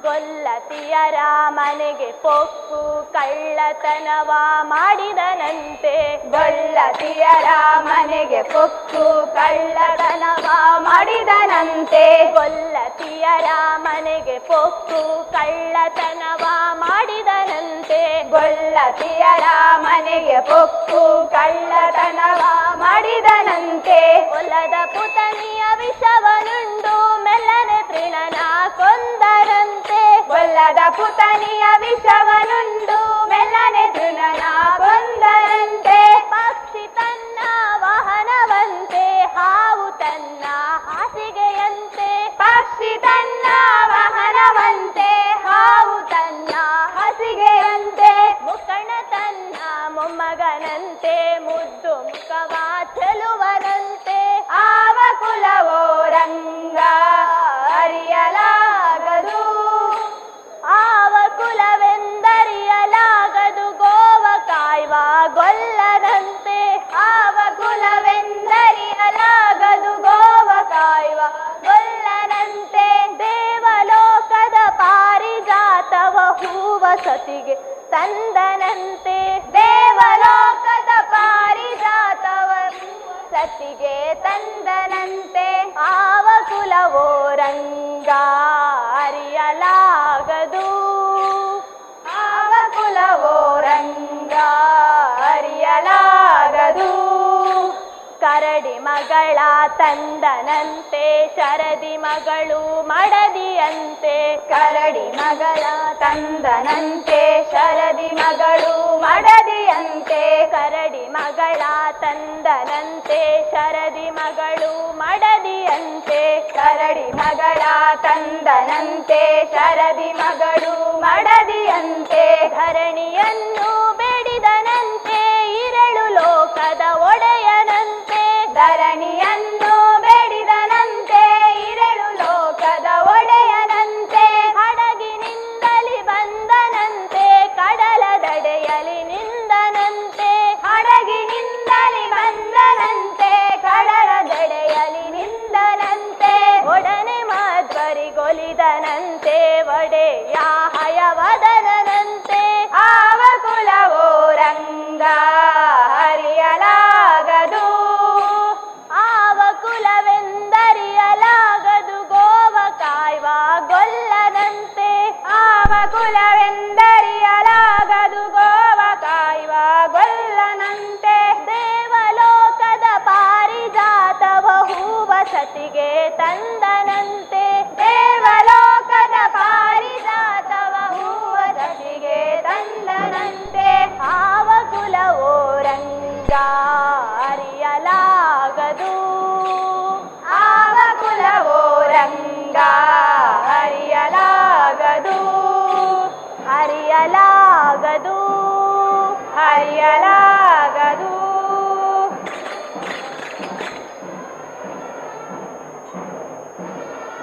ಗೊಲ್ಲತಿಯರ ಮನೆಗೆ ಪೊಕ್ಕು ಕಳ್ಳತನವ ಮಾಡಿದನಂತೆ ಗೊಲ್ಲತಿಯರ ಮನೆಗೆ ಪೊಕ್ಕು ಕಳ್ಳತನವ ಮಾಡಿದನಂತೆ ಗೊಲ್ಲತಿಯರ ಮನೆಗೆ ಪೊಕ್ಕು ಕಳ್ಳತನವ ಮಾಡಿದನಂತೆ ಗೊಲ್ಲತಿಯರ ಮನೆಗೆ ಪೊಕ್ಕು ಕಳ್ಳತನವ ಮಾಡಿದನಂತೆ ಹೊಲದ ಪುತನಿಯ ವಿಷವನುಂಡು ಮೆಲ್ಲನೆ ತೃಣನ ಕೊಂದರಂತೆ ಗೊಲ್ಲದ ಪುತನಿಯ ವಿಷವನುಂಡು ಮೆಲ್ಲನೆ ತೃಣನ ಕೊಂದರಂತೆ ಪಕ್ಷಿ ತನ್ನ ವಾಹನವಂತೆ ಹಾವು ತನ್ನ ಹಾಸಿಗೆಯಂತೆ ಪಕ್ಷಿ ತನ್ನ ವಾಹನವಂತೆ ಹಾವು ತನ್ನ ಹಾಸಿಗೆಯಂತೆ ಮುಖಣ ತನ್ನ ಮೊಮ್ಮಗನಂತೆ ಮುದ್ದು ಮುಖವ ಚೆಲುವನಂತೆ ಆವ ಕುಲವೋ ರಂಗ ಅರಿಯಲಾಗದು ಆವ ಕುಲವೆಂದರಿಯಲಾಗದು ಗೋವ ಕಾಯ್ವ ಗೊಲ್ಲದಂತೆ ಆವ ಕುಲವೆಂದರಿಯಲಾಗದು ಗೋವ ಕಾಯ್ವ ಗೊಲ್ಲದಂತೆ ದೇವಲೋಕದ ಪಾರಿಜಾತವ ಹೂವ ಸತಿಗೆ ತಂದನಂತೆ ದೇವಲೋಕದ ಪಾರಿಜಾತವ ಸತಿಗೆ ತಂದನಂತೆ ಆವ ಕುಲವೋ ರಂಗ ಅರಿಯಲಾಗದು ಆವ ಕುಲವೋ ರಂಗ ಅರಿಯಲಾಗದು ಕರಡಿ ಮಗಳ ತಂದನಂತೆ ಶರದಿ ಮಗಳು ಮಡದಿಯಂತೆ ಕರಡಿ ಮಗಳ ತಂದನಂತೆ ಶರದಿ ಮಗಳು ಮಡದಿಯಂತೆ ಕರಡಿ ಮಗಳ ತಂದನಂತೆ ಶರದಿ ಮಗಳು ಮಡದಿಯಂತೆ ಕರಡಿ ಮಗಳ ತಂದನಂತೆ ಶರದಿ ಮಗಳು ಮಡದಿಯಂತೆ ಧರಣಿಯನ್ನು ಬೇಡಿದನಂತೆ ಇರಳು ಲೋಕದ ಒಡೆಯನಂತೆ ಧರಣಿಯನ್ನು ಬೇಡಿದನಂತೆ ಇರಳು ಲೋಕದ ಒಡೆಯನಂತೆ ಹಡಗಿನಿಂದಲಿ ಬಂದನಂತೆ ಕಡಲ ದಡೆಯಲಿ ನಿಂದನಂತೆ ಹಡಗಿನಿಂದಲಿ ಬಂದನಂತೆ ಕಡಲ ದಡೆಯಲಿ ನಿಂದನಂತೆ ಒಡನೆ ಮಾಧ್ವರಿಗೊಲಿದನಂತೆ ಒಡೆಯ ಹಯವದನಂತೆ ಆವ ಕುಲವೋ ರಂಗ ಅರಿಯಲಾಗದು ಆವ ಕುಲವೆಂದರಿಯಲಾಗದು ಗೋವ ಕಾಯ್ವ ಗೊಲ್ಲದಂತೆ ಆವ ಕುಲವೆಂದರಿಯಲಾಗದು ಗೋವ ಕಾಯ್ವ ಗೊಲ್ಲನಂತೆ ದೇವಲೋಕದ ಪಾರಿಜಾತವ ಹೂವ ಸತಿಗೆ ತಂದನಂತೆ ದೇವಲೋಕದ ಪಾರಿಜಾತವ ಹೂವ ಸಸಿಗೆ ತಂದನಂತೆ ಆವ ಕುಲವೋ ರಂಗ ಅರಿಯಲಾಗದು ಆವ ಕುಲವೋ ರಂಗ ಅರಿಯಲಾಗದು ಅರಿಯಲಾಗದು ಅರಿಯಲಾಗದು.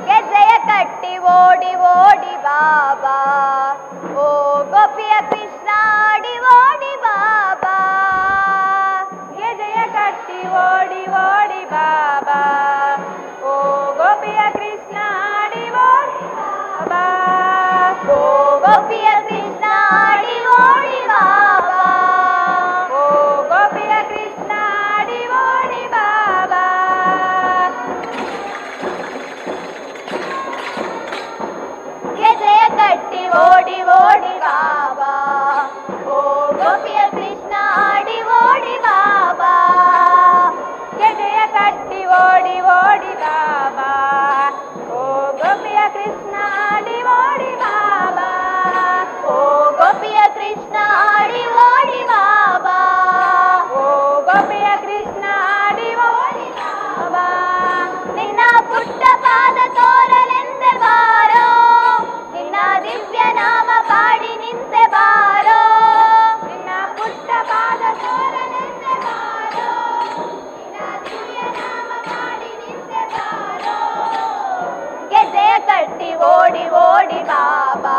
ಗೆಜ್ಜೆಯ ಕಟ್ಟಿ ಓಡಿ ಓಡಿ ಬಾಬಾ ಓ ಗೋಪಿಯ ಕೃಷ್ಣ ಆಡಿ ಓಡಿ ಬಾಬಾ ಗೆಜ್ಜೆಯ ಕಟ್ಟಿ ಓಡಿ ಓಡಿ ಬಾಬಾ ಓ ಗೋಪಿಯ ಕೃಷ್ಣ ಆಡಿ ಓಡಿ ಬಾಬಾ ಓ ಗೋಪಿಯ ಕೃಷ್ಣ ಆಡಿ ಓಡಿ ಬಾಬಾ ಓ ಗೋಪಿಯ ಕೃಷ್ಣ ಆಡಿ ಓಡಿ ಬಾಬಾ ಗೆಜ್ಜೆಯ ಕಟ್ಟಿ ಓಡಿ ಓಡಿ ಬಾಬಾ ಓ ಗೋಪಿಯ ಕೃಷ್ಣ ಆಡಿ ಓಡಿ ಬಾಬಾ ಗೆಜ್ಜೆಯ ಕಟ್ಟಿ ಓಡಿ ಓಡಿ ಬಾಬಾ ಓ ಗೋಪಿಯ ಕೃಷ್ಣ ಆಡಿ ಓಡಿ ಬಾಬಾ ಓ ಗೋಪಿಯ ಕೃಷ್ಣ ಆಡಿ ಓಡಿ ಬಾಬಾ ಓ ಗೋಪಿಯ ಕೃಷ್ಣ ಆಡಿ ಓಡಿ ಬಾಬಾ ನಿನ್ನ ಪುಟ್ಟ ಪಾದ ತೋರಲೆಂದೆ ಬಾರೋ ನಿನ್ನ ದಿವ್ಯ ನಾಮ ಪಾಡಿ ನಿಂತೆ ಬಾರೋ ನಿನ್ನ ಪುಟ್ಟ ಪಾದ ತೋರಲೆಂದೆ ಬಾರೋ ನಿನ್ನ ದಿವ್ಯ ನಾಮ ಪಾಡಿ ನಿಂತೆ ಬಾರೋ ಗೆಜ್ಜೆಯ ಕಟ್ಟಿ ಓಡಿ ಓಡಿ ಬಾಬಾ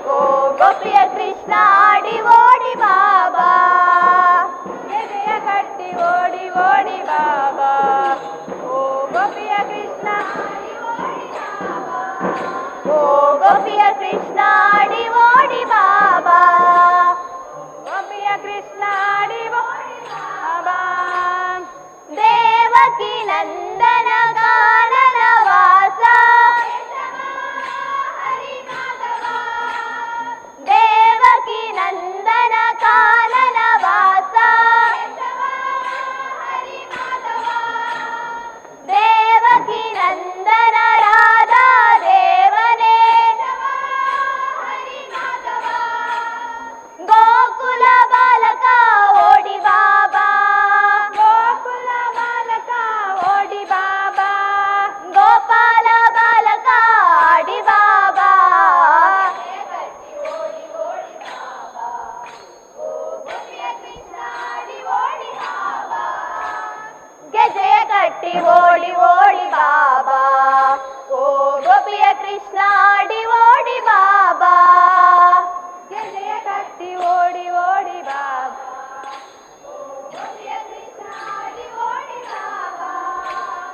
ಓ ಗೋಪಿಯ ಕೃಷ್ಣ ಆಡಿ ಓಡಿ ಬಾಬಾ ಗೆಜ್ಜೆಯ ಕಟ್ಟಿ ಓಡಿ ಓಡಿ ಬಾಬಾ ಓ ಗೋಪಿಯ ಕೃಷ್ಣ ಆಡಿ ಓಡಿ ಬಾಬಾ ಓ ಗೋಪಿಯ ಕೃಷ್ಣ ಆಡಿ ಓಡಿ ಬಾಬಾ ಗೋಪಿಯ ಕೃಷ್ಣ ಆಡಿ ಓಡಿ ಬಾಬಾ ದೇವಕಿ ನಂದನ ಕಾನನ ವಾಸ ದೇವಕಿ ನಂದನ ಕಾನನ ವಾಸ ದೇವಕಿ ನಂದನ ರಾಧಾ ದೇವನೇ ಗೋಕುಲ ಬಾಲಕ ಓಡಿ ಬಾಬಾ ಗೋಕುಲ ಬಾಲಕ ಓಡಿ ಬಾಬಾ ಗೋಪಾಲ ಬಾಲಕ ಆಡಿ ಬಾಬಾ ಗೆಜ್ಜೆಯ ಕಟ್ಟಿ ಓಡಿ ಓಡಿ ಬಾಬಾ ಓ ಗೋಪಿಯ ಕೃಷ್ಣ ಆಡಿ ಓಡಿ ಬಾಬಾ ಗೆಜ್ಜೆಯ ಕಟ್ಟಿ ಓಡಿ ಓಡಿ ಬಾಬಾ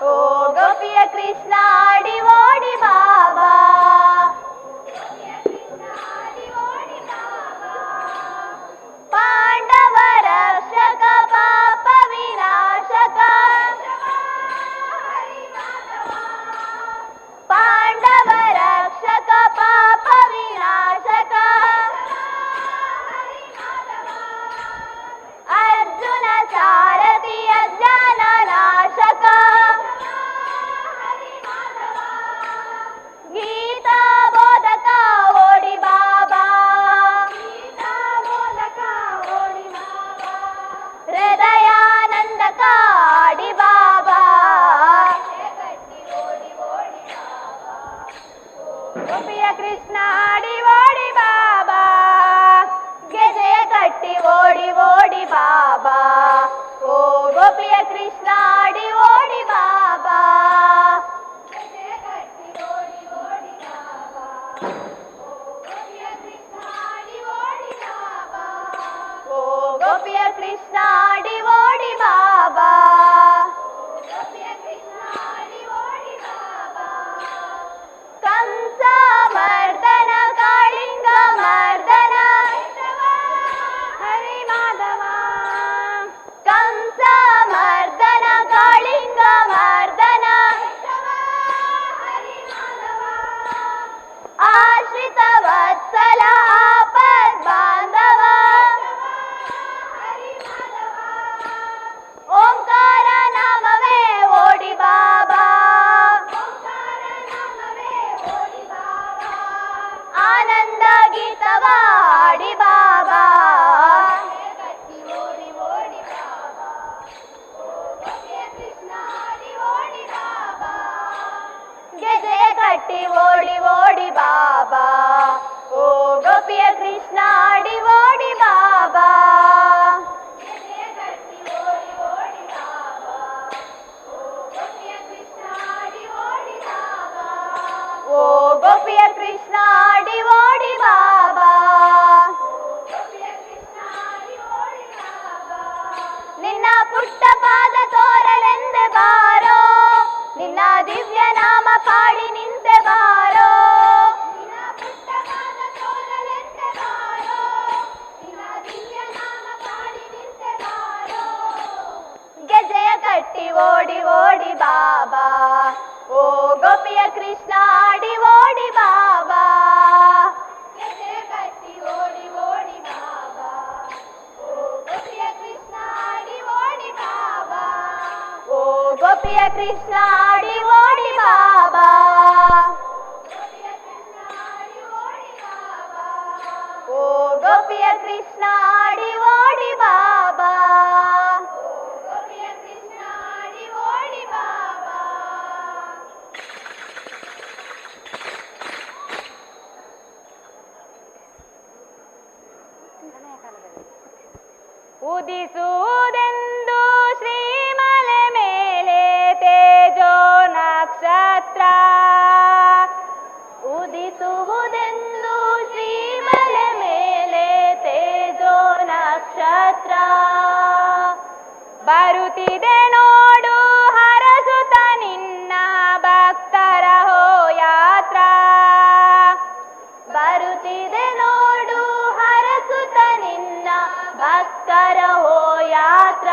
ಓ ಗೋಪಿಯ ಕೃಷ್ಣ ಆಡಿ ಓಡಿ ಬಾಬಾ ಪಾಂಡವ ರಕ್ಷಕ ಪಾಪ ವಿನಾಶಕ ಪಾಂಡವ ರಕ್ಷಕ ಪಾಪ ವಿನಾಶಕ ಅರ್ಜುನ ಸಾರಥಿ ಅಜ್ಞಾನ ನಾಶಕ ಗೀತಾ ಬೋಧಕ ಓಡಿ ಬಾಬಾ ಹೃದಯಾನಂದಕ ಆಡಿ ಬಾಬಾ ಗೋಪಿಯ ಕೃಷ್ಣ ಆಡಿ ಓಡಿ ಬಾಬಾ ಗೆಜ್ಜೆಯ ಕಟ್ಟಿ ಓಡಿ ಓಡಿ ಬಾಬಾ ಓ ಗೋಪಿಯ ಕೃಷ್ಣ ಆಡಿ ಓಡಿ ಬಾಬಾ ಓ ಗೋಪಿಯ ಕೃಷ್ಣ ಆಡಿ ಓಡಿ ಬಾಬಾ ಕಂಸ ಮರ್ದನ ಕಾಳಿಂಗ ಮರ್ದನ ಹರಿ ಮಾಧವ ಕಂಸ ಮರ್ದನ ಕಾಳಿಂಗ ಮರ್ದನ ಕಟ್ಟಿ ಓಡಿ ಓಡಿ ಬಾಬಾ, ಓ ಗೋಪಿಯ ಕೃಷ್ಣ ಆಡಿ ಓಡಿ ಬಾಬಾ. ಓ ಗೋಪಿಯ ಕೃಷ್ಣ ಆಡಿ ಓಡಿ ಬಾಬಾ. ನಿನ್ನ ಪುಟ್ಟ ಪಾದ ತೋರಲೆಂದೆ ಬಾರೋ, ನಿನ್ನ ದಿವ್ಯ ನಾಮ ಪಾಡಿ ನಿಂತೆ ಬಾರೋ. ಗೆಜೆಯ ಕಟ್ಟಿ ಓಡಿ ಓಡಿ ಬಾಬಾ, ಓ ಗೋಪಿಯ ಕೃಷ್ಣ ಆಡಿ ಓಡಿ ಬಾಬಾ. ಗೆಜೆಯ ಕಟ್ಟಿ ಓಡಿ ಓಡಿ ಬಾಬಾ, ಓ ಗೋಪಿಯ ಕೃಷ್ಣ ಆಡಿ ಓಡಿ ಬಾಬಾ. ಓ ಗೋಪಿಯ ಕೃಷ್ಣ ಆಡಿ ಓಡಿ ಬಾಬಾ. ಓ ಗೋಪಿಯ ಕೃಷ್ಣ ಆಡಿ ಓಡಿ ಬಾಬಾ. ಉದಿಸುವುದೆಂದು ಶ್ರೀಮಲೆ ಮೇಲೆ ತೇಜೋ ನಕ್ಷತ್ರ, ಉದಿಸುವುದೆಂದು ಶ್ರೀಮಲೆ ಮೇಲೆ ತೇಜೋ ನಕ್ಷತ್ರ. ಬರುತ್ತಿದೆ ನೋಡು ಹರಸುತ್ತ ನಿನ್ನ ಭಕ್ತರ ಹೋ ಯಾತ್ರ. ಬರುತ್ತಿದೆ ನೋಡು ಹರಸುತ್ತ ನಿನ್ನ ಭಕ್ತರ ಹೋ ಯಾತ್ರ.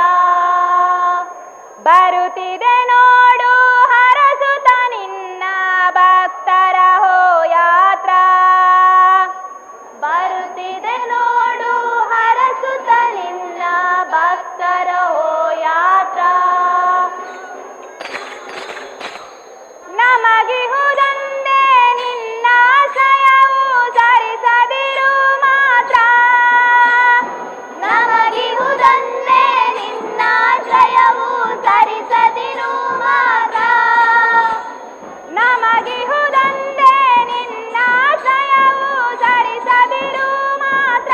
ಬರುತ್ತಿದೆ ನೋಡು ಹರಸುತ್ತ ನಿನ್ನ ಭಕ್ತರ ಹೋ ಯಾತ್ರ. ಬರುತ್ತಿದೆ ನೋಡು ಹರಸುತ್ತ ನಿನ್ನ ಭಕ್ತರ ಹೋ ಯಾತ್ರ. ನಮಗಿಹುದೊಂದೇ ನಿನ್ನಾಶ್ರಯವು ಸರಿಸದಿರು ಮಾತ್ರ. ನಮಗಿಹುದೊಂದೇ ನಿನ್ನಾಶ್ರಯವು ಸರಿಸದಿರು ಮಾತ್ರ. ನಮಗಿಹುದೊಂದೇ ನಿನ್ನಾಶ್ರಯವು ಸರಿಸದಿರು ಮಾತ್ರ.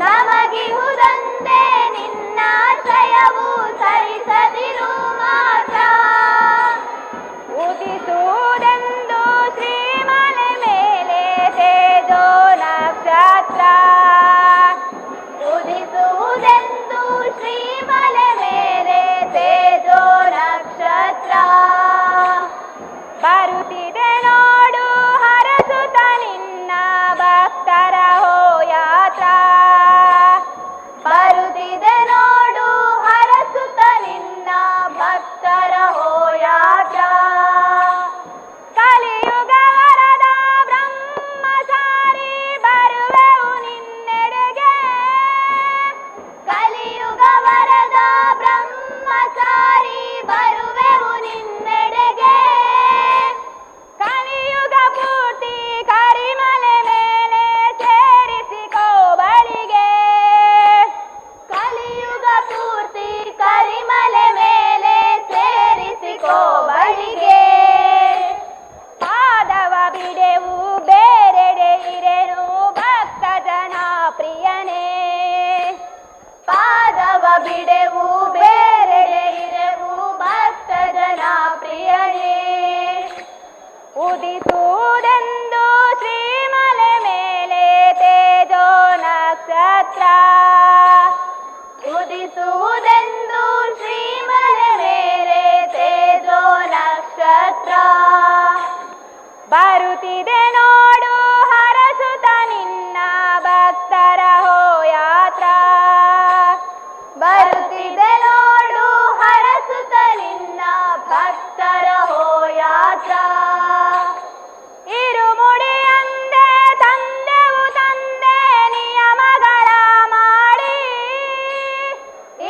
ನಮಗಿಹುದೊಂದೇ ನಿನ್ನಾಶ್ರಯವು ಸರಿಸದಿರು ಮಾತ್ರ. ಉದಿಸುವುದೆಂದು ಶ್ರೀಮಲೆ ಮೇಲೆ ತೇಜೋ ನಕ್ಷತ್ರ. ಉದಿಸುವುದೆಂದು ಶ್ರೀಮಲೆ ಮೇಲೆ ತೇಜೋ ನಕ್ಷತ್ರ. ಬರುತ್ತಿದೆ ನೋಡು ಹರಸುತ್ತ ನಿನ್ನ ಭಕ್ತರ ಹೋ ಯಾತ್ರ. ಬರುತ್ತಿದೆ ನೋಡು ಹರಸುತ್ತ ನಿನ್ನ ಭಕ್ತರ ಹೋ ಯಾತ್ರ. ಕಲಿಯುಗ ವರದ ಬ್ರಹ್ಮಚಾರಿ ಬರುವೆವು ನಿನ್ನೆಡೆಗೆ. ಕಲಿಯುಗ ವರದ ಬ್ರಹ್ಮಚಾರಿ ಬರುವೆವು ನಿನ್ನೆಡೆಗೆ. ಕಲಿಯುಗ ಪೂರ್ತಿ ಕರಿಮಲೆ ಮೇಲೆ ಸೇರಿಸಿಕೋ ಬಳಿಗೆ. ಕಲಿಯುಗ ಪೂರ್ತಿ ಕರಿಮಲೆ ಮೇಲೆ ಸೇರಿಸಿಕೋ ಬಳಿಗೆ. ಪಾದವ ಬಿಡೆವು ಬೇರೆಡೆ ಇರೆನು ಭಕ್ತ ಜನ ಪ್ರಿಯನೇ. ಪಾದವ ಬಿಡೆವು ಬೇರೆಡೆ ಇರೆವು ಭಕ್ತ ಜನ ಪ್ರಿಯನೇ. ಉದಿಸುವುದೆಂದು ಶ್ರೀಮಲೆ ಮೇಲೆ ತೇಜೋ ನಕ್ಷತ್ರ. ಉದಿಸುವುದೆಂದು ಶ್ರೀಮಲೆ ಮೇಲೆ ತೇಜೋ ನಕ್ಷತ್ರ. ಬರುತ್ತಿದೆ ನೋಡು ಹರಸುತ್ತ ನಿನ್ನ ಭಕ್ತರ ಹೋ ಯಾತ್ರ. ಬರುತ್ತಿದೆ ನೋಡು ಹರಸುತ್ತ ನಿನ್ನ ಭಕ್ತರ ಹೋ ಯಾತ್ರ. ಇರುಮುಡಿಯಂದೆ ತಂದೆವು ತಂದೆ ನಿಯಮಗಳ ಮಾಡಿ.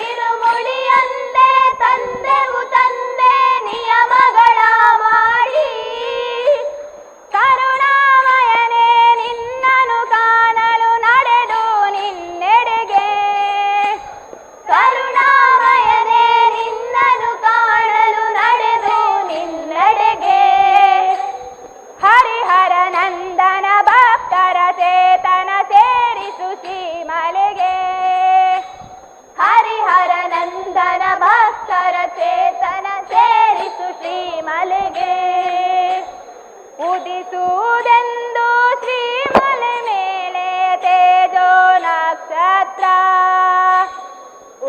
ಇರುಮುಡಿಯಂದೆ ತಂದೆವು ತಂದೆ ನಿಯಮಗಳ ಮಾಡಿ. ಕರುಣಾ ಶ್ರೀಮಲೆಗೆ ಉದಿಸುವುದೆಂದು ಶ್ರೀಮಲೆ ಮೇಲೆ ತೇಜೋ ನಕ್ಷತ್ರ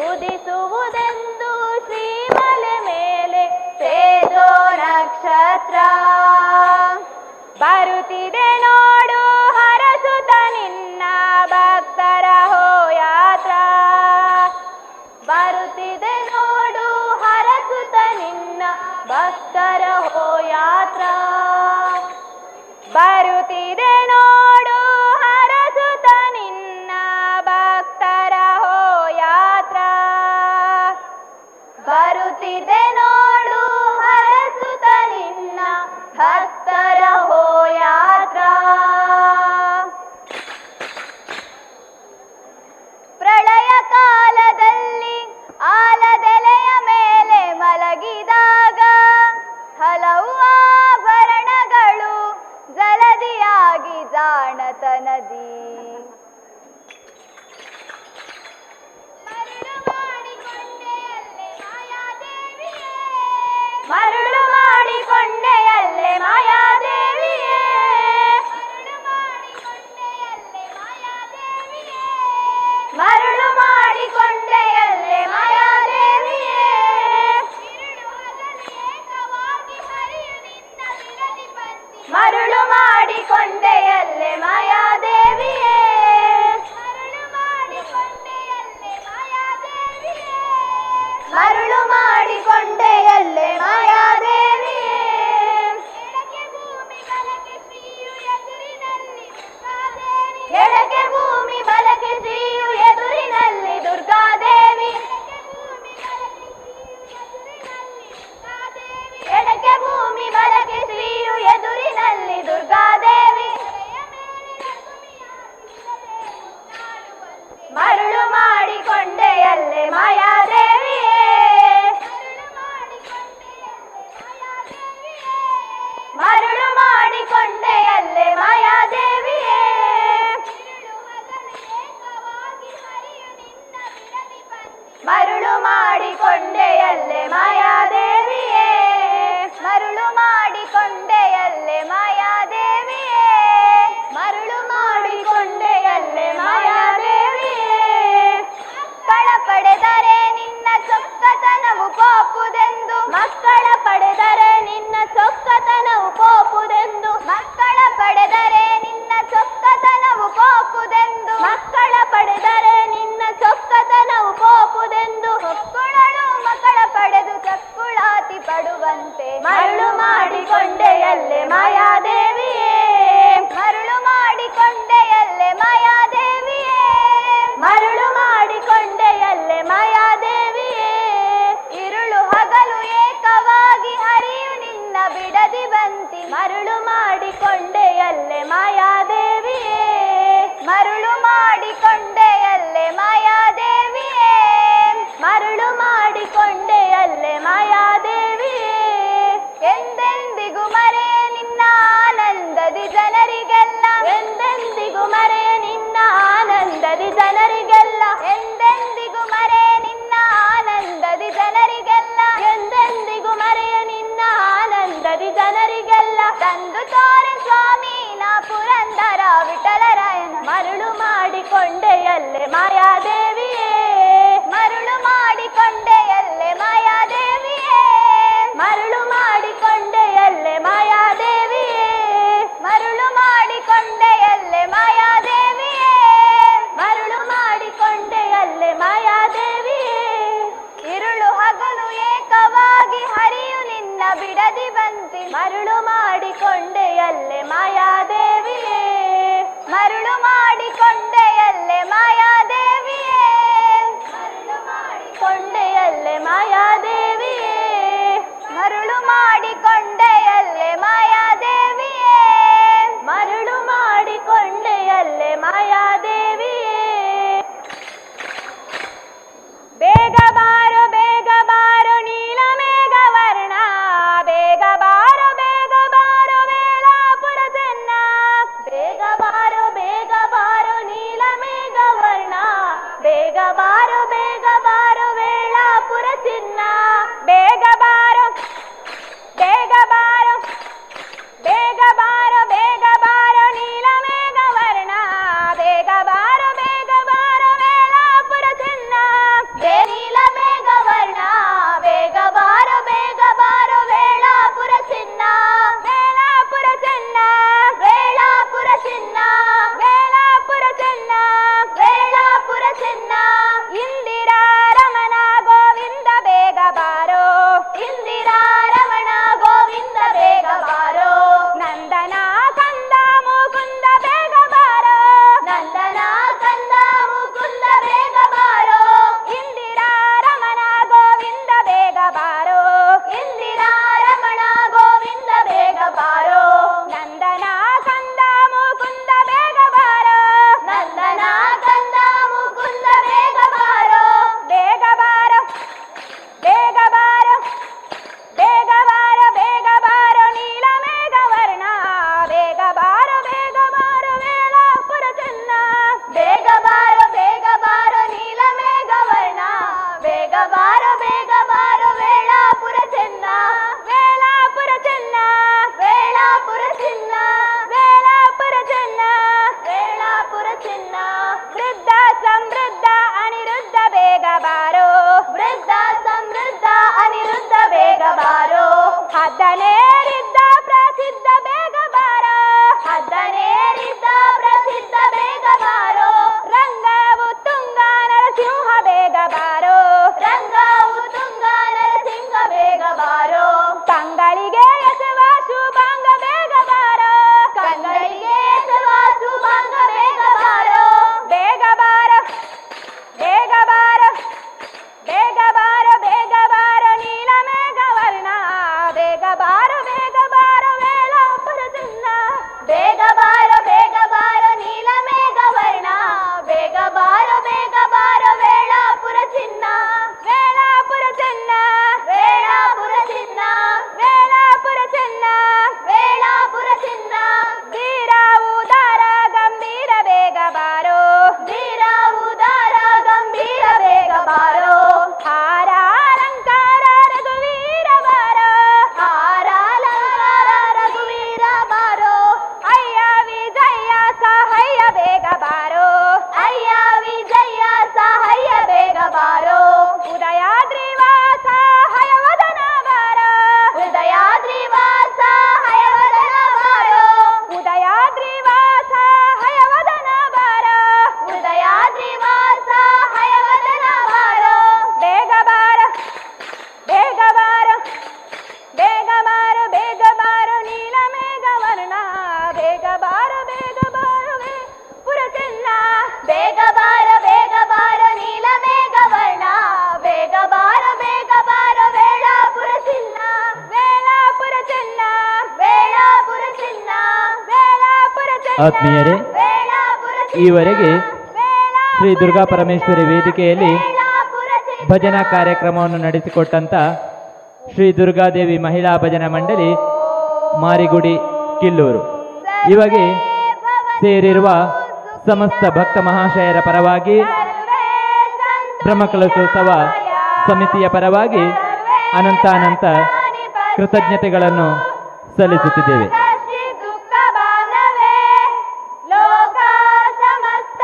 ಉದಿಸುವುದೆಂದು ಶ್ರೀಮಲೆ ಮೇಲೆ ತೇಜೋ ನಕ್ಷತ್ರ ಬರುತ್ತಿದೆ ನೋಡು ಹರಸುತ ನಿನ್ನ ಭಕ್ತರ ಹೋಯಾತ್ರ ಬರುತ್ತಿದೆ ನೋಡು ಹರಸುತ ನಿನ್ನ ಭಕ್ತರ ಹೋಯಾತ್ರ ಬರುತ್ತಿದೆ ನೋಡು ಹರಸುತ ನಿನ್ನ ಭಕ್ತರ ಹೋಯಾತ್ರ ಬರುತ್ತಿದೆ ನೋಡು ಹರಸುತ ನಿನ್ನ ಭಕ್ತರ ಹೋಯಾತ್ರ ಪ್ರಳಯ ಕಾಲದಲ್ಲಿ ಆಲದೆಲೆಯ ಮೇಲೆ ಮಲಗಿದಾಗ ಹಲವು ಆಭರಣಗಳು ಜಲದಿಯಾಗಿ ಜಾಣತನದಿ ಮರುಳು ಮಾಡಿಕೊಂಡೆಯಲ್ಲೇ ಮಾಯಾದೇವಿಯೇ ಮರುಳು ಮಾಡಿಕೊಂಡೆಯಲ್ಲೇ ಮಾಯಾದೇವಿಯೇ ಮರುಳು ಮಾಡಿಕೊಂಡೆಯಲ್ಲೇ ಮಾಯಾದೇವಿಯೇ ಮರುಳು ಮಾಡಿಕೊಂಡೆಯಲ್ಲೇ ಮಾಯಾದೇವಿಯೇ ಎಡಕ್ಕೆ ಭೂಮಿ ಬಲಕ್ಕೆ ಶ್ರೀಯು ಎದುರಿನಲ್ಲಿ ದುರ್ಗಾದೇವಿ ಎಡಕ್ಕೆ ಭೂಮಿ ಬಲಕ್ಕೆ ಶ್ರೀಯು ಎದುರಿನಲ್ಲಿ ದುರ್ಗಾದೇವಿ ಮರುಳು ಮಾಡಿಕೊಂಡೆಯಲ್ಲೇ ಮಾಯಾದೇವಿಯೇ ಮರುಳು ಮಾಡಿಕೊಂಡೆಯಲ್ಲೇ ಮಾಯಾದೇವಿಯೇ ಮರುಳು ಮಾಡಿಕೊಂಡೆಯಲ್ಲೇ ಮಾಯಾದೇವಿಯೇ ಮರುಳು ಮಾಡಿಕೊಂಡೆಯಲ್ಲೇ ಮಾಯಾದೇವಿಯೇ ಮರುಳು ಮಾಡಿಕೊಂಡೆಯಲ್ಲೇ ಮಾಯಾದೇವಿಯೇ ಮಕ್ಕಳ ಪಡೆದರೆ ನಿನ್ನ ಚೊಕ್ಕತನವು ಕೋಪುದೆಂದು ಮಕ್ಕಳ ಪಡೆದರೆ ನಿನ್ನ ಚೊಕ್ಕತನವು ಕೋಪುದೆಂದು ಮಕ್ಕಳ ಪಡೆದರೆ ನಿನ್ನ ಚೊಕ್ಕತನವು ಕೋಪುದೆಂದು ಮಕ್ಕಳ ಪಡೆದರೆ ನಿನ್ನ ಚೊಕ್ಕತನವು ಕೋಪುದೆಂದು ಹೊಕ್ಕುಳಲು ಮಕ್ಕಳ ಪಡೆದು ಚಕ್ಕುಳಾತಿ ಪಡುವಂತೆ ಮರುಳು ಮಾಡಿಕೊಂಡೆಯಲ್ಲೇ ಮಾಯಾದೇವಿಯೇ ಮರುಳು ಮಾಡಿಕೊಂಡೆಯಲ್ಲೇ ಮಾಯಾದೇವಿಯೇ ಮರುಳು ಮಾಡಿಕೊಂಡೆಯಲ್ಲೇ ಮಾಯಾದೇವಿಯೇ ಇರುಳು ಹಗಲು ಏಕವಾಗಿ ಹರಿಯು ನಿನ್ನ ಬಿಡದಿ ಬಂತಿ ಮರುಳು ಮಾಡಿಕೊಂಡೆಯಲ್ಲೇ ಮಾಯಾದೇವಿಯೇ ಮರುಳು ಮಾಡಿಕೊಂಡೆಯಲ್ಲೇ ಮಾಯಾದೇವಿಯೇ ಮರುಳು ಮಾಡಿಕೊಂಡೆಯಲ್ಲೇ ಮಾಯಾದೇವಿಯೇ ಎಂದೆಂದಿಗೂ ಮರೆ ನಿನ್ನ ಆನಂದದಿ ಜನರಿಗೆಲ್ಲ ಎಂದೆಂದಿಗೂ ಮರೆ ನಿನ್ನ ಆನಂದದಿ ಜನರಿಗೆಲ್ಲ ಎಂದೆಂದಿಗೂ ಮರೆ ನಿನ್ನ ಆನಂದದಿ ಜನರಿಗೆಲ್ಲ ಎಂದೆಂದಿಗೂ ಮರೆಯ ನಿನ್ನ ಆನಂದದಿ ಜನರಿಗೆಲ್ಲ ತಂದು ತೋರೆ ಸ್ವಾಮಿ ನಾ ಪುರಂದರ ವಿಠಲರಾಯನ ಮರುಳು ಮಾಡಿಕೊಂಡೆಯಲ್ಲೇ ಮಾಯಾದೇವಿಯೇ ಮರುಳು ಮಾಡಿಕೊಂಡೆಯಲ್ಲೇ ಮಾಯಾದೇವಿಯೇ ಮರುಳು ಮಾಡಿಕೊಂಡೆಯಲ್ಲೇ ಮಾಯಾದೇವಿಯೇ ಮರುಳು ಮಾಡಿಕೊಂಡೆಯಲ್ಲೇ ಮಾಯಾದೇವಿಯೇ ಮರುಳು ಮಾಡಿಕೊಂಡೆಯಲ್ಲೇ ಮಾಯಾದೇವಿಯೇ ಇರುಳು ಹಗಲು ಏಕವಾಗಿ ಹರಿಯು ನಿನ್ನ ಬಿಡದಿ ಬಂತಿ ಮರುಳು ಮಾಡಿಕೊಂಡೆಯಲ್ಲೇ ಮಾಯಾದೇವಿಯೇ ಮರುಳು ಮಾಡಿಕೊಂಡೆಯಲ್ಲೇ ಮಾಯಾದೇವಿಯೇ ಮರುಳು ಮಾಡಿಕೊಂಡೆಯಲ್ಲೇ ಮಾಯಾದೇವಿಯೇ ಮರುಳು ಮಾಡಿಕೊಂಡೆಯಲ್ಲೇ ಮಾಯಾದೇವಿಯೇ ಮರುಳು ಮಾಡಿಕೊಂಡೆಯಲ್ಲೇ ಮಾಯಾದೇವಿಯೇ ಬೇಗ ಬಾರೋ ನೀಲ ಮೇಘ ವರ್ಣ ಬೇಗ ಬಾರೋ ವೇಳಾಪುರ ಚೆನ್ನ ಬೇಗ ಬಾರೋ ನೀಲ ಮೇಘ ವರ್ಣ ಬೇಗ ಬಾರೋ ವೇಳಾಪುರ ಚಿನ್ನ ಹದ್ದನೇರಿದ್ದ ಪ್ರಸಿದ್ಧ ಬೇಗ ಬಾರೋ, ಹದ್ದನೇರಿದ್ದ ಪ್ರಸಿದ್ಧ ಬೇಗ ಬಾರೋ, ರಂಗವು ತುಂಗ ನರಸಿಂಹ ಬೇಗ ಬಾರೋ, ರಂಗವು ತುಂಗ ನರಸಿಂಹ ಬೇಗ ಬಾರೋ, ಕಂಗಳಿಗೆ ಎಸವ ಶುಭಾಂಗ ಬೇಗ ಬಾರೋ, ಕಂಗಳಿಗೆ ಎಸವ ಶುಭಾಂಗ ಬೇಗ ಬಾರೋ, ಬೇಗ ಬಾರೋ ಬೇಗ ಬಾರೋ ಬೇಗ ಬಾರೋ ಬೇಗ ಬಾರೋ ನೀಲ ಮೇಘ ವರ್ಣ, ಬೇಗ ಬಾರೋ ವೇಳಾಪುರ ಚಿನ್ನ, ಬೇಗ ಬಾರೋ ನೀಲ ಮೇಘ ವರ್ಣ, ಬೇಗ ಬಾರೋ ವೇಳಾಪುರ ಚಿನ್ನ, ವೇಳಾಪುರ ಚಿನ್ನ, ವೇಳಾಪುರ ಚಿನ್ನ, ವೇಳಾಪುರ ಚಿನ್ನ, ವೇಳಾಪುರ ಚಿನ್ನ, ವೀರ ಉದಾರ ಗಂಭೀರ ಬೇಗ ಬಾರೋ, ವೀರ ಉದಾರ ಗಂಭೀರ ಬೇಗ ಬಾರೋ, ಹಾರ ಅಲಂಕಾರ ರಘುವೀರ ಬಾರೋ, ಹಾರ ಅಲಂಕಾರ ರಘುವೀರ ಬಾರೋ, ಅಯ್ಯ ವಿಜಯ ಸಹಯ್ಯ ಬೇಗ ಬಾರೋ, ಅಯ್ಯ ವಿಜಯ ಸಹಯ್ಯ ಬೇಗ ಬಾರೋ, ಉದಯಾದ್ರಿವಾಸ ಹಯವದನ ಬಾರೋ, ಉದಯಾದ್ರಿವಾಸ ಹಯವದನ ಬಾರೋ, ಉದಯಾದ್ರಿವಾಸ ಹಯವದನ ಬಾರೋ, ಉದಯಾದ್ರಿವಾಸ ಹಯವದನ ಬಾರೋ, ಬೇಗ ಬಾರೋ ಬೇಗ ಬಾರೋ ಬೇಗ ಬಾರೋ ನೀಲ ಮೇಘ ವರ್ಣ, ಬೇಗ ಬಾರೋ ಪುರ ಚಿನ್ನ, ಬೇಗ ಬಾರೋ ನೀಲ ಮೇಘ ವರ್ಣ, ಬೇಗ ಬಾರೋ ವೇಳಾಪುರ ಚಿನ್ನ, ವೇಳಾಪುರ ಚಿನ್ನ, ವೇಳಾಪುರ ಚಿನ್ನ, ವೇಳಾಪುರ ಚಿನ್ನ, ಆತ್ಮೀಯರೇ, ಈವರೆಗೆ ಶ್ರೀ ದುರ್ಗಾ ಪರಮೇಶ್ವರಿ ವೇದಿಕೆಯಲ್ಲಿ ಭಜನಾ ಕಾರ್ಯಕ್ರಮವನ್ನು ನಡೆಸಿಕೊಟ್ಟಂತ ಶ್ರೀ ದುರ್ಗಾದೇವಿ ಮಹಿಳಾ ಭಜನಾ ಮಂಡಳಿ ಮಾರಿಗುಡಿ ಕಿಲ್ಲೂರು ಇವಾಗೆ ಸೇರಿರುವ ಸಮಸ್ತ ಭಕ್ತ ಮಹಾಶಯರ ಪರವಾಗಿ ಬ್ರಹ್ಮಕಲಶೋತ್ಸವ ಸಮಿತಿಯ ಪರವಾಗಿ ಅನಂತ ಕೃತಜ್ಞತೆಗಳನ್ನು ಸಲ್ಲಿಸುತ್ತಿದ್ದೇವೆ. ಲೋಕ ಸಮಸ್ತ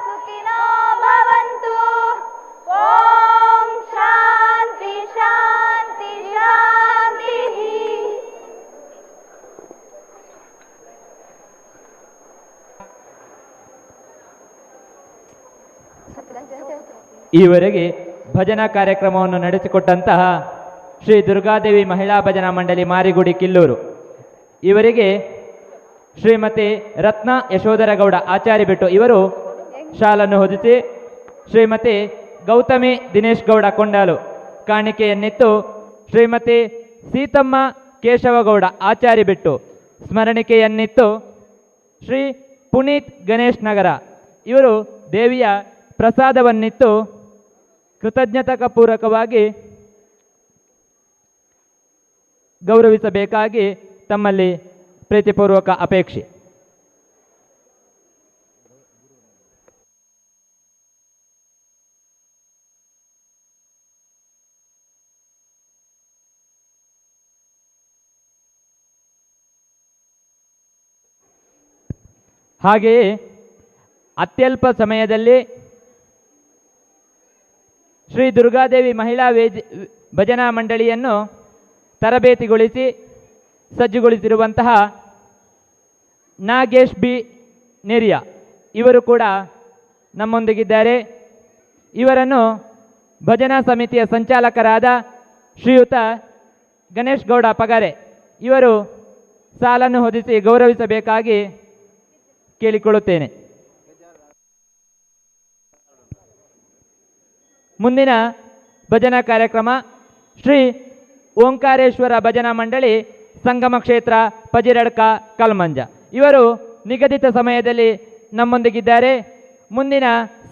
ಸುಖಿನೋ ಭವಂತು. ಓಂ ಶಾಂತಿ ಶಾಂತಿ ಶಾಂತಿ. ಈವರೆಗೆ ಭಜನಾ ಕಾರ್ಯಕ್ರಮವನ್ನು ನಡೆಸಿಕೊಟ್ಟಂತಹ ಶ್ರೀ ದುರ್ಗಾದೇವಿ ಮಹಿಳಾ ಭಜನಾ ಮಂಡಳಿ ಮಾರಿಗುಡಿ ಕಿಲ್ಲೂರು ಇವರಿಗೆ ಶ್ರೀಮತಿ ರತ್ನ ಯಶೋಧರಗೌಡ ಆಚಾರಿ ಬಿಟ್ಟು ಇವರು ಶಾಲನ್ನು ಹೊದಿಸಿ, ಶ್ರೀಮತಿ ಗೌತಮಿ ದಿನೇಶ್ ಗೌಡ ಕೊಂಡಾಲು ಕಾಣಿಕೆಯನ್ನಿತ್ತು, ಶ್ರೀಮತಿ ಸೀತಮ್ಮ ಕೇಶವಗೌಡ ಆಚಾರಿ ಬಿಟ್ಟು ಸ್ಮರಣಿಕೆಯನ್ನಿತ್ತು, ಶ್ರೀ ಪುನೀತ್ ಗಣೇಶ್ ನಗರ ಇವರು ದೇವಿಯ ಪ್ರಸಾದವನ್ನಿತ್ತು ಕೃತಜ್ಞತಾಪೂರ್ವಕವಾಗಿ ಗೌರವಿಸಬೇಕಾಗಿ ತಮ್ಮಲ್ಲಿ ಪ್ರೀತಿಪೂರ್ವಕ ಅಪೇಕ್ಷೆ. ಹಾಗೆಯೇ ಅತ್ಯಲ್ಪ ಸಮಯದಲ್ಲಿ ಶ್ರೀ ದುರ್ಗಾದೇವಿ ಮಹಿಳಾ ಭಜನಾ ಮಂಡಳಿಯನ್ನು ತರಬೇತಿಗೊಳಿಸಿ ಸಜ್ಜುಗೊಳಿಸಿರುವಂತಹ ನಾಗೇಶ್ ಬಿ ನೆರಿಯಾ ಇವರು ಕೂಡ ನಮ್ಮೊಂದಿಗಿದ್ದಾರೆ. ಇವರನ್ನು ಭಜನಾ ಸಮಿತಿಯ ಸಂಚಾಲಕರಾದ ಶ್ರೀಯುತ ಗಣೇಶ್ ಗೌಡ ಪಗಾರೆ ಇವರು ಸಾಲನ್ನು ಹೊದಿಸಿ ಗೌರವಿಸಬೇಕಾಗಿ ಕೇಳಿಕೊಳ್ಳುತ್ತೇನೆ. ಮುಂದಿನ ಭಜನಾ ಕಾರ್ಯಕ್ರಮ ಶ್ರೀ ಓಂಕಾರೇಶ್ವರ ಭಜನಾ ಮಂಡಳಿ ಸಂಗಮ ಕ್ಷೇತ್ರ ಪಜಿರಡ್ಕ ಕಲ್ಮಂಜ ಇವರು ನಿಗದಿತ ಸಮಯದಲ್ಲಿ ನಮ್ಮೊಂದಿಗಿದ್ದಾರೆ. ಮುಂದಿನ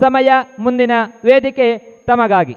ಸಮಯ ಮುಂದಿನ ವೇದಿಕೆ ತಮಗಾಗಿ.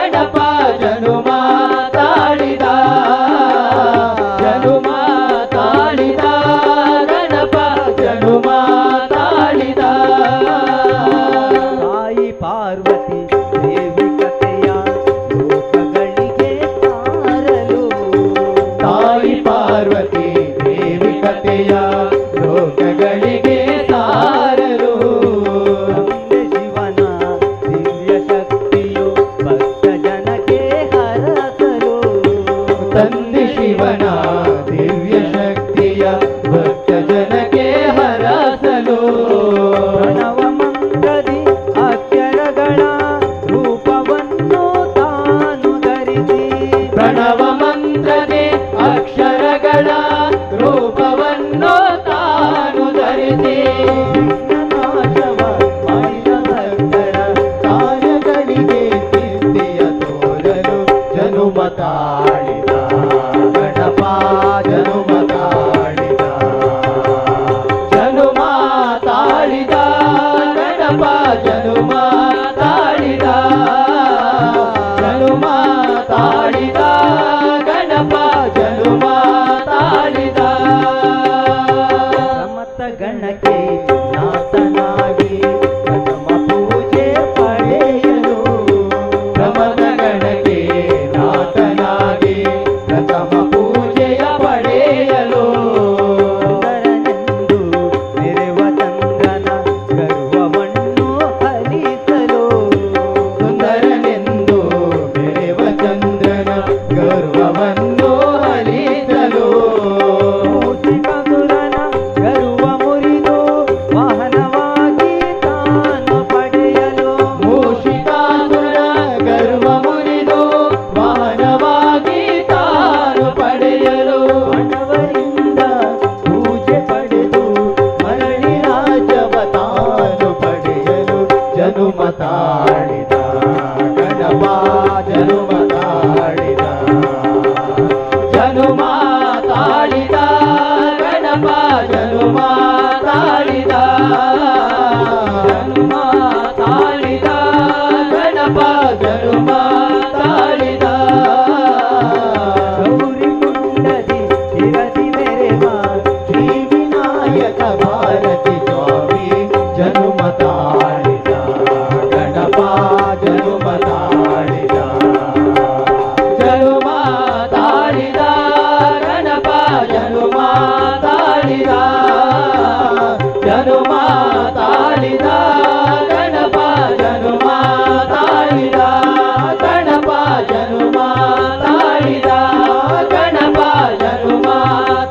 ಜನುಮ ತಾಳಿದ ಗಣಪ ಜನುಮ ತಾಳಿದ ಜನುಮ ತಾಳಿದ ಗಣಪ ಜನುಮ ತಾಳಿದ ಜನುಮ ತಾಳಿದ ಗಣಪ ಜನುಮ ತಾಳಿದ ಗೌರಿ ಕುಂಡದಿ ತಿರದಿ ಮೆರೆವ ಶ್ರೀ ವಿನಾಯಕ ಭಾರತಿ ಸ್ವಾಮಿ ಜನುಮ ತಾಳಿದ ಗಣಪ ಜನುಮ ತಾಳಿದ ಜನುಮ ತಾಳಿದ ಗಣಪ ಜನುಮ ತಾಳಿದ ಜನುಮ ತಾಳಿದ ಗಣಪ ಜನುಮ ತಾಳಿದ ಗಣಪ ಜನುಮ ತಾಳಿದ ಗಣಪ ಜನುಮ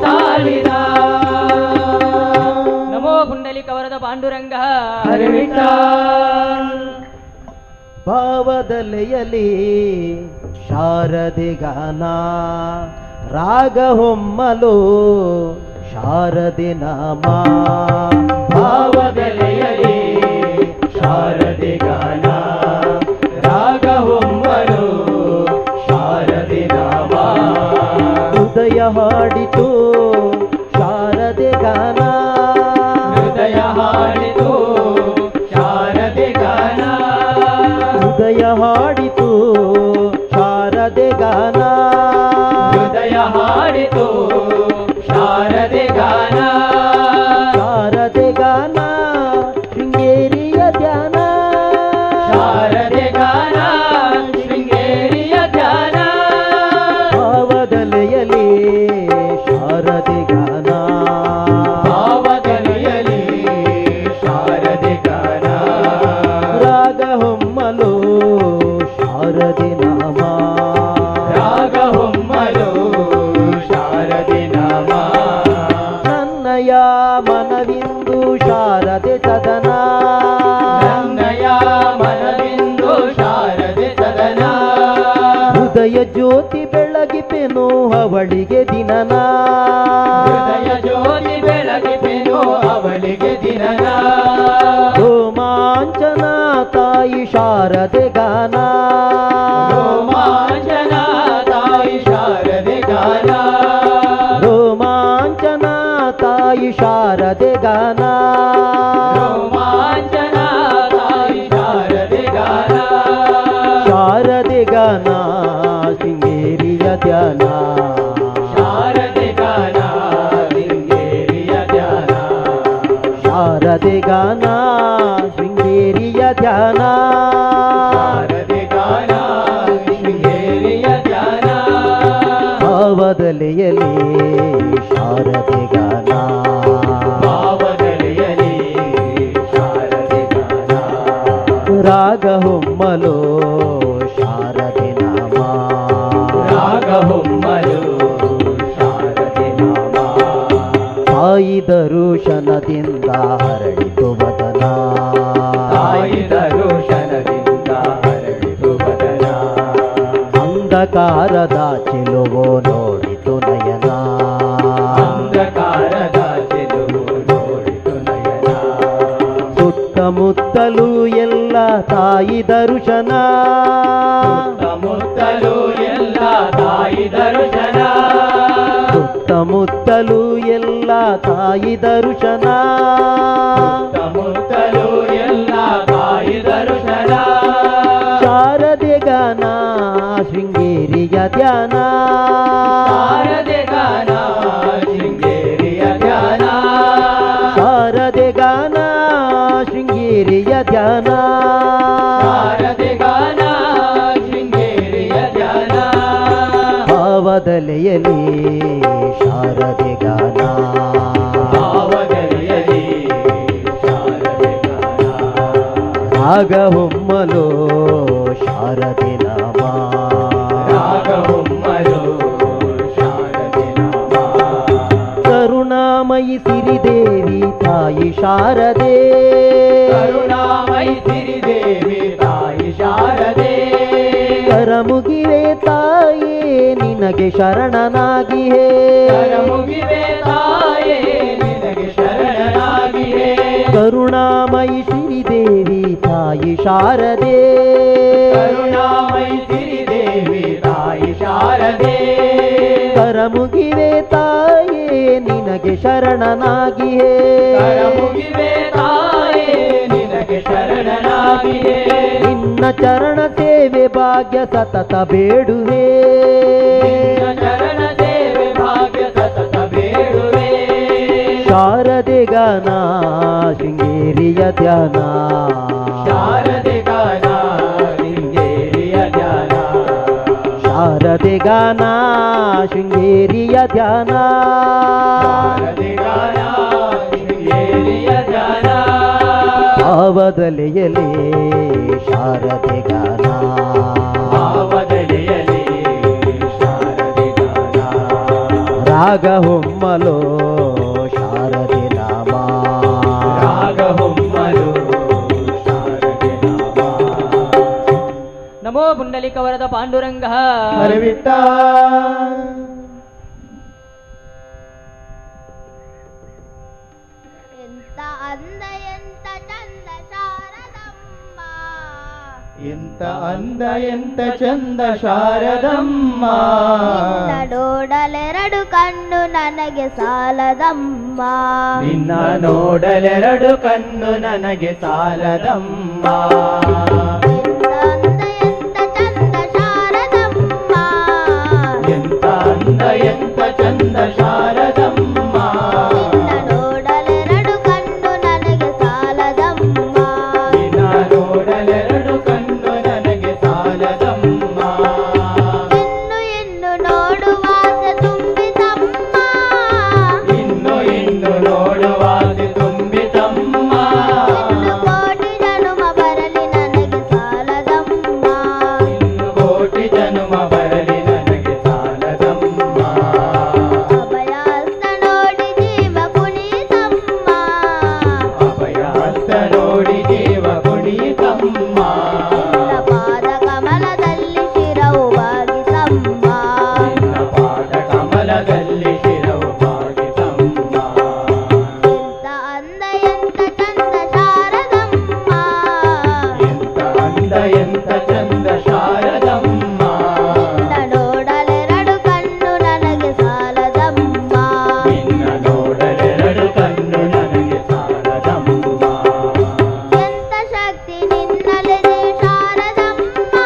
ತಾಳಿದ ನಮೋ ಪುಂಡಲಿಕ ವರದ ಪಾಂಡುರಂಗ ಭಾವದಲೆಯಲಿ ಶಾರದೆ ಗಾನ ರಾಗ ಹೊಮ್ಮಲು ಶಾರದೆ ನಾಮ ಭಾವದಲೆಯಲಿ ಶಾರದೆ ಗಾನ ರಾಗ ಹೊಮ್ಮಲು ಶಾರದೆ ನಾಮ ಹೃದಯ ಹಾಡಿತು ಶಾರದೆ ಗಾನ ಹೃದಯ ಹಾಡಿತು ಶಾರದೆ ಗಾನ ಹೃದಯ ಹಾಡಿತು ಶಾರದೆ ಗಾನ ಹೃದಯ ಹಾಡಿತು ಶಾರದೆ ಗಾನ ಶಾರದೆ ಗಾನ ಶೃಂಗೇರಿಯ ಧ್ಯಾನ ಶಾರದೆ ಗಾನ ಶೃಂಗೇರಿಯ ಧ್ಯಾನ ಭಾವದಲೆಯಲಿ ಶಾರದೆ ಗಾನ ಭಾವದಲೆಯಲಿ ಶಾರದೆ ಗಾನ ರಾಗ ಹೊಮ್ಮಲು ಶಾರದೆ ನಾಮ ರಾಗ ಹೊಮ್ಮಲು ಶಾರದೆ ನಾಮ ನನ್ನಯ ಮನವಿಂದು ಶಾರದೆ ಸದನ ನನ್ನಯ ಮನವಿಂದು ಶಾರದೆ ಸದನ ಹೃದಯ ಜ್ಯೋತಿ ಬೆಳಗಿಪೆನು ಅವಳಿಗೆ ದಿನನ ಹೃದಯ ಜ್ಯೋತಿ ಬೆಳಗಿಪೆನು ಅವಳಿಗೆ ದಿನನ ರೋಮಾಂಚನ ತಾಯಿ ಶಾರದೆ ಗಾನ ರೋಮಾಂಚನ ತಾಯಿ ಶಾರದೆ ಗಾನ ರೋಮಾಂಚನ ತಾಯಿ ಶಾರದೆ ಗಾನ ರೋಮಾಂಚನ ತಾಯಿ ಶಾರದೆ ಗಾನ ಶಾರದೆ ಗಾನ ಶೃಂಗೇರಿಯ ಧ್ಯಾನ ಶಾರದೆ ಗಾನ ಶೃಂಗೇರಿಯ ಧ್ಯಾನ ಶಾರದೆ ಗಾನ ಶೃಂಗೇರಿಯ ಧ್ಯಾನ ಶಾರದೆ ಗಾನ ಶೃಂಗೇರಿಯ ಧ್ಯಾನ ಭಾವದಲೆಯಲಿ ಶಾರದೆ ಗಾನ ಭಾವದಲೆಯಲಿ ಶಾರದೆ ಗಾನ ರಾಗ ಹೊಮ್ಮಲು ಶಾರದೆ ನಾಮ ರಾಗ ಹೊಮ್ಮಲು ಶಾರದೆ ನಾಮ ತಾಯಿ ದರುಶನದಿಂದ ಹರಳಿತು ವದನ ತಾಯಿ ದರುಶನದಿಂದ ಹರಳಿತು ವದನ ಅಂಧಕಾರದ ಚೆಲುವೋ ನೋಡಿತು ನಯನ ಅಂಧಕಾರದ ಚೆಲುವೋ ನೋಡಿತು ನಯನ ಸುತ್ತಮುತ್ತಲೂ ಎಲ್ಲ ತಾಯಿ ದರುಶನ ಸುತ್ತಮುತ್ತಲೂ ಎಲ್ಲ ತಾಯಿ ದರುಶನ ಸುತ್ತಮುತ್ತಲೂ ಎಲ್ಲ ತಾಯಿ ದರುಶನ ಸುತ್ತಮುತ್ತಲೂ ಎಲ್ಲ ತಾಯಿ ದರುಶನ ಶಾರದೆ ಗಾನ ಶೃಂಗೇರಿಯ ಧ್ಯಾನ ಶಾರದೆ ಗಾನ ಶೃಂಗೇರಿಯ ಧ್ಯಾನ ಶಾರದೆ ಗಾನ ಶೃಂಗೇರಿಯ ಧ್ಯಾನ ಶಾರದೆ ಗಾನ ಶೃಂಗೇರಿಯ ಧ್ಯಾನ ಭಾವದಲೆಯಲಿ ಶಾರದೆ ಗಾನ ಭಾವದಲೆಯಲಿ ಶಾರದೆ ಗಾನ ರಾಗ ಹೊಮ್ಮಲು ಶಾರದೆ ನಾಮ ರಾಗ ಹೊಮ್ಮಲು ಶಾರದೆ ನಾಮ ಕರುಣಾಮಯಿ ಸಿರಿದೇವಿ ತಾಯಿ ಶಾರದೆ ಕರುಣಾಮಯಿ ಸಿರಿದೇವಿ ತಾಯಿ ಶಾರದೆ ಕರಮುಗಿವೆ ತಾಯೇ ನಿನಗೆ ಶರಣನಾಗಿಯೇ ಕರಮುಗಿವೆ ತಾಯೇ ನಿನಗೆ ಶರಣನಾಗಿಯೇ ಕರುಣಾಮಯಿ ಶ್ರೀದೇವಿ ತಾಯಿ ಶಾರದೆ ಕರುಣಾಮಯಿ ಸಿರಿದೇವಿ ತಾಯಿ ಶಾರದೆ ಕರಮುಗಿವೆ ತಾಯೇ ನಿನಗೆ ಶರಣನಾಗಿಯೇ ಕರಮುಗಿವೆ ತಾಯೇ ನಿನಗೆ ಶರಣನಾಗಿಯೇ ನಿನ್ನ ಚರಣ ಸೇವೆ ಭಾಗ್ಯ ಸತತ ಬೇಡುವೆ ನಿನ್ನ ಚರಣ ಸೇವೆ ಭಾಗ್ಯ ಸತತ ಬೇಡುವೆ ಶಾರದೆ ಗಾನ ಶೃಂಗೇರಿಯ ಧ್ಯಾನ ಶಾರದೆ ಗಾನ ಶೃಂಗೇರಿಯ ಧ್ಯಾನ ಶಾರದೆ ಗಾನ ಶೃಂಗೇರಿಯ ಧ್ಯಾನ ಶಾರದೆ ಗಾನ ಶೃಂಗೇರಿಯ ಧ್ಯಾನ ಭಾವದಲೆಯಲೇ ಶಾರದೆ ಗಾನ ಭಾವದಲೆಯಲೇ ಶಾರದೆ ಗಾನ ರಾಗ ಹೊಮ್ಮಲೋ ಶಾರದೆ ನಾಮ ರಾಗ ಹೊಮ್ಮಲು ಶಾರದೆ ನಾಮ ನಮೋ ಪುಂಡಲಿಕ ವರದ ಪಾಂಡುರಂಗ ಹರಿವಿಟ್ಟ ಎಂತ ಅಂದ ಎಂತ ಚಂದ ಶಾರದಮ್ಮ ನೋಡಲೆರಡು ಕಣ್ಣು ನನಗೆ ಸಾಲದಮ್ಮ ನಿನ್ನ ನೋಡಲೆರಡು ಕಣ್ಣು ನನಗೆ ಸಾಲದಮ್ಮ ಎಂತ ಅಂದ ಎಂತ ಚಂದ ಶಾರದಮ್ಮ ನೋಡಲೆರಡು ಕಣ್ಣು ನನಗೆ ಸಾಲದಮ್ಮ ನಿನ್ನ ನೋಡಲೆರಡು ಕಣ್ಣು ನನಗೆ ಸಾಲದಮ್ಮ ಇನ್ನು ನೋಡುವಾಸೆ ತುಂಬಿತಮ್ಮ ಇನ್ನು ಇನ್ನು ನೋಡುವಾಸೆ ತುಂಬಿತಮ್ಮ ಕೋಟಿ ಜನುಮ ಬರಲಿ ನನಗೆ ಸಾಲದಮ್ಮ ಕೋಟಿ ಜನುಮ ಬರಲಿ ನನಗೆ ಸಾಲದಮ್ಮ ಅಭಯಹಸ್ತ ನೋಡಿ ಜೀವ ಪುನೀತಮ್ಮ ಅಭಯಹಸ್ತ ನೋಡಿ ಜೀವ ಪುನೀತಮ್ಮ ಪಾದ ಕಮಲದಲ್ಲಿ ಶಿರವು ಬಾಗಿಸಮ್ಮ ನಿನ್ನ ಪಾದ ಕಮಲದಲ್ಲಿ ಶಿರವು ಬಾಗಿಸಮ್ಮ ಎಂತ ಅಂದ ಎಂತ ಚಂದ ಶಾರದಮ್ಮ ಎಂತ ಅಂದ ಎಂತ ಚಂದ ಶಾರದಮ್ಮ ನೋಡಲೆರಡು ಕಣ್ಣು ನನಗೆ ಸಾಲದಮ್ಮ ನಿನ್ನ ನೋಡಲೆರಡು ಕಣ್ಣು ನನಗೆ ಸಾಲದಮ್ಮ ಎಂತ ಶಕ್ತಿ ನಿನ್ನಲ್ಲಿದೆ ಶಾರದಮ್ಮ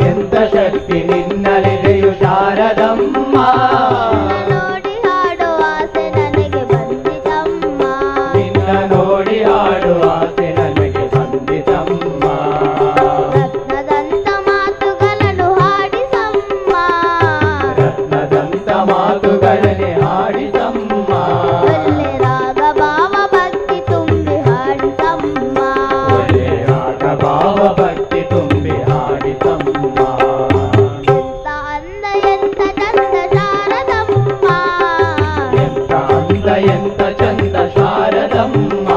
ಎಂತ ಶಕ್ತಿ ನಿನ್ನಲ್ಲಿದೆಯು ಶಾರದಮ್ಮ ನೋಡಿ ಹಾಡೋ ಆಸೆ ನನಗೆ ಬಂದಿತಮ್ಮ ನಿನ್ನ ನೋಡಿ ಆಡುವ ಆಸೆ ನನಗೆ ಬಂದಿತಮ್ಮ ರತ್ನದಂತ ಮಾತುಗಳನ್ನು ಹಾಡಿಸಮ್ಮ ರತ್ನದಂತ ಮಾತುಗಳನೆ ಹಾಡಿಸಮ್ಮ ಒಳ್ಳೆ ರಾಗ ಭಾವ ಭಕ್ತಿ ತುಂಬಿ ಹಾಡಿಸಮ್ಮ ಒಳ್ಳೆ ರಾಗ ಭಾವ ಭಕ್ತಿ ತುಂಬಿ ಹಾಡಿಸಮ್ಮ ಎಂತ ಅಂದ ಎಂತ ಚಂದ ಶಾರದಮ್ಮ ಎಂತ ಅಂದ ಎಂತ ಚಂದ ಶಾರದಮ್ಮ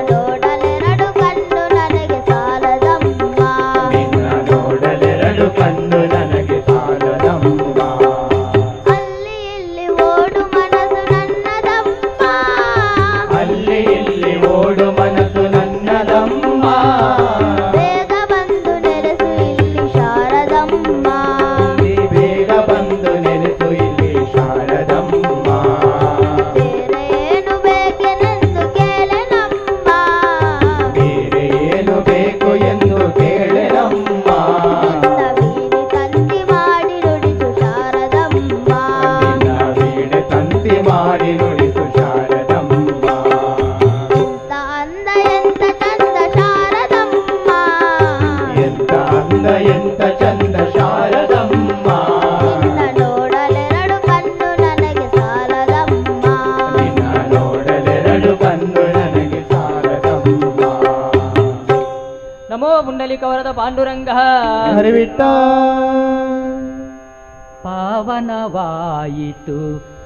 ನೋಡಲೆರಡು ಕಣ್ಣು ನನಗೆ ಸಾಲದಮ್ಮ ನಿನ್ನ ನೋಡಲೆರಡು ಕಣ್ಣು ನನಗೆ ಸಾಲದಮ್ಮ ಅಲ್ಲಿ ಇಲ್ಲಿ ಓಡು ಮನಸ್ಸು ನನ್ನದಮ್ಮ ಅಲ್ಲಿ ಇಲ್ಲಿ ಓಡು ಮನಸ್ಸು ನನ್ನದಮ್ಮ ಬೇಗ ಬಂದು ನೆಲೆಸು ಇಲ್ಲಿ ಶಾರದಮ್ಮ ನೀ ಬೇಗ ಬಂದು ನೆಲೆಸು ಇಲ್ಲಿ ಶಾರದಮ್ಮ ಬೇರೆ ಏನು ಬೇಕೆನೆಂದು ಕೇಳೆನಮ್ಮ ಬೇರೆ ಏನು ಬೇಕು ಎಂದು ಕೇಳೆನಮ್ಮ ವೀಣೆ ತಂತಿ ಮಾಡಿ ನುಡಿಸು ಶಾರದಮ್ಮ ನಿನ್ನ ವೀಣೆ ತಂತಿ ಮಾಡಿ ನುಡಿಸು ಶಾರದಮ್ಮ ಎಂತ ಅಂದ ಎಂತ ಚಂದ ಶಾರದಮ್ಮ ಎಂತ ಅಂದ ಎಂತ ಚಂದ ಶಾರದಮ್ಮ ನಿನ್ನ ನೋಡಲೆರಡು ಕಣ್ಣು ನನಗೆ ಸಾಲದಮ್ಮ ನಿನ್ನ ನೋಡಲೆರಡು ಕಣ್ಣು ನನಗೆ ಸಾಲದಮ್ಮ ನಮೋ ಪುಂಡಲಿಕ ವರದ ಪಾಂಡುರಂಗ ಹರಿವಿಟ್ಟ ಪಾವನವಾಯಿತು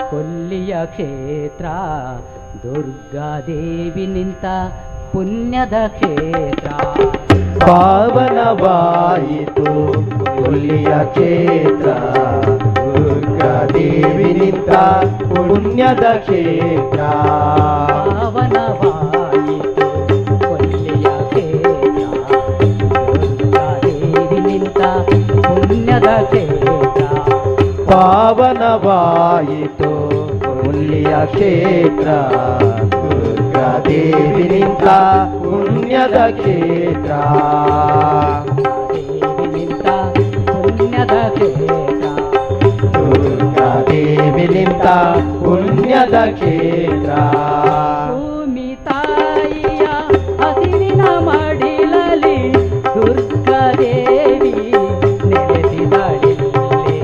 ಕೊಲ್ಲಿಯ ಕ್ಷೇತ್ರ ದುರ್ಗಾದೇವಿ ನಿಂತ ಪುಣ್ಯದ ಕ್ಷೇತ್ರ ಪಾವನವಾಯಿತು ಕೊಲ್ಲಿಯ ಕ್ಷೇತ್ರ ದುರ್ಗಾದೇವಿ ನಿಂತ ಪುಣ್ಯದ ಕ್ಷೇತ್ರ ಪಾವನವಾಯಿತು ಕೊಲ್ಲಿಯ ಕ್ಷೇತ್ರ ಕ್ಷೇತ್ರ ಪಾವನವಾಯಿತು ಕೊಲ್ಲಿಯ ಕ್ಷೇತ್ರ ದುರ್ಗಾದೇವಿ ನಿಂತ ಪುಣ್ಯದ ಕ್ಷೇತ್ರ ಪುಣ್ಯದ ಕ್ಷೇತ್ರ ದುರ್ಗಾದೇವಿ ನಿಂತ ಪುಣ್ಯದ ಕ್ಷೇತ್ರ ಭೂಮಿ ತಾಯಿಯ ಹಸಿರಿನ ಮಡಿಲಲ್ಲಿ ದುರ್ಗಾದೇವಿ ನೆಲೆಸಿದಳಿಲ್ಲಿ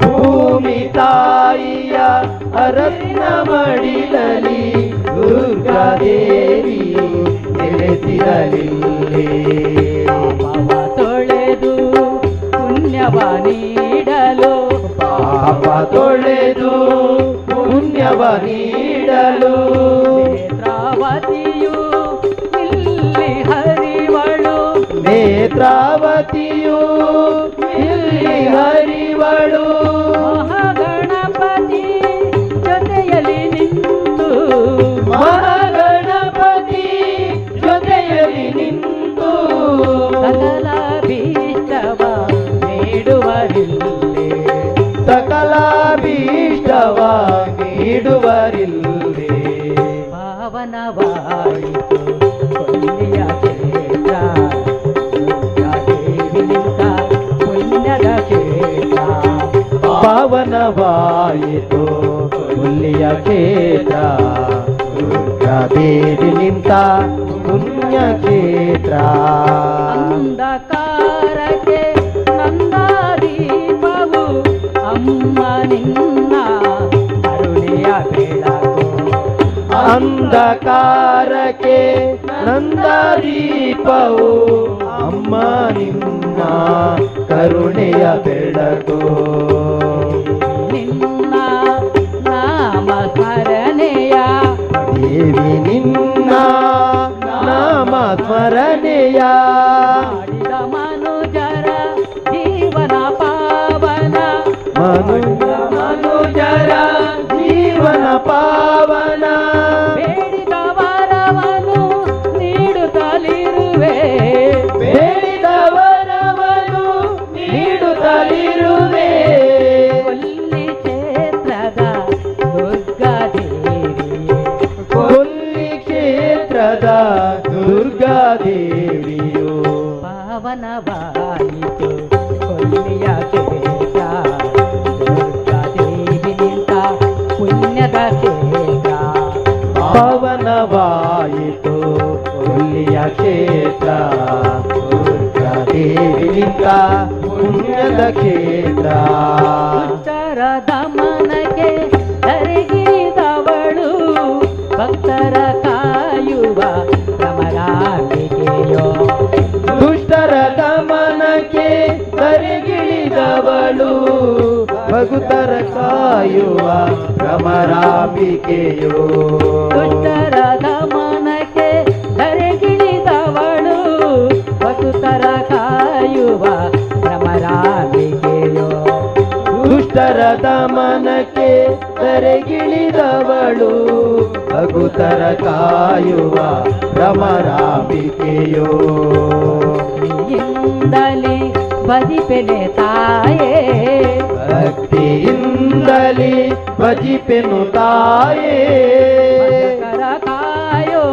ಭೂಮಿ ತಾಯಿಯ ಅರಸಿನ ಮಡಿಲಲ್ಲಿ ದುರ್ಗಾದೇವಿ ನೆಲೆಸಿದಳಿಲ್ಲಿ ಪಾಪ ತೊಳೆದು ಪುಣ್ಯವ ನೀಡಲು ಪಾಪ ತೊಳೆದು ಪುಣ್ಯವ ನೀಡಲು ನೇತ್ರಾವತಿಯು ಇಲ್ಲಿ ಹರಿವಳು ನೇತ್ರಾವತಿಯು ಇಲ್ಲಿ ಹರಿವಳು ಮಹಾಗಣಪತಿ ಜೊತೆಯಲ್ಲಿ ನಿಂತು ಮಹಾಗಣಪತಿ ಜೊತೆಯಲ್ಲಿ ನಿಂತು ಸಕಲ ಭೀಷ್ಟವ ನೀಡುವರಿಲ್ಲಿ ಸಕಲ ಭೀಷ್ಟವ ನೀಡುವರಿಲ್ಲಿ ಪಾವನವಾಯಿತು ಕೊಲ್ಲಿಯ ಕ್ಷೇತ್ರ ದುರ್ಗಾದೇವಿ ನಿಂತ ಪುಣ್ಯದ ಕ್ಷೇತ್ರ ಪಾವನವಾಯಿತು ಕೊಲ್ಲಿಯ ಕ್ಷೇತ್ರ ದುರ್ಗಾದೇವಿ ನಿಂತ ಪುಣ್ಯ ಕ್ಷೇತ್ರ ಅಂಧಕಾರಕ್ಕೆ ನಂದಾದೀಪವು ಅಮ್ಮ ನಿನ್ನ ಕರುಣೆಯ ಬೆಳಕು ಅಂಧಕಾರಕ್ಕೆ ನಂದಾದೀಪವು ಅಮ್ಮ ನಿನ್ನ ಕರುಣೆಯ ಬೆಳಕು ನಿನ್ನ ನಾಮ ಸ್ಮರಣೆಯ ದೇವಿ ನಿನ್ನ ನಾಮ ಸ್ಮರಣೆಯ ಮಾಡಿದ ಮನುಜರ ಜೀವನ ಪಾವನ ಮನುಜರ ಜೀವನ ಪಾವನ ಬೇಡಿದ ವರವನ್ನು ನೀಡುತ್ತಲಿರುವೆ ಬೇಡಿದ ವರವನ್ನು ನೀಡುತ್ತಲಿರುವೆ ಕೊಲ್ಲಿ ಕ್ಷೇತ್ರದ ದುರ್ಗಾದೇವಿಯೇ ಕೊಲ್ಲಿ ಕ್ಷೇತ್ರದ ದುರ್ಗಾದೇವಿಯು ಪಾವನವಾಯಿತು ಕೊಲ್ಲಿಯ ಕ್ಷೇತ್ರ ದುರ್ಗಾದೇವಿ ನಿಂತ ಪುಣ್ಯದ ಕ್ಷೇತ್ರ ಪಾವನವಾಯಿತು ಕೊಲ್ಲಿಯ ಕ್ಷೇತ್ರ ದುರ್ಗಾದೇವಿ ನಿಂತ ಪುಣ್ಯದ ಕ್ಷೇತ್ರ ದುಷ್ಟರ ದಮನಕ್ಕೆ ಧರೆಗಿಳಿದವಳು ಭಕ್ತರ ಕಾಯುವ ಭ್ರಮರಾಂಬಿಕೆಯೋ ದುಷ್ಟರ ದಮನಕ್ಕೆ ಧರೆಗಿಳಿದವಳು ಭಕ್ತರ ಕಾಯುವ ಭ್ರಮರಾಂಬಿಕೆಯೋ ದುಷ್ಟರ ದಮನಕ್ಕೆ ಧರೆಗಿಳಿದವಳು ಭಕ್ತರ ಕಾಯುವ ಭ್ರಮರಾಂಬಿಕೆಯೋ ದುಷ್ಟರ ದಮನಕ್ಕೆ ಧರೆಗಿಳಿದವಳು ಭಕ್ತರ ಕಾಯುವ ಭ್ರಮರಾಂಬಿಕೆಯೋ ಭಕ್ತಿಯಿಂದಲೇ ಭಜಿಪೆನೆ ತಾಯೇ ಭಕ್ತಿಯಿಂದಲೇ ಭಜಿಪೆನು ತಾಯೇ ಭಕ್ತರ ಕಾಯೋ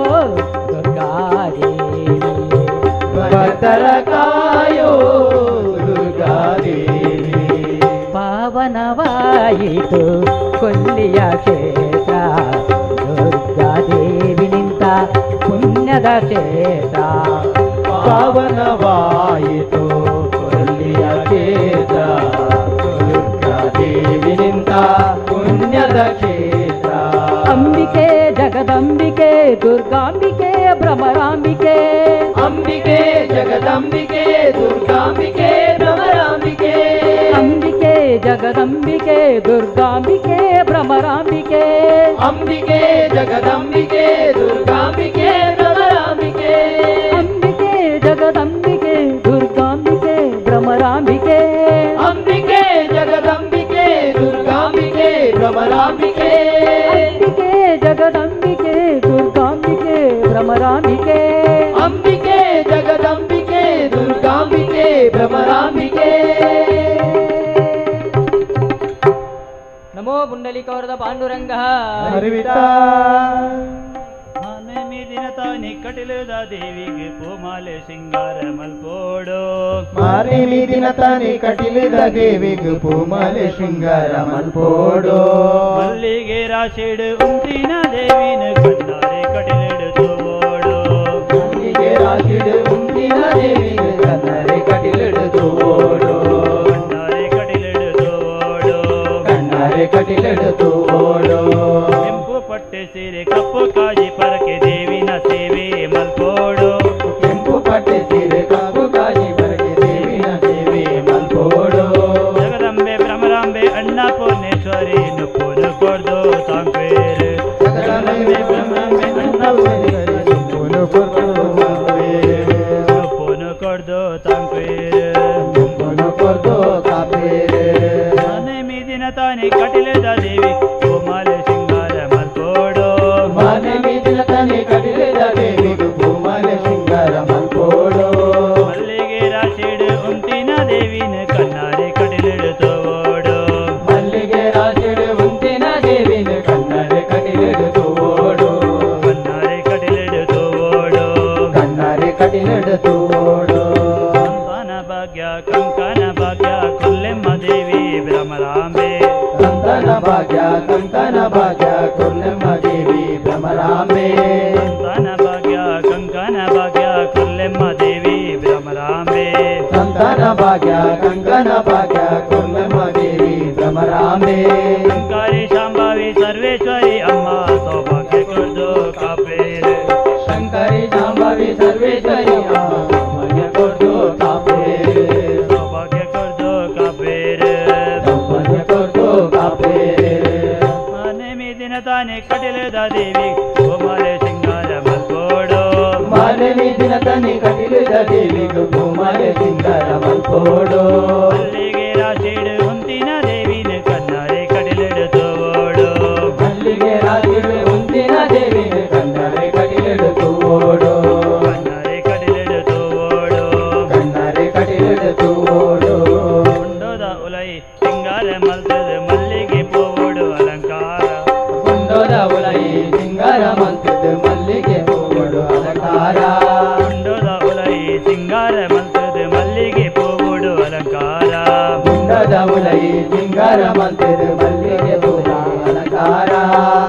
ದುರ್ಗಾದೇವಿ ಭಕ್ತರ ಕಾಯೋ ದುರ್ಗಾದೇವಿ ಪಾವನವಾಯಿತು ಕೊಲ್ಲಿಯ ಕ್ಷೇತ್ರ ದುರ್ಗಾದೇವಿ ನಿಂತ ಪುಣ್ಯದ ಕ್ಷೇತ್ರ ಪಾವನವಾಯಿತು ಕೊಲ್ಲಿಯ ಕ್ಷೇತ್ರ ದುರ್ಗಾದೇವಿ ನಿಂತ ಪುಣ್ಯದ ಕ್ಷೇತ್ರ ಅಂಬಿಕೆ ಜಗದಂಬಿಕೆ ದುರ್ಗಾಂಬಿಕೆ ಭ್ರಮರಾಂಬಿಕೆ ಅಂಬಿಕೆ ಜಗದಂಬಿಕೆ ದುರ್ಗಾಂಬಿಕೆ ಭ್ರಮರಾಂಬಿಕೆ ಅಂಬಿಕೆ ಜಗದಂಬಿಕೆ ದುರ್ಗಾಂಬಿಕೆ ಭ್ರಮರಾಂಬಿಕೆ ಅಂಬಿಕೆ ಜಗದಂಬಿಕೆ ದುರ್ಗಾಂಬಿಕೆ ಭ್ರಮರಾಂಬಿಕೆ ಅಂಬಿಕೆ ಜಗದಂಬಿಕೆ ದುರ್ಗಾಂಬಿಕೆ ಭ್ರಮರಾಂಬಿಕೆ ಅಂಬಿಕೆ ಜಗದಂಬಿಕೆ ದುರ್ಗಾಂಬಿಕೆ ಭ್ರಮರಾಂಬಿಕೆ ಅಂಬಿಕೆ ಜಗದಂಬಿಕೆ ದುರ್ಗಾಂಬಿಕೆ ಭ್ರಮರಾಂಬಿಕೆ ಅಂಬಿಕೆ ಜಗದಂಬಿಕೆ ದುರ್ಗಾಂಬಿಕೆ ಭ್ರಮರಾಂಬಿಕೆ ಪುಂಡಲಿಕವರದ ಪಾಂಡುರಂಗ ಆನೆ ಮೀದಿನ ತಾನಿ ಕಟಿಲದ ದೇವಿಗೆ ಪೂಮಾಲೆ ಸಿಂಗಾರ ಮಲ್ಪೋಡು ಮಾರಿ ಮೀದಿನ ತಾನಿ ಕಟಿಲದ ದೇವಿಗೆ ಪೂಮಾಲೆ ಶೃಂಗಾರ ಮಲ್ಪೋಡು ಮಲ್ಲಿಗೆ ರಾಶಿಡು ಉಂಟಿನ ದೇವಿನ ಕಣ್ಣಾರೆ ಕಟಿಲಿಡು ತೋಡು ಮಲ್ಲಿಗೆ ರಾಶಿಡು ಉಂಟಿನ ದೇವಿಗೆ ಕಣ್ಣಾರೆ ಕಟಿಲಿಡು ತೋಡು ಕಣ್ಣಾರೆ ಕಟಿಲಿಡು ತೋಡು ಕಣ್ಣಾರೆ ಕಟಿಲಿಡು ತೋಡು ಕೆಂಪು ಪಟ್ಟೆ ಸೀರೆ ಕಪ್ಪು ಕಾಜಿ ಪರಕೆ ದೇವಿನ ಸೇವೆ ಮಲ್ಪೋಡು ಕೆಂಪು ಪಟ್ಟೆ ಸೀರೆ ಕಪ್ಪು ಕಾಜಿ ಪರಕೆ ದೇವಿನ ಸೇವೆ ಮಲ್ಪೋಡು ಜಗದಂಬೆ ಭ್ರಮರಾಂಬೆ ಅನ್ನಪೂರ್ಣೇಶ್ವರಿ ನುಪ್ಪುನು ಕೊಡ್ದು ತಾಂಪೇರು ಜಗದಂಬೆ ಭ್ರಮರಾಂಬೆ ಅನ್ನಪೂರ್ಣೇಶ್ವರಿ ನುಪ್ಪುನು ಕೊಡ್ದು ನುಪ್ಪುನು ಕೊಡ್ದು ತಾಂಪೇರು ನುಪ್ಪುನು ಕೊಡ್ದು ತಾಂಪೇರು ಆನೆ ಮೀದಿನ ತಾನೆ ಕಟಿಲದ ದೇವಿ ಪೂಮಾಲೆ ಸಿಂಗಾರ ಮಲ್ಪೋಡು ಮಾನೆ ಮೀದಿನ ತಾನೆ ಕಟಿಲದ ದೇವಿಗೆ ಪೂಮಾಲೆ ಸಿಂಗಾರ ಮಲ್ಪೋಡು ಮಲ್ಲಿಗೆ ರಾಶಿಡು ಉಂಟಿನ ದೇವಿನ ಕಣ್ಣಾರೆ ಕಟಿಲಿಡು ತೋಡು ಮಲ್ಲಿಗೆ ರಾಶಿಡು ಉಂಟಿನ ದೇವಿನ ಕಣ್ಣಾರೆ ಕಟಿಲಿಡು ತೋಡು ಕಣ್ಣಾರೆ ಕಟಿಲಿಡು ತೋಡು ಕಣ್ಣಾರೆ ಕಟಿಲಿಡು ತೋಡು ಸಂತಾನ ಭಾಗ್ಯ ಕಂಕನ ಭಾಗ್ಯ ಕೊಲ್ಲೆಮ್ಮ ದೇವಿ ಭ್ರಮರಾಂಬೆ ಸಂತಾನ ಭಾಗ್ಯ ಕಂಕನ ಭಾಗ್ಯ ಕೊಲ್ಲೆಮ್ಮ ದೇವಿ ಭ್ರಮರಾಂಬೆ ಸಂತಾನ ಭಾಗ್ಯ ಕಂಕನ ಭಾಗ್ಯ ಕೊಲ್ಲೆಮ್ಮ ದೇವಿ ಭ್ರಮರಾಂಬೆ ಸಂತಾನ ಭಾಗ್ಯ ಕಂಕನ ಭಾಗ್ಯ ಕೊಲ್ಲೆಮ್ಮ ದೇವಿ ಭ್ರಮರಾಂಬೆ ಶಂಕಾರಿ ಶಾಂಭಾವಿ ಸರ್ವೇಶ್ವರಿ ಅಮ್ಮ ಸೌಭಾಗ್ಯ ಕೊಡ್ದು ಕಾಪೇರು ಶಂಕರಿ ಶಾಂಭವಿ ಸರ್ವೇಶ್ವರಿ ಅಮ್ಮ ಸೌಭಾಗ್ಯ ಕೊಡ್ದು ಕಾಪೇರು ಸೌಭಾಗ್ಯ ಕೊಡ್ದು ಕಾಪೇರು ಸೌಭಾಗ್ಯ ಕೊಡ್ದು ಕಾಪೇರು ಆನೆ ಮೀದಿನ ತಾನೆ ಕಟಿಲದ ದೇವಿ ಗೋಮಾಲೆ ಸಿಂಗಾರ ಮಲ್ಪೋಡು ಮಾಲೆ ಮೀದಿನ ತಾನೆ ಕಟಿಲದ ದೇವಿಗೆ ಪೂಮಾಲೆ ಸಿಂಗಾರ ಮಲ್ಪೋಡು ಮಲ್ಲಿಗೆ ರಾಶಿಡು ಉಂಟಿನ ದೇವಿನ ಕಣ್ಣಾರೆ ಕಟಿಲಿಡು ತೋಡು ಮಲ್ಲಿಗೆ ರಾಶಿಡು ಉಂಟಿನ ದೇವಿನ ಕಣ್ಣಾರೆ ಕಟಿಲಿಡು ತೋಡು ಕಣ್ಣಾರೆ ಕಟಿಲಿಡು ತೋಡು ಕಣ್ಣಾರೆ ಕಟಿಲಿಡು ತೋಡು ಮುಂಡೋದ ಉಲೈ ಸಿಂಗಾರ ಮಲ್ತದ ಮಲ್ಲಿಗೆ ಪೋಡು ಅಲಂಕಾರ ಮುಂಡೋದ ಉಲೈ ಸಿಂಗಾರ ಮಲ್ತದ ಮಲ್ಲಿಗೆ ಪೋಡು ಅಲಂಕಾರ ಮುಂಡೋದ ಉಲೈ ಸಿಂಗಾರ ಮಲ್ತದ ಮಲ್ಲಿಗೆ ಪೋಡು ಅಲಂಕಾರ ಮುಂಡೋದ ಉಲೈ ಸಿಂಗಾರ ಮಲ್ತದ ಮಲ್ಲಿಗೆ ಪೋಡು ಅಲಂಕಾರ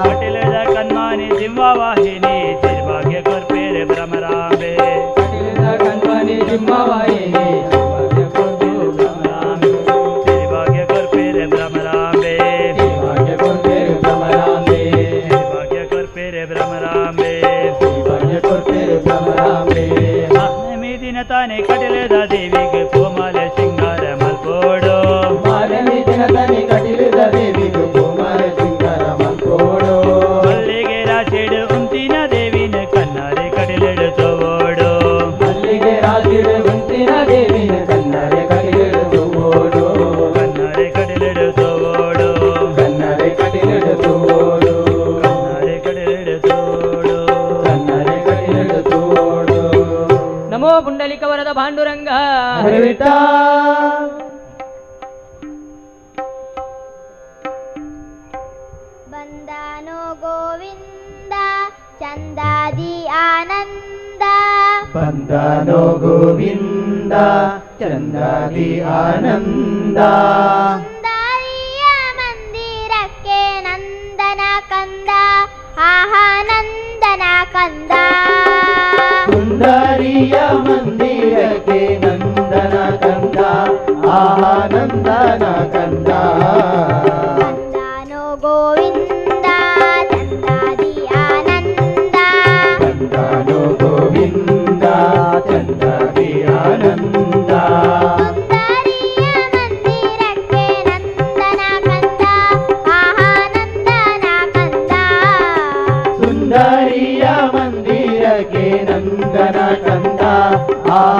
ಕಟಿಲದ ಕಣ್ಮಾನಿ ಸಿಂಹವಾಹಿನಿ ಸಿರ್ಭಾಗ್ಯ ಕೊರ್ಪೇರೆ ಭ್ರಮರಾಂಬೆ ಕಟಿಲದ ಕಣ್ಮಣಿ ಸಿಂಹವಾಹಿನಿ ಸಿರ್ಭಾಗ್ಯ ಕೊರ್ಪೇರೆ ಭ್ರಮರಾಂಬೆ ಭಾಗ್ಯ ಕೊಡ್ತೇರು ಭ್ರಮರಾಂಬೆ ಭಾಗ್ಯ ಕೊರ್ಪೇರೆ ಭ್ರಮರಾಂಬೆ ಭಾಗ್ಯ ಕೊಡ್ತೇರು ಭ್ರಮರಾಂಬೆ ಆನೆ ಮೀದಿನ ತಾನೆ ಕಟಿಲದ ದೇವಿಗೆ ಪೂಮಾಲೆ ಸಿಂಗಾರ ಮಲ್ಪೋಡು ಮಾಲೆ ಮೀದಿನ ತಾನೆ ಕಟಿಲದ ದೇವಿಗೆ ಪೂಮಾಲೆ ಸಿಂಗಾರ ಮಲ್ಪೋಡು ಮಲ್ಲಿಗೆ ರಾಶಿಡು ಉಂಟಿನ ದೇವಿನ ಕಣ್ಣಾರೆ ಕಟಿಲಿಡು ತೋಡು ಮಲ್ಲಿಗೆ ರಾಶಿಡು ಉಂಟಿನ ದೇವಿನ ಕಣ್ಣಾರೆ ಕಟಿಲಿಡು ತೋಡು ಕಣ್ಣಾರೆ ಕಟಿಲಿಡು ತೋಡು ಕಣ್ಣಾರೆ ಕಟಿಲಿಡು ತೋಡು ಕಣ್ಣಾರೆ ಕಟಿಲಿಡು ತೋಡು ಕಣ್ಣಾರೆ ಕಟಿಲಿಡು ತೋಡು ನಮೋ ಪುಂಡಲಿಕವರದ ಪಾಂಡುರಂಗ ಹರಿವಿಟ್ಟ ಬಂದಾನೋ ಗೋವಿಂದ ಚಂದಾದಿ ಆನಂದ ಬಂದಾನೋ ಗೋವಿಂದ ಚಂದಾದಿ ಆನಂದ ಸುಂದರಿಯ ಮಂದಿರಕ್ಕೆ ನಂದನ ಕಂದ ಆಹಾ ನಂದನ ಕಂದ ಸುಂದರಿಯ ಮಂದಿರಕ್ಕೆ ನಂದನ ಕಂದ ಆಹಾ ನಂದನ ಕಂದ ಬಂದಾನೋ ಗೋವಿಂದ ಚಂದಾದಿ ಆನಂದ ಬಂದಾನೋ ಗೋವಿಂದ ಚಂದಾದಿ ಆನಂದ ಸುಂದರಿಯ ಮಂದಿರಕ್ಕೆ ನಂದನ ಕಂದ ಆಹಾ ನಂದನ ಕಂದ ಸುಂದರಿಯ ಮಂದಿರಕ್ಕೆ ನಂದನ ಕಂದ ಆಹಾ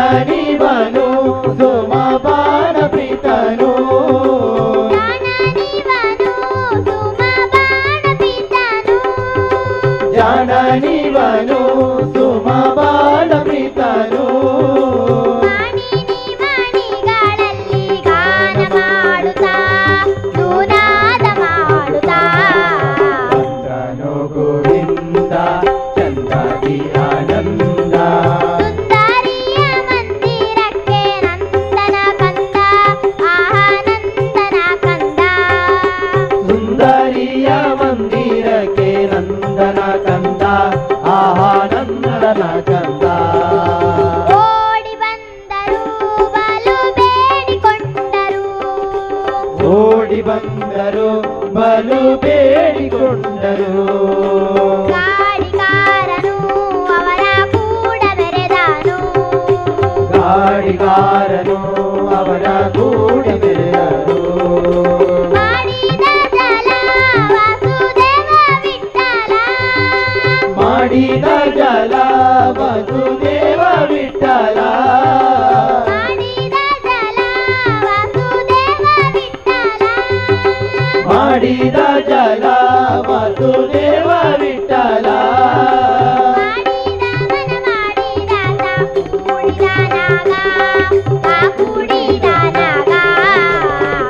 ಜಾಣನಿವನು ಸುಮಪಾನ ಪ್ರೀತನು ಜಾಣನಿವನು ಸುಮಪಾನ ಪ್ರೀತನು ಗೋವಿಂದ ಚಂದಾದಿ ಆನಂದ ಸುಂದರಿಯ ಮಂದಿರಕ್ಕೆ ನಂದನ ಕಂದ ಆಹಾ ನಂದನ ಕಂದ ಓಡಿ ಬಂದರು ಬಲು ಬೇಡಿಕೊಂಡರು ಗಾಡಿಗಾರನು ಅವರ ಕೂಡ ಬೆರೆದನು ಮಾಡಿದ ಜಲ ವಸುದೇವ ವಿಠಲ ಮಾಡಿದ ಜಲ ವಸುದೇವ ವಿಠಲ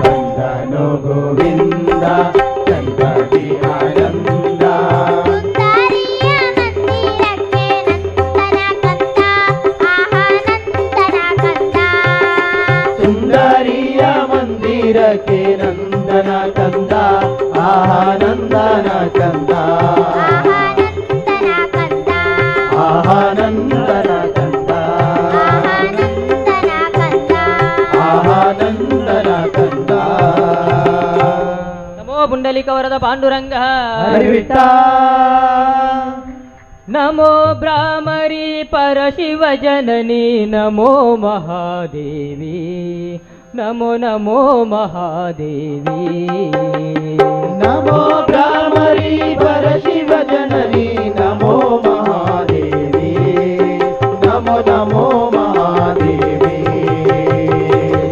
ಬಂದನು ಗೋವಿಂದ ಚಂದಾದಿ ಆನಂದ ಸುಂದರಿಯ ಮಂದಿರಕ್ಕೆ ನಂದನ ಕಂದ ಆಹಾ ನಂದನ ಕಂದ ಆಹಾ ನಂದನ ಕಂದ ಆಹಾ ನಂದನ ಕಂದ ನಮೋ ಪುಂಡಲಿಕ ವರದ ಪಾಂಡುರಂಗ ಹರಿವಿಟ್ಟ ನಮೋ ಭ್ರಾಮರಿ ಪರಶಿವ ಜನನಿ ನಮೋ ಮಹಾದೇವಿ ನಮೋ ನಮೋ ಮಹಾದೇವಿ ನಮೋ ಭ್ರಾಮರಿ ಪರಶಿವ ಜನನಿ ನಮೋ ಮಹಾದೇವಿ ನಮೋ ನಮೋ ಮಹಾದೇವಿ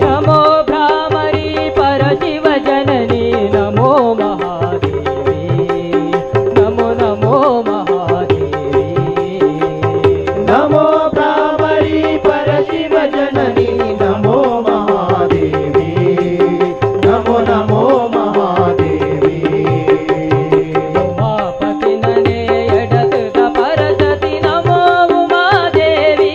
ನಮೋ ಭ್ರಾಮರಿ ಪರಶಿವ ಜನನಿ ನಮೋ ಮಹಾದೇವಿ ನಮೋ ನಮೋ ಮಹಾದೇವಿ ನಮೋ ಭ್ರಾಮರಿ ಪರಶಿವ ಜನನಿ ನಮೋ ಮಹಾದೇವಿ ನಮೋ ನಮೋ ಮಹಾದೇವಿ ಉಮಾಪತಿ ನನೆ ಎಡತುದ ಪರಸತಿ ನಮೋ ಉಮಾದೇವಿ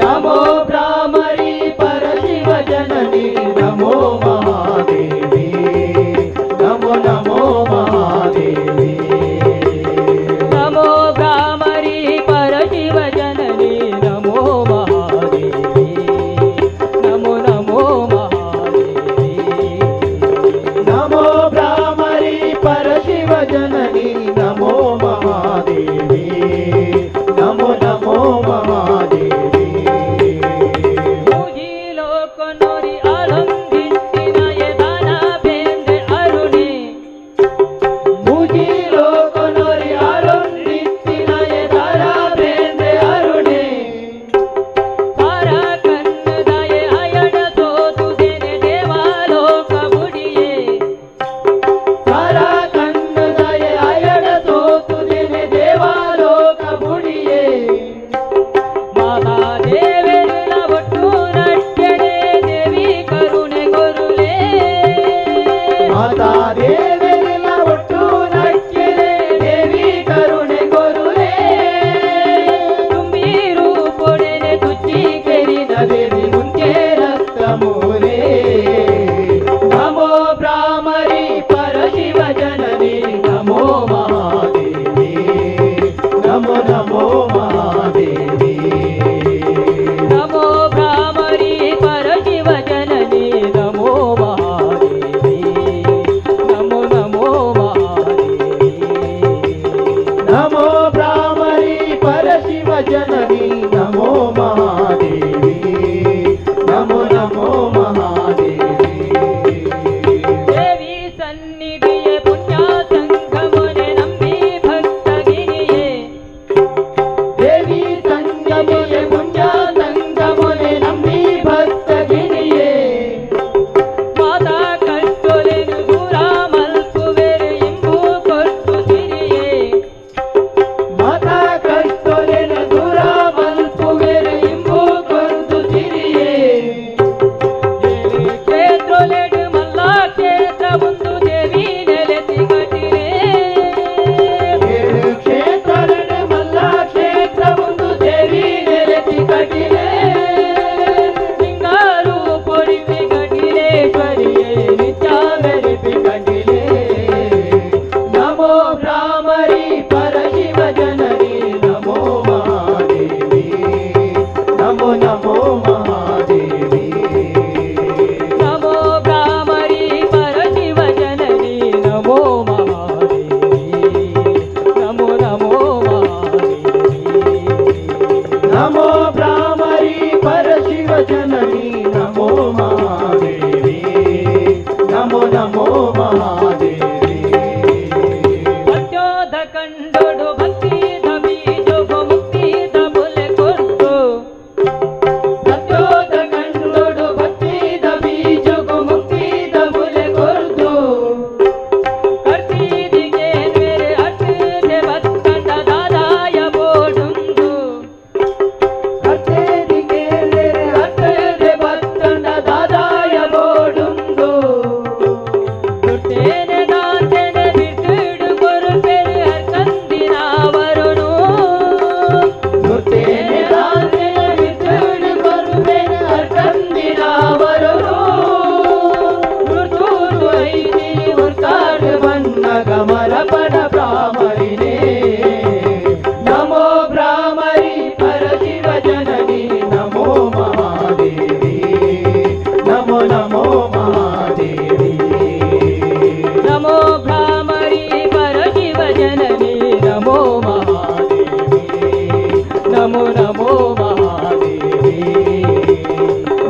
ನಮೋ ಭ್ರಾಮರಿ ಪರಶಿವ ಜನನಿ ನಮೋ ಮಹಾದೇವಿ ನಮೋ ನಮೋ ಮಹಾದೇವಿ ನಮೋ ಭ್ರಾಮರಿ ಪರಶಿವ ಜನನಿ ನಮೋ ಮಹಾದೇವಿ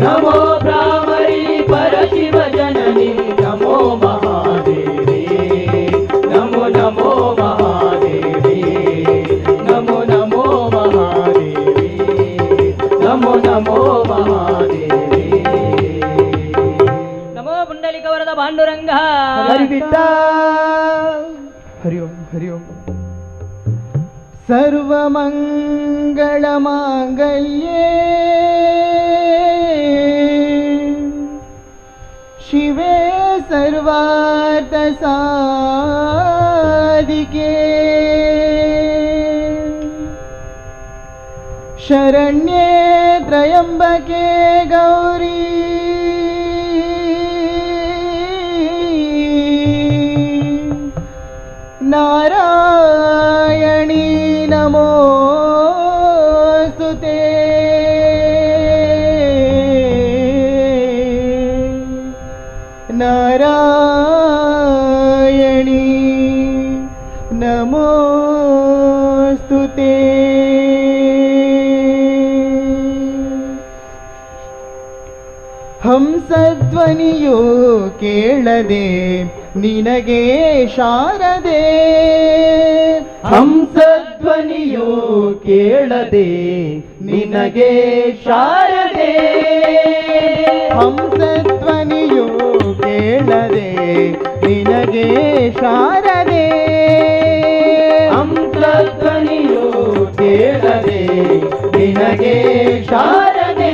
ನಮೋ ಭ್ರಾಮರಿ ಪರಶಿವ ಜನನಿ ನಮೋ ಮಹಾದೇವಿ ನಮೋ ನಮೋ ಮಹಾದೇವಿ ನಮೋ ನಮೋ ಮಹಾದೇವಿ ನಮೋ ನಮೋ ಮಹಾದೇವಿ ನಮೋ ಪುಂಡಲಿಕ ವರದ ಪಾಂಡುರಂಗ ಹರಿ ಓಂ ಹರಿ ಓಂ ಸರ್ವಮಂಗಳಮಾಂಗಲ್ಯೇ ಶಿವೇ ಸರ್ವಾರ್ಥ ಸಾಧಿಕೆ ಶರಣ್ಯೇ ತ್ರಯಂಬಕೆ ಗೌರಿ ನಾರಾಯಣಿ ನಮೋಸ್ತುತೇ ನಾರಾಯಣಿ ನಮೋಸ್ತುತೇ ಹಂಸಧ್ವನಿಯೋ ಕೇಳದೆ ನಿನಗೆ ಶಾರದೆ ಹಂಸಧ್ವನಿಯೋ ಕೇಳದೆ ನಿನಗೆ ಶಾರದೆ ಹಂಸಧ್ವನಿಯೋ ಕೇಳದೆ ನಿನಗೆ ಶಾರದೆ ಹಂಸಧ್ವನಿಯೋ ಕೇಳದೆ ನಿನಗೆ ಶಾರದೆ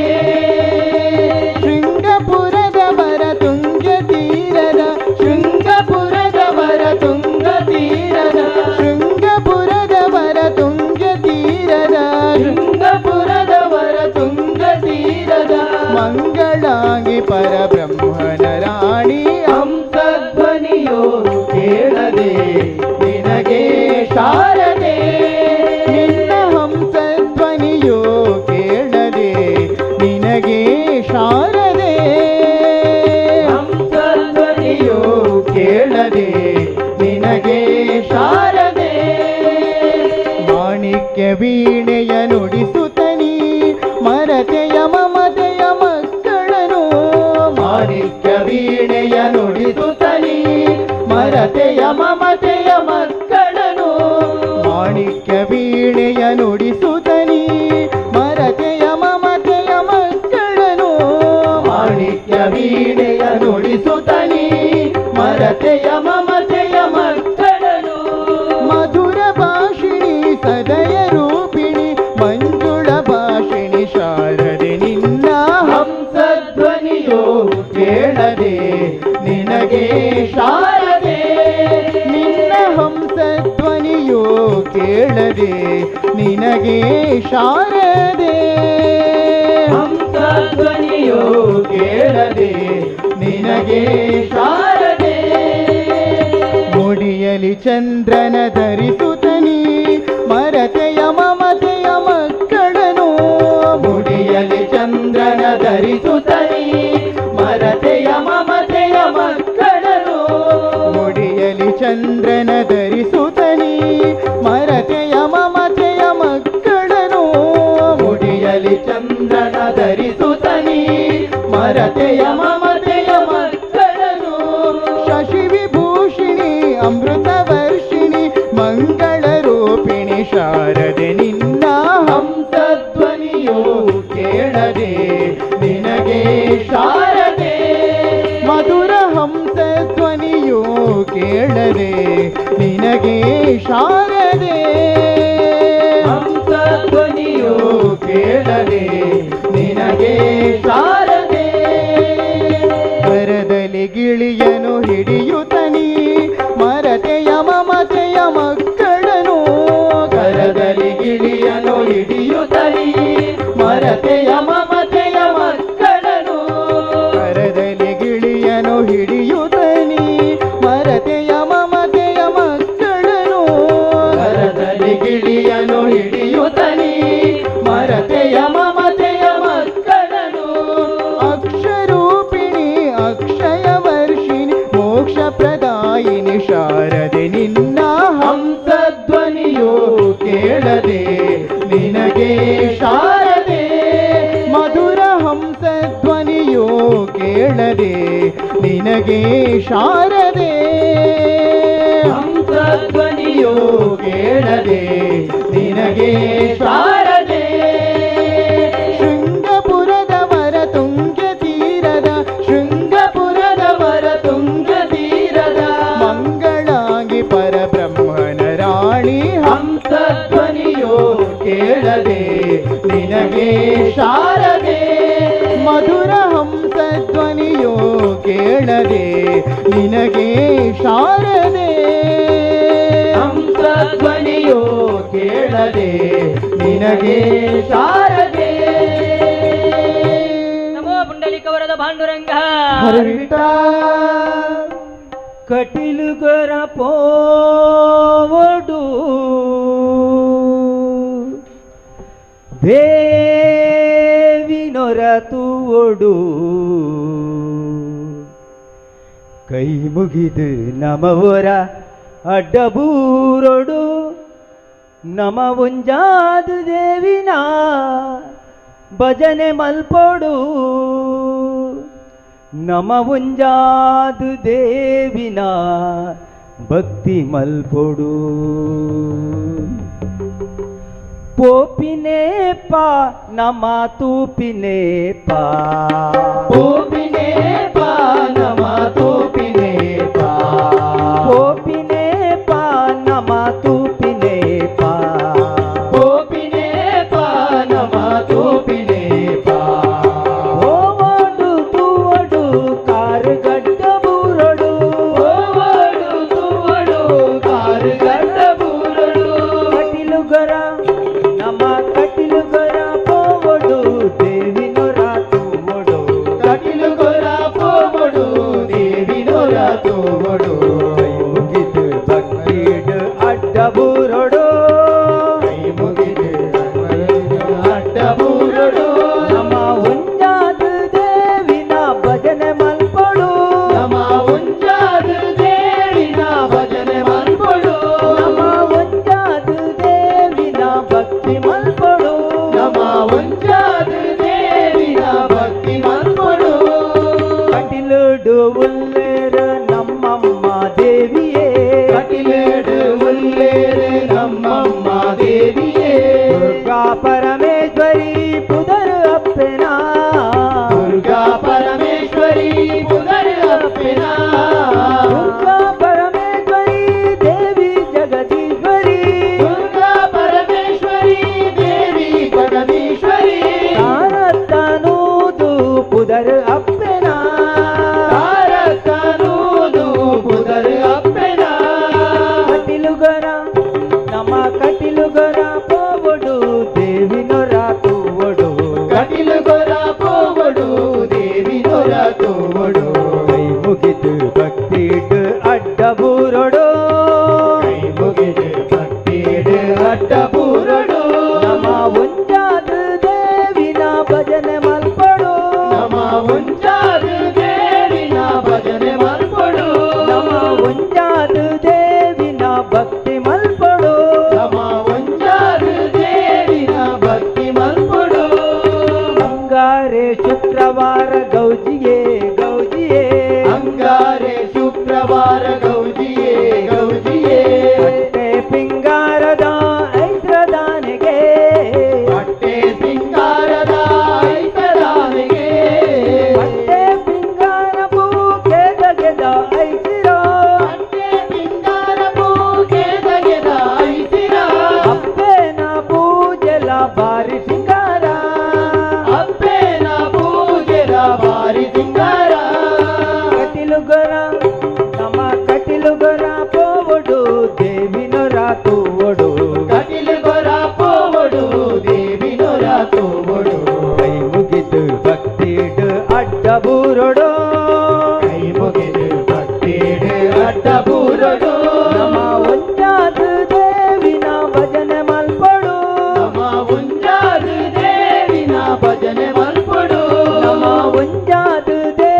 ಶೃಂಗಪುರದವರ ತುಂಗ ತೀರದ ಶೃಂಗಪುರದವರ ತುಂಗ ತೀರದ ಶೃಂಗಪುರದವರ ತುಂಗ ತೀರದ ಶೃಂಗಪುರದವರ ತುಂಗ ತೀರದ ಮಂಗಳಾಂಗಿ ಪರಬ್ರಹ್ಮನ ರಾಣಿ ಹಂಸಧ್ವನಿಯೋ ಕೇಳದೆ ನಿನಗೆ ಶಾರದೆ ನಿನ್ನ ಹಂಸಧ್ವನಿಯೋ ಕೇಳದೆ ನಿನಗೆ ಶಾರದೆ ಹಂಸಧ್ವನಿಯೋ ಕೇಳದೆ ನಿನಗೆ ಶಾರದೆ ಮಾಣಿಕ್ಯ ವೀಣೆಯ ನುಡಿಸುತ್ತನಿ ಮರತೆಯ ಮಮತೆಯ ಮಕ್ಕಳನು ಮಾಣಿಕ್ಯ ವೀಣೆಯ ನುಡಿಸುತ್ತನಿ ಮರತೆಯ ಮಮತೆಯ ಮಕ್ಕಳನು ಮಾಣಿಕ್ಯ ವೀಣೆಯ ನುಡಿಸುತ್ತನಿ ಮರತೆಯ ಮಮತೆಯ ಮಕ್ಕಳನು ಮಾಣಿಕ್ಯ ವೀಣೆಯ ನುಡಿಸುತ್ತನಿ ಮರತೆಯ ಮಮತೆಯ ಮಕ್ಕಳನು ಮಧುರ ಭಾಷಿಣಿ ಸದಯ ರೂಪಿಣಿ ಮಂಜುಳ ಭಾಷಿಣಿ ಶಾರದೆ ನಿನ್ನ ಹಂಸಧ್ವನಿಯೋ ಕೇಳದೆ ನಿನಗೆ ಶಾರದೆ ನಿನ್ನ ಹಂಸಧ್ವನಿಯೋ ಕೇಳದೆ ನಿನಗೆ ಶಾರದೆ ಹಂಸಧ್ವನಿಯೋ ಕೇಳದೆ ನಿನಗೆ ಶಾರದೆ ಮುಡಿಯಲಿ ಚಂದ್ರನ ಧರಿಸುತ್ತನಿ ಮರತೆಯ ಮಮತೆಯ ಮಕ್ಕಳನು ಮುಡಿಯಲಿ ಚಂದ್ರನ ಧರಿಸುತ್ತನಿ ಮರತೆಯ ಮಮತೆಯ ಮಕ್ಕಳನು ಮುಡಿಯಲಿ ಚಂದ್ರನ ಧರಿಸುತ್ತನಿ ಮರತೆಯ ಮಮತೆಯ ಮಕ್ಕಳನು ಮುಡಿಯಲಿ ಚಂದ್ರನ ಧರಿಸುತ್ತನಿ ಮರತೆಯ ಮಮತೆಯ ಮಕ್ಕಳನು ಶಶಿ ವಿಭೂಷಿಣಿ ಅಮೃತ ವರ್ಷಿಣಿ ಮಂಗಳ ರೂಪಿಣಿ ಶಾರದೆ ನಿನ್ನ ಹಂಸಧ್ವನಿಯೋ ಕೇಳದೆ ನಿನಗೆ ಶಾರದೆ ಮಧುರ ಹಂಸಧ್ವನಿಯೋ ಕೇಳದೆ ನಿನಗೆ ಶಾರದೆ ಹಂಸಧ್ವನಿಯೋ ಕೇಳದೆ ನಿನಗೆ ಶಾರದೆ ಕರದಲ್ಲಿ ಗಿಳಿಯನು ಹಿಡಿಯುತ್ತನಿ ಮರತೆಯ ಮಮತೆಯ ಮಕ್ಕಳನು ಕರದಲ್ಲಿ ಗಿಳಿಯನು ಹಿಡಿಯುತ್ತನಿ ಮರತೆಯ ಮಮತೆಯ ಮಕ್ಕಳನು ಕರದಲ್ಲಿ ಗಿಳಿಯನು ಹಿಡಿಯುತ್ತನಿ ಮರತೆಯ ಮಮತೆಯ ಮಕ್ಕಳನು ಕರದಲ್ಲಿ ಗಿಳಿಯನು ಹಿಡಿಯುತ್ತನಿ ಮರತೆಯ ಮಮತೆಯ ಮಕ್ಕಳನು ಅಕ್ಷರೂಪಿಣಿ ಅಕ್ಷಯ ವರ್ಷಿಣಿ ಮೋಕ್ಷ ಪ್ರದಾಯಿನಿ ಶಾರದೆ ನಿನ್ನ ಹಂಸಧ್ವನಿಯೋ ಕೇಳದೆ ನಿನಗೆ ಶಾರದೆ ಮಧುರ ನಿನಗೆ ಶಾರದೆ ಹಂಸಧ್ವನಿಯೋ ಕೇಳದೆ ನಿನಗೆ ಶಾರದೆ ಶೃಂಗಪುರದವರ ತುಂಗ ತೀರದ ಶೃಂಗಪುರದವರ ತುಂಗ ತೀರದ ಮಂಗಳಾಂಗಿ ಪರಬ್ರಹ್ಮನ ರಾಣಿ ಹಂಸಧ್ವನಿಯೋ ಕೇಳದೆ ನಿನಗೆ ಶಾರದೆ ಮಧುರ ಹಂಸಧ್ವನಿಯೋ ಕೇಳದೆ ನಿನಗೆ ಶಾರದೆ ಹಂಸಧ್ವನಿಯೋ ಕೇಳದೆ ನಿನಗೆ ಶಾರದೆ ನಮೋ ಪುಂಡಲಿಕವರದ ಪಾಂಡುರಂಗ ಹರಿತ ಕಟಿಲುಗರ ಪೋವಡು ದೇವಿನೊರತುವೊಡು ಕೈ ಮುಗಿದು ನಮವರ ಅಡ್ಡಬೂರೊಡು ನಮ ಒಂಜಾದು ದೇವಿನ ಭಜನೆ ಮಲ್ಪೊಡು ನಮ ಒಂಜಾದು ದೇವಿನ ಭಕ್ತಿ ಮಲ್ಪೊಡು ಪೋಪಿನೇಪ ನಮ ತೂಪಿನೇಪ ಪೋಪಿನೇಪ ನಮ ತೂಪಿನೇಪ ಪೋಪಿನೇಪ ನಮ ತೂಪಿನೇಪ ಪೋಪಿನೇಪ ನಮ ತೂಪಿನೇಪ ಓವಡು ತೂವಡು ಕಾರುಗಡ್ಡ ಬೂರಡು ಓವಡು ತೂವಡು ಕಾರುಗಡ್ಡ ಬೂರಡು ಕಟಿಲುಗರ ನಮ ಕಟಿಲುಗರ ಪೋವಡು ದೇವಿನೊರ ತೂವಡು ಕಟಿಲುಗೊರ ಪೋವಡು ದೇವಿನೊರ ತೂವಡು ಕೈ ಮುಗಿದು ಭಕ್ತಿಡು ಅಡ್ಡ ಬೂರಡು ಕೈ ಮುಗಿದು ಅಡ್ಡ ಬೂರಡು ನಮ ಒಂಜಾದು ದೇವಿನ ಭಜನೆ ಮಲ್ಪಡು ನಮ ಒಂಜಾದು ದೇವಿನ ಭಜನೆ ಮಲ್ಪಡು ನಮ ಒಂಜಾದು ದೇವಿನ ಭಕ್ತಿ ಮಲ್ಪಡು ನಮ ಒಂಜಾದು ದೇವಿನ ಭಕ್ತಿ ಮಲ್ಪಡು ಕಟಿಲುಡು ಉಲ್ಲೇರ ನಮ್ಮಮ್ಮ ದೇವಿಯೇ ಕಟಿಲೇಡು ಉಲ್ಲೇರೆ ನಮ್ಮಮ್ಮ ದೇವಿಯೇ ದುರ್ಗಾ ಪರಮೇಶ್ವರಿ ಪುದರ್ ಅಪ್ಪೆನ ದುರ್ಗಾ ಪರಮೇಶ್ವರಿ ಪುನರ್ ಅಪ್ಪೆನ ದುರ್ಗಾ ಪರಮೇಶ್ವರಿ ದೇವಿ ಜಗದೀಶ್ವರಿ ದುರ್ಗಾ ಪರಮೇಶ್ವರಿ ದೇವಿ ಜಗದೀಶ್ವರಿ ತಾರತ್ತನೂದು ಪುದರ್ ಅಪ್ಪೆನ ತಾರಕನೂದು ಪುದರ್ ಅಪ್ಪೆನ ಕಟಿಲುಗರ ನಮ್ಮ ಕಟಿಲುಗರ ಪೋವಡು ದೇವಿನೊರ ತೂವಡು ಕಟಿಲುಗೊರ ಪೋವಡು ದೇವಿನೊರ ತೂವಡು ಕೈ ಮುಗಿದು ಭಕ್ತಿಡು ಅಡ್ಡ ಬೂರೊಡು ಕೈ ಮುಗಿದು ಭಕ್ತಿಡು ಅಡ್ಡ ಬೂರಡು ನಮ ಒಂಜಾದು ದೇವಿನ ಭಜನೆ ಮಲ್ಪಡು ನಮ ಒಂಜಾದು ದೇವಿನ ಭಜನೆ ಮಲ್ಪಡು ನಮ ಒಂಜಾದು ದೇವಿನ ಭಕ್ತಿ ಮಲ್ಪಡು ನಮ ಒಂಜಾದು ದೇವಿನ ಭಕ್ತಿ ಮಲ್ಪಡು ಅಂಗಾರೆ ಶುಕ್ರವಾರ ಗೌಜಿಯೇ ಗೌಜಿಯೇ ಅಂಗಾರೆ ಶುಕ್ರವಾರ ಗೌಜಿಯೇ ಗೌಜಿಯೇ ಹೊಟ್ಟೆ ಪಿಂಗಾರದ ಐತ್ರದಾನೆಗೆ ಹೊಟ್ಟೆ ಸಿಂಗಾರದ ಐತರಾನೆಗೆ ಹೊಟ್ಟೆ ಪಿಂಗಾರ ಪೂ ಗೆದ ಐಸಿರೋ ಹೊಟ್ಟೆ ಸಿಂಗಾರ ಪೂಗೆದ ಐಸಿರ ಅಪ್ಪೇನ ಪೂಜೆಲ ಬಾರಿ ಸಿಂಗಾರ ಅಪ್ಪೇನ ಪೂಜೆರ ಬಾರಿ ಸಿಂಗಾರ ಕಟಿಲುಗರ ನಮ್ಮ ಕಟಿಲುಗರ ಪೋವಡು ದೇವಿನೊರ ತೂವಡು ಕಟಿಲುಗೊರ ಪೋವಡು ದೇವಿನೊರ ತೂವಡು ಕೈ ಮುಗಿದು ಭಕ್ತಿಡು ಅಡ್ಡ ಬೂರೊಡು ಕೈ ಮುಗಿದು ಭಕ್ತಿಡು ಅಡ್ಡ ಬೂರಡು ನಮ್ಮ ಒಂಜಾದು ದೇವಿನ ಭಜನೆ ಮಲ್ಪಡು ನಮ ಒಂಜಾದು ದೇವಿನ ಭಜನೆ ಮಲ್ಪಡು ನಮ್ಮ ಒಂಜಾದು ದೇವಿನ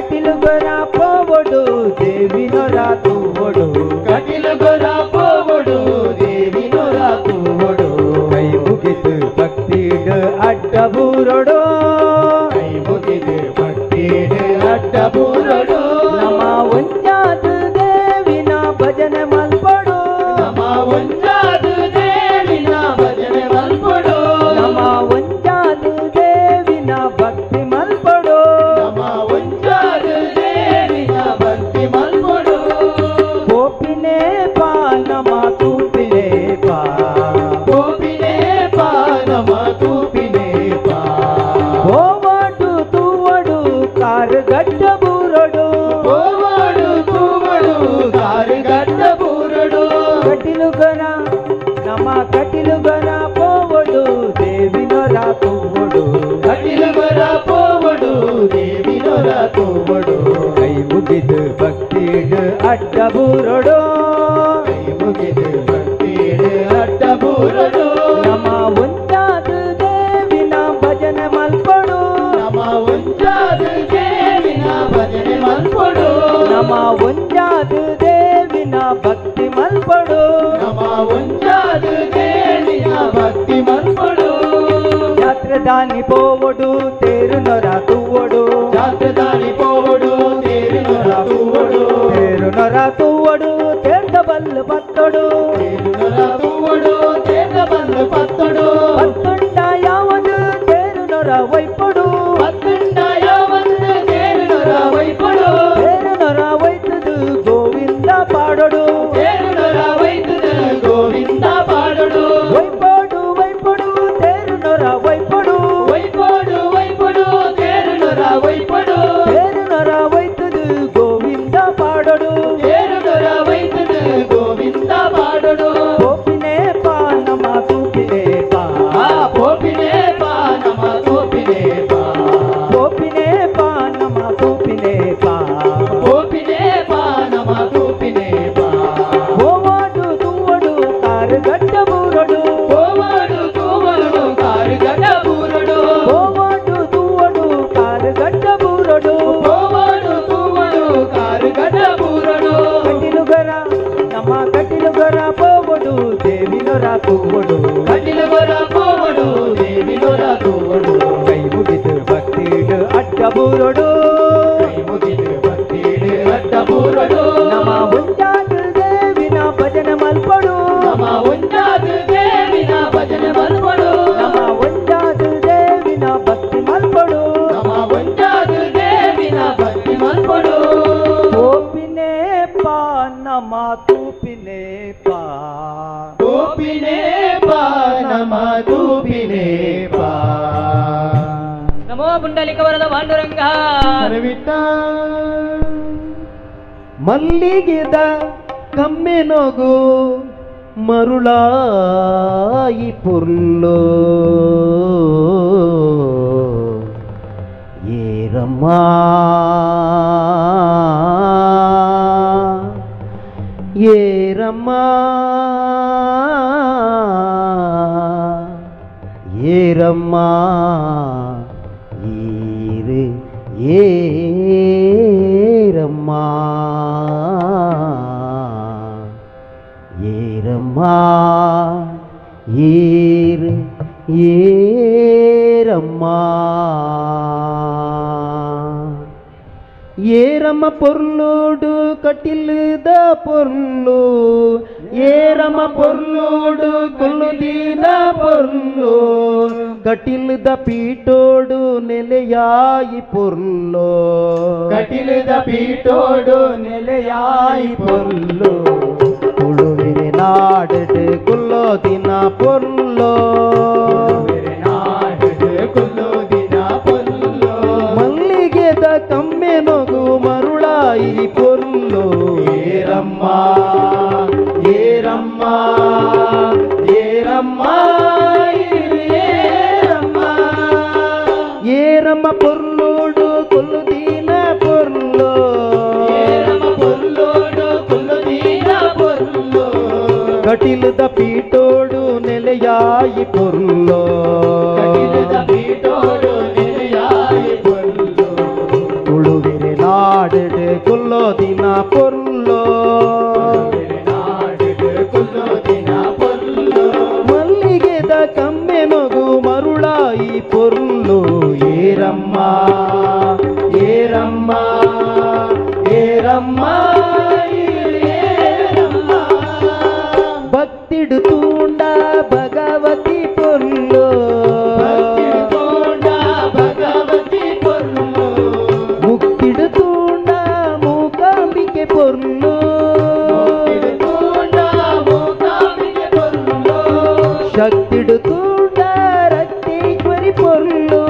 ಕಟಿಲು ಗೊರ ಪೋವಡು ದೇವಿನೊರ ತೂವಡು ಕಟಿಲು ಗೊರ ಪೋವಡು ದೇವಿನೊರ ತೂವಡು ಕೈ ಮುಗಿದು ಭಕ್ತಿಡ ಅಡ್ಡ ಬೂರೊಡು ಕೈ ಮುಗಿದು ಭಕ್ತಿಡ ಅಡ್ಡ ಬೂರೊಡು ನಮ್ಮ ಒಂಜಾದ ದೇವಿನ ಭಜನೆ ಮಲ್ಪಡು ನಮ್ಮ ಒಂಜಾದ ದೇವಿನ ಭಜನೆ ಮಲ್ಪಡು ನಮ್ಮ ಒಂಜಾದ ದೇವಿನ ಭಕ್ತಿ ಮಲ್ಪಡು ನಮ್ಮ ಒಂಜಾದ ದೇವಿನ ಭಕ್ತಿ ಮಲ್ಪಡು ಗೋಪಿನೇ ಪಾ ನಮ ತೂಪಿನೇ ಪಾ ಗೋಪಿನೇ ಪಾ ನಮ ತೂಪಿನೇ ಪಾ ಗೋವಾಡು ತೂವಡು ಕಾರುಗಡ್ಡ ಬೂರೊಡು ಗೋವಾಡು ತೂವಡು ಕಾರುಗಡ್ಡ ಬೂರೊಡು ಕಟಿಲು ಗೊರ ನಮ್ಮ ಕಟಿಲು ಗೊರ ಪೋವಡು ದೇವಿನೊರ ತೂವಡು ಕಟಿಲು ಗೊರ ಪೋವಡು ದೇವಿನೊರ ತೂವಡು ಕೈ ಮುಗಿದು ಭಕ್ತಿಡ ಅಡ್ಡ ಬೂರೊಡು ಕೈ ಮುಗಿದು ಭಕ್ತಿಡ ಅಡ್ಡ ಬೂರೊಡು ನಮ್ಮ ಒಂಜಾದ ದೇವಿನ ಭಜನೆ ಮಲ್ಪಡು ನಮ್ಮ ಒಂಜಾದ ದೇವಿನ ಭಜನೆ ಮಲ್ಪಡು ನಮ್ಮ ಒಂಜಾದ ದೇವಿನ ಭಕ್ತಿ ಮಲ್ಪಡು ನಮ್ಮ ಒಂಜಾದ ದೇವಿನ ಭಕ್ತಿ ಮಲ್ಪಡು ಜಾತ್ರೆದಾನಿ ಪೋವಡು ತೇರುನೊರ ತೂವಡು ಜಾತ್ರೆದಾನಿ ಪೋವಡು ತೇರುನೊರ ತೂವಡು ತೇರುನೊರ ತೂವಡು ತೇರ್ದ ಬಲ್ಲು ಪತ್ತೊಡು ತೇರುನೊರ ತೂವಡು ತೇರ್ದ ಬಲ್ಲು ಪತ್ತೊಡು ಪತ್ತೊಂಡ ಯಾವದು ತೇರುನೊರ ವೈಪಡು ಪತ್ತೊಂಡ ಯಾವದು ತೇರುನೊರ ವೈಪಡು ತೇರುನೊರ ವೈತದು ಗೋವಿಂದ ಪಾಡೊಡು ತೇರುನೊರ ವೈತದು ಗೋವಿಂದ ಪಾಡೊಡು ವೈಪಡು ವೈಪಡು ತೇರುನೊರ ವೈಪಡು ವೈಪಡು ವೈಪಡು ತೇರುನೊರ ವೈಪಡು ತೇರುನೊರ ವೈತದು ಗೋವಿಂದ ಪಾಡೊಡು ತೇರುನೊರ ವೈತದು ಗೋವಿಂದ ಪಾಡೊಡು ಗೋಪಿನೇ ಪಾ ನಮ ತೂಪಿನೇ ಪಾ ಗೋಪಿನೇ ಪಾ ನಮ ತೂಪಿನೇ ಪಾ ಗೋಪಿನೇ ಪಾ ನಮ ತೂಪಿನೇ ಪಾ ಗೋಪಿನೇ ಪಾ ನಮ ತೂಪಿನೇ ಪಾ ಗೋವಾಡು ತೂವಡು ಕಾರುಗಡ್ಡ ಬೂರೊಡು ಗೋವಾಡು ತೂವಡು ಕಾರುಗಡ್ಡ ಬೂರೊಡು ಗೋವಾಡು ತೂವಡು ಕಾರುಗಡ್ಡ ಬೂರೊಡು ಗೋವಾಡು ತೂವಡು ಕಾರುಗಡ್ಡ ಬೂರೊಡು ಕಟಿಲು ಗೊರ ನಮ್ಮ ಕಟಿಲು ಗೊರ ಪೋವಡು ದೇವಿನೊರ ತೂವಡು ಕಟಿಲು ಗೊರ ಪೋವಡು ದೇವಿನೊರ ತೂವಡು ಕೈ ಮುಗಿದು ಭಕ್ತಿಡ ಅಡ್ಡ ಬೂರೊಡು ಕೈ ಮುಗಿದು ಭಕ್ತಿಡ ಅಡ್ಡ ಬೂರೊಡು ನಮ್ಮ ಒಂಜಾದ ದೇವಿನ ಭಜನೆ ಮಲ್ಪಡು ನಮ್ಮ ಒಂಜಾದ ದೇವಿನ ಭಜನೆ ಮಲ್ಪಡು ನಮ್ಮ ಒಂಜಾದ ದೇವಿನ ಭಕ್ತಿ ಮಲ್ಪಡು ನಮ್ಮ ಒಂಜಾದ ದೇವಿನ ಭಕ್ತಿ ಮಲ್ಪಡು ಗೋಪಿನೇ ಪಾ ನಮ ತೂಪಿನೇ ಪಾ ಗೋಪಿನೇ ಪಾ ನಮ ತೂಪಿನೇ ಪಾ ನಮೋ ಪುಂಡಲಿಕ ವರದ ಪಾಂಡುರಂಗ ಹರವಿಟ್ಟ ಮಲ್ಲಿಗೆದ ಕಮ್ಮೆನೊಗು ಮರುಳಾಯಿ ಪುರ್ಲೋ ಏರಮ್ಮ ಏರಮ್ಮ ಏರಮ್ಮ ಈರು ಏರಮ್ಮ ಏರಮ್ಮ ಏರು ಏರಮ್ಮ ఏరమ్మ పొర్లుడు కటిలుద పొర్లు ఏరమ్మ పొర్లుడు కొల్లుదీన పొర్లు కటిలుద పీటోడు నెలయాయి పొర్లు ಕಟಿಲದ ಪೀಟೋಡು ನೆಲೆಯಾಯಿ పొర్లు కుళువిరి నాడు కుల్లోదిన పొర్లు ನಾಡು ಕುಲ್ಲು ದಿನ ಪೊಲ್ಲು ಮಲ್ಲಿಗೆದ ಕಮ್ಮೆನೊಗು ಮರುಳಾಯಿ ಪೊರ್ಲು ಏರಮ್ಮ ಏರಮ್ಮ ಏರಮ್ಮ ಏರಮ್ಮ ఏరమ్మ పొర్లుడు కొల్లుదీన పొర్లు ఏరమ్మ పొల్లోడు కుల్లు దీన పొల్లు కటిలుద పీటోడు నెలయాయి పొర్లు ಕಟಿಲದ ಪೀಟೋಡು ನೆಲೆಯಾಯಿ ಪೊಲ್ಲು ಕುಳುವಿರೆ ನಾಡು நாடுடு குல்லோதின பொருளோ ಮಲ್ಲಿಗೆದ ಕಮ್ಮೆನೊಗು ಮರುಳಾಯಿ ಪೊರ್ಲು ಏರಮ್ಮ ಏರಮ್ಮ ಏರಮ್ಮ ಭಕ್ತಿಡು ತೂಂಡ ಭಗವತಿ ಪೊರ್ಲು ಮುಕ್ತಿಡು ತೂಂಡ ಮೂಕಾಂಬಿಕೆ ಪೊರ್ಲು ಶಕ್ತಿಡು ತೂಂಡ ರಕ್ತೇಶ್ವರಿ ಪೊರ್ಲು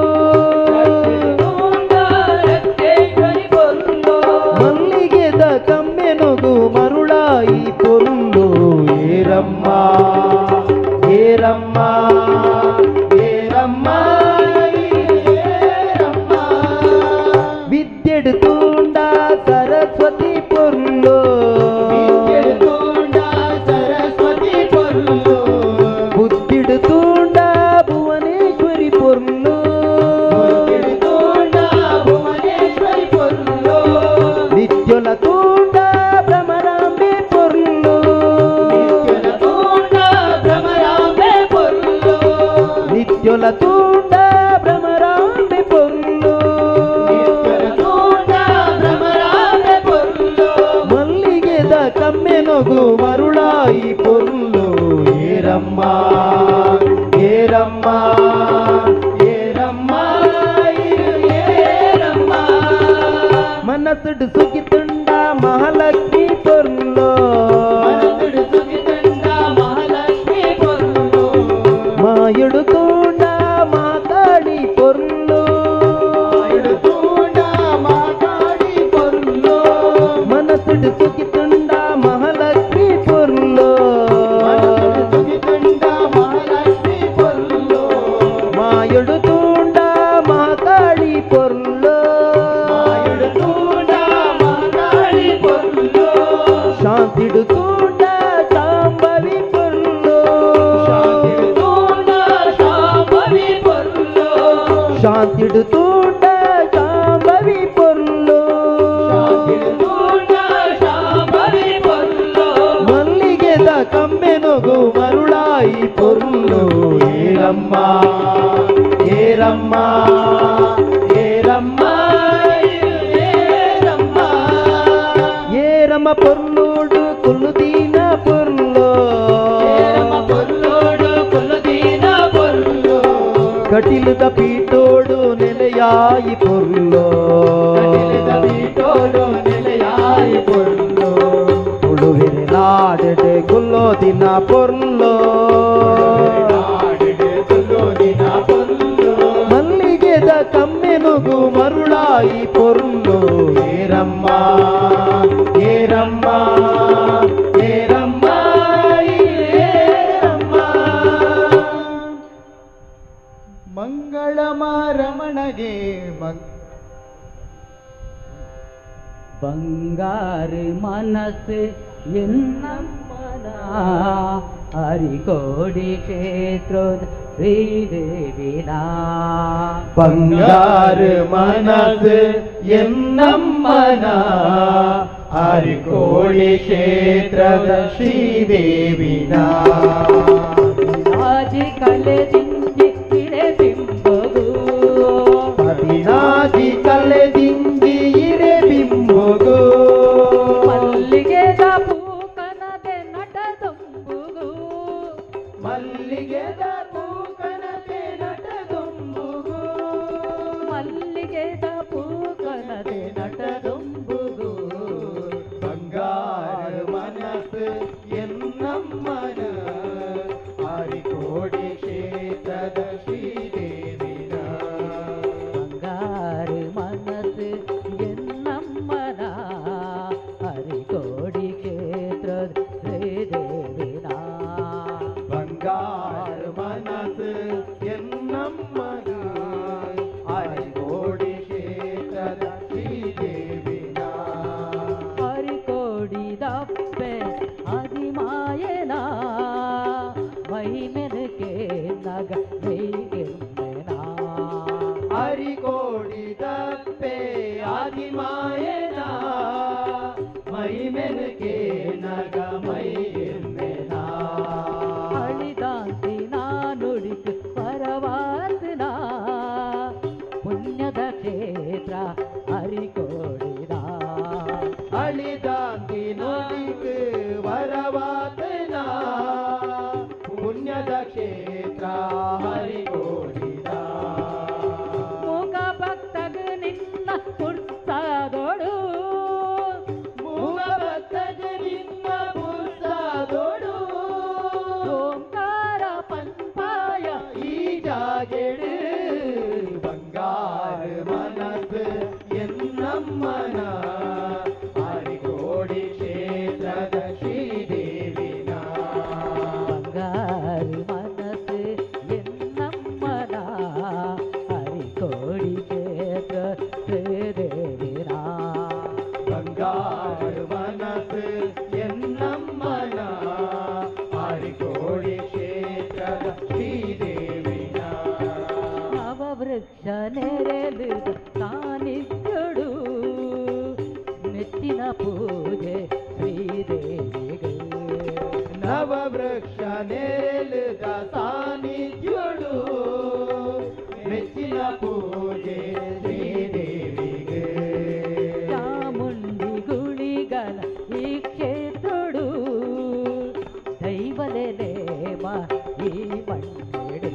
ಮಲ್ಲಿಗೆದ ಕಮ್ಮೆನೊಗು ಮರುಳಾಯಿ ಪೊರ್ಲು ಏರಮ್ಮ ಏರಮ್ಮ ಏರಮ್ಮ ವಿದ್ಯೆಡು ತೂಂಡ ಸರಸ್ವತಿ ಪೊರ್ಲು ಬುದ್ಧಿಡು ತೂಂಡ ಭುವನೇಶ್ವರಿ ಪೊರ್ಲು ನಿತ್ಯೊಲ ತೂಂಡ ಭ್ರಮರಾಂಬೆ ಪೊರ್ಲು ನಿತ್ಯೊಲ ತೂಂಡ ಭ್ರಮರಾಂಬೆ ಪೊರ್ಲು ಮಲ್ಲಿಗೆದ ಕಮ್ಮೆನೊಗು ಮರುಳಾಯಿ ಪೊರ್ಲು ಏರಮ್ಮ ಏರಮ್ಮ ಏರಮ್ಮ ಏರಮ್ಮ ಮನಸ್ಸುಡು ಸುಗಿತುಂಡ ಮಹಾಲಕ್ಷ್ಮಿ ಪೊರ್ಲು ಮಾಯುಡು ತೂಂಡ ಮಾತಾಡಿ ಪೊರ್ಲು ಮನಸ್ಸುಡು ಸುಗಿತುಂಡ ಮಹಾಲಕ್ಷ್ಮಿ ಪೊರ್ಲು ಮಾಯುಡು ತೂಂಡ ಮಾತಾಡಿ ಪೊರ್ಲು ಶಾಂತಿಡು ತೂಂಡ ಶಾಂಭವಿ ಪೊರ್ಲು ಶಾಂತಿಡು ತೂಂಡ ಶಾಂಭವಿ ಪೊರ್ಲು ಮಲ್ಲಿಗೆದ ಕಮ್ಮೆನೊಗು ಮರುಳಾಯಿ ಪೊರ್ಲು ಏರಮ್ಮ ಏರಮ್ಮ ಏರಮ್ಮ ಏರಮ್ಮ ಪೊರ್ಲೋಡು ಕುಲ್ಲುದೀನ ಪೊರ್ಲು ಕಟಿಲದ ಪೀಠೋಡು ನೆಲೆಯಾಯಿ ಪೊರ್ಲು ಉಳುವಿರೆ ನಾಡೆಡೆ ಗುಲ್ಲೋದಿನ ಪೊರ್ಲು ಮಲ್ಲಿಗೆದ ಕಮ್ಮೆನುಗು ಮರುಳಾಯಿ ಪೊರ್ಲು ಏರಮ್ಮ ಏರಮ್ಮ ಏರಮ್ಮ ಏರಮ್ಮ ಮಂಗಳಮಾರಮಣಗೆ ಬಂಗಾರು ಮನಸ್ಸು ಎನ್ನಮ್ಮನ ಹರಿಕೋಡಿ ಕ್ಷೇತ್ರದ ಶ್ರೀದೇವಿನ ಬಂಗಾರು ಮನಸ್ಸು ಎನ್ನಮ್ಮನ ಹರಿಕೋಡಿ ಕ್ಷೇತ್ರದ ಶ್ರೀದೇವಿನ ಆಜಿ ಕಲೆದಿಂಜಿ ಇರೆ ಬಿಂಬಗು ಅದಿನಾಜಿ ಕಲೆದಿಂಜಿ ಇರೆ ಬಿಂಬಗು ಮಲ್ಲಿಗೆದ ಪೂಕನದೆ ನಟದೊಂಬುಗು ಮಲ್ಲಿಗೆದ ಪೂಕನದೆ ನಟದೊಂಬುಗು ಮಲ್ಲಿಗೆದ ಪೂಕನದೆ ನಟದೊಂಬುಗು ಬಂಗಾರ ಮನಸ್ಸು ಎನ್ನಮ್ಮನ ಹರಿಕೋಡಿ ಕ್ಷೇತ್ರದ ಶ್ರೀದೇವಿನ ಬಂಗಾರು ಮನಸ್ಸು ಎನ್ನಮ್ಮನ ಹರಿಕೋಡಿ ಕ್ಷೇತ್ರದ ಶ್ರೀದೇವಿನ ಬಂಗಾರ ಮನಸ್ಸು ಎನ್ನಮ್ಮನ ಹರಿಕೋಡಿ ಕ್ಷೇತ್ರದ ಶ್ರೀದೇವಿನ ಹರಿಕೋಡಿ ದಪ್ಪೆ ಅದಿಮಾಯನ ಮಹಿಮೆನಕೆ ನಗ ಹರಿಕೋಡಿ ದಪ್ಪೆ ಆದಿಮಾಯನ ಎನ್ನಮ್ಮನ ಆರಿಕೋಡಿ ಕ್ಷೇತ್ರದ ಶ್ರೀದೇವಿನ ಬಂಗಾರು ಮನಸ್ಸು ಎನ್ನಮ್ಮನ ಹರಿಕೋಡಿ ಕ್ಷೇತ್ರ ಶ್ರೀದೇವಿನ ಬಂಗಾರು ಮನಸ್ಸು ಎನ್ನಮ್ಮನ ಆರಿಕೋಡಿ ಕ್ಷೇತ್ರದ ಶ್ರೀದೇವಿನ ನವವೃಕ್ಷ ನೆರೆದು ಸಾನ್ನಿಧ್ಯಡು ನೆಚ್ಚಿನ ಪೂಜೆ ಶ್ರೀದೇವಿಗೆ ನವವೃಕ್ಷ ನೆರೆದ ಸಾನ್ನಿಧ್ಯಡು ಮೆಚ್ಚಿನ ಪೂಜೆ ಶ್ರೀದೇವಿಗೆ ಚಾಮುಂಡಿ ಗುಳಿಗನ ಈ ಕ್ಷೇತ್ರಡು ದೈವಲೆ ನೇಮ ಈ ಮಣ್ಣೆಡೆ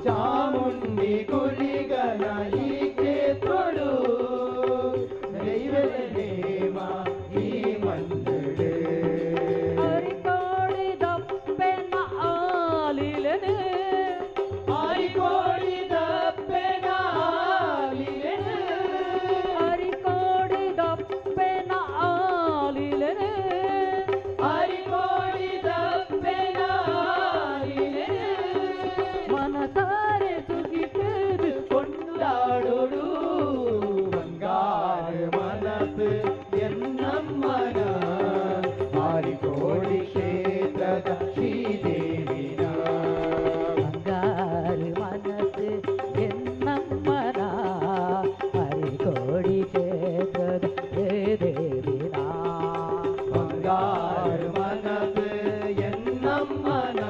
ಚಾಮುಂಡಿ ಗುಳಿಗನ ಈ ಕ್ಷೇತ್ರಡು ದೈವಲೆ ನೇಮ ಈ ಮಂದಡೆ ಹರಿಕೋಡಿದಪ್ಪೆನ ಆಲಿಲೆನೆ ಹರಿಕೋಡಿದಪ್ಪೆನ ಆಲಿಲೆನೆ ಹರಿಕೋಡಿದಪ್ಪೆನ ಆಲಿಲೆನೆ ಹರಿಕೋಡಿದಪ್ಪೆನ ಆಲಿಲೆನೆ ಮನಸಾರೆ ಸುಗಿದು ಕೊಂಡಾಡೋಡು ಬಂಗಾರ ಮನಸ್ಸು ಎನ್ನಮ್ಮನ ಆರಿಕೋಡಿ ಕ್ಷೇತ್ರದ ಶ್ರೀದೇವಿನ ಬಂಗಾರು ಮನಸ್ಸು ಎನ್ನಮ್ಮನ ಹರಿಕೋಡಿ ಕ್ಷೇತ್ರದ ದೇವಿನ ಬಂಗಾರ ಮನಸ್ಸು ಎನ್ನಮ್ಮನ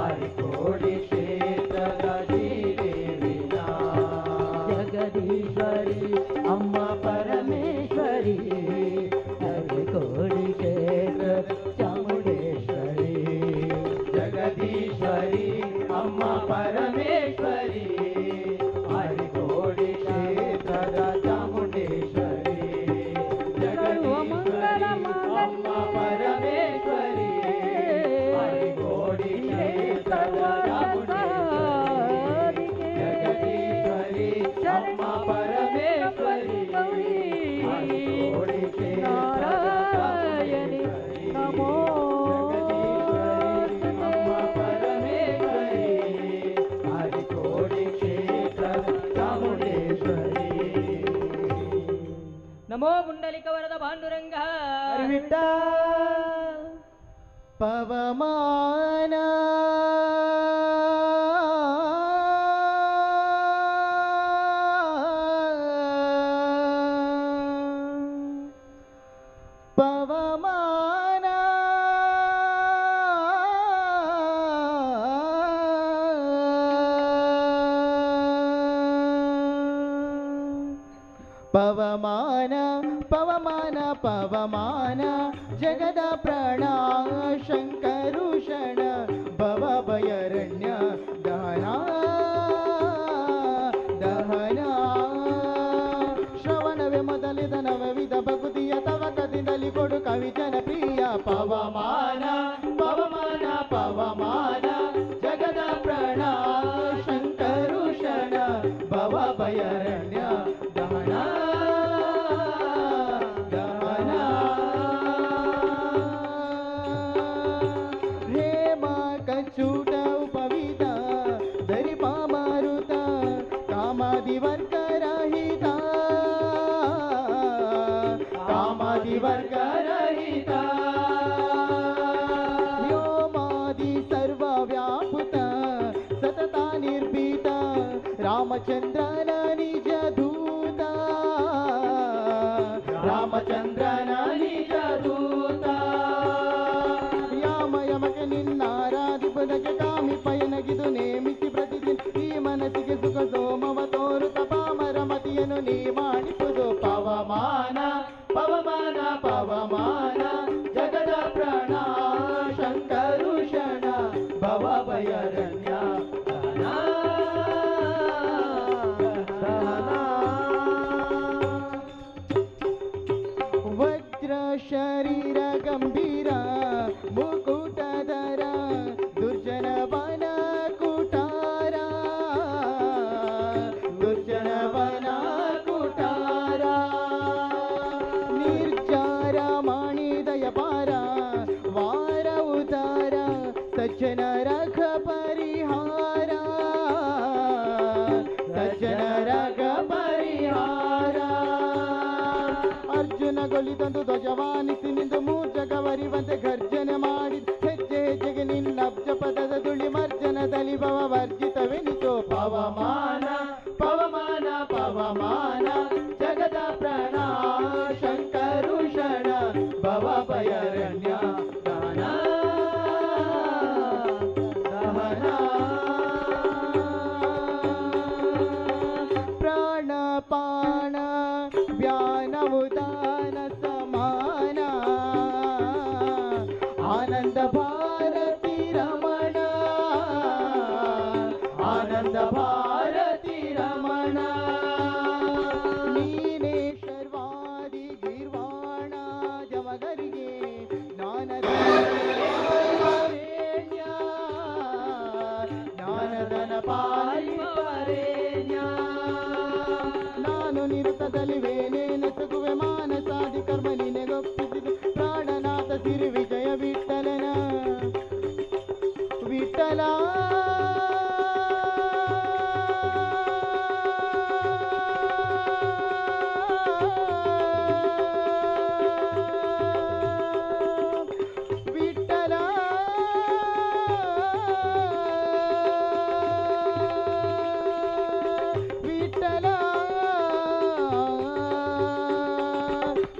ಆರಿಕೋಡಿ ಕ್ಷೇತ್ರದ ಶ್ರೀದೇವಿನ ಜಗದೀಶ್ವರಿ ಅಮ್ಮ ಪರಮೇಶ್ವರಿ ಹರಿಕೋಡಿ ಕ್ಷೇತ್ರದ ಚಾಮುಂಡೇಶ್ವರಿ ಜಗದೀಶ್ವರಿ ಅಮ್ಮ ಪರಮೇಶ್ವರಿ ಹರಿಕೋಡಿ ಕ್ಷೇತ್ರದ ಚಾಮುಂಡೇಶ್ವರಿ ಜಗದೀಶ್ವರಿ ಅಮ್ಮ ಪರಮೇಶ್ವರಿ ಹರಿಕೋಡಿ ಕ್ಷೇತ್ರದ ಚಾಮುಂಡೇಶ್ವರಿ ಜಗದೀಶ್ವರಿ ಅಮ್ಮ ಪರಮೇಶ್ವರಿ ಹರಿಕೋಡಿ ಕ್ಷೇತ್ರದ ಚಾಮುಂಡೇಶ್ವರಿ ನಮೋ ಅಮ್ಮ ಪರಮೇಶ್ವರಿ ಹರಿಕೋಡಿ ಕ್ಷೇತ್ರದ ಚಾಮುಂಡೇಶ್ವರಿ ನಮೋ ಪುಂಡಲಿಕ ವರದ ಪಾಂಡುರಂಗ ಅರಿವಿಟ್ಟ ಪವಮಾನ ಪವಮಾನ ಪವಮಾನ ಪವಮಾನ ಪವಮಾನ ಜಗದ ಪ್ರಾಣ ಶಂಕರುಷಣ ಭವ ಭಯರಣ್ಯ ದಹನ ದಹನ ಶ್ರವಣವೇ ಮೊದಲಿದ ನವವಿಧ ಭಕುತಿಯ ತವಕದಿಂದಲಿ ಕೊಡು ಕವಿ ಜನಪ್ರಿಯ ಪವಮಾನ ಪವಮಾನ ಪವಮಾನ ಜಗದ ಪ್ರಾಣ ಶಂಕರುಷಣ ಭವ ಭಯರಣ್ಯ ದಹನ ದಹನ ಹೇಮ ಕಚ್ಚೂಟ ಉಪವಿತ ದರಿಪ ಮಾರುತ ಕಾಮಾದಿ ವರ್ಗರಹಿತ ಕಾಮಾದಿ ವರ್ಗರಹಿತ ವ್ಯೋಮಾದಿ ಸರ್ವವ್ಯಾಪುತ ಸತತ ನಿರ್ಭೀತ ರಾಮಚಂದ್ರನ ನಿಜ ದೂತ ರಾಮಚಂದ್ರನ ನಿಜ ದೂತ ಯಾಮ ಯಮಕ ನಿನ್ನಾರಾಧಿಪದಕ್ಕೆ ಕಾಮಿ ಪಯನಗಿದು ನೇಮಿಸಿ ಪ್ರತಿದಿನ ಈ ಮನಸ್ಸಿಗೆ ಸುಖ ಸೋಮವ ತೋರುತ ಪಾಮರ ಮತಿಯನ್ನು ನೀ ಮಾಡಿಸುವುದು ಪವಮಾನ ಪವಮಾನ ಪವಮಾನ ಜಗದ ಪ್ರಾಣ ಶಂಕರುಷಣ ಭವ ಭಯರಣ್ಯ ವಜ್ರ ಶರೀರ ಗಂಭೀರ ಮುಕುಟಧರ ದುರ್ಜನ ಬನ ಕುಟಾರ ದುರ್ಜನ ಬನ ಕುಟಾರ ಕೊಲಿದಂದು ಧ್ವಜವಾನಿಸಿ ನಿಂದು ಮೂರ್ಜಗವರಿವಂತೆ ಗರ್ಜನೆ ಮಾಡಿದ ಹೆಜ್ಜೆ ಹೆಜ್ಜೆಗೆ ನಿನ್ನ ಅಬ್ಜ ಪದದ ದುಳಿ ಮರ್ಜನದಲ್ಲಿ ಭವ ವರ್ಜಿತವೆನಿಸೋ ಪವಮಾನ ಪವಮಾನ ಪವಮಾನ ಜಗದ ಪ್ರಾಣ ಶಂಕರುಷಣ ಭವ ಭಯರಣ್ಯ ದಾನ ದಹನ ಪ್ರಾಣಪಾಣ ವ್ಯಾನವುದಾನ ಸಮಾನ ಆನಂದ ಭಾರತಿ ರಮಣ ಆನಂದ ಭಾರತಿ ರಮಣ ನೀನೇ ಶರ್ವಾದಿ ಗೀರ್ವಾಣ ಜಮಗರಿಗೆ ಜ್ಞಾನದ ಜ್ಞಾನದನ ಪಾಲಿಪರೇಣ್ಯ ನಾನು ನಿರತದಲ್ಲಿವೇನೆ ನಸುಗುವೆ ಮಾನಸಾದಿ ಕರ್ಮ ನಿನೆಗೊಪ್ಪಿಸಿದು ಪ್ರಾಣನಾಥ ಸಿರಿ ವಿಜಯ ವಿಠಲನ ವಿಠಲ ವಿಠಲ ವಿಠಲ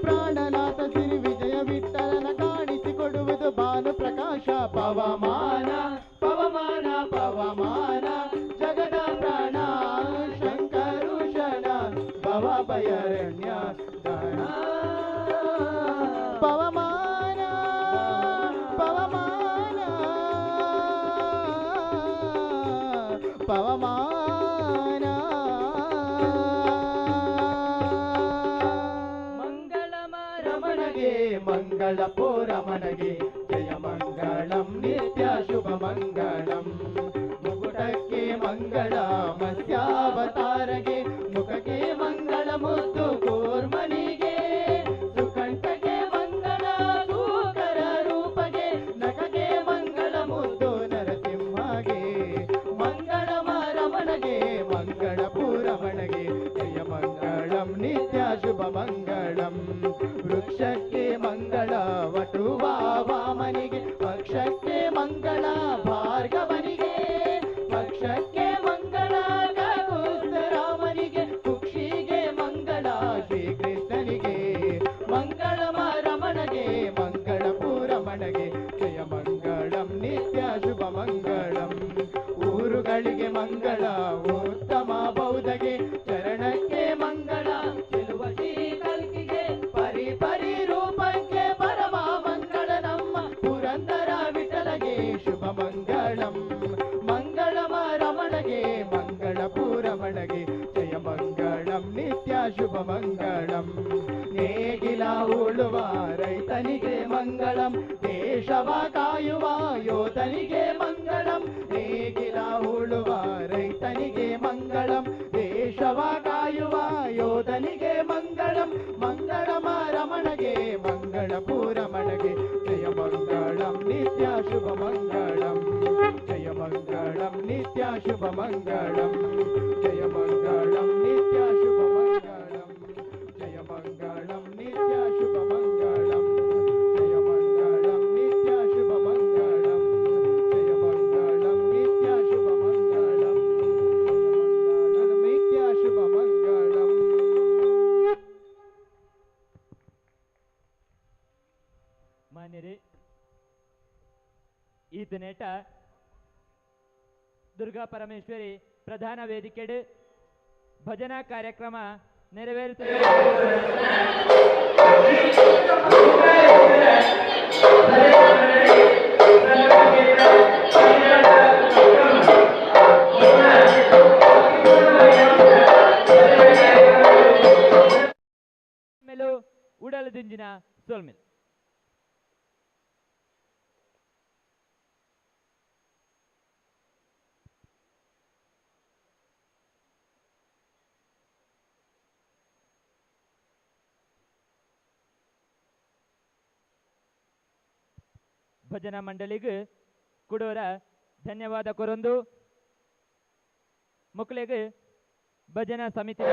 ಪ್ರಾಣನಾಥ ಸಿರಿ ವಿಜಯ ವಿಠಲನ ಕಾಣಿಸಿಕೊಡುವುದು ಭಾನು ಪ್ರಕಾಶ ಪವಮಾನ ಪವಮಾನ ಪವಮಾನ ಜಗದ ಪ್ರಾಣ ಶಂಕರುಷಣ ಭವ ಭಯರಣ್ಯ ದಾನ ಪವಮಾನ ಪವಮಾನ ಪವಮಾನ ರಮಣಗೆ ಮಂಗಳ ಪೋರಮಣಗೆ ಜಯ ಮಂಗಳಂ ನಿತ್ಯ ಶುಭ ಮಂಗಳಂ ಮುಗುಟಕ್ಕೆ ಮಂಗಳ ಮತ್ಸ್ಯಾವತಾರಗೆ ಮುಖಕ್ಕೆ ಮಂಗಳ ಮುದ್ದು ಕೂರ್ಮನಿಗೆ ಸುಕಂಠಕ್ಕೆ ಮಂಗಳ ಸೂಕರ ರೂಪಗೆ ನಖಗೆ ಮಂಗಳ ಮುದ್ದು ನರಸಿಂಹಗೆ ಮಂಗಳಮ ರಮಣಗೆ ಮಂಗಳ ಪೂರಮಣಗೆ ಜಯ ಮಂಗಳಂ ನಿತ್ಯ ಶುಭ ಮಂಗಳಂ ವೃಕ್ಷಕ್ಕೆ ಮಂಗಳ ವಟುವಾ ವಾಮನಿಗೆ ಪಕ್ಷಕ್ಕೆ ಮಂಗಳ ಭಾರ್ಗವನಿಗೆ ಪಕ್ಷಕ್ಕೆ ಮಂಗಳ ರಾಮನಿಗೆ ಕುಕ್ಷಿಗೆ ಮಂಗಳ ಶ್ರೀಕೃಷ್ಣನಿಗೆ ಮಂಗಳಮ ರಮಣಗೆ ಮಂಗಳ ಪೂರಮಣಗೆ ಜಯ ಮಂಗಳಂ ನಿತ್ಯ ಶುಭ ಮಂಗಳಂ ಊರುಗಳಿಗೆ ಮಂಗಳ ಉತ್ತಮ ಬೌದ್ಧಗೆ ಚರಣಕ್ಕೆ ಮಂಗಳ ಚೆಲುವ ಶ್ರೀಕಲ್ಕಿಗೆ ಪರಿ ಪರಿ ರೂಪಕ್ಕೆ ಪರಮ ಮಂಗಳ ನಮ್ಮ ಪುರಂದರ ವಿಠಲಗೆ ಶುಭ ಮಂಗಳಂ ಮಂಗಳಮ ರಮಣಗೆ ಮಂಗಳ ಪೂರಮಣಗೆ ಜಯ ಮಂಗಳಂ ನಿತ್ಯ ಶುಭ ಮಂಗಳಂ ನೇಗಿಲ ಉಳುವ ರೈತನಿಗೆ ಮಂಗಳಂ ದೇಶವ ಕಾಯುವ ಯೋಧನಿಗೆ ಮಂಗಳಂ ನೇಗಿಲ ಉಳುವ ರೈತನಿಗೆ ಮಂಗಳಂ ದೇಶವ ಕಾಯುವ ಯೋಧನಿಗೆ ಮಂಗಳಂ ಮಂಗಳಮ ರಮಣಗೆ ಮಂಗಳ ಪೂರಮಣಗೆ ಜಯ ಮಂಗಳಂ ನಿತ್ಯ ಶುಭ ಮಂಗಳಂ ಜಯ ಮಂಗಳಂ ನಿತ್ಯ ಶುಭ ಮಂಗಳಂ ಜಯ ಮಂಗಳಂ ನಿತ್ಯ ಶುಭ ಮಂಗಳಂ ಜಯ ಮಂಗಳಂ ನಿತ್ಯ ಶುಭ ಮಂಗಳಂ ಜಯ ಮಂಗಳಂ ನಿತ್ಯ ಶುಭ ಮಂಗಳಂ ಜಯ ಮಂಗಳಂ ನಿತ್ಯ ಶುಭ ಮಂಗಳಂ ನಿತ್ಯ ಶುಭ ಮಂಗಳಂ. ಮಾನ್ಯರೇ, ಈ ದಿನೇಟ ದುರ್ಗಾ ಪರಮೇಶ್ವರಿ ಪ್ರಧಾನ ವೇದಿಕೆಡು ಭಜನಾ ಕಾರ್ಯಕ್ರಮ ನೆರವೇರುತ್ತದೆ. ಮೇಲೂ ಉಡಲದಿಂಜಿನ ಸೋಲ್ಮಿಲ್ ಭಜನಾ ಮಂಡಳಿಗೆ ಕೊಡೋರ ಧನ್ಯವಾದ ಕೊರೊಂದು ಮಕ್ಕಳಿಗೆ ಭಜನಾ ಸಮಿತಿ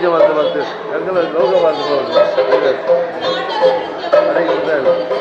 ಪೂಜೆ ಮಾಡ್ತಾ ಬರ್ತೀವಿ ಗಂಗಲ ರೋಗ ಮಾಡ್ತಾ ಹೋಗುದು ಅದೇ